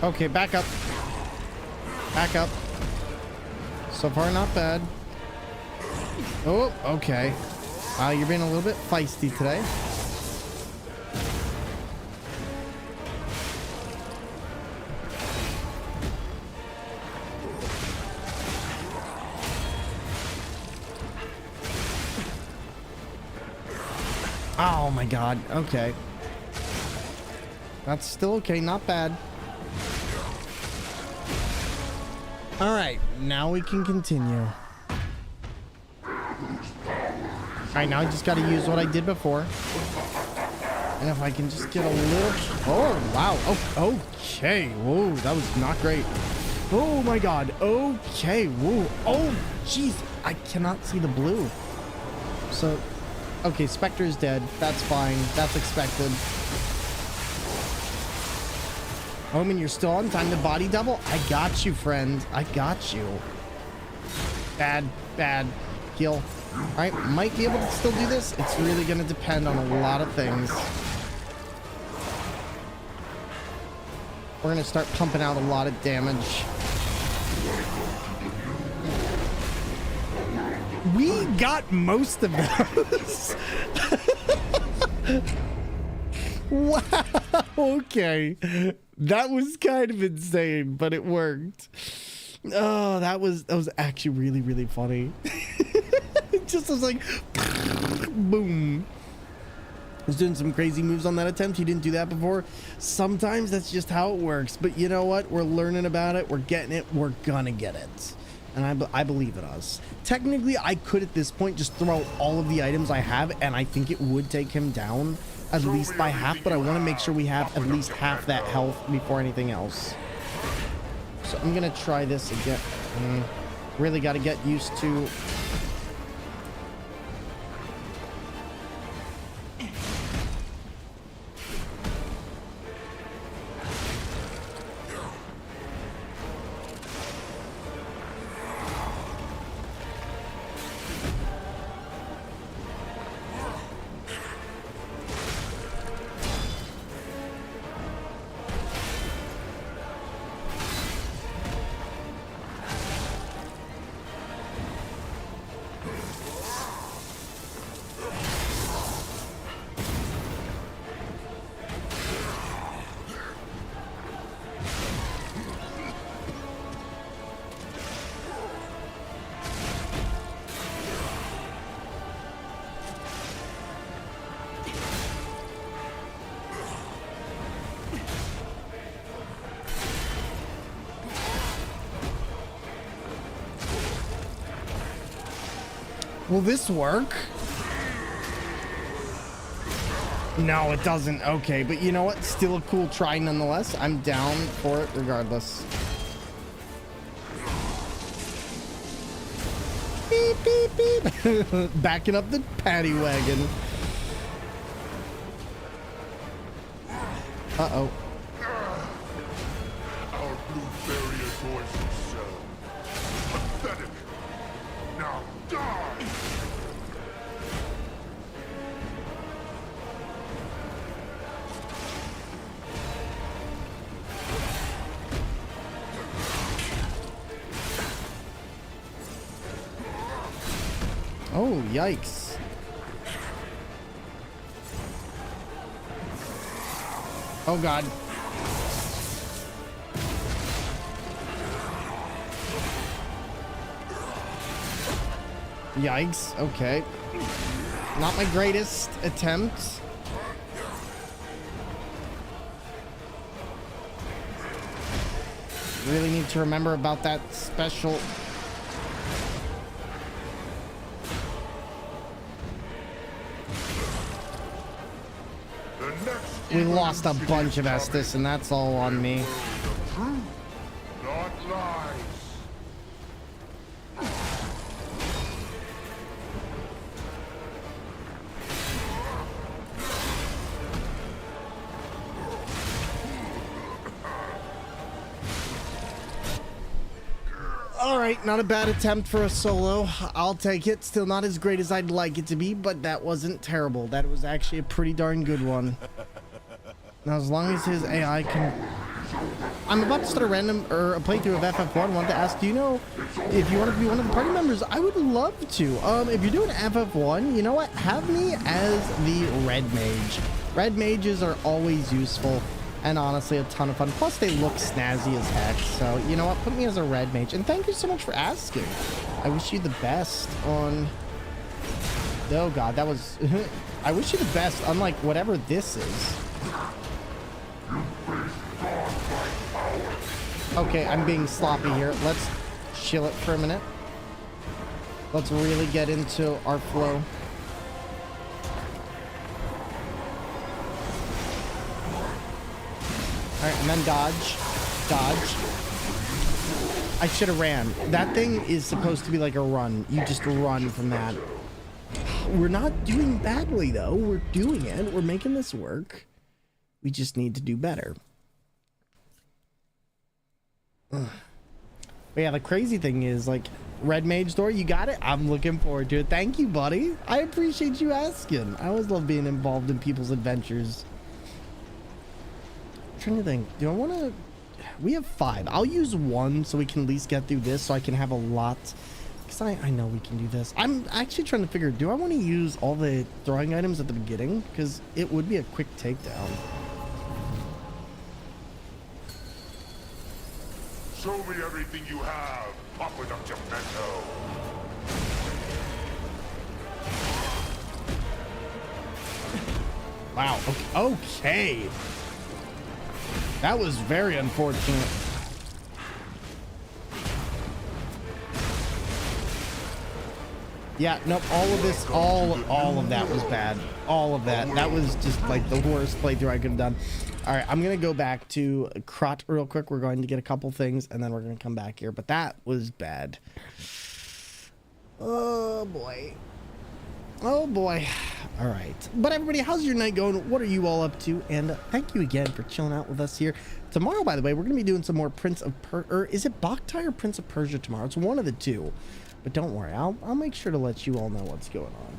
Okay, back up. Back up. So far, not bad. Oh, okay. You're being a little bit feisty today. Oh my god. Okay. That's still okay. Not bad. All right, now we can continue. All right, now I just got to use what I did before. And if I can just get a little... Oh, wow. Oh, okay. Whoa, that was not great. Oh, my God. Okay. Whoa. Oh, jeez. I cannot see the blue. So, okay, Spectre is dead. That's fine. That's expected. Omen, you're still on time to body double? I got you, friend. I got you. Bad, bad. Heal. Alright, might be able to still do this. It's really going to depend on a lot of things. We're going to start pumping out a lot of damage. We got most of those. Wow. Okay. That was kind of insane, but it worked. Oh, that was actually really, really funny. It just was like, boom. I was doing some crazy moves on that attempt. You didn't do that before. Sometimes that's just how it works. But you know what? We're learning about it. We're getting it. We're gonna get it. And I believe in us. Technically, I could at this point just throw out all of the items I have, and I think it would take him down at least by half, but I want to make sure we have at least half that health before anything else. So I'm gonna try this again. Really got to get used to... Will this work? No, it doesn't. Okay, but you know what? Still a cool try nonetheless. I'm down for it regardless. Beep, beep, beep. Backing up the paddy wagon. Uh-oh. Our blue barrier voice is so pathetic. Now die! Oh, yikes. Oh god. Yikes. Okay. Not my greatest attempt. Really need to remember about that special. We lost a bunch of Estus, and that's all on me. Not lies. All right, not a bad attempt for a solo. I'll take it. Still not as great as I'd like it to be, but that wasn't terrible. That was actually a pretty darn good one. Now, as long as his AI can... I'm about to start a random, or a playthrough of FF1. I wanted to ask, do you know if you want to be one of the party members? I would love to. If you're doing FF1, you know what? Have me as the Red Mage. Red Mages are always useful. And honestly, a ton of fun. Plus, they look snazzy as heck. So, you know what? Put me as a Red Mage. And thank you so much for asking. I wish you the best on... Oh, God. That was... I wish you the best on, like, whatever this is. Okay, I'm being sloppy here. Let's chill it for a minute. Let's really get into our flow. Alright, and then dodge. Dodge. I should have ran. That thing is supposed to be like a run. You just run from that. We're not doing badly, though. We're doing it. We're making this work. We just need to do better. But yeah, the crazy thing is, like, Red Mage Door, you got it? I'm looking forward to it. Thank you, buddy. I appreciate you asking. I always love being involved in people's adventures. I'm trying to think. Do I want to... We have 5. I'll use 1 so we can at least get through this so I can have a lot. Because I know we can do this. I'm actually trying to figure, do I want to use all the throwing items at the beginning? Because it would be a quick takedown. Show me everything you have, Papa Dr. Bento. Wow. Okay. That was very unfortunate. Yeah, nope, all of this, all of that was bad. All of that. That was just like the worst playthrough I could have done. All right, I'm going to go back to Krot real quick. We're going to get a couple things, and then we're going to come back here. But that was bad. Oh, boy. Oh, boy. All right. But everybody, how's your night going? What are you all up to? And thank you again for chilling out with us here. Tomorrow, by the way, we're going to be doing some more Prince of Persia. Or is it Boktai or Prince of Persia tomorrow? It's one of the two. But don't worry. I'll make sure to let you all know what's going on.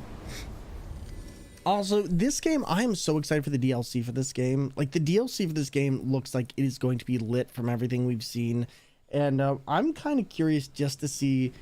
Also, this game, I am so excited for the DLC for this game. Like, the DLC for this game looks like it is going to be lit from everything we've seen. And I'm kind of curious just to see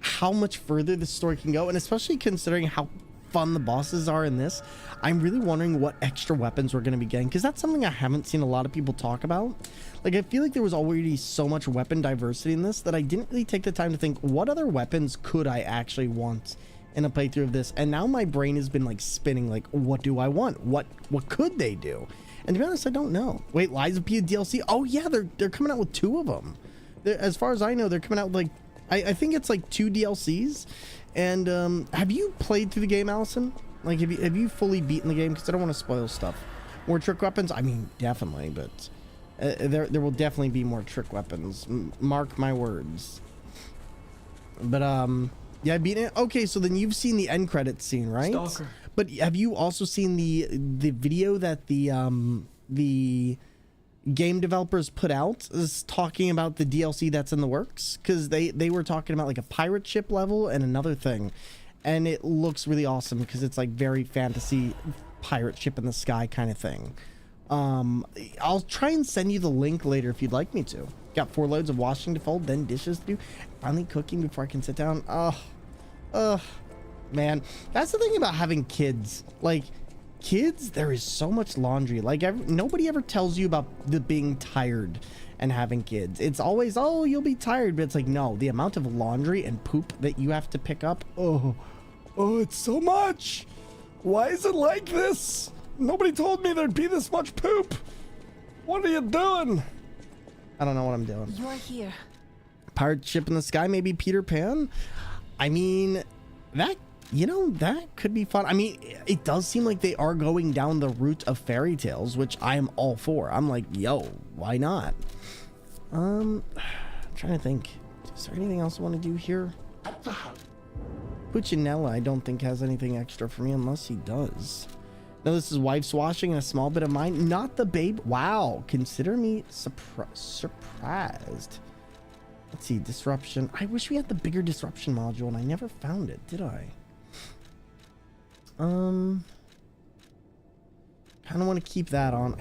how much further this story can go. And especially considering how fun the bosses are in this, I'm really wondering what extra weapons we're going to be getting. Because that's something I haven't seen a lot of people talk about. Like, I feel like there was already so much weapon diversity in this that I didn't really take the time to think, what other weapons could I actually want in a playthrough of this? And now my brain has been like spinning, like, what do I want? What could they do? And to be honest, I don't know. Wait, Lies of P DLC? Oh yeah, they're coming out with 2 of them. As far as I know, they're coming out with like, I think it's like 2 DLCs. And have you played through the game, Allison? Like, have you fully beaten the game? Because I don't want to spoil stuff. More trick weapons? I mean, definitely, but there will definitely be more trick weapons. Mark my words. But yeah, I beat it. Okay, so then you've seen the end credits scene, right? Stalker. But have you also seen the video that the game developers put out is talking about the DLC that's in the works? Because they were talking about like a pirate ship level and another thing, and it looks really awesome because it's like very fantasy pirate ship in the sky kind of thing. I'll try and send you the link later if you'd like me to. Got 4 loads of washing to fold, then dishes to do, finally cooking before I can sit down. Oh man, that's the thing about having kids. Like, kids, there is so much laundry. Like, nobody ever tells you about the being tired and having kids. It's always, oh, you'll be tired, but it's like, no, the amount of laundry and poop that you have to pick up, oh, it's so much. Why is it like this? Nobody told me there'd be this much poop. What are you doing? I don't know what I'm doing. You're here. Pirate ship in the sky, maybe Peter Pan? I mean, that, you know, that could be fun. I mean, it does seem like they are going down the route of fairy tales, which I am all for. I'm like, yo, why not? I'm trying to think. Is there anything else I want to do here? Puccinella, I don't think has anything extra for me unless he does. No, this is wife's washing and a small bit of mine. Not the babe. Wow. Consider me surprised. Let's see. Disruption. I wish we had the bigger disruption module and I never found it, did I? Kind of want to keep that on.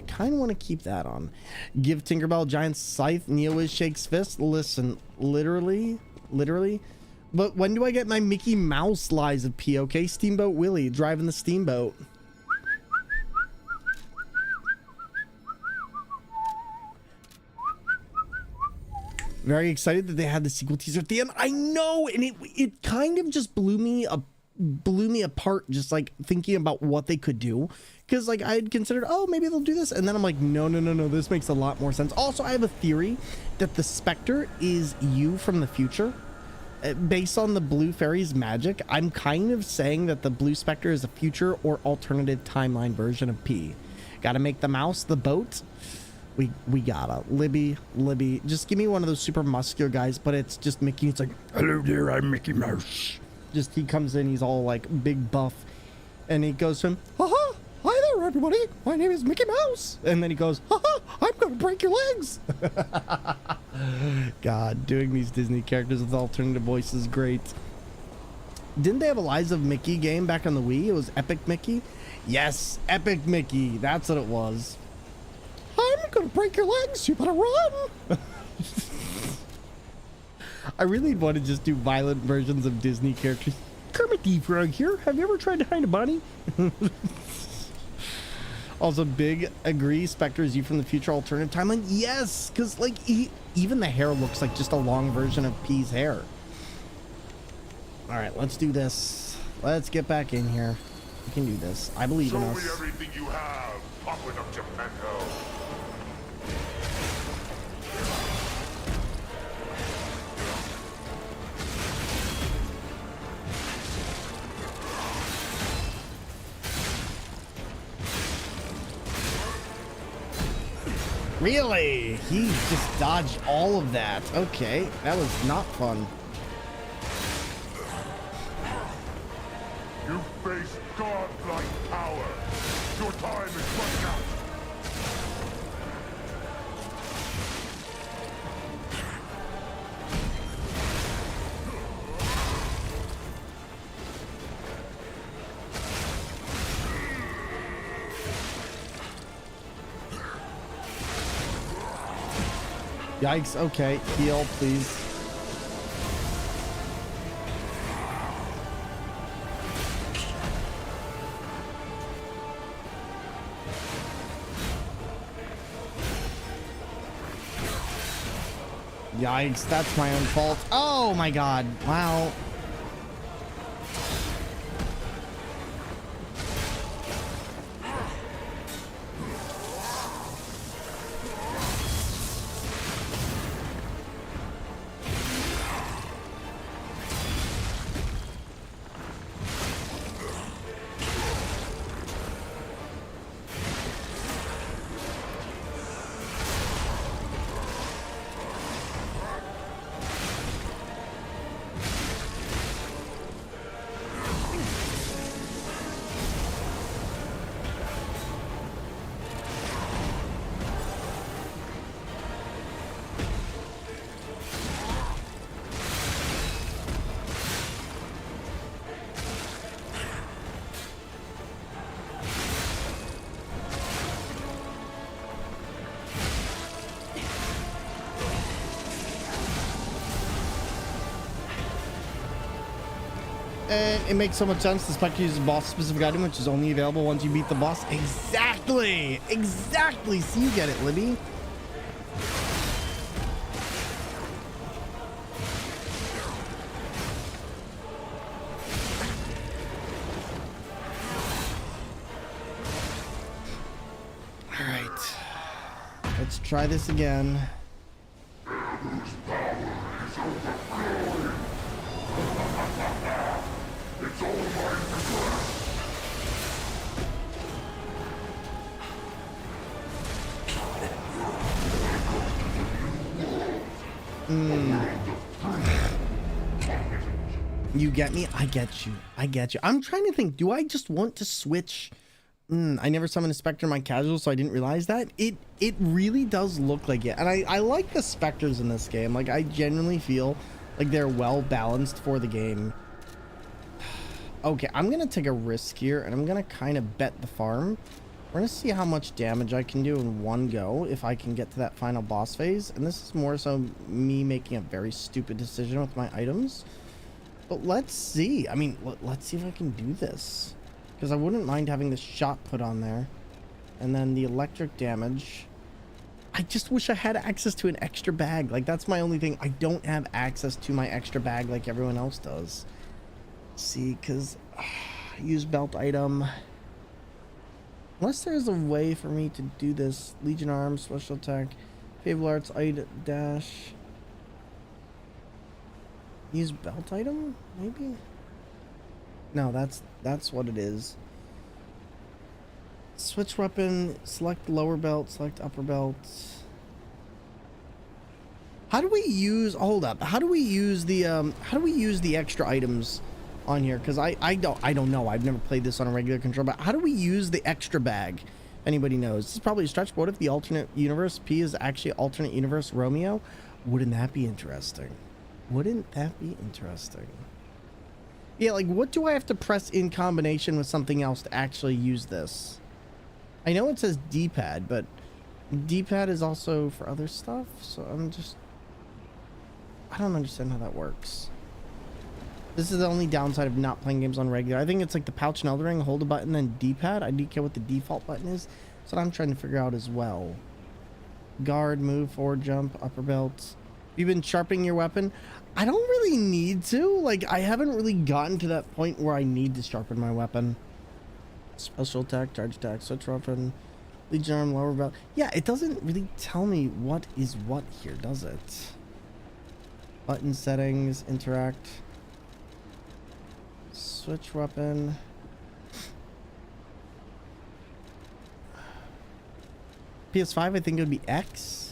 Give Tinkerbell a giant scythe. Neowiz shakes fist. Listen, literally. But when do I get my Mickey Mouse lies of P? Okay, Steamboat Willie driving the steamboat. Very excited that they had the sequel teaser at the end. I know, and it kind of just blew me apart, just like thinking about what they could do, because like I had considered, oh, maybe they'll do this, and then I'm like, no, this makes a lot more sense. Also, I have a theory that the Spectre is you from the future. Based on the Blue Fairy's magic, I'm kind of saying that the Blue Spectre is a future or alternative timeline version of P. Gotta make the mouse the boat. We gotta. Libby, just give me one of those super muscular guys, but it's just Mickey. It's like, hello there, I'm Mickey Mouse. Just, he comes in, he's all like big buff, and he goes to him, haha, hi there everybody, my name is Mickey Mouse. And then he goes, haha, I'm gonna break your legs. God, doing these Disney characters with alternative voices is great. Didn't they have a Lies of Mickey game back on the Wii? It was Epic Mickey. Yes, Epic Mickey, that's what it was. I'm gonna break your legs, you better run. I really want to just do violent versions of Disney characters. Kermit the Frog here. Have you ever tried to hide a bunny? Also, big agree. Spectre is you from the future alternative timeline. Yes, because like even the hair looks like just a long version of P's hair. All right, let's do this. Let's get back in here. We can do this. I believe in us. Show me everything you have, Papa of Geppetto. Really? He just dodged all of that. Okay, that was not fun. You face godlike power. Your time is running out. Yikes, okay, heal, please. Yikes, that's my own fault. Oh my god, wow. And it makes so much sense. The Spectre uses a boss-specific item, which is only available once you beat the boss. Exactly! Exactly! See, you get it, Libby. Alright. Let's try this again. You get me? I get you. I get you. I'm trying to think. Do I just want to switch? I never summoned a Spectre in my casual, so I didn't realize that. It really does look like it. And I like the Spectres in this game. Like, I genuinely feel like they're well balanced for the game. Okay, I'm going to take a risk here, and I'm going to kind of bet the farm. We're going to see how much damage I can do in one go if I can get to that final boss phase. And this is more so me making a very stupid decision with my items. But let's see. I mean, let's see if I can do this. Because I wouldn't mind having this shot put on there. And then the electric damage. I just wish I had access to an extra bag. Like, that's my only thing. I don't have access to my extra bag like everyone else does. See, because use belt item. Unless there's a way for me to do this. Legion arms, special attack, Fable arts, dash. Use belt item, maybe? No, that's what it is. Switch weapon, select lower belt, select upper belt. How do we use, hold up, how do we use the extra items on here? Because I don't know. I've never played this on a regular control, but how do we use the extra bag? Anybody knows? This is probably a stretch. What if the alternate universe P is actually alternate universe Romeo? Wouldn't that be interesting? Wouldn't that be interesting? Yeah, like, what do I have to press in combination with something else to actually use this? I know it says D-pad, but D-pad is also for other stuff, so I don't understand how that works. This is the only downside of not playing games on regular. I think it's like the pouch in Elden Ring, hold a button, then D-pad. I do care what the default button is. That's what I'm trying to figure out as well. Guard, move, forward jump, upper belt. You've been sharpening your weapon. I don't really need to. Like, I haven't really gotten to that point where I need to sharpen my weapon. Special attack, charge attack, switch weapon, Legion arm, lower belt. Yeah, it doesn't really tell me what is what here, does it? Button settings, interact. Switch weapon. PS5, I think it would be X.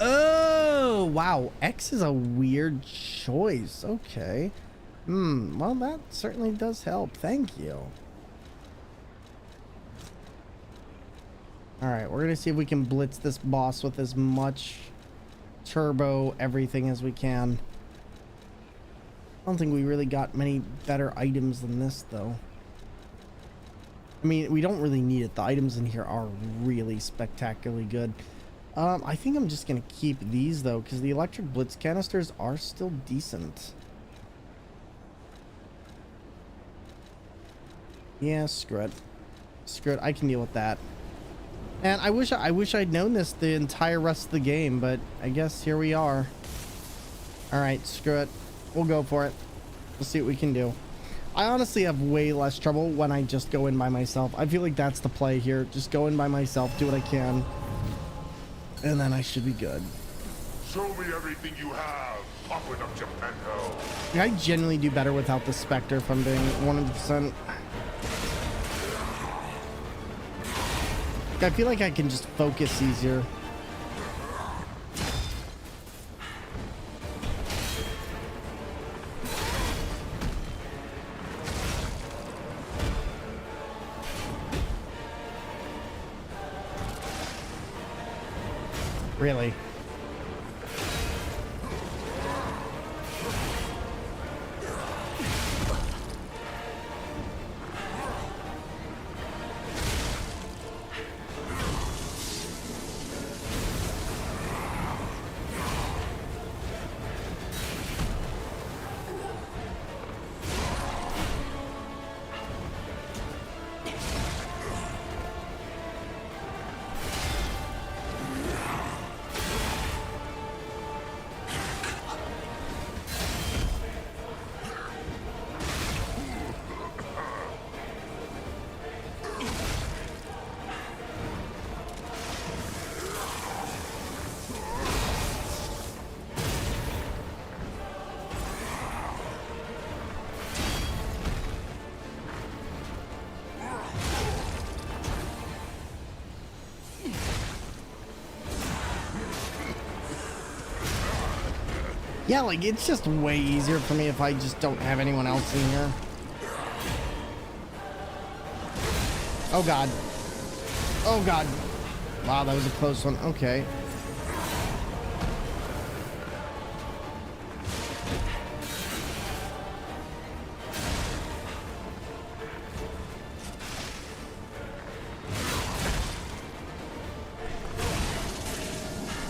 Oh, wow. X is a weird choice. Okay. Well, that certainly does help. Thank you. Alright, we're gonna see if we can blitz this boss with as much turbo everything as we can. I don't think we really got many better items than this, though. I mean, we don't really need it. The items in here are really spectacularly good. I think I'm just gonna keep these, though, because the electric blitz canisters are still decent. Yeah, screw it. Screw it. I can deal with that. And I wish I'd known this the entire rest of the game, but I guess here we are. Alright, screw it. We'll go for it. We'll see what we can do. I honestly have way less trouble when I just go in by myself. I feel like that's the play here. Just go in by myself, do what I can, and then I should be good. Show me everything you have. Pop it up, Geppetto. I generally do better without the Spectre, if I'm being 100%. I feel like I can just focus easier. Really? Yeah, like, it's just way easier for me if I just don't have anyone else in here. Oh, God. Oh, God. Wow, that was a close one. Okay.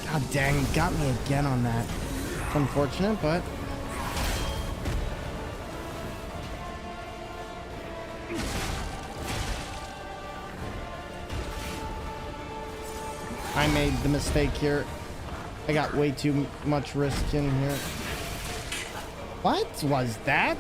God dang, got me again on that. It's unfortunate, but... I made the mistake here. I got way too much risk in here. What was that?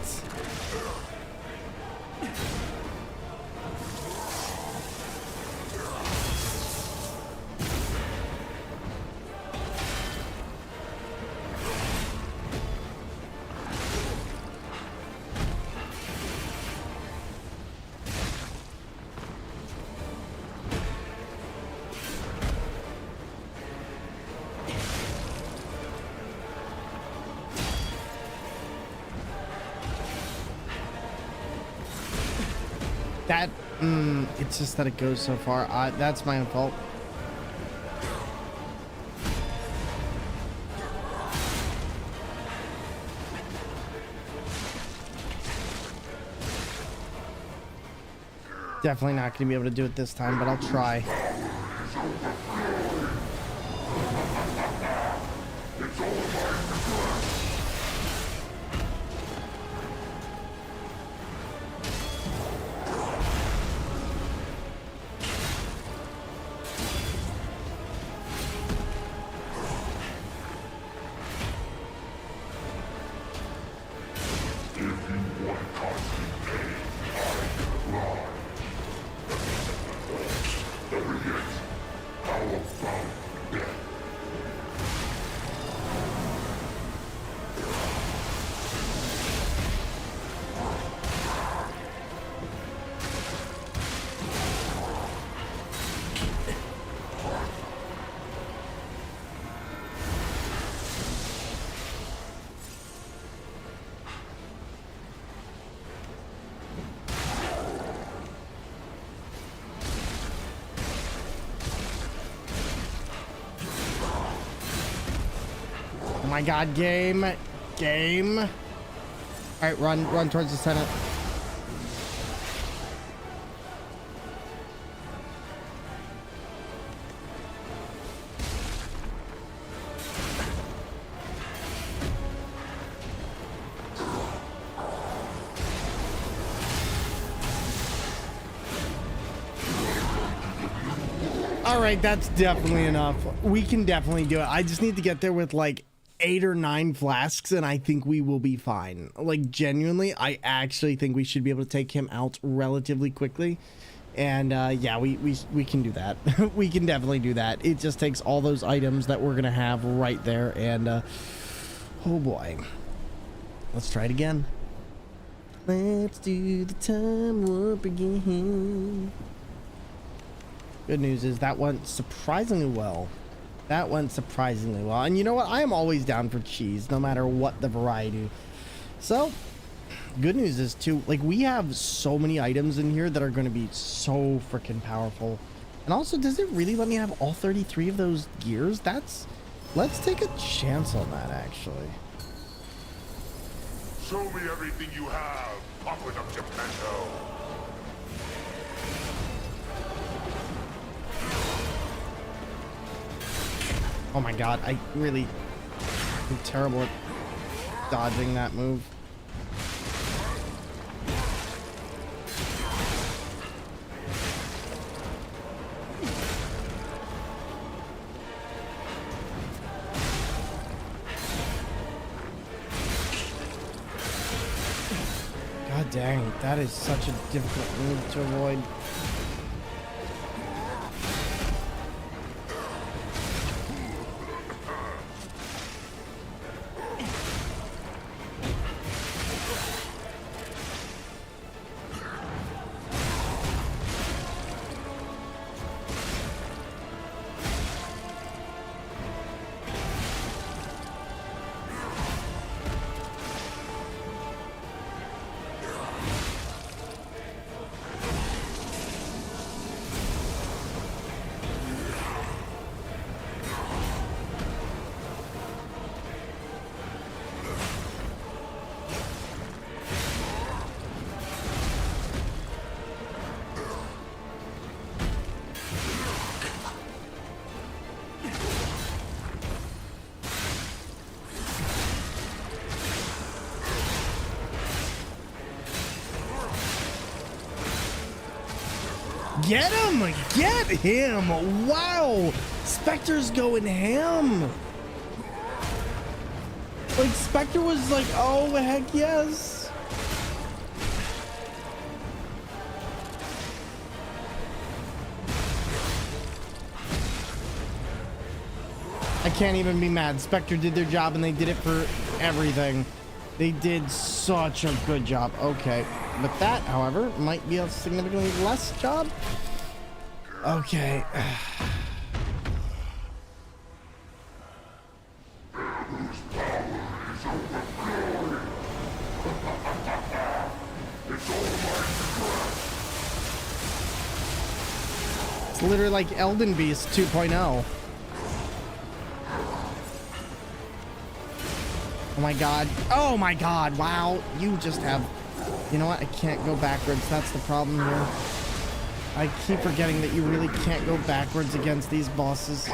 That, it's just that it goes so far. That's my own fault. Definitely not going to be able to do it this time, but I'll try. Oh my God, game. All right, run towards the Senate. All right, that's definitely enough. We can definitely do it. I just need to get there with like 8 or 9 flasks and I think we will be fine. Like, genuinely, I actually think we should be able to take him out relatively quickly. And yeah, we can do that. We can definitely do that. It just takes all those items that we're gonna have right there. And oh boy, let's try it again. Let's do the time warp again. Good news is that went surprisingly well. That went surprisingly well. And you know what? I am always down for cheese, no matter what the variety. So, good news is, too, like, we have so many items in here that are going to be so freaking powerful. And also, does it really let me have all 33 of those gears? That's... Let's take a chance on that, actually. Show me everything you have, Papa of Geppetto. Oh my God, I really am terrible at dodging that move. God dang, that is such a difficult move to avoid. Get him! Get him! Wow! Spectre's going ham! Like, Spectre was like, oh, heck yes! I can't even be mad. Spectre did their job and they did it for everything. They did such a good job. Okay. But that, however, might be a significantly less job. Okay. It's literally like Elden Beast 2.0. Oh my god. Oh my god. Wow. You just have... You know what? I can't go backwards. That's the problem here. I keep forgetting that you really can't go backwards against these bosses.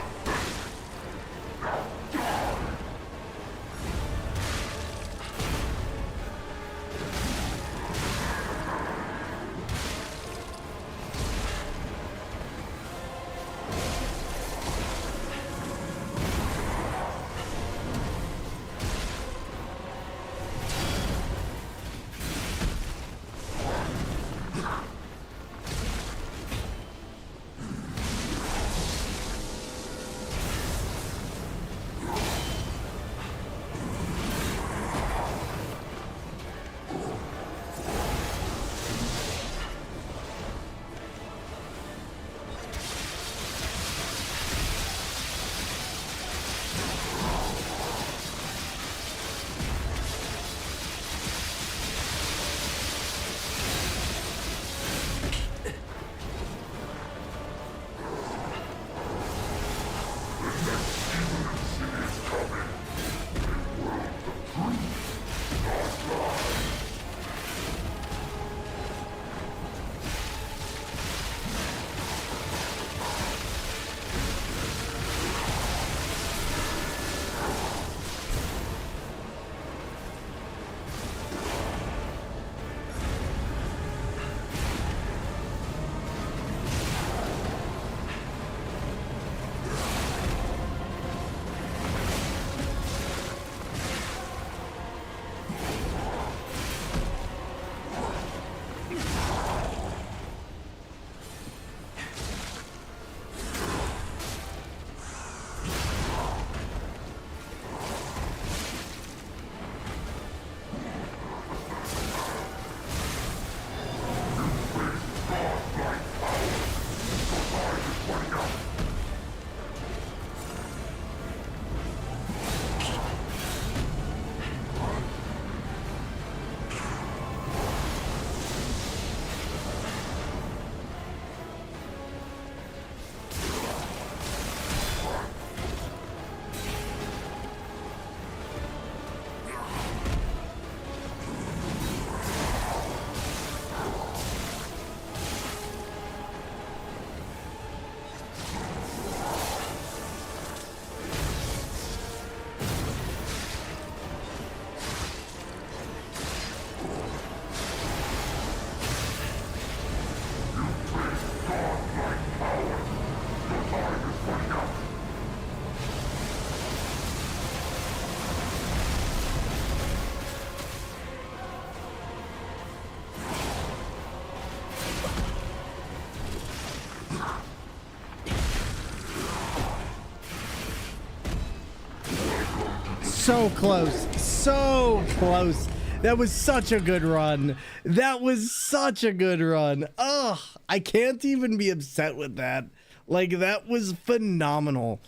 So close. So close. That was such a good run. That was such a good run. Ugh, I can't even be upset with that. Like, that was phenomenal.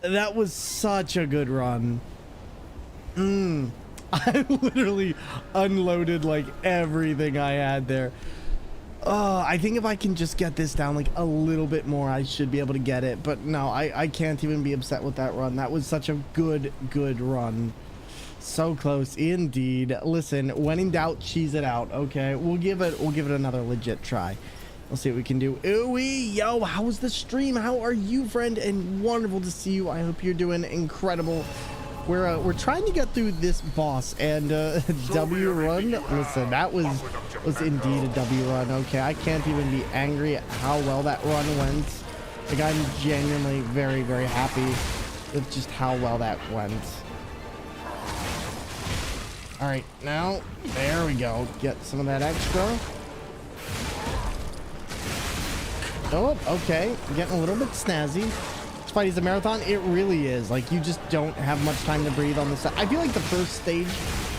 That was such a good run. I literally unloaded like everything I had there. I think if I can just get this down like a little bit more, I should be able to get it. But no, I can't even be upset with that run. That was such a good run. So close indeed. Listen, when in doubt, cheese it out. Okay, we'll give it another legit try. We'll see what we can do. Ooh-wee, yo, how was the stream? How are you, friend? And wonderful to see you. I hope you're doing incredible. we're trying to get through this boss, and W run. Listen, that was indeed a W run. Okay, I can't even be angry at how well that run went. Like, I'm genuinely very, very happy with just how well that went. All right, now there we go. Get some of that extra. Oh, okay. Getting a little bit snazzy. This fight is a marathon. It really is. Like, you just don't have much time to breathe on this. I feel like the first stage,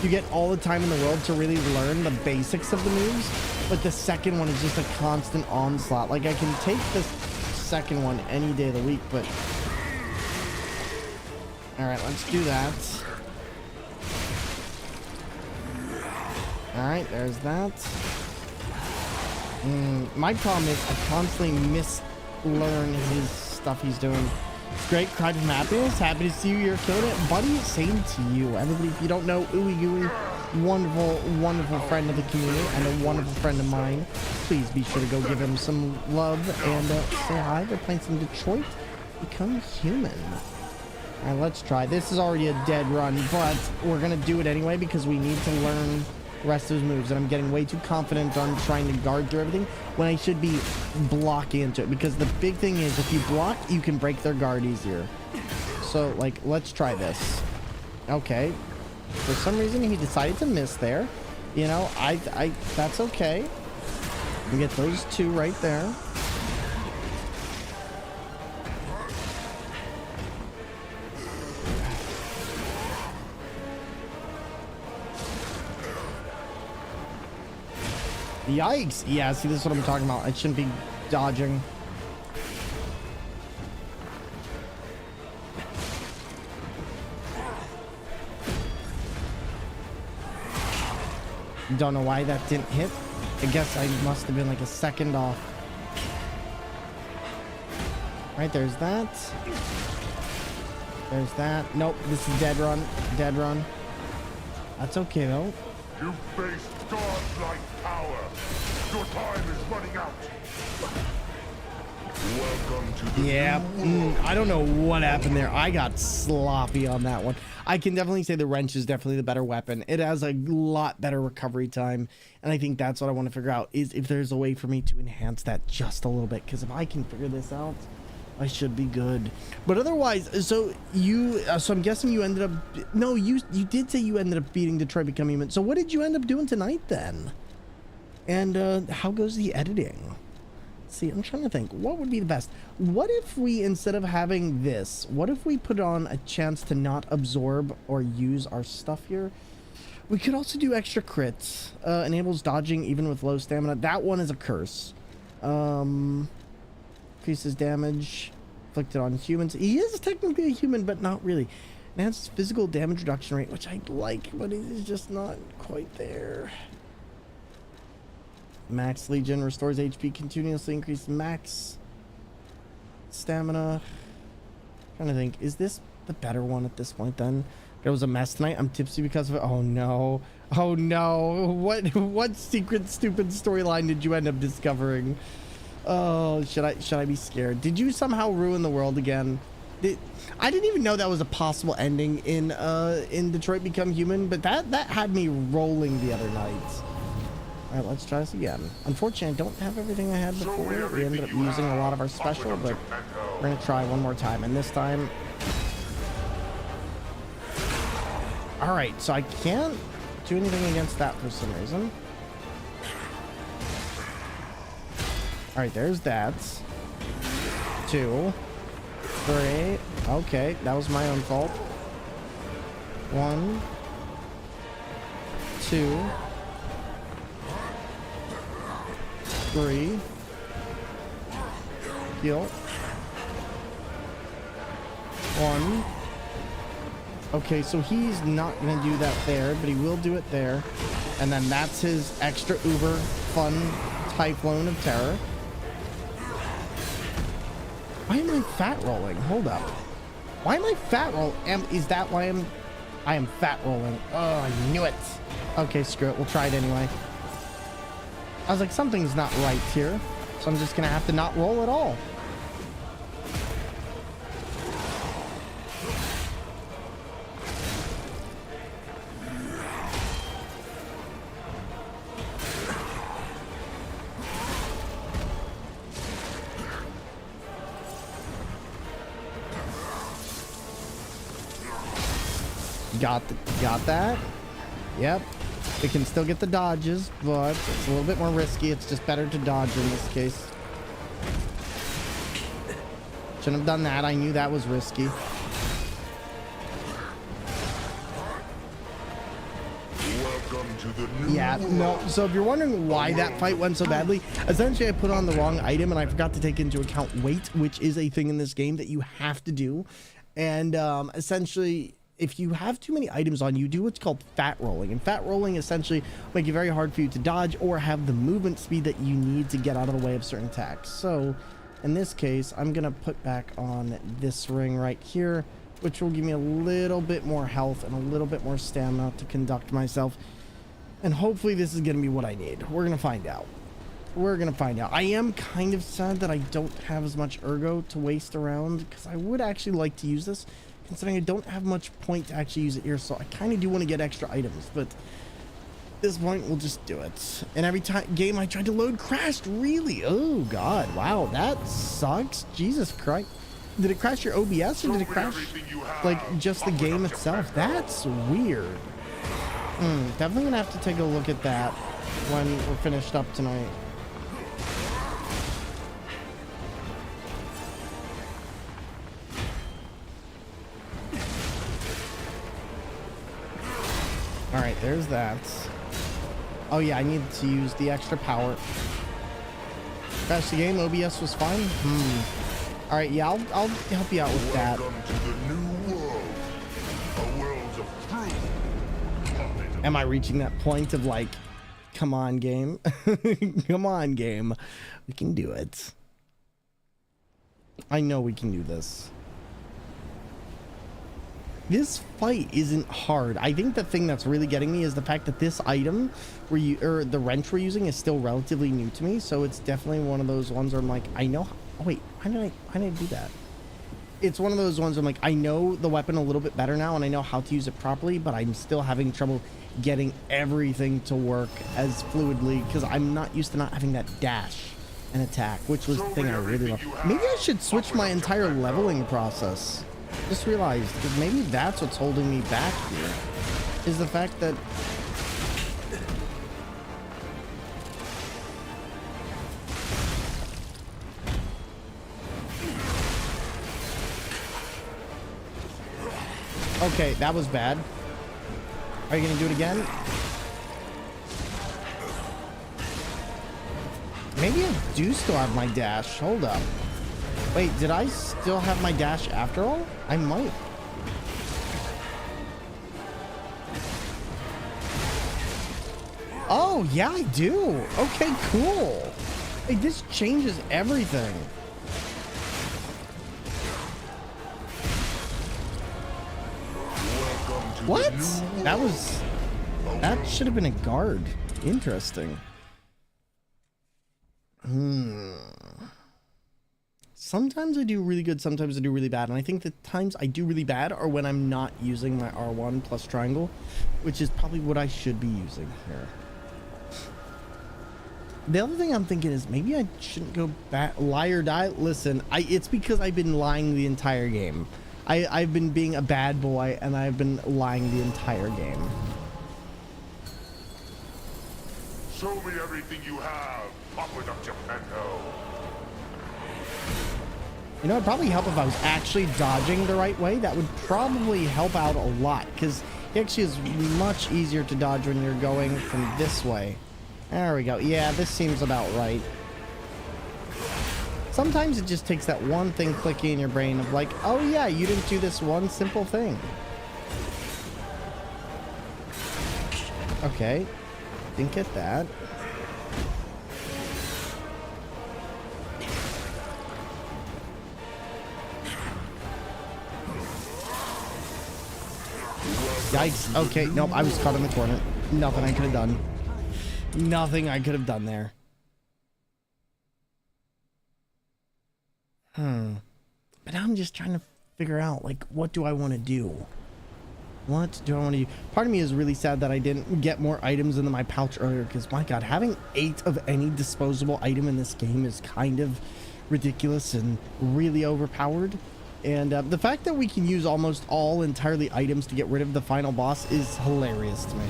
you get all the time in the world to really learn the basics of the moves, but the second one is just a constant onslaught. Like, I can take this second one any day of the week, but all right, let's do that. All right, there's that. My problem is I constantly mislearn his stuff he's doing. It's great. Cry from happiness. Happy to see you. You're killing it, buddy. Same to you. Everybody, if you don't know, Ooey Gooey, wonderful, wonderful friend of the community and a wonderful friend of mine. Please be sure to go give him some love and say hi. They're playing some Detroit Become Human. All right, let's try. This is already a dead run, but we're gonna do it anyway because we need to learn the rest of his moves, and I'm getting way too confident on trying to guard through everything when I should be blocking into it, because the big thing is if you block, you can break their guard easier. So, like, let's try this. Okay. For some reason, he decided to miss there. You know, that's okay. We get those two right there. Yikes. Yeah, see, this is what I'm talking about. I shouldn't be dodging. Don't know why that didn't hit. I guess I must have been like a second off. Right, there's that. There's that. Nope, this is dead run. Dead run. That's okay, though. You face godlike power. Your time is running out. Welcome to the Yeah, I don't know what happened there. I got sloppy on that one. I can definitely say the wrench is definitely the better weapon. It has a lot better recovery time, and I think that's what I want to figure out, is if there's a way for me to enhance that just a little bit, because if I can figure this out, I should be good. But otherwise, so I'm guessing you ended up, no, you did say you ended up beating Detroit Become Human. So what did you end up doing tonight then? And how goes the editing? See, I'm trying to think, what would be the best? What if we, instead of having this, what if we put on a chance to not absorb or use our stuff here? We could also do extra crits. Enables dodging even with low stamina. That one is a curse. Increases damage inflicted on humans. He is technically a human, but not really. Enhances physical damage reduction rate, which I like, but it is just not quite there. Max Legion restores HP continuously, increase max stamina. Trying to think, is this the better one at this point then? It was a mess tonight. I'm tipsy because of it. Oh no. Oh no. What secret stupid storyline did you end up discovering? Oh, should I be scared? Did you somehow ruin the world again? I didn't even know that was a possible ending in Detroit Become Human, but that had me rolling the other night. All right, let's try this again. Unfortunately, I don't have everything I had before. We ended up using a lot of our special, but we're gonna try one more time, and this time. All right, so I can't do anything against that for some reason. All right, there's that. 2, 3. Okay, that was my own fault. 1, 2, 3. Heal. 1. Okay, so he's not gonna do that there, but he will do it there. And then that's his extra uber fun Typhoon of Terror. Why am I fat rolling? Hold up. Why am I fat roll? Is that why I am fat rolling? Oh, I knew it. Okay, screw it. We'll try it anyway. I was like, something's not right here. So I'm just gonna have to not roll at all. Got that. Yep. We can still get the dodges, but it's a little bit more risky. It's just better to dodge in this case. Shouldn't have done that. I knew that was risky. Yeah, no. So if you're wondering why that fight went so badly, essentially I put on the wrong item and I forgot to take into account weight, which is a thing in this game that you have to do. And essentially, if you have too many items on, you do what's called fat rolling. And fat rolling essentially make it very hard for you to dodge or have the movement speed that you need to get out of the way of certain attacks. So in this case, I'm going to put back on this ring right here, which will give me a little bit more health and a little bit more stamina to conduct myself. And hopefully this is going to be what I need. We're going to find out. We're going to find out. I am kind of sad that I don't have as much ergo to waste around, because I would actually like to use this, considering I don't have much point to actually use it here. So I kind of do want to get extra items, but at this point we'll just do it. And every game I tried to load crashed. Really? Oh God. Wow. That sucks. Jesus Christ. Did it crash your OBS or did it crash like just the game itself? That's weird. Definitely gonna have to take a look at that when we're finished up tonight. All right, there's that. Oh yeah, I needed to use the extra power. Crash the game. OBS was fine. All right, yeah, I'll help you out with that. Am I reaching that point of like, come on game, come on game, we can do it. I know we can do this. This fight isn't hard. I think the thing that's really getting me is the fact that this item or the wrench we're using is still relatively new to me. So it's definitely one of those ones where I'm like, I know. Oh wait, how did I do that? It's one of those ones where I'm like, I know the weapon a little bit better now and I know how to use it properly, but I'm still having trouble getting everything to work as fluidly because I'm not used to not having that dash and attack, which was the thing I really love. Maybe I should switch my entire leveling process. Just realized, because maybe that's what's holding me back here, is the fact that okay, that was bad. Are you gonna do it again? Maybe I do still have my dash. Hold up. Wait, did I still have my dash after all? I might. Oh, yeah, I do. Okay, cool. Hey, this changes everything. What? That should have been a guard. Interesting. Sometimes I do really good, sometimes I do really bad. And I think the times I do really bad are when I'm not using my R1 plus triangle, which is probably what I should be using here. The other thing I'm thinking is maybe I shouldn't go back, lie or die. Listen, it's because I've been lying the entire game. I've been being a bad boy and I've been lying the entire game. Show me everything you have, Papa Geppetto. You know, it'd probably help if I was actually dodging the right way. That would probably help out a lot, because it actually is much easier to dodge when you're going from this way. There we go. Yeah, this seems about right. Sometimes it just takes that one thing clicking in your brain of like, oh yeah, you didn't do this one simple thing. Okay, didn't get that. Yikes. Okay, nope, I was caught in the corner. Nothing I could have done. Nothing I could have done there. But now I'm just trying to figure out, like, what do I want to do? What do I want to do? Part of me is really sad that I didn't get more items into my pouch earlier, because, my God, having 8 of any disposable item in this game is kind of ridiculous and really overpowered. And the fact that we can use almost all entirely items to get rid of the final boss is hilarious to me.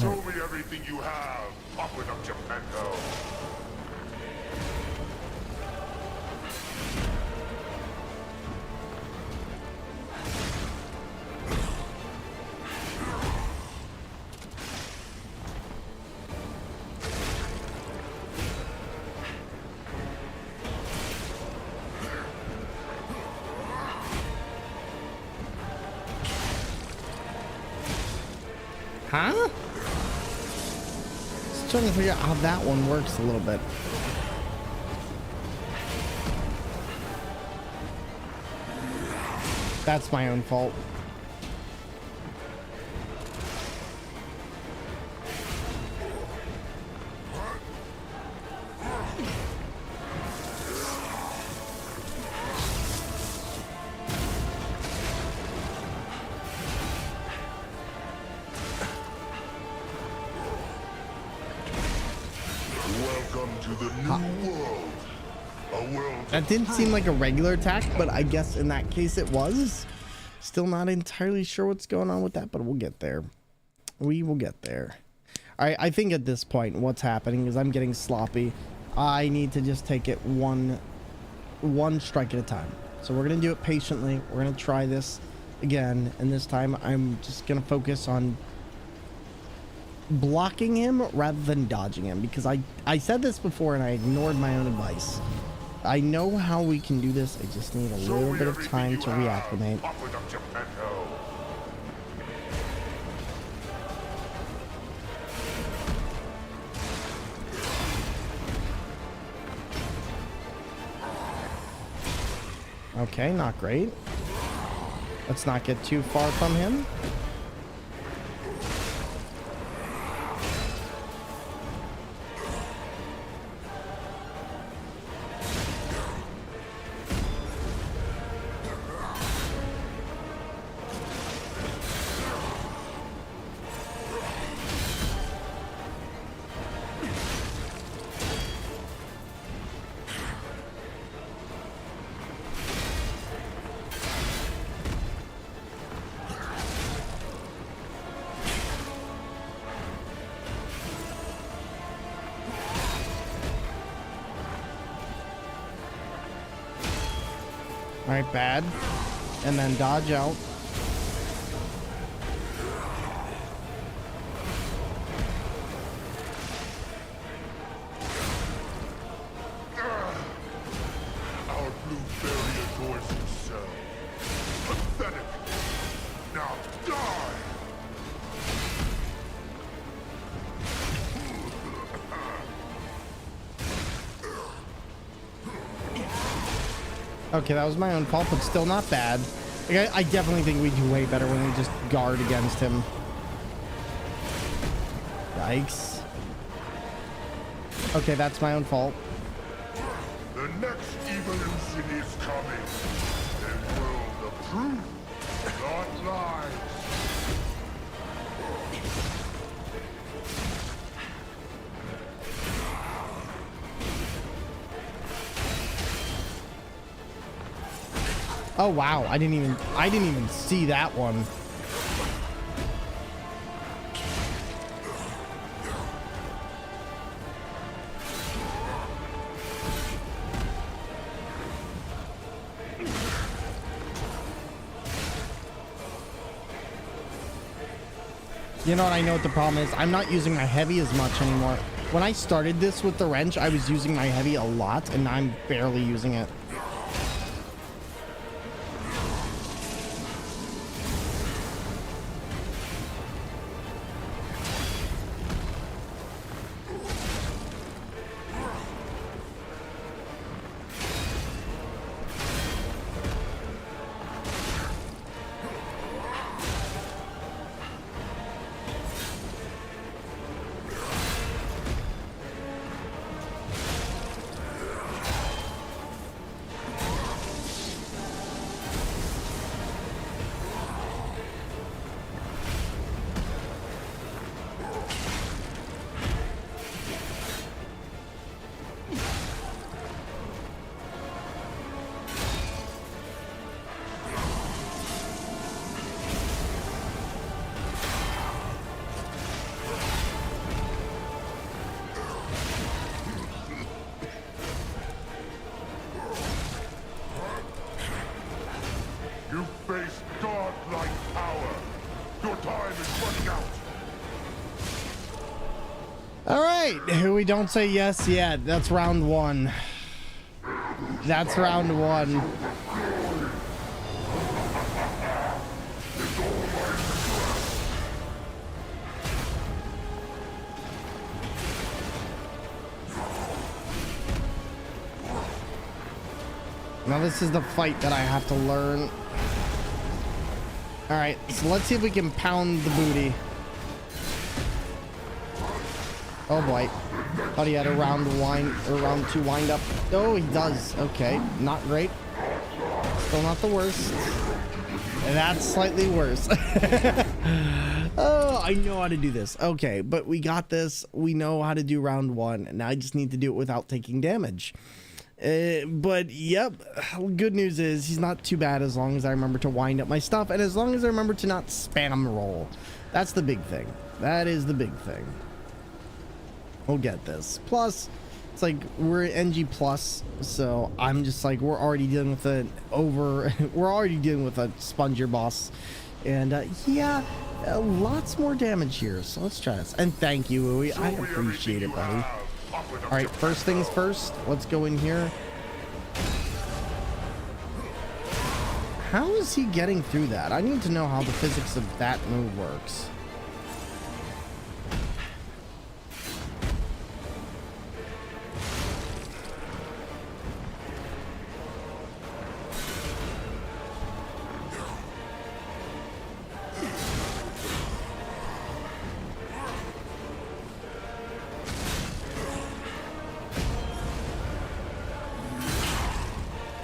Show me everything you have. Open up Geppetto. Huh? Just trying to figure out how that one works a little bit. That's my own fault. Welcome to the new world. A world. That didn't seem like a regular attack, but I guess in that case it was. Still not entirely sure what's going on with that, but we'll get there. We will get there. All right, I think at this point what's happening is I'm getting sloppy. I need to just take it one strike at a time. So we're gonna do it patiently. We're gonna try this again, and this time I'm just gonna focus on blocking him rather than dodging him, because I said this before and I ignored my own advice. I know how we can do this. I just need a little bit of time to reacclimate. Open up Geppetto. Okay, not great. Let's not get too far from him. All right, bad. And then dodge out. Our blue fairy adores himself. Pathetic. Now die. Okay, that was my own fault, but still not bad. Like, I definitely think we do way better when we just guard against him. Yikes. Okay, that's my own fault. The next evil Incini is coming. A world of truth, not lies. Oh wow, I didn't even see that one. You know what, I know what the problem is. I'm not using my heavy as much anymore. When I started this with the wrench, I was using my heavy a lot, and now I'm barely using it. face godlike power. Your time is running out. All right, we don't say yes yet. That's round one. That's round one. Now this is the fight that I have to learn. All right, so let's see if we can pound the booty. Oh boy. Thought he had a round two wind up. Oh, he does. Okay, not great. Still not the worst. That's slightly worse. Oh, I know how to do this. Okay, but we got this. We know how to do round one. Now I just need to do it without taking damage. But yep, good news is he's not too bad as long as I remember to wind up my stuff and as long as I remember to not spam roll. That's the big thing. That is the big thing. We'll get this. Plus, it's like we're NG plus, so I'm just like we're already dealing with we're already dealing with a spongier boss, and yeah, lots more damage here. So let's try this. And thank you, Uwe. I appreciate it, buddy. All right, first things first. Let's go in here. How is he getting through that? I need to know how the physics of that move works.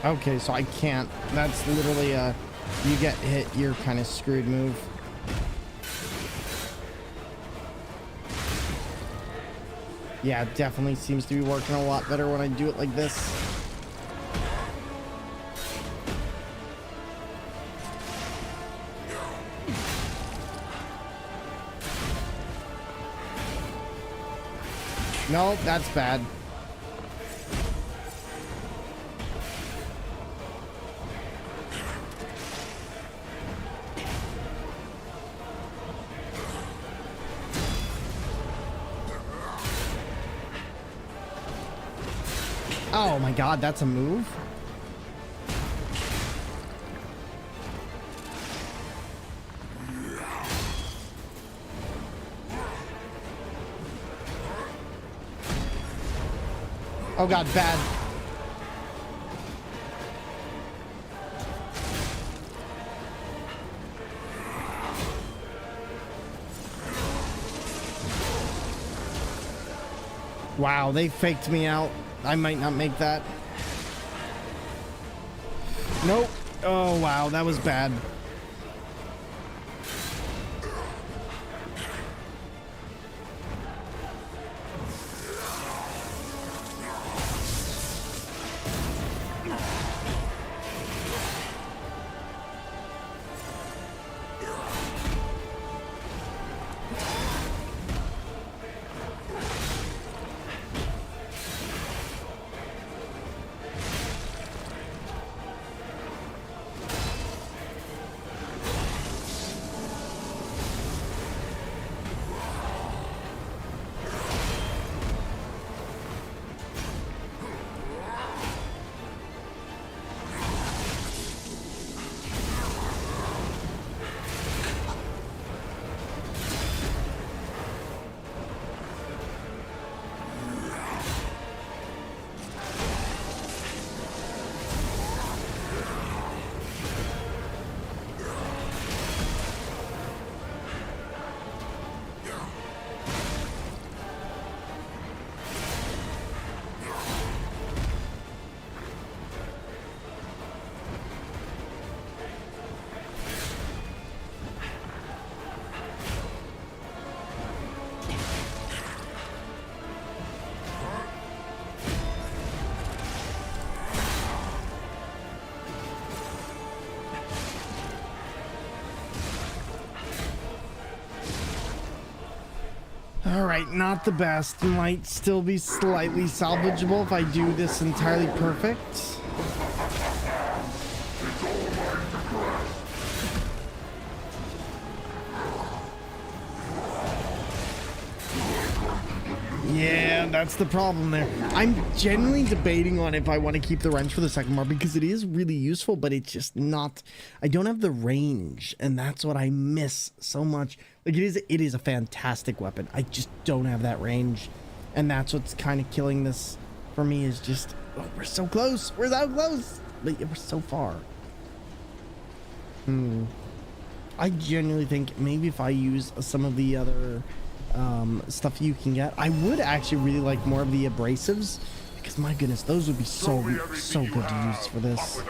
Okay, so I can't. That's literally you get hit, you're kind of screwed move. Yeah, it definitely seems to be working a lot better when I do it like this. No, that's bad. Oh my god, that's a move? Oh god, bad. Wow, they faked me out. I might not make that. Nope. Oh, wow. That was bad. Alright, not the best. Might still be slightly salvageable if I do this entirely perfect. It's all right to cry. That's the problem there. I'm genuinely debating on if I want to keep the wrench for the second part because it is really useful, but it's just not, I don't have the range, and that's what I miss so much. Like, it is a fantastic weapon. I just don't have that range, and that's what's kind of killing this for me is just, oh, we're so close. We're so close, but we're so far. I genuinely think maybe if I use some of the other stuff you can get, I would actually really like more of the abrasives because my goodness, those would be so good to use for this.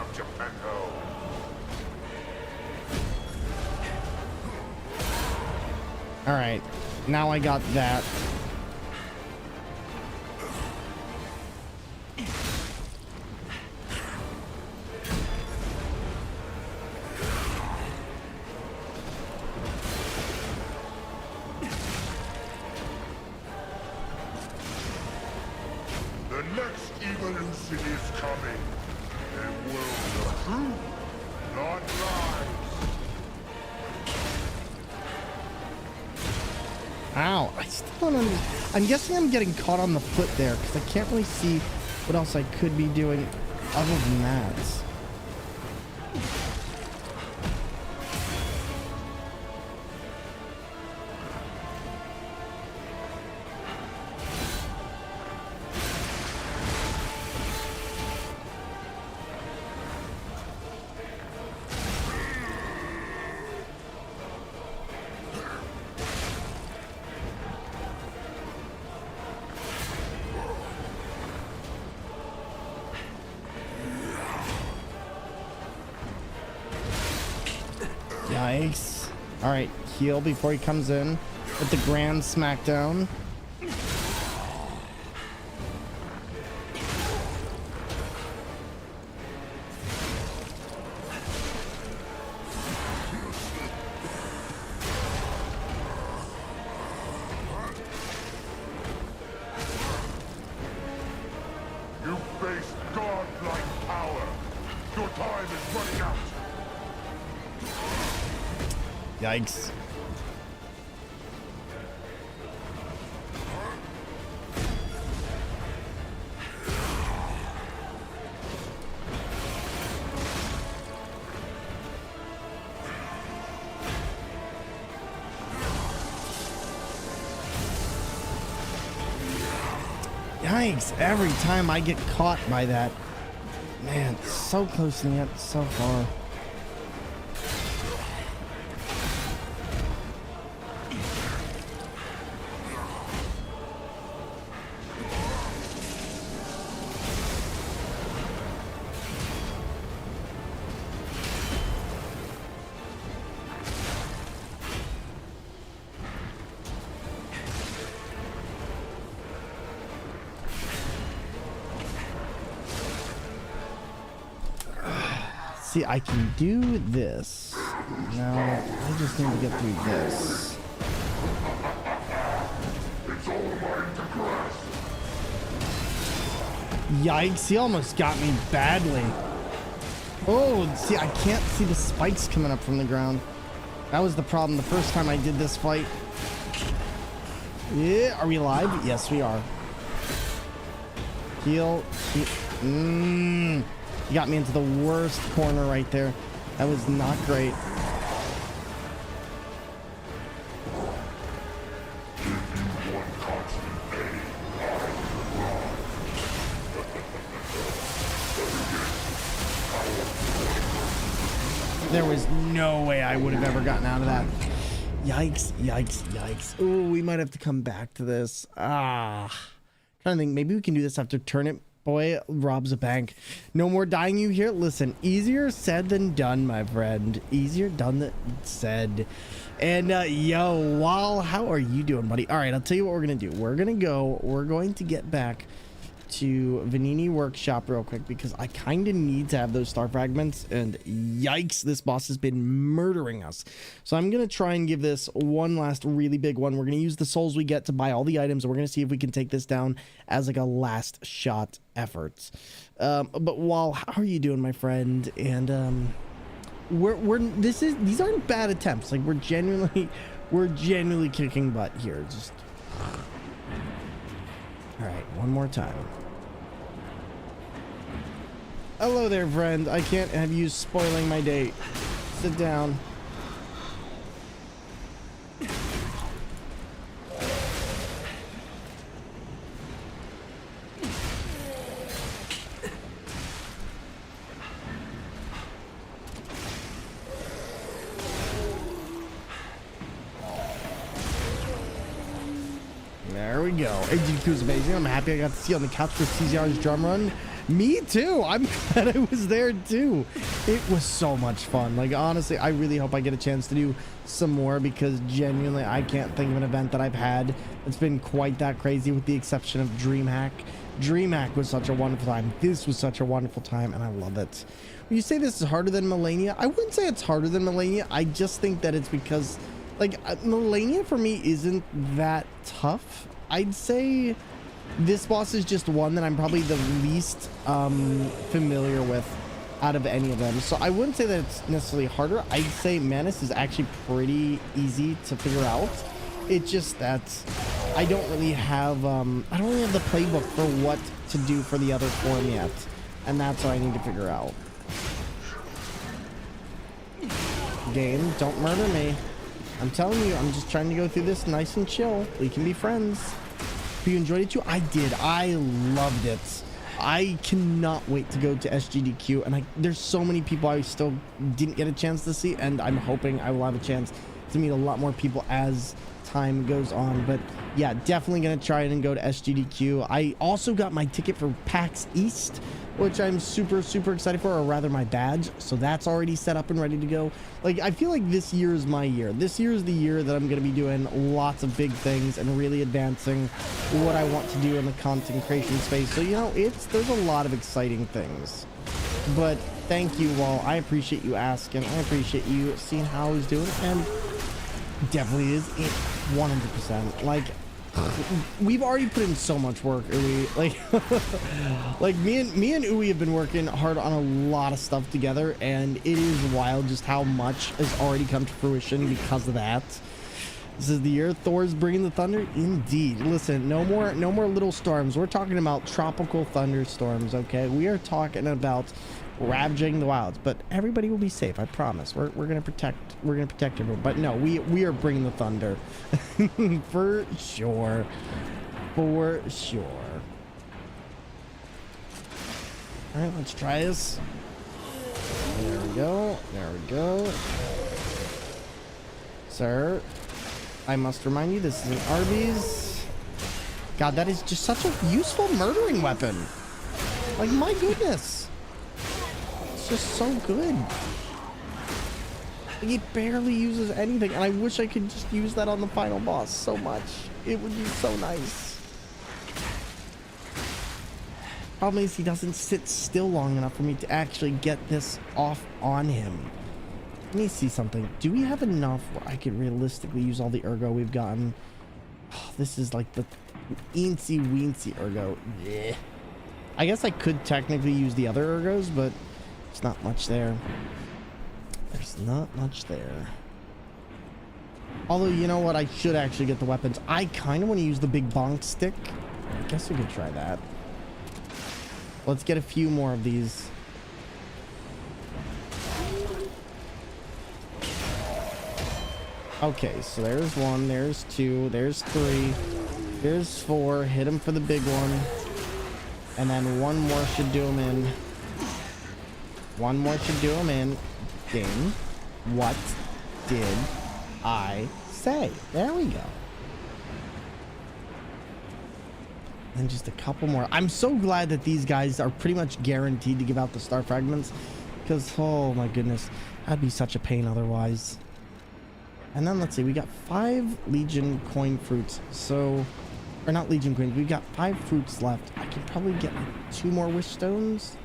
All right, now I got that. Evolution is coming. A world of truth, not lies. Ow, I still don't understand. I'm guessing I'm getting caught on the foot there because I can't really see what else I could be doing other than that. Nice. All right, heal before he comes in with the grand smackdown. You face godlike power. Your time is running out. Yikes. Yikes, every time I get caught by that. Man, so close and yet so far. See, I can do this. Now, I just need to get through this. Yikes, he almost got me badly. Oh, see, I can't see the spikes coming up from the ground. That was the problem the first time I did this fight. Yeah, are we alive? Yes, we are. Heal. You got me into the worst corner right there. That was not great. There was no way I would have ever gotten out of that. Yikes, yikes, yikes. Ooh, we might have to come back to this. Trying to think, maybe we can do this after Turnip Boy robs a bank. No more dying you here. Listen, easier said than done, my friend. Easier done than said. And yo, Wal, how are you doing, buddy? All right, I'll tell you what we're gonna do. We're going to get back to Venigni Workshop real quick because I kind of need to have those star fragments, and yikes, this boss has been murdering us. So I'm gonna try and give this one last really big one. We're gonna use the souls we get to buy all the items, and we're gonna see if we can take this down as like a last shot effort. But Wal, how are you doing, my friend? And these aren't bad attempts. Like we're genuinely kicking butt here. Just All right, one more time. Hello there, friend. I can't have you spoiling my date. Sit down. There we go. AGQ is amazing. I'm happy I got to see you on the couch for CZR's drum run. Me too. I'm glad I was there too. It was so much fun. Like, honestly, I really hope I get a chance to do some more, because genuinely I can't think of an event that I've had that's been quite that crazy, with the exception of DreamHack. DreamHack was such a wonderful time. This was such a wonderful time, and I love it. When you say this is harder than Melania, I wouldn't say it's harder than Melania. I just think that it's because, like, Melania for me isn't that tough. I'd say this boss is just one that I'm probably the least familiar with out of any of them. So I wouldn't say that it's necessarily harder. I'd say Manus is actually pretty easy to figure out. It's just that I don't really have the playbook for what to do for the other form yet. And that's what I need to figure out. Game, don't murder me. I'm telling you, I'm just trying to go through this nice and chill. We can be friends. Hope you enjoyed it too. I did. I loved it. I cannot wait to go to SGDQ, and there's so many people I still didn't get a chance to see, and I'm hoping I will have a chance to meet a lot more people as time goes on. But yeah, definitely gonna try it and go to SGDQ. I also got my ticket for PAX East, which I'm super excited for, or rather my badge, so that's already set up and ready to go. Like, I feel like this year is my year. This year is the year that I'm going to be doing lots of big things and really advancing what I want to do in the content creation space. So, you know, there's a lot of exciting things. But thank you all. I appreciate you asking. I appreciate you seeing how he's doing, and definitely is 100%. Like, we've already put in so much work, Uwe. Like me and Uwe have been working hard on a lot of stuff together, and it is wild just how much has already come to fruition because of that. This is the year Thor's bringing the thunder. Indeed. Listen, no more little storms. We're talking about tropical thunderstorms. Okay, we are talking about ravaging the wilds, but everybody will be safe. I promise. We're gonna protect everyone. But no, we are bringing the thunder for sure. For sure. All right, let's try this. There we go. There we go. Sir, I must remind you, this is an Arby's. God, that is just such a useful murdering weapon. Like, my goodness. It's just so good. Like, it barely uses anything, and I wish I could just use that on the final boss so much. It would be so nice. Problem is, he doesn't sit still long enough for me to actually get this off on him. Let me see something. Do we have enough where I could realistically use all the ergo we've gotten? Oh, this is like the eensy weensy ergo. Yeah. I guess I could technically use the other ergos, but there's not much there. There's not much there. Although, you know what? I should actually get the weapons. I kind of want to use the big bonk stick. I guess we could try that. Let's get a few more of these. Okay, so there's 1, there's 2, there's 3, there's 4. Hit him for the big one. And then 1 more should do him in. 1 more should do him in. Game. What did I say? There we go. And just a couple more. I'm so glad that these guys are pretty much guaranteed to give out the star fragments, because, oh my goodness, that'd be such a pain otherwise. And then let's see, we got 5 Legion coin fruits. So, or not Legion coins, we've got 5 fruits left. I can probably get like 2 more wish stones.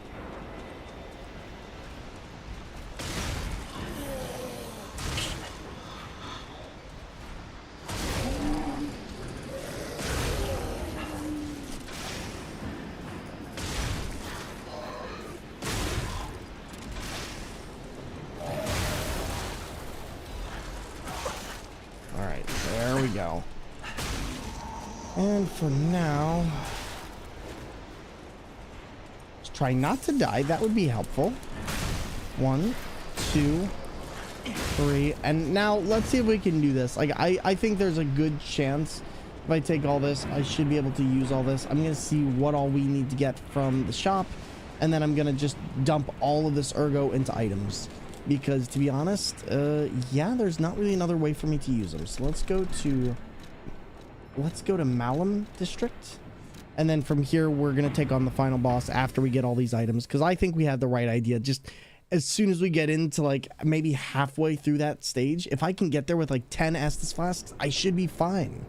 And for now, Try not to die. That would be helpful. 1, 2, 3. And now let's see if we can do this. Like, I think there's a good chance if I take all this, I should be able to use all this. I'm going to see what all we need to get from the shop. And then I'm going to just dump all of this ergo into items. Because to be honest, yeah, there's not really another way for me to use them. So let's go to Malum District. And then from here, we're going to take on the final boss after we get all these items. Because I think we had the right idea. Just as soon as we get into like maybe halfway through that stage, if I can get there with like 10 Estus flasks, I should be fine.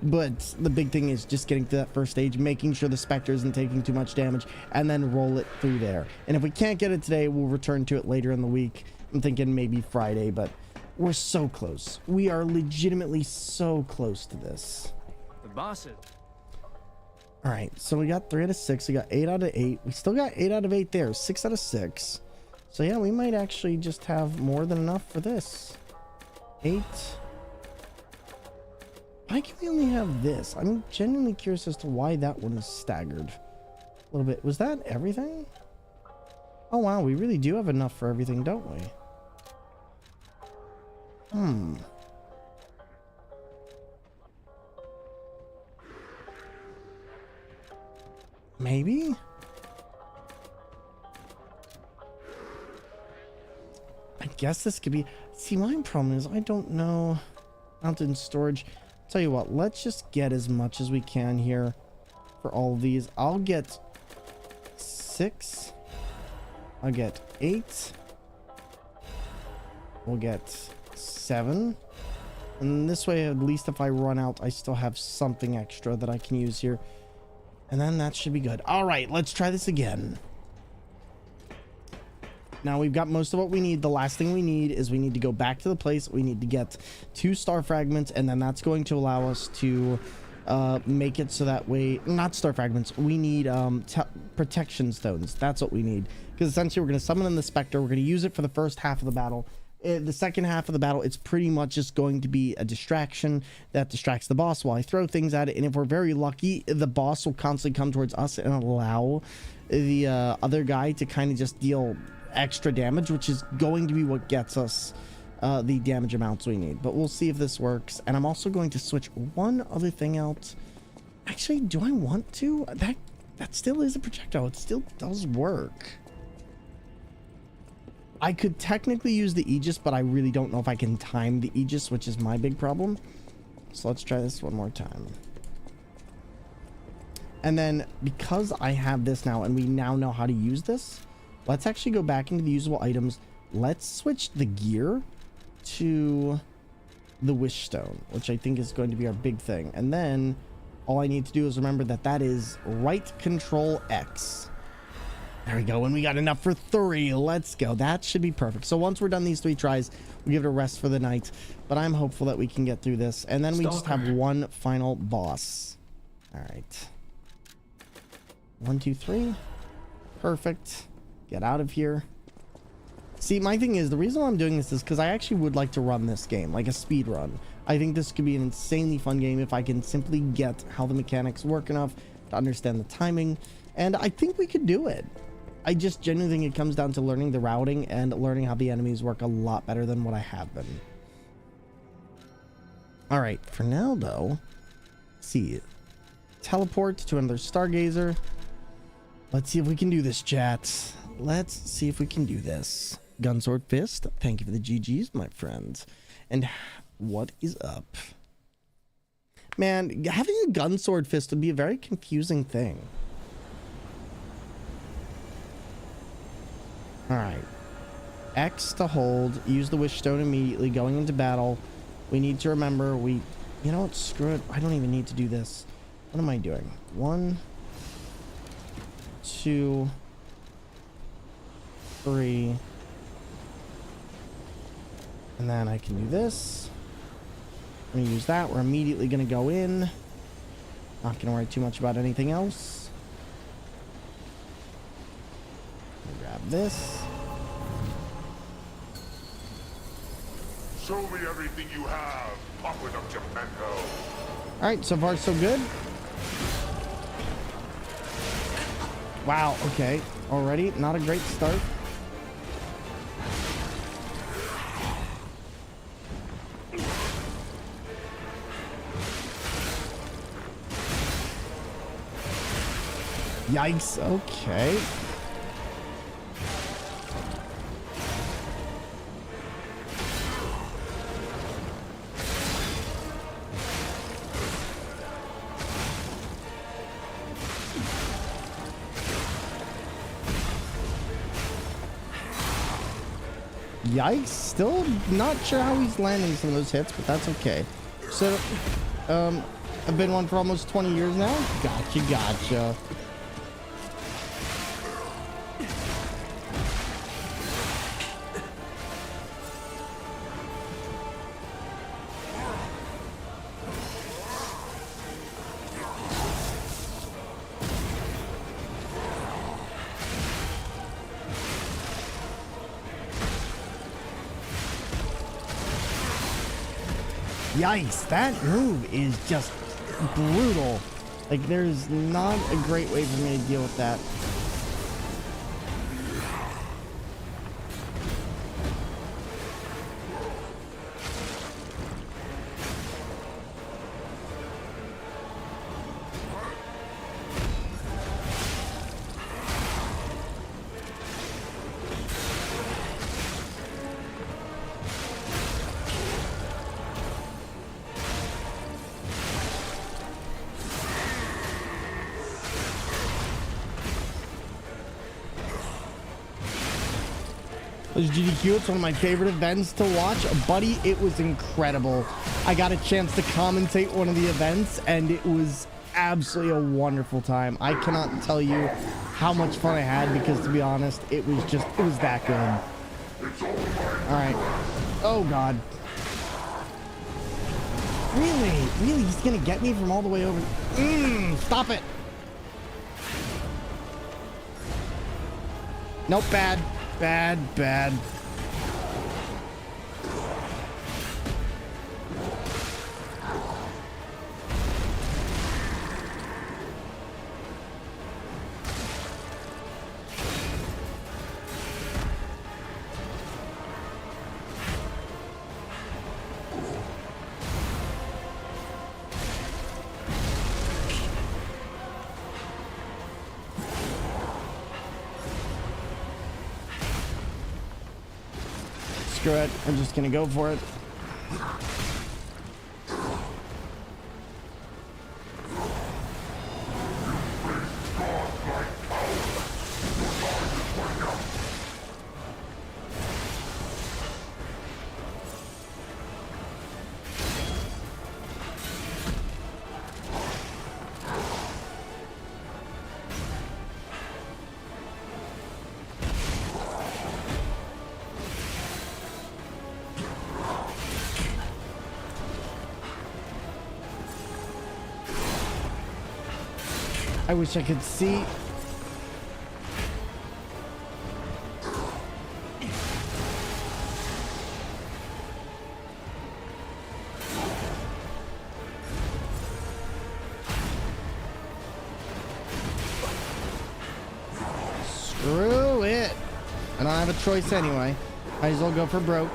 But the big thing is just getting to that first stage, making sure the Spectre isn't taking too much damage, and then roll it through there. And if we can't get it today, we'll return to it later in the week. I'm thinking maybe Friday, but we're so close. We are legitimately so close to this. The bosses. All right, so we got 3 out of 6. We got 8 out of 8. We still got 8 out of 8 there. 6 out of 6. So yeah, we might actually just have more than enough for this. 8. Why can we only have this? I'm genuinely curious as to why that one is staggered a little bit. Was that everything? Oh wow, we really do have enough for everything, don't we? Maybe? I guess this could be... See, my problem is I don't know... Mountain storage... Tell you what, let's just get as much as we can here for all of these. I'll get 6. I'll get 8. We'll get 7. And this way, at least if I run out, I still have something extra that I can use here. And then that should be good. All right, let's try this again. Now we've got most of what we need. The last thing we need is we need to go back to the place. We need to get 2 star fragments, and then that's going to allow us to make it so that way... Not star fragments. We need protection stones. That's what we need. Because essentially we're going to summon in the Spectre. We're going to use it for the first half of the battle. The second half of the battle, it's pretty much just going to be a distraction that distracts the boss while I throw things at it. And if we're very lucky, the boss will constantly come towards us and allow the other guy to kind of just deal extra damage, which is going to be what gets us the damage amounts we need. But we'll see if this works. And I'm also going to switch one other thing out. Actually, do I want to? That still is a projectile. It still does work. I could technically use the Aegis, but I really don't know if I can time the Aegis, which is my big problem. So let's try this one more time. And then because I have this now and we now know how to use this, let's actually go back into the usable items. Let's switch the gear to the Wish Stone, which I think is going to be our big thing. And then all I need to do is remember that that is right control X. There we go. And we got enough for 3. Let's go. That should be perfect. So once we're done these 3 tries, we give it a rest for the night. But I'm hopeful that we can get through this. And then we just have one final boss. All right. 1, 2, 3. Perfect. Get out of here. See, my thing is, the reason why I'm doing this is because I actually would like to run this game, like a speed run. I think this could be an insanely fun game if I can simply get how the mechanics work enough to understand the timing. And I think we could do it. I just genuinely think it comes down to learning the routing and learning how the enemies work a lot better than what I have been. All right, for now though, let's see. Teleport to another Stargazer. Let's see if we can do this, chat. Let's see if we can do this. Gunsword Fist, thank you for the GGs, my friends. And what is up? Man, having a Gunsword Fist would be a very confusing thing. Alright. X to hold. Use the Wish Stone immediately going into battle. We need to remember you know what? Screw it. I don't even need to do this. What am I doing? 1, 2, 3. And then I can do this. I'm going to use that. We're immediately going to go in. Not going to worry too much about anything else. Grab this. Show me everything you have. Pop it up, Geppetto. Alright, so far so good. Wow, okay. Already, not a great start. Yikes, okay. Yikes, still not sure how he's landing some of those hits, but that's okay. So, I've been one for almost 20 years now. Gotcha. Yikes, that move is just brutal. Like, there's not a great way for me to deal with that. This GDQ, it's one of my favorite events to watch. Buddy, it was incredible. I got a chance to commentate one of the events, and it was absolutely a wonderful time. I cannot tell you how much fun I had, because to be honest, it was that good. All right. Oh, God. Really? He's gonna get me from all the way over? Stop it. Nope, bad. Bad. Screw it, I'm just gonna go for it. I wish I could see. Screw it. I don't have a choice anyway. Might as well go for broke.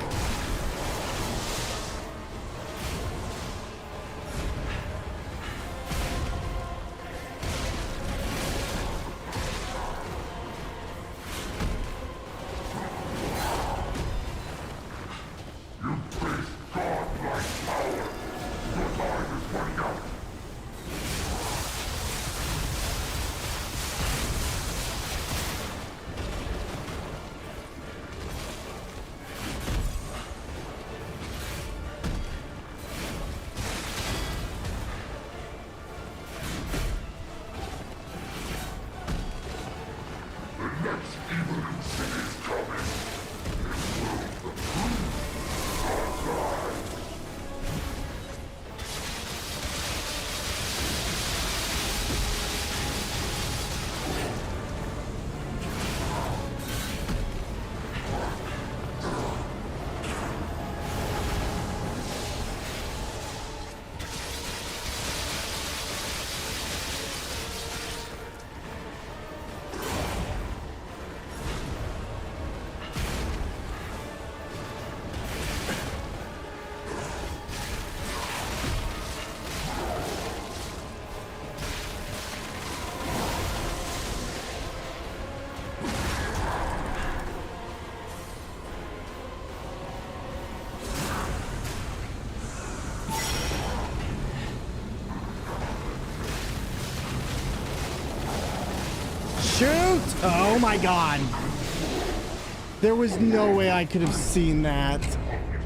shoot! Oh my god. There was no way I could have seen that.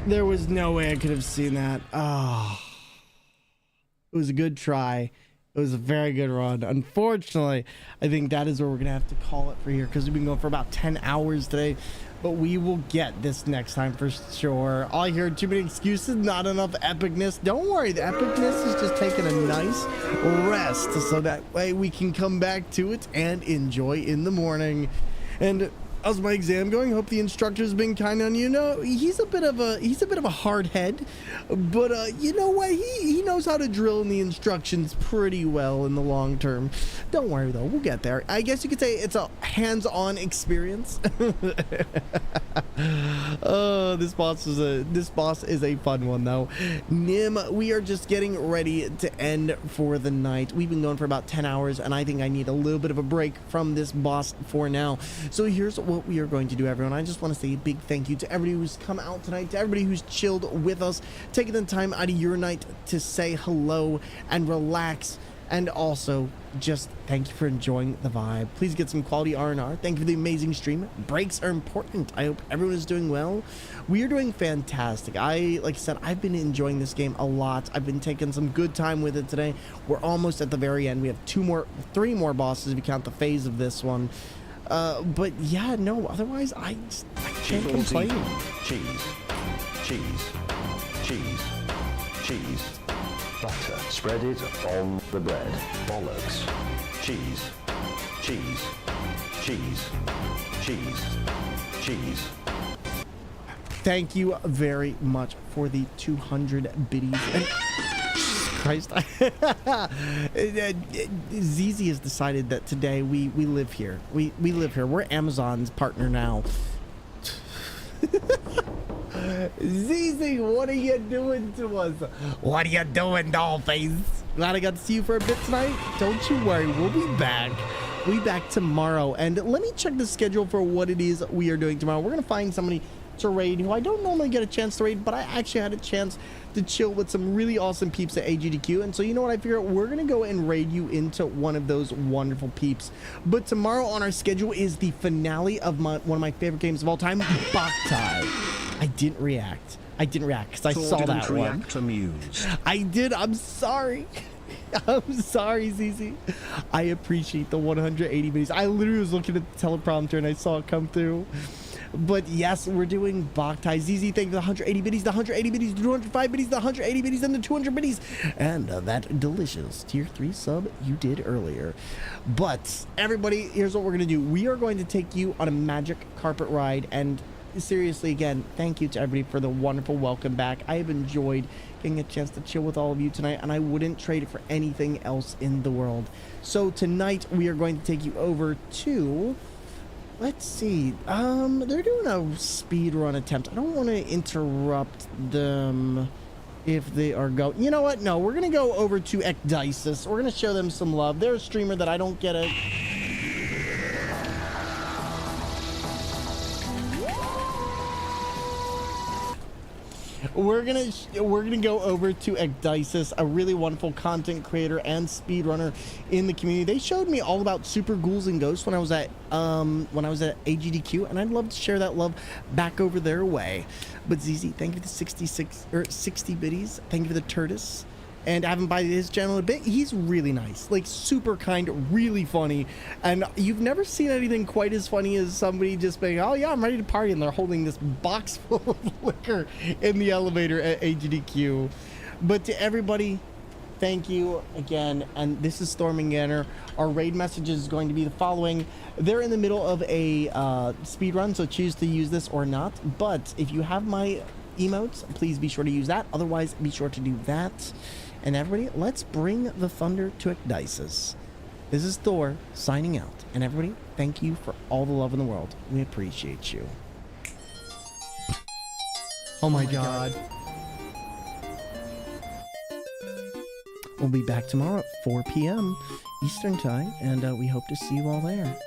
There was no way I could have seen that. Oh. It was a good try. It was a very good run. Unfortunately, I think that is where we're going to have to call it for here because we've been going for about 10 hours today. But we will get this next time for sure. All I hear, too many excuses, not enough epicness. Don't worry, the epicness is just taking a nice rest so that way we can come back to it and enjoy in the morning. And how's my exam going? Hope the instructor's been kind on you. No, he's a bit of a hard head, but you know what? He knows how to drill in the instructions pretty well in the long term. Don't worry though, we'll get there. I guess you could say it's a hands-on experience. Oh, this boss is a fun one though. Nim, we are just getting ready to end for the night. We've been going for about 10 hours, and I think I need a little bit of a break from this boss for now. So here's what we are going to do, everyone. I just want to say a big thank you to everybody who's come out tonight, to everybody who's chilled with us, taking the time out of your night to say hello and relax, and also just thank you for enjoying the vibe. Please get some quality R&R. Thank you for the amazing stream. Breaks are important. I hope everyone is doing well. We are doing fantastic. Like I said, I've been enjoying this game a lot. I've been taking some good time with it today. We're almost at the very end. We have three more bosses if you count the phase of this one. But yeah, no, otherwise I can't complain. Cheese, cheese, cheese, cheese, butter. Spread it on the bread. Bollocks. Cheese, cheese, cheese, cheese, cheese. Thank you very much for the 200 biddies. And Christ. ZZ has decided that today we live here. We live here. We're Amazon's partner now. ZZ, what are you doing to us? What are you doing, Dollface? Glad I got to see you for a bit tonight. Don't you worry, we'll be back. We'll be back tomorrow. And let me check the schedule for what it is we are doing tomorrow. We're going to find somebody to raid who I don't normally get a chance to raid, but I actually had a chance to chill with some really awesome peeps at AGDQ. And so you know what, I figure we're gonna go and raid you into one of those wonderful peeps. But tomorrow on our schedule is the finale of one of my favorite games of all time, Boktai. I didn't react because I saw that one. Amused. I did. I'm sorry. I'm sorry, ZZ. I appreciate the 180 biddies. I literally was looking at the teleprompter and I saw it come through. But yes, we're doing Boktai. ZZ, thank you for the 180 biddies, the 180 biddies, the 205 biddies, the 180 biddies, and the 200 biddies. And that delicious tier 3 sub you did earlier. But everybody, here's what we're going to do. We are going to take you on a magic carpet ride. And seriously, again, thank you to everybody for the wonderful welcome back. I have enjoyed getting a chance to chill with all of you tonight, and I wouldn't trade it for anything else in the world. So tonight, we are going to take you over to... Let's see. They're doing a speed run attempt. I don't want to interrupt them if they are going. You know what? No, we're gonna go over to Ecdysis. We're gonna show them some love. They're a streamer that I don't get a. We're gonna go over to Ecdysis, a really wonderful content creator and speedrunner in the community. They showed me all about Super Ghouls and Ghosts when I was at AGDQ, and I'd love to share that love back over their way. But ZZ, thank you for the 60 biddies. Thank you for the Turtis. And I haven't been his channel in a bit. He's really nice, like super kind, really funny. And you've never seen anything quite as funny as somebody just being, oh yeah, I'm ready to party, and they're holding this box full of liquor in the elevator at AGDQ. But to everybody, thank you again. And this is Stormingander. Our raid message is going to be the following. They're in the middle of a speed run, so choose to use this or not. But if you have my emotes, please be sure to use that. Otherwise, be sure to do that. And everybody, let's bring the thunder to Ecdysis. This is Thor signing out. And everybody, thank you for all the love in the world. We appreciate you. Oh my God. We'll be back tomorrow at 4 p.m. Eastern Time, and we hope to see you all there.